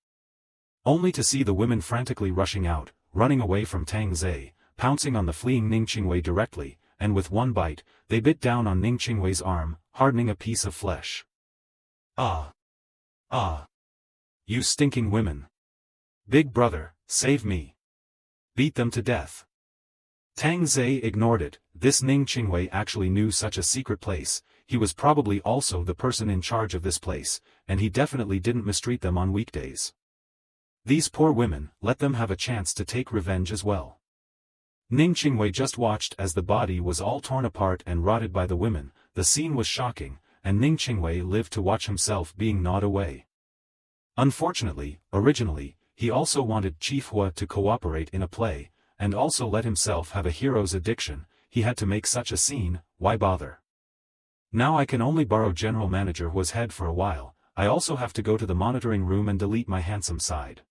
Only to see the women frantically rushing out, running away from Tang Ze, pouncing on the fleeing Ning Qingwei directly, and with one bite, they bit down on Ning Qingwei's arm, hardening a piece of flesh. Ah! Ah! You stinking women! Big brother, save me! Beat them to death! Tang Ze ignored it. This Ning Qingwei actually knew such a secret place. He was probably also the person in charge of this place, and he definitely didn't mistreat them on weekdays. These poor women, let them have a chance to take revenge as well. Ning Qingwei just watched as the body was all torn apart and rotted by the women. The scene was shocking, and Ning Qingwei lived to watch himself being gnawed away. Unfortunately, originally, he also wanted Chief Hua to cooperate in a play, and also let himself have a hero's addiction. He had to make such a scene, why bother? Now I can only borrow General Manager Hua's head for a while. I also have to go to the monitoring room and delete my handsome side.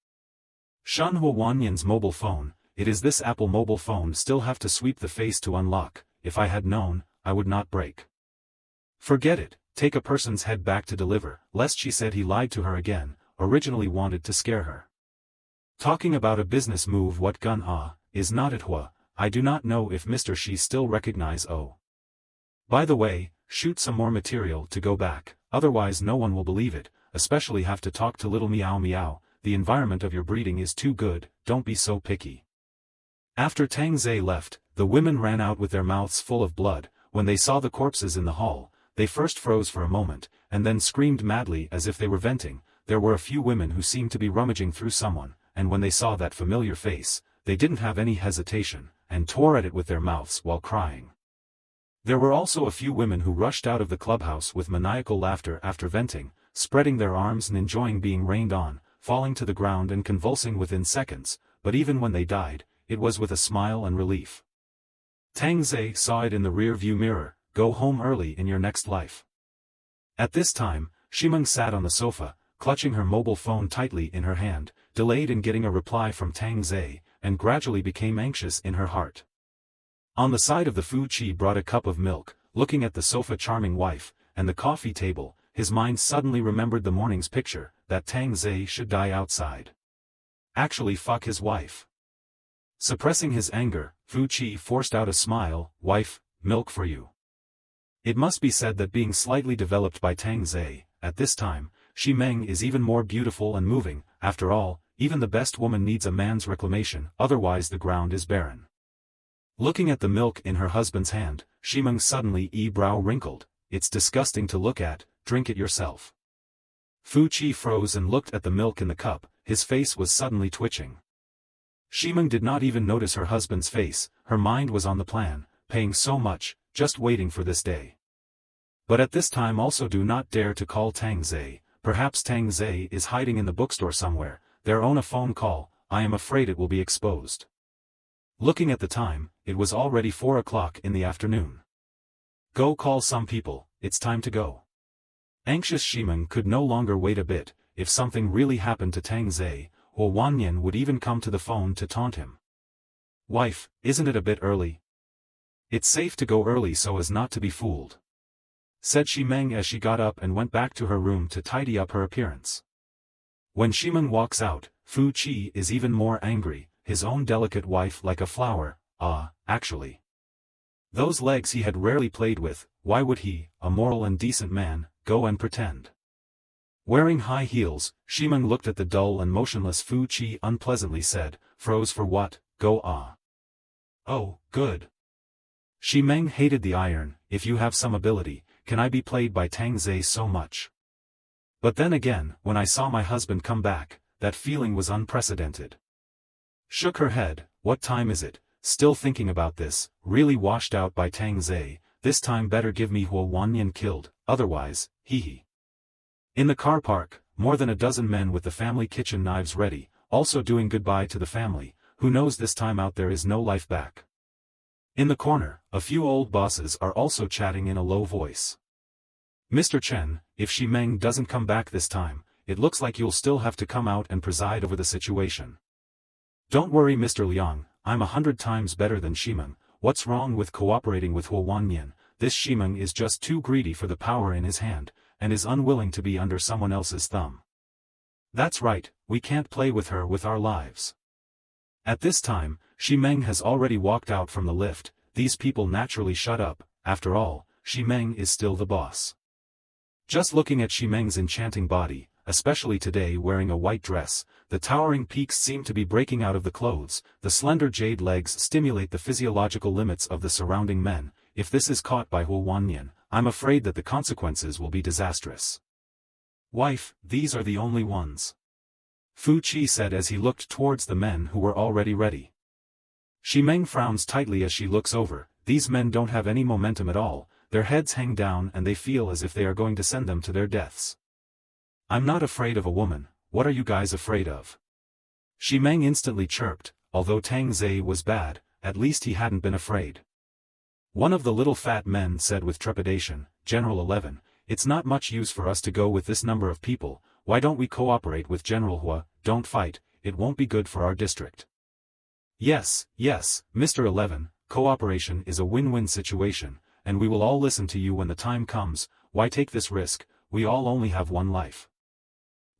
Shen Hua Wanyan's mobile phone. It is this Apple mobile phone. Still have to sweep the face to unlock. If I had known, I would not break. Forget it, take a person's head back to deliver, lest she said he lied to her again, originally wanted to scare her. Talking about a business move, what gun is not it Hua, I do not know if Mr. Shi still recognize By the way, shoot some more material to go back, otherwise no one will believe it, especially have to talk to little Meow Meow. The environment of your breeding is too good, don't be so picky. After Tang Ze left, the women ran out with their mouths full of blood. When they saw the corpses in the hall, they first froze for a moment, and then screamed madly as if they were venting. There were a few women who seemed to be rummaging through someone, and when they saw that familiar face, they didn't have any hesitation, and tore at it with their mouths while crying. There were also a few women who rushed out of the clubhouse with maniacal laughter after venting, spreading their arms and enjoying being rained on, falling to the ground and convulsing within seconds, but even when they died, it was with a smile and relief. Tang Ze saw it in the rear-view mirror. go home early in your next life. At this time, Shimeng sat on the sofa, clutching her mobile phone tightly in her hand, delayed in getting a reply from Tang Ze, and gradually became anxious in her heart. On the side of the Fu Qi brought a cup of milk, looking at the sofa charming wife, and the coffee table, his mind suddenly remembered the morning's picture, that Tang Ze should die outside. Actually fuck his wife. Suppressing his anger, Fu Qi forced out a smile, wife, milk for you. It must be said that being slightly developed by Tang Ze, at this time, Shimeng is even more beautiful and moving. After all, even the best woman needs a man's reclamation, otherwise the ground is barren. Looking at the milk in her husband's hand, Shimeng suddenly brow wrinkled. It's disgusting to look at, drink it yourself. Fu Qi froze and looked at the milk in the cup, his face was suddenly twitching. Shimeng did not even notice her husband's face, her mind was on the plan, paying so much, just waiting for this day. But at this time also do not dare to call Tang Ze, perhaps Tang Ze is hiding in the bookstore somewhere, they're on a phone call, I am afraid it will be exposed. Looking at the time, it was already 4 o'clock in the afternoon. Go call some people, it's time to go. Anxious Shimeng could no longer wait a bit. If something really happened to Tang Ze, Huo Wanyan would even come to the phone to taunt him. Wife, isn't it a bit early? It's safe to go early so as not to be fooled, said Shimeng as she got up and went back to her room to tidy up her appearance. When Shimeng walks out, Fu Qi is even more angry, his own delicate wife like a flower, actually. Those legs he had rarely played with, why would he, a moral and decent man, go and pretend? Wearing high heels, Shimeng looked at the dull and motionless Fu Qi unpleasantly said, froze for what, go Oh, good. Shimeng hated the iron, if you have some ability, can I be played by Tang Ze so much? But then again, when I saw my husband come back, that feeling was unprecedented. Shook her head, what time is it, still thinking about this, really washed out by Tang Ze, this time better give me Huo Wanyan killed, otherwise, hee. In the car park, more than a dozen men with the family kitchen knives ready, also doing goodbye to the family, who knows this time out there is no life back. In the corner, a few old bosses are also chatting in a low voice. Mr. Chen, if Shimeng doesn't come back this time, it looks like you'll still have to come out and preside over the situation. Don't worry Mr. Liang, I'm 100 times better than Shimeng, what's wrong with cooperating with Huo Wanyan? This Shimeng is just too greedy for the power in his hand, and is unwilling to be under someone else's thumb. That's right, we can't play with her with our lives. At this time, Shimeng has already walked out from the lift, these people naturally shut up, after all, Shimeng is still the boss. Just looking at Shimeng's enchanting body, especially today wearing a white dress, the towering peaks seem to be breaking out of the clothes, the slender jade legs stimulate the physiological limits of the surrounding men. If this is caught by Huo Wanyan, I'm afraid that the consequences will be disastrous. Wife, these are the only ones. Fu Qi said as he looked towards the men who were already ready. Shimeng frowns tightly as she looks over, these men don't have any momentum at all, their heads hang down and they feel as if they are going to send them to their deaths. I'm not afraid of a woman, what are you guys afraid of? Shimeng instantly chirped, although Tang Ze was bad, at least he hadn't been afraid. One of the little fat men said with trepidation, General 11, it's not much use for us to go with this number of people, why don't we cooperate with General Hua, don't fight, it won't be good for our district. Yes, Mr. 11, cooperation is a win-win situation, and we will all listen to you when the time comes, why take this risk, we all only have one life.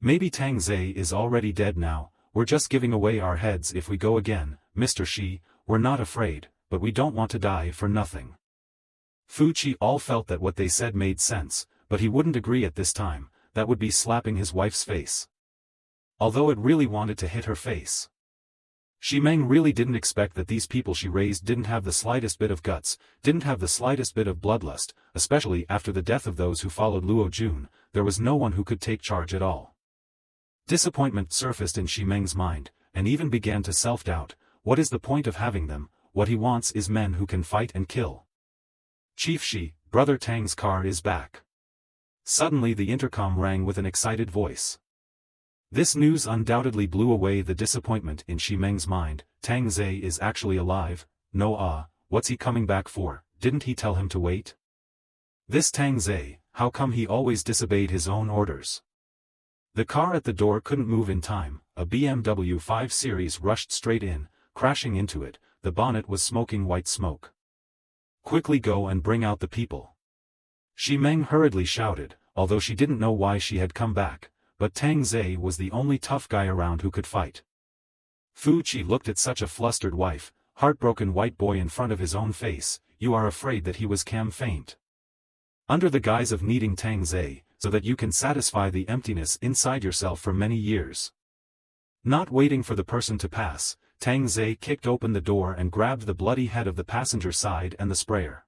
Maybe Tang Ze is already dead now, we're just giving away our heads if we go again, Mr. Shi, we're not afraid, but we don't want to die for nothing. Fu Qi all felt that what they said made sense, but he wouldn't agree at this time, that would be slapping his wife's face. Although it really wanted to hit her face. Shimeng really didn't expect that these people she raised didn't have the slightest bit of guts, didn't have the slightest bit of bloodlust, especially after the death of those who followed Luo Jun, there was no one who could take charge at all. Disappointment surfaced in Shimeng's mind, and even began to self-doubt, what is the point of having them, what he wants is men who can fight and kill. Chief Shi, Brother Tang's car is back. Suddenly the intercom rang with an excited voice. This news undoubtedly blew away the disappointment in Shimeng's mind, Tang Ze is actually alive, no what's he coming back for, didn't he tell him to wait? This Tang Ze, how come he always disobeyed his own orders? The car at the door couldn't move in time. A BMW 5 Series rushed straight in, crashing into it. The bonnet was smoking white smoke. Quickly go and bring out the people. Shi Meng hurriedly shouted, although she didn't know why she had come back, but Tang Ze was the only tough guy around who could fight. Fu Qi looked at such a flustered wife, heartbroken white boy in front of his own face. You are afraid that he was faint. Under the guise of needing Tang Ze, so that you can satisfy the emptiness inside yourself for many years. Not waiting for the person to pass, Tang Ze kicked open the door and grabbed the bloody head of the passenger side and the sprayer.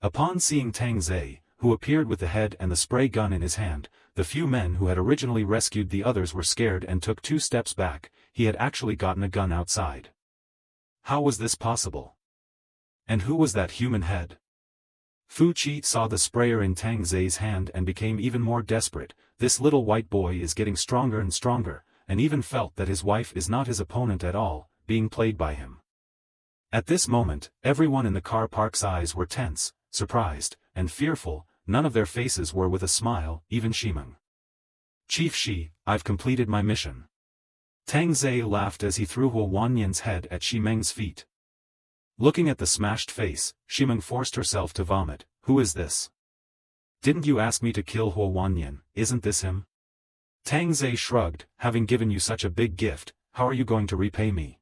Upon seeing Tang Ze, who appeared with the head and the spray gun in his hand, the few men who had originally rescued the others were scared and took 2 steps back. He had actually gotten a gun outside. How was this possible? And who was that human head? Fu Qi saw the sprayer in Tang Ze's hand and became even more desperate. This little white boy is getting stronger and stronger, and even felt that his wife is not his opponent at all, being played by him. At this moment, everyone in the car park's eyes were tense, surprised, and fearful. None of their faces were with a smile, even Shi Meng. Chief Shi, I've completed my mission. Tang Ze laughed as he threw Huo Wanyan's head at Shi Meng's feet. Looking at the smashed face, Shi Meng forced herself to vomit. Who is this? Didn't you ask me to kill Huo Wanyan? Isn't this him? Tang Ze shrugged. Having given you such a big gift, how are you going to repay me?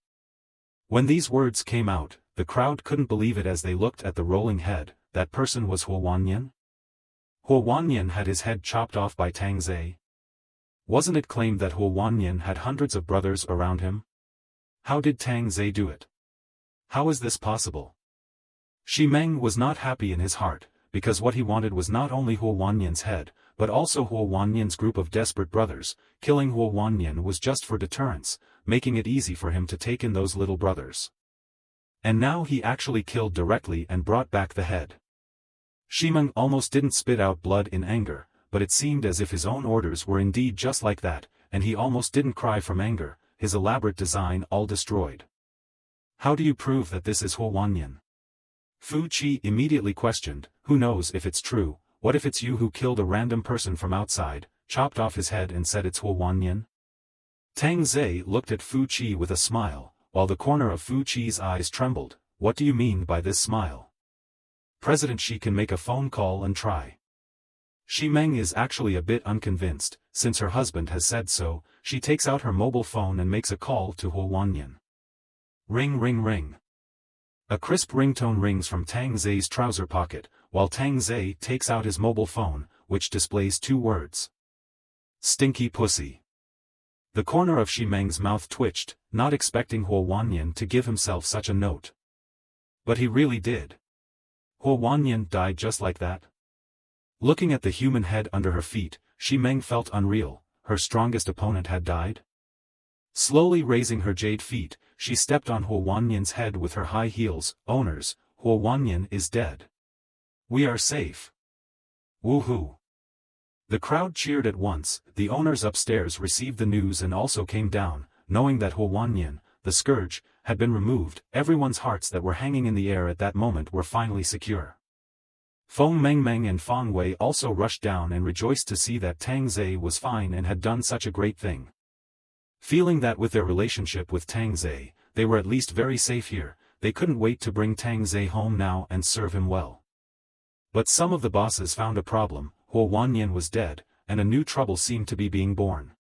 When these words came out, the crowd couldn't believe it as they looked at the rolling head. That person was Huo Wanyan? Huo Wanyan had his head chopped off by Tang Ze? Wasn't it claimed that Huo Wanyan had hundreds of brothers around him? How did Tang Ze do it? How is this possible? Shi Meng was not happy in his heart, because what he wanted was not only Huo Wanyan's head, but also Huo Wanyan's group of desperate brothers. Killing Huo Wanyan was just for deterrence, making it easy for him to take in those little brothers. And now he actually killed directly and brought back the head. Shi Meng almost didn't spit out blood in anger, but it seemed as if his own orders were indeed just like that, and he almost didn't cry from anger, his elaborate design all destroyed. How do you prove that this is Huo Wanyan? Fu Qi immediately questioned. Who knows if it's true? What if it's you who killed a random person from outside, chopped off his head and said it's Huo Wanyan? Tang Ze looked at Fu Qi with a smile, while the corner of Fu Qi's eyes trembled. What do you mean by this smile? President Shi can make a phone call and try. Shi Meng is actually a bit unconvinced. Since her husband has said so, she takes out her mobile phone and makes a call to Huo Wanyan. Ring ring ring. A crisp ringtone rings from Tang Ze's trouser pocket, while Tang Ze takes out his mobile phone, which displays 2 words. Stinky pussy. The corner of Shi Meng's mouth twitched, not expecting Huo Wanyan to give himself such a note. But he really did. Huo Wanyan died just like that? Looking at the human head under her feet, Shi Meng felt unreal. Her strongest opponent had died? Slowly raising her jade feet, she stepped on Huo Wanyan's head with her high heels. Owners, Huo Wanyan is dead. We are safe. Woohoo! The crowd cheered at once. The owners upstairs received the news and also came down, knowing that Huo Wanyan, the scourge, had been removed. Everyone's hearts that were hanging in the air at that moment were finally secure. Feng Mengmeng and Fang Wei also rushed down and rejoiced to see that Tang Ze was fine and had done such a great thing. Feeling that with their relationship with Tang Ze, they were at least very safe here, they couldn't wait to bring Tang Ze home now and serve him well. But some of the bosses found a problem. Huo Wanyan was dead, and a new trouble seemed to be being born.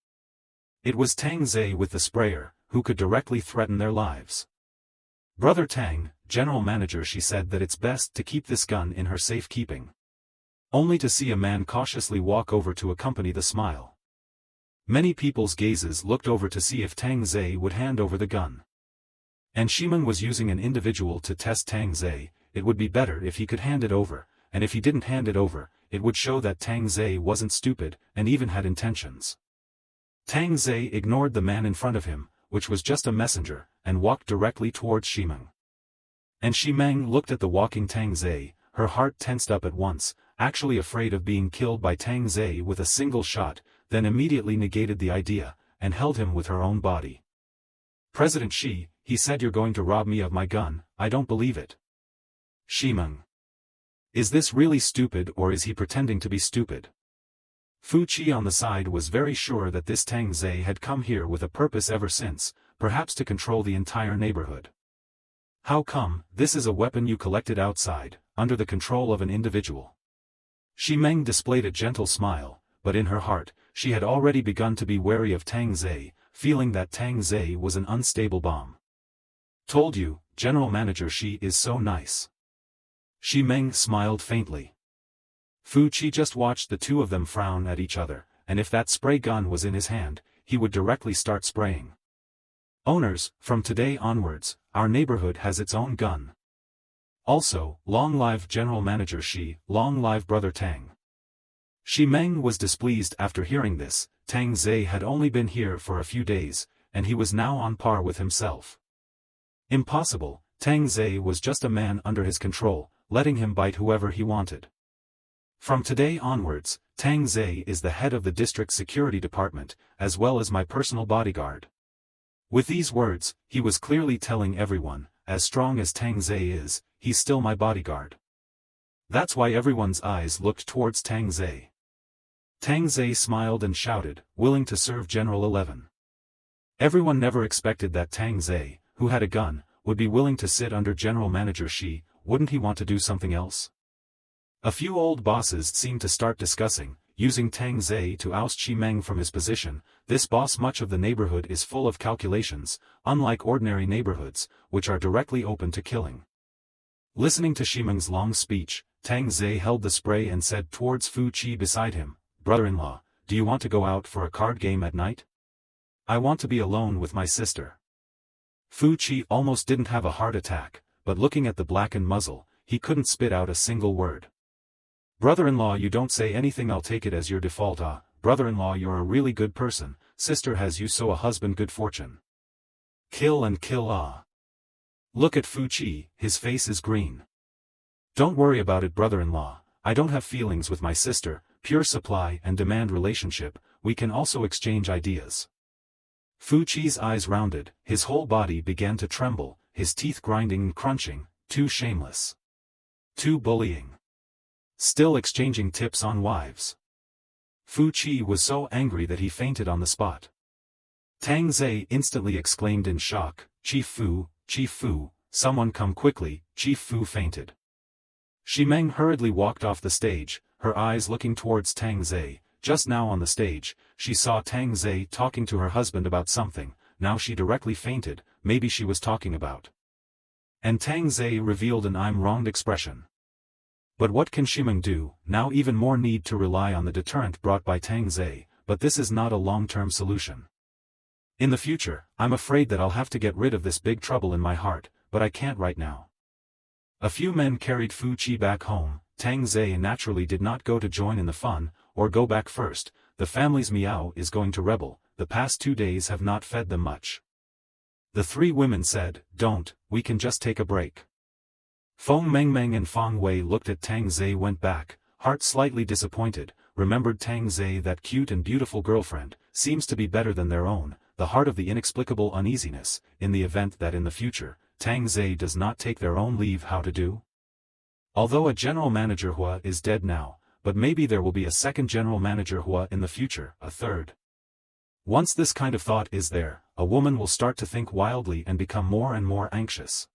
It was Tang Ze with the sprayer, who could directly threaten their lives. Brother Tang, general manager, she said that it's best to keep this gun in her safekeeping. Only to see a man cautiously walk over to accompany the smile. Many people's gazes looked over to see if Tang Ze would hand over the gun. And Shi Meng was using an individual to test Tang Ze. It would be better if he could hand it over, and if he didn't hand it over, it would show that Tang Ze wasn't stupid, and even had intentions. Tang Ze ignored the man in front of him, which was just a messenger, and walked directly towards Shi Meng. And Shi Meng looked at the walking Tang Ze, her heart tensed up at once, actually afraid of being killed by Tang Ze with a single shot, then immediately negated the idea, and held him with her own body. President Shi, he said you're going to rob me of my gun. I don't believe it. Shi Meng. Is this really stupid or is he pretending to be stupid? Fu Qi on the side was very sure that this Tang Ze had come here with a purpose ever since, perhaps to control the entire neighborhood. How come? This is a weapon you collected outside, under the control of an individual. Xi Meng displayed a gentle smile, but in her heart, she had already begun to be wary of Tang Ze, feeling that Tang Ze was an unstable bomb. Told you, General Manager Xi is so nice. Xi Meng smiled faintly. Fu Qi just watched the two of them frown at each other, and if that spray gun was in his hand, he would directly start spraying. Owners, from today onwards, our neighborhood has its own gun. Also, long live General Manager Xi, long live Brother Tang. Xi Meng was displeased after hearing this. Tang Ze had only been here for a few days, and he was now on par with himself. Impossible, Tang Ze was just a man under his control, letting him bite whoever he wanted. From today onwards, Tang Ze is the head of the district security department, as well as my personal bodyguard. With these words, he was clearly telling everyone, as strong as Tang Ze is, he's still my bodyguard. That's why everyone's eyes looked towards Tang Ze. Tang Ze smiled and shouted, willing to serve General 11. Everyone never expected that Tang Ze, who had a gun, would be willing to sit under General Manager Xi. Wouldn't he want to do something else? A few old bosses seemed to start discussing, using Tang Ze to oust Xi Meng from his position. This boss, much of the neighborhood is full of calculations, unlike ordinary neighborhoods, which are directly open to killing. Listening to Xi Meng's long speech, Tang Ze held the spray and said towards Fu Qi beside him, "Brother-in-law, do you want to go out for a card game at night? I want to be alone with my sister." Fu Qi almost didn't have a heart attack, but looking at the blackened muzzle, he couldn't spit out a single word. "Brother-in-law, you don't say anything, I'll take it as your default. Brother-in-law, you're a really good person, sister has you so a husband, good fortune. Kill and kill. Look at Fu Qi, his face is green. Don't worry about it, brother-in-law, I don't have feelings with my sister, pure supply and demand relationship, we can also exchange ideas." Fu Qi's eyes rounded, his whole body began to tremble, his teeth grinding and crunching. Too shameless. Too bullying. Still exchanging tips on wives. Fu Qi was so angry that he fainted on the spot. Tang Ze instantly exclaimed in shock, Chief Fu, someone come quickly." Chief Fu fainted. Xi Meng hurriedly walked off the stage, her eyes looking towards Tang Ze. Just now on the stage, she saw Tang Ze talking to her husband about something. Now she directly fainted, maybe she was talking about. And Tang Ze revealed an "I'm wronged" expression. But what can Xi Meng do? Now even more need to rely on the deterrent brought by Tang Ze, but this is not a long-term solution. In the future, I'm afraid that I'll have to get rid of this big trouble in my heart, but I can't right now. A few men carried Fu Qi back home. Tang Ze naturally did not go to join in the fun, or go back first. The family's Miao is going to rebel, the past 2 days have not fed them much. The 3 women said, "Don't, we can just take a break." Feng Mengmeng and Fang Wei looked at Tang Ze, went back, heart slightly disappointed, remembered Tang Ze, that cute and beautiful girlfriend, seems to be better than their own, the heart of the inexplicable uneasiness, in the event that in the future, Tang Ze does not take their own leave, how to do? Although a general manager Hua is dead now, but maybe there will be a second general manager Hua in the future, a third. Once this kind of thought is there, a woman will start to think wildly and become more and more anxious.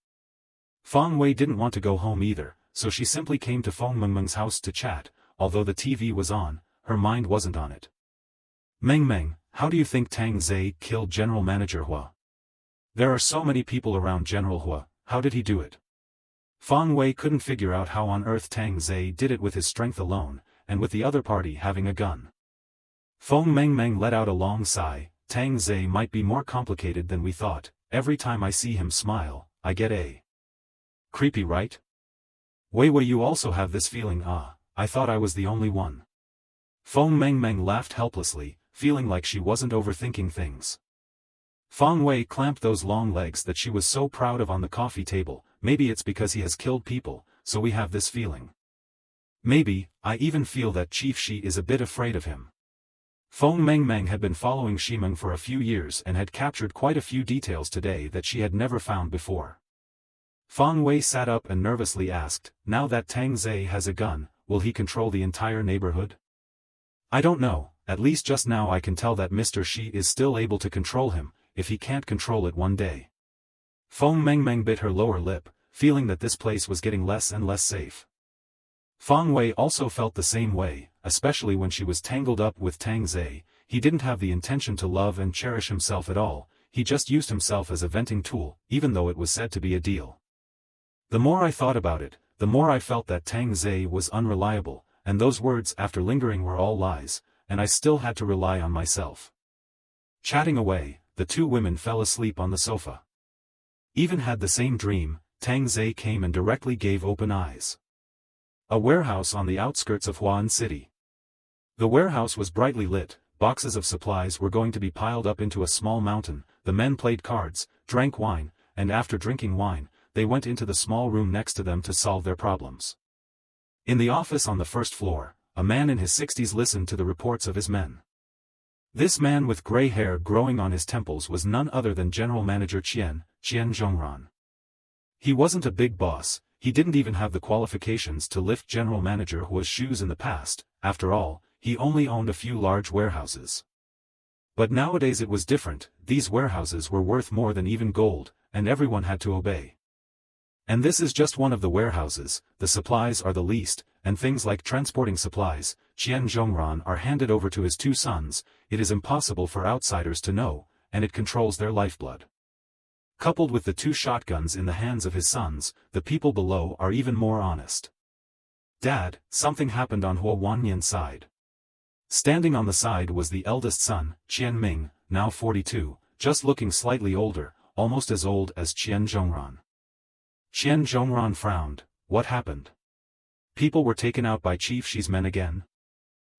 Fang Wei didn't want to go home either, so she simply came to Feng Mengmeng's house to chat. Although the TV was on, her mind wasn't on it. "Mengmeng, how do you think Tang Ze killed General Manager Hua? There are so many people around General Hua, how did he do it?" Fang Wei couldn't figure out how on earth Tang Ze did it with his strength alone, and with the other party having a gun. Feng Mengmeng let out a long sigh. "Tang Ze might be more complicated than we thought. Every time I see him smile, I get a creepy, right? Wei, you also have this feeling? I thought I was the only one." Feng Mengmeng laughed helplessly, feeling like she wasn't overthinking things. Fang Wei clamped those long legs that she was so proud of on the coffee table. "Maybe it's because he has killed people, so we have this feeling. Maybe, I even feel that Chief Xi is a bit afraid of him." Feng Mengmeng had been following Xi Meng for a few years and had captured quite a few details today that she had never found before. Fang Wei sat up and nervously asked, now that Tang Ze has a gun, will he control the entire neighborhood? I don't know, at least just now I can tell that Mr. Shi is still able to control him, if he can't control it one day. Feng Mengmeng bit her lower lip, feeling that this place was getting less and less safe. Fang Wei also felt the same way, especially when she was tangled up with Tang Ze. He didn't have the intention to love and cherish himself at all, he just used himself as a venting tool, even though it was said to be a deal. The more I thought about it, the more I felt that Tang Ze was unreliable, and those words after lingering were all lies, and I still had to rely on myself. Chatting away, the two women fell asleep on the sofa. Even had the same dream, Tang Ze came and directly gave open eyes. A warehouse on the outskirts of Huan City. The warehouse was brightly lit, boxes of supplies were going to be piled up into a small mountain, the men played cards, drank wine, and after drinking wine, they went into the small room next to them to solve their problems. In the office on the first floor, a man in his 60s listened to the reports of his men. This man with gray hair growing on his temples was none other than General Manager Qian Zhongran. He wasn't a big boss, he didn't even have the qualifications to lift General Manager Hua's shoes in the past, after all, he only owned a few large warehouses. But nowadays it was different, these warehouses were worth more than even gold, and everyone had to obey. And this is just one of the warehouses, the supplies are the least, and things like transporting supplies, Qian Zhongran are handed over to his two sons, it is impossible for outsiders to know, and it controls their lifeblood. Coupled with the two shotguns in the hands of his sons, the people below are even more honest. Dad, something happened on Hua Wanyan's side. Standing on the side was the eldest son, Qian Ming, now 42, just looking slightly older, almost as old as Qian Zhongran. Qian Zhongran frowned, what happened? People were taken out by Chief Shi's men again?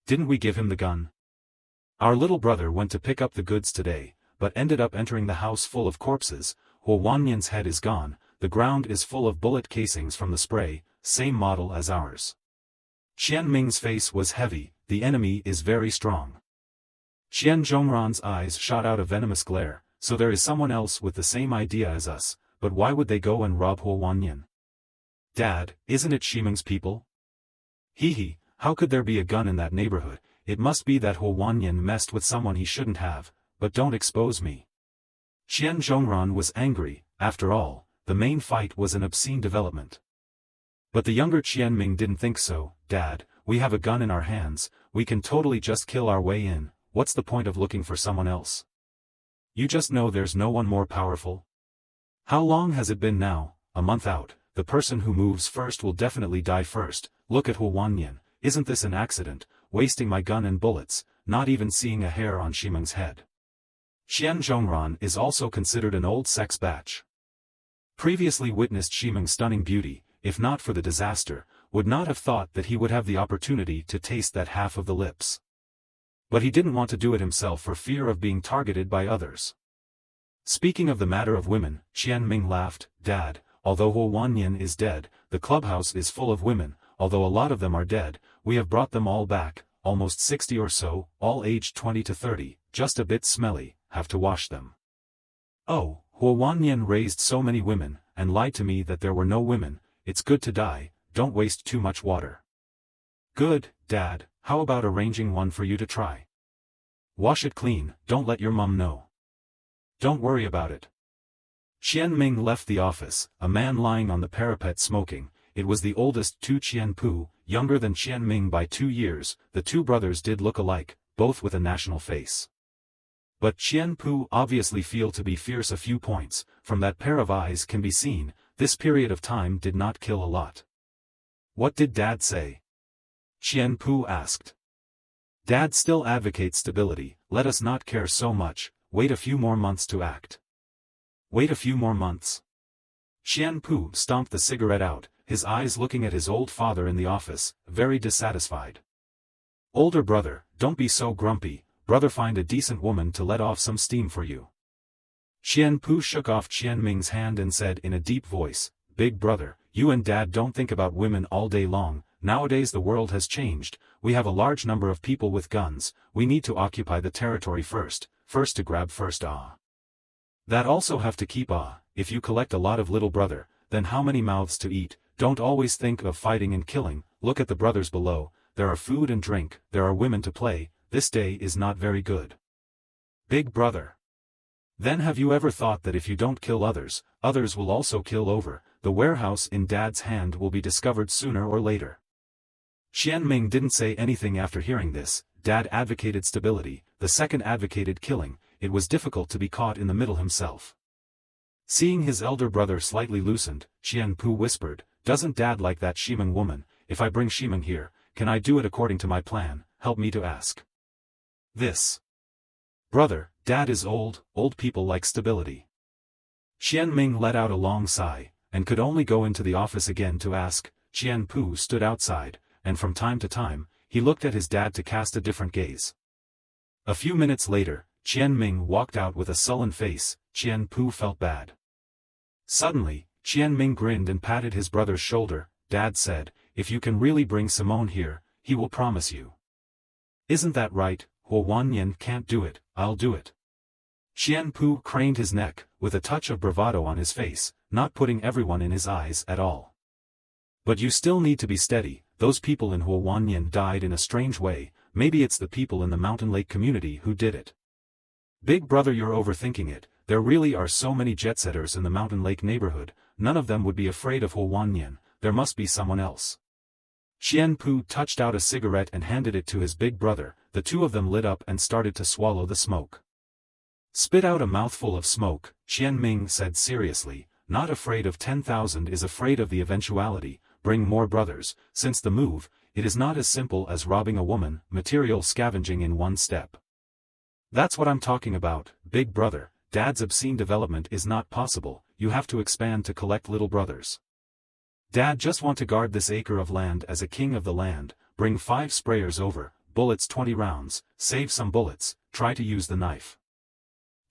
Didn't we give him the gun? Our little brother went to pick up the goods today, but ended up entering the house full of corpses. Hua Wanyan's head is gone, the ground is full of bullet casings from the spray, same model as ours. Qian Ming's face was heavy, the enemy is very strong. Qian Zhongran's eyes shot out a venomous glare, so there is someone else with the same idea as us, but why would they go and rob Hua Wanyan? Dad, isn't it Shiming's people? Hee, how could there be a gun in that neighborhood? It must be that Hua Wanyan messed with someone he shouldn't have, but don't expose me. Qian Zhongran was angry, after all, the main fight was an obscene development. But the younger Qian Ming didn't think so. Dad, we have a gun in our hands, we can totally just kill our way in, what's the point of looking for someone else? You just know there's no one more powerful? How long has it been now? A month out, the person who moves first will definitely die first. Look at Hua Wanyan, isn't this an accident, wasting my gun and bullets, not even seeing a hair on Shiming's head. Qian Zhongran is also considered an old sex batch. Previously witnessed Shiming's stunning beauty, if not for the disaster, would not have thought that he would have the opportunity to taste that half of the lips. But he didn't want to do it himself for fear of being targeted by others. Speaking of the matter of women, Qian Ming laughed, Dad, although Hua Wanyan is dead, the clubhouse is full of women, although a lot of them are dead, we have brought them all back, almost 60 or so, all aged 20 to 30, just a bit smelly, have to wash them. Oh, Hua Wanyan raised so many women, and lied to me that there were no women, it's good to die, don't waste too much water. Good, Dad, how about arranging one for you to try? Wash it clean, don't let your mum know. Don't worry about it. Qian Ming left the office, a man lying on the parapet smoking. It was the oldest Tu Qian Pu, younger than Qian Ming by 2 years, the two brothers did look alike, both with a national face. But Qian Pu obviously feel to be fierce a few points, from that pair of eyes can be seen, this period of time did not kill a lot. What did Dad say? Qian Pu asked. Dad still advocates stability, let us not care so much, wait a few more months to act. Wait a few more months. Qian Pu stomped the cigarette out, his eyes looking at his old father in the office, very dissatisfied. Older brother, don't be so grumpy, brother, find a decent woman to let off some steam for you. Qian Pu shook off Qian Ming's hand and said in a deep voice, Big brother, you and Dad don't think about women all day long, nowadays the world has changed, we have a large number of people with guns, we need to occupy the territory first to grab first. That also have to keep if you collect a lot of little brother, then how many mouths to eat? Don't always think of fighting and killing, look at the brothers below, there are food and drink, there are women to play, this day is not very good. Big brother. Then have you ever thought that if you don't kill others, others will also kill over, the warehouse in Dad's hand will be discovered sooner or later. Xianming didn't say anything after hearing this. Dad advocated stability, the second advocated killing, it was difficult to be caught in the middle himself. Seeing his elder brother slightly loosened, Xianpu whispered, "Doesn't Dad like that Shimeng woman? If I bring Shimeng here, can I do it according to my plan? Help me to ask." This. Brother, Dad is old people like stability. Xianming let out a long sigh, and could only go into the office again to ask. Qianpu stood outside, and from time to time, he looked at his dad to cast a different gaze. A few minutes later, Qianming walked out with a sullen face. Qianpu felt bad. Suddenly, Qianming grinned and patted his brother's shoulder. Dad said, "If you can really bring Simone here, he will promise you." "Isn't that right? Huo Wanyan can't do it, I'll do it." Qianpu craned his neck, with a touch of bravado on his face, not putting everyone in his eyes at all. "But you still need to be steady, those people in Huo Wanyan died in a strange way, maybe it's the people in the Mountain Lake community who did it." "Big brother, you're overthinking it, there really are so many jet-setters in the Mountain Lake neighborhood, none of them would be afraid of Huo Wanyan, there must be someone else." Qianpu touched out a cigarette and handed it to his big brother, the two of them lit up and started to swallow the smoke. "Spit out a mouthful of smoke," Qianming said seriously, "not afraid of 10,000 is afraid of the eventuality, bring more brothers, since the move, it is not as simple as robbing a woman, material scavenging in one step. That's what I'm talking about, big brother, Dad's obscene development is not possible, you have to expand to collect little brothers. Dad just want to guard this acre of land as a king of the land, bring 5 sprayers over, bullets 20 rounds, save some bullets, try to use the knife."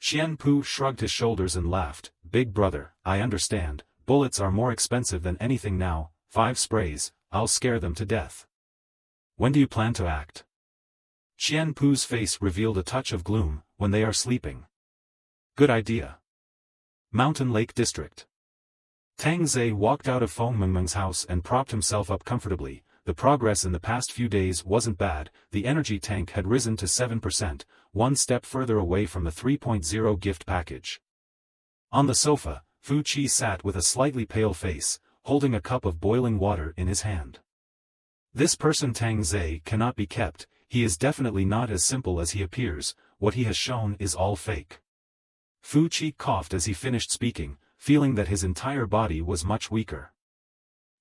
Qianpu shrugged his shoulders and laughed, "Big brother, I understand, bullets are more expensive than anything now, 5 sprays, I'll scare them to death. When do you plan to act?" Qianpu's face revealed a touch of gloom. "When they are sleeping." "Good idea." Mountain Lake District. Tang Ze walked out of Feng Mengmeng's house and propped himself up comfortably. The progress in the past few days wasn't bad, the energy tank had risen to 7%, one step further away from the 3.0 gift package. On the sofa, Fu Qi sat with a slightly pale face, holding a cup of boiling water in his hand. This person Tang Ze cannot be kept, he is definitely not as simple as he appears, what he has shown is all fake. Fu Qi coughed as he finished speaking, feeling that his entire body was much weaker.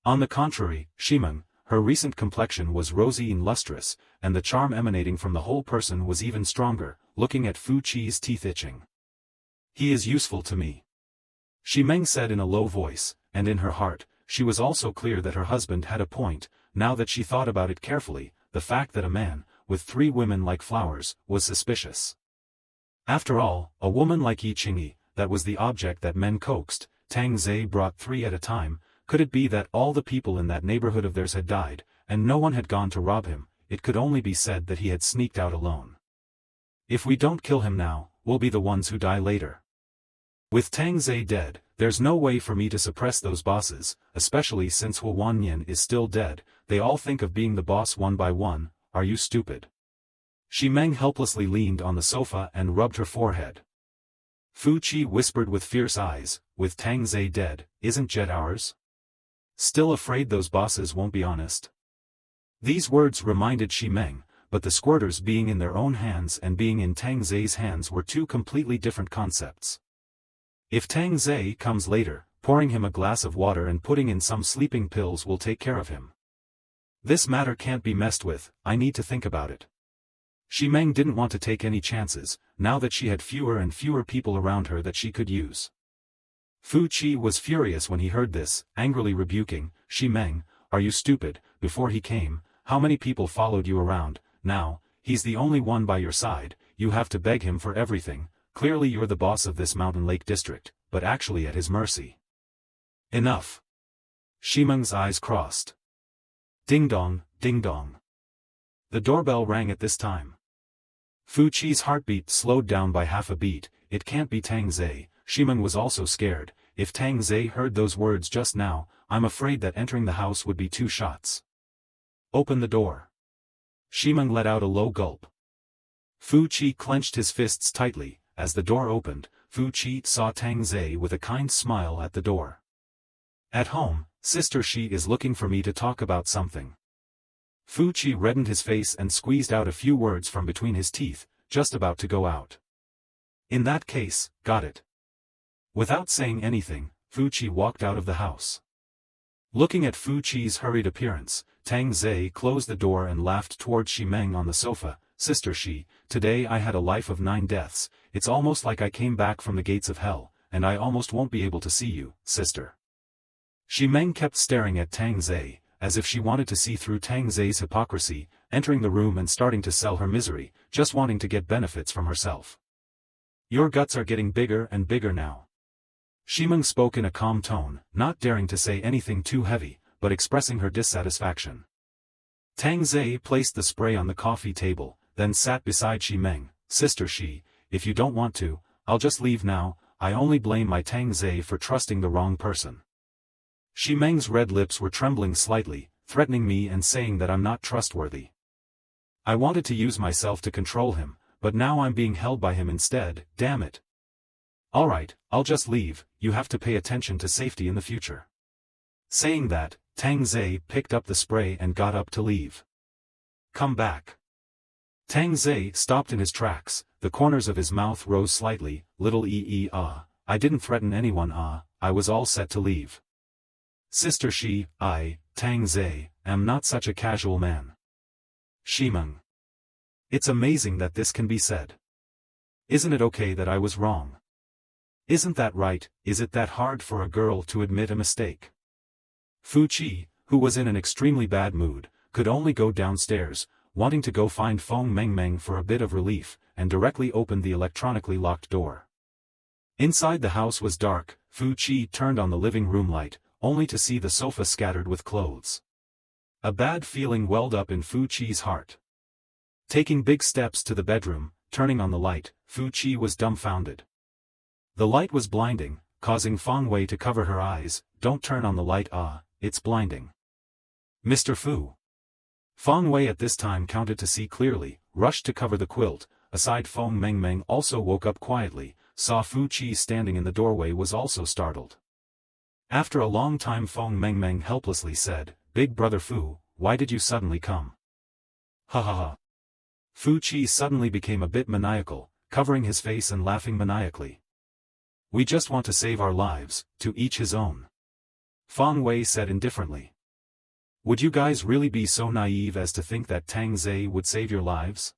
On the contrary, Shimeng, her recent complexion was rosy and lustrous, and the charm emanating from the whole person was even stronger, looking at Fu Qi's teeth itching. "He is useful to me," Shimeng said in a low voice, and in her heart, she was also clear that her husband had a point. Now that she thought about it carefully, the fact that a man, with 3 women like flowers, was suspicious. After all, a woman like Yi Qingyi, that was the object that men coaxed. Tang Ze brought 3 at a time. Could it be that all the people in that neighborhood of theirs had died, and no one had gone to rob him? It could only be said that he had sneaked out alone. "If we don't kill him now, we'll be the ones who die later. With Tang Ze dead, there's no way for me to suppress those bosses, especially since Huo Wanyan is still dead, they all think of being the boss one by one, are you stupid?" Shimeng helplessly leaned on the sofa and rubbed her forehead. Fu Qi whispered with fierce eyes, "With Tang Ze dead, isn't Jet ours? Still afraid those bosses won't be honest?" These words reminded Shimeng, but the squirters being in their own hands and being in Tang Ze's hands were 2 completely different concepts. If Tang Ze comes later, pouring him a glass of water and putting in some sleeping pills will take care of him. This matter can't be messed with, I need to think about it. Shimeng didn't want to take any chances, now that she had fewer and fewer people around her that she could use. Fu Qi was furious when he heard this, angrily rebuking, "Shimeng, are you stupid? Before he came, how many people followed you around? Now, he's the only one by your side, you have to beg him for everything. Clearly you're the boss of this Mountain Lake District, but actually at his mercy." "Enough." Shimeng's eyes crossed. Ding dong, ding dong. The doorbell rang at this time. Fu Qi's heartbeat slowed down by half a beat. It can't be Tang Ze. Shimeng was also scared. if Tang Ze heard those words just now, I'm afraid that entering the house would be 2 shots. Open the door. Shimeng let out a low gulp. Fu Qi clenched his fists tightly. As the door opened, Fu Qi saw Tang Ze with a kind smile at the door. At home, Sister Shi is looking for me to talk about something. Fu Qi reddened his face and squeezed out a few words from between his teeth, just about to go out. In that case, got it. Without saying anything, Fu Qi walked out of the house. Looking at Fu Qi's hurried appearance, Tang Ze closed the door and laughed toward Shimeng on the sofa. Sister Shi, today I had a life of 9 deaths, it's almost like I came back from the gates of hell, and I almost won't be able to see you, sister. Shimeng kept staring at Tang Ze, as if she wanted to see through Tang Ze's hypocrisy, entering the room and starting to sell her misery, just wanting to get benefits from herself. Your guts are getting bigger and bigger now. Shimeng spoke in a calm tone, not daring to say anything too heavy, but expressing her dissatisfaction. Tang Ze placed the spray on the coffee table, then sat beside Shimeng. Sister Shi, if you don't want to, I'll just leave now. I only blame my Tang Ze for trusting the wrong person. Shimeng's red lips were trembling slightly, threatening me and saying that I'm not trustworthy. I wanted to use myself to control him, but now I'm being held by him instead, damn it. Alright, I'll just leave, you have to pay attention to safety in the future. Saying that, Tang Ze picked up the spray and got up to leave. Come back. Tang Ze stopped in his tracks, the corners of his mouth rose slightly. Little I didn't threaten anyone. I was all set to leave. Sister Shi, Tang Ze, am not such a casual man. Shimeng. It's amazing that this can be said. Isn't it okay that I was wrong? Isn't that right? Is it that hard for a girl to admit a mistake? Fu Qi, who was in an extremely bad mood, could only go downstairs, wanting to go find Feng Mengmeng for a bit of relief, and directly opened the electronically locked door. Inside the house was dark. Fu Qi turned on the living room light, only to see the sofa scattered with clothes. A bad feeling welled up in Fu Qi's heart. Taking big steps to the bedroom, turning on the light, Fu Qi was dumbfounded. The light was blinding, causing Feng Wei to cover her eyes. Don't turn on the light, it's blinding. Mr. Fu. Feng Wei at this time counted to see clearly, rushed to cover the quilt. Aside, Feng Mengmeng also woke up quietly, saw Fu Qi standing in the doorway, was also startled. After a long time, Feng Mengmeng helplessly said, Big brother Fu, why did you suddenly come? Ha ha ha. Fu Qi suddenly became a bit maniacal, covering his face and laughing maniacally. We just want to save our lives, to each his own. Feng Wei said indifferently. Would you guys really be so naive as to think that Tang Ze would save your lives?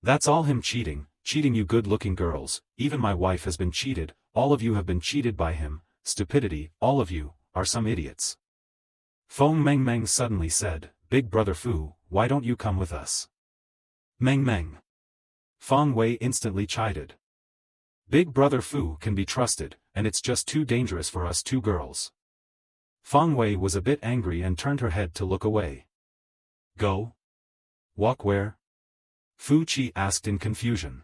That's all him cheating you good-looking girls. Even my wife has been cheated, all of you have been cheated by him. Stupidity, all of you, are some idiots. Feng Mengmeng suddenly said, Big brother Fu, why don't you come with us? Mengmeng. Feng Wei instantly chided. Big brother Fu can be trusted, and it's just too dangerous for us 2 girls. Feng Wei was a bit angry and turned her head to look away. Go? Walk where? Fu Qi asked in confusion.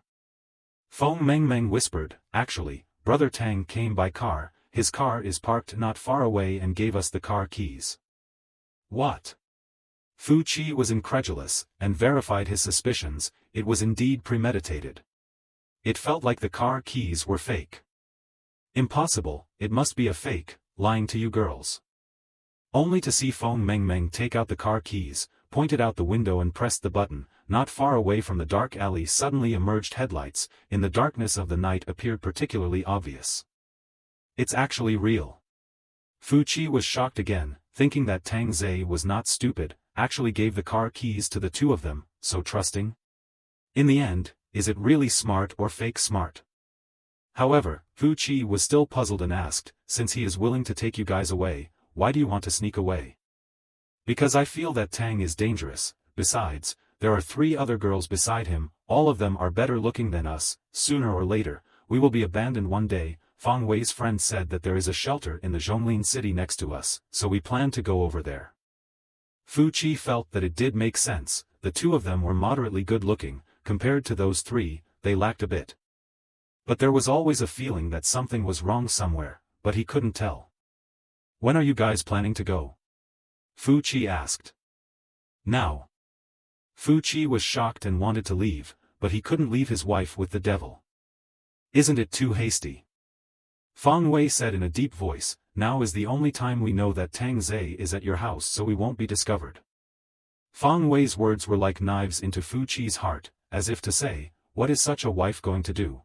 Feng Mengmeng whispered, Actually, brother Tang came by car, his car is parked not far away and gave us the car keys. What? Fu Qi was incredulous, and verified his suspicions. It was indeed premeditated. It felt like the car keys were fake. Impossible, it must be a fake, lying to you girls. Only to see Feng Mengmeng take out the car keys, pointed out the window and pressed the button. Not far away from the dark alley suddenly emerged headlights. In the darkness of the night appeared particularly obvious. It's actually real. Fu Qi was shocked again, thinking that Tang Ze was not stupid, actually gave the car keys to the 2 of them, so trusting. In the end, is it really smart or fake smart? However, Fu Qi was still puzzled and asked, since he is willing to take you guys away, why do you want to sneak away? Because I feel that Tang is dangerous. Besides, there are 3 other girls beside him, all of them are better looking than us. Sooner or later, we will be abandoned one day. Feng Wei's friend said that there is a shelter in the Zhonglin city next to us, so we plan to go over there. Fu Qi felt that it did make sense. The 2 of them were moderately good looking, compared to those 3, they lacked a bit. But there was always a feeling that something was wrong somewhere. but he couldn't tell. "When are you guys planning to go?" Fu Qi asked. "Now." Fu Qi was shocked and wanted to leave, but he couldn't leave his wife with the devil. "Isn't it too hasty?" Feng Wei said in a deep voice, "Now is the only time we know that Tang Ze is at your house, so we won't be discovered." Feng Wei's words were like knives into Fu Qi's heart, as if to say, "What is such a wife going to do?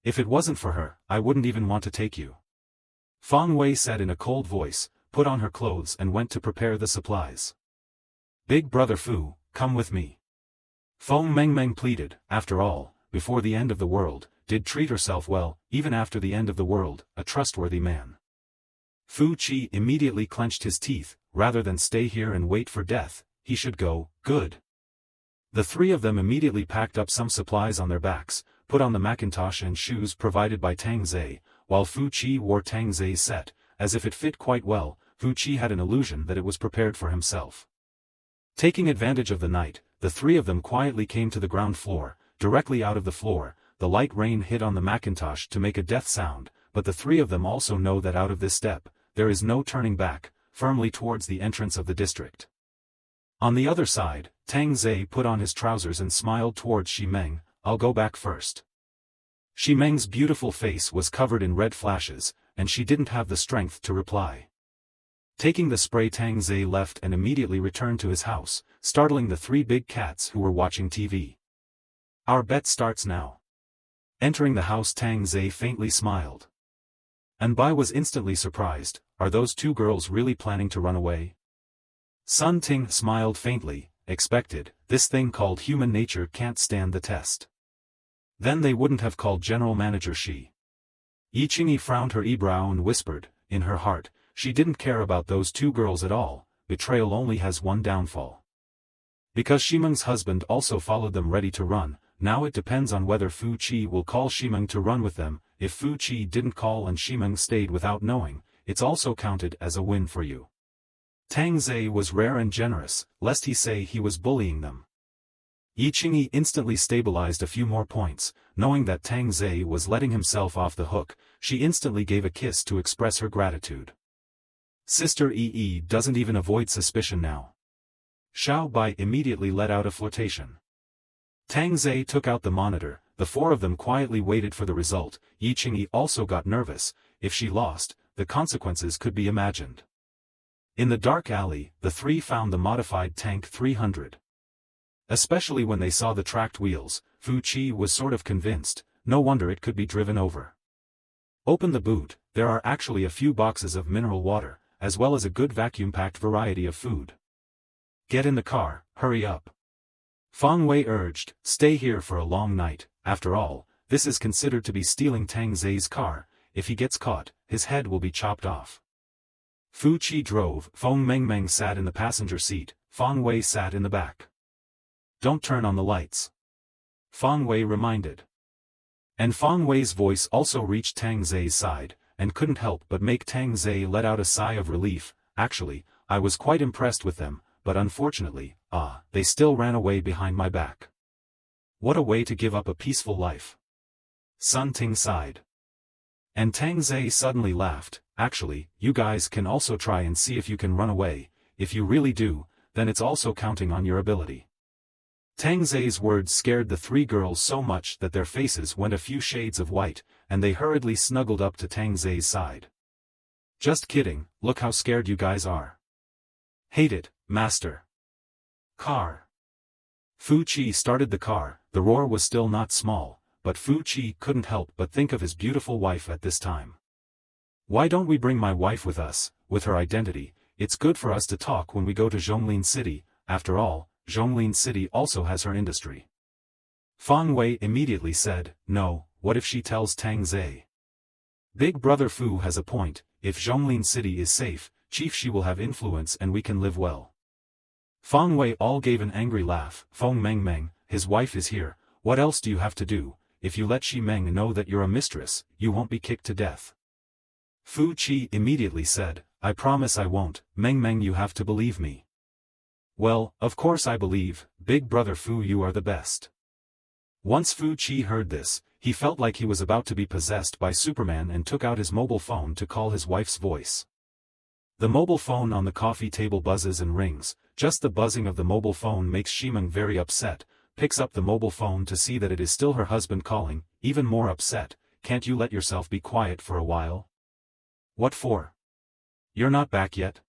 If it wasn't for her, I wouldn't even want to take you." Feng Wei said in a cold voice, put on her clothes and went to prepare the supplies. "Big brother Fu, come with me." Feng Mengmeng pleaded. After all, before the end of the world, did treat herself well, even after the end of the world, a trustworthy man. Fu Qi immediately clenched his teeth. Rather than stay here and wait for death, he should go. Good. The three of them immediately packed up some supplies on their backs, put on the Macintosh and shoes provided by Tang Ze, while Fu Qi wore Tang Ze's set, as if it fit quite well. Fu Qi had an illusion that it was prepared for himself. Taking advantage of the night, the three of them quietly came to the ground floor. Directly out of the floor, the light rain hit on the Macintosh to make a death sound, but the three of them also know that out of this step, there is no turning back, firmly towards the entrance of the district. On the other side, Tang Ze put on his trousers and smiled towards Xi Meng. "I'll go back first." Xi Meng's beautiful face was covered in red flashes, and she didn't have the strength to reply. Taking the spray, Tang Ze left and immediately returned to his house, startling the three big cats who were watching TV. "Our bet starts now." Entering the house, Tang Ze faintly smiled. Anbai was instantly surprised. Are those two girls really planning to run away? Sun Ting smiled faintly. Expected. This thing called human nature can't stand the test. Then they wouldn't have called General Manager Shi. Yi Qingyi frowned her eyebrow and whispered, in her heart, she didn't care about those two girls at all. Betrayal only has one downfall. Because Shimeng's husband also followed them ready to run, now it depends on whether Fu Qi will call Shimeng to run with them. If Fu Qi didn't call and Shimeng stayed without knowing, it's also counted as a win for you. Tang Ze was rare and generous, lest he say he was bullying them. Yi Qingyi instantly stabilized a few more points, knowing that Tang Ze was letting himself off the hook. She instantly gave a kiss to express her gratitude. Sister Yi doesn't even avoid suspicion now. Xiao Bai immediately let out a flotation. Tang Ze took out the monitor. The four of them quietly waited for the result. Yi Qingyi also got nervous. If she lost, the consequences could be imagined. In the dark alley, the three found the modified Tank 300. Especially when they saw the tracked wheels, Fu Qi was sort of convinced. No wonder it could be driven over. Open the boot. There are actually a few boxes of mineral water, as well as a good vacuum-packed variety of food. Get in the car, hurry up. Feng Wei urged, stay here for a long night. After all, this is considered to be stealing Tang Ze's car. If he gets caught, his head will be chopped off. Fu Qi drove. Feng Mengmeng sat in the passenger seat. Feng Wei sat in the back. Don't turn on the lights. Feng Wei reminded. And Feng Wei's voice also reached Tang Ze's side, and couldn't help but make Tang Ze let out a sigh of relief. Actually, I was quite impressed with them, but unfortunately, they still ran away behind my back. What a way to give up a peaceful life. Sun Ting sighed. And Tang Ze suddenly laughed. Actually, you guys can also try and see if you can run away. If you really do, then it's also counting on your ability. Tang Ze's words scared the three girls so much that their faces went a few shades of white, and they hurriedly snuggled up to Tang Ze's side. Just kidding, look how scared you guys are. Hate it, master. Car. Fu Qi started the car. The roar was still not small, but Fu Qi couldn't help but think of his beautiful wife at this time. Why don't we bring my wife with us? With her identity, it's good for us to talk when we go to Zhonglin City. After all, Zhonglin City also has her industry. Feng Wei immediately said, no, what if she tells Tang Ze? Big brother Fu has a point. If Zhonglin City is safe, Chief Shi will have influence and we can live well. Feng Wei all gave an angry laugh. Feng Mengmeng, his wife is here. What else do you have to do? If you let Xi Meng know that you're a mistress, you won't be kicked to death. Fu Qi immediately said, I promise I won't. Mengmeng, you have to believe me. Well, of course I believe, big brother Fu, you are the best. Once Fu Qi heard this, he felt like he was about to be possessed by Superman and took out his mobile phone to call his wife's voice. The mobile phone on the coffee table buzzes and rings. Just the buzzing of the mobile phone makes Shimeng very upset, picks up the mobile phone to see that it is still her husband calling, even more upset. Can't you let yourself be quiet for a while? What for? You're not back yet?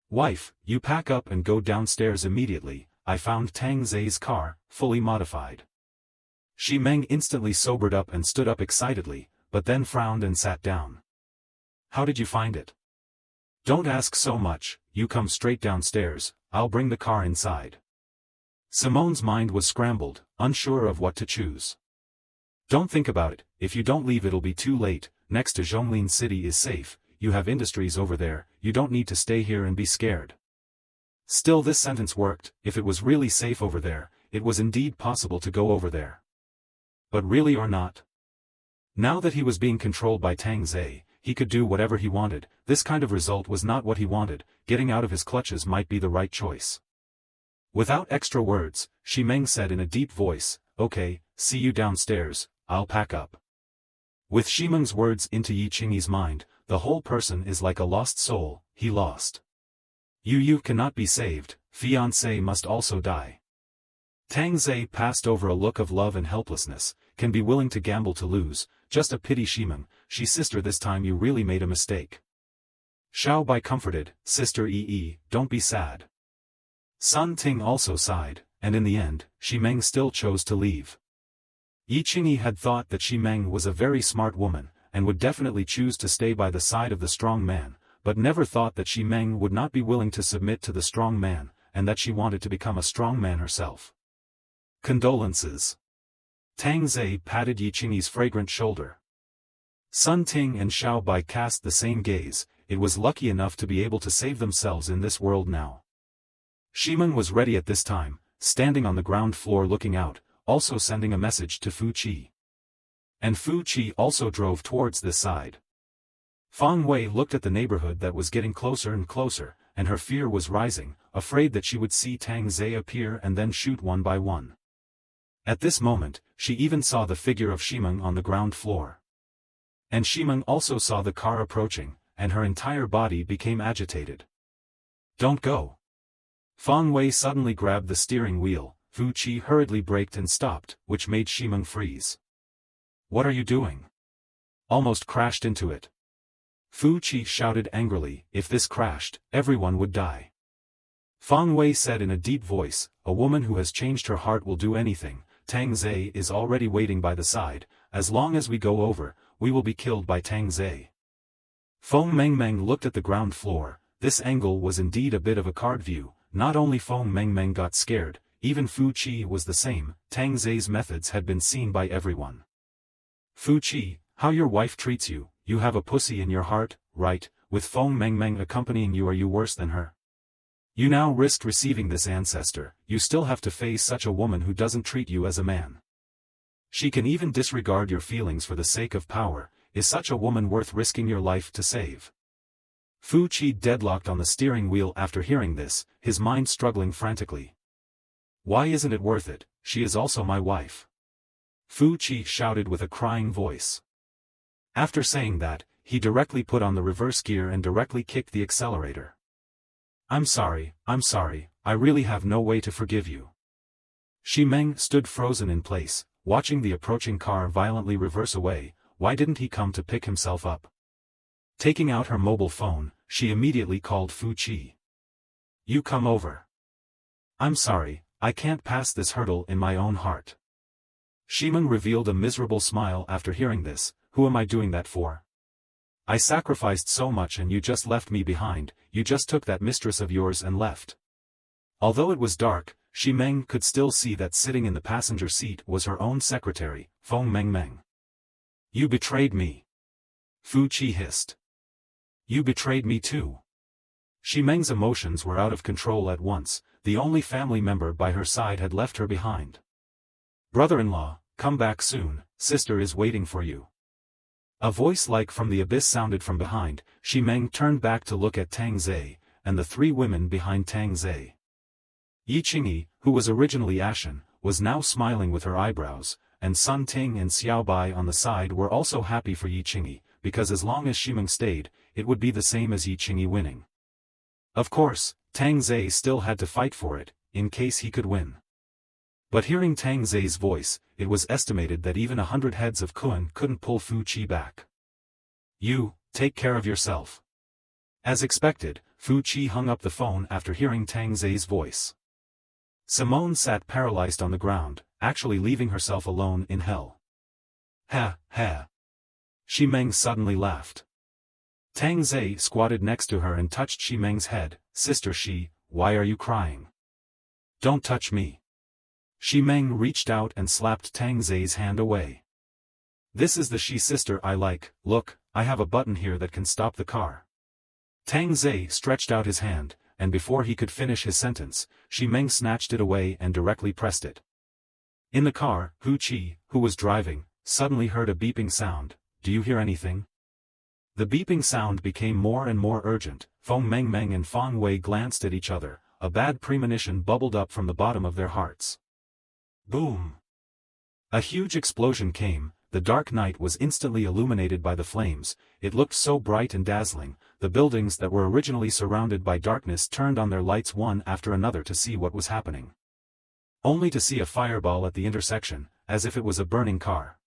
Wife, you pack up and go downstairs immediately. I found Tang Ze's car, fully modified. Shimeng instantly sobered up and stood up excitedly, but then frowned and sat down. How did you find it? Don't ask so much, you come straight downstairs, I'll bring the car inside. Simone's mind was scrambled, unsure of what to choose. Don't think about it, if you don't leave it'll be too late. Next to Zhonglin City is safe, you have industries over there, you don't need to stay here and be scared. Still this sentence worked. If it was really safe over there, it was indeed possible to go over there. But really or not? Now that he was being controlled by Tang Ze, he could do whatever he wanted. This kind of result was not what he wanted. Getting out of his clutches might be the right choice. Without extra words, Shimeng said in a deep voice, "Okay, see you downstairs, I'll pack up." With Shimeng's words into Yi Qingyi's mind, the whole person is like a lost soul. He lost. You cannot be saved, fiancé must also die. Tang Ze passed over a look of love and helplessness, can be willing to gamble to lose, just a pity Shimeng, she sister this time you really made a mistake. Xiao Bai comforted, sister Yi, don't be sad. Sun Ting also sighed, and in the end, Shimeng still chose to leave. Yi Qingyi had thought that Shimeng was a very smart woman, and would definitely choose to stay by the side of the strong man, but never thought that Shimeng would not be willing to submit to the strong man, and that she wanted to become a strong man herself. Condolences. Tang Ze patted Yi Qingyi's fragrant shoulder. Sun Ting and Xiao Bai cast the same gaze. It was lucky enough to be able to save themselves in this world now. Shimeng was ready at this time, standing on the ground floor looking out, also sending a message to Fu Qi. And Fu Qi also drove towards this side. Fang Wei looked at the neighborhood that was getting closer and closer, and her fear was rising, afraid that she would see Tang Ze appear and then shoot one by one. At this moment, she even saw the figure of Shimeng on the ground floor. And Shimeng also saw the car approaching, and her entire body became agitated. Don't go. Fang Wei suddenly grabbed the steering wheel. Fu Qi hurriedly braked and stopped, which made Shimeng freeze. What are you doing? Almost crashed into it. Fu Qi shouted angrily, if this crashed, everyone would die. Fang Wei said in a deep voice, a woman who has changed her heart will do anything. Tang Ze is already waiting by the side. As long as we go over, we will be killed by Tang Ze. Feng Mengmeng looked at the ground floor. This angle was indeed a bit of a card view. Not only Feng Mengmeng got scared, even Fu Qi was the same. Tang Ze's methods had been seen by everyone. Fu Qi, how your wife treats you, you have a pussy in your heart, right? With Feng Mengmeng accompanying you, are you worse than her? You now risked receiving this ancestor. You still have to face such a woman who doesn't treat you as a man. She can even disregard your feelings for the sake of power. Is such a woman worth risking your life to save? Fu Qi deadlocked on the steering wheel after hearing this, his mind struggling frantically. Why isn't it worth it? She is also my wife. Fu Qi shouted with a crying voice. After saying that, he directly put on the reverse gear and directly kicked the accelerator. I'm sorry, I really have no way to forgive you. Shimeng stood frozen in place, watching the approaching car violently reverse away. Why didn't he come to pick himself up? Taking out her mobile phone, she immediately called Fu Qi. You come over. I'm sorry, I can't pass this hurdle in my own heart. Shimeng revealed a miserable smile after hearing this. Who am I doing that for? I sacrificed so much and you just left me behind. You just took that mistress of yours and left. Although it was dark, Shimeng could still see that sitting in the passenger seat was her own secretary, Feng Mengmeng. You betrayed me. Fu Qi hissed. You betrayed me too. Shimeng's emotions were out of control at once. The only family member by her side had left her behind. Brother-in-law, come back soon, sister is waiting for you. A voice like from the abyss sounded from behind. Shimeng turned back to look at Tang Ze, and the three women behind Tang Ze. Yi Qingyi, who was originally ashen, was now smiling with her eyebrows, and Sun Ting and Xiao Bai on the side were also happy for Yi Qingyi, because as long as Shimeng stayed, it would be the same as Yi Qingyi winning. Of course, Tang Ze still had to fight for it, in case he could win. But hearing Tang Ze's voice, it was estimated that even 100 heads of Kun couldn't pull Fu Qi back. You, take care of yourself. As expected, Fu Qi hung up the phone after hearing Tang Ze's voice. Simone sat paralyzed on the ground, actually leaving herself alone in hell. Ha, ha. Shimeng suddenly laughed. Tang Ze squatted next to her and touched Shimeng's head. Sister Shi, why are you crying? Don't touch me. Shimeng reached out and slapped Tang Ze's hand away. This is the Shi sister I like. Look, I have a button here that can stop the car. Tang Ze stretched out his hand, and before he could finish his sentence, Shimeng snatched it away and directly pressed it. In the car, Fu Qi, who was driving, suddenly heard a beeping sound. Do you hear anything? The beeping sound became more and more urgent. Feng Mengmeng and Fang Wei glanced at each other. A bad premonition bubbled up from the bottom of their hearts. Boom! A huge explosion came. The dark night was instantly illuminated by the flames. It looked so bright and dazzling. The buildings that were originally surrounded by darkness turned on their lights one after another to see what was happening. Only to see a fireball at the intersection, as if it was a burning car.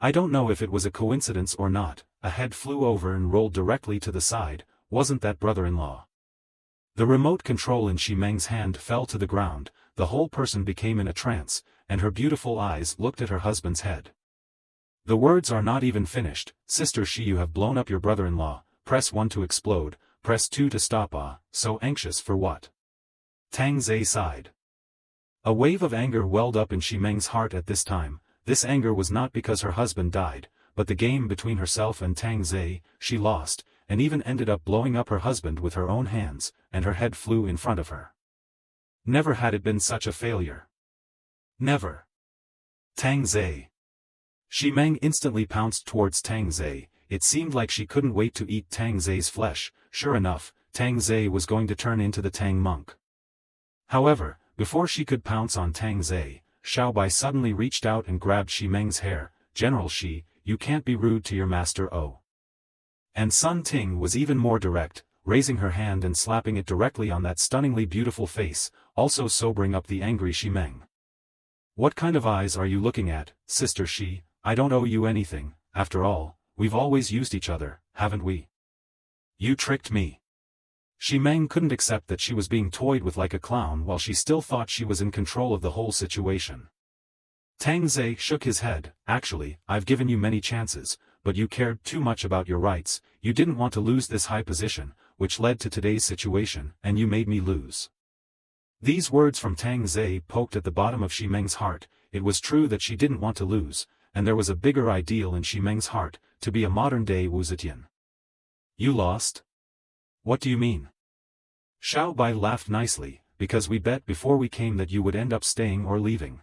I don't know if it was a coincidence or not. A head flew over and rolled directly to the side. Wasn't that brother-in-law? The remote control in Shimeng's hand fell to the ground. The whole person became in a trance, and her beautiful eyes looked at her husband's head. The words are not even finished. Sister Shi, you have blown up your brother-in-law. Press 1 to explode, press 2 to stop. So anxious for what? Tang Ze sighed. A wave of anger welled up in Shimeng's heart at this time. This anger was not because her husband died, but the game between herself and Tang Ze. She lost, and even ended up blowing up her husband with her own hands, and her head flew in front of her. Never had it been such a failure. Never. Tang Ze. Shimeng instantly pounced towards Tang Ze. It seemed like she couldn't wait to eat Tang Ze's flesh. Sure enough, Tang Ze was going to turn into the Tang monk. However, before she could pounce on Tang Ze, Xiao Bai suddenly reached out and grabbed Shimeng's hair. General Shi, you can't be rude to your master. Oh. And Sun Ting was even more direct, raising her hand and slapping it directly on that stunningly beautiful face, also sobering up the angry Shimeng. What kind of eyes are you looking at, Sister Shi? I don't owe you anything. After all, we've always used each other, haven't we? You tricked me. Shimeng couldn't accept that she was being toyed with like a clown while she still thought she was in control of the whole situation. Tang Ze shook his head. Actually, I've given you many chances, but you cared too much about your rights. You didn't want to lose this high position, which led to today's situation, and you made me lose. These words from Tang Ze poked at the bottom of Shimeng's heart. It was true that she didn't want to lose, and there was a bigger ideal in Shimeng's heart, to be a modern-day Wu Zetian. You lost? What do you mean? Xiao Bai laughed nicely, because we bet before we came that you would end up staying or leaving.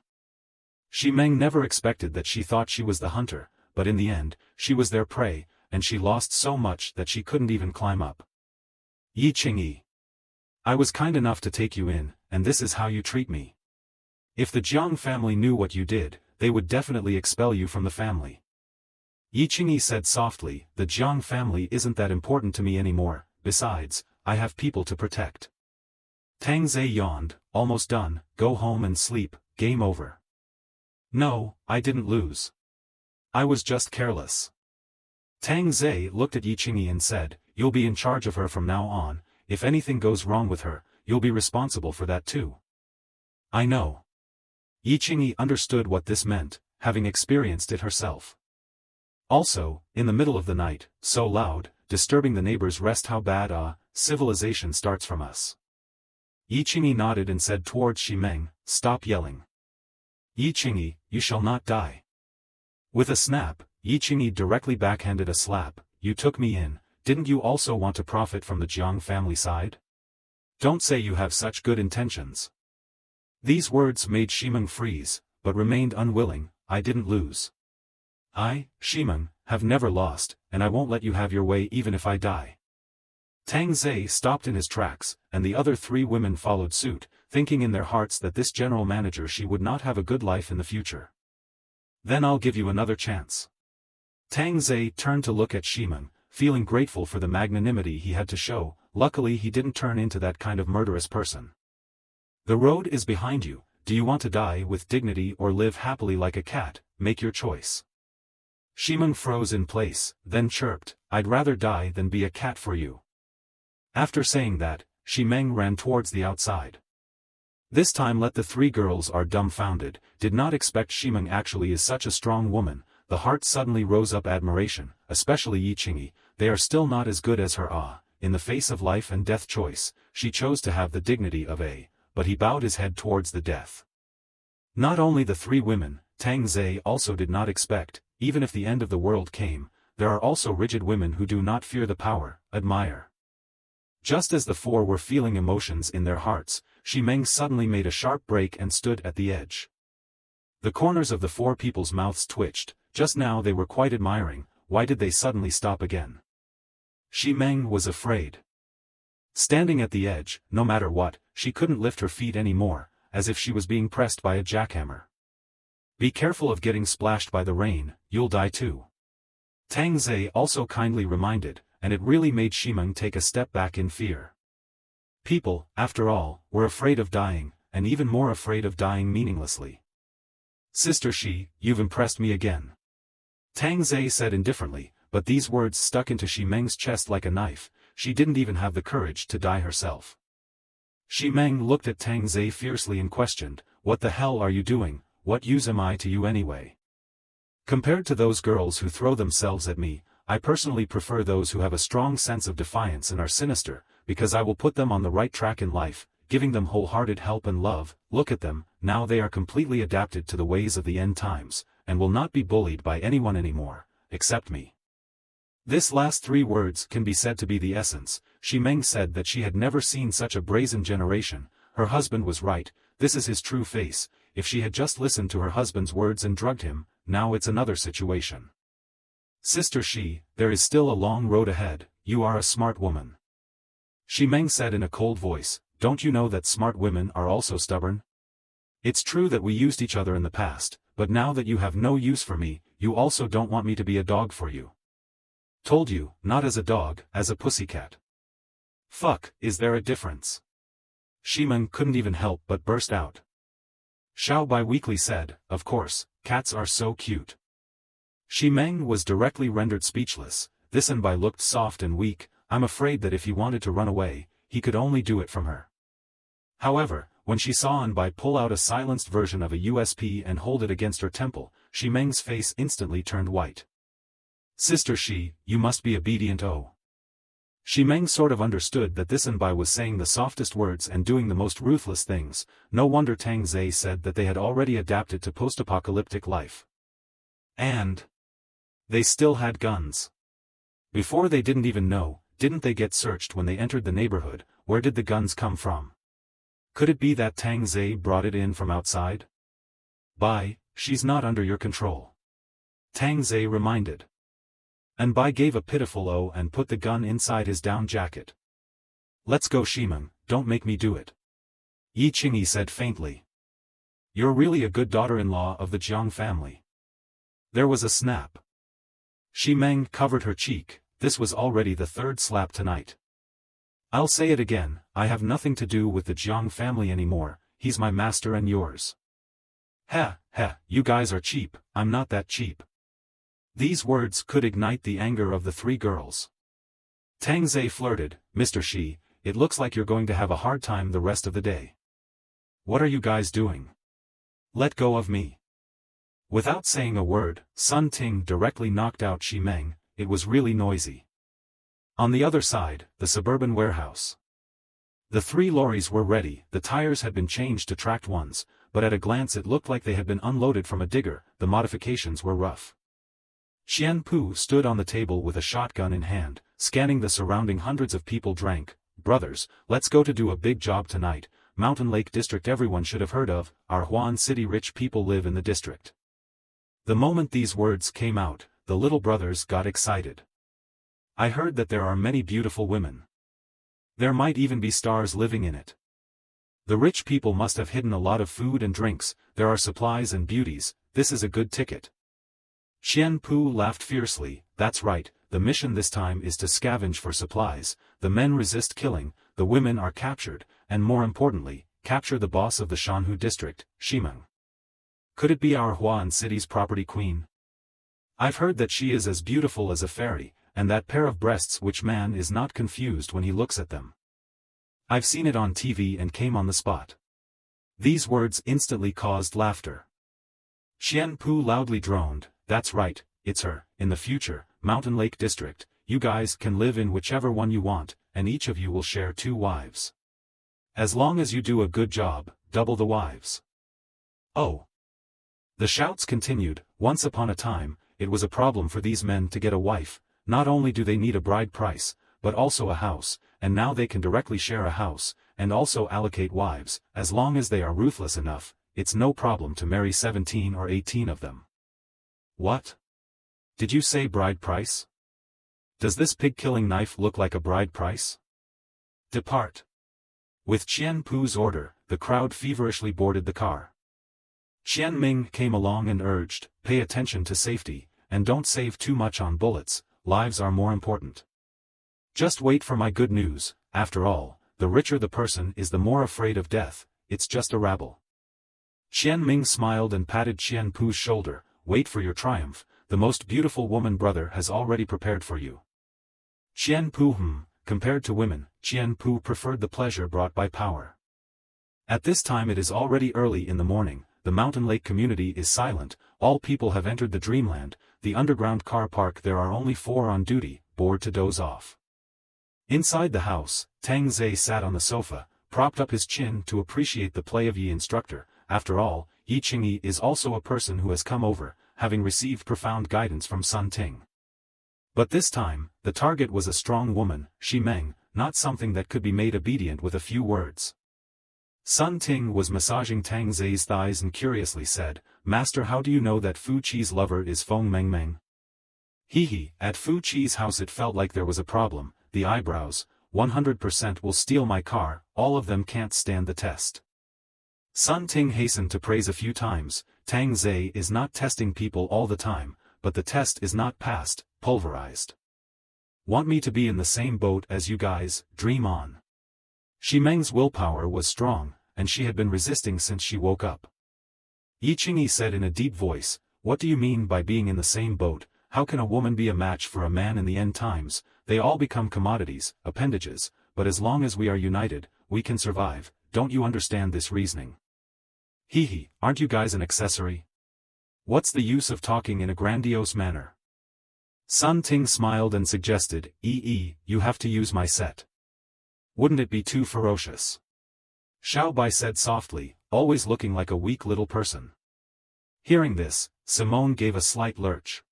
Shimeng never expected that. She thought she was the hunter, but in the end, she was their prey, and she lost so much that she couldn't even climb up. Yi Qingyi. I was kind enough to take you in, and this is how you treat me. If the Jiang family knew what you did, they would definitely expel you from the family. Yi Qingyi said softly, the Jiang family isn't that important to me anymore, besides, I have people to protect. Tang Ze yawned, almost done, go home and sleep, game over. No, I didn't lose. I was just careless. Tang Ze looked at Yi Qingyi and said, you'll be in charge of her from now on. If anything goes wrong with her, you'll be responsible for that too. I know. Yi Qingyi understood what this meant, having experienced it herself. Also, in the middle of the night, so loud, disturbing the neighbors' rest. How bad civilization starts from us. Yi Qingyi nodded and said towards Shimeng, stop yelling. Yi Qingyi, you shall not die. With a snap, Yi Qingyi directly backhanded a slap. You took me in, didn't you also want to profit from the Jiang family side? Don't say you have such good intentions. These words made Shimeng freeze, but remained unwilling. I didn't lose. I, Shimeng, have never lost, and I won't let you have your way even if I die. Tang Ze stopped in his tracks, and the other 3 women followed suit, thinking in their hearts that this general manager she would not have a good life in the future. Then I'll give you another chance. Tang Ze turned to look at Shimeng, feeling grateful for the magnanimity he had to show. Luckily he didn't turn into that kind of murderous person. The road is behind you. Do you want to die with dignity or live happily like a cat? Make your choice. Shimeng froze in place, then chirped, I'd rather die than be a cat for you. After saying that, Shimeng ran towards the outside. This time let the three girls are dumbfounded, did not expect Shimeng actually is such a strong woman. The heart suddenly rose up admiration, especially Yi Qingyi. They are still not as good as her. In the face of life and death choice, she chose to have the dignity of a, but he bowed his head towards the death. Not only the three women, Tang Ze also did not expect, even if the end of the world came, there are also rigid women who do not fear the power, admire. Just as the four were feeling emotions in their hearts, Shimeng suddenly made a sharp break and stood at the edge. The corners of the four people's mouths twitched. Just now they were quite admiring, why did they suddenly stop again? Shimeng was afraid. Standing at the edge, no matter what, she couldn't lift her feet any more, as if she was being pressed by a jackhammer. Be careful of getting splashed by the rain, you'll die too. Tang Ze also kindly reminded, and it really made Shimeng take a step back in fear. People, after all, were afraid of dying, and even more afraid of dying meaninglessly. Sister Shi, you've impressed me again. Tang Ze said indifferently, but these words stuck into Shimeng's chest like a knife. She didn't even have the courage to die herself. Shimeng looked at Tang Ze fiercely and questioned, what the hell are you doing? What use am I to you anyway? Compared to those girls who throw themselves at me, I personally prefer those who have a strong sense of defiance and are sinister, because I will put them on the right track in life, giving them wholehearted help and love. Look at them, now they are completely adapted to the ways of the end times, and will not be bullied by anyone anymore, except me. This last three words can be said to be the essence. Shimeng said that she had never seen such a brazen generation. Her husband was right, this is his true face. If she had just listened to her husband's words and drugged him, now it's another situation. Sister Shi, there is still a long road ahead, you are a smart woman. Shimeng said in a cold voice, don't you know that smart women are also stubborn? It's true that we used each other in the past, but now that you have no use for me, you also don't want me to be a dog for you. Told you, not as a dog, as a pussycat. Fuck, is there a difference? Shimeng couldn't even help but burst out. Xiao Biweekly said, of course, cats are so cute. Shimeng was directly rendered speechless. This Anbai looked soft and weak. I'm afraid that if he wanted to run away, he could only do it from her. However, when she saw Anbai pull out a silenced version of a USP and hold it against her temple, Shimeng's face instantly turned white. Sister Shi, you must be obedient. Oh. Shimeng sort of understood that this Anbai was saying the softest words and doing the most ruthless things. No wonder Tang Ze said that they had already adapted to post-apocalyptic life. And they still had guns. Before they didn't even know, didn't they get searched when they entered the neighborhood? Where did the guns come from? Could it be that Tang Ze brought it in from outside? She's not under your control. Tang Ze reminded. Anbai gave a pitiful oh and put the gun inside his down jacket. Let's go Shimeng, don't make me do it. Yi Qingyi said faintly. You're really a good daughter-in-law of the Jiang family. There was a snap. Shimeng covered her cheek. This was already the third slap tonight. I'll say it again, I have nothing to do with the Jiang family anymore, he's my master and yours. Heh, you guys are cheap, I'm not that cheap. These words could ignite the anger of the three girls. Tang Ze flirted, Mr. Shi, it looks like you're going to have a hard time the rest of the day. What are you guys doing? Let go of me. Without saying a word, Sun Ting directly knocked out Shimeng. It was really noisy. On the other side, the suburban warehouse. The three lorries were ready, the tires had been changed to tracked ones, but at a glance it looked like they had been unloaded from a digger. The modifications were rough. Xian Pu stood on the table with a shotgun in hand, scanning the surrounding. Hundreds of people drank. Brothers, let's go to do a big job tonight. Mountain Lake District everyone should have heard of, our Huan City rich people live in the district. The moment these words came out, the little brothers got excited. I heard that there are many beautiful women. There might even be stars living in it. The rich people must have hidden a lot of food and drinks, there are supplies and beauties, this is a good ticket. Qian Pu laughed fiercely, that's right, the mission this time is to scavenge for supplies, the men resist killing, the women are captured, and more importantly, capture the boss of the Shanhu district, Shimeng. Could it be our Huan city's property queen? I've heard that she is as beautiful as a fairy, and that pair of breasts which man is not confused when he looks at them. I've seen it on TV and came on the spot. These words instantly caused laughter. Qian Pu loudly droned, that's right, it's her, in the future, Mountain Lake District, you guys can live in whichever one you want, and each of you will share 2 wives. As long as you do a good job, double the wives. Oh. The shouts continued, once upon a time, it was a problem for these men to get a wife, not only do they need a bride price, but also a house, and now they can directly share a house, and also allocate wives, as long as they are ruthless enough, it's no problem to marry 17 or 18 of them. What? Did you say bride price? Does this pig-killing knife look like a bride price? Depart. With Qian Pu's order, the crowd feverishly boarded the car. Qian Ming came along and urged, pay attention to safety, and don't save too much on bullets, lives are more important. Just wait for my good news, after all, the richer the person is the more afraid of death, it's just a rabble. Qian Ming smiled and patted Qian Pu's shoulder, wait for your triumph, the most beautiful woman brother has already prepared for you. Qian Pu compared to women, Qian Pu preferred the pleasure brought by power. At this time it is already early in the morning, the Mountain Lake community is silent, all people have entered the dreamland, the underground car park there are only 4 on duty, bored to doze off. Inside the house, Tang Ze sat on the sofa, propped up his chin to appreciate the play of Yi instructor, after all, Yi Qingyi is also a person who has come over, having received profound guidance from Sun Ting. But this time, the target was a strong woman, Shi Meng, not something that could be made obedient with a few words. Sun Ting was massaging Tang Ze's thighs and curiously said, Master, how do you know that Fu Qi's lover is Feng Mengmeng? At Fu Qi's house it felt like there was a problem, the eyebrows, 100% will steal my car, all of them can't stand the test. Sun Ting hastened to praise a few times, Tang Ze is not testing people all the time, but the test is not passed, pulverized. Want me to be in the same boat as you guys, dream on. Shi Meng's willpower was strong, and she had been resisting since she woke up. Yi Qingyi said in a deep voice, what do you mean by being in the same boat, how can a woman be a match for a man in the end times, they all become commodities, appendages, but as long as we are united, we can survive, don't you understand this reasoning? Aren't you guys an accessory? What's the use of talking in a grandiose manner? Sun Ting smiled and suggested, you have to use my set. Wouldn't it be too ferocious? Xiao Bai said softly, always looking like a weak little person. Hearing this, Simone gave a slight lurch.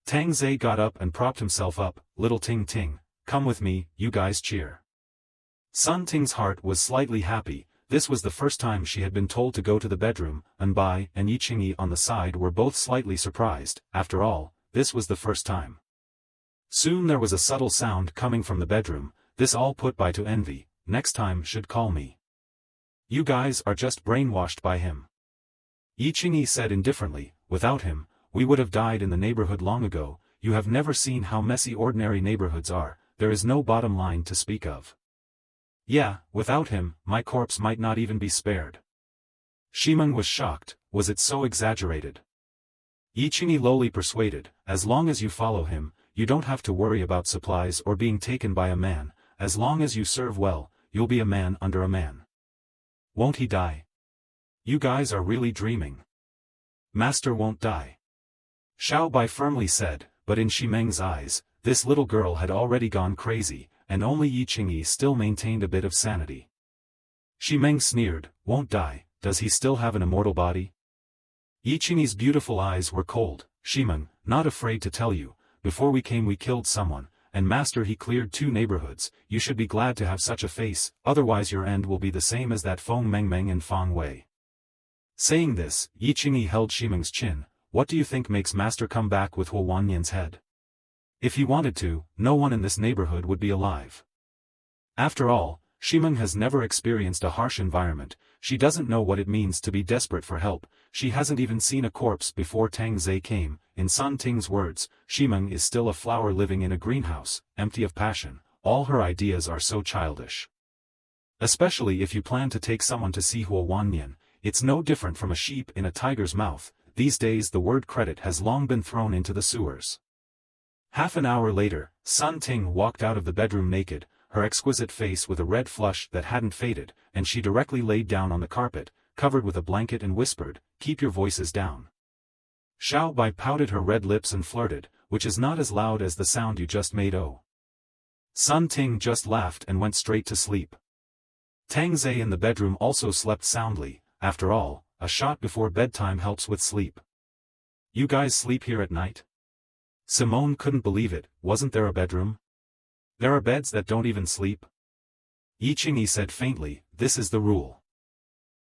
Tang Ze got up and propped himself up, little Ting Ting, come with me, you guys cheer. Sun Ting's heart was slightly happy, this was the first time she had been told to go to the bedroom, and Bai and Yi Qingyi on the side were both slightly surprised, after all, this was the first time. Soon there was a subtle sound coming from the bedroom, this all put Bai to envy, next time should call me. You guys are just brainwashed by him. Yi Qingyi said indifferently, without him, we would have died in the neighborhood long ago, you have never seen how messy ordinary neighborhoods are, there is no bottom line to speak of. Yeah, without him, my corpse might not even be spared. Shimeng was shocked, was it so exaggerated? Yi Qingyi lowly persuaded, as long as you follow him, you don't have to worry about supplies or being taken by a man, as long as you serve well, you'll be a man under a man. Won't he die? You guys are really dreaming. Master won't die. Xiao Bai firmly said, but in Shimeng's eyes, this little girl had already gone crazy, and only Yi Qingyi still maintained a bit of sanity. Shimeng sneered, won't die, does he still have an immortal body? Yi Qingyi's beautiful eyes were cold, Shimeng, not afraid to tell you, before we came we killed someone, and master he cleared 2 neighborhoods, you should be glad to have such a face, otherwise your end will be the same as that Feng Mengmeng and Fang Wei. Saying this, Yi Qingyi held Shimeng's chin, what do you think makes master come back with Huo Wanyan's head? If he wanted to, no one in this neighborhood would be alive. After all, Shimeng has never experienced a harsh environment, she doesn't know what it means to be desperate for help, she hasn't even seen a corpse before Tang Ze came. In Sun Ting's words, Shimeng is still a flower living in a greenhouse, empty of passion. All her ideas are so childish. Especially if you plan to take someone to see Huo Wannian, it's no different from a sheep in a tiger's mouth. These days the word credit has long been thrown into the sewers. Half an hour later, Sun Ting walked out of the bedroom naked, her exquisite face with a red flush that hadn't faded, and she directly laid down on the carpet, covered with a blanket and whispered, "Keep your voices down." Xiao Bai pouted her red lips and flirted, "Which is not as loud as the sound you just made, oh." Sun Ting just laughed and went straight to sleep. Tang Ze in the bedroom also slept soundly. After all, a shot before bedtime helps with sleep. "You guys sleep here at night?" Simone couldn't believe it. Wasn't there a bedroom? "There are beds that don't even sleep." Yi Qingyi said faintly, "This is the rule."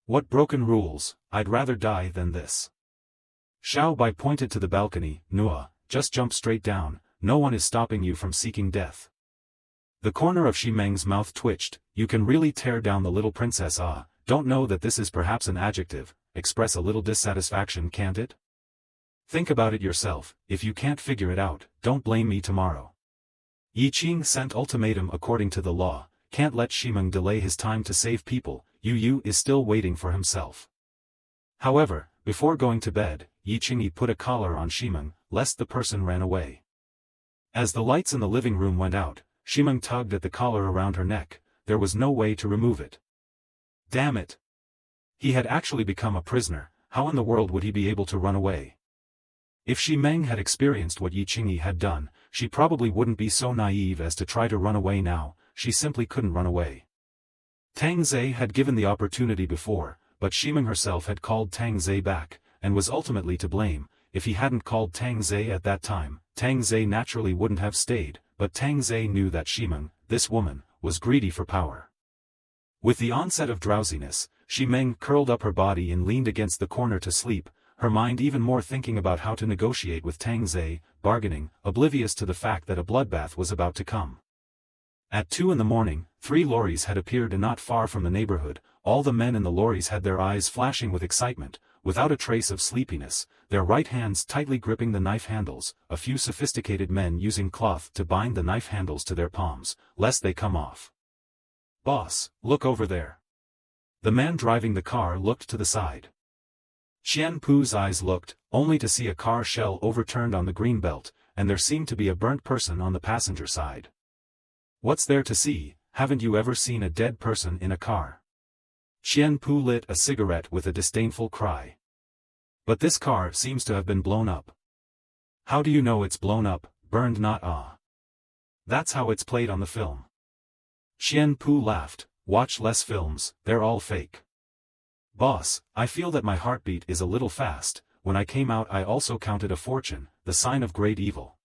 "What broken rules? I'd rather die than this." Xiao Bai pointed to the balcony. "Nua, just jump straight down, no one is stopping you from seeking death." The corner of Shimeng's mouth twitched. "You can really tear down the little princess, ah, don't know that this is perhaps an adjective, express a little dissatisfaction, can't it? Think about it yourself, if you can't figure it out, don't blame me tomorrow." Yi Qing sent ultimatum according to the law, can't let Shimeng delay his time to save people. Yu is still waiting for himself. However, before going to bed, Yi Qingyi put a collar on Shimeng, lest the person ran away. As the lights in the living room went out, Shimeng tugged at the collar around her neck. There was no way to remove it. Damn it! He had actually become a prisoner. How in the world would he be able to run away? If Shimeng had experienced what Yi Qingyi had done, she probably wouldn't be so naive as to try to run away now. She simply couldn't run away. Tang Ze had given the opportunity before, but Shimeng herself had called Tang Ze back, and was ultimately to blame. If he hadn't called Tang Ze at that time, Tang Ze naturally wouldn't have stayed, but Tang Ze knew that Shimeng, this woman, was greedy for power. With the onset of drowsiness, Shimeng curled up her body and leaned against the corner to sleep, her mind even more thinking about how to negotiate with Tang Ze, bargaining, oblivious to the fact that a bloodbath was about to come. At 2 in the morning, 3 lorries had appeared not far from the neighborhood. All the men in the lorries had their eyes flashing with excitement, without a trace of sleepiness, their right hands tightly gripping the knife handles, a few sophisticated men using cloth to bind the knife handles to their palms, lest they come off. "Boss, look over there." The man driving the car looked to the side. Qian Pu's eyes looked, only to see a car shell overturned on the green belt, and there seemed to be a burnt person on the passenger side. "What's there to see? Haven't you ever seen a dead person in a car?" Qian Pu lit a cigarette with a disdainful cry. "But this car seems to have been blown up." "How do you know it's blown up, burned not ah? That's how it's played on the film." Qian Pu laughed, "Watch less films, they're all fake." "Boss, I feel that my heartbeat is a little fast. When I came out I also counted a fortune, the sign of great evil."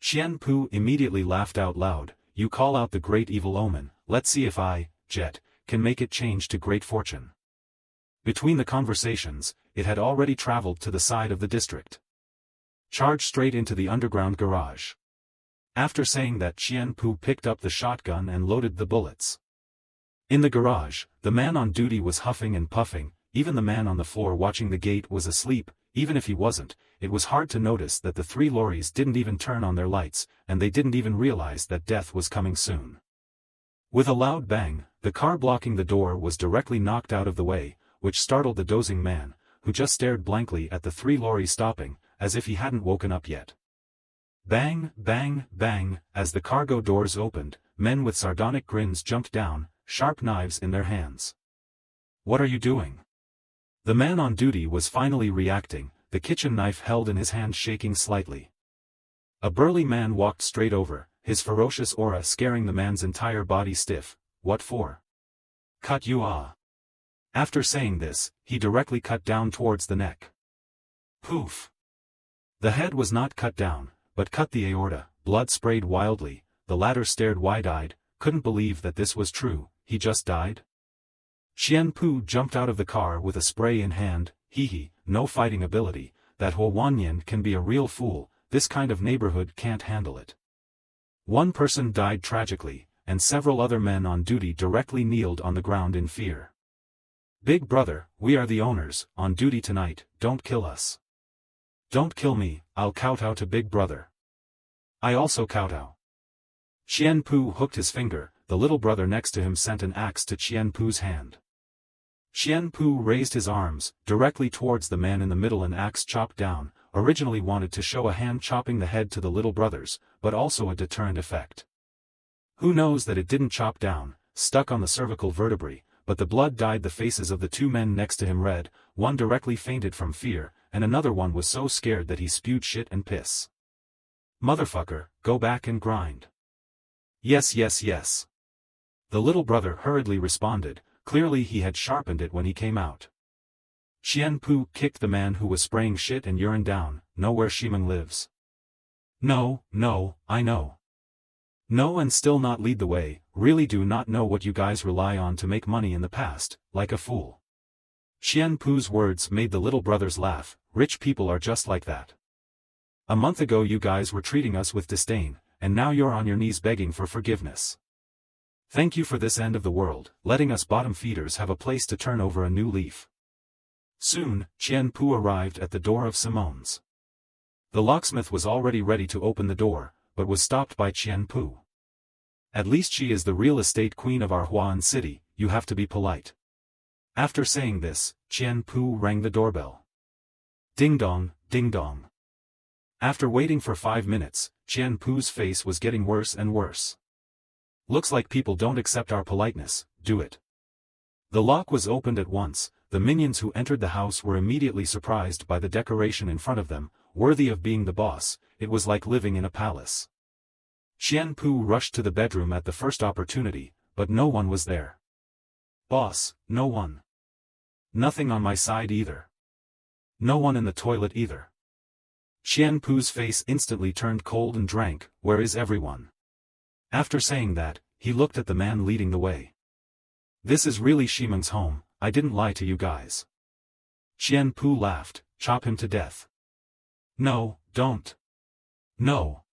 Qian Pu immediately laughed out loud. "You call out the great evil omen, let's see if I, Jet, can make it change to great fortune." Between the conversations, it had already traveled to the side of the district. "Charge straight into the underground garage." After saying that, Qian Pu picked up the shotgun and loaded the bullets. In the garage, the man on duty was huffing and puffing, even the man on the floor watching the gate was asleep. Even if he wasn't, it was hard to notice that the 3 lorries didn't even turn on their lights, and they didn't even realize that death was coming soon. With a loud bang, the car blocking the door was directly knocked out of the way, which startled the dozing man, who just stared blankly at the 3 lorries stopping, as if he hadn't woken up yet. Bang, bang, bang, as the cargo doors opened, men with sardonic grins jumped down, sharp knives in their hands. "What are you doing?" The man on duty was finally reacting, the kitchen knife held in his hand shaking slightly. A burly man walked straight over, his ferocious aura scaring the man's entire body stiff. "What for?" "Cut you ah." After saying this, he directly cut down towards the neck. Poof! The head was not cut down, but cut the aorta, blood sprayed wildly, the latter stared wide-eyed, couldn't believe that this was true. He just died? Qian Pu jumped out of the car with a spray in hand. Hee, no fighting ability, that Huo Wannian can be a real fool, this kind of neighborhood can't handle it. One person died tragically, and several other men on duty directly kneeled on the ground in fear. "Big brother, we are the owners, on duty tonight, don't kill us." "Don't kill me, I'll kowtow to Big Brother." "I also kowtow." Qian Pu hooked his finger, the little brother next to him sent an axe to Qian Pu's hand. Qian Pu raised his arms, directly towards the man in the middle, and axe chopped down, originally wanted to show a hand chopping the head to the little brothers, but also a deterrent effect. Who knows that it didn't chop down, stuck on the cervical vertebrae, but the blood dyed the faces of the two men next to him red, one directly fainted from fear, and another one was so scared that he spewed shit and piss. "Motherfucker, go back and grind." "Yes, yes, yes." The little brother hurriedly responded, clearly he had sharpened it when he came out. Qian Pu kicked the man who was spraying shit and urine down. "Know where Shimeng lives?" "No, no, I know." "No, and still not lead the way, really do not know what you guys rely on to make money in the past, like a fool." Qian Pu's words made the little brothers laugh. "Rich people are just like that. A month ago you guys were treating us with disdain, and now you're on your knees begging for forgiveness. Thank you for this end of the world, letting us bottom feeders have a place to turn over a new leaf." Soon, Qian Pu arrived at the door of Simone's. The locksmith was already ready to open the door, but was stopped by Qian Pu. "At least she is the real estate queen of our Huan city, you have to be polite." After saying this, Qian Pu rang the doorbell. Ding dong, ding dong. After waiting for 5 minutes, Qian Pu's face was getting worse and worse. "Looks like people don't accept our politeness, do it?" The lock was opened at once. The minions who entered the house were immediately surprised by the decoration in front of them, worthy of being the boss. It was like living in a palace. Qian Pu rushed to the bedroom at the first opportunity, but no one was there. "Boss, no one. Nothing on my side either. No one in the toilet either." Qian Pu's face instantly turned cold and drank. "Where is everyone?" After saying that, he looked at the man leading the way. "This is really Shimeng's home, I didn't lie to you guys." Qian Pu laughed. "Chop him to death." "No, don't. No."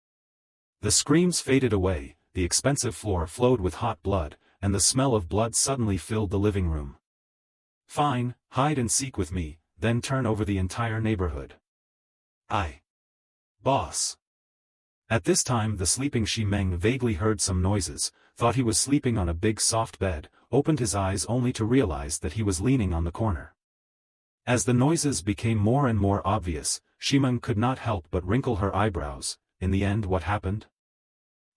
The screams faded away, the expensive floor flowed with hot blood, and the smell of blood suddenly filled the living room. "Fine, hide and seek with me, then turn over the entire neighborhood." Boss." At this time the sleeping Shimeng vaguely heard some noises, thought he was sleeping on a big soft bed, opened his eyes only to realize that he was leaning on the corner. As the noises became more and more obvious, Shimeng could not help but wrinkle her eyebrows. In the end, what happened?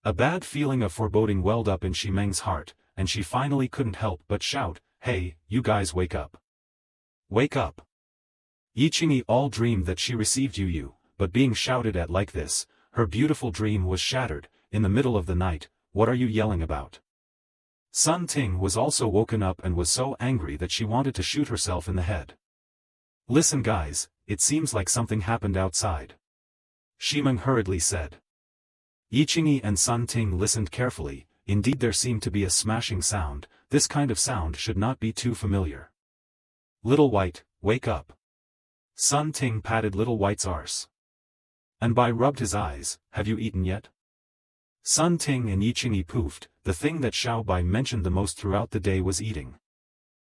A bad feeling of foreboding welled up in Shimeng's heart, and she finally couldn't help but shout, "Hey, you guys wake up! Wake up! Yiqingyi all dreamed that she received you, but being shouted at like this, her beautiful dream was shattered. In the middle of the night, what are you yelling about?" Sun Ting was also woken up and was so angry that she wanted to shoot herself in the head. "Listen guys, it seems like something happened outside," Shimeng hurriedly said. Yiqingyi and Sun Ting listened carefully. Indeed there seemed to be a smashing sound. This kind of sound should not be too familiar. "Little White, wake up." Sun Ting patted Little White's arse. And Bai rubbed his eyes. "Have you eaten yet?" Sun Ting and Yiqingyi poofed. The thing that Xiao Bai mentioned the most throughout the day was eating.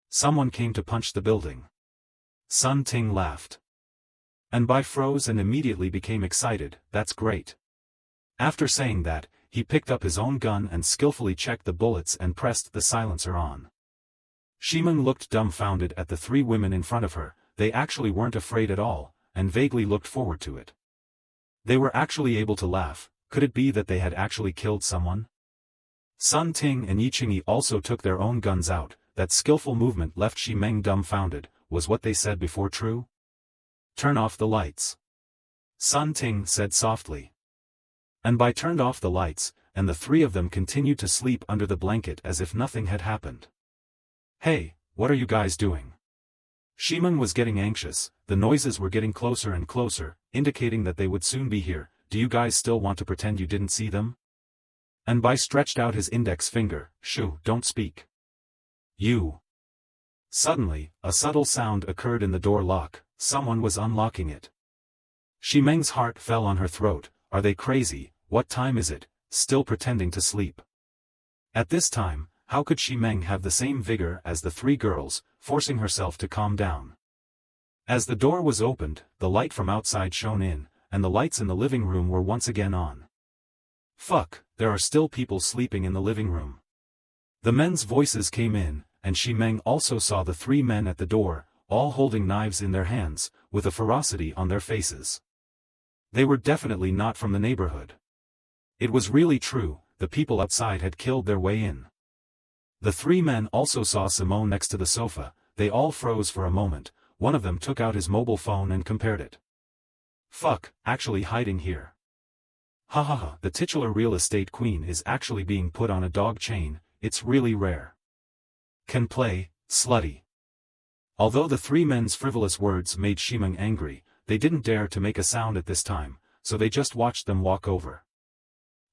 Someone came to punch the building. Sun Ting laughed. And Bai froze and immediately became excited. "That's great." After saying that, he picked up his own gun and skillfully checked the bullets and pressed the silencer on. Shimeng looked dumbfounded at the 3 women in front of her. They actually weren't afraid at all, and vaguely looked forward to it. They were actually able to laugh. Could it be that they had actually killed someone? Sun Ting and Yiqingyi also took their own guns out. That skillful movement left Shimeng dumbfounded. Was what they said before true? "Turn off the lights," Sun Ting said softly. And Bai turned off the lights, and the 3 of them continued to sleep under the blanket as if nothing had happened. "Hey, what are you guys doing?" Shimeng was getting anxious. The noises were getting closer and closer, indicating that they would soon be here. "Do you guys still want to pretend you didn't see them?" And Bai stretched out his index finger. "Shoo, don't speak. You." Suddenly, a subtle sound occurred in the door lock. Someone was unlocking it. Shimeng's heart fell on her throat. Are they crazy? What time is it? Still pretending to sleep. At this time, how could Ximeng have the same vigor as the three girls, forcing herself to calm down? As the door was opened, the light from outside shone in, and the lights in the living room were once again on. Fuck, there are still people sleeping in the living room. The men's voices came in, and Ximeng also saw the three men at the door, all holding knives in their hands, with a ferocity on their faces. They were definitely not from the neighborhood. It was really true, the people outside had killed their way in. The three men also saw Simone next to the sofa. They all froze for a moment. One of them took out his mobile phone and compared it. Fuck, actually hiding here. Ha ha ha, the titular real estate queen is actually being put on a dog chain, it's really rare. Can play, slutty. Although the three men's frivolous words made Ximeng angry, they didn't dare to make a sound at this time, so they just watched them walk over.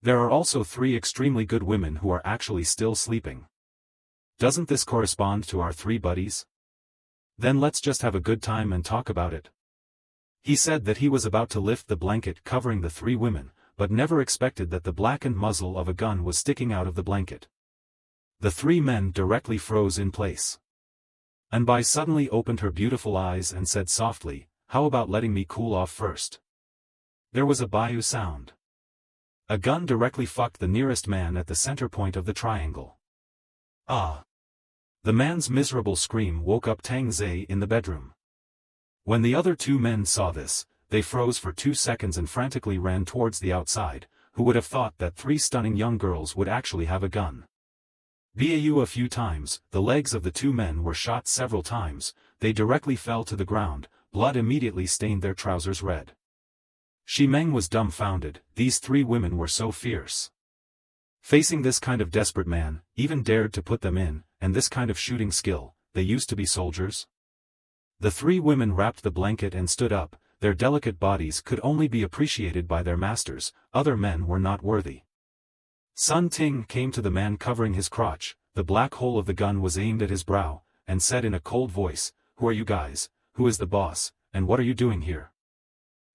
There are also three extremely good women who are actually still sleeping. Doesn't this correspond to our three buddies? Then let's just have a good time and talk about it. He said that he was about to lift the blanket covering the three women, but never expected that the blackened muzzle of a gun was sticking out of the blanket. The three men directly froze in place. Anbai suddenly opened her beautiful eyes and said softly, "How about letting me cool off first?" There was a bayou sound. A gun directly fucked the nearest man at the center point of the triangle. Ah! The man's miserable scream woke up Tang Ze in the bedroom. When the other two men saw this, they froze for 2 seconds and frantically ran towards the outside. Who would have thought that three stunning young girls would actually have a gun? Bau a few times, the legs of the two men were shot several times, they directly fell to the ground, blood immediately stained their trousers red. Ximeng was dumbfounded, these three women were so fierce. Facing this kind of desperate man, even dared to put them in, and this kind of shooting skill, they used to be soldiers? The three women wrapped the blanket and stood up, their delicate bodies could only be appreciated by their masters, other men were not worthy. Sun Ting came to the man covering his crotch, the black hole of the gun was aimed at his brow, and said in a cold voice, "Who are you guys, who is the boss, and what are you doing here?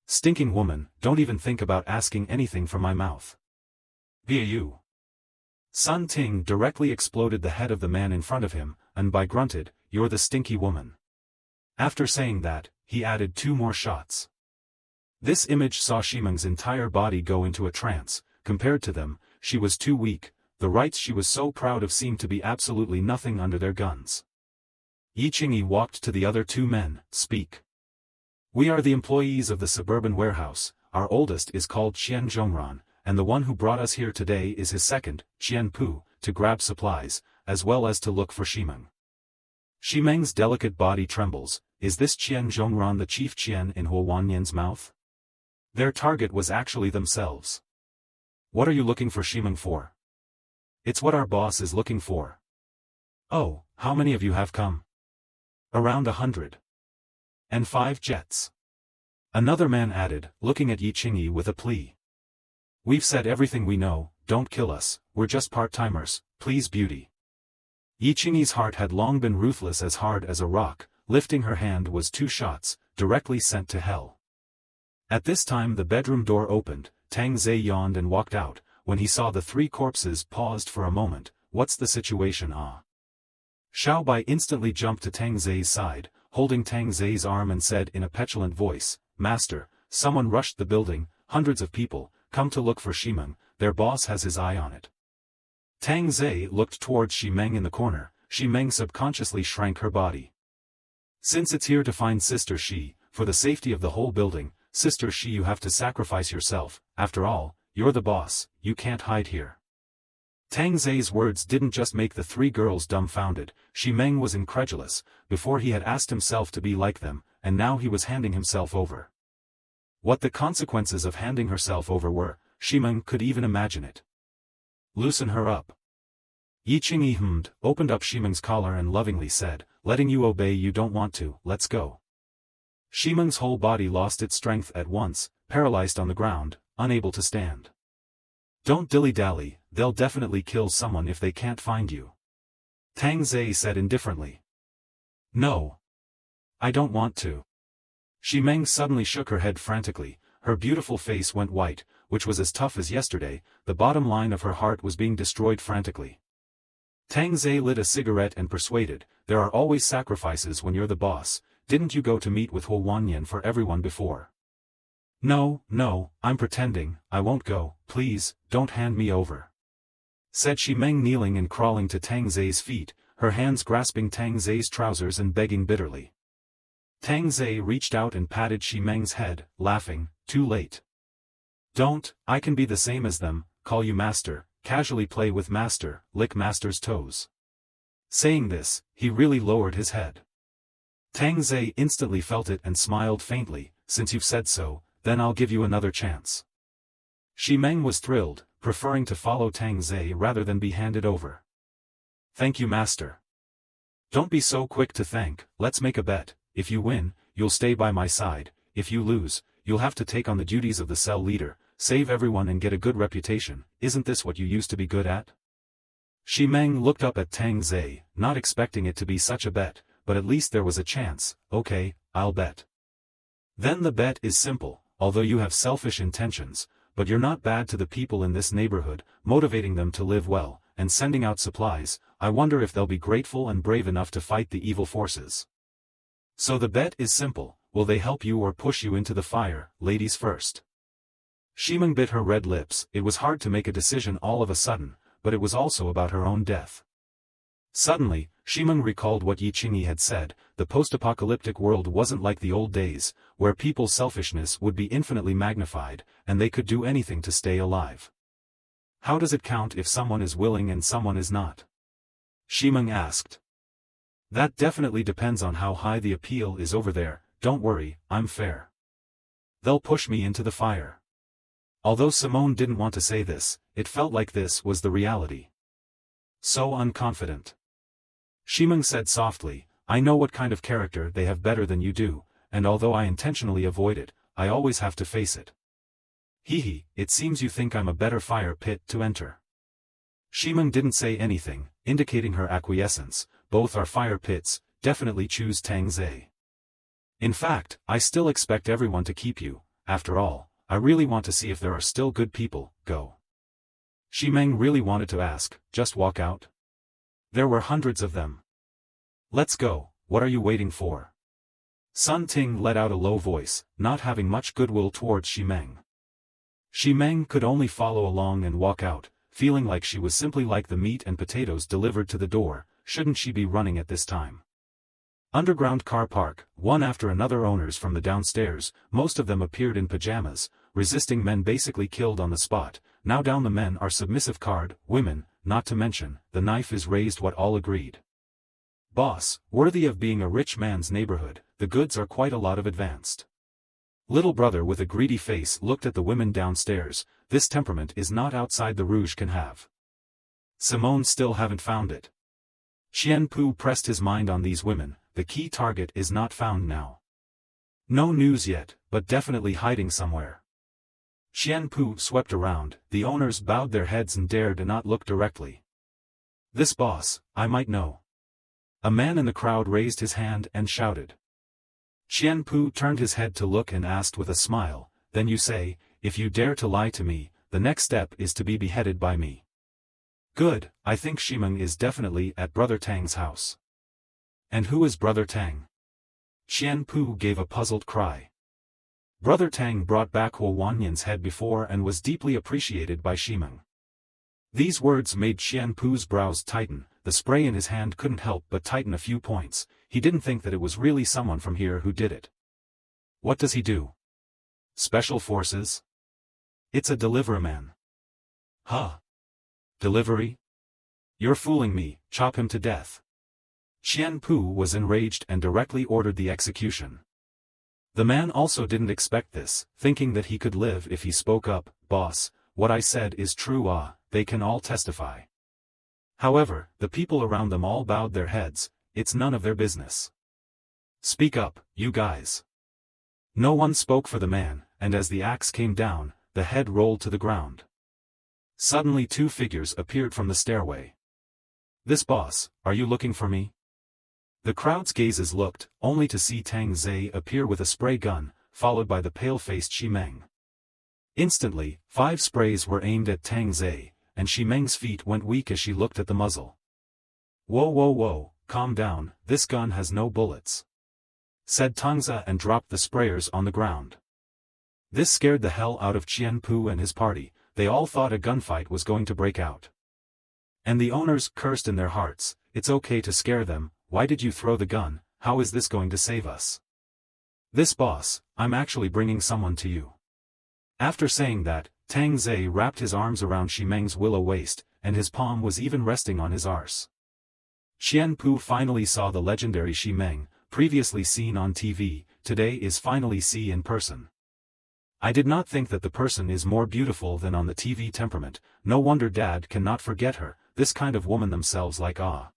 Stinking woman, don't even think about asking anything from my mouth." Bau. Sun Ting directly exploded the head of the man in front of him, and by grunted, "You're the stinky woman." After saying that, he added 2 more shots. This image saw Ximeng's entire body go into a trance. Compared to them, she was too weak, the rights she was so proud of seemed to be absolutely nothing under their guns. Yi Qingyi walked to the other 2 men, "Speak. We are the employees of the suburban warehouse, our oldest is called Qian Zhongran, and the one who brought us here today is his second, Qian Pu, to grab supplies, as well as to look for Ximeng." Ximeng's delicate body trembles. Is this Qian Zhongran the chief Qian in Huowanyan's mouth? Their target was actually themselves. "What are you looking for Ximeng for?" "It's what our boss is looking for." "Oh, how many of you have come?" "Around 100. And 5 jets." Another man added, looking at Yi Qingyi with a plea. "We've said everything we know, don't kill us, we're just part-timers, please beauty." Yi Qingyi's heart had long been ruthless as hard as a rock, lifting her hand was 2 shots, directly sent to hell. At this time the bedroom door opened, Tang Ze yawned and walked out. When he saw the 3 corpses paused for a moment. "What's the situation, ah?" Xiao Bai instantly jumped to Tang Ze's side, holding Tang Ze's arm and said in a petulant voice, "Master, someone rushed the building, hundreds of people, come to look for Ximeng, their boss has his eye on it." Tang Ze looked towards Ximeng in the corner. Ximeng subconsciously shrank her body. "Since it's here to find Sister Shi, for the safety of the whole building, Sister Shi, you have to sacrifice yourself, after all, you're the boss, you can't hide here." Tang Ze's words didn't just make the 3 girls dumbfounded, Ximeng was incredulous. Before he had asked himself to be like them, and now he was handing himself over. What the consequences of handing herself over were, Ximeng could even imagine it. "Loosen her up." Yi Qingyi hummed, opened up Ximeng's collar and lovingly said, "Letting you obey you don't want to, let's go." Ximeng's whole body lost its strength at once, paralyzed on the ground, unable to stand. "Don't dilly-dally, they'll definitely kill someone if they can't find you." Tang Ze said indifferently. "No. I don't want to." Ximeng suddenly shook her head frantically, her beautiful face went white, which was as tough as yesterday, the bottom line of her heart was being destroyed frantically. Tang Ze lit a cigarette and persuaded, there are always sacrifices when you're the boss. Didn't you go to meet with Huo Wanyan for everyone before? No, I'm pretending, I won't go, please, don't hand me over. Said Shi Meng, kneeling and crawling to Tang Ze's feet, her hands grasping Tang Ze's trousers and begging bitterly. Tang Ze reached out and patted Shi Meng's head, laughing, too late. Don't, I can be the same as them, call you master, casually play with master, lick master's toes. Saying this, he really lowered his head. Tang Ze instantly felt it and smiled faintly, since you've said so, then I'll give you another chance. Shi Meng was thrilled, preferring to follow Tang Ze rather than be handed over. Thank you, master. Don't be so quick to thank, let's make a bet. If you win, you'll stay by my side. If you lose, you'll have to take on the duties of the cell leader, save everyone and get a good reputation. Isn't this what you used to be good at? Shi Meng looked up at Tang Ze, not expecting it to be such a bet, but at least there was a chance. Okay, I'll bet. Then the bet is simple, although you have selfish intentions, but you're not bad to the people in this neighborhood, motivating them to live well, and sending out supplies. I wonder if they'll be grateful and brave enough to fight the evil forces. So the bet is simple, will they help you or push you into the fire, ladies first? Shi Meng bit her red lips. It was hard to make a decision all of a sudden, but it was also about her own death. Suddenly, Shi Meng recalled what Yi Qingyi had said, the post-apocalyptic world wasn't like the old days, where people's selfishness would be infinitely magnified, and they could do anything to stay alive. How does it count if someone is willing and someone is not? Shi Meng asked. That definitely depends on how high the appeal is over there. Don't worry, I'm fair. They'll push me into the fire. Although Simone didn't want to say this, it felt like this was the reality. So unconfident. Shi Meng said softly, I know what kind of character they have better than you do, and although I intentionally avoid it, I always have to face it. Hee, it seems you think I'm a better fire pit to enter. Shi Meng didn't say anything, indicating her acquiescence. Both are fire pits, definitely choose Tang Ze. In fact, I still expect everyone to keep you. After all, I really want to see if there are still good people. Go. Shi Meng really wanted to ask, just walk out? There were hundreds of them. Let's go, what are you waiting for? Sun Ting let out a low voice, not having much goodwill towards Shi Meng. Shi Meng could only follow along and walk out, feeling like she was simply like the meat and potatoes delivered to the door. Shouldn't she be running at this time? Underground car park, one after another owners from the downstairs, most of them appeared in pajamas, resisting men basically killed on the spot. Now down the men are submissive card, women, not to mention, the knife is raised. What all agreed. Boss, worthy of being a rich man's neighborhood, the goods are quite a lot of advanced. Little brother with a greedy face looked at the women downstairs. This temperament is not outside the Rouge can have. Simone still haven't found it. Qian Pu pressed his mind on these women. The key target is not found now. No news yet, but definitely hiding somewhere. Qian Pu swept around. The owners bowed their heads and dared not look directly. This boss, I might know. A man in the crowd raised his hand and shouted. Qian Pu turned his head to look and asked with a smile, then you say, if you dare to lie to me, the next step is to be beheaded by me. Good, I think Shi Meng is definitely at Brother Tang's house. And who is Brother Tang? Qian Pu gave a puzzled cry. Brother Tang brought back Huo Wanyan's head before and was deeply appreciated by Shi Meng. These words made Qian Pu's brows tighten. The spray in his hand couldn't help but tighten a few points. He didn't think that it was really someone from here who did it. What does he do? Special forces? It's a deliveryman. Huh? Delivery? You're fooling me, chop him to death. Qian Pu was enraged and directly ordered the execution. The man also didn't expect this, thinking that he could live if he spoke up. Boss, what I said is true. They can all testify. However, the people around them all bowed their heads. It's none of their business. Speak up, you guys. No one spoke for the man, and as the axe came down, the head rolled to the ground. Suddenly two figures appeared from the stairway. This boss, are you looking for me? The crowd's gazes looked, only to see Tang Ze appear with a spray gun, followed by the pale-faced Shi Meng. Instantly, 5 sprays were aimed at Tang Ze, and Shi Meng's feet went weak as she looked at the muzzle. Whoa whoa whoa, calm down, this gun has no bullets, said Tang Ze and dropped the sprayers on the ground. This scared the hell out of Qianpu and his party. They all thought a gunfight was going to break out. And the owners cursed in their hearts, it's okay to scare them, why did you throw the gun, how is this going to save us? This boss, I'm actually bringing someone to you. After saying that, Tang Ze wrapped his arms around Ximeng's willow waist, and his palm was even resting on his arse. Qianpu finally saw the legendary Ximeng, previously seen on TV, today is finally seen in person. I did not think that the person is more beautiful than on the TV temperament, no wonder Dad cannot forget her, this kind of woman themselves like ah.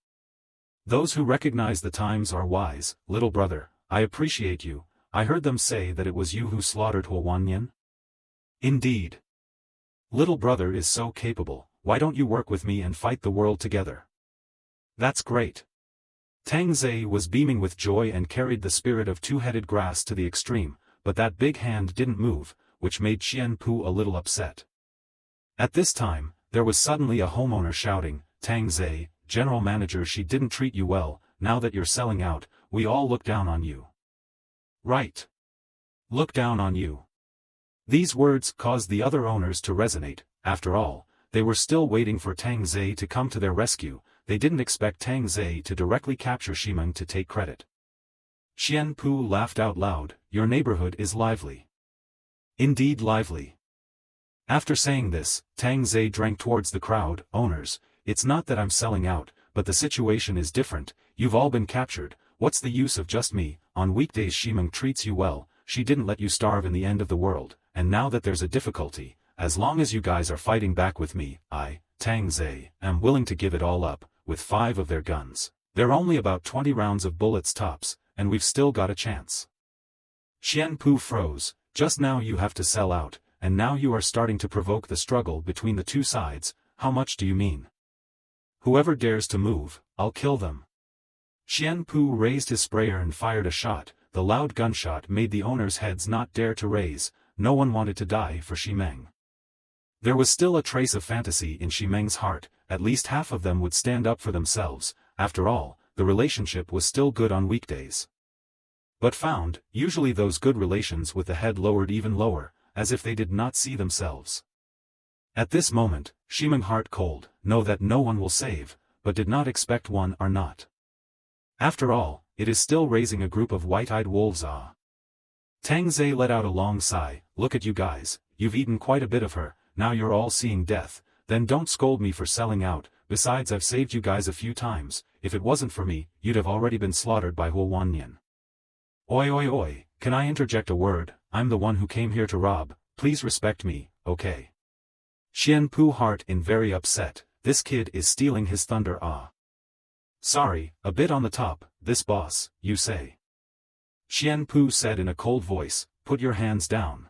Those who recognize the times are wise, little brother, I appreciate you, I heard them say that it was you who slaughtered Huwanyan? Indeed. Little brother is so capable, why don't you work with me and fight the world together? That's great. Tang Ze was beaming with joy and carried the spirit of two-headed grass to the extreme, but that big hand didn't move, which made Qianpu a little upset. At this time, there was suddenly a homeowner shouting, Tang Ze, general manager, she didn't treat you well, now that you're selling out, we all look down on you. Right. Look down on you. These words caused the other owners to resonate. After all, they were still waiting for Tang Ze to come to their rescue, they didn't expect Tang Ze to directly capture Ximeng to take credit. Qianpu laughed out loud, your neighborhood is lively. Indeed lively. After saying this, Tang Ze drank towards the crowd, owners, it's not that I'm selling out, but the situation is different, you've all been captured, what's the use of just me, on weekdays Ximeng treats you well, she didn't let you starve in the end of the world, and now that there's a difficulty, as long as you guys are fighting back with me, I, Tang Ze, am willing to give it all up, with 5 of their guns. They're only about 20 rounds of bullets tops, and we've still got a chance. Qianpu froze, just now you have to sell out, and now you are starting to provoke the struggle between the two sides, how much do you mean? Whoever dares to move, I'll kill them. Qianpu raised his sprayer and fired a shot, the loud gunshot made the owners' heads not dare to raise, no one wanted to die for Ximeng. There was still a trace of fantasy in Ximeng's heart, at least half of them would stand up for themselves, after all, the relationship was still good on weekdays. But usually those good relations with the head lowered even lower, as if they did not see themselves. At this moment, Ximeng heart cold, know that no one will save, but did not expect one or not. After all, it is still raising a group of white-eyed wolves ah. Tang Ze let out a long sigh, look at you guys, you've eaten quite a bit of her, now you're all seeing death, then don't scold me for selling out, besides I've saved you guys a few times, if it wasn't for me, you'd have already been slaughtered by Huwanyan. Oi oi oi, can I interject a word, I'm the one who came here to rob, please respect me, okay? Qianpu heart in very upset, this kid is stealing his thunder ah. Sorry, a bit on the top, this boss, you say. Qianpu said in a cold voice, put your hands down.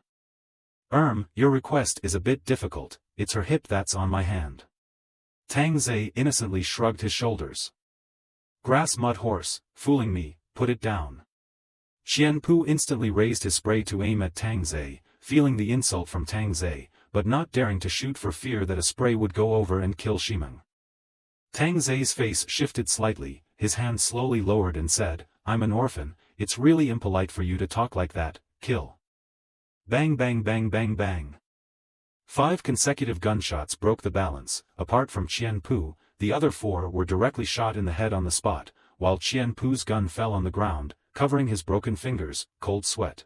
Your request is a bit difficult, it's her hip that's on my hand. Tang Ze innocently shrugged his shoulders. Grass mud horse, fooling me, put it down. Qianpu instantly raised his spray to aim at Tang Ze, feeling the insult from Tang Ze, but not daring to shoot for fear that a spray would go over and kill Ximeng. Tang Ze's face shifted slightly, his hand slowly lowered and said, I'm an orphan, it's really impolite for you to talk like that, kill. Bang bang bang bang bang. 5 consecutive gunshots broke the balance, apart from Qianpu, the other 4 were directly shot in the head on the spot, while Qianpu's gun fell on the ground, covering his broken fingers, cold sweat.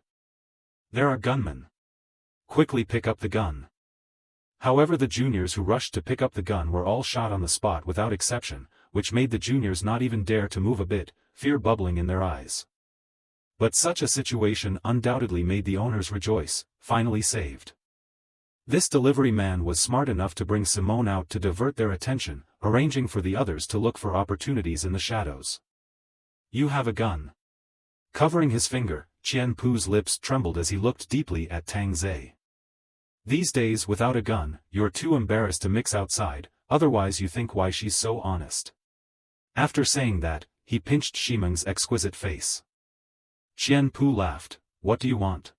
There are gunmen. Quickly pick up the gun. However, the juniors who rushed to pick up the gun were all shot on the spot without exception, which made the juniors not even dare to move a bit, fear bubbling in their eyes. But such a situation undoubtedly made the owners rejoice, finally saved. This delivery man was smart enough to bring Simone out to divert their attention, arranging for the others to look for opportunities in the shadows. You have a gun. Covering his finger, Qianpu's lips trembled as he looked deeply at Tang Ze. These days without a gun, you're too embarrassed to mix outside, otherwise you think why she's so honest. After saying that, he pinched Ximeng's exquisite face. Qianpu laughed, what do you want?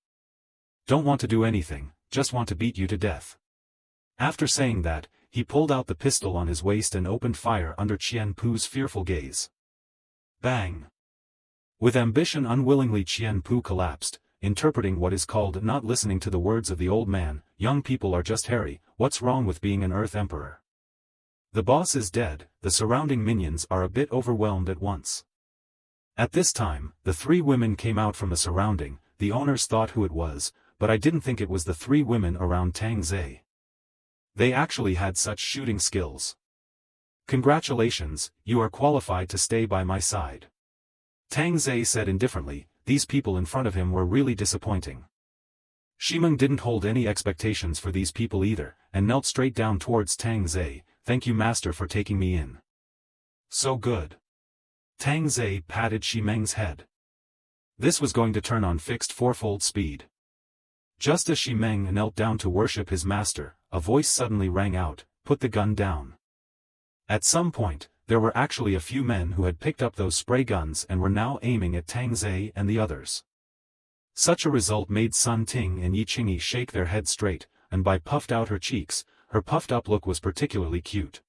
Don't want to do anything, just want to beat you to death. After saying that, he pulled out the pistol on his waist and opened fire under Qian Pu's fearful gaze. Bang! With ambition unwillingly Qian Pu collapsed, interpreting what is called not listening to the words of the old man. Young people are just hairy, what's wrong with being an Earth Emperor? The boss is dead, the surrounding minions are a bit overwhelmed at once. At this time, the three women came out from the surrounding. The owners thought who it was, but I didn't think it was the three women around Tang Ze. They actually had such shooting skills. Congratulations, you are qualified to stay by my side. Tang Ze said indifferently. These people in front of him were really disappointing. Shimeng didn't hold any expectations for these people either, and knelt straight down towards Tang Ze. Thank you master for taking me in. So good. Tang Ze patted Shimeng's head. This was going to turn on fixed fourfold speed. Just as Shimeng knelt down to worship his master, a voice suddenly rang out, put the gun down. At some point, there were actually a few men who had picked up those spray guns and were now aiming at Tang Ze and the others. Such a result made Sun Ting and Yi Qingyi shake their heads straight, and by puffed out her cheeks, her puffed-up look was particularly cute.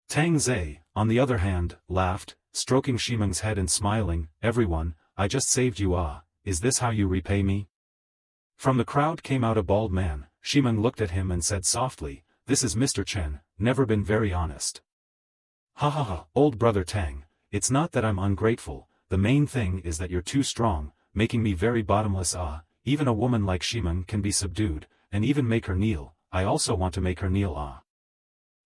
Tang Ze, on the other hand, laughed, stroking Shimeng's head and smiling, everyone, I just saved you is this how you repay me? From the crowd came out a bald man. Shimeng looked at him and said softly, this is Mr. Chen, never been very honest. Ha ha ha, old brother Tang, it's not that I'm ungrateful, the main thing is that you're too strong, making me very bottomless even a woman like Shimeng can be subdued, and even make her kneel, I also want to make her kneel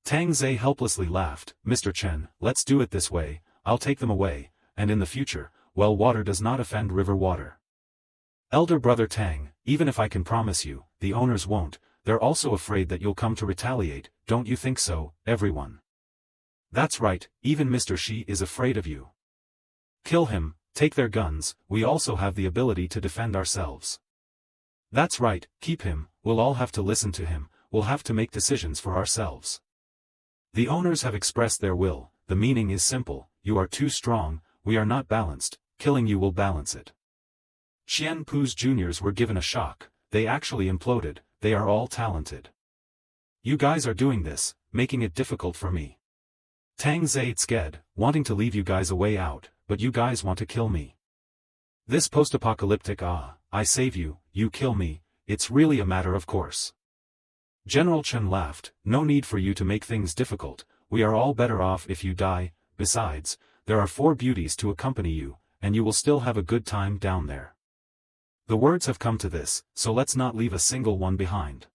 Tang Ze helplessly laughed, Mr. Chen, let's do it this way, I'll take them away, and in the future, well water does not offend river water. Elder brother Tang, even if I can promise you, the owners won't, they're also afraid that you'll come to retaliate, don't you think so, everyone? That's right, even Mr. Shi is afraid of you. Kill him, take their guns, we also have the ability to defend ourselves. That's right, keep him, we'll all have to listen to him, we'll have to make decisions for ourselves. The owners have expressed their will, the meaning is simple, you are too strong, we are not balanced, killing you will balance it. Qian Pu's juniors were given a shock, they actually imploded, they are all talented. You guys are doing this, making it difficult for me. Tang Ze scared, wanting to leave you guys a way out, but you guys want to kill me. This post-apocalyptic I save you, you kill me, it's really a matter of course. General Chen laughed, no need for you to make things difficult, we are all better off if you die, besides, there are 4 beauties to accompany you, and you will still have a good time down there. The words have come to this, so let's not leave a single one behind.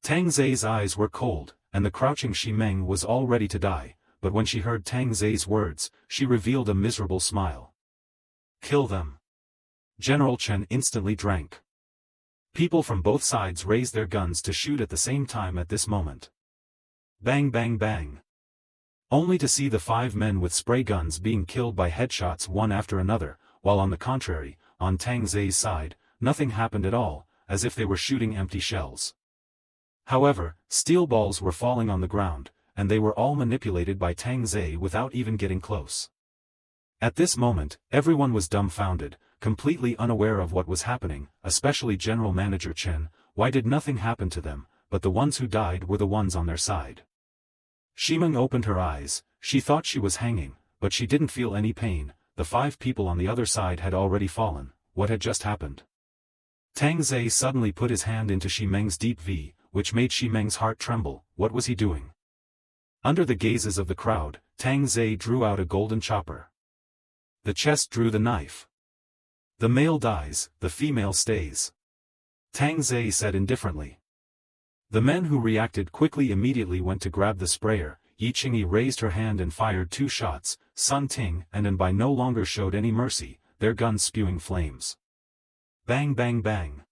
Tang Ze's eyes were cold, and the crouching Shimeng was all ready to die. But when she heard Tang Ze's words, she revealed a miserable smile. Kill them. General Chen instantly drank. People from both sides raised their guns to shoot at the same time at this moment. Bang bang bang. Only to see the 5 men with spray guns being killed by headshots one after another, while on the contrary, on Tang Ze's side, nothing happened at all, as if they were shooting empty shells. However, steel balls were falling on the ground, and they were all manipulated by Tang Ze without even getting close. At this moment, everyone was dumbfounded, completely unaware of what was happening, especially General Manager Chen. Why did nothing happen to them, but the ones who died were the ones on their side? Shimeng opened her eyes, she thought she was hanging, but she didn't feel any pain, the 5 people on the other side had already fallen, what had just happened? Tang Ze suddenly put his hand into Shimeng's deep V, which made Shimeng's heart tremble, what was he doing? Under the gazes of the crowd, Tang Ze drew out a golden chopper. The chest drew the knife. The male dies, the female stays. Tang Ze said indifferently. The men who reacted quickly immediately went to grab the sprayer. Yi Qingyi raised her hand and fired 2 shots, Sun Ting and Anbai no longer showed any mercy, their guns spewing flames. Bang bang bang.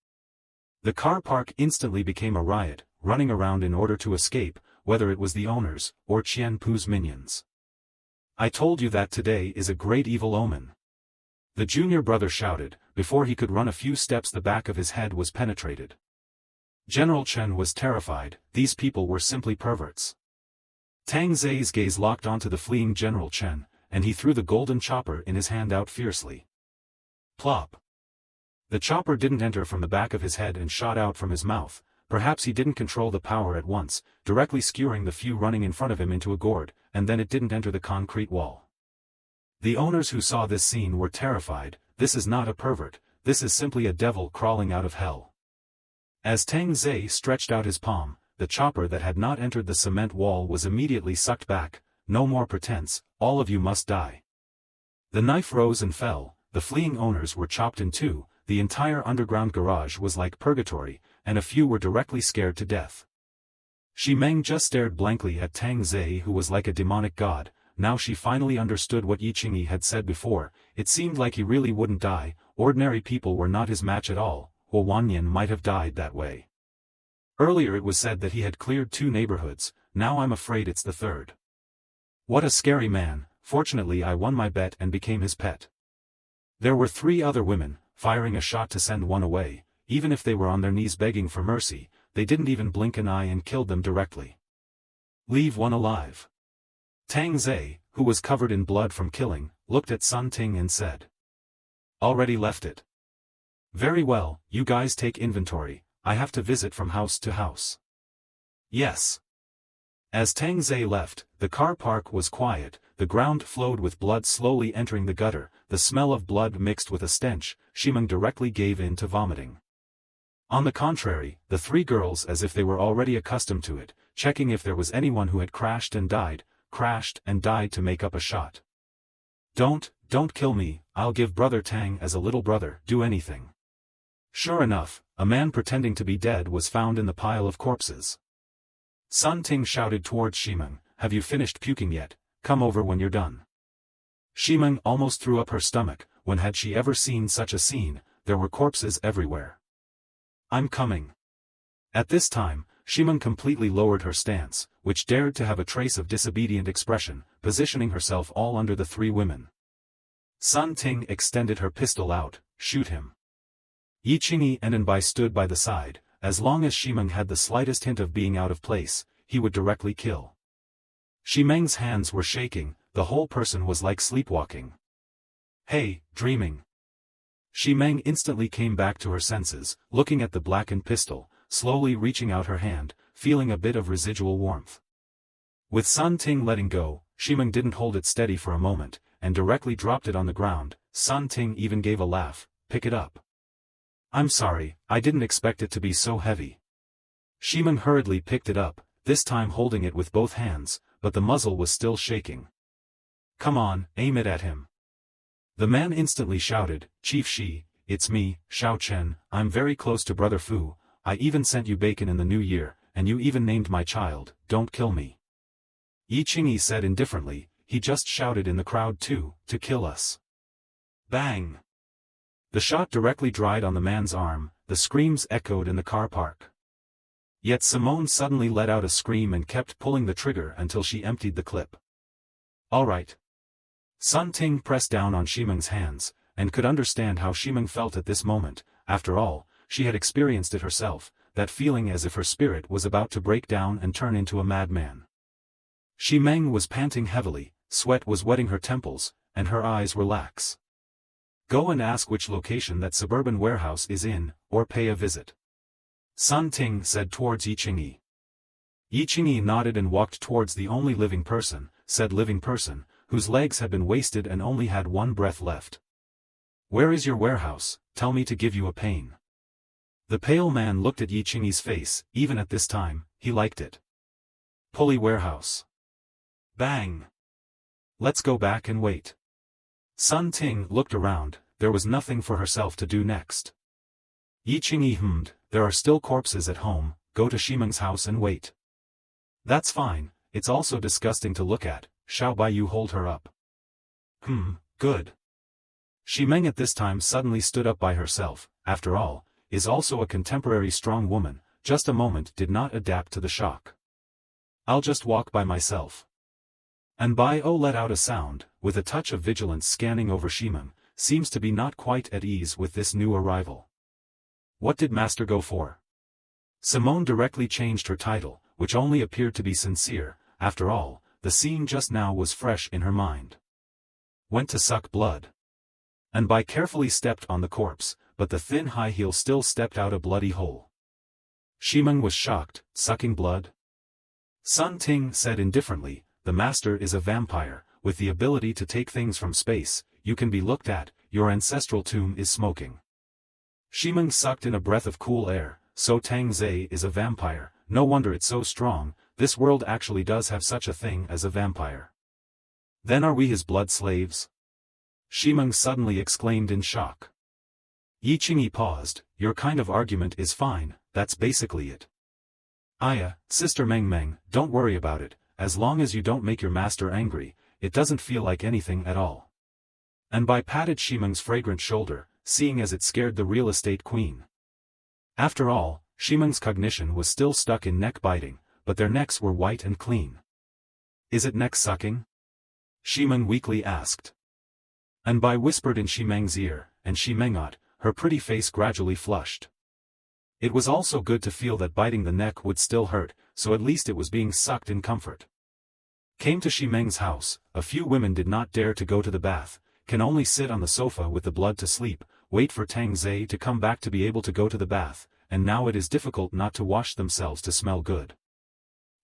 The car park instantly became a riot, running around in order to escape, whether it was the owners, or Qian Pu's minions. I told you that today is a great evil omen. The junior brother shouted, before he could run a few steps the back of his head was penetrated. General Chen was terrified, these people were simply perverts. Tang Ze's gaze locked onto the fleeing General Chen, and he threw the golden chopper in his hand out fiercely. Plop. The chopper didn't enter from the back of his head and shot out from his mouth, perhaps he didn't control the power at once, directly skewering the few running in front of him into a gourd, and then it didn't enter the concrete wall. The owners who saw this scene were terrified. This is not a pervert, this is simply a devil crawling out of hell. As Tang Ze stretched out his palm, the chopper that had not entered the cement wall was immediately sucked back. No more pretense, all of you must die. The knife rose and fell, the fleeing owners were chopped in two, the entire underground garage was like purgatory, and a few were directly scared to death. Shi Meng just stared blankly at Tang Ze, who was like a demonic god. Now she finally understood what Yi Qingyi had said before. It seemed like he really wouldn't die, ordinary people were not his match at all. Huo Wanyan might have died that way. Earlier it was said that he had cleared 2 neighborhoods, now I'm afraid it's the 3rd. What a scary man. Fortunately I won my bet and became his pet. There were 3 other women, firing a shot to send one away. Even if they were on their knees begging for mercy, they didn't even blink an eye and killed them directly. Leave one alive. Tang Ze, who was covered in blood from killing, looked at Sun Ting and said. Already left it. Very well, you guys take inventory, I have to visit from house to house. Yes. As Tang Ze left, the car park was quiet, the ground flowed with blood slowly entering the gutter, the smell of blood mixed with a stench. Shi Meng directly gave in to vomiting. On the contrary, the 3 girls, as if they were already accustomed to it, checking if there was anyone who had crashed and died to make up a shot. Don't kill me, I'll give brother Tang as a little brother, do anything. Sure enough, a man pretending to be dead was found in the pile of corpses. Sun Ting shouted towards Shi Meng, have you finished puking yet? Come over when you're done. Shi Meng almost threw up her stomach. When had she ever seen such a scene? There were corpses everywhere. I'm coming. At this time, Shi Meng completely lowered her stance, which dared to have a trace of disobedient expression, positioning herself all under the 3 women. Sun Ting extended her pistol out, shoot him. Yi Qingyi and Anbai stood by the side. As long as Shi Meng had the slightest hint of being out of place, he would directly kill. Shi Meng's hands were shaking, the whole person was like sleepwalking. Hey, dreaming. Shi Meng instantly came back to her senses, looking at the blackened pistol, slowly reaching out her hand, feeling a bit of residual warmth. With Sun Ting letting go, Shi Meng didn't hold it steady for a moment, and directly dropped it on the ground. Sun Ting even gave a laugh, pick it up. I'm sorry, I didn't expect it to be so heavy. Shi Meng hurriedly picked it up, this time holding it with both hands, but the muzzle was still shaking. Come on, aim it at him. The man instantly shouted, Chief Shi, it's me, Xiao Chen, I'm very close to Brother Fu, I even sent you bacon in the new year, and you even named my child, don't kill me. Yi Qingyi said indifferently, he just shouted in the crowd too, to kill us. Bang! The shot directly dried on the man's arm, the screams echoed in the car park. Yet Simone suddenly let out a scream and kept pulling the trigger until she emptied the clip. All right. Sun Ting pressed down on Shi Meng's hands, and could understand how Shi Meng felt at this moment. After all, she had experienced it herself, that feeling as if her spirit was about to break down and turn into a madman. Shi Meng was panting heavily, sweat was wetting her temples, and her eyes were lax. Go and ask which location that suburban warehouse is in, or pay a visit. Sun Ting said towards Yi Qingyi. Yi Qingyi nodded and walked towards the only living person, said living person, whose legs had been wasted and only had one breath left. Where is your warehouse? Tell me to give you a pain. The pale man looked at Yi Qingyi's face. Even at this time, he liked it. Pulley warehouse. Bang! Let's go back and wait. Sun Ting looked around, there was nothing for herself to do next. Yi Qingyi hummed, there are still corpses at home, go to Shi Meng's house and wait. That's fine, it's also disgusting to look at, Xiao Baiyu hold her up. Good. Shi Meng at this time suddenly stood up by herself, after all, is also a contemporary strong woman, just a moment did not adapt to the shock. I'll just walk by myself. Anbai let out a sound, with a touch of vigilance scanning over Shi Meng, seems to be not quite at ease with this new arrival. What did Master go for? Simone directly changed her title, which only appeared to be sincere. After all, the scene just now was fresh in her mind. Went to suck blood. Anbai carefully stepped on the corpse, but the thin high heel still stepped out a bloody hole. Shimeng was shocked, sucking blood? Sun Ting said indifferently, the master is a vampire, with the ability to take things from space, you can be looked at, your ancestral tomb is smoking. Shimeng sucked in a breath of cool air, so Tang Ze is a vampire, no wonder it's so strong, this world actually does have such a thing as a vampire. Then are we his blood slaves? Shimeng suddenly exclaimed in shock. Yi Qingyi paused, your kind of argument is fine, that's basically it. Aya, Sister Meng Meng, don't worry about it, as long as you don't make your master angry, it doesn't feel like anything at all. And Bai patted Shimeng's fragrant shoulder, seeing as it scared the real estate queen. After all, Shimeng's cognition was still stuck in neck biting, but their necks were white and clean. Is it neck sucking? Shimeng weakly asked. And Bai whispered in Shimeng's ear, and Shimengot, her pretty face gradually flushed. It was also good to feel that biting the neck would still hurt, so at least it was being sucked in comfort. Came to Shimeng's house, a few women did not dare to go to the bath, can only sit on the sofa with the blood to sleep, wait for Tang Ze to come back to be able to go to the bath, and now it is difficult not to wash themselves to smell good.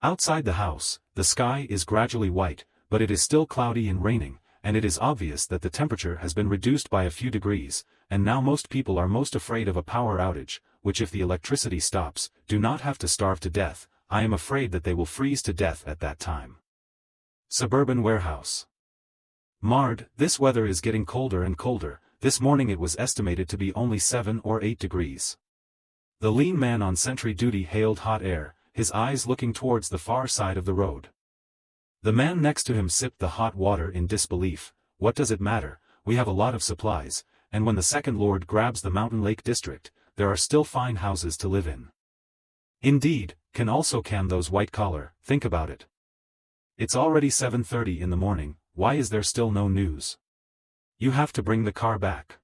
Outside the house, the sky is gradually white, but it is still cloudy and raining, and it is obvious that the temperature has been reduced by a few degrees, and now most people are most afraid of a power outage, which if the electricity stops, do not have to starve to death, I am afraid that they will freeze to death at that time. Suburban warehouse. Mard, this weather is getting colder and colder, this morning it was estimated to be only 7 or 8 degrees. The lean man on sentry duty hailed hot air, his eyes looking towards the far side of the road. The man next to him sipped the hot water in disbelief, what does it matter, we have a lot of supplies, and when the second lord grabs the Mountain Lake district, there are still fine houses to live in. Indeed, can also can those white collar, think about it. It's already 7:30 in the morning, why is there still no news? You have to bring the car back.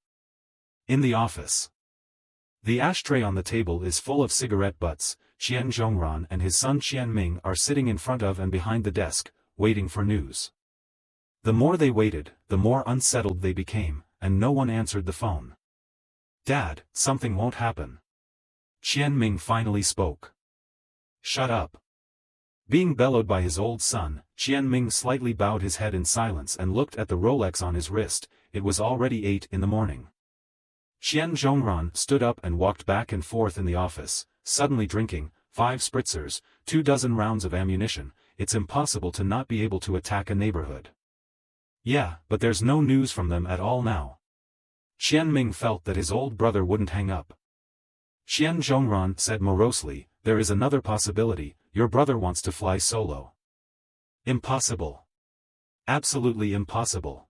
In the office. The ashtray on the table is full of cigarette butts, Qian Zhongran and his son Qian Ming are sitting in front of and behind the desk, waiting for news. The more they waited, the more unsettled they became, and no one answered the phone. Dad, something won't happen. Qian Ming finally spoke. Shut up. Being bellowed by his old son, Qian Ming slightly bowed his head in silence and looked at the Rolex on his wrist, it was already 8 in the morning. Qian Zhongran stood up and walked back and forth in the office, suddenly drinking, 5 spritzers, 24 rounds of ammunition, it's impossible to not be able to attack a neighborhood. Yeah, but there's no news from them at all now. Qian Ming felt that his old brother wouldn't hang up. Qian Zhongran said morosely, there is another possibility, your brother wants to fly solo. Impossible. Absolutely impossible.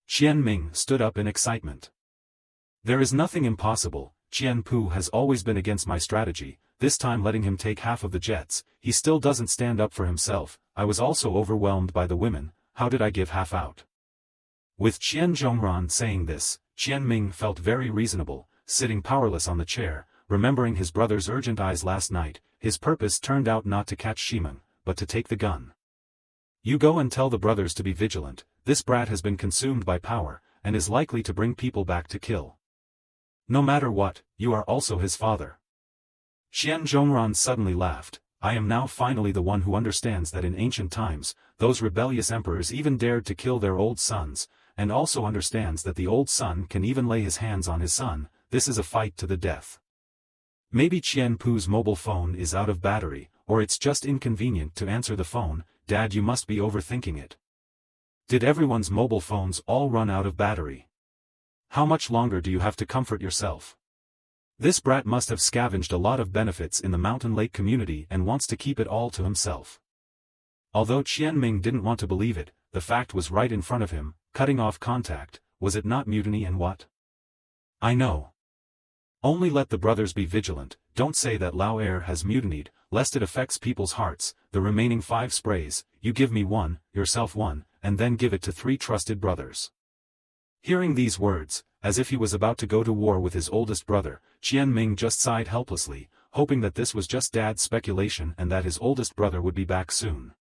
Qian Ming stood up in excitement. There is nothing impossible, Qian Pu has always been against my strategy, this time letting him take half of the jets, he still doesn't stand up for himself, I was also overwhelmed by the women, how did I give half out? With Qian Zhongran saying this, Qian Ming felt very reasonable, sitting powerless on the chair, remembering his brother's urgent eyes last night, his purpose turned out not to catch Shimeng, but to take the gun. You go and tell the brothers to be vigilant, this brat has been consumed by power, and is likely to bring people back to kill. No matter what, you are also his father. Qian Zhongran suddenly laughed, I am now finally the one who understands that in ancient times, those rebellious emperors even dared to kill their old sons, and also understands that the old son can even lay his hands on his son, this is a fight to the death. Maybe Qian Pu's mobile phone is out of battery, or it's just inconvenient to answer the phone, Dad you must be overthinking it. Did everyone's mobile phones all run out of battery? How much longer do you have to comfort yourself? This brat must have scavenged a lot of benefits in the Mountain Lake community and wants to keep it all to himself. Although Qian Ming didn't want to believe it, the fact was right in front of him, cutting off contact, was it not mutiny and what? I know. Only let the brothers be vigilant, don't say that Lao Air has mutinied, lest it affects people's hearts, the remaining 5 sprays, you give me 1, yourself 1, and then give it to 3 trusted brothers. Hearing these words, as if he was about to go to war with his oldest brother, Qian Ming just sighed helplessly, hoping that this was just Dad's speculation and that his oldest brother would be back soon.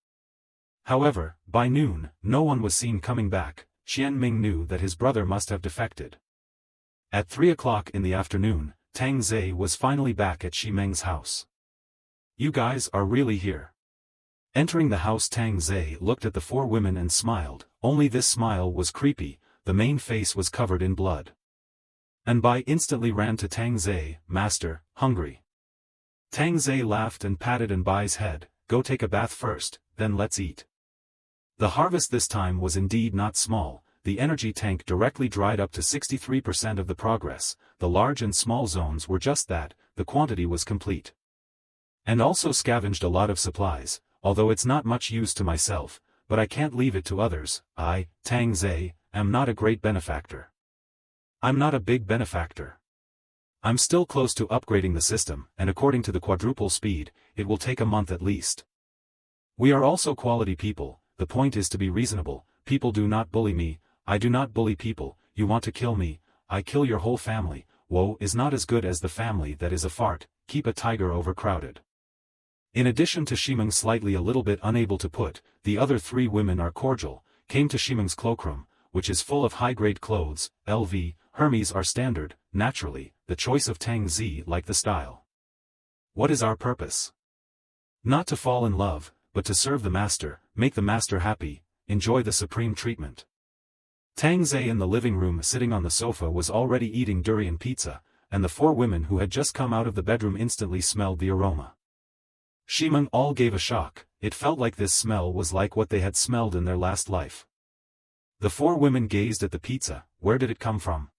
However, by noon, no one was seen coming back, Qian Ming knew that his brother must have defected. At 3 o'clock in the afternoon, Tang Ze was finally back at Shimeng's house. You guys are really here. Entering the house, Tang Ze looked at the four women and smiled, only this smile was creepy, the main face was covered in blood. Anbai instantly ran to Tang Ze, "Master, hungry." Tang Ze laughed and patted Anbai's head, "Go take a bath first, then let's eat." The harvest this time was indeed not small, the energy tank directly dried up to 63% of the progress, the large and small zones were just that, the quantity was complete. And also scavenged a lot of supplies, although it's not much use to myself, but I can't leave it to others. I, Tang Ze, am not a great benefactor. I'm not a big benefactor. I'm still close to upgrading the system, and according to the quadruple speed, it will take a month at least. We are also quality people, the point is to be reasonable, people do not bully me, I do not bully people, you want to kill me, I kill your whole family, woe is not as good as the family that is a fart, keep a tiger overcrowded. In addition to Shimeng slightly a little bit unable to put, the other three women are cordial, came to Shimeng's cloakroom, which is full of high-grade clothes, LV, Hermes are standard, naturally, the choice of Tang Ze like the style. What is our purpose? Not to fall in love, but to serve the master, make the master happy, enjoy the supreme treatment. Tang Ze in the living room sitting on the sofa was already eating durian pizza, and the four women who had just come out of the bedroom instantly smelled the aroma. Shimeng all gave a shock, it felt like this smell was like what they had smelled in their last life. The four women gazed at the pizza, where did it come from?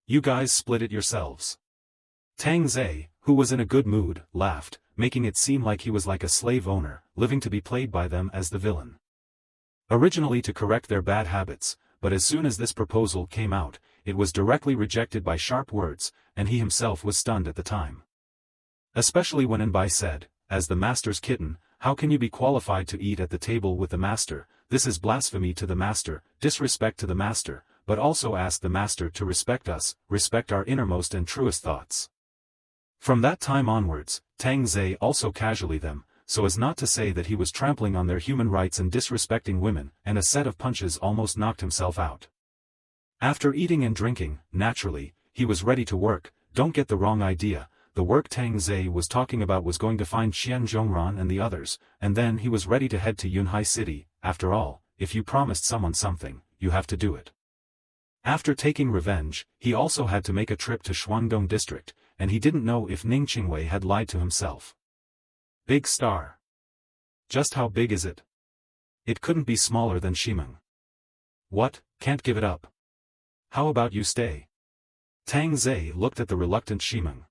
You guys split it yourselves. Tang Ze, who was in a good mood, laughed, making it seem like he was like a slave owner, living to be played by them as the villain. Originally to correct their bad habits, but as soon as this proposal came out, it was directly rejected by sharp words, and he himself was stunned at the time. Especially when Anbai said, "As the master's kitten, how can you be qualified to eat at the table with the master? This is blasphemy to the master, disrespect to the master, but also ask the master to respect us, respect our innermost and truest thoughts." From that time onwards, Tang Ze also casually them, so as not to say that he was trampling on their human rights and disrespecting women, and a set of punches almost knocked himself out. After eating and drinking, naturally, he was ready to work, don't get the wrong idea. The work Tang Ze was talking about was going to find Xian Zhongran and the others, and then he was ready to head to Yunhai City. After all, if you promised someone something, you have to do it. After taking revenge, he also had to make a trip to Shuangdong district, and he didn't know if Ning Qingwei had lied to himself. Big star. Just how big is it? It couldn't be smaller than Shimeng. What, can't give it up? How about you stay? Tang Ze looked at the reluctant Shimeng.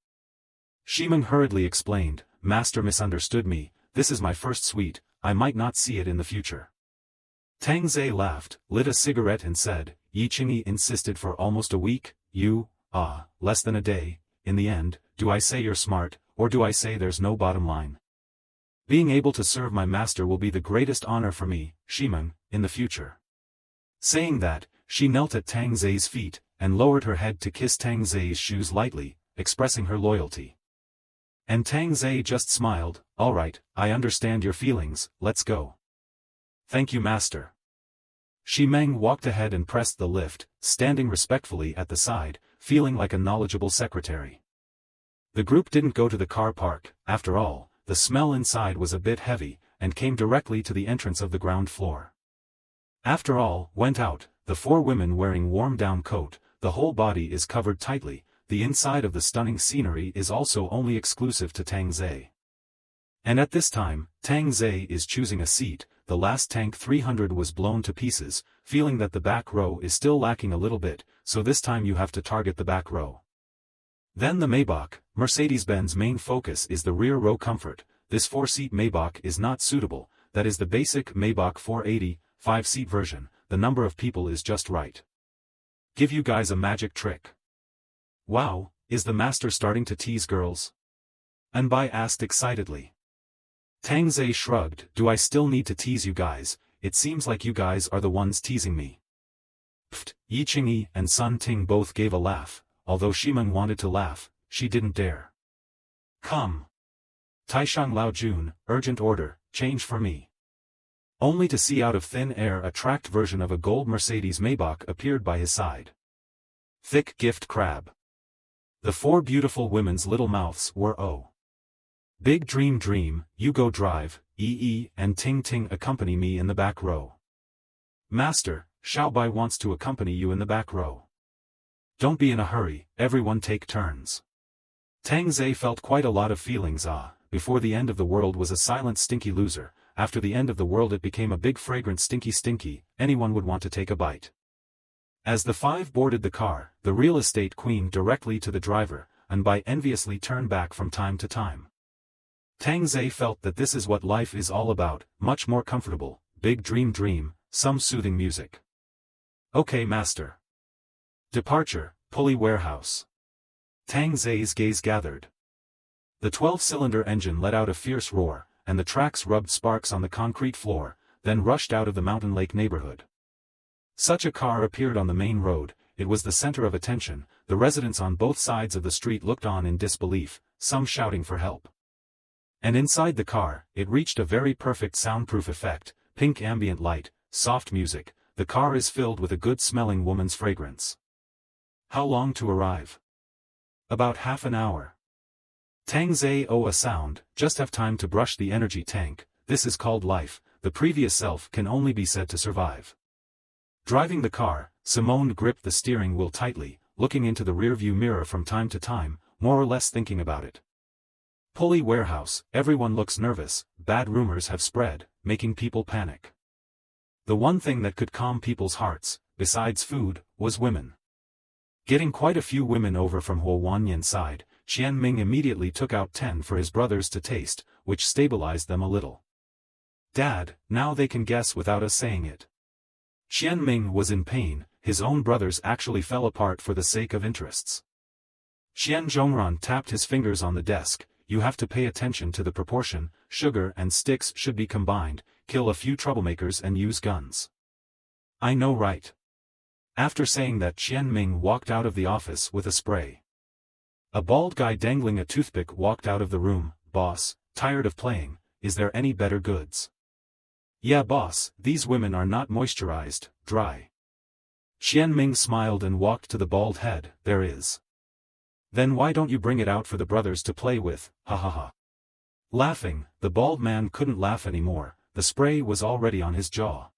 Shimeng hurriedly explained, "Master misunderstood me, this is my first suite, I might not see it in the future." Tang Ze laughed, lit a cigarette and said, "Yi Qingyi insisted for almost a week, you, less than a day, in the end, do I say you're smart, or do I say there's no bottom line? Being able to serve my master will be the greatest honor for me, Shimeng, in the future." Saying that, she knelt at Tang Ze's feet, and lowered her head to kiss Tang Ze's shoes lightly, expressing her loyalty. And Tang Ze just smiled, "All right, I understand your feelings, let's go." "Thank you, master." Shimeng walked ahead and pressed the lift, standing respectfully at the side, feeling like a knowledgeable secretary. The group didn't go to the car park, after all, the smell inside was a bit heavy, and came directly to the entrance of the ground floor. After all, went out, the four women wearing warm down coat, the whole body is covered tightly, the inside of the stunning scenery is also only exclusive to Tang Ze. And at this time, Tang Ze is choosing a seat, the last tank 300 was blown to pieces, feeling that the back row is still lacking a little bit, so this time you have to target the back row. Then the Maybach, Mercedes-Benz main focus is the rear row comfort, this 4-seat Maybach is not suitable, that is the basic Maybach 480, 5-seat version, the number of people is just right. Give you guys a magic trick. Wow, is the master starting to tease girls? Anbai asked excitedly. Tang Ze shrugged, "Do I still need to tease you guys? It seems like you guys are the ones teasing me." Pfft, Yi Qingyi and Sun Ting both gave a laugh, although Shimeng wanted to laugh, she didn't dare. "Come. Taishang Lao Jun, urgent order, change for me." Only to see out of thin air a tracked version of a gold Mercedes Maybach appeared by his side. Thick gift crab. The four beautiful women's little mouths were Big dream, you go drive, and Ting accompany me in the back row. Master, Xiaobai wants to accompany you in the back row. Don't be in a hurry, everyone take turns. Tang Ze felt quite a lot of feelings. Before the end of the world was a silent stinky loser, after the end of the world it became a big fragrant stinky, anyone would want to take a bite. As the five boarded the car, the real estate queen directly to the driver, and by enviously turned back from time to time. Tang Ze felt that this is what life is all about, much more comfortable, big dream, some soothing music. Okay master. Departure, pulley warehouse. Tang Ze's gaze gathered. The 12-cylinder engine let out a fierce roar, and the tracks rubbed sparks on the concrete floor, then rushed out of the Mountain Lake neighborhood. Such a car appeared on the main road, it was the center of attention, the residents on both sides of the street looked on in disbelief, some shouting for help. And inside the car, it reached a very perfect soundproof effect, pink ambient light, soft music, the car is filled with a good-smelling woman's fragrance. How long to arrive? About half an hour. Tang Ze a sound, just have time to brush the energy tank, this is called life, the previous self can only be said to survive. Driving the car, Simone gripped the steering wheel tightly, looking into the rearview mirror from time to time, more or less thinking about it. Pulley warehouse, everyone looks nervous, bad rumors have spread, making people panic. The one thing that could calm people's hearts, besides food, was women. Getting quite a few women over from Huo Wanyan's side, Qianming immediately took out 10 for his brothers to taste, which stabilized them a little. Dad, now they can guess without us saying it. Qianming was in pain, his own brothers actually fell apart for the sake of interests. Qian Zhongran tapped his fingers on the desk, you have to pay attention to the proportion, sugar and sticks should be combined, kill a few troublemakers and use guns. I know right. After saying that Qianming walked out of the office with a spray. A bald guy dangling a toothpick walked out of the room, boss, tired of playing, is there any better goods? Yeah boss, these women are not moisturized, dry. Qianming smiled and walked to the bald head, there is. Then why don't you bring it out for the brothers to play with, ha ha ha. Laughing, the bald man couldn't laugh anymore, the spray was already on his jaw.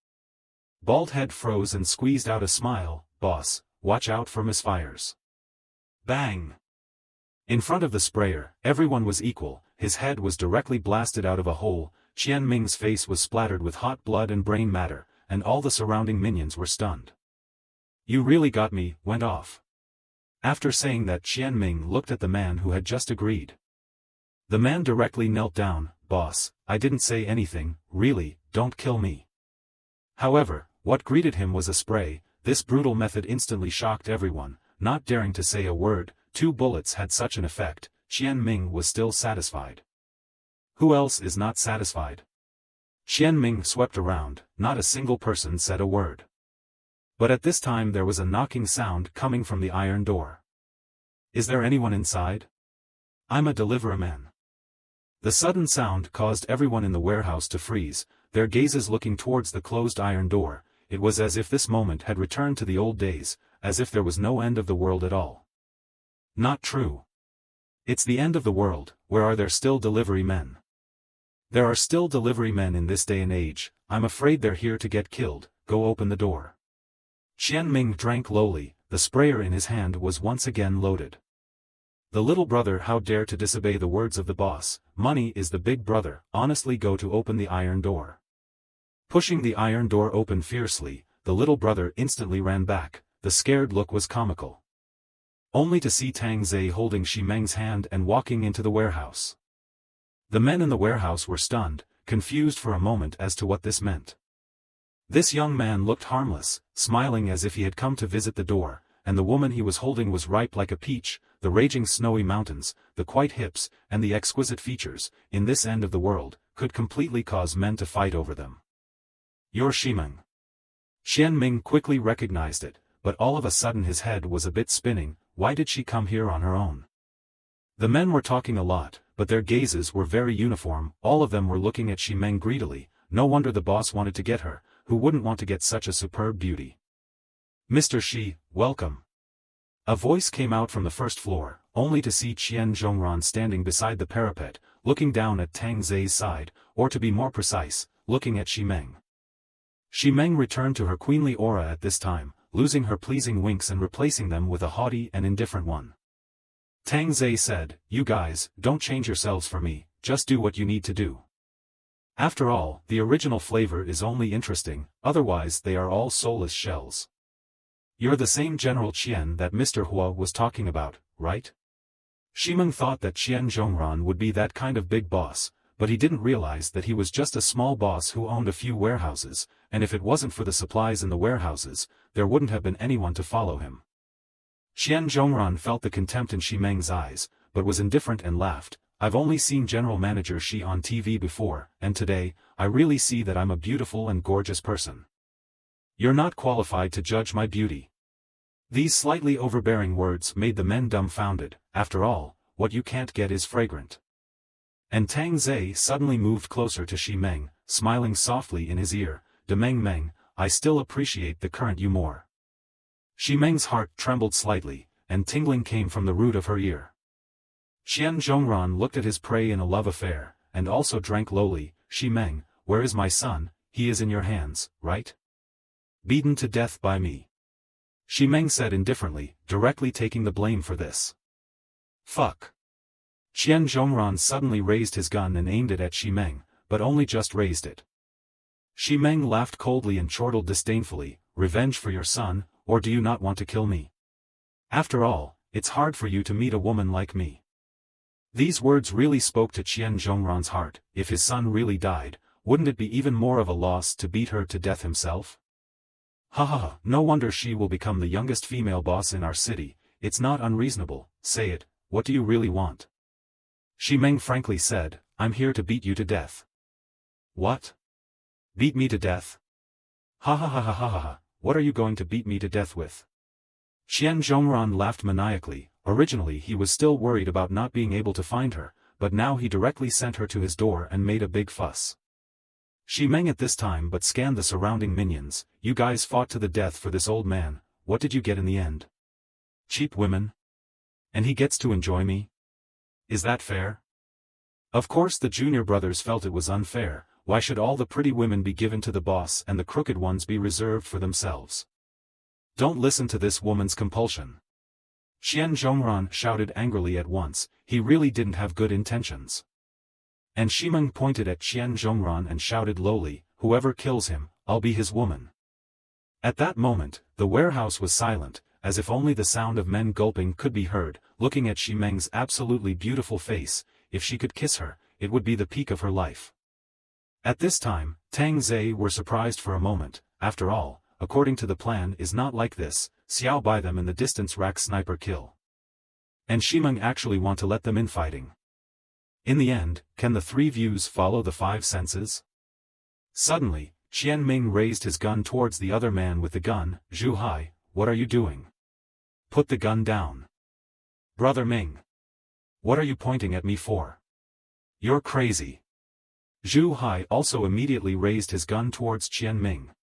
Bald head froze and squeezed out a smile, boss, watch out for misfires. Bang! In front of the sprayer, everyone was equal, his head was directly blasted out of a hole, Qianming's face was splattered with hot blood and brain matter, and all the surrounding minions were stunned. You really got me, went off. After saying that Qianming looked at the man who had just agreed. The man directly knelt down, boss, I didn't say anything, really, don't kill me. However, what greeted him was a spray, this brutal method instantly shocked everyone, not daring to say a word, 2 bullets had such an effect, Qianming was still satisfied. Who else is not satisfied? Qianming swept around, not a single person said a word. But at this time there was a knocking sound coming from the iron door. Is there anyone inside? I'm a deliveryman. The sudden sound caused everyone in the warehouse to freeze, their gazes looking towards the closed iron door, it was as if this moment had returned to the old days, as if there was no end of the world at all. Not true. It's the end of the world, where are there still delivery men? There are still delivery men in this day and age, I'm afraid they're here to get killed, go open the door. Qianming drank lowly, the sprayer in his hand was once again loaded. The little brother how dare to disobey the words of the boss, money is the big brother, honestly go to open the iron door. Pushing the iron door open fiercely, the little brother instantly ran back, the scared look was comical. Only to see Tang Ze holding Shimeng's hand and walking into the warehouse. The men in the warehouse were stunned, confused for a moment as to what this meant. This young man looked harmless, smiling as if he had come to visit the door, and the woman he was holding was ripe like a peach, the raging snowy mountains, the white hips, and the exquisite features, in this end of the world, could completely cause men to fight over them. You're Shimeng. Qianming quickly recognized it, but all of a sudden his head was a bit spinning, why did she come here on her own? The men were talking a lot, but their gazes were very uniform, all of them were looking at Shimeng greedily, no wonder the boss wanted to get her, who wouldn't want to get such a superb beauty. Mr. Shi, welcome. A voice came out from the first floor, only to see Qian Zhongran standing beside the parapet, looking down at Tang Ze's side, or to be more precise, looking at Ximeng. Ximeng returned to her queenly aura at this time, losing her pleasing winks and replacing them with a haughty and indifferent one. Tang Ze said, "You guys, don't change yourselves for me, just do what you need to do. After all, the original flavor is only interesting, otherwise they are all soulless shells. You're the same General Qian that Mr. Hua was talking about, right?" Ximeng thought that Qian Zhongran would be that kind of big boss, but he didn't realize that he was just a small boss who owned a few warehouses, and if it wasn't for the supplies in the warehouses, there wouldn't have been anyone to follow him. Qian Zhongran felt the contempt in Ximeng's eyes, but was indifferent and laughed. "I've only seen General Manager Xi on TV before, and today, I really see that I'm a beautiful and gorgeous person. You're not qualified to judge my beauty." These slightly overbearing words made the men dumbfounded. After all, what you can't get is fragrant. And Tang Ze suddenly moved closer to Ximeng, smiling softly in his ear, "Demeng Meng, I still appreciate the current you more." Ximeng's heart trembled slightly, and tingling came from the root of her ear. Qian Zhongran looked at his prey in a love affair, and also drank lowly. "Ximeng, where is my son? He is in your hands, right? Beaten to death by me." Ximeng said indifferently, directly taking the blame for this. "Fuck." Qian Zhongran suddenly raised his gun and aimed it at Ximeng, but only just raised it. Ximeng laughed coldly and chortled disdainfully, "Revenge for your son, or do you not want to kill me? After all, it's hard for you to meet a woman like me." These words really spoke to Qian Zhongran's heart. If his son really died, wouldn't it be even more of a loss to beat her to death himself? "Ha ha ha, no wonder she will become the youngest female boss in our city. It's not unreasonable. Say it, what do you really want?" Ximeng frankly said, "I'm here to beat you to death." "What? Beat me to death? Ha ha ha ha ha ha ha, what are you going to beat me to death with?" Qian Zhongran laughed maniacally. Originally he was still worried about not being able to find her, but now he directly sent her to his door and made a big fuss. Ximeng at this time but scanned the surrounding minions. "You guys fought to the death for this old man, what did you get in the end? Cheap women? And he gets to enjoy me? Is that fair?" Of course the junior brothers felt it was unfair. Why should all the pretty women be given to the boss and the crooked ones be reserved for themselves? "Don't listen to this woman's compulsion." Qian Zhongran shouted angrily at once. He really didn't have good intentions. And Ximeng pointed at Qian Zhongran and shouted lowly, "Whoever kills him, I'll be his woman." At that moment, the warehouse was silent, as if only the sound of men gulping could be heard. Looking at Ximeng's absolutely beautiful face, if she could kiss her, it would be the peak of her life. At this time, Tang Ze were surprised for a moment. After all, according to the plan is not like this, Xiao buy them in the distance rack sniper kill. And Ximeng actually want to let them in fighting. In the end, can the three views follow the five senses? Suddenly, Qian Ming raised his gun towards the other man with the gun. "Zhu Hai, what are you doing? Put the gun down." "Brother Ming. What are you pointing at me for? You're crazy." Zhu Hai also immediately raised his gun towards Qian Ming.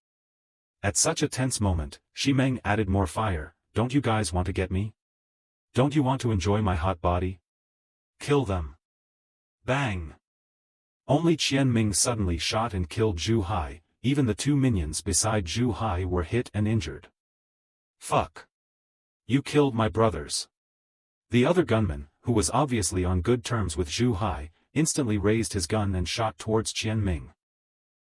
At such a tense moment, Ximeng added more fire. "Don't you guys want to get me? Don't you want to enjoy my hot body? Kill them." Bang! Only Qian Ming suddenly shot and killed Zhu Hai. Even the two minions beside Zhu Hai were hit and injured. "Fuck! You killed my brothers." The other gunman, who was obviously on good terms with Zhu Hai, instantly raised his gun and shot towards Qian Ming.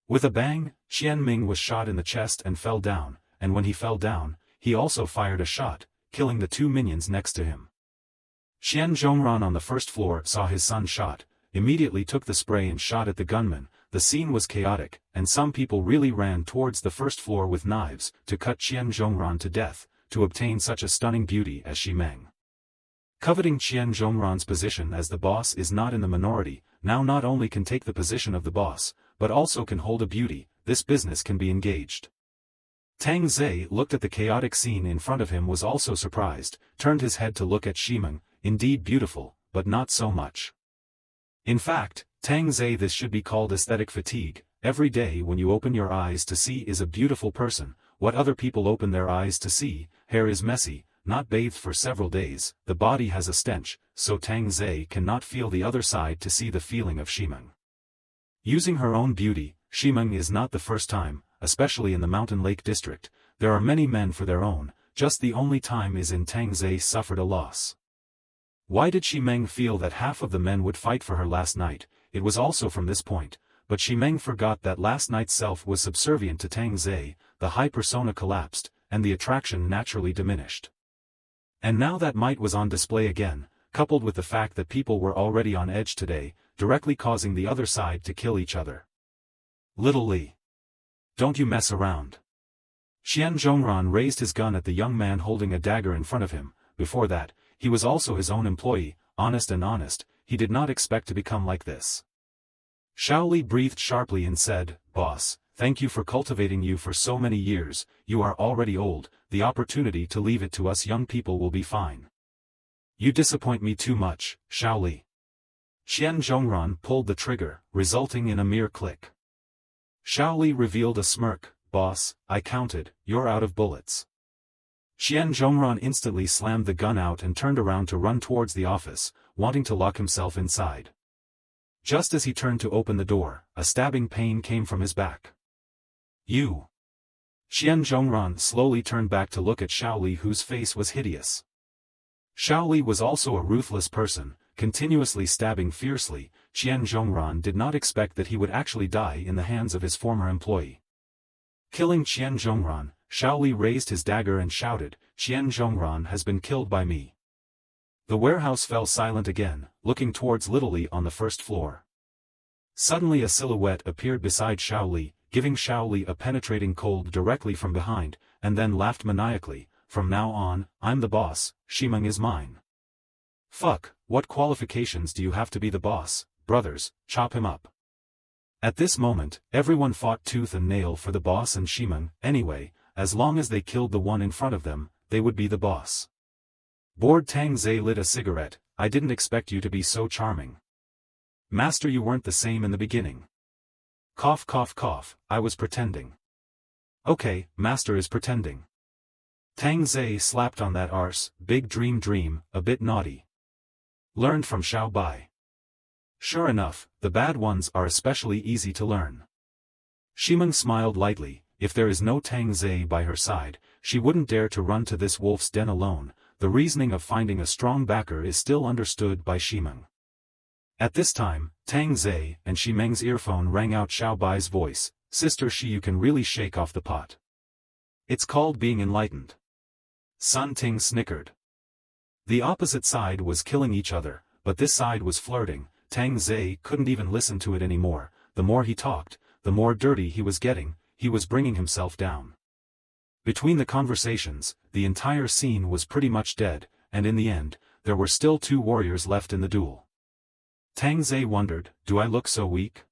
With a bang, Qian Ming was shot in the chest and fell down, and when he fell down, he also fired a shot, killing the two minions next to him. Qian Zhongran on the first floor saw his son shot, immediately took the spray and shot at the gunman. The scene was chaotic, and some people really ran towards the first floor with knives, to cut Qian Zhongran to death, to obtain such a stunning beauty as Ximeng. Coveting Qian Zhongran's position as the boss is not in the minority, now not only can take the position of the boss, but also can hold a beauty. This business can be engaged. Tang Ze looked at the chaotic scene in front of him, was also surprised, turned his head to look at Ximeng. Indeed beautiful, but not so much. In fact, Tang Ze, this should be called aesthetic fatigue. Every day when you open your eyes to see is a beautiful person, what other people open their eyes to see. Hair is messy, not bathed for several days, the body has a stench, so Tang Ze cannot feel the other side to see the feeling of Shimeng. Using her own beauty, Shimeng is not the first time, especially in the Mountain Lake district, there are many men for their own, just the only time is in Tang Ze suffered a loss. Why did Shimeng feel that half of the men would fight for her last night? It was also from this point, but Shimeng forgot that last night's self was subservient to Tang Ze, the high persona collapsed, and the attraction naturally diminished. And now that might was on display again, coupled with the fact that people were already on edge today, directly causing the other side to kill each other. Little Li. Don't you mess around. Xian Zhongran raised his gun at the young man holding a dagger in front of him. Before that, he was also his own employee, honest, he did not expect to become like this. Xiao Li breathed sharply and said, "Boss, thank you for cultivating you for so many years, you are already old, the opportunity to leave it to us young people will be fine." "You disappoint me too much, Xiao Li." Xian Zhongran pulled the trigger, resulting in a mere click. Xiao Li revealed a smirk, "Boss, I counted, you're out of bullets." Xian Zhongran instantly slammed the gun out and turned around to run towards the office, wanting to lock himself inside. Just as he turned to open the door, a stabbing pain came from his back. "You!" Xian Zhongran slowly turned back to look at Xiao Li, whose face was hideous. Xiao Li was also a ruthless person, continuously stabbing fiercely. Xian Zhongran did not expect that he would actually die in the hands of his former employee. Killing Xian Zhongran, Xiao Li raised his dagger and shouted, "Xian Zhongran has been killed by me." The warehouse fell silent again, looking towards Little Li on the first floor. Suddenly a silhouette appeared beside Xiao Li, giving Xiao Li a penetrating cold directly from behind, and then laughed maniacally, "From now on, I'm the boss, Shimeng is mine." "Fuck, what qualifications do you have to be the boss, brothers, chop him up." At this moment, everyone fought tooth and nail for the boss and Shimeng. Anyway, as long as they killed the one in front of them, they would be the boss. Bored Tang Ze lit a cigarette. "I didn't expect you to be so charming. Master, you weren't the same in the beginning." Cough cough cough, "I was pretending." "Okay, Master is pretending." Tang Ze slapped on that arse, "Big dream, a bit naughty. Learned from Xiao Bai." "Sure enough, the bad ones are especially easy to learn." Shimeng smiled lightly. If there is no Tang Ze by her side, she wouldn't dare to run to this wolf's den alone. The reasoning of finding a strong backer is still understood by Shimeng. At this time, Tang Ze and Shimeng's earphone rang out Xiao Bai's voice, "Sister Shi, you can really shake off the pot. It's called being enlightened." Sun Ting snickered. The opposite side was killing each other, but this side was flirting. Tang Ze couldn't even listen to it anymore. The more he talked, the more dirty he was getting. He was bringing himself down. Between the conversations, the entire scene was pretty much dead, and in the end, there were still two warriors left in the duel. Tang Ze wondered, "Do I look so weak?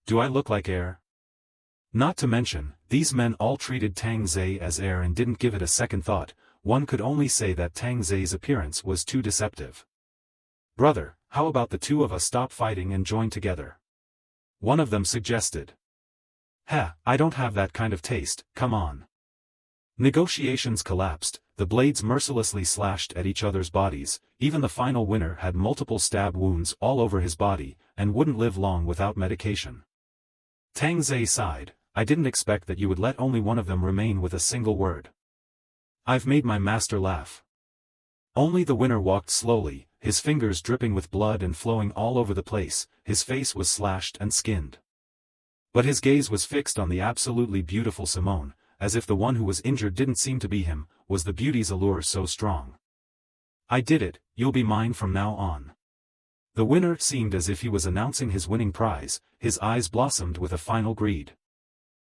Do I look like air?" Not to mention, these men all treated Tang Ze as air and didn't give it a second thought. One could only say that Tang Ze's appearance was too deceptive. "Brother, how about the two of us stop fighting and join together?" one of them suggested. "Heh, I don't have that kind of taste, come on." Negotiations collapsed, the blades mercilessly slashed at each other's bodies. Even the final winner had multiple stab wounds all over his body, and wouldn't live long without medication. Tang Ze sighed, "I didn't expect that you would let only one of them remain with a single word. I've made my master laugh." Only the winner walked slowly, his fingers dripping with blood and flowing all over the place. His face was slashed and skinned. But his gaze was fixed on the absolutely beautiful Simone, as if the one who was injured didn't seem to be him. Was the beauty's allure so strong? "I did it, you'll be mine from now on." The winner seemed as if he was announcing his winning prize. His eyes blossomed with a final greed.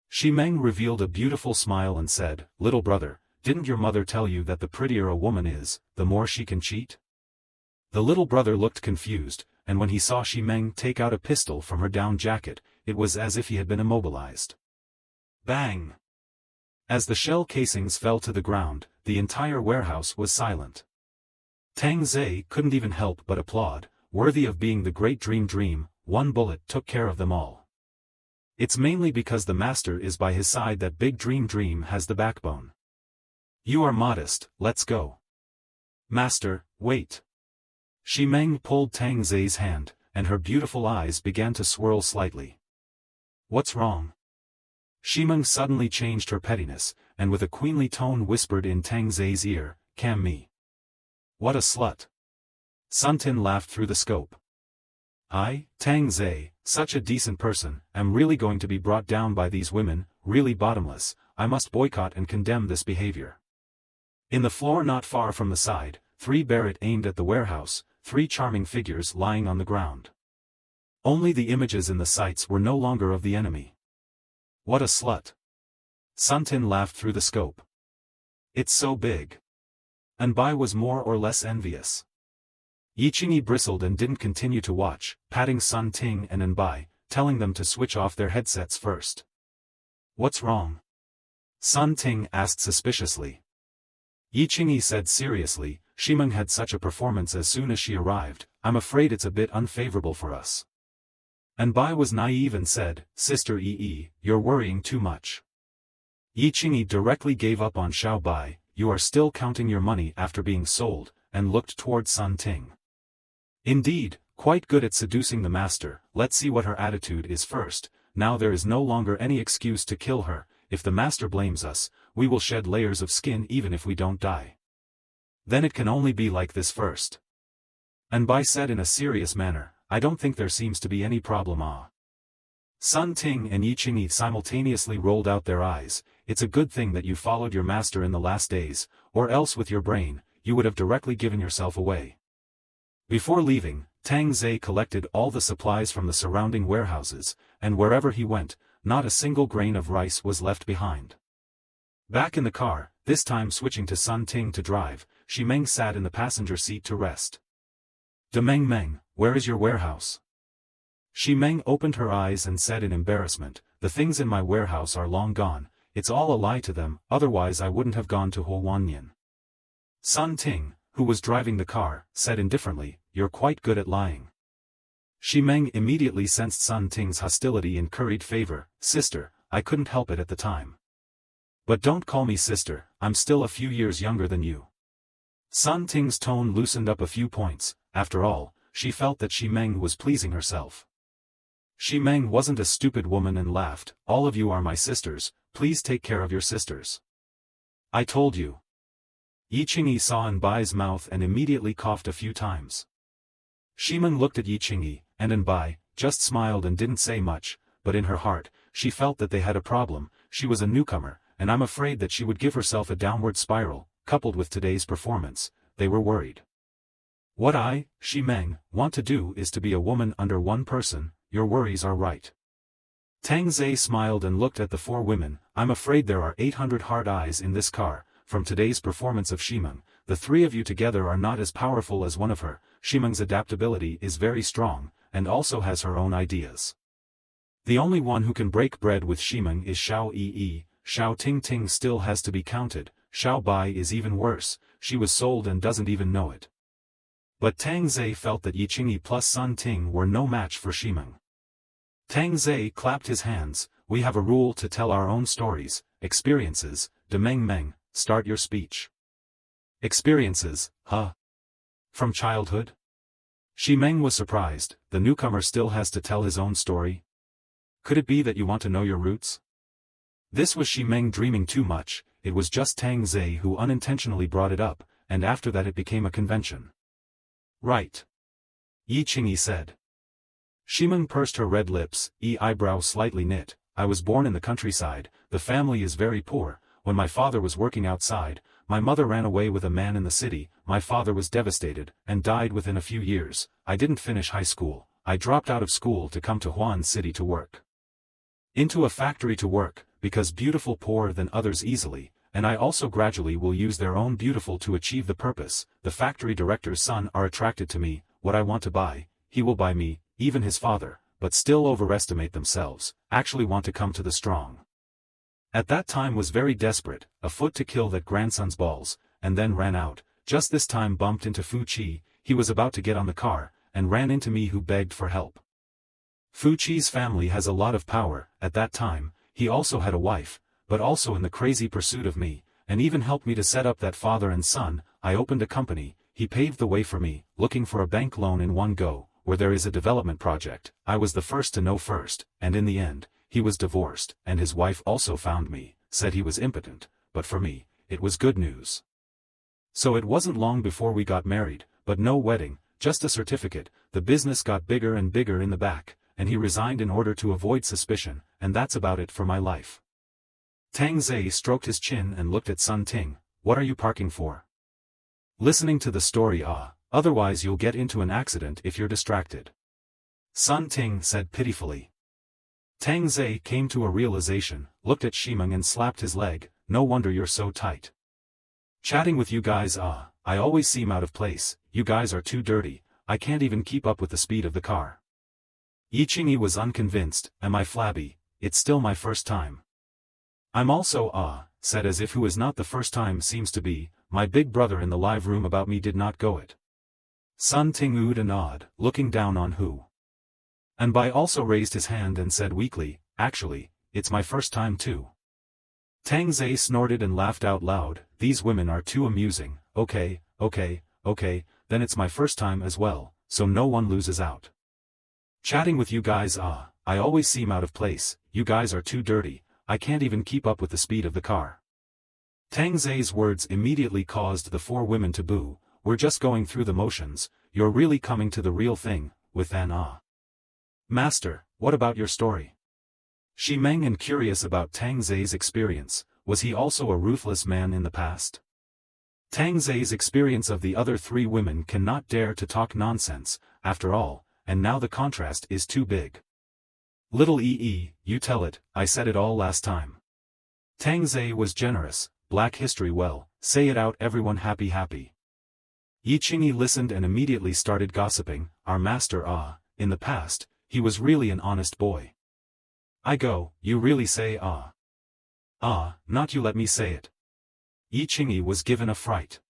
Shimeng revealed a beautiful smile and said, "Little brother, didn't your mother tell you that the prettier a woman is, the more she can cheat?" The little brother looked confused, and when he saw Shimeng take out a pistol from her down jacket, it was as if he had been immobilized. Bang! As the shell casings fell to the ground, the entire warehouse was silent. Tang Ze couldn't even help but applaud, worthy of being the great dream, one bullet took care of them all. It's mainly because the master is by his side that big dream has the backbone. "You are modest, let's go." Master, wait. Shi Meng pulled Tang Ze's hand, and her beautiful eyes began to swirl slightly. What's wrong? Shi Meng suddenly changed her pettiness, and with a queenly tone whispered in Tang Ze's ear, "Cam me." What a slut. Sun Tin laughed through the scope. I, Tang Ze, such a decent person, am really going to be brought down by these women, really bottomless. I must boycott and condemn this behavior. In the floor not far from the side, 3 Barrett aimed at the warehouse, 3 charming figures lying on the ground. Only the images in the sights were no longer of the enemy. What a slut. Sun Tin laughed through the scope. It's so big. Anbai was more or less envious. Yi Qingyi bristled and didn't continue to watch, patting Sun Ting and Anbai, telling them to switch off their headsets first. What's wrong? Sun Ting asked suspiciously. Yi Qingyi said seriously, Shi Meng had such a performance as soon as she arrived, I'm afraid it's a bit unfavorable for us. Anbai was naive and said, Sister Yi, you're worrying too much. Yi Qingyi directly gave up on Xiao Bai, you are still counting your money after being sold, and looked toward Sun Ting. Indeed, quite good at seducing the master, let's see what her attitude is first. Now there is no longer any excuse to kill her. If the master blames us, we will shed layers of skin even if we don't die. Then it can only be like this first. Anbai said in a serious manner, I don't think there seems to be any problem. Sun Ting and Yi Qingyi simultaneously rolled out their eyes. It's a good thing that you followed your master in the last days, or else with your brain, you would have directly given yourself away. Before leaving, Tang Ze collected all the supplies from the surrounding warehouses, and wherever he went, not a single grain of rice was left behind. Back in the car, this time switching to Sun Ting to drive, Shi Meng sat in the passenger seat to rest. Demeng Meng, where is your warehouse? Shi Meng opened her eyes and said in embarrassment, the things in my warehouse are long gone, it's all a lie to them, otherwise I wouldn't have gone to Huanyan. Sun Ting, who was driving the car, said indifferently, you're quite good at lying. Shi Meng immediately sensed Sun Ting's hostility and curried favor, sister, I couldn't help it at the time. But don't call me sister, I'm still a few years younger than you. Sun Ting's tone loosened up a few points, after all, she felt that Shi Meng was pleasing herself. Shi Meng wasn't a stupid woman and laughed, all of you are my sisters, please take care of your sisters. I told you. Yi Qingyi saw Anbai's mouth and immediately coughed a few times. Shi Meng looked at Yi Qingyi, and Anbai, just smiled and didn't say much, but in her heart, she felt that they had a problem. She was a newcomer, and I'm afraid that she would give herself a downward spiral, coupled with today's performance, they were worried. What I, Shi Meng, want to do is to be a woman under one person, your worries are right. Tang Ze smiled and looked at the 4 women, I'm afraid there are 800 hard eyes in this car. From today's performance of Shi Meng, the 3 of you together are not as powerful as one of her. Shi Meng's adaptability is very strong, and also has her own ideas. The only one who can break bread with Shi Meng is Xiao Yi. Xiao Ting Ting still has to be counted, Xiao Bai is even worse, she was sold and doesn't even know it. But Tang Ze felt that Yi Qingyi plus Sun Ting were no match for Shi Meng. Tang Ze clapped his hands, we have a rule to tell our own stories, experiences, Demeng Meng. Start your speech. Experiences, huh? From childhood? Shi Meng was surprised, the newcomer still has to tell his own story? Could it be that you want to know your roots? This was Shi Meng dreaming too much, it was just Tang Ze who unintentionally brought it up, and after that it became a convention. Right. Yi Qingyi said. Shi Meng pursed her red lips, eyebrows slightly knit, I was born in the countryside, the family is very poor. When my father was working outside, my mother ran away with a man in the city, my father was devastated, and died within a few years. I didn't finish high school, I dropped out of school to come to Huan City to work. Into a factory to work, because beautiful poorer than others easily, and I also gradually will use their own beautiful to achieve the purpose. The factory director's son are attracted to me, what I want to buy, he will buy me, even his father, but still overestimate themselves, actually want to come to the strong. At that time was very desperate, a foot to kill that grandson's balls, and then ran out, just this time bumped into Fu Qi, he was about to get on the car, and ran into me who begged for help. Fu Qi's family has a lot of power, at that time, he also had a wife, but also in the crazy pursuit of me, and even helped me to set up that father and son, I opened a company, he paved the way for me, looking for a bank loan in one go, where there is a development project. I was the first to know first, and in the end, he was divorced, and his wife also found me, said he was impotent, but for me, it was good news. So it wasn't long before we got married, but no wedding, just a certificate. The business got bigger and bigger in the back, and he resigned in order to avoid suspicion, and that's about it for my life. Tang Ze stroked his chin and looked at Sun Ting. What are you parking for? Listening to the story, otherwise you'll get into an accident if you're distracted. Sun Ting said pitifully. Tang Ze came to a realization, looked at Shimeng and slapped his leg. No wonder you're so tight. Chatting with you guys, I always seem out of place. You guys are too dirty, I can't even keep up with the speed of the car. Yi Qingyi was unconvinced. Am I flabby? It's still my first time. I'm also, said as if who is not the first time seems to be. My big brother in the live room about me did not go it. Sun Ting oohed and awed, looking down on Hu. And Bai also raised his hand and said weakly, actually, it's my first time too. Tang Ze snorted and laughed out loud. These women are too amusing. Okay, then it's my first time as well, so no one loses out. Chatting with you guys, I always seem out of place. You guys are too dirty, I can't even keep up with the speed of the car. Tang Ze's words immediately caused the four women to boo. We're just going through the motions, you're really coming to the real thing, with an Master, what about your story? Shimeng and curious about Tang Ze's experience. Was he also a ruthless man in the past? Tang Ze's experience of the other three women cannot dare to talk nonsense, after all, and now the contrast is too big. Little EE, you tell it, I said it all last time. Tang Ze was generous, Black History well, say it out everyone happy. Yi Qingyi listened and immediately started gossiping. Our master in the past, he was really an honest boy. I go, you really say not you let me say it. Yi Qingyi was given a fright.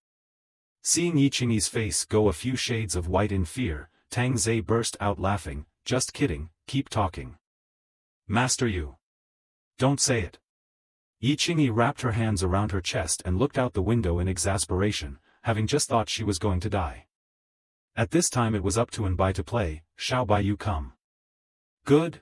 Seeing Yi Qingyi's face go a few shades of white in fear, Tang Ze burst out laughing. Just kidding, keep talking. Master, you don't say it. Yi Qingyi wrapped her hands around her chest and looked out the window in exasperation, having just thought she was going to die. At this time it was up to Bai to play. Shall Bai you come? Good,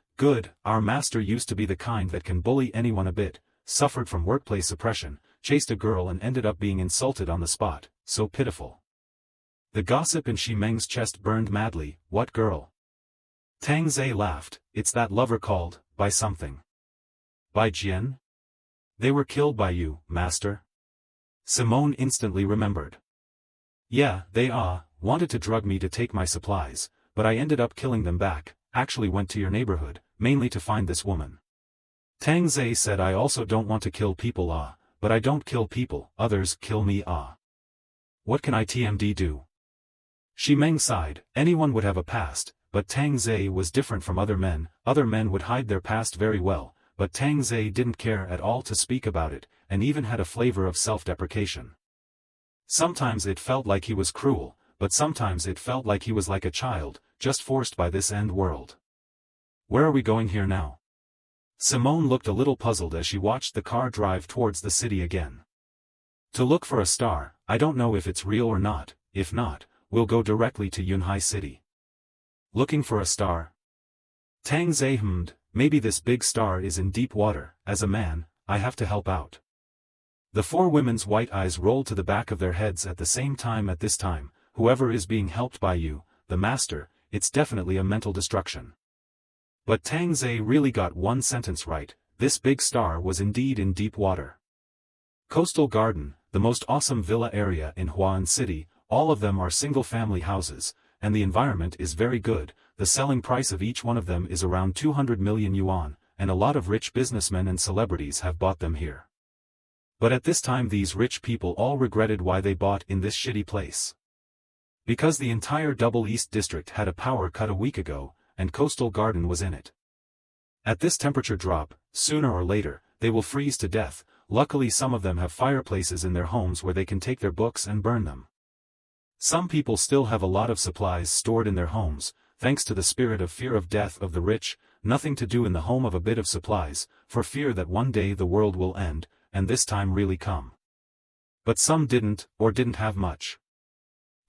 our master used to be the kind that can bully anyone a bit, suffered from workplace suppression, chased a girl and ended up being insulted on the spot, so pitiful. The gossip in Shimeng's chest burned madly. What girl? Tang Ze laughed. It's that lover called, by something. By Jian? They were killed by you, master? Simone instantly remembered. Yeah, they wanted to drug me to take my supplies, but I ended up killing them back, actually went to your neighborhood, mainly to find this woman. Tang Ze said I also don't want to kill people but I don't kill people, others kill me What can ITMD do? Shimeng sighed. Anyone would have a past, but Tang Ze was different from other men would hide their past very well, but Tang Ze didn't care at all to speak about it, and even had a flavor of self-deprecation. Sometimes it felt like he was cruel, but sometimes it felt like he was like a child, just forced by this end world. Where are we going here now? Simone looked a little puzzled as she watched the car drive towards the city again. To look for a star. I don't know if it's real or not. If not, we'll go directly to Yunhai City. Looking for a star? Tang Ze hummed. Maybe this big star is in deep water. As a man, I have to help out. The four women's white eyes rolled to the back of their heads at the same time. At this time, whoever is being helped by you, the master, it's definitely a mental destruction. But Tang Ze really got one sentence right. This big star was indeed in deep water. Coastal Garden, the most awesome villa area in Huan City. All of them are single-family houses, and the environment is very good. The selling price of each one of them is around 200 million yuan, and a lot of rich businessmen and celebrities have bought them here. But at this time these rich people all regretted why they bought in this shitty place. Because the entire Double East district had a power cut a week ago, and Coastal Garden was in it. At this temperature drop, sooner or later, they will freeze to death. Luckily some of them have fireplaces in their homes where they can take their books and burn them. Some people still have a lot of supplies stored in their homes, thanks to the spirit of fear of death of the rich. Nothing to do in the home of a bit of supplies, for fear that one day the world will end, and this time really come. But some didn't, or didn't have much.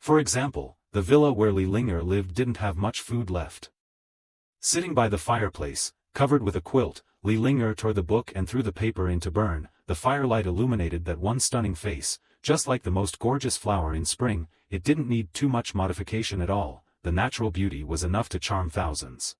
For example, the villa where Li Linger lived didn't have much food left. Sitting by the fireplace, covered with a quilt, Li Linger tore the book and threw the paper in to burn. The firelight illuminated that one stunning face, just like the most gorgeous flower in spring. It didn't need too much modification at all. The natural beauty was enough to charm thousands.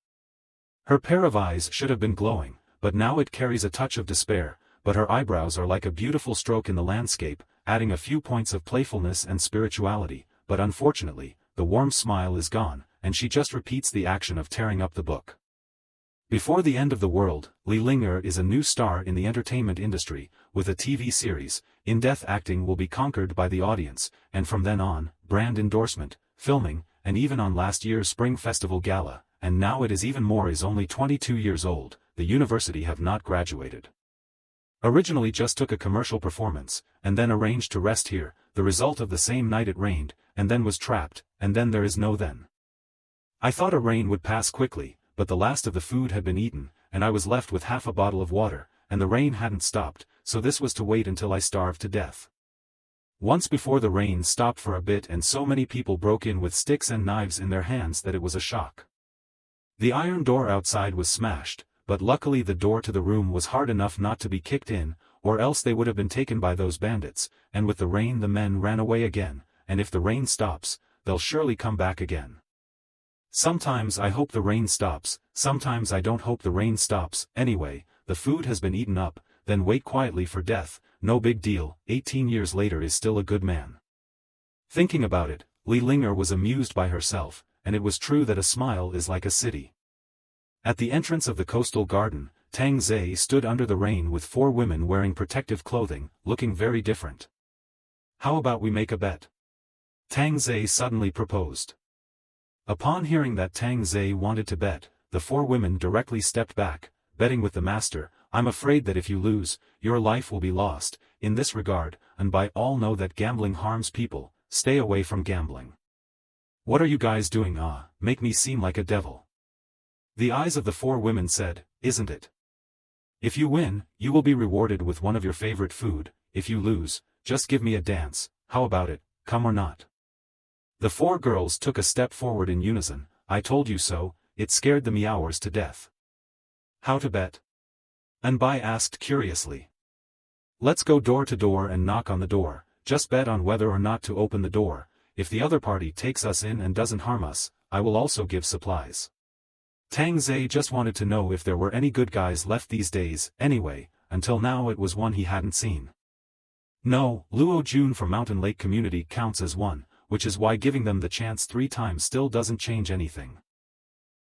Her pair of eyes should have been glowing, but now it carries a touch of despair, but her eyebrows are like a beautiful stroke in the landscape, adding a few points of playfulness and spirituality, but unfortunately, the warm smile is gone, and she just repeats the action of tearing up the book. Before the end of the world, Li Linger is a new star in the entertainment industry. With a TV series, in-depth acting will be conquered by the audience, and from then on, brand endorsement, filming, and even on last year's Spring Festival Gala, and now it is even more, is only 22 years old. The university have not graduated. Originally just took a commercial performance, and then arranged to rest here, the result of the same night it rained, and then was trapped, and then there is no then. I thought a rain would pass quickly, but the last of the food had been eaten, and I was left with half a bottle of water, and the rain hadn't stopped, so this was to wait until I starved to death. Once before the rain stopped for a bit and so many people broke in with sticks and knives in their hands that it was a shock. The iron door outside was smashed, but luckily the door to the room was hard enough not to be kicked in, or else they would have been taken by those bandits, and with the rain the men ran away again, and if the rain stops, they'll surely come back again. Sometimes I hope the rain stops, sometimes I don't hope the rain stops. Anyway, the food has been eaten up, then wait quietly for death. No big deal. 18 years later is still a good man. Thinking about it, Li Linger was amused by herself, and it was true that a smile is like a city. At the entrance of the coastal garden, Tang Ze stood under the rain with 4 women wearing protective clothing, looking very different. How about we make a bet? Tang Ze suddenly proposed. Upon hearing that Tang Ze wanted to bet, the 4 women directly stepped back, betting with the master. I'm afraid that if you lose, your life will be lost. In this regard, and by all know that gambling harms people, stay away from gambling. What are you guys doing? Make me seem like a devil. The eyes of the 4 women said, isn't it? If you win, you will be rewarded with one of your favorite food. If you lose, just give me a dance. How about it, come or not? The 4 girls took a step forward in unison. I told you so. It scared the meowers to death. How to bet? Anbai asked curiously. Let's go door to door and knock on the door. Just bet on whether or not to open the door. If the other party takes us in and doesn't harm us, I will also give supplies. Tang Ze just wanted to know if there were any good guys left these days. Anyway, until now it was one he hadn't seen. No, Luo Jun from Mountain Lake Community counts as one, which is why giving them the chance 3 times still doesn't change anything.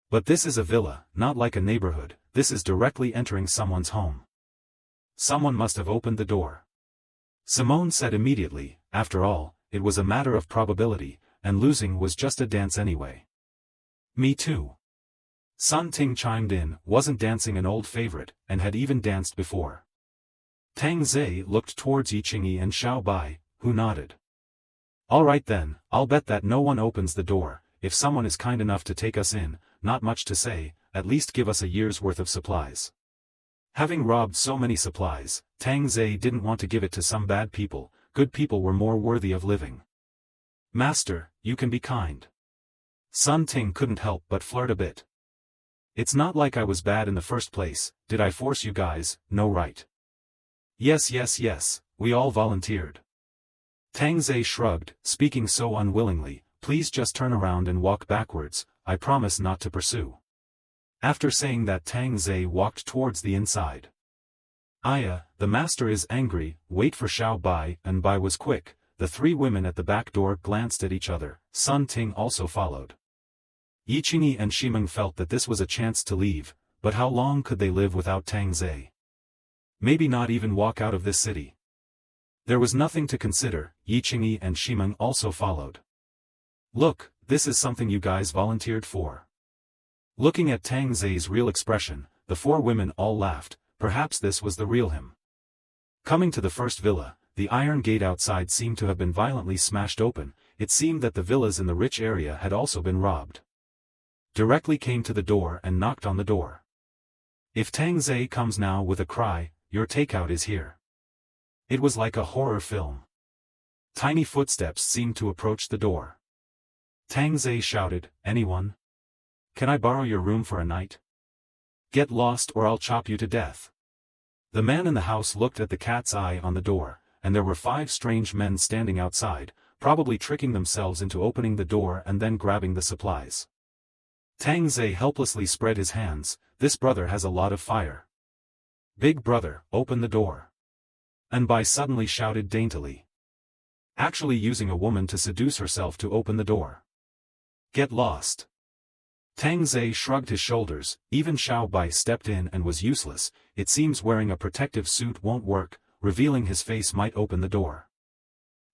But this is a villa, not like a neighborhood. This is directly entering someone's home. Someone must have opened the door. Simone said immediately. After all, it was a matter of probability, and losing was just a dance anyway. Me too. Sun Ting chimed in. Wasn't dancing an old favorite, and had even danced before. Tang Ze looked towards Yiqingyi and Xiao Bai, who nodded. All right then, I'll bet that no one opens the door. If someone is kind enough to take us in, not much to say, at least give us a year's worth of supplies. Having robbed so many supplies, Tang Ze didn't want to give it to some bad people. Good people were more worthy of living. Master, you can be kind. Sun Ting couldn't help but flirt a bit. It's not like I was bad in the first place. Did I force you guys? No, right? Yes, we all volunteered. Tang Ze shrugged, speaking so unwillingly. Please just turn around and walk backwards. I promise not to pursue. After saying that, Tang Ze walked towards the inside. Aya, the master is angry. Wait for Xiao Bai. And Bai was quick. The 3 women at the back door glanced at each other. Sun Ting also followed. Yiqingyi and Shimeng felt that this was a chance to leave, but how long could they live without Tang Ze? Maybe not even walk out of this city. There was nothing to consider. Yiqingyi and Shimeng also followed. Look, this is something you guys volunteered for. Looking at Tang Ze's real expression, the 4 women all laughed. Perhaps this was the real him. Coming to the first villa, the iron gate outside seemed to have been violently smashed open. It seemed that the villas in the rich area had also been robbed. Directly came to the door and knocked on the door. If Tang Ze comes now with a cry, your takeout is here. It was like a horror film. Tiny footsteps seemed to approach the door. Tang Ze shouted, anyone? Can I borrow your room for a night? Get lost or I'll chop you to death. The man in the house looked at the cat's eye on the door, and there were 5 strange men standing outside, probably tricking themselves into opening the door and then grabbing the supplies. Tang Ze helplessly spread his hands, this brother has a lot of fire. Big brother, open the door. Anbai suddenly shouted daintily. Actually using a woman to seduce herself to open the door. Get lost. Tang Ze shrugged his shoulders, even Xiao Bai stepped in and was useless, it seems wearing a protective suit won't work, revealing his face might open the door.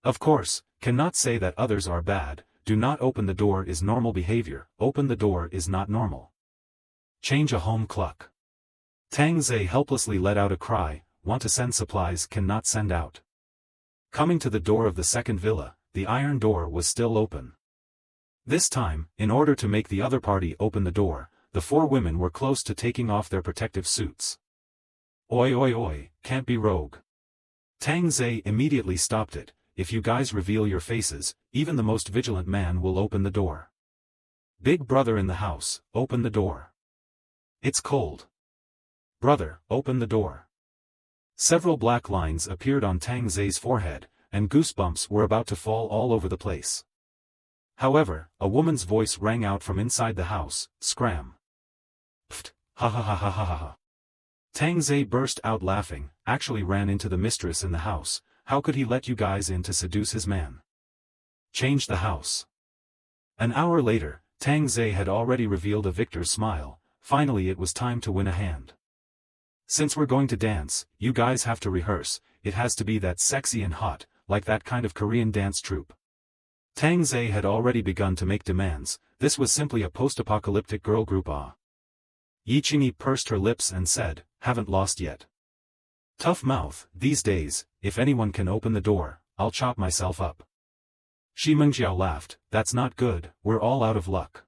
Of course, cannot say that others are bad, do not open the door is normal behavior, open the door is not normal. Change a home cluck. Tang Ze helplessly let out a cry, want to send supplies cannot send out. Coming to the door of the second villa, the iron door was still open. This time, in order to make the other party open the door, the 4 women were close to taking off their protective suits. Oi oi oi, can't be rogue. Tang Ze immediately stopped it, if you guys reveal your faces, even the most vigilant man will open the door. Big brother in the house, open the door. It's cold. Brother, open the door. Several black lines appeared on Tang Ze's forehead, and goosebumps were about to fall all over the place. However, a woman's voice rang out from inside the house, scram. Pfft, ha ha ha ha ha ha. Tang Ze burst out laughing, actually ran into the mistress in the house, how could he let you guys in to seduce his man? Change the house. An hour later, Tang Ze had already revealed a victor's smile, finally it was time to win a hand. Since we're going to dance, you guys have to rehearse, it has to be that sexy and hot, like that kind of Korean dance troupe. Tang Ze had already begun to make demands, this was simply a post-apocalyptic girl group Yi Qingyi pursed her lips and said, haven't lost yet. Tough mouth, these days, if anyone can open the door, I'll chop myself up. Shi Mengjiao laughed, that's not good, we're all out of luck.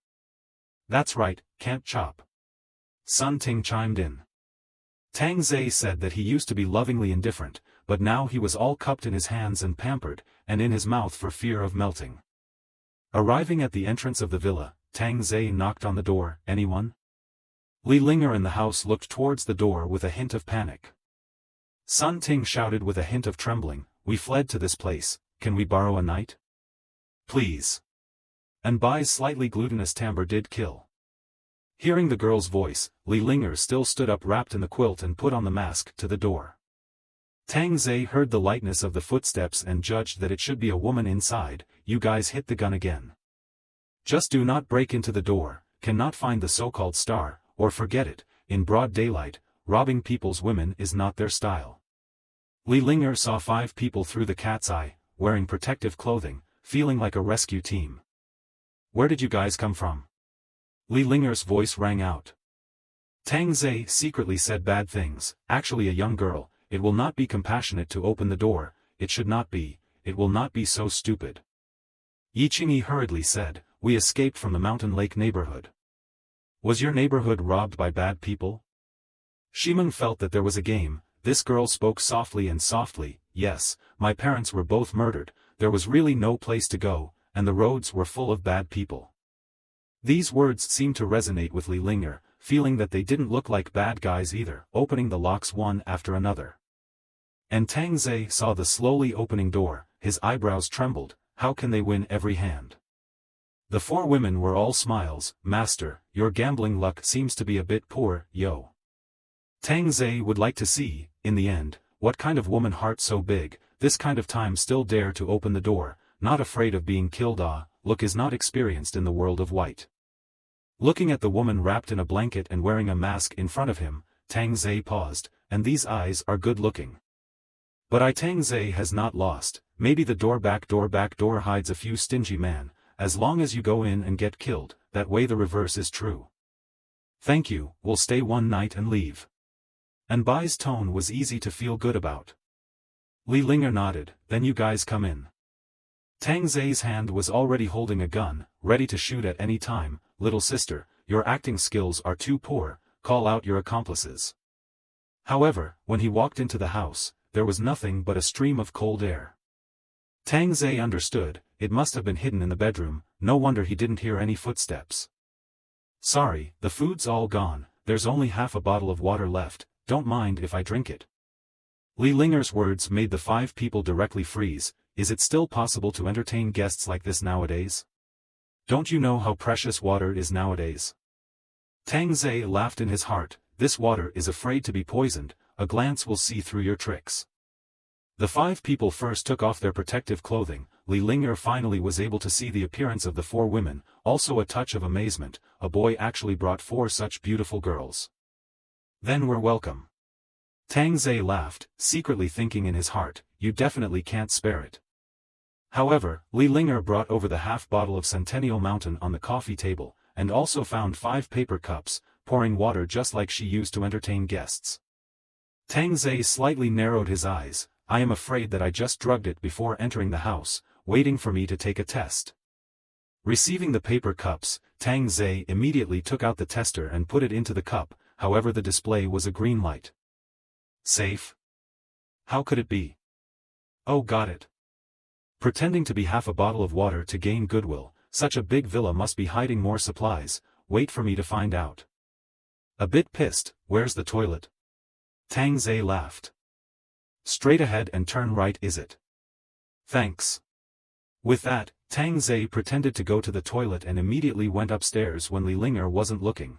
That's right, can't chop. Sun Ting chimed in. Tang Ze said that he used to be lovingly indifferent, but now he was all cupped in his hands and pampered, and in his mouth for fear of melting. Arriving at the entrance of the villa, Tang Ze knocked on the door, anyone? Li Linger in the house looked towards the door with a hint of panic. Sun Ting shouted with a hint of trembling, we fled to this place, can we borrow a night? Please. Anbai's slightly glutinous timbre did kill. Hearing the girl's voice, Li Linger still stood up wrapped in the quilt and put on the mask to the door. Tang Ze heard the lightness of the footsteps and judged that it should be a woman inside, you guys hit the gun again. Just do not break into the door, cannot find the so-called star, or forget it, in broad daylight, robbing people's women is not their style. Li Linger saw 5 people through the cat's eye, wearing protective clothing, feeling like a rescue team. Where did you guys come from? Li Linger's voice rang out. Tang Ze secretly said bad things, actually a young girl, it will not be compassionate to open the door, it should not be, it will not be so stupid. Yi Qingyi hurriedly said, we escaped from the Mountain Lake neighborhood. Was your neighborhood robbed by bad people? Shimeng felt that there was a game, this girl spoke softly and softly, yes, my parents were both murdered, there was really no place to go, and the roads were full of bad people. These words seemed to resonate with Li Linger, feeling that they didn't look like bad guys either, opening the locks one after another. And Tang Ze saw the slowly opening door, his eyebrows trembled, how can they win every hand? The 4 women were all smiles, master, your gambling luck seems to be a bit poor, yo. Tang Ze would like to see, in the end, what kind of woman heart so big, this kind of time still dare to open the door, not afraid of being killed look is not experienced in the world of white. Looking at the woman wrapped in a blanket and wearing a mask in front of him, Tang Ze paused, and these eyes are good looking. But Tang Ze has not lost, maybe the back door hides a few stingy man, as long as you go in and get killed, that way the reverse is true. Thank you, we'll stay one night and leave. Anbai's tone was easy to feel good about. Li Linger nodded, then you guys come in. Tang Ze's hand was already holding a gun, ready to shoot at any time, little sister, your acting skills are too poor, call out your accomplices. However, when he walked into the house, there was nothing but a stream of cold air. Tang Ze understood, it must have been hidden in the bedroom, no wonder he didn't hear any footsteps. Sorry, the food's all gone, there's only half a bottle of water left, don't mind if I drink it. Li Linger's words made the 5 people directly freeze. Is it still possible to entertain guests like this nowadays? Don't you know how precious water is nowadays? Tang Ze laughed in his heart, this water is afraid to be poisoned, a glance will see through your tricks. The 5 people first took off their protective clothing. Li Linger finally was able to see the appearance of the 4 women, also a touch of amazement, a boy actually brought 4 such beautiful girls. Then we're welcome. Tang Ze laughed, secretly thinking in his heart, you definitely can't spare it. However, Li Linger brought over the half bottle of Centennial Mountain on the coffee table, and also found 5 paper cups, pouring water just like she used to entertain guests. Tang Ze slightly narrowed his eyes, I am afraid that I just drugged it before entering the house, waiting for me to take a test. Receiving the paper cups, Tang Ze immediately took out the tester and put it into the cup, however the display was a green light. Safe? How could it be? Oh, got it. Pretending to be half a bottle of water to gain goodwill, such a big villa must be hiding more supplies, wait for me to find out. A bit pissed, where's the toilet? Tang Ze laughed. Straight ahead and turn right is it? Thanks. With that, Tang Ze pretended to go to the toilet and immediately went upstairs when Li Linger wasn't looking.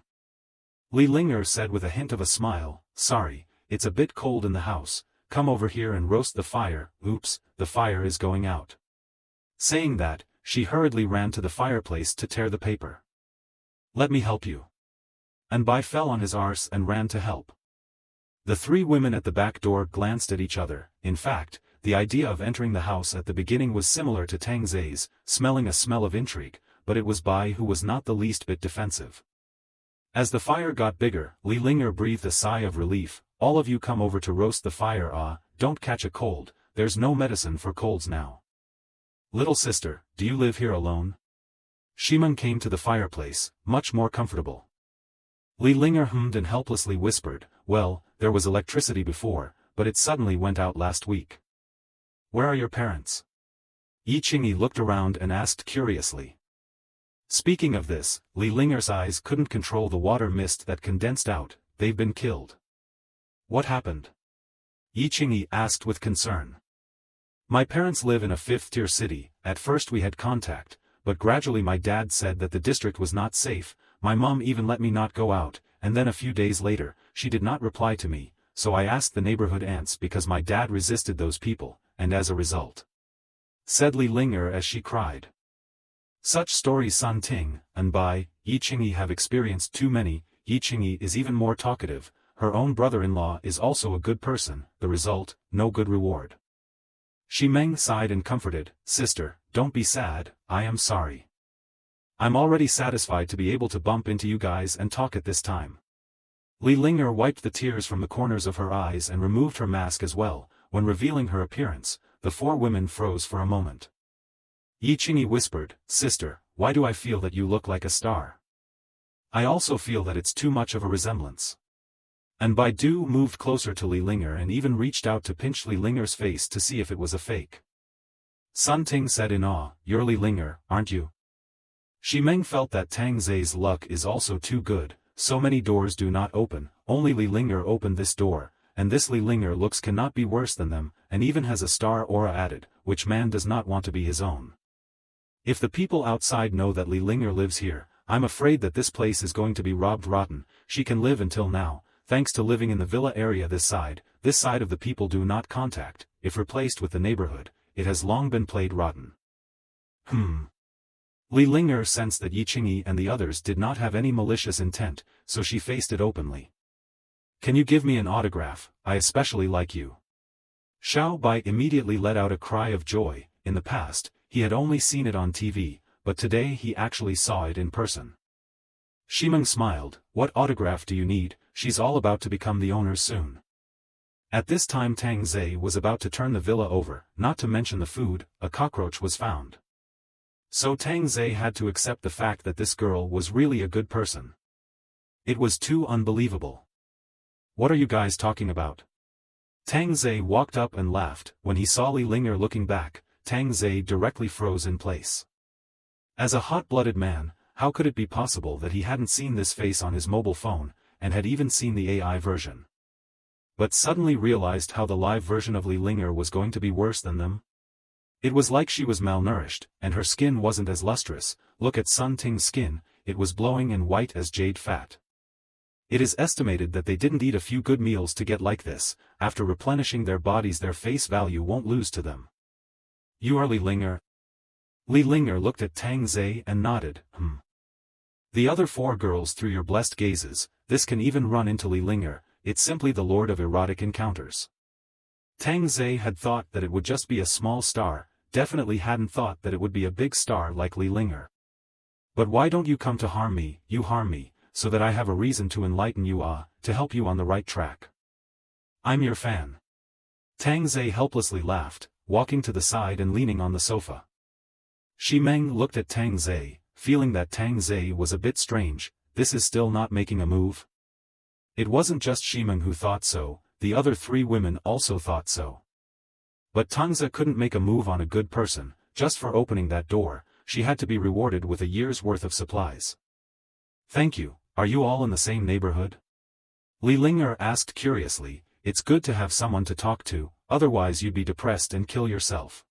Li Linger said with a hint of a smile, sorry, it's a bit cold in the house, come over here and roast the fire, oops, the fire is going out. Saying that, she hurriedly ran to the fireplace to tear the paper. Let me help you. And Bai fell on his arse and ran to help. The 3 women at the back door glanced at each other. In fact, the idea of entering the house at the beginning was similar to Tang Ze's, smelling a smell of intrigue, but it was Bai who was not the least bit defensive. As the fire got bigger, Li Linger breathed a sigh of relief, all of you come over to roast the fire don't catch a cold, there's no medicine for colds now. Little sister, do you live here alone? Shimeng came to the fireplace, much more comfortable. Li Linger hummed and helplessly whispered, well, there was electricity before, but it suddenly went out last week. Where are your parents? Yi Qingyi looked around and asked curiously. Speaking of this, Li Linger's eyes couldn't control the water mist that condensed out, they've been killed. What happened? Yi Qingyi asked with concern. My parents live in a 5th-tier city, at first we had contact, but gradually my dad said that the district was not safe, my mom even let me not go out, and then a few days later, she did not reply to me, so I asked the neighborhood aunts because my dad resisted those people, and as a result. Said Li Linger as she cried. Such stories Sun Ting, and Bai, Yi Qingyi have experienced too many. Yi Qingyi is even more talkative, her own brother-in-law is also a good person, the result, no good reward. Shimeng sighed and comforted, sister, don't be sad, I am sorry. I'm already satisfied to be able to bump into you guys and talk at this time. Li Linger wiped the tears from the corners of her eyes and removed her mask as well. When revealing her appearance, the 4 women froze for a moment. Yi Qingyi whispered, sister, why do I feel that you look like a star? I also feel that it's too much of a resemblance. And Baidu moved closer to Li Linger and even reached out to pinch Li Linger's face to see if it was a fake. Sun Ting said in awe, you're Li Linger, aren't you? Shimeng felt that Tang Ze's luck is also too good, so many doors do not open, only Li Linger opened this door, and this Li Linger looks cannot be worse than them, and even has a star aura added, which man does not want to be his own. If the people outside know that Li Linger lives here, I'm afraid that this place is going to be robbed rotten. She can live until now, thanks to living in the villa area this side of the people do not contact, if replaced with the neighborhood, it has long been played rotten. Li Linger sensed that Yi Qingyi and the others did not have any malicious intent, so she faced it openly. Can you give me an autograph, I especially like you. Xiao Bai immediately let out a cry of joy. In the past, he had only seen it on TV, but today he actually saw it in person. Shimeng smiled, what autograph do you need, she's all about to become the owner soon. At this time Tang Ze was about to turn the villa over, not to mention the food, a cockroach was found. So Tang Ze had to accept the fact that this girl was really a good person. It was too unbelievable. What are you guys talking about? Tang Ze walked up and laughed. When he saw Li Linger looking back, Tang Ze directly froze in place. As a hot-blooded man, how could it be possible that he hadn't seen this face on his mobile phone, and had even seen the AI version? But suddenly realized how the live version of Li Linger was going to be worse than them? It was like she was malnourished, and her skin wasn't as lustrous. Look at Sun Ting's skin, it was glowing and white as jade fat. It is estimated that they didn't eat a few good meals to get like this. After replenishing their bodies, their face value won't lose to them. You are Li Linger? Li Linger looked at Tang Ze and nodded. The other 4 girls through your blessed gazes, this can even run into Li Linger, it's simply the lord of erotic encounters. Tang Ze had thought that it would just be a small star, definitely hadn't thought that it would be a big star like Li Linger. But why don't you come to harm me, you harm me, so that I have a reason to enlighten you, to help you on the right track. I'm your fan. Tang Ze helplessly laughed, walking to the side and leaning on the sofa. Shimeng looked at Tang Ze, feeling that Tang Ze was a bit strange. This is still not making a move? It wasn't just Shimeng who thought so, the other 3 women also thought so. But Tang Ze couldn't make a move on a good person. Just for opening that door, she had to be rewarded with a year's worth of supplies. Thank you. Are you all in the same neighborhood? Li Linger asked curiously. It's good to have someone to talk to, otherwise you'd be depressed and kill yourself.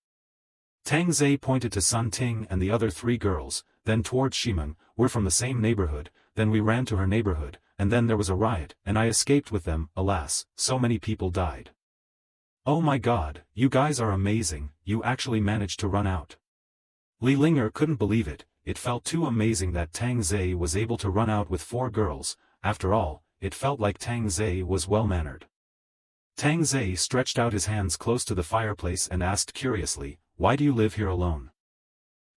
Tang Ze pointed to Sun Ting and the other 3 girls, then towards Shimeng. We're from the same neighborhood, then we ran to her neighborhood, and then there was a riot, and I escaped with them. Alas, so many people died. Oh my god, you guys are amazing, you actually managed to run out. Li Linger couldn't believe it. It felt too amazing that Tang Ze was able to run out with 4 girls. After all, it felt like Tang Ze was well-mannered. Tang Ze stretched out his hands close to the fireplace and asked curiously, why do you live here alone?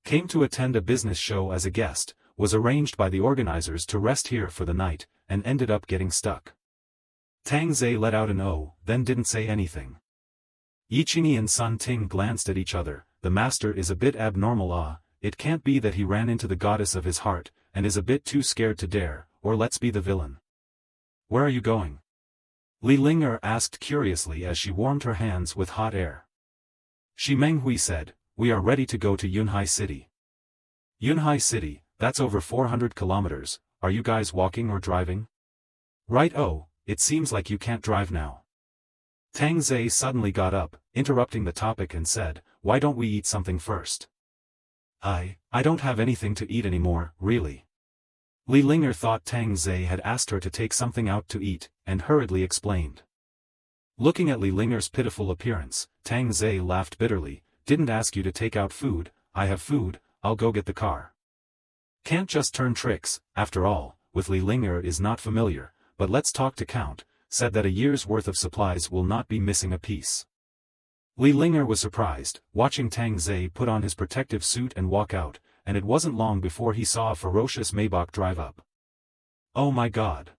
Came to attend a business show as a guest, was arranged by the organizers to rest here for the night, and ended up getting stuck. Tang Ze let out an "oh," then didn't say anything. Yiqingyi and Sun Ting glanced at each other. The master is a bit abnormal. It can't be that he ran into the goddess of his heart, and is a bit too scared to dare, or let's be the villain. Where are you going? Li Linger asked curiously as she warmed her hands with hot air. Shimeng Hui said, we are ready to go to Yunhai City. Yunhai City, that's over 400 kilometers, are you guys walking or driving? Right. Oh, it seems like you can't drive now. Tang Ze suddenly got up, interrupting the topic and said, why don't we eat something first? I don't have anything to eat anymore, really. Li Linger thought Tang Ze had asked her to take something out to eat, and hurriedly explained. Looking at Li Linger's pitiful appearance, Tang Ze laughed bitterly, didn't ask you to take out food, I have food, I'll go get the car. Can't just turn tricks, after all, with Li Linger is not familiar, but let's talk to Count, said that a year's worth of supplies will not be missing a piece. Li Linger was surprised, watching Tang Ze put on his protective suit and walk out, and it wasn't long before he saw a ferocious Maybach drive up. Oh my god.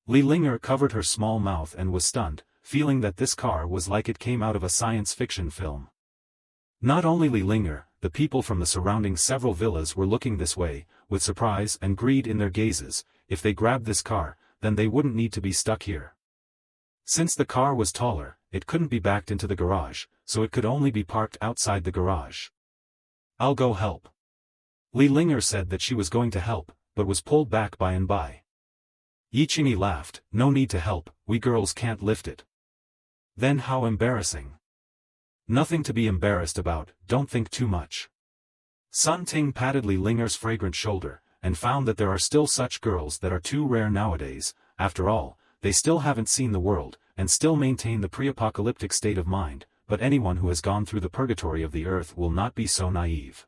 Li Linger covered her small mouth and was stunned, feeling that this car was like it came out of a science fiction film. Not only Li Linger, the people from the surrounding several villas were looking this way, with surprise and greed in their gazes. If they grabbed this car, then they wouldn't need to be stuck here. Since the car was taller, it couldn't be backed into the garage, so it could only be parked outside the garage. I'll go help. Li Linger said that she was going to help, but was pulled back by and by. Yiqingyi laughed, no need to help, we girls can't lift it. Then how embarrassing. Nothing to be embarrassed about, don't think too much. Sun Ting patted Li Linger's fragrant shoulder, and found that there are still such girls that are too rare nowadays. After all, they still haven't seen the world, and still maintain the pre-apocalyptic state of mind, but anyone who has gone through the purgatory of the earth will not be so naive.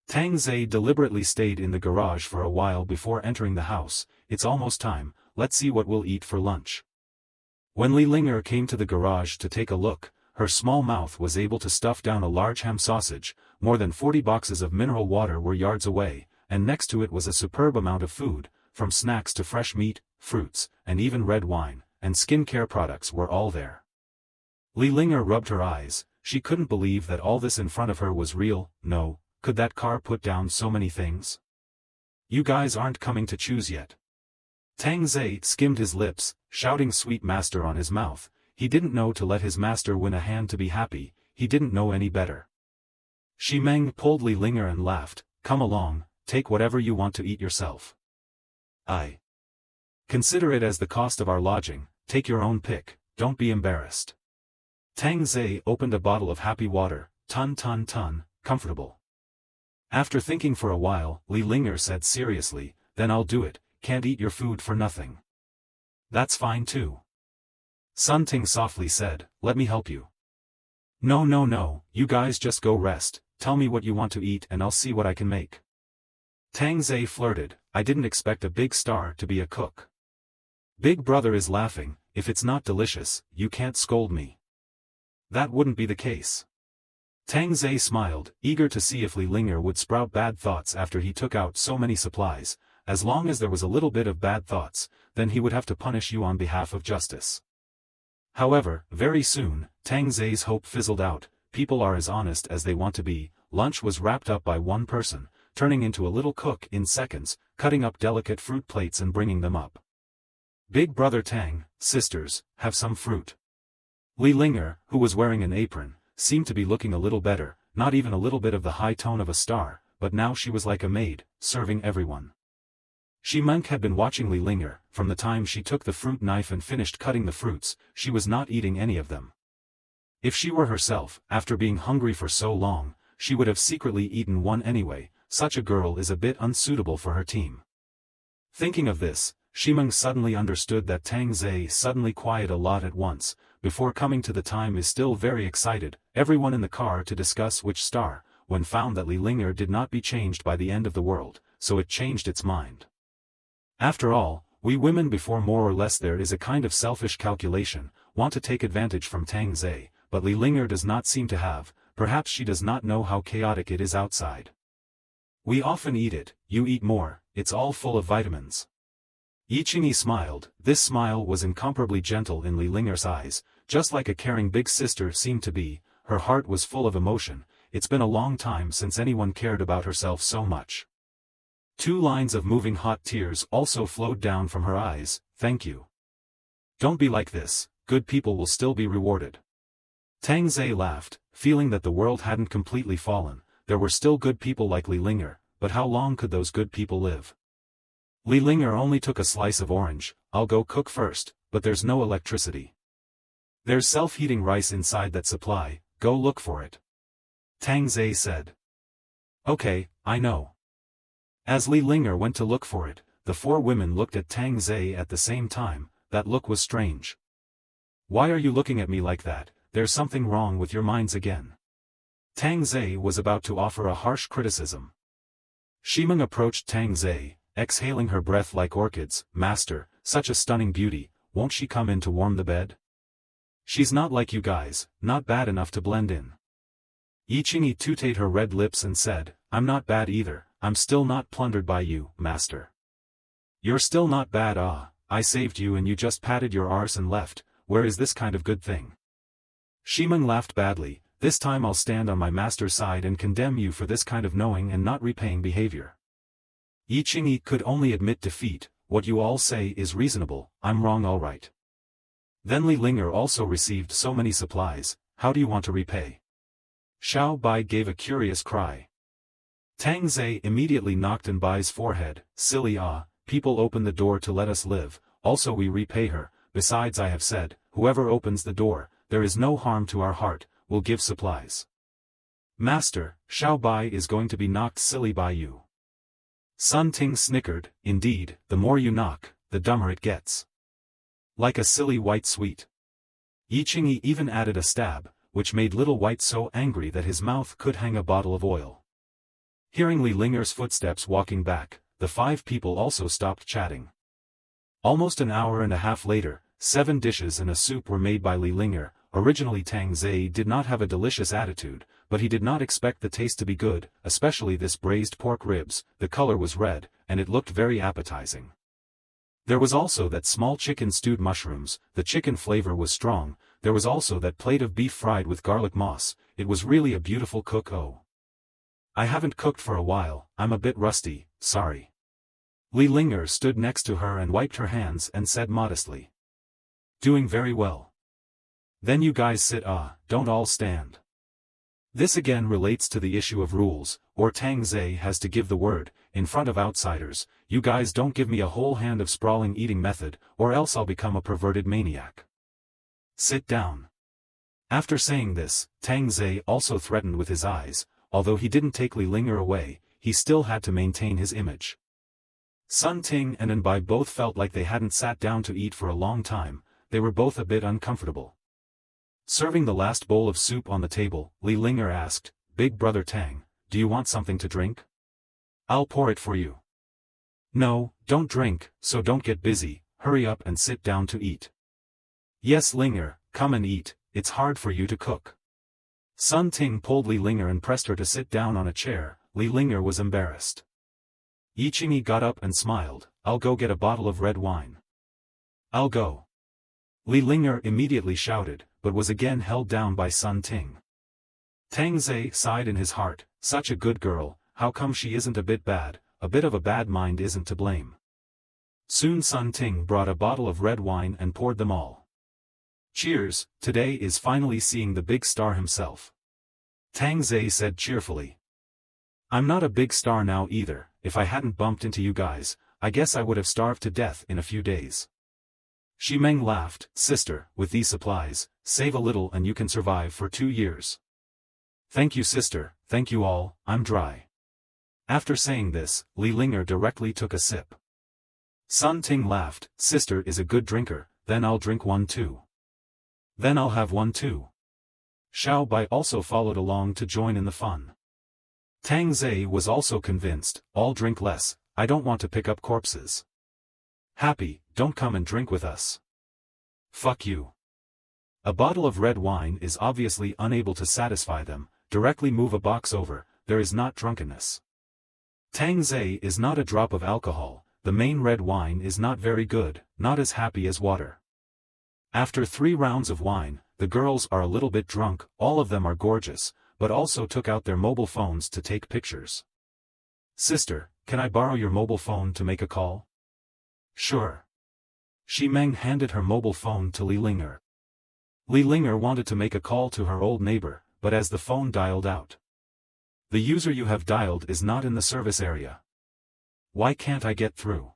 Tang Ze deliberately stayed in the garage for a while before entering the house. It's almost time, let's see what we'll eat for lunch. When Li Linger came to the garage to take a look, her small mouth was able to stuff down a large ham sausage. More than 40 boxes of mineral water were yards away, and next to it was a superb amount of food, from snacks to fresh meat, fruits, and even red wine, and skincare products were all there. Li Linger rubbed her eyes. She couldn't believe that all this in front of her was real. No, could that car put down so many things? You guys aren't coming to choose yet. Tang Ze skimmed his lips, shouting sweet master on his mouth. He didn't know to let his master win a hand to be happy, he didn't know any better. Shi Meng pulled Li Linger and laughed, "Come along, take whatever you want to eat yourself. I consider it as the cost of our lodging, take your own pick, don't be embarrassed." Tang Ze opened a bottle of happy water, "Tun, comfortable." After thinking for a while, Li Linger said seriously, "Then I'll do it, can't eat your food for nothing." "That's fine too." Sun Ting softly said, "Let me help you." No, you guys just go rest, tell me what you want to eat and I'll see what I can make." Tang Ze flirted, "I didn't expect a big star to be a cook. Big brother is laughing, if it's not delicious, you can't scold me." "That wouldn't be the case." Tang Ze smiled, eager to see if Li Linger would sprout bad thoughts after he took out so many supplies. As long as there was a little bit of bad thoughts, then he would have to punish you on behalf of justice. However, very soon, Tang Ze's hope fizzled out. People are as honest as they want to be. Lunch was wrapped up by one person, turning into a little cook in seconds, cutting up delicate fruit plates and bringing them up. "Big brother Tang, sisters, have some fruit." Li Linger, who was wearing an apron, seemed to be looking a little better, not even a little bit of the high tone of a star, but now she was like a maid, serving everyone. Shi Meng had been watching Li Linger. From the time she took the fruit knife and finished cutting the fruits, she was not eating any of them. If she were herself, after being hungry for so long, she would have secretly eaten one anyway. Such a girl is a bit unsuitable for her team. Thinking of this, Shi Meng suddenly understood that Tang Ze suddenly quiet a lot at once, before coming to the time is still very excited, everyone in the car to discuss which star, when found that Li Linger did not be changed by the end of the world, so it changed its mind. After all, we women before more or less there is a kind of selfish calculation, want to take advantage from Tang Ze, but Li Linger does not seem to have, perhaps she does not know how chaotic it is outside. "We often eat it, you eat more, it's all full of vitamins." Yi Qingyi smiled. This smile was incomparably gentle in Li Linger's eyes, just like a caring big sister seemed to be. Her heart was full of emotion. It's been a long time since anyone cared about herself so much. 2 lines of moving hot tears also flowed down from her eyes. "Thank you. Don't be like this, good people will still be rewarded." Tang Ze laughed, feeling that the world hadn't completely fallen. There were still good people like Li Linger, but how long could those good people live? Li Linger only took a slice of orange. "I'll go cook first, but there's no electricity." "There's self-heating rice inside that supply, go look for it," Tang Ze said. "Okay, I know." As Li Linger went to look for it, the 4 women looked at Tang Ze at the same time. That look was strange. "Why are you looking at me like that? There's something wrong with your minds again." Tang Ze was about to offer a harsh criticism. Shi Meng approached Tang Ze, exhaling her breath like orchids. "Master, such a stunning beauty, won't she come in to warm the bed? She's not like you guys, not bad enough to blend in." Yi Qingyi tooted her red lips and said, "I'm not bad either. I'm still not plundered by you, master." "You're still not bad. I saved you and you just patted your arse and left. Where is this kind of good thing?" Shi Meng laughed badly. "This time I'll stand on my master's side and condemn you for this kind of knowing and not repaying behavior." Yi Qingyi could only admit defeat. "What you all say is reasonable, I'm wrong all right." Then Li Linger also received so many supplies, how do you want to repay? Xiao Bai gave a curious cry. Tang Ze immediately knocked on Bai's forehead. "Silly people open the door to let us live, also we repay her. Besides I have said, whoever opens the door, there is no harm to our heart, will give supplies." "Master, Xiao Bai is going to be knocked silly by you." Sun Ting snickered. "Indeed, the more you knock, the dumber it gets. Like a silly white sweet." Yi Qingyi even added a stab, which made little white so angry that his mouth could hang a bottle of oil. Hearing Li Linger's footsteps walking back, the 5 people also stopped chatting. Almost an hour and a half later, 7 dishes and a soup were made by Li Linger. Originally Tang Ze did not have a delicious attitude, but he did not expect the taste to be good, especially this braised pork ribs. The color was red, and it looked very appetizing. There was also that small chicken stewed mushrooms. The chicken flavor was strong. There was also that plate of beef fried with garlic moss. It was really a beautiful cook. "Oh, I haven't cooked for a while, I'm a bit rusty, sorry." Li Linger stood next to her and wiped her hands and said modestly, "Doing very well. Then you guys sit, don't all stand." This again relates to the issue of rules, or Tang Ze has to give the word, in front of outsiders, you guys don't give me a whole hand of sprawling eating method, or else I'll become a perverted maniac. Sit down. After saying this, Tang Ze also threatened with his eyes, although he didn't take Li Linger away, he still had to maintain his image. Sun Ting and Anbai both felt like they hadn't sat down to eat for a long time, they were both a bit uncomfortable. Serving the last bowl of soup on the table, Li Linger asked, Big brother Tang, do you want something to drink? I'll pour it for you. No, don't drink, so don't get busy, hurry up and sit down to eat. Yes Linger, come and eat, it's hard for you to cook. Sun Ting pulled Li Linger and pressed her to sit down on a chair. Li Linger was embarrassed. Yi Qingyi got up and smiled, I'll go get a bottle of red wine. I'll go. Li Linger immediately shouted, but was again held down by Sun Ting. Tang Ze sighed in his heart, such a good girl, how come she isn't a bit bad, a bit of a bad mind isn't to blame. Soon Sun Ting brought a bottle of red wine and poured them all. Cheers, today is finally seeing the big star himself. Tang Ze said cheerfully. I'm not a big star now either, if I hadn't bumped into you guys, I guess I would have starved to death in a few days. Ximeng laughed, sister, with these supplies, save a little and you can survive for 2 years. Thank you sister, thank you all, I'm dry. After saying this, Li Linger directly took a sip. Sun Ting laughed, sister is a good drinker, then I'll drink one too. Then I'll have one too. Xiao Bai also followed along to join in the fun. Tang Ze was also convinced, I'll drink less, I don't want to pick up corpses. Happy, don't come and drink with us. Fuck you. A bottle of red wine is obviously unable to satisfy them, directly move a box over, there is not drunkenness. Tang Ze is not a drop of alcohol, the main red wine is not very good, not as happy as water. After 3 rounds of wine, the girls are a little bit drunk, all of them are gorgeous, but also took out their mobile phones to take pictures. Sister, can I borrow your mobile phone to make a call? Sure. Ximeng handed her mobile phone to Li Linger. Li Linger wanted to make a call to her old neighbor, but as the phone dialed out. The user you have dialed is not in the service area. Why can't I get through?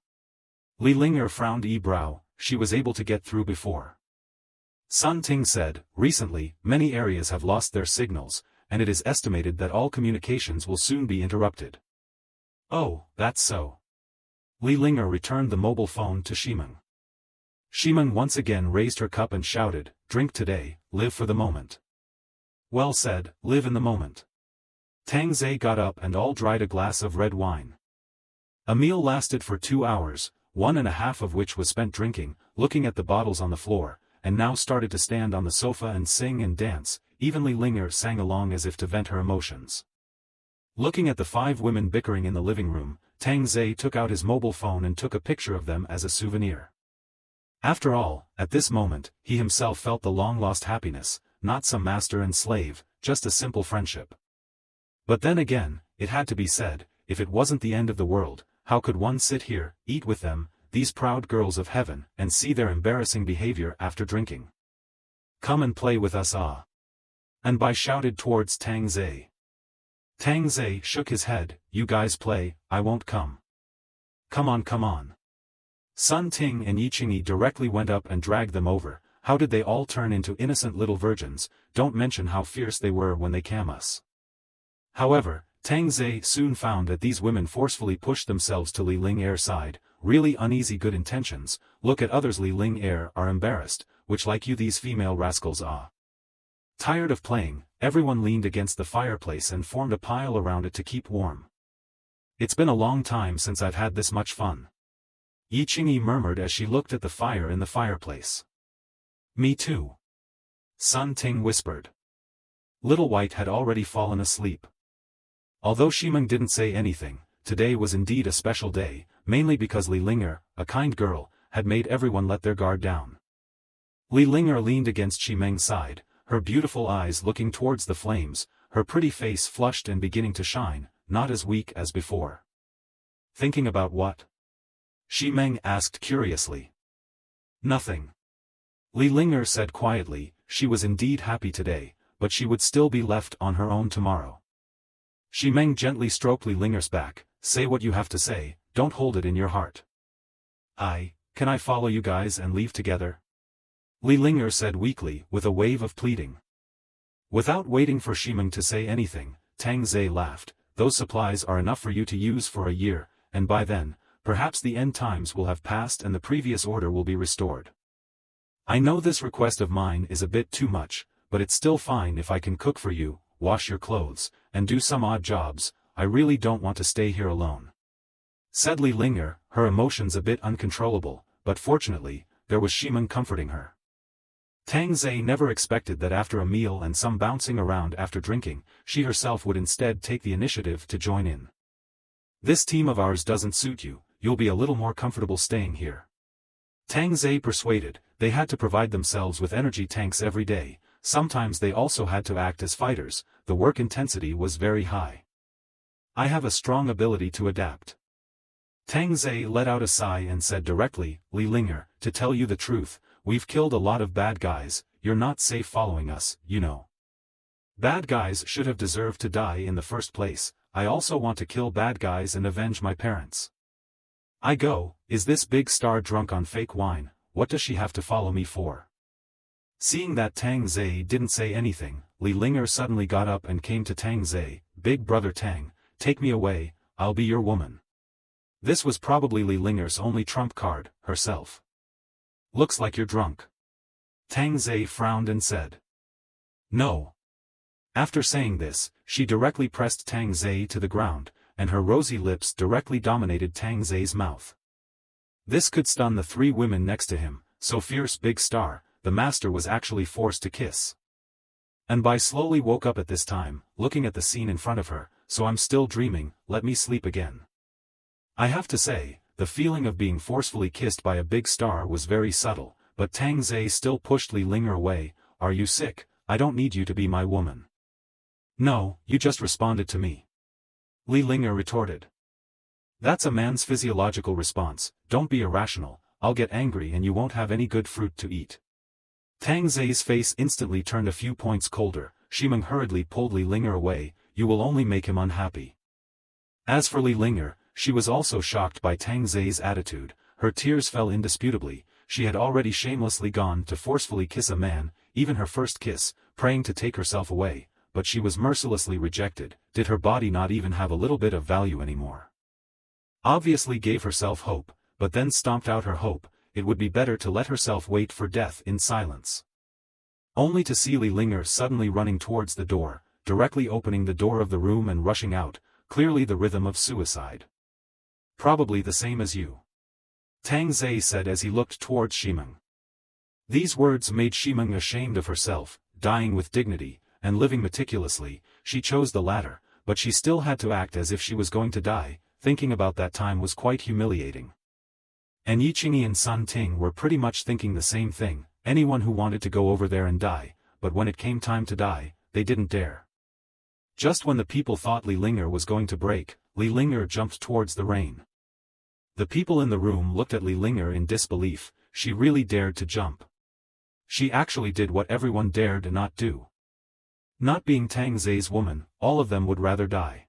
Li Linger frowned brow, she was able to get through before. Sun Ting said, recently, many areas have lost their signals, and it is estimated that all communications will soon be interrupted. Oh, that's so. Li Linger returned the mobile phone to Ximeng. Ximeng once again raised her cup and shouted, drink today, live for the moment. Well said, live in the moment. Tang Ze got up and all dried a glass of red wine. A meal lasted for 2 hours, 1.5 of which was spent drinking, looking at the bottles on the floor, and now started to stand on the sofa and sing and dance, even Li Linger sang along as if to vent her emotions. Looking at the 5 women bickering in the living room, Tang Ze took out his mobile phone and took a picture of them as a souvenir. After all, at this moment, he himself felt the long-lost happiness, not some master and slave, just a simple friendship. But then again, it had to be said, if it wasn't the end of the world, how could one sit here, eat with them, these proud girls of heaven, and see their embarrassing behavior after drinking? Come and play with us Anbai shouted towards Tang Ze. Tang Ze shook his head, you guys play, I won't come. Come on come on. Sun Ting and Yi Qingyi directly went up and dragged them over, how did they all turn into innocent little virgins, don't mention how fierce they were when they cam us. However, Tang Ze soon found that these women forcefully pushed themselves to Li Linger's side, really uneasy good intentions, look at others Li Linger are embarrassed, which like you these female rascals are. Tired of playing, everyone leaned against the fireplace and formed a pile around it to keep warm. It's been a long time since I've had this much fun. Yi Qingyi murmured as she looked at the fire in the fireplace. Me too. Sun Ting whispered. Little White had already fallen asleep. Although Ximeng didn't say anything, today was indeed a special day, mainly because Li Linger, a kind girl, had made everyone let their guard down. Li Linger leaned against Ximeng's side, her beautiful eyes looking towards the flames, her pretty face flushed and beginning to shine, not as weak as before. Thinking about what? Ximeng asked curiously. Nothing. Li Linger said quietly, she was indeed happy today, but she would still be left on her own tomorrow. Ximeng gently stroked Li Linger's back. Say what you have to say, don't hold it in your heart. Can I follow you guys and leave together? Li Linger said weakly, with a wave of pleading. Without waiting for Ximeng to say anything, Tang Ze laughed. Those supplies are enough for you to use for a year, and by then, perhaps the end times will have passed and the previous order will be restored. I know this request of mine is a bit too much, but it's still fine if I can cook for you, wash your clothes, and do some odd jobs. I really don't want to stay here alone. Said Li Linger, her emotions a bit uncontrollable, but fortunately, there was Ximeng comforting her. Tang Ze never expected that after a meal and some bouncing around after drinking, she herself would instead take the initiative to join in. This team of ours doesn't suit you, you'll be a little more comfortable staying here. Tang Ze persuaded. They had to provide themselves with energy tanks every day, sometimes they also had to act as fighters, the work intensity was very high. I have a strong ability to adapt. Tang Ze let out a sigh and said directly, Li Linger, to tell you the truth, we've killed a lot of bad guys, you're not safe following us, you know. Bad guys should have deserved to die in the first place. I also want to kill bad guys and avenge my parents. I go, is this big star drunk on fake wine? What does she have to follow me for? Seeing that Tang Ze didn't say anything, Li Linger suddenly got up and came to Tang Ze. Big brother Tang, take me away, I'll be your woman. This was probably Li Linger's only trump card, herself. Looks like you're drunk. Tang Ze frowned and said. No. After saying this, she directly pressed Tang Ze to the ground, and her rosy lips directly dominated Tang Ze's mouth. This could stun the three women next to him, so fierce big star, the master was actually forced to kiss. And Bai slowly woke up at this time, looking at the scene in front of her. So I'm still dreaming, let me sleep again. I have to say, the feeling of being forcefully kissed by a big star was very subtle, but Tang Ze still pushed Li Linger away. Are you sick? I don't need you to be my woman. No, you just responded to me. Li Linger retorted. That's a man's physiological response, don't be irrational, I'll get angry and you won't have any good fruit to eat. Tang Ze's face instantly turned a few points colder. Ximeng hurriedly pulled Li Linger away. You will only make him unhappy. As for Li Linger, she was also shocked by Tang Ze's attitude. Her tears fell indisputably. She had already shamelessly gone to forcefully kiss a man, even her first kiss, praying to take herself away, but she was mercilessly rejected. Did her body not even have a little bit of value anymore? Obviously gave herself hope, but then stomped out her hope. It would be better to let herself wait for death in silence. Only to see Li Linger suddenly running towards the door, directly opening the door of the room and rushing out, clearly the rhythm of suicide. Probably the same as you. Tang Ze said as he looked towards Ximeng. These words made Ximeng ashamed of herself, dying with dignity, and living meticulously. She chose the latter, but she still had to act as if she was going to die. Thinking about that time was quite humiliating. And Yi Qingyi and Sun Ting were pretty much thinking the same thing, anyone who wanted to go over there and die, but when it came time to die, they didn't dare. Just when the people thought Li Linger was going to break, Li Linger jumped towards the rain. The people in the room looked at Li Linger in disbelief. She really dared to jump. She actually did what everyone dared not do. Not being Tang Ze's woman, all of them would rather die.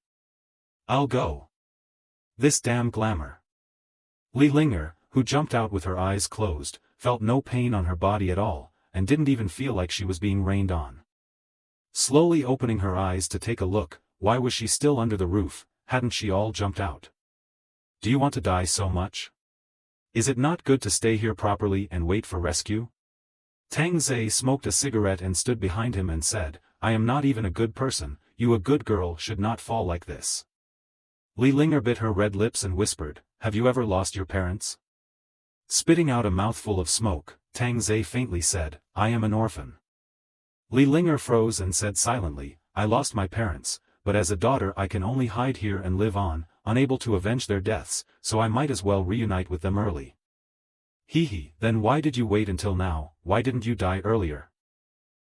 I'll go. This damn glamour. Li Linger, who jumped out with her eyes closed, felt no pain on her body at all, and didn't even feel like she was being rained on. Slowly opening her eyes to take a look, why was she still under the roof? Hadn't she all jumped out? Do you want to die so much? Is it not good to stay here properly and wait for rescue? Tang Ze smoked a cigarette and stood behind him and said, I am not even a good person, you a good girl should not fall like this. Li Linger bit her red lips and whispered, have you ever lost your parents? Spitting out a mouthful of smoke, Tang Ze faintly said, I am an orphan. Li Linger froze and said silently, I lost my parents, but as a daughter I can only hide here and live on, unable to avenge their deaths, so I might as well reunite with them early. Hee, then why did you wait until now? Why didn't you die earlier?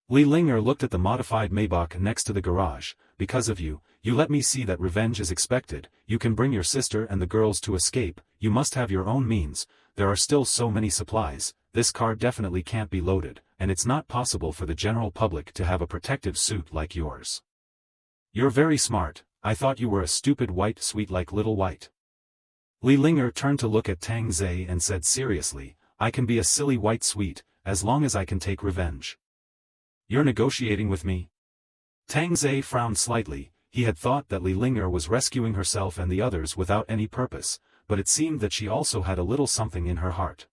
Li Linger looked at the modified Maybach next to the garage. Because of you, you let me see that revenge is expected. You can bring your sister and the girls to escape. You must have your own means. There are still so many supplies. This car definitely can't be loaded. and it's not possible for the general public to have a protective suit like yours. You're very smart. I thought you were a stupid white sweet like Little White. Li Linger turned to look at Tang Ze and said seriously, I can be a silly white sweet, as long as I can take revenge. You're negotiating with me? Tang Ze frowned slightly. He had thought that Li Linger was rescuing herself and the others without any purpose, but it seemed that she also had a little something in her heart.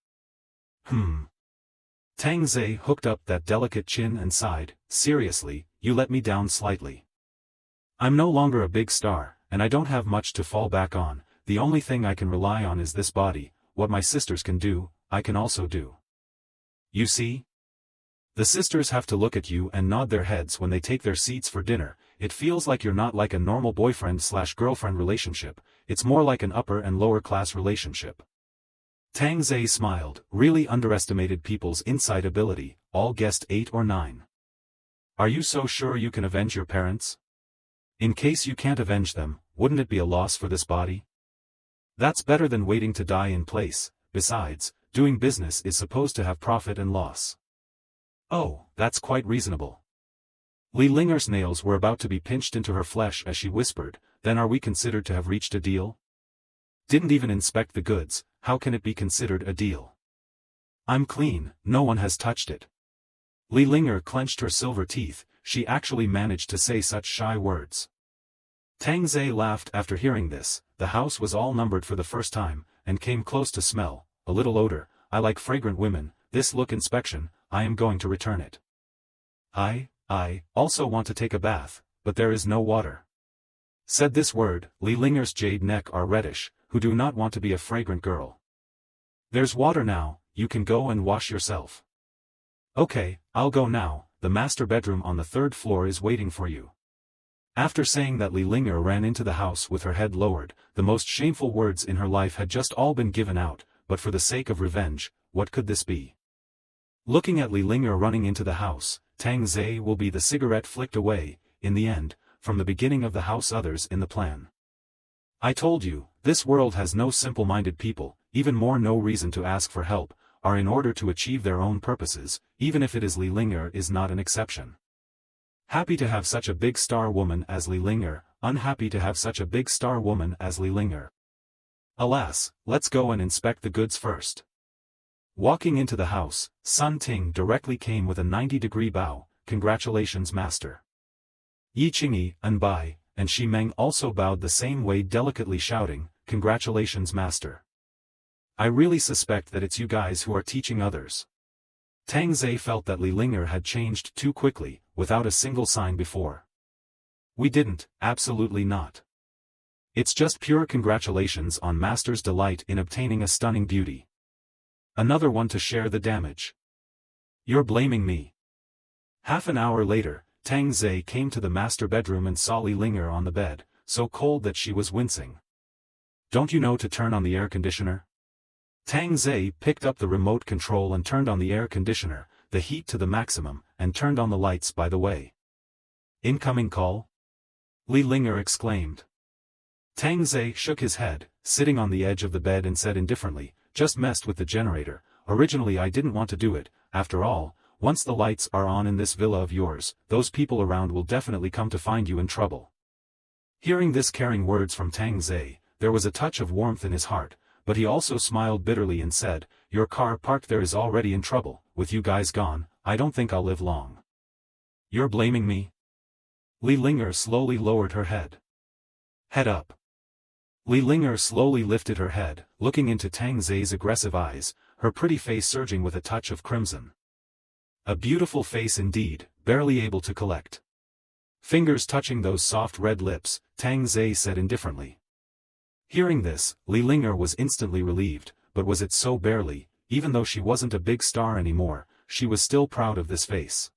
Tang Ze hooked up that delicate chin and sighed, seriously, you let me down slightly. I'm no longer a big star, and I don't have much to fall back on. The only thing I can rely on is this body. What my sisters can do, I can also do. You see? The sisters have to look at you and nod their heads when they take their seats for dinner. It feels like you're not like a normal boyfriend/girlfriend relationship, it's more like an upper and lower class relationship. Tang Ze smiled, really underestimated people's insight ability, all guessed 8 or 9. Are you so sure you can avenge your parents? In case you can't avenge them, wouldn't it be a loss for this body? That's better than waiting to die in place. Besides, doing business is supposed to have profit and loss. Oh, that's quite reasonable. Li Linger's nails were about to be pinched into her flesh as she whispered, then are we considered to have reached a deal? Didn't even inspect the goods, how can it be considered a deal? I'm clean, no one has touched it. Li Linger clenched her silver teeth, she actually managed to say such shy words. Tang Ze laughed after hearing this. The house was all numbered for the first time, and came close to smell, a little odor. I like fragrant women, this look inspection, I am going to return it. I also want to take a bath, but there is no water. Said this word, Li Linger's jade neck are reddish, who do not want to be a fragrant girl. There's water now, you can go and wash yourself. Okay, I'll go now, the master bedroom on the 3rd floor is waiting for you. After saying that, Li Linger ran into the house with her head lowered. The most shameful words in her life had just all been given out, but for the sake of revenge, what could this be? Looking at Li Linger running into the house, Tang Ze will be the cigarette flicked away, in the end, from the beginning of the house others in the plan. I told you, this world has no simple-minded people, even more no reason to ask for help, are in order to achieve their own purposes, even if it is Li Linger is not an exception. Happy to have such a big star woman as Li Linger, unhappy to have such a big star woman as Li Linger. Alas, let's go and inspect the goods first. Walking into the house, Sun Ting directly came with a 90-degree bow, congratulations master. Yi Qingyi, and Bai, and Shi Meng also bowed the same way delicately shouting, congratulations master. I really suspect that it's you guys who are teaching others. Tang Ze felt that Li Linger had changed too quickly, without a single sign before. We didn't, absolutely not. It's just pure congratulations on master's delight in obtaining a stunning beauty. Another one to share the damage. You're blaming me. Half an hour later, Tang Ze came to the master bedroom and saw Li Linger on the bed, so cold that she was wincing. Don't you know to turn on the air conditioner? Tang Ze picked up the remote control and turned on the air conditioner, the heat to the maximum, and turned on the lights by the way. Incoming call? Li Linger exclaimed. Tang Ze shook his head, sitting on the edge of the bed and said indifferently, just messed with the generator. Originally I didn't want to do it. After all, once the lights are on in this villa of yours, those people around will definitely come to find you in trouble. Hearing this caring words from Tang Ze, there was a touch of warmth in his heart, but he also smiled bitterly and said, your car parked there is already in trouble. With you guys gone, I don't think I'll live long. You're blaming me? Li Linger slowly lowered her head. Head up. Li Linger slowly lifted her head, looking into Tang Ze's aggressive eyes, her pretty face surging with a touch of crimson. A beautiful face indeed, barely able to collect. Fingers touching those soft red lips, Tang Ze said indifferently. Hearing this, Li Linger was instantly relieved, but was it so barely? Even though she wasn't a big star anymore, she was still proud of this face.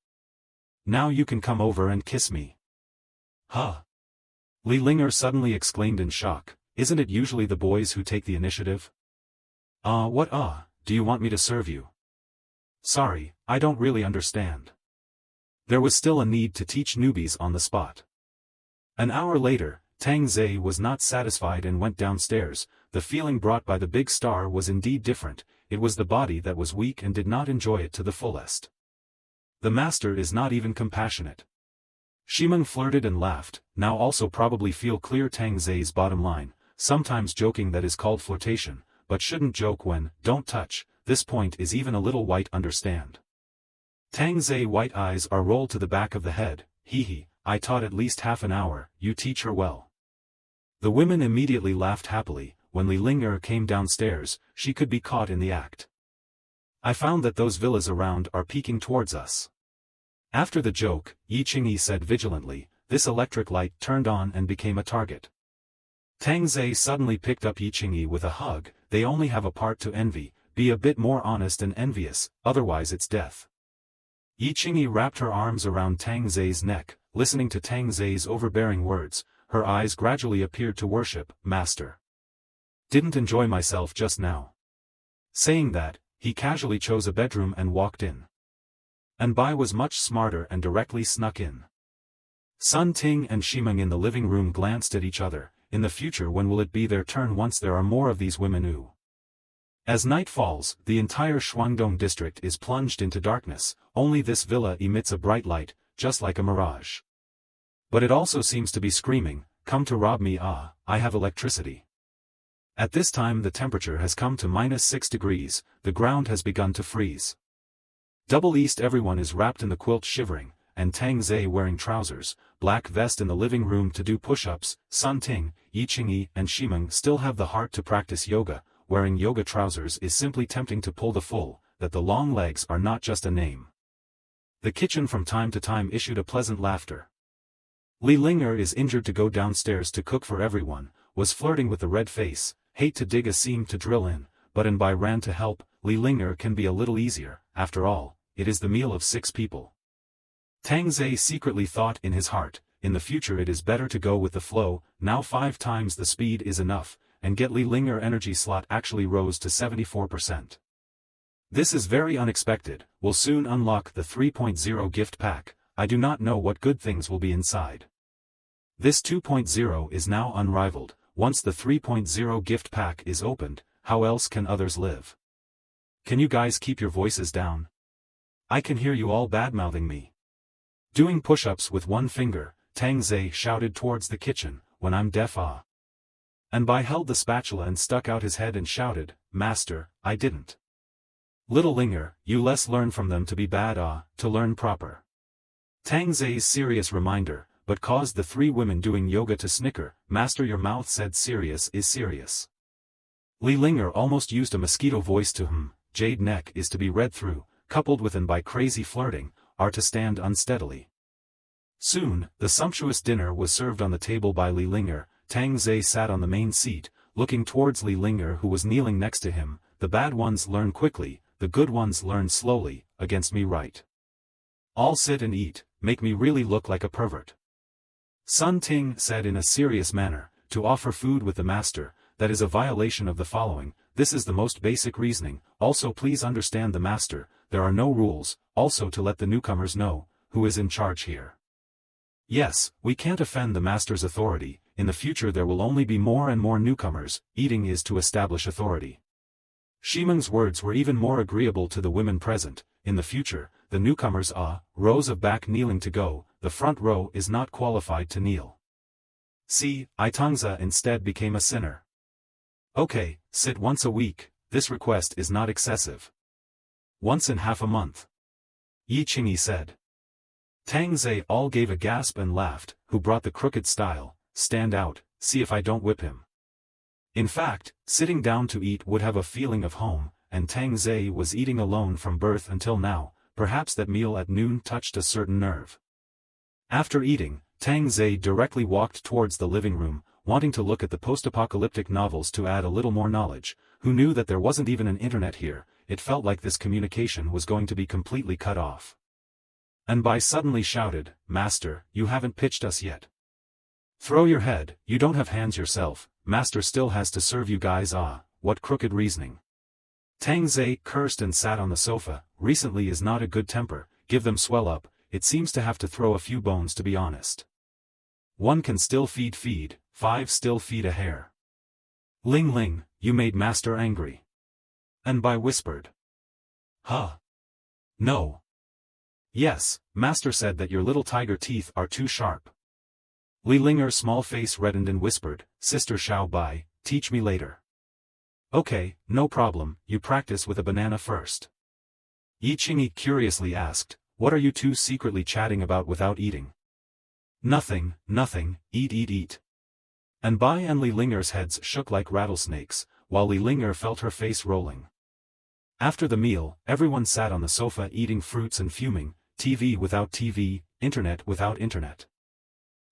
Now you can come over and kiss me. Huh? Li Linger suddenly exclaimed in shock, isn't it usually the boys who take the initiative? Do you want me to serve you? Sorry, I don't really understand. There was still a need to teach newbies on the spot. An hour later, Tang Ze was not satisfied and went downstairs. The feeling brought by the big star was indeed different, it was the body that was weak and did not enjoy it to the fullest. The master is not even compassionate. Shimeng flirted and laughed, now also probably feel clear Tang Ze's bottom line, sometimes joking that is called flirtation, but shouldn't joke when, don't touch, this point is even a little white understand. Tang Ze white eyes are rolled to the back of the head, hee, I taught at least half an hour, you teach her well. The women immediately laughed happily. When Li Ling'er came downstairs, she could be caught in the act. I found that those villas around are peeking towards us. After the joke, Yi Qingyi said vigilantly, this electric light turned on and became a target. Tang Ze suddenly picked up Yi Qingyi with a hug, they only have a part to envy, be a bit more honest and envious, otherwise it's death. Yi Qingyi wrapped her arms around Tang Ze's neck, listening to Tang Ze's overbearing words, her eyes gradually appeared to worship, Master. Didn't enjoy myself just now. Saying that, he casually chose a bedroom and walked in. And Bai was much smarter and directly snuck in. Sun Ting and Shimeng in the living room glanced at each other, in the future when will it be their turn once there are more of these women who? As night falls, the entire Shuangdong district is plunged into darkness, only this villa emits a bright light, just like a mirage. But it also seems to be screaming, come to rob me I have electricity. At this time the temperature has come to -6 degrees, the ground has begun to freeze. Double East everyone is wrapped in the quilt shivering, and Tang Ze wearing trousers, black vest in the living room to do push-ups, Sun Ting, Yi Qingyi and Shimeng still have the heart to practice yoga, wearing yoga trousers is simply tempting to pull the full, that the long legs are not just a name. The kitchen from time to time issued a pleasant laughter. Li Ling'er is injured to go downstairs to cook for everyone, was flirting with the red face, hate to dig a seam to drill in, but Bai ran to help, Li Ling'er can be a little easier, after all, it is the meal of 6 people. Tang Ze secretly thought in his heart, in the future it is better to go with the flow, now 5 times the speed is enough, and get Li Ling'er energy slot actually rose to 74%. This is very unexpected, will soon unlock the 3.0 gift pack, I do not know what good things will be inside. This 2.0 is now unrivaled, once the 3.0 gift pack is opened, how else can others live? Can you guys keep your voices down? I can hear you all badmouthing me. Doing push-ups with one finger, Tang Ze shouted towards the kitchen, when I'm deaf And Bai held the spatula and stuck out his head and shouted, Master, I didn't. Little Ling'er, you less learn from them to be bad to learn proper. Tang Ze's serious reminder, but caused the 3 women doing yoga to snicker, Master your mouth said serious is serious. Li Ling'er almost used a mosquito voice to jade neck is to be read through, coupled with and by crazy flirting, are to stand unsteadily. Soon, the sumptuous dinner was served on the table by Li Ling'er, Tang Ze sat on the main seat, looking towards Li Ling'er who was kneeling next to him, the bad ones learn quickly, the good ones learn slowly, against me right. All sit and eat, make me really look like a pervert. Sun Ting said in a serious manner, to offer food with the master, that is a violation of the following, this is the most basic reasoning, also please understand the master, there are no rules, also to let the newcomers know, who is in charge here. Yes, we can't offend the master's authority, in the future there will only be more and more newcomers, eating is to establish authority. Shimeng's words were even more agreeable to the women present, in the future, the newcomers rows of back kneeling to go, the front row is not qualified to kneel. See, Tang Ze instead became a sinner. Okay, sit once a week, this request is not excessive. Once in half a month. Yi Qingyi said. Tang Ze all gave a gasp and laughed, who brought the crooked style, stand out, see if I don't whip him. In fact, sitting down to eat would have a feeling of home, and Tang Ze was eating alone from birth until now, perhaps that meal at noon touched a certain nerve. After eating, Tang Ze directly walked towards the living room, wanting to look at the post-apocalyptic novels to add a little more knowledge, who knew that there wasn't even an internet here, it felt like this communication was going to be completely cut off. Bai suddenly shouted, Master, you haven't pitched us yet. Throw your head, you don't have hands yourself, Master still has to serve you guys what crooked reasoning. Tang Ze cursed and sat on the sofa, recently is not a good temper, give them swell up, it seems to have to throw a few bones to be honest. 1 can still feed, 5 still feed a hare. Ling Ling, you made Master angry. Bai whispered. Huh. No. Yes, master said that your little tiger teeth are too sharp. Li Linger's small face reddened and whispered, Sister Xiao Bai, teach me later. Okay, no problem, you practice with a banana first. Yi Qingyi curiously asked, what are you two secretly chatting about without eating? Nothing, nothing, eat. And Bai and Li Linger's heads shook like rattlesnakes, while Li Linger felt her face rolling. After the meal, everyone sat on the sofa eating fruits and fuming, TV without TV, internet without internet.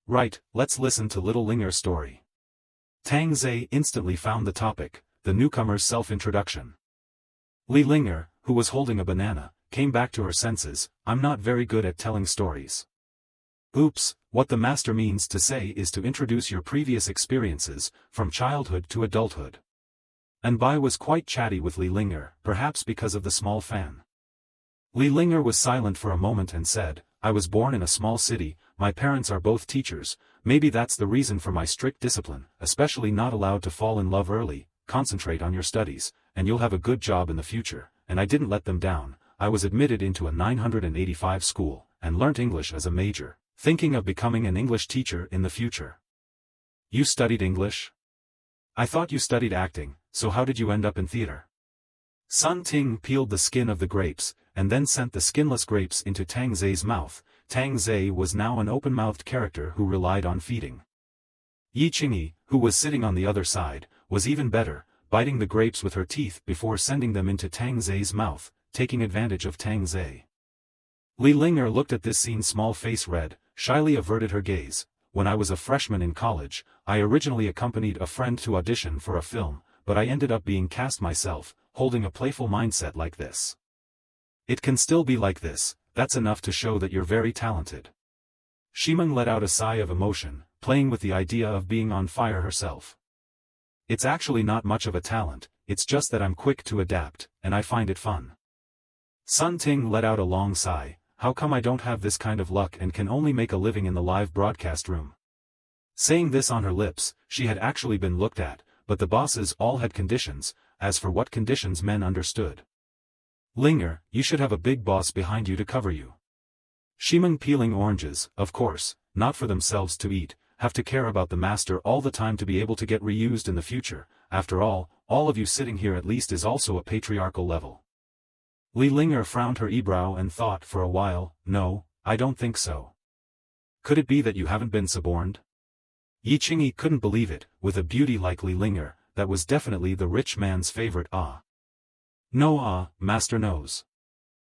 Right, let's listen to little Linger's story. Tang Ze instantly found the topic, the newcomer's self-introduction. Li Linger, who was holding a banana, came back to her senses, I'm not very good at telling stories. Oops, what the master means to say is to introduce your previous experiences, from childhood to adulthood. And Bai was quite chatty with Li Linger, perhaps because of the small fan. Li Linger was silent for a moment and said, I was born in a small city, my parents are both teachers, maybe that's the reason for my strict discipline, especially not allowed to fall in love early, concentrate on your studies, and you'll have a good job in the future, and I didn't let them down, I was admitted into a 985 school, and learnt English as a major, thinking of becoming an English teacher in the future. You studied English? I thought you studied acting, so how did you end up in theater? Sun Ting peeled the skin of the grapes, and then sent the skinless grapes into Tang Ze's mouth. Tang Ze was now an open-mouthed character who relied on feeding. Yi Qingyi, who was sitting on the other side, was even better, biting the grapes with her teeth before sending them into Tang Ze's mouth, taking advantage of Tang Ze. Li Linger looked at this scene, small face red, shyly averted her gaze. When I was a freshman in college, I originally accompanied a friend to audition for a film, but I ended up being cast myself, holding a playful mindset like this. It can still be like this, that's enough to show that you're very talented. Shimeng let out a sigh of emotion, playing with the idea of being on fire herself. It's actually not much of a talent, it's just that I'm quick to adapt, and I find it fun. Sun Ting let out a long sigh, how come I don't have this kind of luck and can only make a living in the live broadcast room? Saying this on her lips, she had actually been looked at, but the bosses all had conditions, as for what conditions men understood. Linger, you should have a big boss behind you to cover you. Shimeng peeling oranges, of course, not for themselves to eat, have to care about the master all the time to be able to get reused in the future, after all of you sitting here at least is also a patriarchal level. Li Linger frowned her eyebrow and thought for a while, no, I don't think so. Could it be that you haven't been suborned? Yi Qingyi couldn't believe it, with a beauty like Li Linger, that was definitely the rich man's favorite. No, master knows.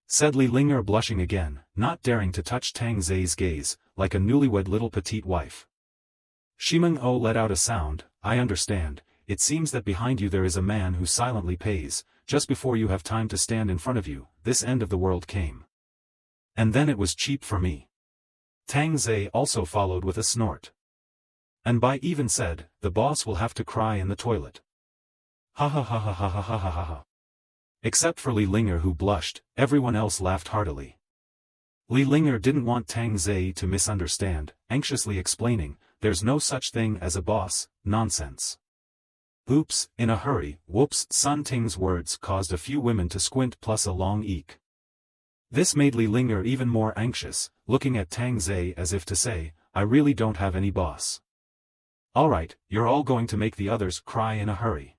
Said Li Linger, blushing again, not daring to touch Tang Ze's gaze, like a newlywed little petite wife. Shimeng let out a sound, I understand, it seems that behind you there is a man who silently pays, just before you have time to stand in front of you, this end of the world came. And then it was cheap for me. Tang Ze also followed with a snort. And Bai even said, the boss will have to cry in the toilet. Ha ha ha ha ha ha ha ha ha ha. Except for Li Linger, who blushed, everyone else laughed heartily. Li Linger didn't want Tang Ze to misunderstand, anxiously explaining, there's no such thing as a boss, nonsense. Oops, in a hurry, whoops. Sun Ting's words caused a few women to squint plus a long eek. This made Li Linger even more anxious, looking at Tang Ze as if to say, I really don't have any boss. Alright, you're all going to make the others cry in a hurry.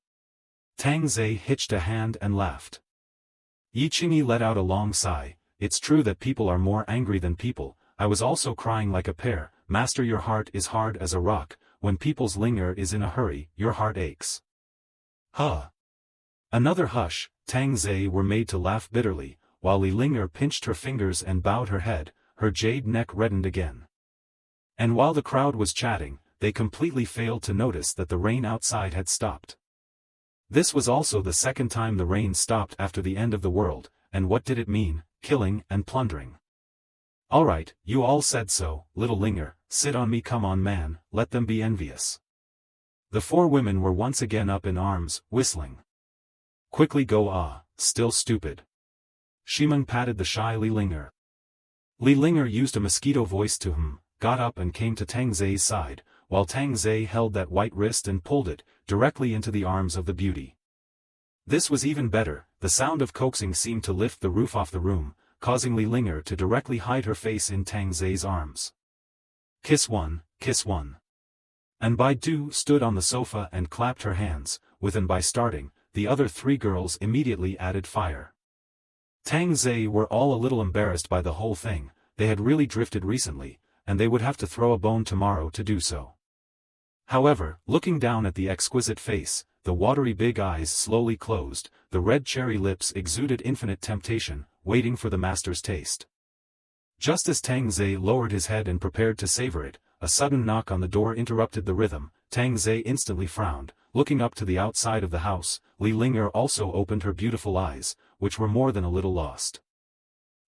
Tang Ze hitched a hand and laughed. Yi Qingyi let out a long sigh, it's true that people are more angry than people, I was also crying like a pear, master your heart is hard as a rock, when people's Linger is in a hurry, your heart aches. Huh. Another hush. Tang Ze were made to laugh bitterly, while Li Linger pinched her fingers and bowed her head, her jade neck reddened again. And while the crowd was chatting, they completely failed to notice that the rain outside had stopped. This was also the second time the rain stopped after the end of the world, and what did it mean? Killing and plundering. Alright, you all said so, little Linger, sit on me, come on man, let them be envious. The four women were once again up in arms, whistling. Quickly go still stupid. Shimeng patted the shy Li Linger. Li Linger used a mosquito voice to him, got up and came to Tang Ze's side, while Tang Ze held that white wrist and pulled it, directly into the arms of the beauty. This was even better, the sound of coaxing seemed to lift the roof off the room, causing Li Linger to directly hide her face in Tang Ze's arms. Kiss one, kiss one. And Bai Du stood on the sofa and clapped her hands, and by starting, the other three girls immediately added fire. Tang Ze were all a little embarrassed by the whole thing, they had really drifted recently, and they would have to throw a bone tomorrow to do so. However, looking down at the exquisite face, the watery big eyes slowly closed, the red cherry lips exuded infinite temptation, waiting for the master's taste. Just as Tang Ze lowered his head and prepared to savor it, a sudden knock on the door interrupted the rhythm. Tang Ze instantly frowned, looking up to the outside of the house. Li Linger also opened her beautiful eyes, which were more than a little lost.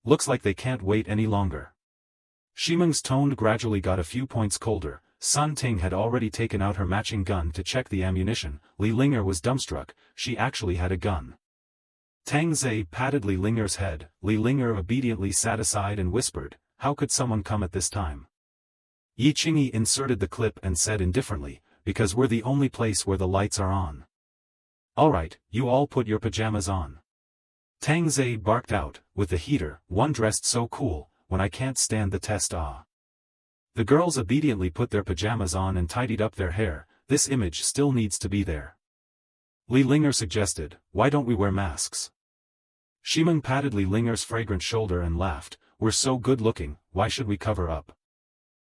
Looks like they can't wait any longer. Shimeng's tone gradually got a few points colder. Sun Ting had already taken out her matching gun to check the ammunition. Li Linger was dumbstruck, she actually had a gun. Tang Ze patted Li Linger's head. Li Linger obediently sat aside and whispered, "How could someone come at this time?" Yi Qingyi inserted the clip and said indifferently, "Because we're the only place where the lights are on." "Alright, you all put your pajamas on." Tang Ze barked out, "With the heater, one dressed so cool, when I can't stand the test ah." The girls obediently put their pajamas on and tidied up their hair. This image still needs to be there. Li Linger suggested, "Why don't we wear masks?" Shimeng patted Li Linger's fragrant shoulder and laughed, "We're so good looking, why should we cover up?"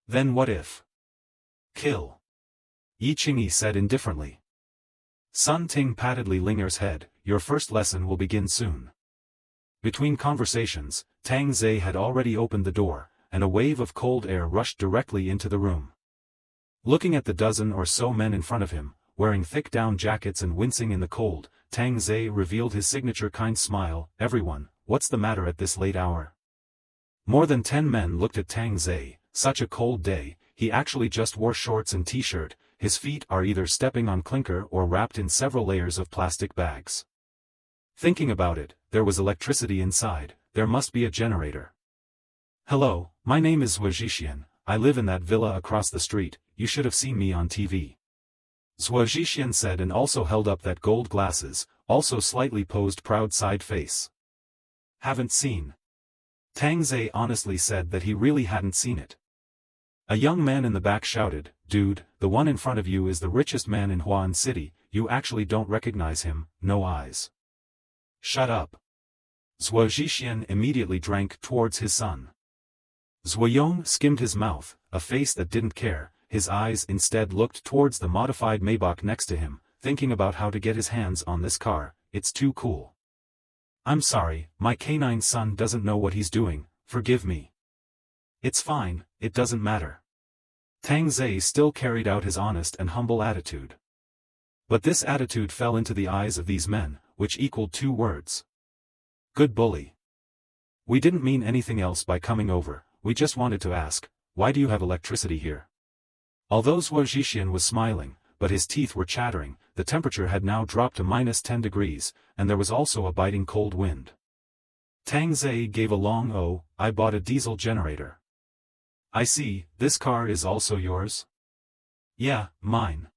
"Then what if? Kill?" Yi Qingyi said indifferently. Sun Ting patted Li Linger's head, "Your first lesson will begin soon." Between conversations, Tang Ze had already opened the door, and a wave of cold air rushed directly into the room. Looking at the dozen or so men in front of him, wearing thick down jackets and wincing in the cold, Tang Ze revealed his signature kind smile. "Everyone, what's the matter at this late hour?" More than 10 men looked at Tang Ze. Such a cold day, he actually just wore shorts and t-shirt, his feet are either stepping on clinker or wrapped in several layers of plastic bags. Thinking about it, there was electricity inside, there must be a generator. "Hello, my name is Zhuo Zhixian, I live in that villa across the street, you should have seen me on TV." Zhuo Zhixian said and also held up that gold glasses, also slightly posed proud side face. "Haven't seen." Tang Ze honestly said that he really hadn't seen it. A young man in the back shouted, "Dude, the one in front of you is the richest man in Huan City, you actually don't recognize him, no eyes." "Shut up." Zhuo Zhixian immediately drank towards his son. Zhuo Yong skimmed his mouth, a face that didn't care, his eyes instead looked towards the modified Maybach next to him, thinking about how to get his hands on this car, it's too cool. "I'm sorry, my canine son doesn't know what he's doing, forgive me." "It's fine, it doesn't matter." Tang Ze still carried out his honest and humble attitude. But this attitude fell into the eyes of these men, which equaled 2 words. "Good bully. We didn't mean anything else by coming over, we just wanted to ask, why do you have electricity here?" Although Zhuo Zhixian was smiling, but his teeth were chattering, the temperature had now dropped to -10 degrees, and there was also a biting cold wind. Tang Ze gave a long "Oh, I bought a diesel generator." "I see, this car is also yours?" "Yeah, mine."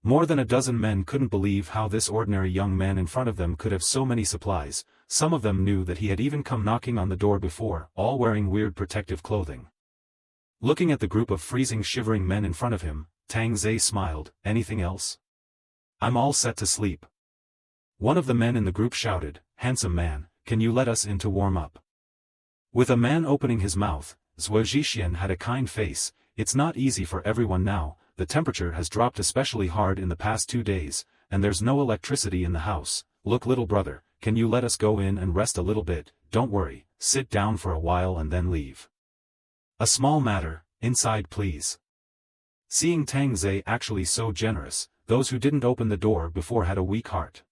More than a dozen men couldn't believe how this ordinary young man in front of them could have so many supplies. Some of them knew that he had even come knocking on the door before, all wearing weird protective clothing. Looking at the group of freezing shivering men in front of him, Tang Ze smiled, "Anything else?" "I'm all set to sleep." One of the men in the group shouted, "Handsome man, can you let us in to warm up?" With a man opening his mouth, Zhuo Zhixian had a kind face. "It's not easy for everyone now, the temperature has dropped especially hard in the past 2 days, and there's no electricity in the house. Look little brother, can you let us go in and rest a little bit? Don't worry, sit down for a while and then leave. A small matter, inside please." Seeing Tang Ze actually so generous, those who didn't open the door before had a weak heart.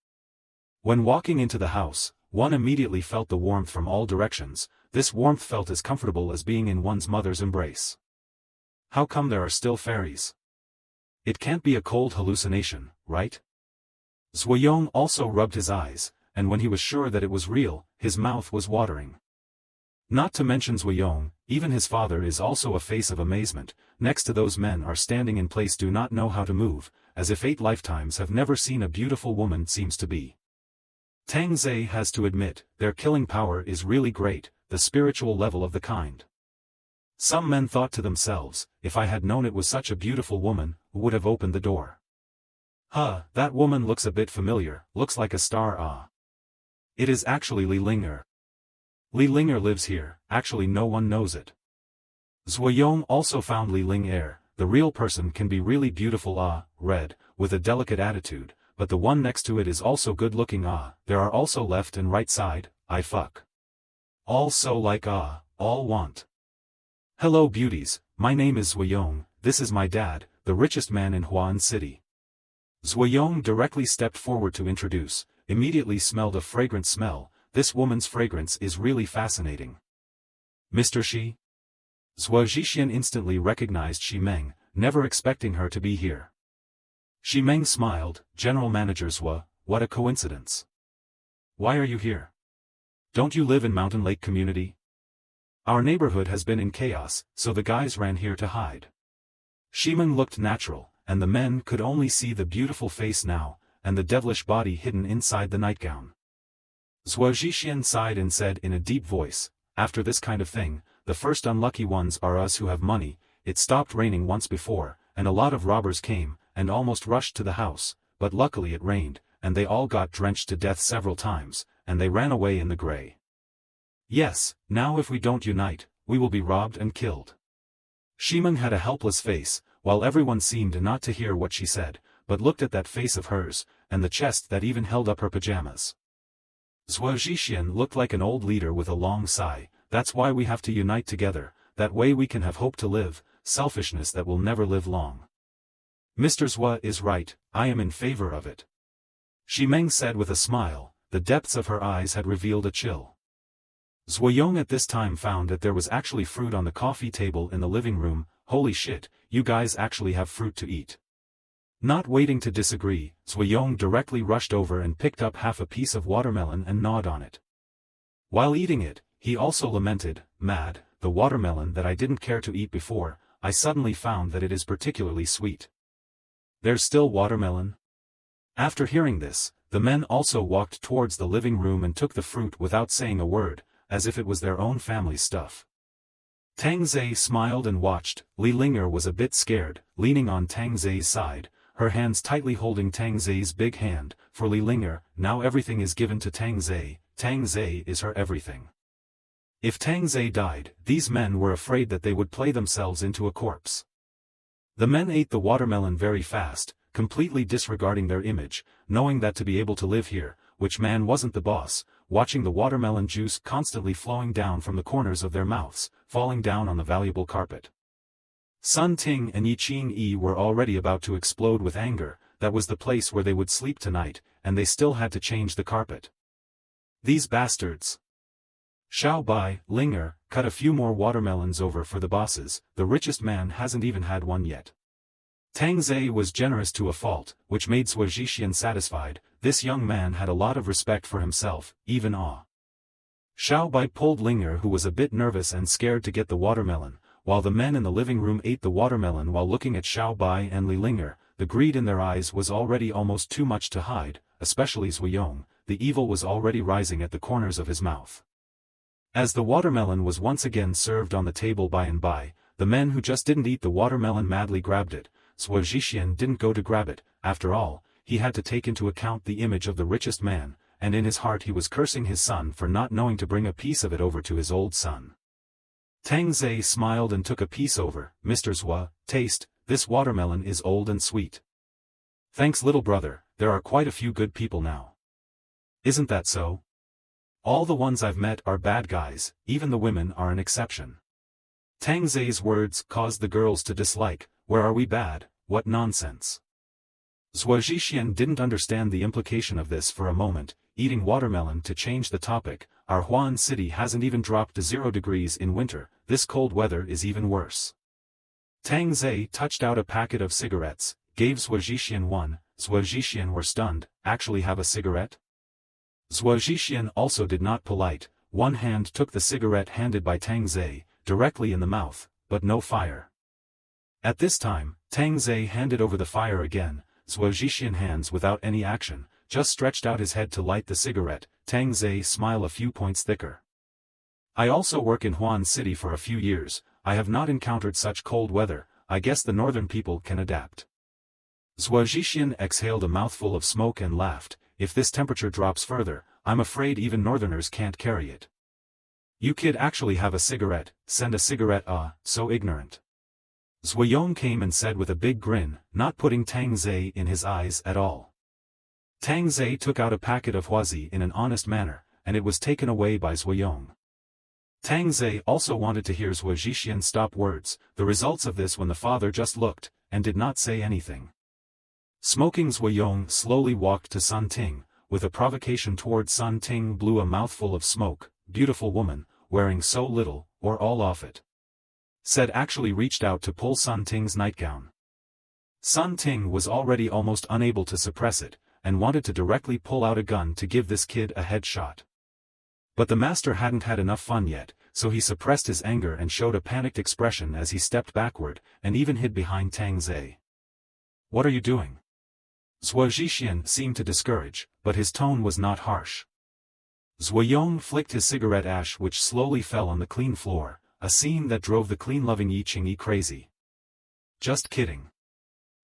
When walking into the house, one immediately felt the warmth from all directions. This warmth felt as comfortable as being in one's mother's embrace. How come there are still fairies? It can't be a cold hallucination, right? Zhuo Yong also rubbed his eyes, and when he was sure that it was real, his mouth was watering. Not to mention Zhuo Yong, even his father is also a face of amazement. Next to those men are standing in place, do not know how to move, as if 8 lifetimes have never seen a beautiful woman seems to be. Tang Ze has to admit, their killing power is really great. the spiritual level of the kind. Some men thought to themselves, if I had known it was such a beautiful woman, who would have opened the door? That woman looks a bit familiar, looks like a star. It is actually Li Linger. Li Linger lives here, actually no one knows it. Zhuoyong also found Li Linger. The real person can be really beautiful red, with a delicate attitude, but the one next to it is also good looking there are also left and right side, I fuck. All so like all want. Hello beauties, my name is Zhuoyong, this is my dad, the richest man in Huan City. Zhuoyong directly stepped forward to introduce, immediately smelled a fragrant smell. This woman's fragrance is really fascinating. Mr. Shi? Zhuo Zhixian instantly recognized Shi Meng, never expecting her to be here. Shi Meng smiled, General Manager Zhuo, what a coincidence. Why are you here? Don't you live in Mountain Lake Community? Our neighborhood has been in chaos, so the guys ran here to hide. Shi Meng looked natural, and the men could only see the beautiful face now, and the devilish body hidden inside the nightgown. Zhuo Zhixian sighed and said in a deep voice, after this kind of thing, the first unlucky ones are us who have money. It stopped raining once before, and a lot of robbers came, and almost rushed to the house, but luckily it rained, and they all got drenched to death several times, and they ran away in the gray. Yes, now if we don't unite, we will be robbed and killed. Shi Meng had a helpless face, while everyone seemed not to hear what she said, but looked at that face of hers, and the chest that even held up her pajamas. Zhuo Zhixian looked like an old leader with a long sigh. That's why we have to unite together, that way we can have hope to live, selfishness that will never live long. Mr. Zhuo is right, I am in favor of it. Shi Meng said with a smile, the depths of her eyes had revealed a chill. Zhuoyong at this time found that there was actually fruit on the coffee table in the living room. Holy shit, you guys actually have fruit to eat. Not waiting to disagree, Zhuoyong directly rushed over and picked up half a piece of watermelon and gnawed on it. While eating it, he also lamented, mad, the watermelon that I didn't care to eat before, I suddenly found that it is particularly sweet. There's still watermelon? After hearing this, the men also walked towards the living room and took the fruit without saying a word, as if it was their own family's stuff. Tang Ze smiled and watched. Li Linger was a bit scared, leaning on Tang Ze's side, her hands tightly holding Tang Ze's big hand. For Li Linger, now everything is given to Tang Ze is her everything. If Tang Ze died, these men were afraid that they would play themselves into a corpse. The men ate the watermelon very fast, completely disregarding their image, knowing that to be able to live here, which man wasn't the boss, watching the watermelon juice constantly flowing down from the corners of their mouths, falling down on the valuable carpet. Sun Ting and Yi Qing Yi were already about to explode with anger. That was the place where they would sleep tonight, and they still had to change the carpet. These bastards. Xiao Bai, Linger, cut a few more watermelons over for the bosses. The richest man hasn't even had one yet. Tang Ze was generous to a fault, which made Zhuo Zhixian satisfied. This young man had a lot of respect for himself, even awe. Xiao Bai pulled Linger, who was a bit nervous and scared, to get the watermelon, while the men in the living room ate the watermelon while looking at Xiao Bai and Li Linger. The greed in their eyes was already almost too much to hide, especially Zhuoyong. The evil was already rising at the corners of his mouth. As the watermelon was once again served on the table by and by, the men who just didn't eat the watermelon madly grabbed it. Zhuo Zhixian didn't go to grab it. After all, he had to take into account the image of the richest man, and in his heart he was cursing his son for not knowing to bring a piece of it over to his old son. Tang Ze smiled and took a piece over. Mr. Zhuo, taste, this watermelon is old and sweet. Thanks little brother, there are quite a few good people now. Isn't that so? All the ones I've met are bad guys, even the women are an exception. Tang Ze's words caused the girls to dislike. Where are we bad? What nonsense. Zhuo Zhixian didn't understand the implication of this for a moment, eating watermelon to change the topic. Our Huan city hasn't even dropped to 0 degrees in winter, this cold weather is even worse. Tang Ze touched out a packet of cigarettes, gave Zhuo Zhixian one. Zhuo Zhixian were stunned. Actually have a cigarette? Zhuo Zhixian also did not polite. One hand took the cigarette handed by Tang Ze, directly in the mouth, but no fire. At this time, Tang Ze handed over the fire again. Zhuo Zhixian hands without any action, just stretched out his head to light the cigarette. Tang Ze smile a few points thicker. I also work in Huan City for a few years. I have not encountered such cold weather. I guess the northern people can adapt. Zhuo Zhixian exhaled a mouthful of smoke and laughed. If this temperature drops further, I'm afraid even northerners can't carry it. You kid actually have a cigarette, send a cigarette so ignorant. Zhuo Yong came and said with a big grin, not putting Tang Ze in his eyes at all. Tang Ze took out a packet of huazi in an honest manner, and it was taken away by Zhuo Yong. Tang Ze also wanted to hear Zhuo Zhixian stop words, the results of this when the father just looked, and did not say anything. Smoking Zhuo Yong slowly walked to Sun Ting, with a provocation toward Sun Ting blew a mouthful of smoke. Beautiful woman, wearing so little, or all off it. Said actually reached out to pull Sun Ting's nightgown. Sun Ting was already almost unable to suppress it, and wanted to directly pull out a gun to give this kid a headshot. But the master hadn't had enough fun yet, so he suppressed his anger and showed a panicked expression as he stepped backward, and even hid behind Tang Ze. What are you doing? Zhuo Zhixian seemed to discourage, but his tone was not harsh. Zhuo Yong flicked his cigarette ash which slowly fell on the clean floor, a scene that drove the clean-loving Yi Qingyi crazy. Just kidding.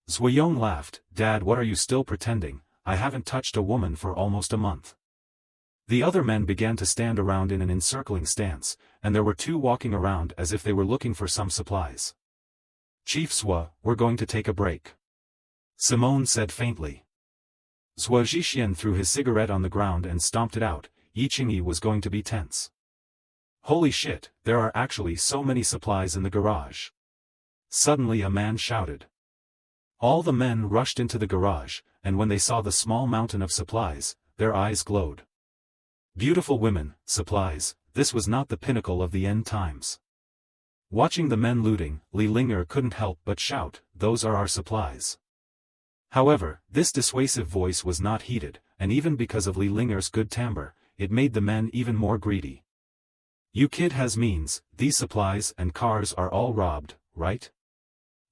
Zhuo Yong laughed, Dad, what are you still pretending? I haven't touched a woman for almost a month. The other men began to stand around in an encircling stance, and there were two walking around as if they were looking for some supplies. Chief Zhuo, we're going to take a break. Simone said faintly. Zhuo Zhixian threw his cigarette on the ground and stomped it out. Yi Qingyi was going to be tense. Holy shit, there are actually so many supplies in the garage. Suddenly a man shouted. All the men rushed into the garage, and when they saw the small mountain of supplies, their eyes glowed. Beautiful women, supplies, this was not the pinnacle of the end times. Watching the men looting, Li Linger couldn't help but shout, those are our supplies. However, this dissuasive voice was not heeded, and even because of Li Linger's good timbre, it made the men even more greedy. You kid has means, these supplies and cars are all robbed, right?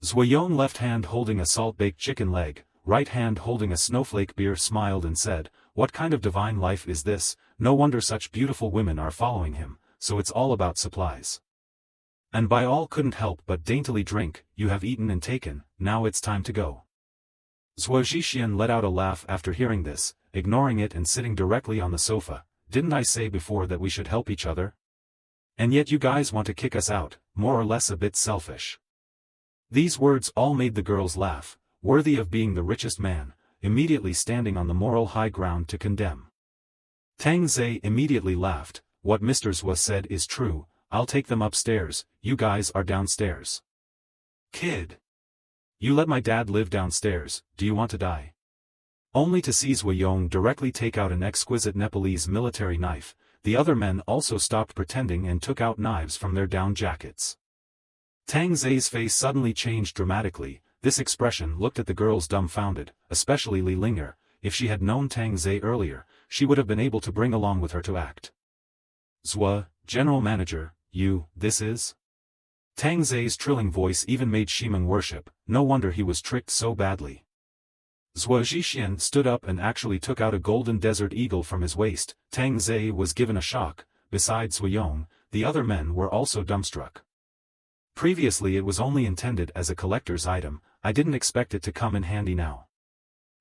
Zhuo Yong left hand holding a salt-baked chicken leg, right hand holding a snowflake beer smiled and said, what kind of divine life is this? No wonder such beautiful women are following him, so it's all about supplies. And by all couldn't help but daintily drink, you have eaten and taken, now it's time to go. Zhuo Zhixian let out a laugh after hearing this, ignoring it and sitting directly on the sofa. Didn't I say before that we should help each other? And yet you guys want to kick us out, more or less a bit selfish. These words all made the girls laugh, worthy of being the richest man, immediately standing on the moral high ground to condemn. Tang Ze immediately laughed, what Mr. Zhuo said is true, I'll take them upstairs, you guys are downstairs. Kid. You let my dad live downstairs, do you want to die? Only to see Zhuo Yong directly take out an exquisite Nepalese military knife, the other men also stopped pretending and took out knives from their down jackets. Tang Ze's face suddenly changed dramatically, this expression looked at the girls dumbfounded, especially Li Linger. If she had known Tang Ze earlier, she would have been able to bring along with her to act. Zhuo, General Manager, this is? Tang Ze's trilling voice even made Shimeng worship, no wonder he was tricked so badly. Zhuo Zhixian stood up and actually took out a golden desert eagle from his waist. Tang Ze was given a shock. Besides Zhuo Yong, the other men were also dumbstruck. Previously it was only intended as a collector's item, I didn't expect it to come in handy now.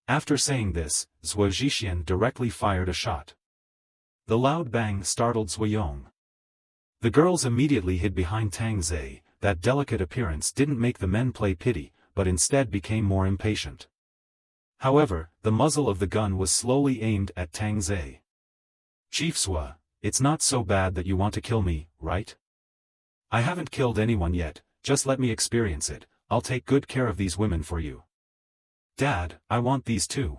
After saying this, Zhuo Zhixian directly fired a shot. The loud bang startled Zhuo Yong. The girls immediately hid behind Tang Ze. That delicate appearance didn't make the men play pity, but instead became more impatient. However, the muzzle of the gun was slowly aimed at Tang Ze. Chief Zhuo, it's not so bad that you want to kill me, right? I haven't killed anyone yet, just let me experience it, I'll take good care of these women for you. Dad, I want these too.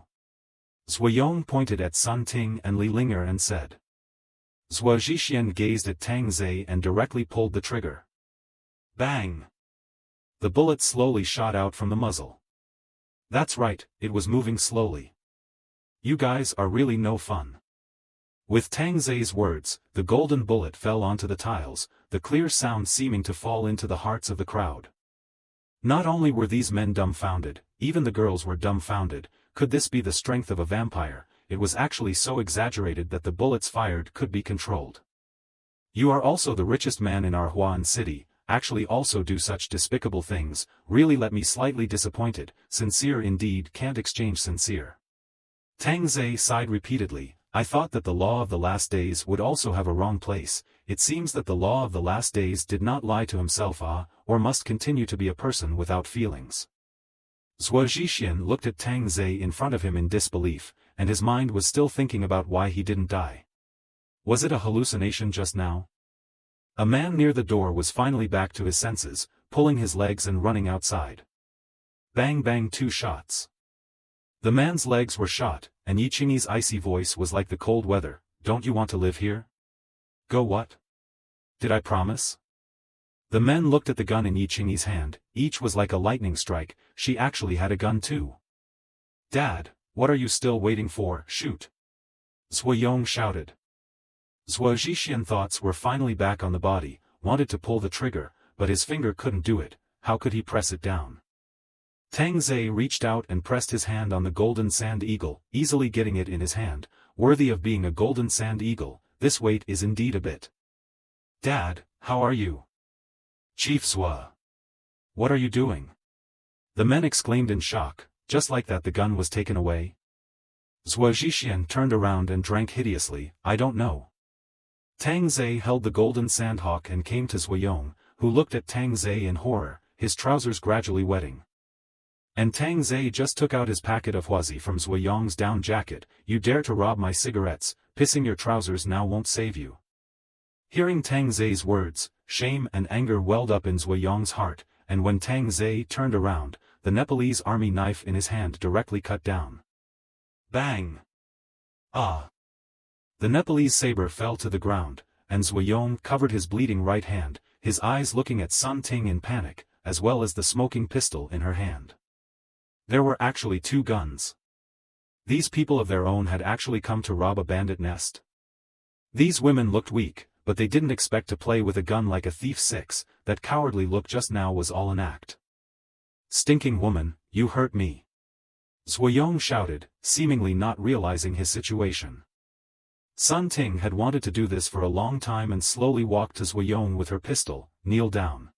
Zhuo Yong pointed at Sun Ting and Li Linger and said. Zhuo Zhixian gazed at Tang Ze and directly pulled the trigger. Bang! The bullet slowly shot out from the muzzle. That's right, it was moving slowly. You guys are really no fun. With Tang Ze's words, the golden bullet fell onto the tiles, the clear sound seeming to fall into the hearts of the crowd. Not only were these men dumbfounded, even the girls were dumbfounded. Could this be the strength of a vampire? It was actually so exaggerated that the bullets fired could be controlled. You are also the richest man in our Huan city, actually also do such despicable things, really let me slightly disappointed, sincere indeed can't exchange sincere. Tang Ze sighed repeatedly. I thought that the law of the last days would also have a wrong place. It seems that the law of the last days did not lie to himself or must continue to be a person without feelings. Zhuo Zhixian looked at Tang Ze in front of him in disbelief, and his mind was still thinking about why he didn't die. Was it a hallucination just now? A man near the door was finally back to his senses, pulling his legs and running outside. Bang bang, 2 shots. The man's legs were shot, and Yi Qingyi's icy voice was like the cold weather. Don't you want to live here? Go what? Did I promise? The men looked at the gun in Yi Qingyi's hand. Each was like a lightning strike. She actually had a gun too. Dad, what are you still waiting for? Shoot! Zhuo Yong shouted. Zhuo Zhixian thoughts were finally back on the body, wanted to pull the trigger, but his finger couldn't do it. How could he press it down? Tang Ze reached out and pressed his hand on the golden sand eagle, easily getting it in his hand. Worthy of being a golden sand eagle, this weight is indeed a bit. Dad, how are you? Chief Zhuo. What are you doing? The men exclaimed in shock. Just like that the gun was taken away. Zhuo Zhixian turned around and drank hideously. I don't know. Tang Ze held the golden sandhawk and came to Zhuo Yong, who looked at Tang Ze in horror, his trousers gradually wetting. And Tang Ze just took out his packet of huazi from Zhuo Yong's down jacket. You dare to rob my cigarettes, pissing your trousers now won't save you. Hearing Tang Ze's words, shame and anger welled up in Zhuo Yong's heart, and when Tang Ze turned around, the Nepalese army knife in his hand directly cut down. Bang! Ah! The Nepalese saber fell to the ground, and Zhuo Yong covered his bleeding right hand, his eyes looking at Sun Ting in panic, as well as the smoking pistol in her hand. There were actually 2 guns. These people of their own had actually come to rob a bandit nest. These women looked weak, but they didn't expect to play with a gun like a thief. 6, that cowardly look just now was all an act. Stinking woman, you hurt me. Zhuo Yong shouted, seemingly not realizing his situation. Sun Ting had wanted to do this for a long time and slowly walked to Zhuo Yong with her pistol. Kneel down.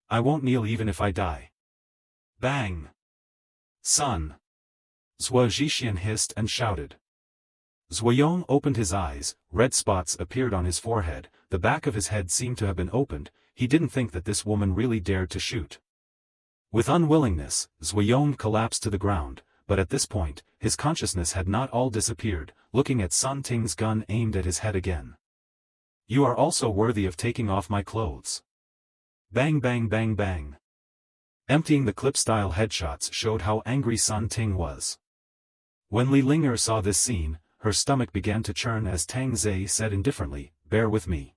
I won't kneel even if I die. Bang! Son! Zhuo Zhixian hissed and shouted. Zhuo Yong opened his eyes, red spots appeared on his forehead, the back of his head seemed to have been opened. He didn't think that this woman really dared to shoot. With unwillingness, Zhuo Yong collapsed to the ground, but at this point, his consciousness had not all disappeared, looking at Sun Ting's gun aimed at his head again. You are also worthy of taking off my clothes. Bang bang bang bang. Emptying the clip-style headshots showed how angry Sun Ting was. When Li Linger saw this scene, her stomach began to churn as Tang Ze said indifferently, bear with me.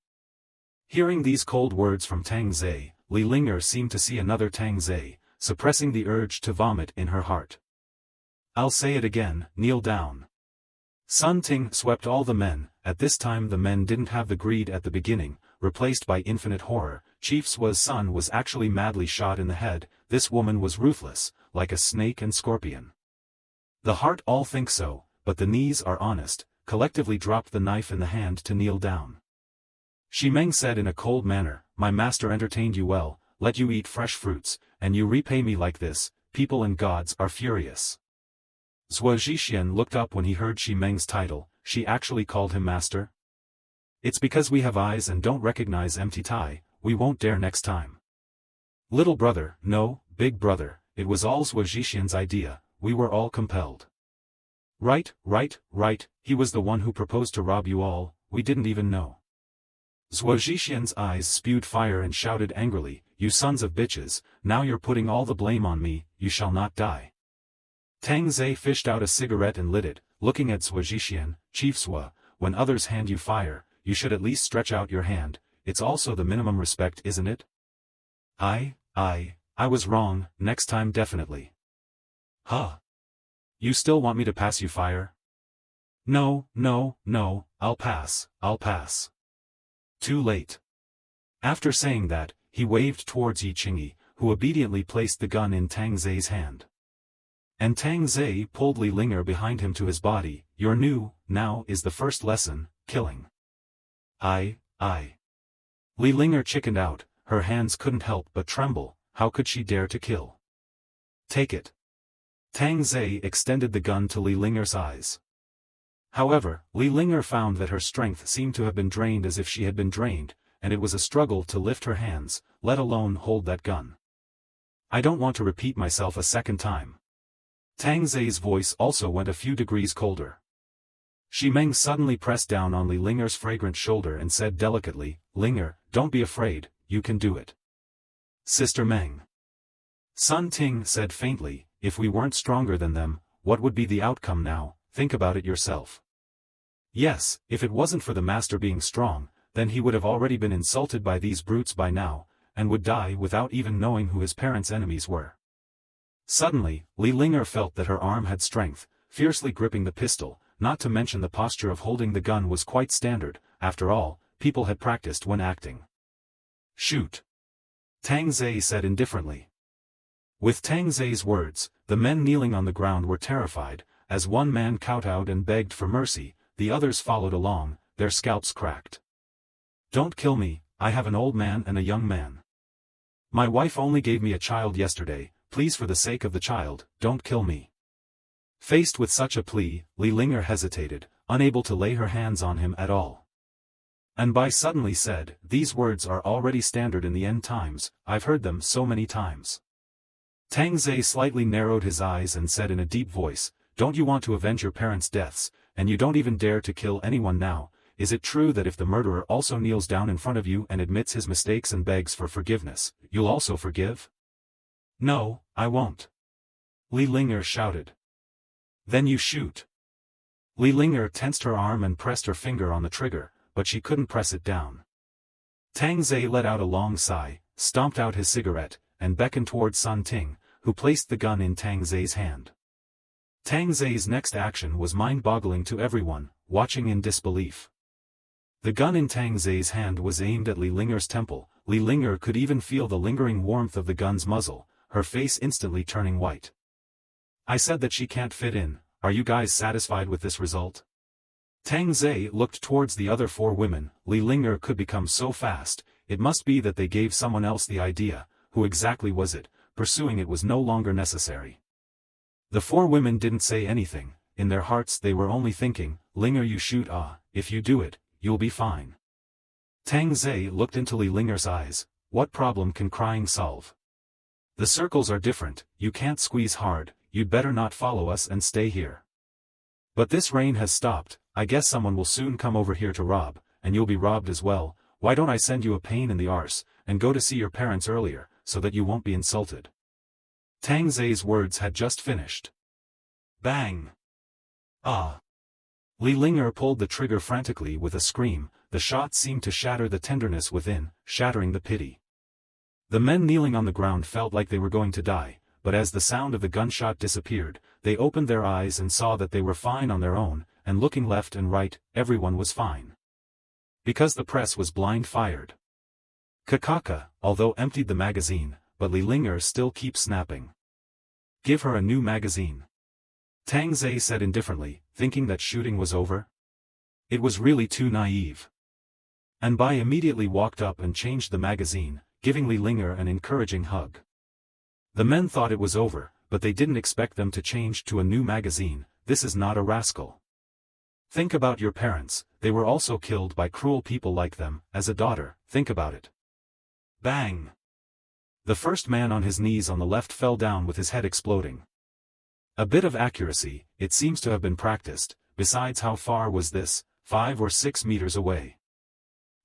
Hearing these cold words from Tang Ze, Li Linger seemed to see another Tang Ze, suppressing the urge to vomit in her heart. I'll say it again, kneel down. Sun Ting swept all the men. At this time the men didn't have the greed at the beginning, replaced by infinite horror. Chief Zhuo's son was actually madly shot in the head. This woman was ruthless, like a snake and scorpion. The heart all think so, but the knees are honest, collectively dropped the knife in the hand to kneel down. Shi Meng said in a cold manner, my master entertained you well, let you eat fresh fruits, and you repay me like this. People and gods are furious. Zhuo Zhixian looked up when he heard Shi Meng's title. She actually called him master? It's because we have eyes and don't recognize empty tie. We won't dare next time. Little brother, no, big brother, it was all Zhuo Zhixian's idea, we were all compelled. Right, he was the one who proposed to rob you all, we didn't even know. Zhuo Zhixian's eyes spewed fire and shouted angrily, you sons of bitches, now you're putting all the blame on me, you shall not die. Tang Ze fished out a cigarette and lit it, looking at Zhuo Zhixian, Chief Zhuo, when others hand you fire, you should at least stretch out your hand, it's also the minimum respect isn't it? I was wrong, next time definitely. Huh? You still want me to pass you fire? No, I'll pass. Too late. After saying that, he waved towards Yi Qingyi, who obediently placed the gun in Tang Ze's hand. And Tang Ze pulled Li Linger behind him to his body. Your new, now is the first lesson, killing. Li Linger chickened out, her hands couldn't help but tremble. How could she dare to kill? Take it. Tang Ze extended the gun to Li Linger's eyes. However, Li Linger found that her strength seemed to have been drained as if she had been drained, and it was a struggle to lift her hands, let alone hold that gun. I don't want to repeat myself a second time. Tang Ze's voice also went a few degrees colder. Shi Meng suddenly pressed down on Li Linger's fragrant shoulder and said delicately, Linger, don't be afraid, you can do it. Sister Meng. Sun Ting said faintly, if we weren't stronger than them, what would be the outcome now? Think about it yourself. Yes, if it wasn't for the master being strong, then he would have already been insulted by these brutes by now, and would die without even knowing who his parents' enemies were. Suddenly, Li Linger felt that her arm had strength, fiercely gripping the pistol, not to mention the posture of holding the gun was quite standard. After all, people had practiced when acting. Shoot. Tang Ze said indifferently. With Tang Ze's words, the men kneeling on the ground were terrified. As one man kowtowed and begged for mercy, the others followed along, their scalps cracked. Don't kill me, I have an old man and a young man. My wife only gave me a child yesterday, please for the sake of the child, don't kill me. Faced with such a plea, Li Linger hesitated, unable to lay her hands on him at all. And Bai suddenly said, these words are already standard in the end times, I've heard them so many times. Tang Ze slightly narrowed his eyes and said in a deep voice, don't you want to avenge your parents' deaths, and you don't even dare to kill anyone now? Is it true that if the murderer also kneels down in front of you and admits his mistakes and begs for forgiveness, you'll also forgive? No, I won't. Li Linger shouted. Then you shoot. Li Linger tensed her arm and pressed her finger on the trigger, but she couldn't press it down. Tang Ze let out a long sigh, stomped out his cigarette, and beckoned toward Sun Ting, who placed the gun in Tang Ze's hand. Tang Ze's next action was mind-boggling to everyone, watching in disbelief. The gun in Tang Ze's hand was aimed at Li Linger's temple. Li Linger could even feel the lingering warmth of the gun's muzzle, her face instantly turning white. I said that she can't fit in, are you guys satisfied with this result? Tang Ze looked towards the other four women. Li Linger could become so fast, it must be that they gave someone else the idea. Who exactly was it? Pursuing it was no longer necessary. The four women didn't say anything, in their hearts they were only thinking, Linger you shoot if you do it, you'll be fine. Tang Ze looked into Li Linger's eyes, what problem can crying solve? The circles are different, you can't squeeze hard, you'd better not follow us and stay here. But this rain has stopped, I guess someone will soon come over here to rob, and you'll be robbed as well, why don't I send you a pain in the arse, and go to see your parents earlier, so that you won't be insulted. Tang Ze's words had just finished. Bang! Li Linger pulled the trigger frantically with a scream, the shot seemed to shatter the tenderness within, shattering the pity. The men kneeling on the ground felt like they were going to die, but as the sound of the gunshot disappeared, they opened their eyes and saw that they were fine on their own, and looking left and right, everyone was fine. Because the press was blind-fired. Kakaka, although emptied the magazine, but Li Linger still keeps snapping. Give her a new magazine. Tang Ze said indifferently, thinking that shooting was over. It was really too naive. And Bai immediately walked up and changed the magazine, giving Li Linger an encouraging hug. The men thought it was over, but they didn't expect them to change to a new magazine. This is not a rascal. Think about your parents, they were also killed by cruel people like them. As a daughter, think about it. Bang! The first man on his knees on the left fell down with his head exploding. A bit of accuracy, it seems to have been practiced, besides how far was this, 5 or 6 meters away.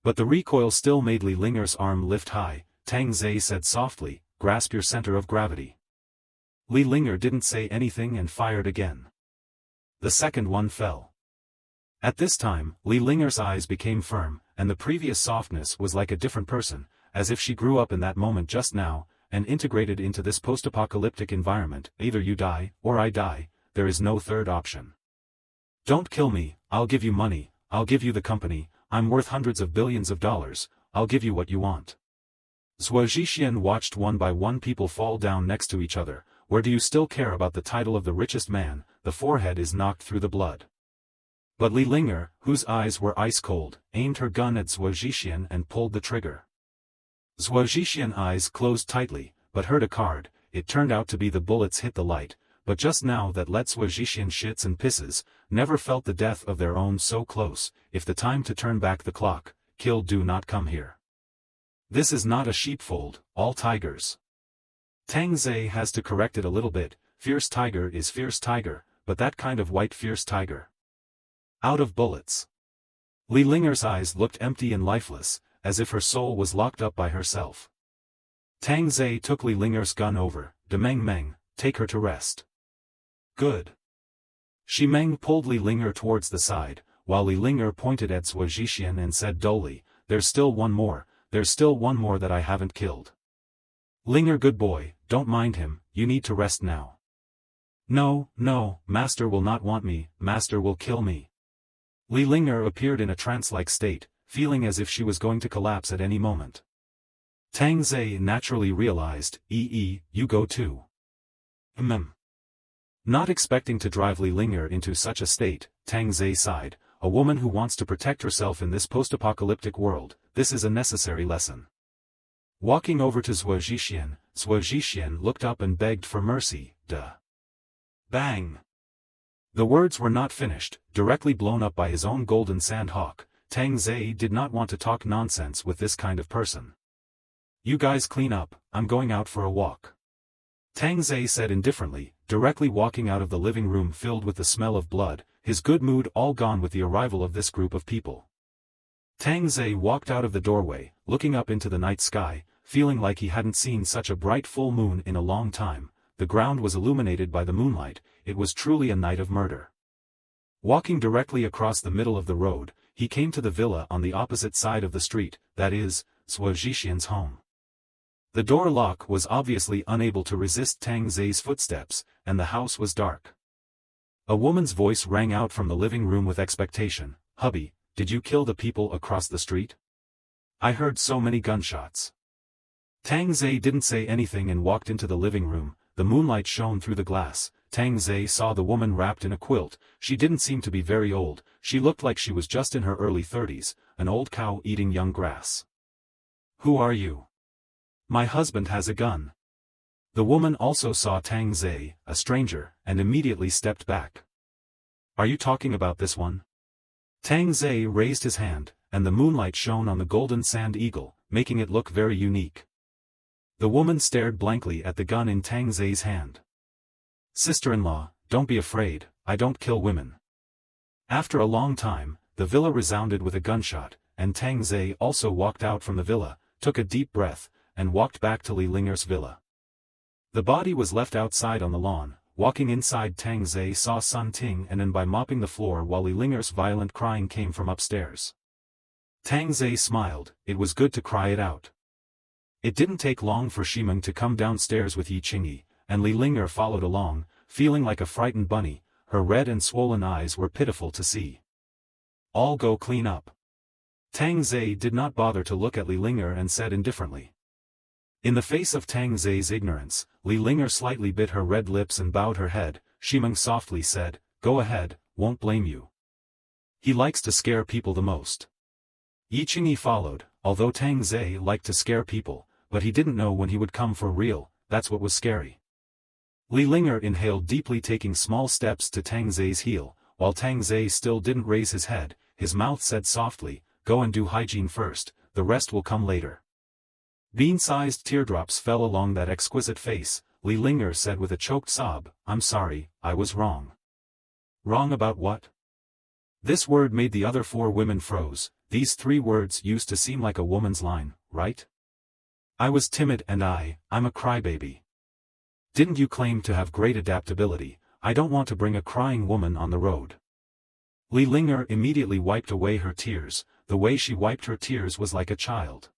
But the recoil still made Li Linger's arm lift high. Tang Ze said softly, grasp your center of gravity. Li Linger didn't say anything and fired again. The second one fell. At this time, Li Linger's eyes became firm, and the previous softness was like a different person, as if she grew up in that moment just now, and integrated into this post-apocalyptic environment. Either you die, or I die, there is no third option. Don't kill me, I'll give you money, I'll give you the company, I'm worth hundreds of billions of dollars, I'll give you what you want. Zhuo Zhixian watched one by one people fall down next to each other. Where do you still care about the title of the richest man? The forehead is knocked through the blood. But Li Linger, whose eyes were ice-cold, aimed her gun at Zhuo Zhixian and pulled the trigger. Zhuo Zhixian's eyes closed tightly, but heard a card. It turned out to be the bullets hit the light, but just now that let Zhuo Zhixian shits and pisses, never felt the death of their own so close. If the time to turn back the clock, kill do not come here. This is not a sheepfold, all tigers. Tang Ze has to correct it a little bit. Fierce tiger is fierce tiger, but that kind of white fierce tiger. Out of bullets. Li Linger's eyes looked empty and lifeless, as if her soul was locked up by herself. Tang Ze took Li Linger's gun over. Demeng Meng, take her to rest. Good. Shi Meng pulled Li Linger towards the side, while Li Linger pointed at Zhuo Zhixian and said dully, there's still one more that I haven't killed. Linger, good boy, don't mind him, you need to rest now. No, master will not want me, master will kill me. Li Linger appeared in a trance-like state, feeling as if she was going to collapse at any moment. Tang Ze naturally realized, you go too. Not expecting to drive Li Linger into such a state, Tang Ze sighed, a woman who wants to protect herself in this post-apocalyptic world, this is a necessary lesson. Walking over to Zhuo Zhixian looked up and begged for mercy, duh. Bang! The words were not finished, directly blown up by his own golden sand hawk. Tang Ze did not want to talk nonsense with this kind of person. You guys clean up, I'm going out for a walk. Tang Ze said indifferently, directly walking out of the living room filled with the smell of blood, his good mood all gone with the arrival of this group of people. Tang Ze walked out of the doorway, looking up into the night sky, feeling like he hadn't seen such a bright full moon in a long time. The ground was illuminated by the moonlight, it was truly a night of murder. Walking directly across the middle of the road, he came to the villa on the opposite side of the street, that is, Zhuo Zhixian's home. The door lock was obviously unable to resist Tang Ze's footsteps, and the house was dark. A woman's voice rang out from the living room with expectation, hubby, did you kill the people across the street? I heard so many gunshots. Tang Ze didn't say anything and walked into the living room. The moonlight shone through the glass. Tang Ze saw the woman wrapped in a quilt. She didn't seem to be very old, she looked like she was just in her early 30s, an old cow eating young grass. Who are you? My husband has a gun. The woman also saw Tang Ze, a stranger, and immediately stepped back. Are you talking about this one? Tang Ze raised his hand, and the moonlight shone on the golden sand eagle, making it look very unique. The woman stared blankly at the gun in Tang Ze's hand. Sister-in-law, don't be afraid, I don't kill women. After a long time, the villa resounded with a gunshot, and Tang Ze also walked out from the villa, took a deep breath, and walked back to Li Linger's villa. The body was left outside on the lawn. Walking inside, Tang Ze saw Sun Ting and then by mopping the floor while Li Linger's violent crying came from upstairs. Tang Ze smiled, it was good to cry it out. It didn't take long for Shimeng to come downstairs with Yi Qingyi, and Li Linger followed along, feeling like a frightened bunny. Her red and swollen eyes were pitiful to see. All go clean up. Tang Ze did not bother to look at Li Linger and said indifferently. In the face of Tang Ze's ignorance, Li Linger slightly bit her red lips and bowed her head. Shimeng softly said, go ahead, won't blame you. He likes to scare people the most. Yi Qingyi followed, although Tang Ze liked to scare people, but he didn't know when he would come for real, that's what was scary. Li Linger inhaled deeply, taking small steps to Tang Ze's heel, while Tang Ze still didn't raise his head. His mouth said softly, go and do hygiene first, the rest will come later. Bean-sized teardrops fell along that exquisite face. Li Linger said with a choked sob, I'm sorry, I was wrong. Wrong about what? This word made the other four women froze. These three words used to seem like a woman's line, right? I was timid and I'm a crybaby. Didn't you claim to have great adaptability? I don't want to bring a crying woman on the road. Li Linger immediately wiped away her tears. The way she wiped her tears was like a child.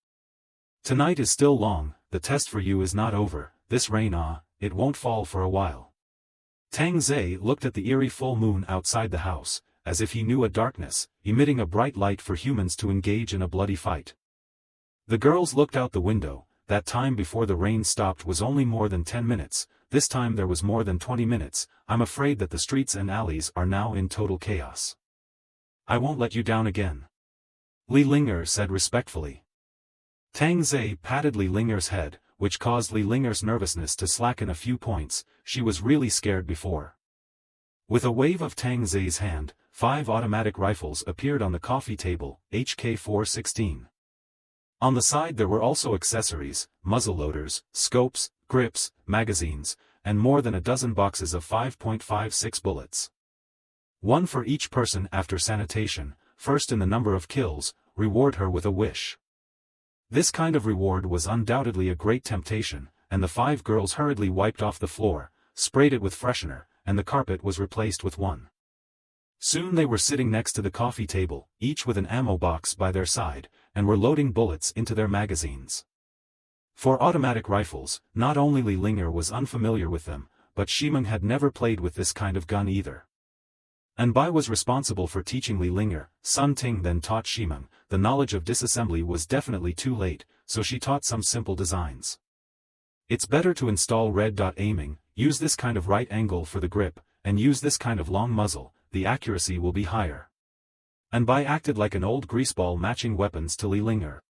Tonight is still long, the test for you is not over, this rain it won't fall for a while. Tang Ze looked at the eerie full moon outside the house, as if he knew a darkness, emitting a bright light for humans to engage in a bloody fight. The girls looked out the window. That time before the rain stopped was only more than 10 minutes, this time there was more than 20 minutes, I'm afraid that the streets and alleys are now in total chaos. I won't let you down again. Li Linger said respectfully. Tang Ze patted Li Linger's head, which caused Li Linger's nervousness to slacken a few points. She was really scared before. With a wave of Tang Ze's hand, 5 automatic rifles appeared on the coffee table, HK-416. On the side there were also accessories, muzzleloaders, scopes, grips, magazines, and more than a dozen boxes of 5.56 bullets. One for each person after sanitation, first in the number of kills, reward her with a wish. This kind of reward was undoubtedly a great temptation, and the 5 girls hurriedly wiped off the floor, sprayed it with freshener, and the carpet was replaced with one. Soon they were sitting next to the coffee table, each with an ammo box by their side, and were loading bullets into their magazines. For automatic rifles, not only Li Linger was unfamiliar with them, but Shimeng had never played with this kind of gun either. Anbai was responsible for teaching Li Linger. Sun Ting then taught Shimeng. The knowledge of disassembly was definitely too late, so she taught some simple designs. It's better to install red dot aiming, use this kind of right angle for the grip, and use this kind of long muzzle, the accuracy will be higher. Anbai acted like an old greaseball matching weapons to Li Linger.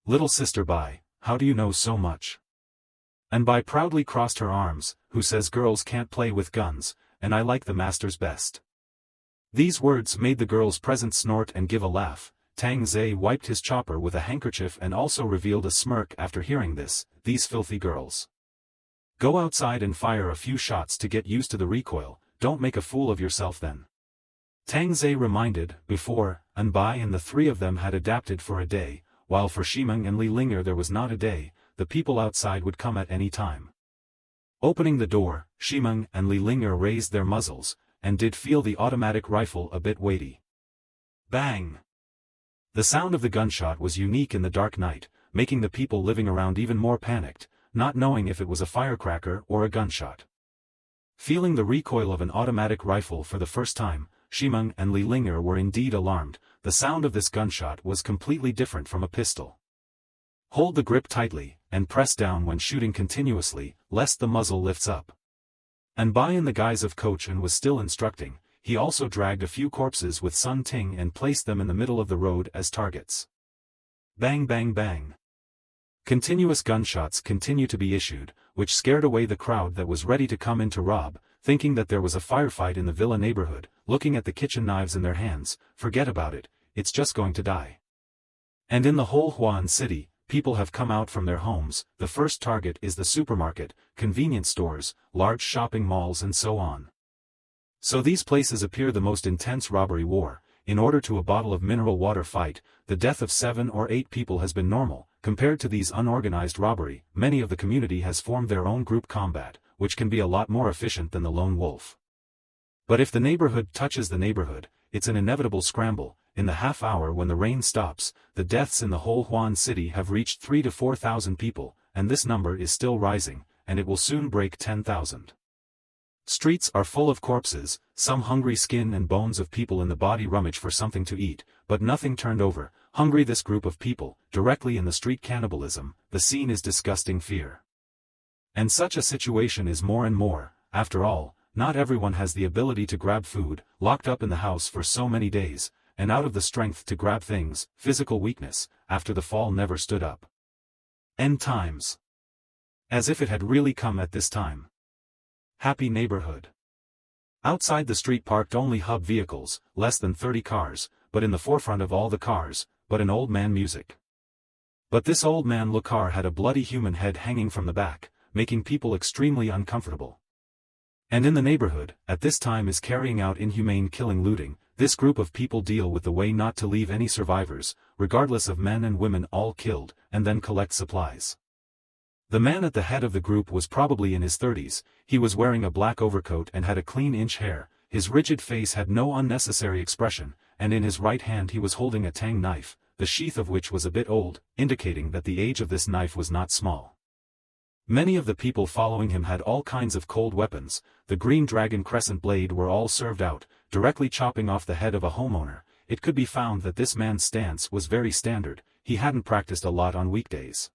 Little sister Bai, how do you know so much? Anbai proudly crossed her arms, who says girls can't play with guns, and I like the masters best. These words made the girls present snort and give a laugh. Tang Ze wiped his chopper with a handkerchief and also revealed a smirk after hearing this. These filthy girls. Go outside and fire a few shots to get used to the recoil, don't make a fool of yourself then. Tang Ze reminded. Before, Anbai and the 3 of them had adapted for a day, while for Shimeng and Li Linger there was not a day, the people outside would come at any time. Opening the door, Shimeng and Li Linger raised their muzzles, and did feel the automatic rifle a bit weighty. Bang! The sound of the gunshot was unique in the dark night, making the people living around even more panicked, not knowing if it was a firecracker or a gunshot. Feeling the recoil of an automatic rifle for the first time, Shimeng and Li Linger were indeed alarmed. The sound of this gunshot was completely different from a pistol. Hold the grip tightly, and press down when shooting continuously, lest the muzzle lifts up. Anbai in the guise of coach and was still instructing. He also dragged a few corpses with Sun Ting and placed them in the middle of the road as targets. Bang bang bang. Continuous gunshots continued to be issued, which scared away the crowd that was ready to come in to rob, thinking that there was a firefight in the villa neighborhood. Looking at the kitchen knives in their hands, forget about it, it's just going to die. And in the whole Huan city, people have come out from their homes. The first target is the supermarket, convenience stores, large shopping malls and so on. So these places appear the most intense robbery war. In order to a bottle of mineral water fight, the death of 7 or 8 people has been normal. Compared to these unorganized robbery, many of the community has formed their own group combat, which can be a lot more efficient than the lone wolf. But if the neighborhood touches the neighborhood, it's an inevitable scramble. In the half hour when the rain stops, the deaths in the whole Huan city have reached 3,000 to 4,000 people, and this number is still rising, and it will soon break 10,000. Streets are full of corpses, some hungry skin and bones of people in the body rummage for something to eat, but nothing turned over. Hungry this group of people, directly in the street cannibalism, the scene is disgusting fear. And such a situation is more and more, after all, not everyone has the ability to grab food, locked up in the house for so many days, and out of the strength to grab things, physical weakness, after the fall never stood up. End times. As if it had really come at this time. Happy neighborhood. Outside the street parked only hub vehicles, less than 30 cars, but in the forefront of all the cars, but an old man music. But this old man car had a bloody human head hanging from the back, making people extremely uncomfortable. And in the neighborhood, at this time is carrying out inhumane killing looting. This group of people deal with the way not to leave any survivors, regardless of men and women all killed, and then collect supplies. The man at the head of the group was probably in his 30s, he was wearing a black overcoat and had a clean-inch hair, his rigid face had no unnecessary expression, and in his right hand he was holding a tang knife, the sheath of which was a bit old, indicating that the age of this knife was not small. Many of the people following him had all kinds of cold weapons. The green dragon crescent blade were all served out, directly chopping off the head of a homeowner. It could be found that this man's stance was very standard, he hadn't practiced a lot on weekdays.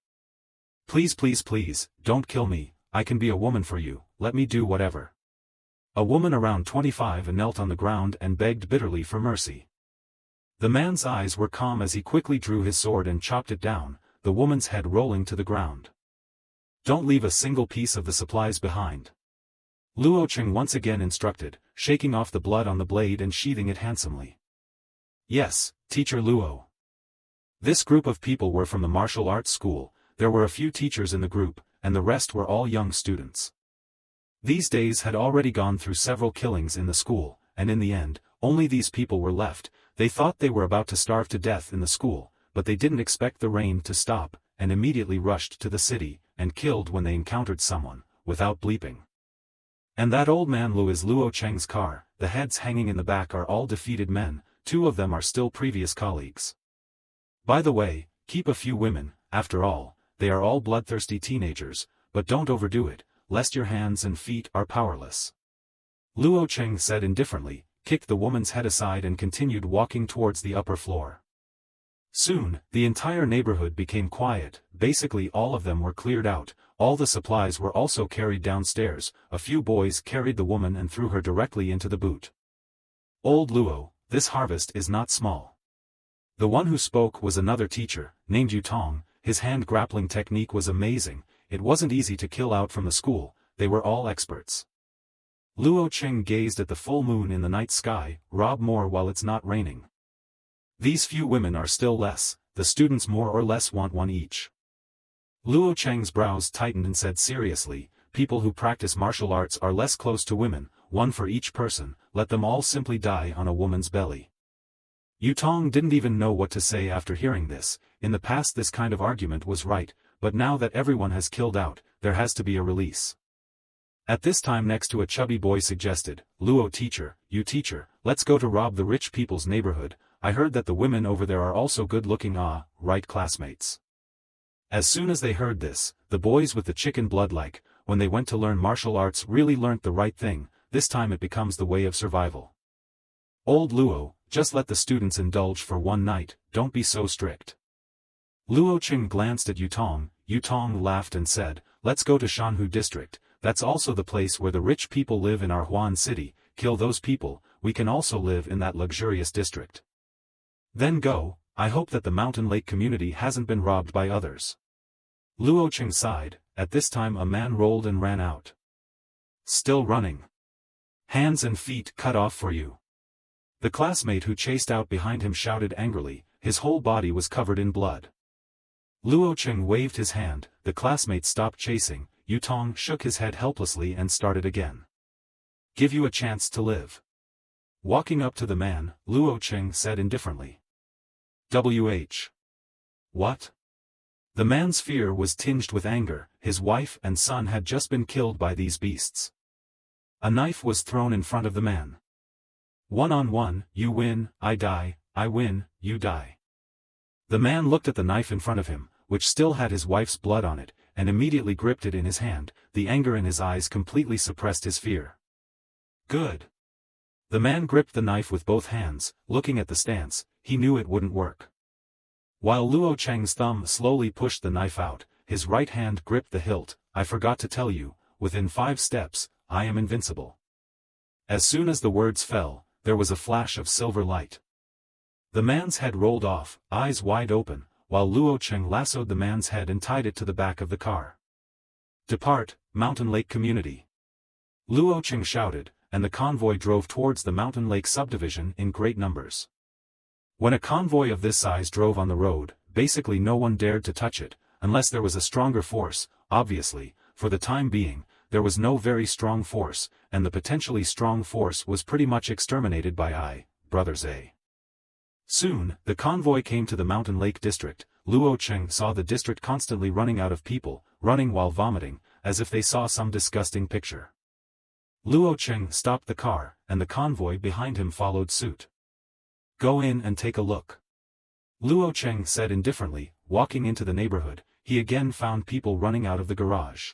Please please please, don't kill me, I can be a woman for you, let me do whatever. A woman around 25 knelt on the ground and begged bitterly for mercy. The man's eyes were calm as he quickly drew his sword and chopped it down, the woman's head rolling to the ground. Don't leave a single piece of the supplies behind. Luo Cheng once again instructed, shaking off the blood on the blade and sheathing it handsomely. Yes, Teacher Luo. This group of people were from the martial arts school. There were a few teachers in the group, and the rest were all young students. These days had already gone through several killings in the school, and in the end, only these people were left. They thought they were about to starve to death in the school, but they didn't expect the rain to stop, and immediately rushed to the city, and killed when they encountered someone, without bleeping. And that old man Lu is Luo Cheng's car. The heads hanging in the back are all defeated men, 2 of them are still previous colleagues. By the way, keep a few women, after all, they are all bloodthirsty teenagers, but don't overdo it, lest your hands and feet are powerless. Luo Cheng said indifferently, kicked the woman's head aside and continued walking towards the upper floor. Soon, the entire neighborhood became quiet, basically all of them were cleared out, all the supplies were also carried downstairs, a few boys carried the woman and threw her directly into the boot. Old Luo, this harvest is not small. The one who spoke was another teacher, named Yutong. His hand grappling technique was amazing, it wasn't easy to kill out from the school, they were all experts. Luo Cheng gazed at the full moon in the night sky, rob more while it's not raining. These few women are still less, the students more or less want one each. Luo Cheng's brows tightened and said seriously, people who practice martial arts are less close to women, one for each person, let them all simply die on a woman's belly. Yutong didn't even know what to say after hearing this. In the past this kind of argument was right, but now that everyone has killed out, there has to be a release. At this time next to a chubby boy suggested, Luo teacher, you teacher, let's go to rob the rich people's neighborhood, I heard that the women over there are also good looking right classmates. As soon as they heard this, the boys with the chicken blood when they went to learn martial arts really learnt the right thing, this time it becomes the way of survival. Old Luo, just let the students indulge for one night, don't be so strict. Luo Cheng glanced at Yutong, Yutong laughed and said, let's go to Shanhu district, that's also the place where the rich people live in our Huan city, kill those people, we can also live in that luxurious district. Then go, I hope that the Mountain Lake community hasn't been robbed by others. Luo Cheng sighed, at this time a man rolled and ran out. Still running. Hands and feet cut off for you. The classmate who chased out behind him shouted angrily, his whole body was covered in blood. Luo Cheng waved his hand, the classmate stopped chasing, Yutong shook his head helplessly and started again. Give you a chance to live. Walking up to the man, Luo Cheng said indifferently. WH. What? The man's fear was tinged with anger, his wife and son had just been killed by these beasts. A knife was thrown in front of the man. 1-on-1, you win, I die, I win, you die. The man looked at the knife in front of him, which still had his wife's blood on it, and immediately gripped it in his hand. The anger in his eyes completely suppressed his fear. Good. The man gripped the knife with both hands, looking at the stance, he knew it wouldn't work. While Luo Cheng's thumb slowly pushed the knife out, his right hand gripped the hilt. I forgot to tell you, within 5 steps, I am invincible. As soon as the words fell, there was a flash of silver light. The man's head rolled off, eyes wide open, while Luo Cheng lassoed the man's head and tied it to the back of the car. Depart, Mountain Lake community. Luo Cheng shouted, and the convoy drove towards the Mountain Lake subdivision in great numbers. When a convoy of this size drove on the road, basically no one dared to touch it, unless there was a stronger force. Obviously, for the time being, there was no very strong force, and the potentially strong force was pretty much exterminated by Brother Ze. Soon, the convoy came to the Mountain Lake district. Luo Cheng saw the district constantly running out of people, running while vomiting, as if they saw some disgusting picture. Luo Cheng stopped the car, and the convoy behind him followed suit. Go in and take a look. Luo Cheng said indifferently, walking into the neighborhood, he again found people running out of the garage.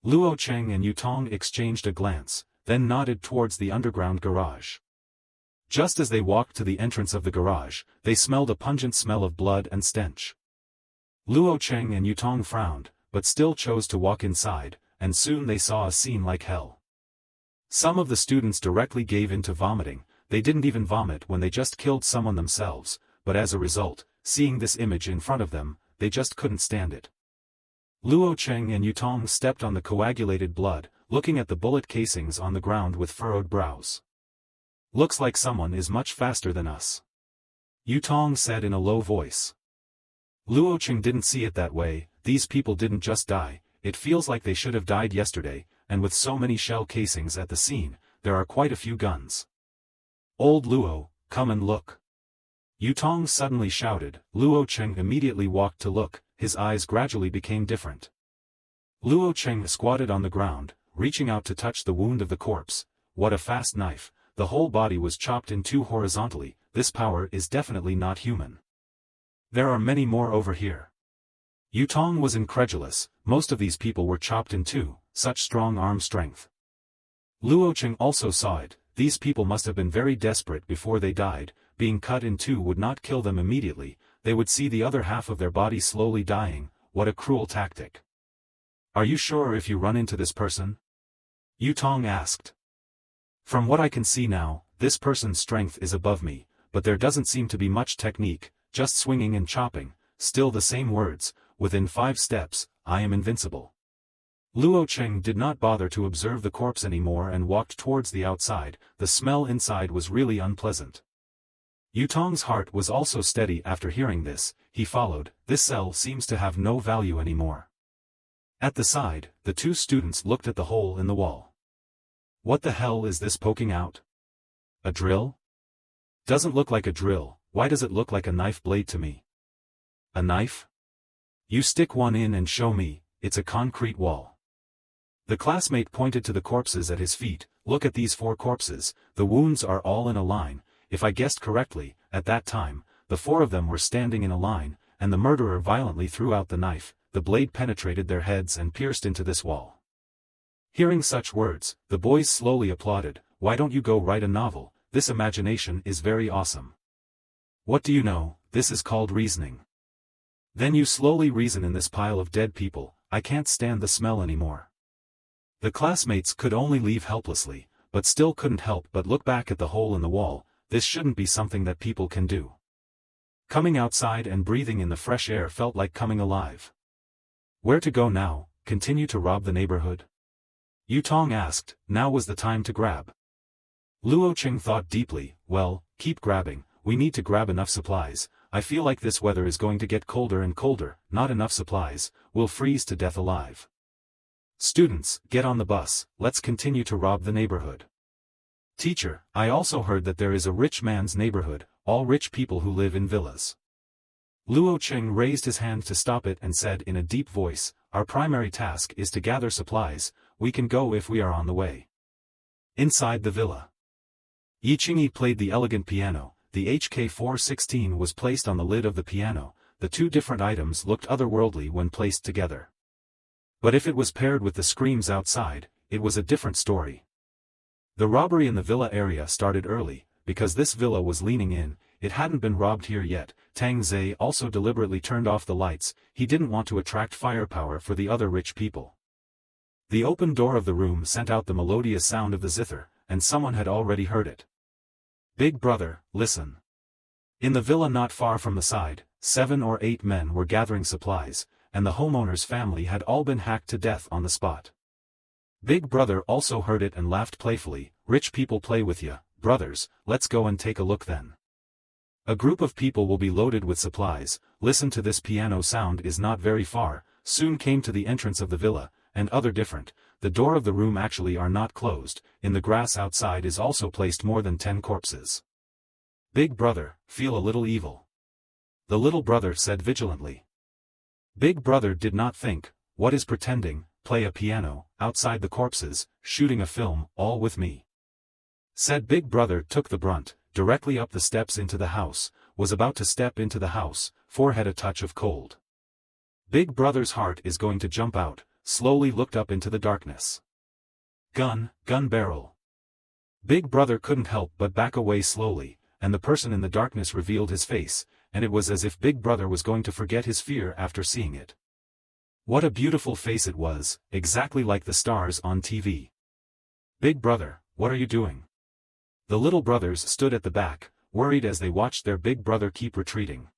Luo Cheng and Yutong exchanged a glance, then nodded towards the underground garage. Just as they walked to the entrance of the garage, they smelled a pungent smell of blood and stench. Luo Cheng and Yutong frowned, but still chose to walk inside, and soon they saw a scene like hell. Some of the students directly gave in to vomiting, they didn't even vomit when they just killed someone themselves, but as a result, seeing this image in front of them, they just couldn't stand it. Luo Cheng and Yutong stepped on the coagulated blood, looking at the bullet casings on the ground with furrowed brows. "Looks like someone is much faster than us," Yutong said in a low voice. Luo Cheng didn't see it that way. These people didn't just die, it feels like they should have died yesterday, and with so many shell casings at the scene, there are quite a few guns. "Old Luo, come and look," Yutong suddenly shouted. Luo Cheng immediately walked to look, his eyes gradually became different. Luo Cheng squatted on the ground, reaching out to touch the wound of the corpse. What a fast knife, the whole body was chopped in two horizontally. This power is definitely not human. "There are many more over here." Yutong was incredulous, most of these people were chopped in two, such strong arm strength. Luo Cheng also saw it, these people must have been very desperate before they died. Being cut in two would not kill them immediately, they would see the other half of their body slowly dying. What a cruel tactic. "Are you sure if you run into this person?" Yutong asked. "From what I can see now, this person's strength is above me, but there doesn't seem to be much technique, just swinging and chopping, still the same words, within 5 steps, I am invincible." Luo Cheng did not bother to observe the corpse anymore and walked towards the outside. The smell inside was really unpleasant. Yutong's heart was also steady after hearing this. He followed. This cell seems to have no value anymore. At the side, the two students looked at the hole in the wall. "What the hell is this poking out? A drill? Doesn't look like a drill. Why does it look like a knife blade to me?" "A knife? You stick one in and show me. It's a concrete wall." The classmate pointed to the corpses at his feet. "Look at these 4 corpses, the wounds are all in a line. If I guessed correctly, at that time, the 4 of them were standing in a line, and the murderer violently threw out the knife. The blade penetrated their heads and pierced into this wall." Hearing such words, the boys slowly applauded. "Why don't you go write a novel? This imagination is very awesome." "What do you know? This is called reasoning." "Then you slowly reason in this pile of dead people. I can't stand the smell anymore." The classmates could only leave helplessly, but still couldn't help but look back at the hole in the wall. This shouldn't be something that people can do. Coming outside and breathing in the fresh air felt like coming alive. Where to go now? Continue to rob the neighborhood? Yutong asked. Now was the time to grab. Luo Cheng thought deeply. Well, keep grabbing, we need to grab enough supplies. I feel like this weather is going to get colder and colder. Not enough supplies, we'll freeze to death alive. Students, get on the bus, let's continue to rob the neighborhood. Teacher, I also heard that there is a rich man's neighborhood, all rich people who live in villas. Luo Cheng raised his hand to stop it and said in a deep voice, our primary task is to gather supplies, we can go if we are on the way. Inside the villa. Yi Qingyi played the elegant piano, the HK-416 was placed on the lid of the piano, the two different items looked otherworldly when placed together. But if it was paired with the screams outside, it was a different story. The robbery in the villa area started early, because this villa was leaning in, it hadn't been robbed here yet. Tang Ze also deliberately turned off the lights, he didn't want to attract firepower for the other rich people. The open door of the room sent out the melodious sound of the zither, and someone had already heard it. Big brother, listen. In the villa not far from the side, 7 or 8 men were gathering supplies, and the homeowner's family had all been hacked to death on the spot. Big brother also heard it and laughed playfully. Rich people play with ya, brothers, let's go and take a look then. A group of people will be loaded with supplies, listen to this piano sound is not very far, soon came to the entrance of the villa, and other different, the door of the room actually are not closed, in the grass outside is also placed more than 10 corpses. Big brother, feel a little evil. The little brother said vigilantly. Big brother did not think, what is pretending, play a piano, outside the corpses, shooting a film, all with me. Said big brother took the brunt, directly up the steps into the house, was about to step into the house, forehead a touch of cold. Big brother's heart is going to jump out, slowly looked up into the darkness. Gun barrel. Big brother couldn't help but back away slowly, and the person in the darkness revealed his face, and it was as if big brother was going to forget his fear after seeing it. What a beautiful face it was, exactly like the stars on TV. Big brother, what are you doing? The little brothers stood at the back, worried as they watched their big brother keep retreating.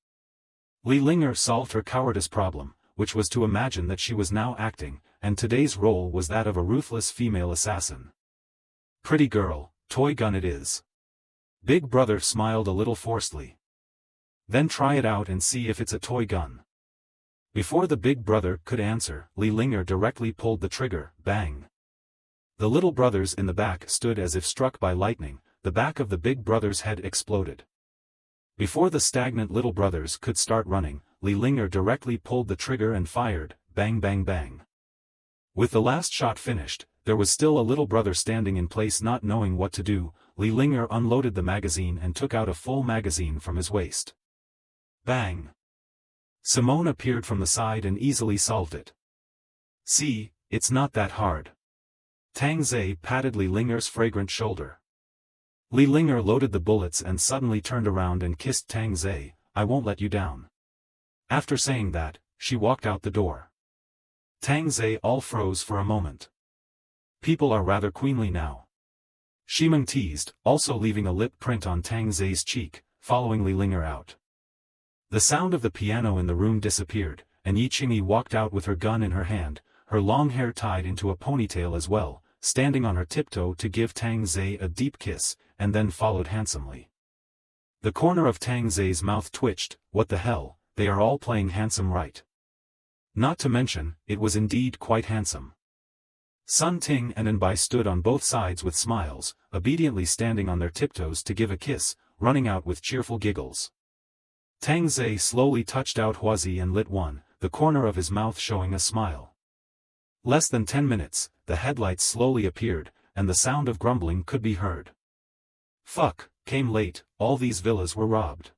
Li Linger solved her cowardice problem, which was to imagine that she was now acting, and today's role was that of a ruthless female assassin. Pretty girl, toy gun it is. Big brother smiled a little forcedly. Then try it out and see if it's a toy gun. Before the big brother could answer, Li Linger directly pulled the trigger, bang. The little brothers in the back stood as if struck by lightning, the back of the big brother's head exploded. Before the stagnant little brothers could start running, Li Linger directly pulled the trigger and fired, bang bang bang. With the last shot finished, there was still a little brother standing in place not knowing what to do. Li Linger unloaded the magazine and took out a full magazine from his waist. Bang! Simone appeared from the side and easily solved it. See, it's not that hard. Tang Ze patted Li Linger's fragrant shoulder. Li Linger loaded the bullets and suddenly turned around and kissed Tang Ze. I won't let you down. After saying that, she walked out the door. Tang Ze all froze for a moment. People are rather queenly now. Shimeng teased, also leaving a lip print on Tang Ze's cheek, following Li Linger out. The sound of the piano in the room disappeared, and Yi Qingyi walked out with her gun in her hand, her long hair tied into a ponytail as well, standing on her tiptoe to give Tang Ze a deep kiss, and then followed handsomely. The corner of Tang Ze's mouth twitched. What the hell, they are all playing handsome right. Not to mention, it was indeed quite handsome. Sun Ting and Anbai stood on both sides with smiles, obediently standing on their tiptoes to give a kiss, running out with cheerful giggles. Tang Ze slowly touched out Huazi and lit one, the corner of his mouth showing a smile. Less than 10 minutes, the headlights slowly appeared, and the sound of grumbling could be heard. Fuck, came late, all these villas were robbed.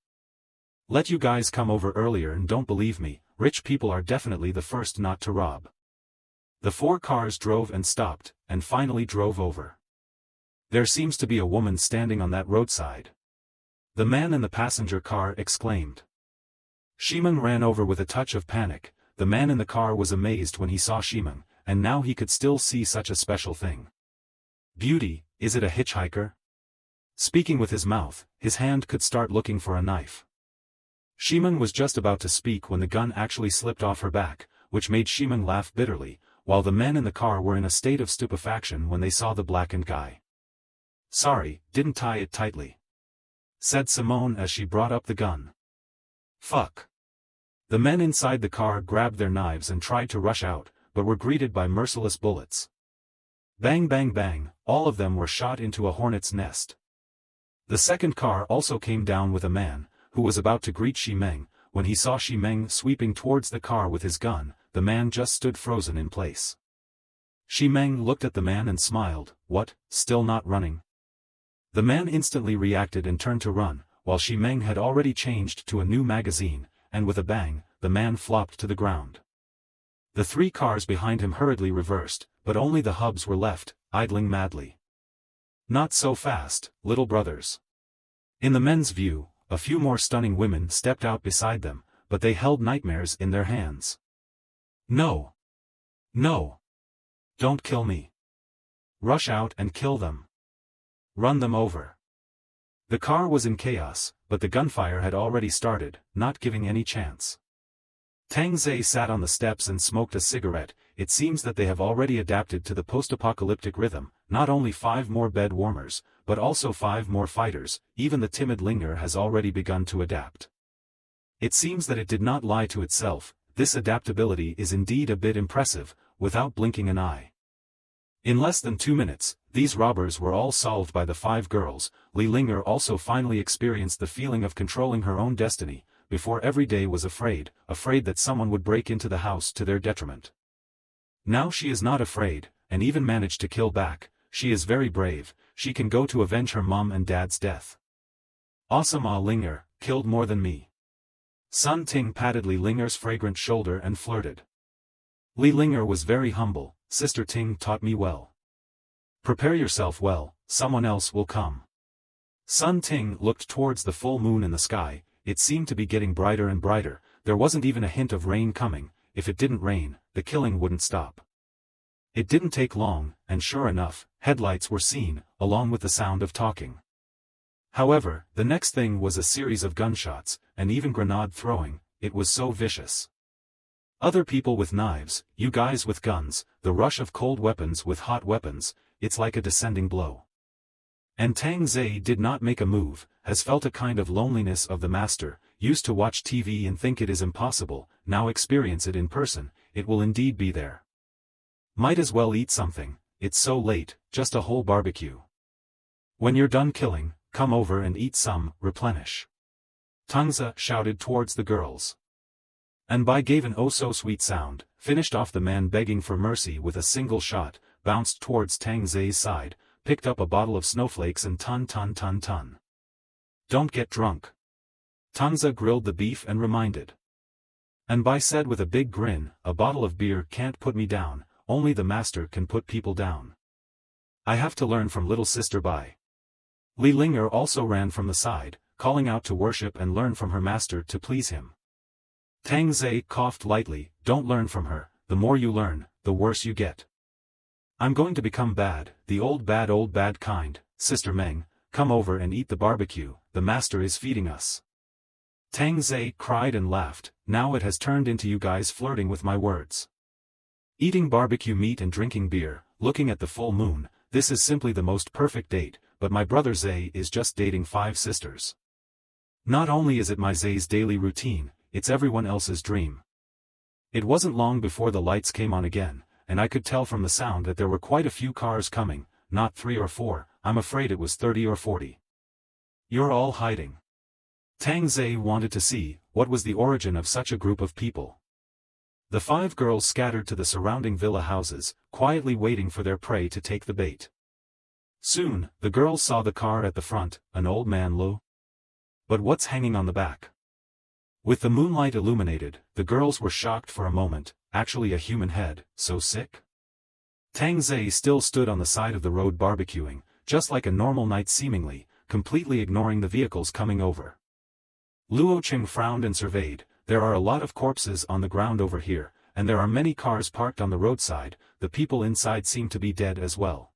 Let you guys come over earlier and don't believe me, rich people are definitely the first not to rob. The 4 cars drove and stopped, and finally drove over. There seems to be a woman standing on that roadside. The man in the passenger car exclaimed. Shimeng ran over with a touch of panic. The man in the car was amazed when he saw Shimeng, and now he could still see such a special thing. Beauty, is it a hitchhiker? Speaking with his mouth, his hand could start looking for a knife. Shimeng was just about to speak when the gun actually slipped off her back, which made Shimeng laugh bitterly, while the men in the car were in a state of stupefaction when they saw the blackened guy. Sorry, didn't tie it tightly, said Simone as she brought up the gun. Fuck. The men inside the car grabbed their knives and tried to rush out, but were greeted by merciless bullets. Bang bang bang, all of them were shot into a hornet's nest. The second car also came down with a man, who was about to greet Shimeng. When he saw Shimeng sweeping towards the car with his gun, the man just stood frozen in place. Shimeng looked at the man and smiled. What, still not running? The man instantly reacted and turned to run, while Shimeng had already changed to a new magazine, and with a bang, the man flopped to the ground. The 3 cars behind him hurriedly reversed, but only the hubs were left, idling madly. Not so fast, little brothers. In the men's view, a few more stunning women stepped out beside them, but they held nightmares in their hands. No. No. Don't kill me. Rush out and kill them. Run them over. The car was in chaos, but the gunfire had already started, not giving any chance. Tang Ze sat on the steps and smoked a cigarette. It seems that they have already adapted to the post-apocalyptic rhythm, not only 5 more bed warmers, but also 5 more fighters. Even the timid Linger has already begun to adapt. It seems that it did not lie to itself. This adaptability is indeed a bit impressive, without blinking an eye. In less than 2 minutes, these robbers were all solved by the 5 girls. Li Linger also finally experienced the feeling of controlling her own destiny. Before every day was afraid that someone would break into the house to their detriment. Now she is not afraid, and even managed to kill back. She is very brave, she can go to avenge her mom and dad's death. Awesome. Linger, killed more than me. Sun Ting patted Li Linger's fragrant shoulder and flirted. Li Linger was very humble. Sister Ting taught me well. Prepare yourself well, someone else will come. Sun Ting looked towards the full moon in the sky. It seemed to be getting brighter and brighter. There wasn't even a hint of rain coming. If it didn't rain, the killing wouldn't stop. It didn't take long, and sure enough, headlights were seen, along with the sound of talking. However, the next thing was a series of gunshots, and even grenade throwing. It was so vicious. Other people with knives, you guys with guns, the rush of cold weapons with hot weapons, it's like a descending blow. And Tang Ze did not make a move, has felt a kind of loneliness of the master, used to watch TV and think it is impossible, now experience it in person, it will indeed be there. Might as well eat something, it's so late, just a whole barbecue. When you're done killing, come over and eat some, replenish. Tang Ze shouted towards the girls. And Bai gave an oh-so-sweet sound, finished off the man begging for mercy with a single shot, bounced towards Tang Ze's side, picked up a bottle of snowflakes and ton. Don't get drunk. Tang Ze grilled the beef and reminded. And Bai said with a big grin, a bottle of beer can't put me down, only the master can put people down. I have to learn from little sister Bai. Li Linger also ran from the side, calling out to worship and learn from her master to please him. Tang Ze coughed lightly, don't learn from her, the more you learn, the worse you get. I'm going to become bad, the old bad kind, Sister Meng, come over and eat the barbecue, the master is feeding us. Tang Ze cried and laughed, now it has turned into you guys flirting with my words. Eating barbecue meat and drinking beer, looking at the full moon, this is simply the most perfect date, but my brother Ze is just dating 5 sisters. Not only is it my Ze's daily routine, it's everyone else's dream. It wasn't long before the lights came on again, and I could tell from the sound that there were quite a few cars coming, not 3 or 4, I'm afraid it was 30 or 40. You're all hiding. Tang Ze wanted to see, what was the origin of such a group of people. The 5 girls scattered to the surrounding villa houses, quietly waiting for their prey to take the bait. Soon, the girls saw the car at the front, an old man Lu. But what's hanging on the back? With the moonlight illuminated, the girls were shocked for a moment, actually a human head, so sick? Tang Ze still stood on the side of the road barbecuing, just like a normal night seemingly, completely ignoring the vehicles coming over. Luo Qing frowned and surveyed, there are a lot of corpses on the ground over here, and there are many cars parked on the roadside, the people inside seem to be dead as well.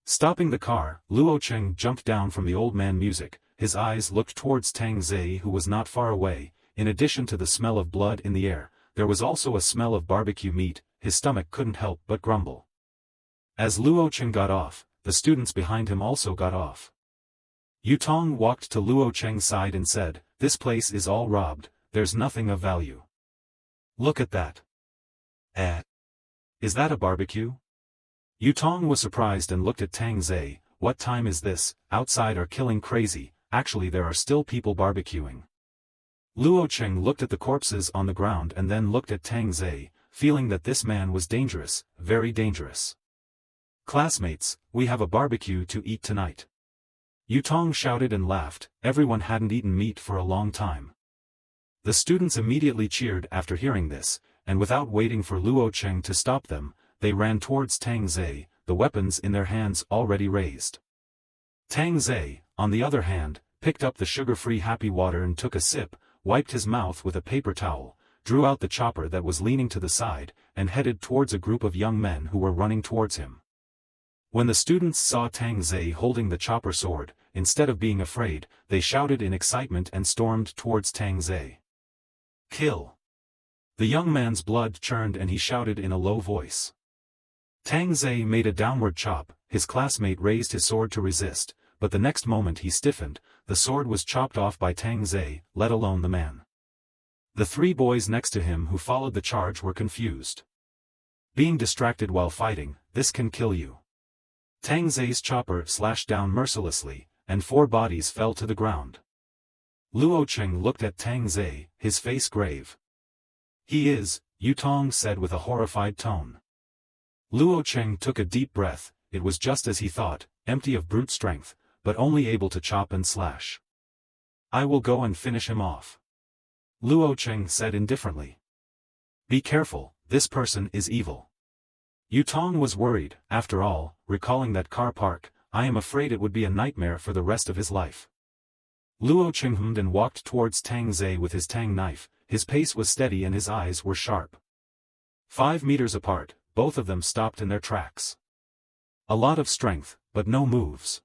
Stopping the car, Luo Qing jumped down from the old man music, his eyes looked towards Tang Ze who was not far away. In addition to the smell of blood in the air, there was also a smell of barbecue meat, his stomach couldn't help but grumble. As Luo Qing got off, the students behind him also got off. Yutong walked to Luo Qing's side and said, this place is all robbed, there's nothing of value. Look at that. Is that a barbecue? Yutong was surprised and looked at Tang Ze, what time is this, outside are killing crazy, actually there are still people barbecuing. Luo Qing looked at the corpses on the ground and then looked at Tang Ze, feeling that this man was dangerous, very dangerous. Classmates, we have a barbecue to eat tonight. Yutong shouted and laughed, everyone hadn't eaten meat for a long time. The students immediately cheered after hearing this, and without waiting for Luo Qing to stop them, they ran towards Tang Ze, the weapons in their hands already raised. Tang Ze, on the other hand, picked up the sugar-free happy water and took a sip, wiped his mouth with a paper towel, drew out the chopper that was leaning to the side, and headed towards a group of young men who were running towards him. When the students saw Tang Ze holding the chopper sword, instead of being afraid, they shouted in excitement and stormed towards Tang Ze. Kill! The young man's blood churned and he shouted in a low voice. Tang Ze made a downward chop, his classmate raised his sword to resist, but the next moment he stiffened, the sword was chopped off by Tang Ze, let alone the man. The 3 boys next to him who followed the charge were confused. Being distracted while fighting, this can kill you. Tang Ze's chopper slashed down mercilessly, and 4 bodies fell to the ground. Luo Qing looked at Tang Ze, his face grave. He is, Yutong said with a horrified tone. Luo Qing took a deep breath, it was just as he thought, empty of brute strength, but only able to chop and slash. I will go and finish him off. Luo Qing said indifferently. Be careful, this person is evil. Yutong was worried, after all, recalling that car park, I am afraid it would be a nightmare for the rest of his life. Luo Qing hummed and walked towards Tang Ze with his tang knife, his pace was steady and his eyes were sharp. 5 meters apart, both of them stopped in their tracks. A lot of strength, but no moves.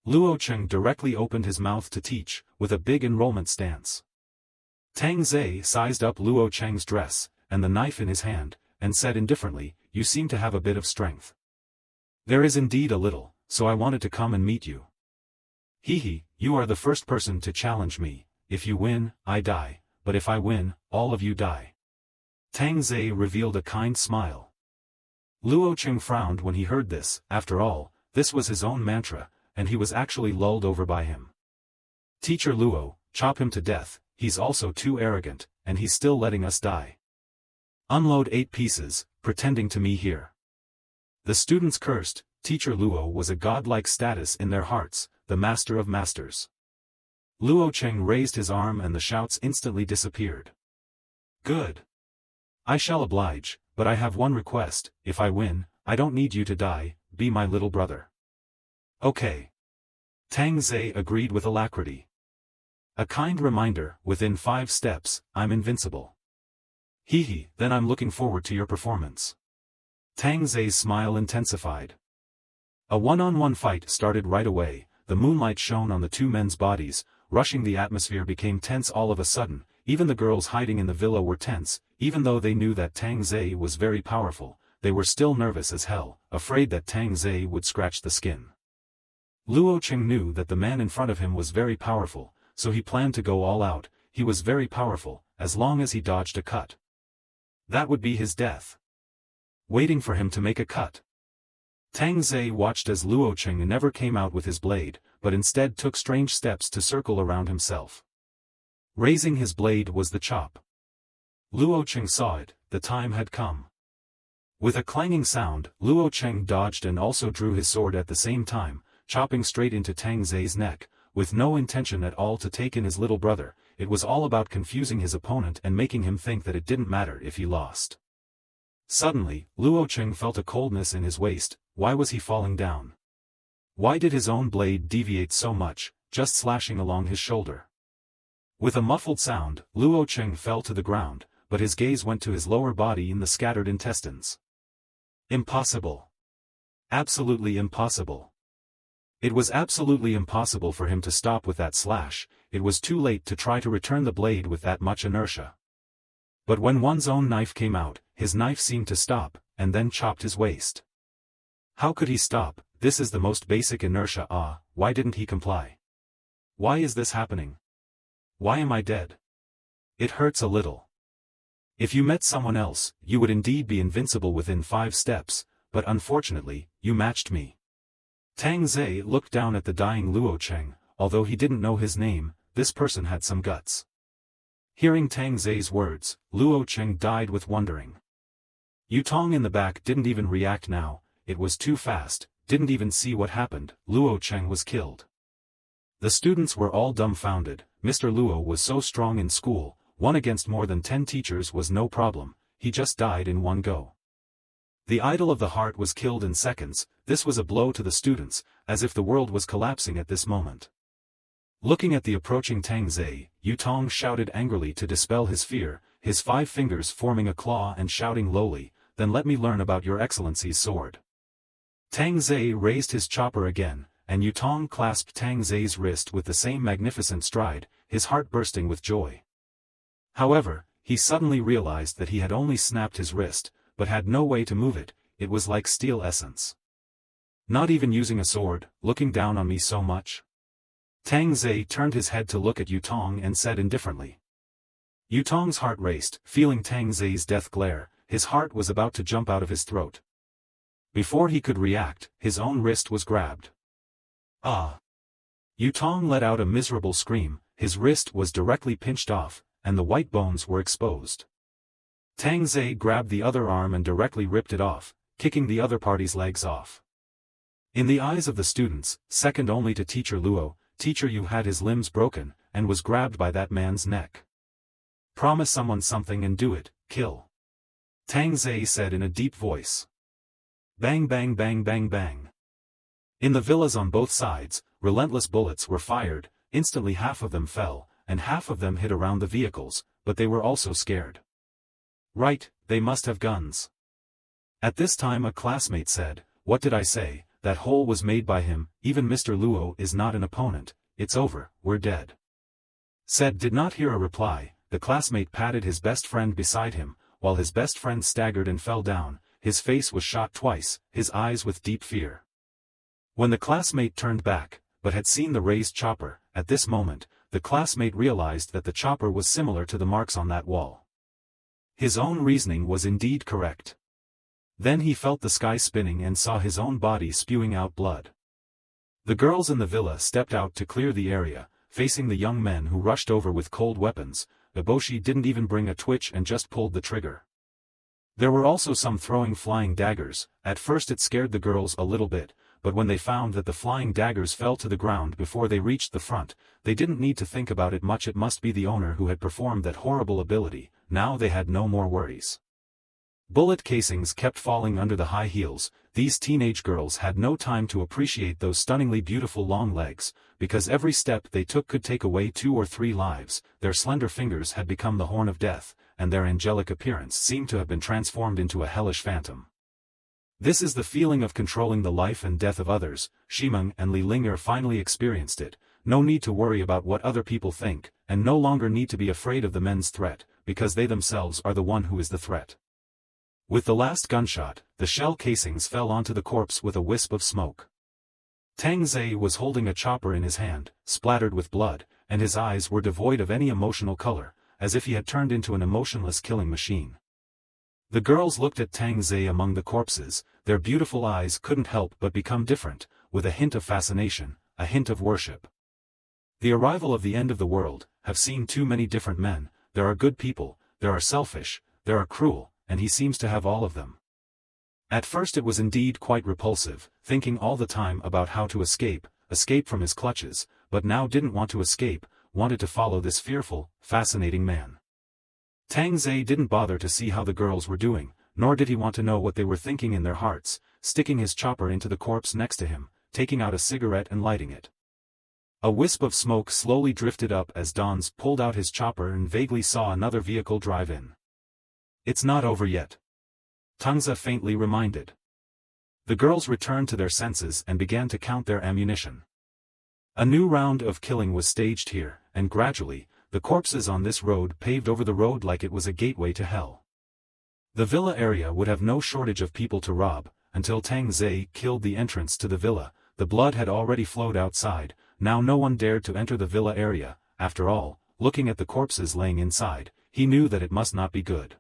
Luo Cheng directly opened his mouth to teach, with a big enrollment stance. Tang Ze sized up Luo Cheng's dress, and the knife in his hand, and said indifferently, "You seem to have a bit of strength." "There is indeed a little, so I wanted to come and meet you." "Hee, you are the first person to challenge me. If you win, I die, but if I win, all of you die." Tang Ze revealed a kind smile. Luo Cheng frowned when he heard this. After all, this was his own mantra, and he was actually lulled over by him. "Teacher Luo, chop him to death, he's also too arrogant, and he's still letting us die. Unload 8 pieces, pretending to me here." The students cursed. Teacher Luo was a godlike status in their hearts, the master of masters. Luo Cheng raised his arm and the shouts instantly disappeared. "Good. I shall oblige, but I have one request. If I win, I don't need you to die, be my little brother." "Okay." Tang Ze agreed with alacrity. "A kind reminder, within 5 steps, I'm invincible." Hee, then I'm looking forward to your performance." Tang Ze's smile intensified. A one-on-one fight started right away. The moonlight shone on the two men's bodies, rushing the atmosphere became tense all of a sudden. Even the girls hiding in the villa were tense. Even though they knew that Tang Ze was very powerful, they were still nervous as hell, afraid that Tang Ze would scratch the skin. Luo Cheng knew that the man in front of him was very powerful, so he planned to go all out. He was very powerful, as long as he dodged a cut. That would be his death. Waiting for him to make a cut. Tang Ze watched as Luo Cheng never came out with his blade, but instead took strange steps to circle around himself. Raising his blade was the chop. Luo Cheng saw it, the time had come. With a clanging sound, Luo Cheng dodged and also drew his sword at the same time, chopping straight into Tang Ze's neck, with no intention at all to take in his little brother. It was all about confusing his opponent and making him think that it didn't matter if he lost. Suddenly, Luo Cheng felt a coldness in his waist. Why was he falling down? Why did his own blade deviate so much, just slashing along his shoulder? With a muffled sound, Luo Cheng fell to the ground, but his gaze went to his lower body in the scattered intestines. Impossible. Absolutely impossible. It was absolutely impossible for him to stop with that slash. It was too late to try to return the blade with that much inertia. But when one's own knife came out, his knife seemed to stop, and then chopped his waist. How could he stop? This is the most basic inertia. Why didn't he comply? Why is this happening? Why am I dead? It hurts a little. If you met someone else, you would indeed be invincible within 5 steps, but unfortunately, you matched me. Tang Ze looked down at the dying Luo Cheng. Although he didn't know his name, this person had some guts. Hearing Tang Ze's words, Luo Cheng died with wondering. Yutong in the back didn't even react now. It was too fast, didn't even see what happened. Luo Cheng was killed. The students were all dumbfounded. Mr. Luo was so strong in school, 1 against more than 10 teachers was no problem. He just died in one go. The idol of the heart was killed in seconds. This was a blow to the students, as if the world was collapsing at this moment. Looking at the approaching Tang Ze, Yutong shouted angrily to dispel his fear, his 5 fingers forming a claw and shouting lowly, "Then let me learn about your excellency's sword." Tang Ze raised his chopper again, and Yutong clasped Tang Ze's wrist with the same magnificent stride, his heart bursting with joy. However, he suddenly realized that he had only snapped his wrist, but had no way to move it. It was like steel essence. Not even using a sword, looking down on me so much? Tang Ze turned his head to look at Yutong and said indifferently. Yutong's heart raced, feeling Tang Ze's death glare. His heart was about to jump out of his throat. Before he could react, his own wrist was grabbed. Ah! Yutong let out a miserable scream. His wrist was directly pinched off, and the white bones were exposed. Tang Ze grabbed the other arm and directly ripped it off, kicking the other party's legs off. In the eyes of the students, second only to Teacher Luo, "Teacher, you had his limbs broken, and was grabbed by that man's neck. Promise someone something and do it, kill." Tang Ze said in a deep voice. Bang bang bang bang bang. In the villas on both sides, relentless bullets were fired. Instantly half of them fell, and half of them hit around the vehicles, but they were also scared. Right, they must have guns. At this time a classmate said, "What did I say? that hole was made by him, even Mr. Luo is not an opponent, it's over, we're dead. Said did not hear a reply. The classmate patted his best friend beside him, while his best friend staggered and fell down, his face was shot twice, his eyes with deep fear. When the classmate turned back, but had seen the raised chopper, at this moment, the classmate realized that the chopper was similar to the marks on that wall. His own reasoning was indeed correct. Then he felt the sky spinning and saw his own body spewing out blood. The girls in the villa stepped out to clear the area, facing the young men who rushed over with cold weapons. Eboshi didn't even bring a twitch and just pulled the trigger. There were also some throwing flying daggers. At first it scared the girls a little bit, but when they found that the flying daggers fell to the ground before they reached the front, they didn't need to think about it much. It must be the owner who had performed that horrible ability. Now they had no more worries. Bullet casings kept falling under the high heels. These teenage girls had no time to appreciate those stunningly beautiful long legs, because every step they took could take away 2 or 3 lives. Their slender fingers had become the horn of death, and their angelic appearance seemed to have been transformed into a hellish phantom. This is the feeling of controlling the life and death of others. Shimeng and Li Linger finally experienced it. No need to worry about what other people think, and no longer need to be afraid of the men's threat, because they themselves are the one who is the threat. With the last gunshot, the shell casings fell onto the corpse with a wisp of smoke. Tang Ze was holding a chopper in his hand, splattered with blood, and his eyes were devoid of any emotional color, as if he had turned into an emotionless killing machine. The girls looked at Tang Ze among the corpses. Their beautiful eyes couldn't help but become different, with a hint of fascination, a hint of worship. The arrival of the end of the world, have seen too many different men. There are good people, there are selfish, there are cruel, and he seems to have all of them. At first it was indeed quite repulsive, thinking all the time about how to escape from his clutches, but now didn't want to escape, wanted to follow this fearful, fascinating man. Tang Ze didn't bother to see how the girls were doing, nor did he want to know what they were thinking in their hearts, sticking his chopper into the corpse next to him, taking out a cigarette and lighting it. A wisp of smoke slowly drifted up as Dons pulled out his chopper and vaguely saw another vehicle drive in. It's not over yet. Tang Ze faintly reminded. The girls returned to their senses and began to count their ammunition. A new round of killing was staged here, and gradually, the corpses on this road paved over the road like it was a gateway to hell. The villa area would have no shortage of people to rob. Until Tang Ze killed the entrance to the villa, the blood had already flowed outside. Now no one dared to enter the villa area. After all, looking at the corpses laying inside, he knew that it must not be good.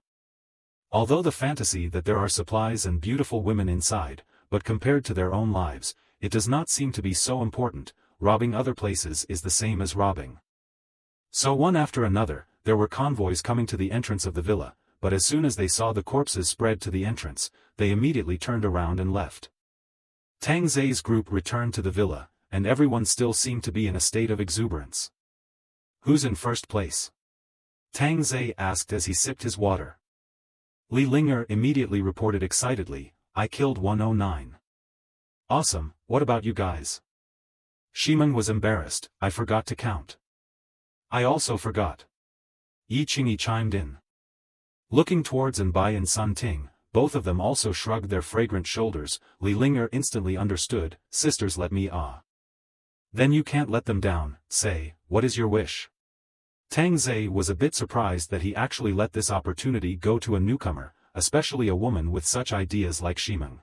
Although the fantasy that there are supplies and beautiful women inside, but compared to their own lives, it does not seem to be so important. Robbing other places is the same as robbing. So one after another, there were convoys coming to the entrance of the villa, but as soon as they saw the corpses spread to the entrance, they immediately turned around and left. Tang Ze's group returned to the villa, and everyone still seemed to be in a state of exuberance. Who's in first place? Tang Ze asked as he sipped his water. Li Linger immediately reported excitedly, I killed 109. Awesome, what about you guys? Shimeng was embarrassed, I forgot to count. I also forgot. Yi Qingyi chimed in. Looking towards Anbai and Sun Ting, both of them also shrugged their fragrant shoulders. Li Linger instantly understood, sisters let me Then you can't let them down. Say, what is your wish? Tang Ze was a bit surprised that he actually let this opportunity go to a newcomer, especially a woman with such ideas like Shimeng.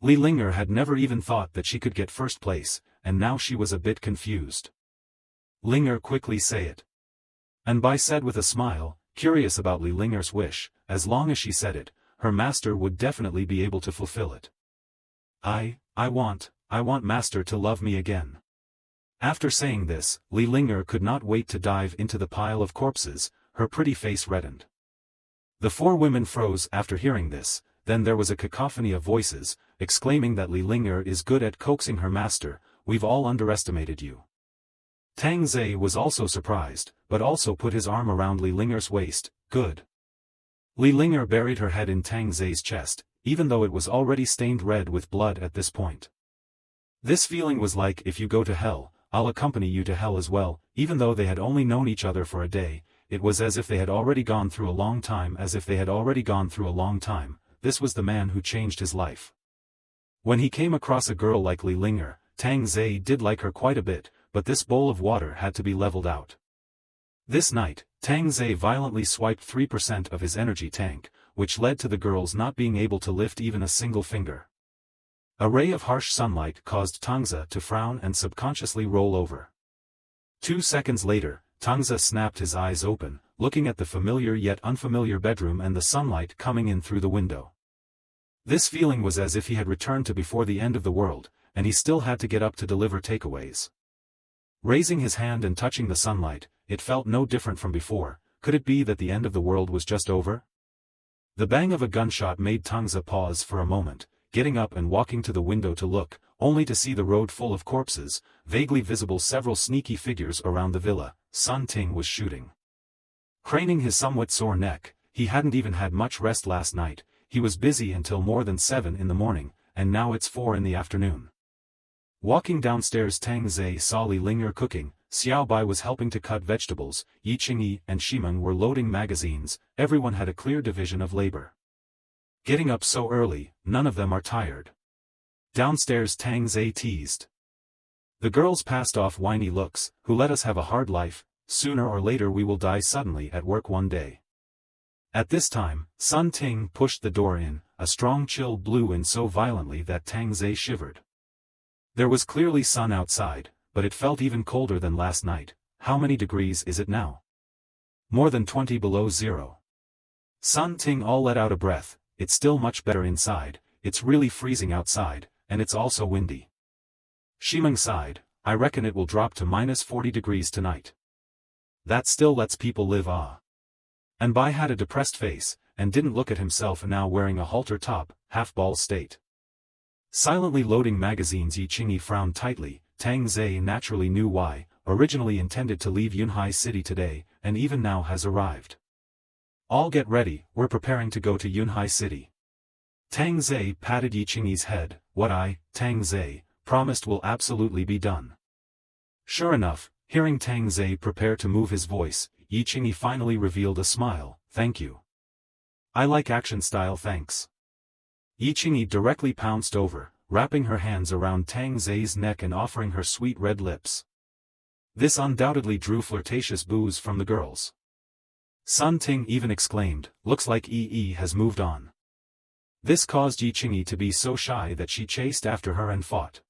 Li Linger had never even thought that she could get first place, and now she was a bit confused. Linger quickly say it. Anbai said with a smile, curious about Li Linger's wish. As long as she said it, her master would definitely be able to fulfill it. I want master to love me again. After saying this, Li Linger could not wait to dive into the pile of corpses. Her pretty face reddened. The 4 women froze after hearing this. Then there was a cacophony of voices, exclaiming that Li Linger is good at coaxing her master. We've all underestimated you. Tang Ze was also surprised, but also put his arm around Li Linger's waist. Good. Li Linger buried her head in Tang Ze's chest, even though it was already stained red with blood at this point. This feeling was like, if you go to hell, I'll accompany you to hell as well. Even though they had only known each other for a day, it was as if they had already gone through a long time. This was the man who changed his life. When he came across a girl like Li Linger, Tang Ze did like her quite a bit, but this bowl of water had to be leveled out. This night, Tang Ze violently swiped 3% of his energy tank, which led to the girls not being able to lift even a single finger. A ray of harsh sunlight caused Tang Ze to frown and subconsciously roll over. 2 seconds later, Tang Ze snapped his eyes open, looking at the familiar yet unfamiliar bedroom and the sunlight coming in through the window. This feeling was as if he had returned to before the end of the world, and he still had to get up to deliver takeaways. Raising his hand and touching the sunlight, it felt no different from before. Could it be that the end of the world was just over? The bang of a gunshot made Tang Ze pause for a moment, getting up and walking to the window to look, only to see the road full of corpses, vaguely visible several sneaky figures around the villa. Sun Ting was shooting. Craning his somewhat sore neck, he hadn't even had much rest last night. He was busy until more than 7 in the morning, and now it's 4 in the afternoon. Walking downstairs, Tang Ze saw Li Linger cooking, Xiao Bai was helping to cut vegetables, Yi Qingyi and Shimeng were loading magazines. Everyone had a clear division of labor. Getting up so early, none of them are tired. Downstairs, Tang Ze teased. The girls passed off whiny looks. Who let us have a hard life? Sooner or later we will die suddenly at work one day. At this time, Sun Ting pushed the door in. A strong chill blew in so violently that Tang Ze shivered. There was clearly sun outside, but it felt even colder than last night. How many degrees is it now? More than 20 below zero. Sun Ting all let out a breath. It's still much better inside. It's really freezing outside, and it's also windy. Shimeng sighed. I reckon it will drop to minus 40 degrees tonight. That still lets people live. And Bai had a depressed face, and didn't look at himself now wearing a halter top, half-ball state. Silently loading magazines, Yi Qingyi frowned tightly. Tang Ze naturally knew why, originally intended to leave Yunhai City today, and even now has arrived. All get ready, we're preparing to go to Yunhai City. Tang Ze patted Yi Qingyi's head. What I, Tang Ze, promised will absolutely be done. Sure enough, hearing Tang Ze prepare to move his voice, Yi Qingyi finally revealed a smile. Thank you. I like action style, thanks. Yi Qingyi directly pounced over, wrapping her hands around Tang Ze's neck and offering her sweet red lips. This undoubtedly drew flirtatious boos from the girls. Sun Ting even exclaimed, looks like Yi has moved on. This caused Yi Qingyi to be so shy that she chased after her and fought.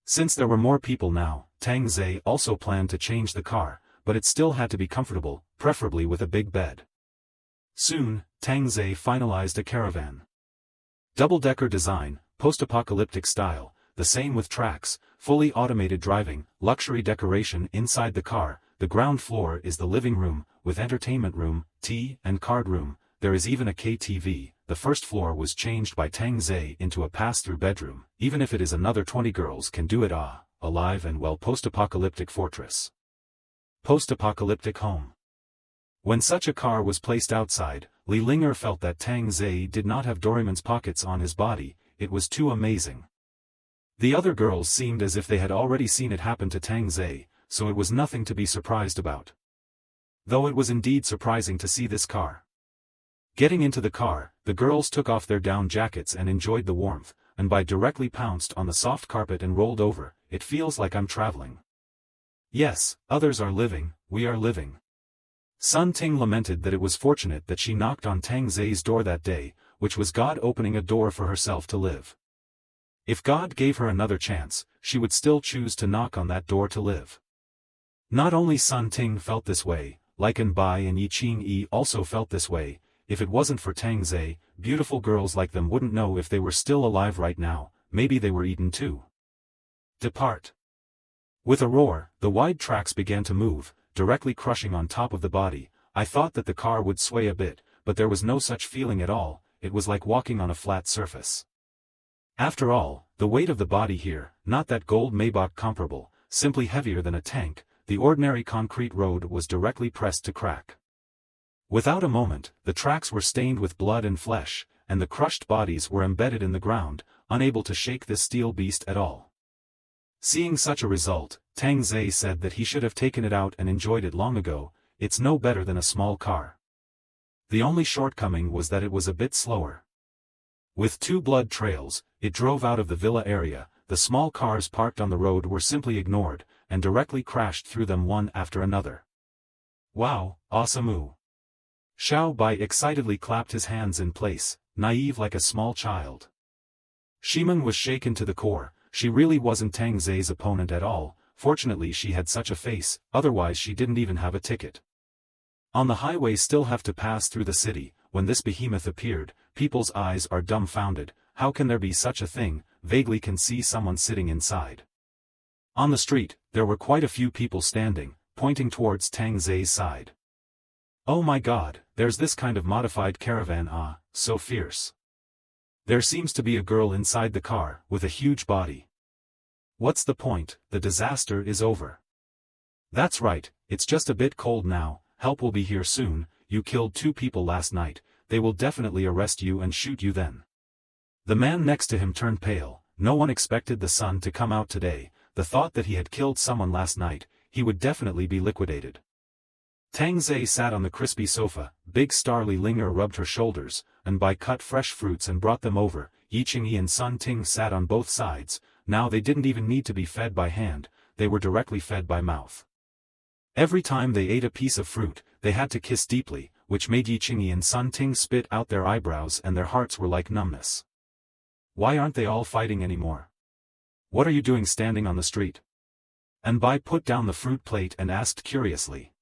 Since there were more people now, Tang Ze also planned to change the car, but it still had to be comfortable, preferably with a big bed. Soon, Tang Ze finalized a caravan. Double-decker design, post-apocalyptic style, the same with tracks, fully automated driving, luxury decoration inside the car. The ground floor is the living room, with entertainment room, tea and card room. There is even a KTV. The first floor was changed by Tang Ze into a pass-through bedroom. Even if it is another 20 girls can do it. Alive and well. Post-apocalyptic fortress. Post-apocalyptic home. When such a car was placed outside, Li Linger felt that Tang Ze did not have Doraemon's pockets on his body. It was too amazing. The other girls seemed as if they had already seen it happen to Tang Ze, so it was nothing to be surprised about. Though it was indeed surprising to see this car. Getting into the car, the girls took off their down jackets and enjoyed the warmth, and Bai directly pounced on the soft carpet and rolled over. It feels like I'm traveling. Yes, others are living, we are living. Sun Ting lamented that it was fortunate that she knocked on Tang Ze's door that day, which was God opening a door for herself to live. If God gave her another chance, she would still choose to knock on that door to live. Not only Sun Ting felt this way, Lycan Bai and Yi Qingyi also felt this way. If it wasn't for Tang Ze, beautiful girls like them wouldn't know if they were still alive right now. Maybe they were eaten too. Depart. With a roar, the wide tracks began to move, directly crushing on top of the body. I thought that the car would sway a bit, but there was no such feeling at all. It was like walking on a flat surface. After all, the weight of the body here, not that gold Maybach comparable, simply heavier than a tank. The ordinary concrete road was directly pressed to crack. Without a moment, the tracks were stained with blood and flesh, and the crushed bodies were embedded in the ground, unable to shake this steel beast at all. Seeing such a result, Tang Ze said that he should have taken it out and enjoyed it long ago. It's no better than a small car. The only shortcoming was that it was a bit slower. With 2 blood trails, it drove out of the villa area. The small cars parked on the road were simply ignored, and directly crashed through them one after another. Wow, awesome! Xiao Bai excitedly clapped his hands in place, naive like a small child. Shimen was shaken to the core. She really wasn't Tang Ze's opponent at all. Fortunately she had such a face, otherwise she didn't even have a ticket. On the highway still have to pass through the city. When this behemoth appeared, people's eyes are dumbfounded. How can there be such a thing? Vaguely can see someone sitting inside. On the street, there were quite a few people standing, pointing towards Tang Ze's side. Oh my god, there's this kind of modified caravan, so fierce. There seems to be a girl inside the car, with a huge body. What's the point? The disaster is over. That's right, it's just a bit cold now. Help will be here soon. You killed 2 people last night, they will definitely arrest you and shoot you then. The man next to him turned pale. No one expected the sun to come out today. The thought that he had killed someone last night, he would definitely be liquidated. Tang Ze sat on the crispy sofa. Big Star Li Linger rubbed her shoulders, and Bai cut fresh fruits and brought them over. Yi Qingyi and Sun Ting sat on both sides. Now they didn't even need to be fed by hand, they were directly fed by mouth. Every time they ate a piece of fruit, they had to kiss deeply, which made Yi Qingyi and Sun Ting spit out their eyebrows and their hearts were like numbness. Why aren't they all fighting anymore? What are you doing standing on the street? And Bai put down the fruit plate and asked curiously.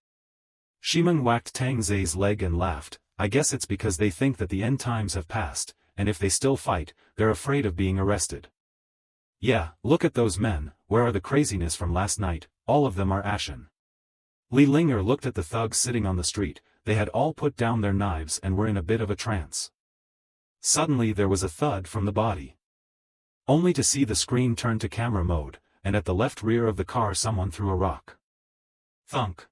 Shimen whacked Tang Ze's leg and laughed. I guess it's because they think that the end times have passed, and if they still fight, they're afraid of being arrested. Yeah, look at those men, where are the craziness from last night? All of them are ashen. Li Linger looked at the thugs sitting on the street. They had all put down their knives and were in a bit of a trance. Suddenly there was a thud from the body. Only to see the screen turn to camera mode, and at the left rear of the car someone threw a rock. Thunk.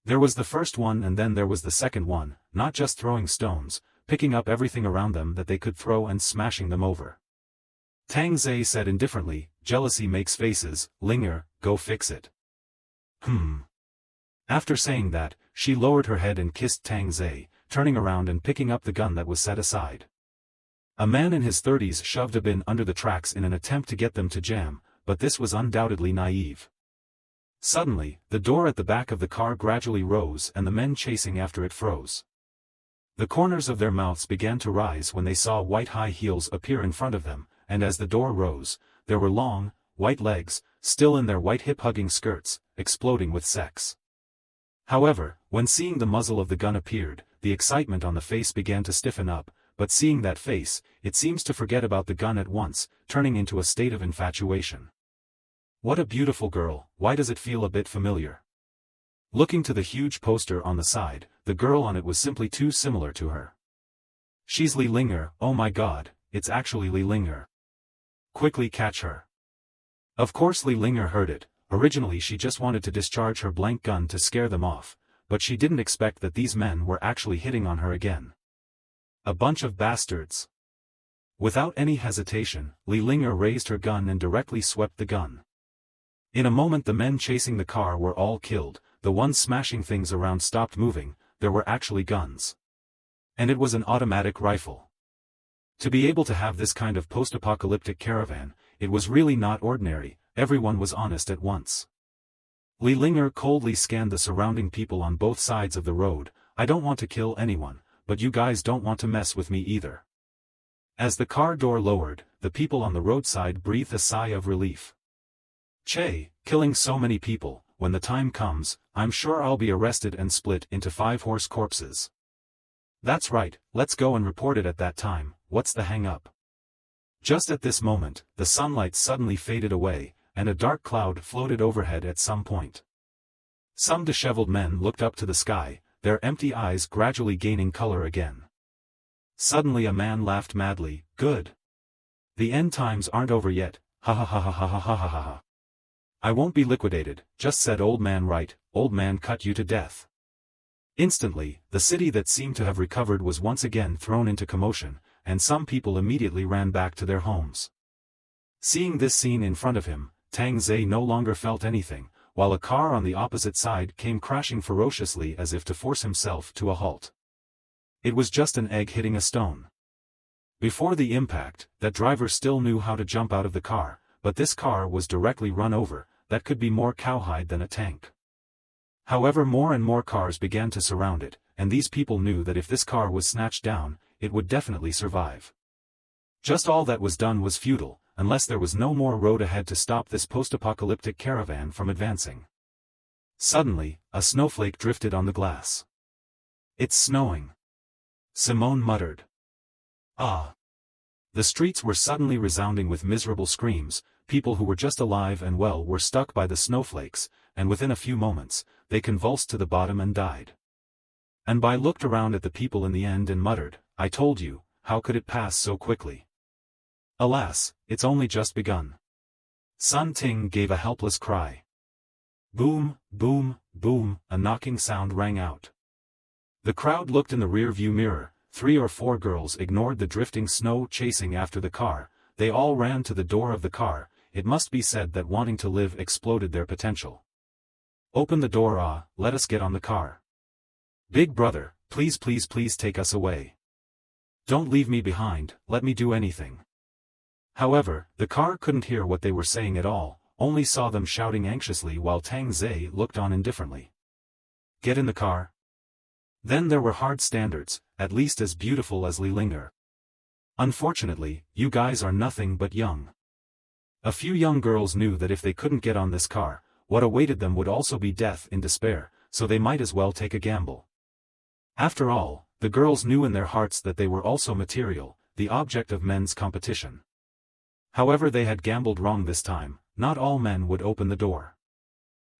There was the first one and then there was the second one, not just throwing stones, picking up everything around them that they could throw and smashing them over. Tang Ze said indifferently, jealousy makes faces. Linger, go fix it. After saying that, she lowered her head and kissed Tang Ze, turning around and picking up the gun that was set aside. A man in his 30s shoved a bin under the tracks in an attempt to get them to jam, but this was undoubtedly naive. Suddenly, the door at the back of the car gradually rose and the men chasing after it froze. The corners of their mouths began to rise when they saw white high heels appear in front of them, and as the door rose, there were long, white legs, still in their white hip-hugging skirts, exploding with sex. However, when seeing the muzzle of the gun appeared, the excitement on the face began to stiffen up, but seeing that face, it seems to forget about the gun at once, turning into a state of infatuation. What a beautiful girl, why does it feel a bit familiar? Looking to the huge poster on the side, the girl on it was simply too similar to her. She's Li Linger, oh my god, it's actually Li Linger. Quickly catch her. Of course Li Linger heard it. Originally she just wanted to discharge her blank gun to scare them off, but she didn't expect that these men were actually hitting on her again. A bunch of bastards. Without any hesitation, Li Linger raised her gun and directly swept the gun. In a moment the men chasing the car were all killed, the ones smashing things around stopped moving, there were actually guns. And it was an automatic rifle. To be able to have this kind of post-apocalyptic caravan, it was really not ordinary. Everyone was honest at once. Li Linger coldly scanned the surrounding people on both sides of the road. I don't want to kill anyone, but you guys don't want to mess with me either. As the car door lowered, the people on the roadside breathed a sigh of relief. Che, killing so many people, when the time comes, I'm sure I'll be arrested and split into 5 horse corpses. That's right, let's go and report it at that time. What's the hang-up? Just at this moment, the sunlight suddenly faded away, and a dark cloud floated overhead at some point. Some disheveled men looked up to the sky, their empty eyes gradually gaining color again. Suddenly a man laughed madly, good. The end times aren't over yet, ha ha ha ha ha ha ha ha ha. I won't be liquidated, just said old man right, old man cut you to death. Instantly, the city that seemed to have recovered was once again thrown into commotion, and some people immediately ran back to their homes. Seeing this scene in front of him, Tang Ze no longer felt anything, while a car on the opposite side came crashing ferociously as if to force himself to a halt. It was just an egg hitting a stone. Before the impact, that driver still knew how to jump out of the car, but this car was directly run over, that could be more cowhide than a tank. However, more and more cars began to surround it, and these people knew that if this car was snatched down, it would definitely survive. Just all that was done was futile, unless there was no more road ahead to stop this post-apocalyptic caravan from advancing. Suddenly, a snowflake drifted on the glass. "It's snowing," Simone muttered. "Ah." The streets were suddenly resounding with miserable screams. People who were just alive and well were stuck by the snowflakes, and within a few moments, they convulsed to the bottom and died. And Bai looked around at the people in the end and muttered, "I told you, how could it pass so quickly? Alas, it's only just begun." Sun Ting gave a helpless cry. Boom, boom, boom, a knocking sound rang out. The crowd looked in the rear-view mirror. 3 or 4 girls ignored the drifting snow chasing after the car. They all ran to the door of the car. It must be said that wanting to live exploded their potential. "Open the door, let us get on the car. Big brother, please please please take us away. Don't leave me behind, let me do anything." However, the car couldn't hear what they were saying at all, only saw them shouting anxiously while Tang Ze looked on indifferently. "Get in the car." Then there were hard standards, at least as beautiful as Li Linger. "Unfortunately, you guys are nothing but young." A few young girls knew that if they couldn't get on this car, what awaited them would also be death in despair, so they might as well take a gamble. After all, the girls knew in their hearts that they were also material, the object of men's competition. However, they had gambled wrong this time. Not all men would open the door.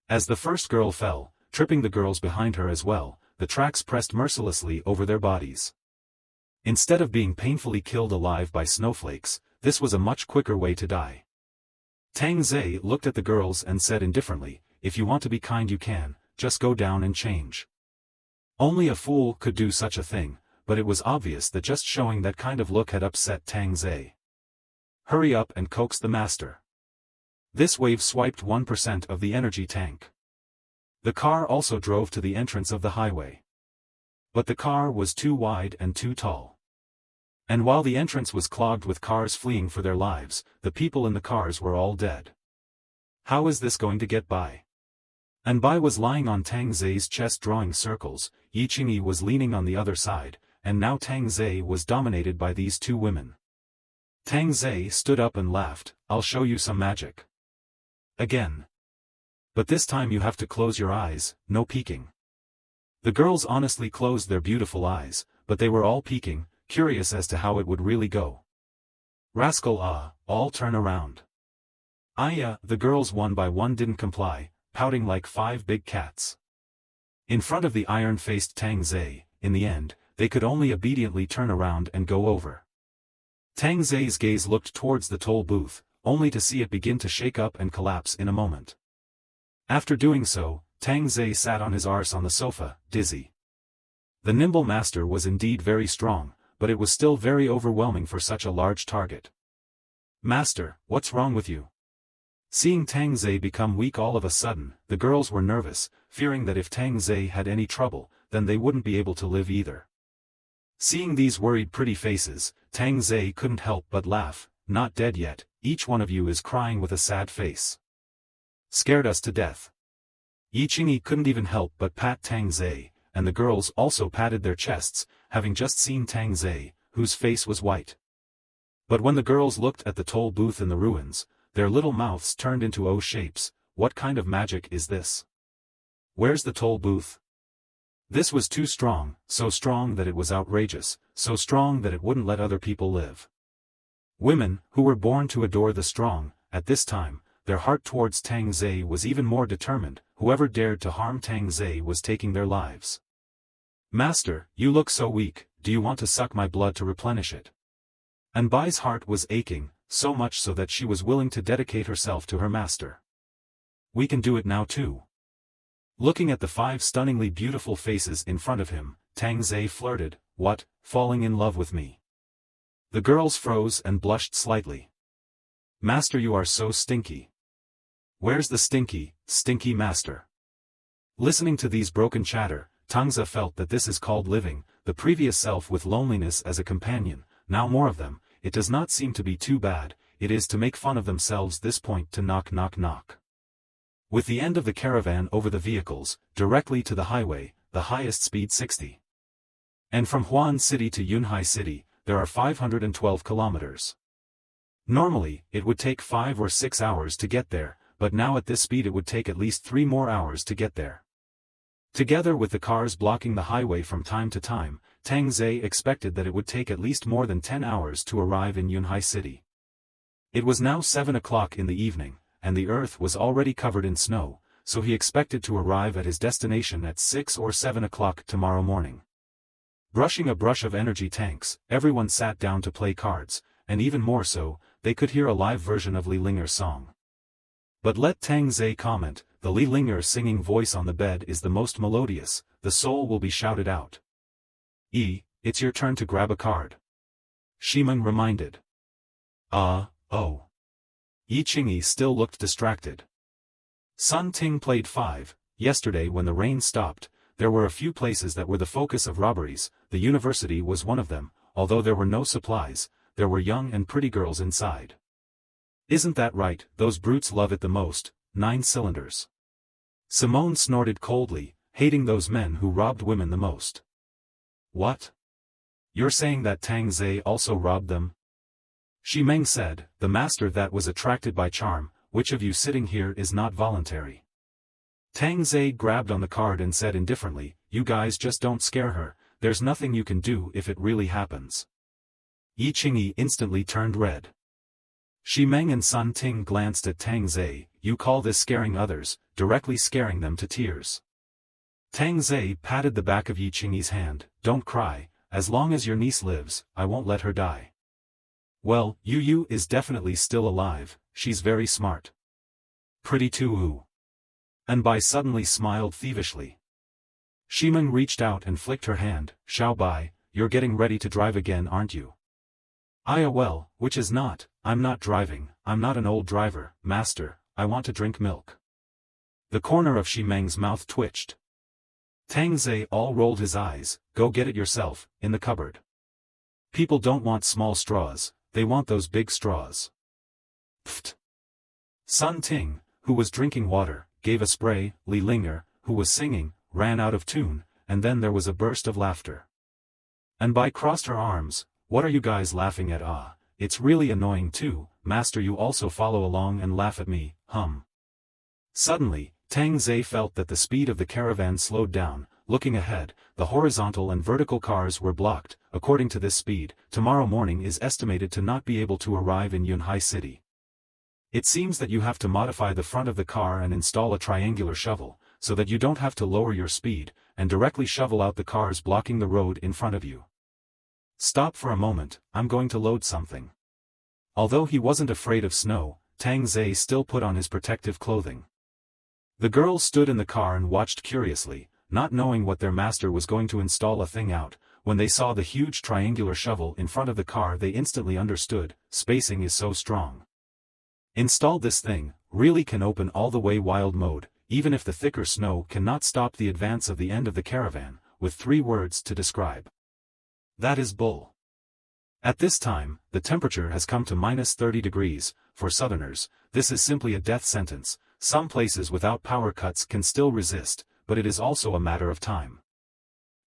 As the first girl fell, tripping the girls behind her as well, the tracks pressed mercilessly over their bodies. Instead of being painfully killed alive by snowflakes, this was a much quicker way to die. Tang Ze looked at the girls and said indifferently, "If you want to be kind you can, just go down and change." Only a fool could do such a thing, but it was obvious that just showing that kind of look had upset Tang Ze. "Hurry up and coax the master." This wave swiped 1% of the energy tank. The car also drove to the entrance of the highway. But the car was too wide and too tall. And while the entrance was clogged with cars fleeing for their lives, the people in the cars were all dead. How is this going to get by? And Bai was lying on Tang Ze's chest drawing circles, Yi Qingyi was leaning on the other side, and now Tang Ze was dominated by these 2 women. Tang Ze stood up and laughed, "I'll show you some magic. Again. But this time you have to close your eyes, no peeking." The girls honestly closed their beautiful eyes, but they were all peeking, curious as to how it would really go. "Rascal, all turn around." The girls one by one didn't comply, pouting like 5 big cats. In front of the iron-faced Tang Ze, in the end, they could only obediently turn around and go over. Tang Ze's gaze looked towards the toll booth, only to see it begin to shake up and collapse in a moment. After doing so, Tang Ze sat on his arse on the sofa, dizzy. The nimble master was indeed very strong, but it was still very overwhelming for such a large target. "Master, what's wrong with you?" Seeing Tang Ze become weak all of a sudden, the girls were nervous, fearing that if Tang Ze had any trouble, then they wouldn't be able to live either. Seeing these worried pretty faces, Tang Ze couldn't help but laugh. "Not dead yet, each one of you is crying with a sad face. Scared us to death." Yi Qingyi couldn't even help but pat Tang Ze, and the girls also patted their chests, having just seen Tang Ze, whose face was white. But when the girls looked at the toll booth in the ruins, their little mouths turned into O shapes. What kind of magic is this? Where's the toll booth? This was too strong, so strong that it was outrageous, so strong that it wouldn't let other people live. Women, who were born to adore the strong, at this time, their heart towards Tang Ze was even more determined. Whoever dared to harm Tang Ze was taking their lives. "Master, you look so weak, do you want to suck my blood to replenish it?" And Bai's heart was aching, so much so that she was willing to dedicate herself to her master. "We can do it now too." Looking at the 5 stunningly beautiful faces in front of him, Tang Ze flirted, "What, falling in love with me?" The girls froze and blushed slightly. "Master, you are so stinky." "Where's the stinky master?" Listening to these broken chatter, Tang Ze felt that this is called living, the previous self with loneliness as a companion, now more of them, it does not seem to be too bad, it is to make fun of themselves this point to knock knock knock. With the end of the caravan over the vehicles, directly to the highway, the highest speed 60. And from Huan City to Yunhai City, there are 512 kilometers. Normally, it would take 5 or 6 hours to get there, but now at this speed it would take at least 3 more hours to get there. Together with the cars blocking the highway from time to time, Tang Ze expected that it would take at least more than 10 hours to arrive in Yunhai City. It was now 7 o'clock in the evening, and the earth was already covered in snow, so he expected to arrive at his destination at 6 or 7 o'clock tomorrow morning. Brushing a brush of energy tanks, everyone sat down to play cards, and even more so, they could hear a live version of Li Linger's song. But let Tang Ze comment, the Li Linger singing voice on the bed is the most melodious, the soul will be shouted out. It's your turn to grab a card. Shimeng reminded. Oh. Yi Qingyi still looked distracted. Sun Ting played 5, yesterday when the rain stopped, there were a few places that were the focus of robberies, the university was one of them, although there were no supplies, there were young and pretty girls inside. Isn't that right, those brutes love it the most, 9 cylinders. Simone snorted coldly, hating those men who robbed women the most. What? You're saying that Tang Ze also robbed them? Shimeng said, the master that was attracted by charm, which of you sitting here is not voluntary? Tang Ze grabbed on the card and said indifferently, you guys just don't scare her, there's nothing you can do if it really happens. Yi Qingyi instantly turned red. Shimeng and Sun Ting glanced at Tang Ze, you call this scaring others, directly scaring them to tears. Tang Ze patted the back of Yi Qingyi's hand, don't cry, as long as your niece lives, I won't let her die. Well, Yu is definitely still alive, she's very smart. Pretty too. Anbai suddenly smiled thievishly. Shimeng reached out and flicked her hand, Xiao Bai, you're getting ready to drive again aren't you? Well, which is not, I'm not driving, I'm not an old driver, master, I want to drink milk. The corner of Shimeng's mouth twitched. Tang Ze all rolled his eyes, go get it yourself, in the cupboard. People don't want small straws, they want those big straws. Pfft. Sun Ting, who was drinking water, gave a spray, Li Linger, who was singing, ran out of tune, and then there was a burst of laughter. Anbai crossed her arms, what are you guys laughing at? It's really annoying too, master you also follow along and laugh at me, hum. Suddenly, Tang Ze felt that the speed of the caravan slowed down, looking ahead, the horizontal and vertical cars were blocked, according to this speed, tomorrow morning is estimated to not be able to arrive in Yunhai City. It seems that you have to modify the front of the car and install a triangular shovel, so that you don't have to lower your speed, and directly shovel out the cars blocking the road in front of you. Stop for a moment, I'm going to load something. Although he wasn't afraid of snow, Tang Ze still put on his protective clothing. The girls stood in the car and watched curiously, not knowing what their master was going to install a thing out. When they saw the huge triangular shovel in front of the car they instantly understood, spacing is so strong. Install this thing, really can open all the way wild mode, even if the thicker snow cannot stop the advance of the end of the caravan, with 3 words to describe. That is bull. At this time, the temperature has come to -30 degrees, for southerners, this is simply a death sentence, some places without power cuts can still resist, but it is also a matter of time.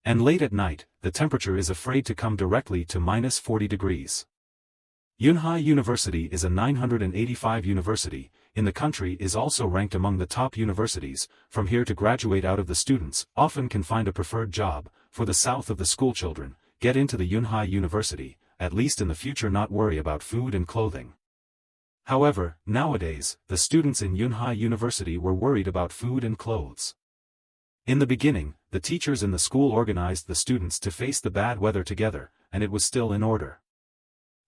And late at night, the temperature is afraid to come directly to -40 degrees. Yunhai University is a 985 university, in the country is also ranked among the top universities, from here to graduate out of the students, often can find a preferred job, for the south of the schoolchildren, get into the Yunhai University, at least in the future not worry about food and clothing. However, nowadays, the students in Yunhai University were worried about food and clothes. In the beginning, the teachers in the school organized the students to face the bad weather together, and it was still in order.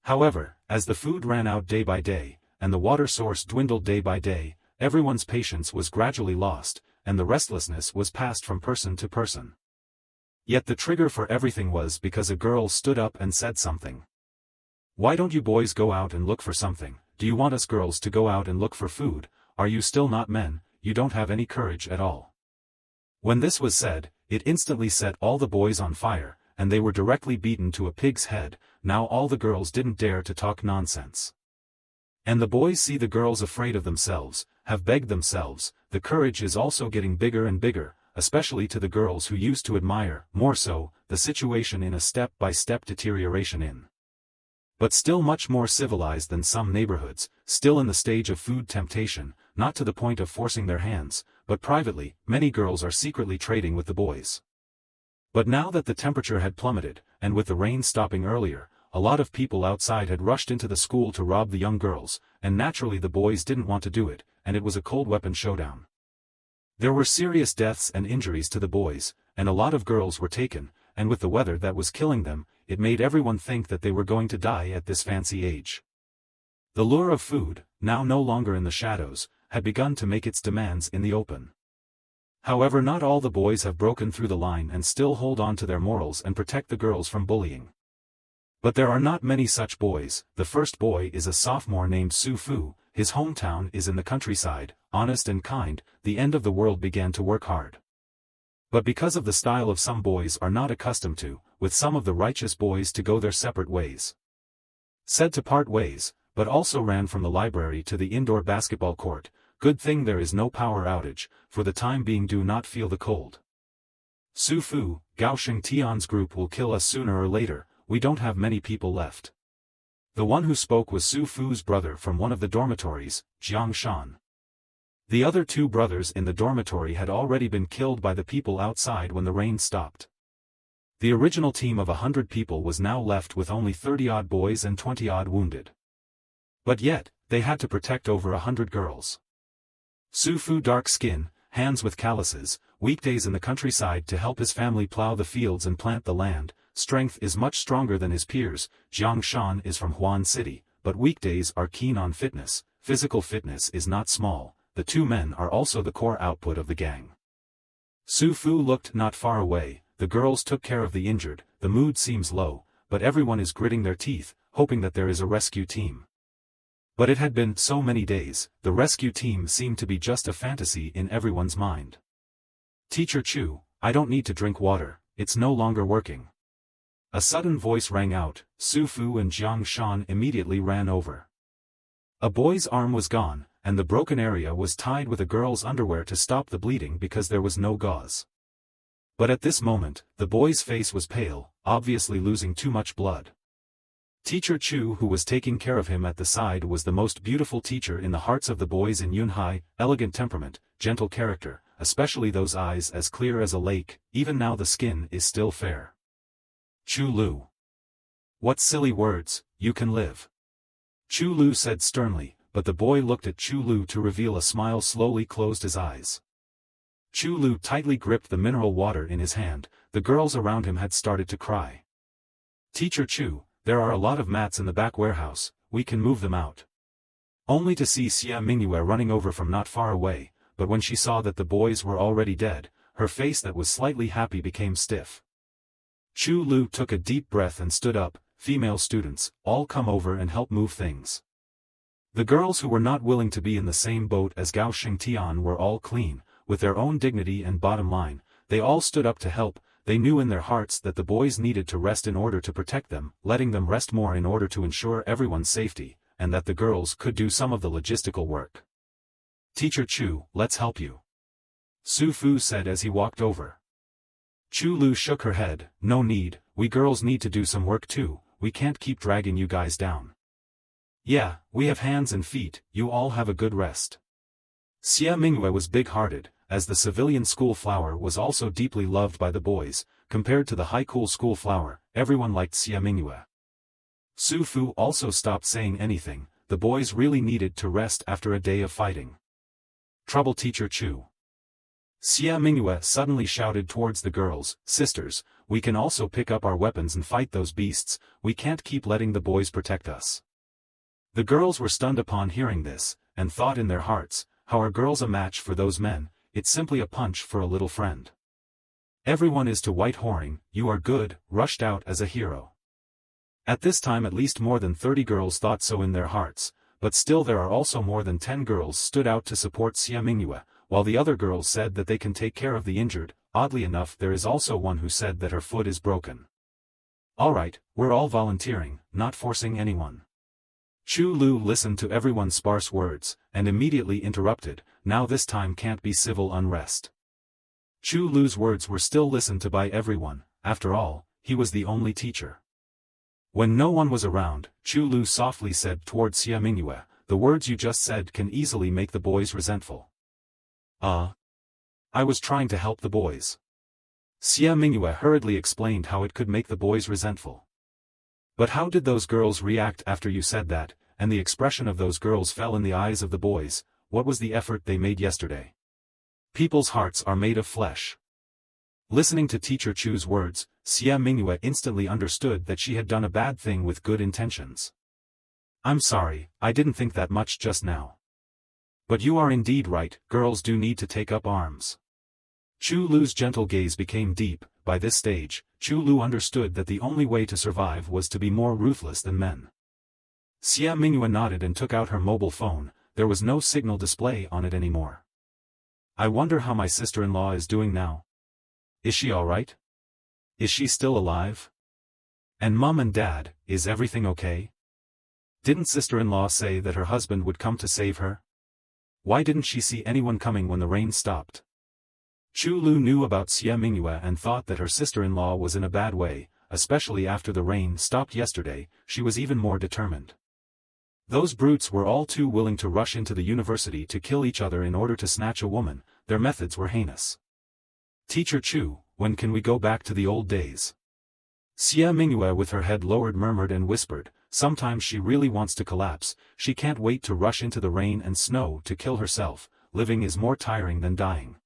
However, as the food ran out day by day, and the water source dwindled day by day, everyone's patience was gradually lost, and the restlessness was passed from person to person. Yet the trigger for everything was because a girl stood up and said something. Why don't you boys go out and look for something? Do you want us girls to go out and look for food? Are you still not men? You don't have any courage at all. When this was said, it instantly set all the boys on fire, and they were directly beaten to a pig's head, now all the girls didn't dare to talk nonsense. And the boys see the girls afraid of themselves, have begged themselves, the courage is also getting bigger and bigger, especially to the girls who used to admire, more so, the situation in a step-by-step deterioration in. But still much more civilized than some neighborhoods, still in the stage of food temptation, not to the point of forcing their hands, but privately, many girls are secretly trading with the boys. But now that the temperature had plummeted, and with the rain stopping earlier, a lot of people outside had rushed into the school to rob the young girls, and naturally the boys didn't want to do it, and it was a cold weapon showdown. There were serious deaths and injuries to the boys, and a lot of girls were taken, and with the weather that was killing them, it made everyone think that they were going to die at this fancy age. The lure of food, now no longer in the shadows, had begun to make its demands in the open. However, not all the boys have broken through the line and still hold on to their morals and protect the girls from bullying. But there are not many such boys. The first boy is a sophomore named Su Fu, his hometown is in the countryside, honest and kind, the end of the world began to work hard. But because of the style of some boys are not accustomed to, with some of the righteous boys to go their separate ways. Said to part ways, but also ran from the library to the indoor basketball court. Good thing there is no power outage, for the time being do not feel the cold. Su Fu, Gao Tian's group will kill us sooner or later, we don't have many people left. The one who spoke was Su Fu's brother from one of the dormitories, Jiang Shan. The other two brothers in the dormitory had already been killed by the people outside when the rain stopped. The original team of 100 people was now left with only 30-odd boys and 20-odd wounded. But yet, they had to protect over 100 girls. Su Fu dark skin, hands with calluses, weekdays in the countryside to help his family plow the fields and plant the land, strength is much stronger than his peers. Jiang Shan is from Huan City, but weekdays are keen on fitness, physical fitness is not small, the two men are also the core output of the gang. Su Fu looked not far away, the girls took care of the injured, the mood seems low, but everyone is gritting their teeth, hoping that there is a rescue team. But it had been so many days, the rescue team seemed to be just a fantasy in everyone's mind. Teacher Chu, I don't need to drink water, it's no longer working. A sudden voice rang out, Su Fu and Jiang Shan immediately ran over. A boy's arm was gone, and the broken area was tied with a girl's underwear to stop the bleeding because there was no gauze. But at this moment, the boy's face was pale, obviously losing too much blood. Teacher Chu, who was taking care of him at the side, was the most beautiful teacher in the hearts of the boys in Yunhai, elegant temperament, gentle character, especially those eyes as clear as a lake, even now the skin is still fair. Chu Lu. What silly words, you can live. Chu Lu said sternly, but the boy looked at Chu Lu to reveal a smile, slowly closed his eyes. Chu Lu tightly gripped the mineral water in his hand, the girls around him had started to cry. Teacher Chu, there are a lot of mats in the back warehouse, we can move them out. Only to see Xia Mingyue running over from not far away, but when she saw that the boys were already dead, her face that was slightly happy became stiff. Chu Lu took a deep breath and stood up, female students, all come over and help move things. The girls who were not willing to be in the same boat as Gao Tian were all clean, with their own dignity and bottom line, they all stood up to help. They knew in their hearts that the boys needed to rest in order to protect them, letting them rest more in order to ensure everyone's safety, and that the girls could do some of the logistical work. Teacher Chu, let's help you. Su Fu said as he walked over. Chu Lu shook her head, no need, we girls need to do some work too, we can't keep dragging you guys down. Yeah, we have hands and feet, you all have a good rest. Xia Mingyue was big-hearted, as the civilian school flower was also deeply loved by the boys. Compared to the high-cool school flower, everyone liked Xia Mingyue. Su Fu also stopped saying anything, the boys really needed to rest after a day of fighting. Trouble Teacher Chu. Xia Mingyue suddenly shouted towards the girls, sisters, we can also pick up our weapons and fight those beasts, we can't keep letting the boys protect us. The girls were stunned upon hearing this, and thought in their hearts, how are girls a match for those men? It's simply a punch for a little friend. Everyone is to white whoring, you are good, rushed out as a hero. At this time at least more than 30 girls thought so in their hearts, but still there are also more than 10 girls stood out to support Xia Mingyue, while the other girls said that they can take care of the injured. Oddly enough, there is also one who said that her foot is broken. Alright, we're all volunteering, not forcing anyone. Chu Lu listened to everyone's sparse words, and immediately interrupted, now this time can't be civil unrest. Chu Lu's words were still listened to by everyone, after all, he was the only teacher. When no one was around, Chu Lu softly said toward Xie Mingyue, the words you just said can easily make the boys resentful. I was trying to help the boys. Xie Mingyue hurriedly explained how it could make the boys resentful. But how did those girls react after you said that, and the expression of those girls fell in the eyes of the boys, what was the effort they made yesterday? People's hearts are made of flesh. Listening to Teacher Chu's words, Xie Mingyue instantly understood that she had done a bad thing with good intentions. I'm sorry, I didn't think that much just now. But you are indeed right, girls do need to take up arms. Chu Lu's gentle gaze became deep. By this stage, Chu Lu understood that the only way to survive was to be more ruthless than men. Xie Mingyue nodded and took out her mobile phone, there was no signal display on it anymore. I wonder how my sister-in-law is doing now. Is she alright? Is she still alive? And Mum and Dad, is everything okay? Didn't sister-in-law say that her husband would come to save her? Why didn't she see anyone coming when the rain stopped? Chu Lu knew about Xie Mingyue and thought that her sister-in-law was in a bad way, especially after the rain stopped yesterday, she was even more determined. Those brutes were all too willing to rush into the university to kill each other in order to snatch a woman, their methods were heinous. Teacher Chu, when can we go back to the old days? Xie Mingyue with her head lowered murmured and whispered, sometimes she really wants to collapse, she can't wait to rush into the rain and snow to kill herself, living is more tiring than dying.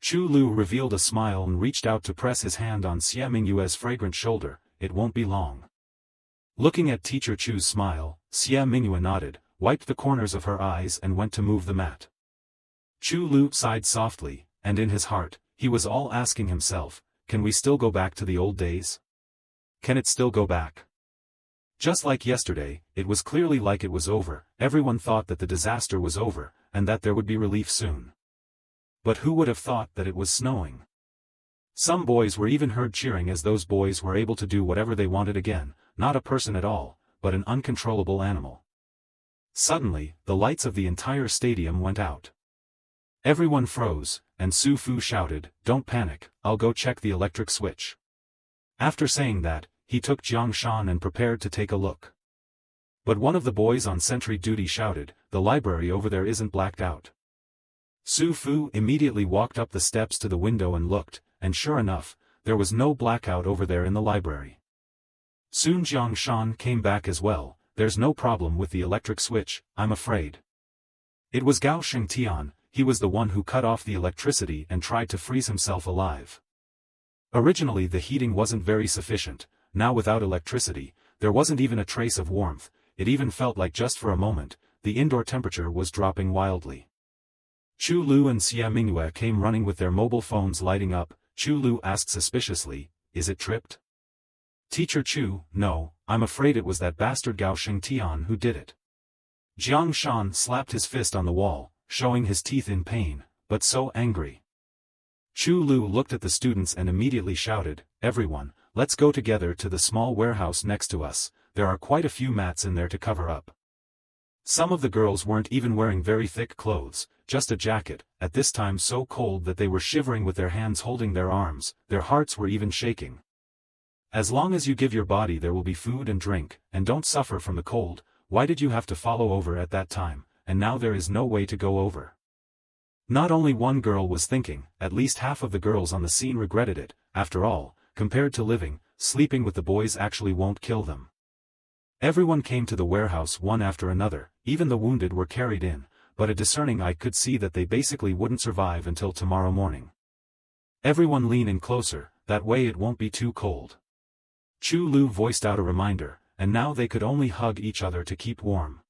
Chu Lu revealed a smile and reached out to press his hand on Xie Mingyue's fragrant shoulder, it won't be long. Looking at Teacher Chu's smile, Xie Mingyue nodded, wiped the corners of her eyes and went to move the mat. Chu Lu sighed softly, and in his heart, he was all asking himself, can we still go back to the old days? Can it still go back? Just like yesterday, it was clearly like it was over, everyone thought that the disaster was over, and that there would be relief soon. But who would have thought that it was snowing? Some boys were even heard cheering as those boys were able to do whatever they wanted again, not a person at all, but an uncontrollable animal. Suddenly, the lights of the entire stadium went out. Everyone froze, and Su Fu shouted, don't panic, I'll go check the electric switch. After saying that, he took Jiang Shan and prepared to take a look. But one of the boys on sentry duty shouted, the library over there isn't blacked out. Su Fu immediately walked up the steps to the window and looked, and sure enough, there was no blackout over there in the library. Soon Jiang Shan came back as well, there's no problem with the electric switch, I'm afraid. It was Gao Shengtian, he was the one who cut off the electricity and tried to freeze himself alive. Originally the heating wasn't very sufficient, now without electricity, there wasn't even a trace of warmth, it even felt like just for a moment, the indoor temperature was dropping wildly. Chu Lu and Xie Mingyue came running with their mobile phones lighting up. Chu Lu asked suspiciously, is it tripped? Teacher Chu, no, I'm afraid it was that bastard Gao Shengtian who did it. Jiang Shan slapped his fist on the wall, showing his teeth in pain, but so angry. Chu Lu looked at the students and immediately shouted, everyone, let's go together to the small warehouse next to us, there are quite a few mats in there to cover up. Some of the girls weren't even wearing very thick clothes, just a jacket, at this time so cold that they were shivering with their hands holding their arms, their hearts were even shaking. As long as you give your body there will be food and drink, and don't suffer from the cold, why did you have to follow over at that time, and now there is no way to go over? Not only one girl was thinking, at least half of the girls on the scene regretted it, after all, compared to living, sleeping with the boys actually won't kill them. Everyone came to the warehouse one after another, even the wounded were carried in, but a discerning eye could see that they basically wouldn't survive until tomorrow morning. Everyone lean in closer, that way it won't be too cold. Chu Lu voiced out a reminder, and now they could only hug each other to keep warm.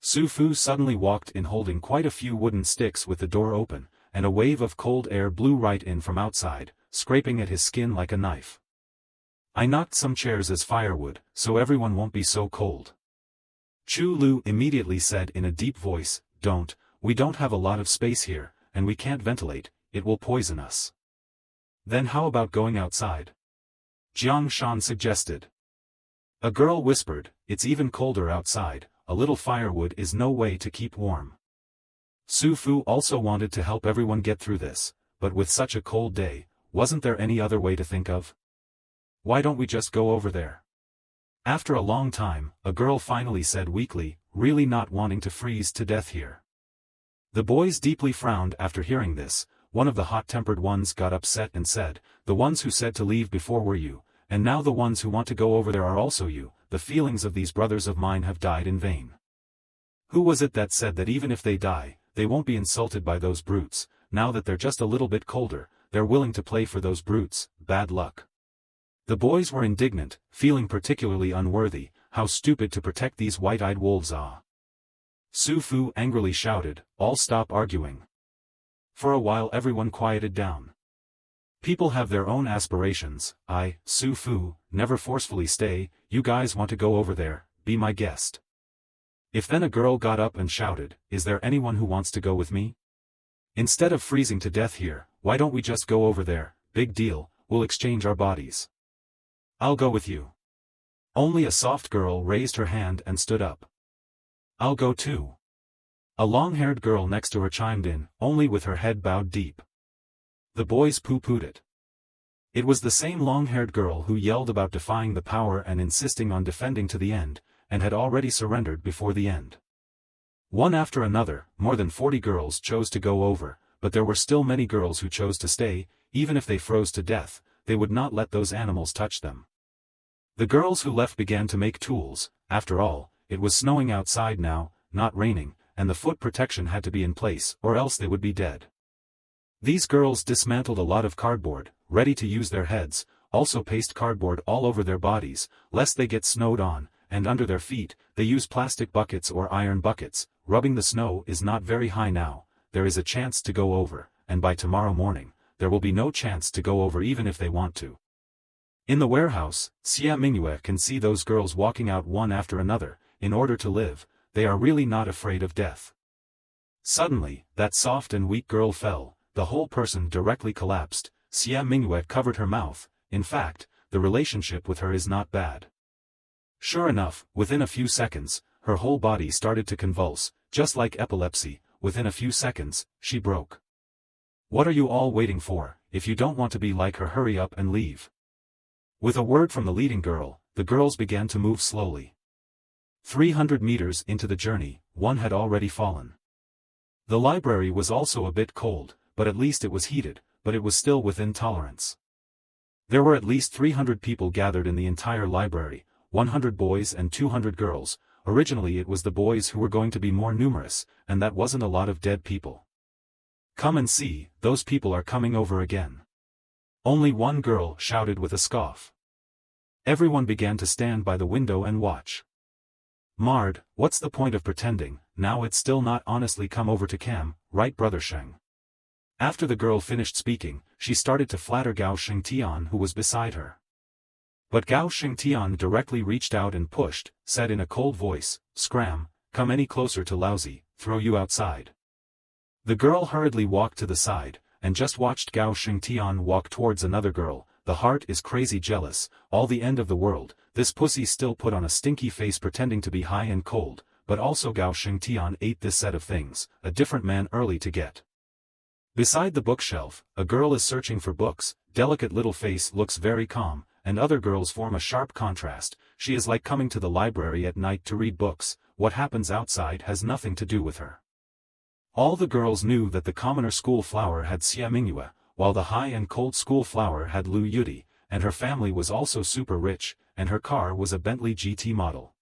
Su Fu suddenly walked in holding quite a few wooden sticks with the door open, and a wave of cold air blew right in from outside, scraping at his skin like a knife. I knocked some chairs as firewood, so everyone won't be so cold. Chu Lu immediately said in a deep voice, we don't have a lot of space here, and we can't ventilate, it will poison us. Then how about going outside? Jiang Shan suggested. A girl whispered, it's even colder outside, a little firewood is no way to keep warm. Su Fu also wanted to help everyone get through this, but with such a cold day, wasn't there any other way to think of? Why don't we just go over there? After a long time, a girl finally said weakly, really not wanting to freeze to death here. The boys deeply frowned after hearing this. One of the hot-tempered ones got upset and said, the ones who said to leave before were you, and now the ones who want to go over there are also you. The feelings of these brothers of mine have died in vain. Who was it that said that even if they die, they won't be insulted by those brutes? Now that they're just a little bit colder, they're willing to play for those brutes. Bad luck. The boys were indignant, feeling particularly unworthy. How stupid to protect these white-eyed wolves. Su Fu angrily shouted, all stop arguing. For a while everyone quieted down. People have their own aspirations. I, Su Fu, never forcefully stay. You guys want to go over there, be my guest. If then a girl got up and shouted, is there anyone who wants to go with me? Instead of freezing to death here, why don't we just go over there? Big deal, we'll exchange our bodies. I'll go with you. Only a soft girl raised her hand and stood up. I'll go too. A long-haired girl next to her chimed in, only with her head bowed deep. The boys pooh-poohed it. It was the same long-haired girl who yelled about defying the power and insisting on defending to the end, and had already surrendered before the end. One after another, more than 40 girls chose to go over, but there were still many girls who chose to stay. Even if they froze to death, they would not let those animals touch them. The girls who left began to make tools. After all, it was snowing outside now, not raining, and the foot protection had to be in place, or else they would be dead. These girls dismantled a lot of cardboard, ready to use their heads, also pasted cardboard all over their bodies, lest they get snowed on, and under their feet. They use plastic buckets or iron buckets. Rubbing the snow is not very high now. There is a chance to go over, and by tomorrow morning, there will be no chance to go over even if they want to. In the warehouse, Xia Mingyue can see those girls walking out one after another. In order to live, they are really not afraid of death. Suddenly, that soft and weak girl fell. The whole person directly collapsed. Xia Mingyue covered her mouth. In fact, the relationship with her is not bad. Sure enough, within a few seconds, her whole body started to convulse, just like epilepsy. Within a few seconds, she broke. What are you all waiting for? If you don't want to be like her, hurry up and leave. With a word from the leading girl, the girls began to move slowly. 300 meters into the journey, one had already fallen. The library was also a bit cold, but at least it was heated, but it was still within tolerance. There were at least 300 people gathered in the entire library, 100 boys and 200 girls. Originally it was the boys who were going to be more numerous, and that wasn't a lot of dead people. Come and see, those people are coming over again. Only one girl shouted with a scoff. Everyone began to stand by the window and watch. Marred, what's the point of pretending? Now it's still not honestly come over to Cam, right brother Sheng? After the girl finished speaking, she started to flatter Gao Shengtian who was beside her. But Gao Shengtian directly reached out and pushed, said in a cold voice, Scram, come any closer to Lousy, throw you outside. The girl hurriedly walked to the side, and just watched Gao Shengtian walk towards another girl. The heart is crazy jealous, all the end of the world. This pussy still put on a stinky face pretending to be high and cold, but also Gao Shengtian ate this set of things, a different man early to get. Beside the bookshelf, a girl is searching for books. Delicate little face looks very calm, and other girls form a sharp contrast. She is like coming to the library at night to read books. What happens outside has nothing to do with her. All the girls knew that the commoner school flower had Xia Mingyue, while the high and cold school flower had Lu Yudi, and her family was also super rich, and her car was a Bentley GT model.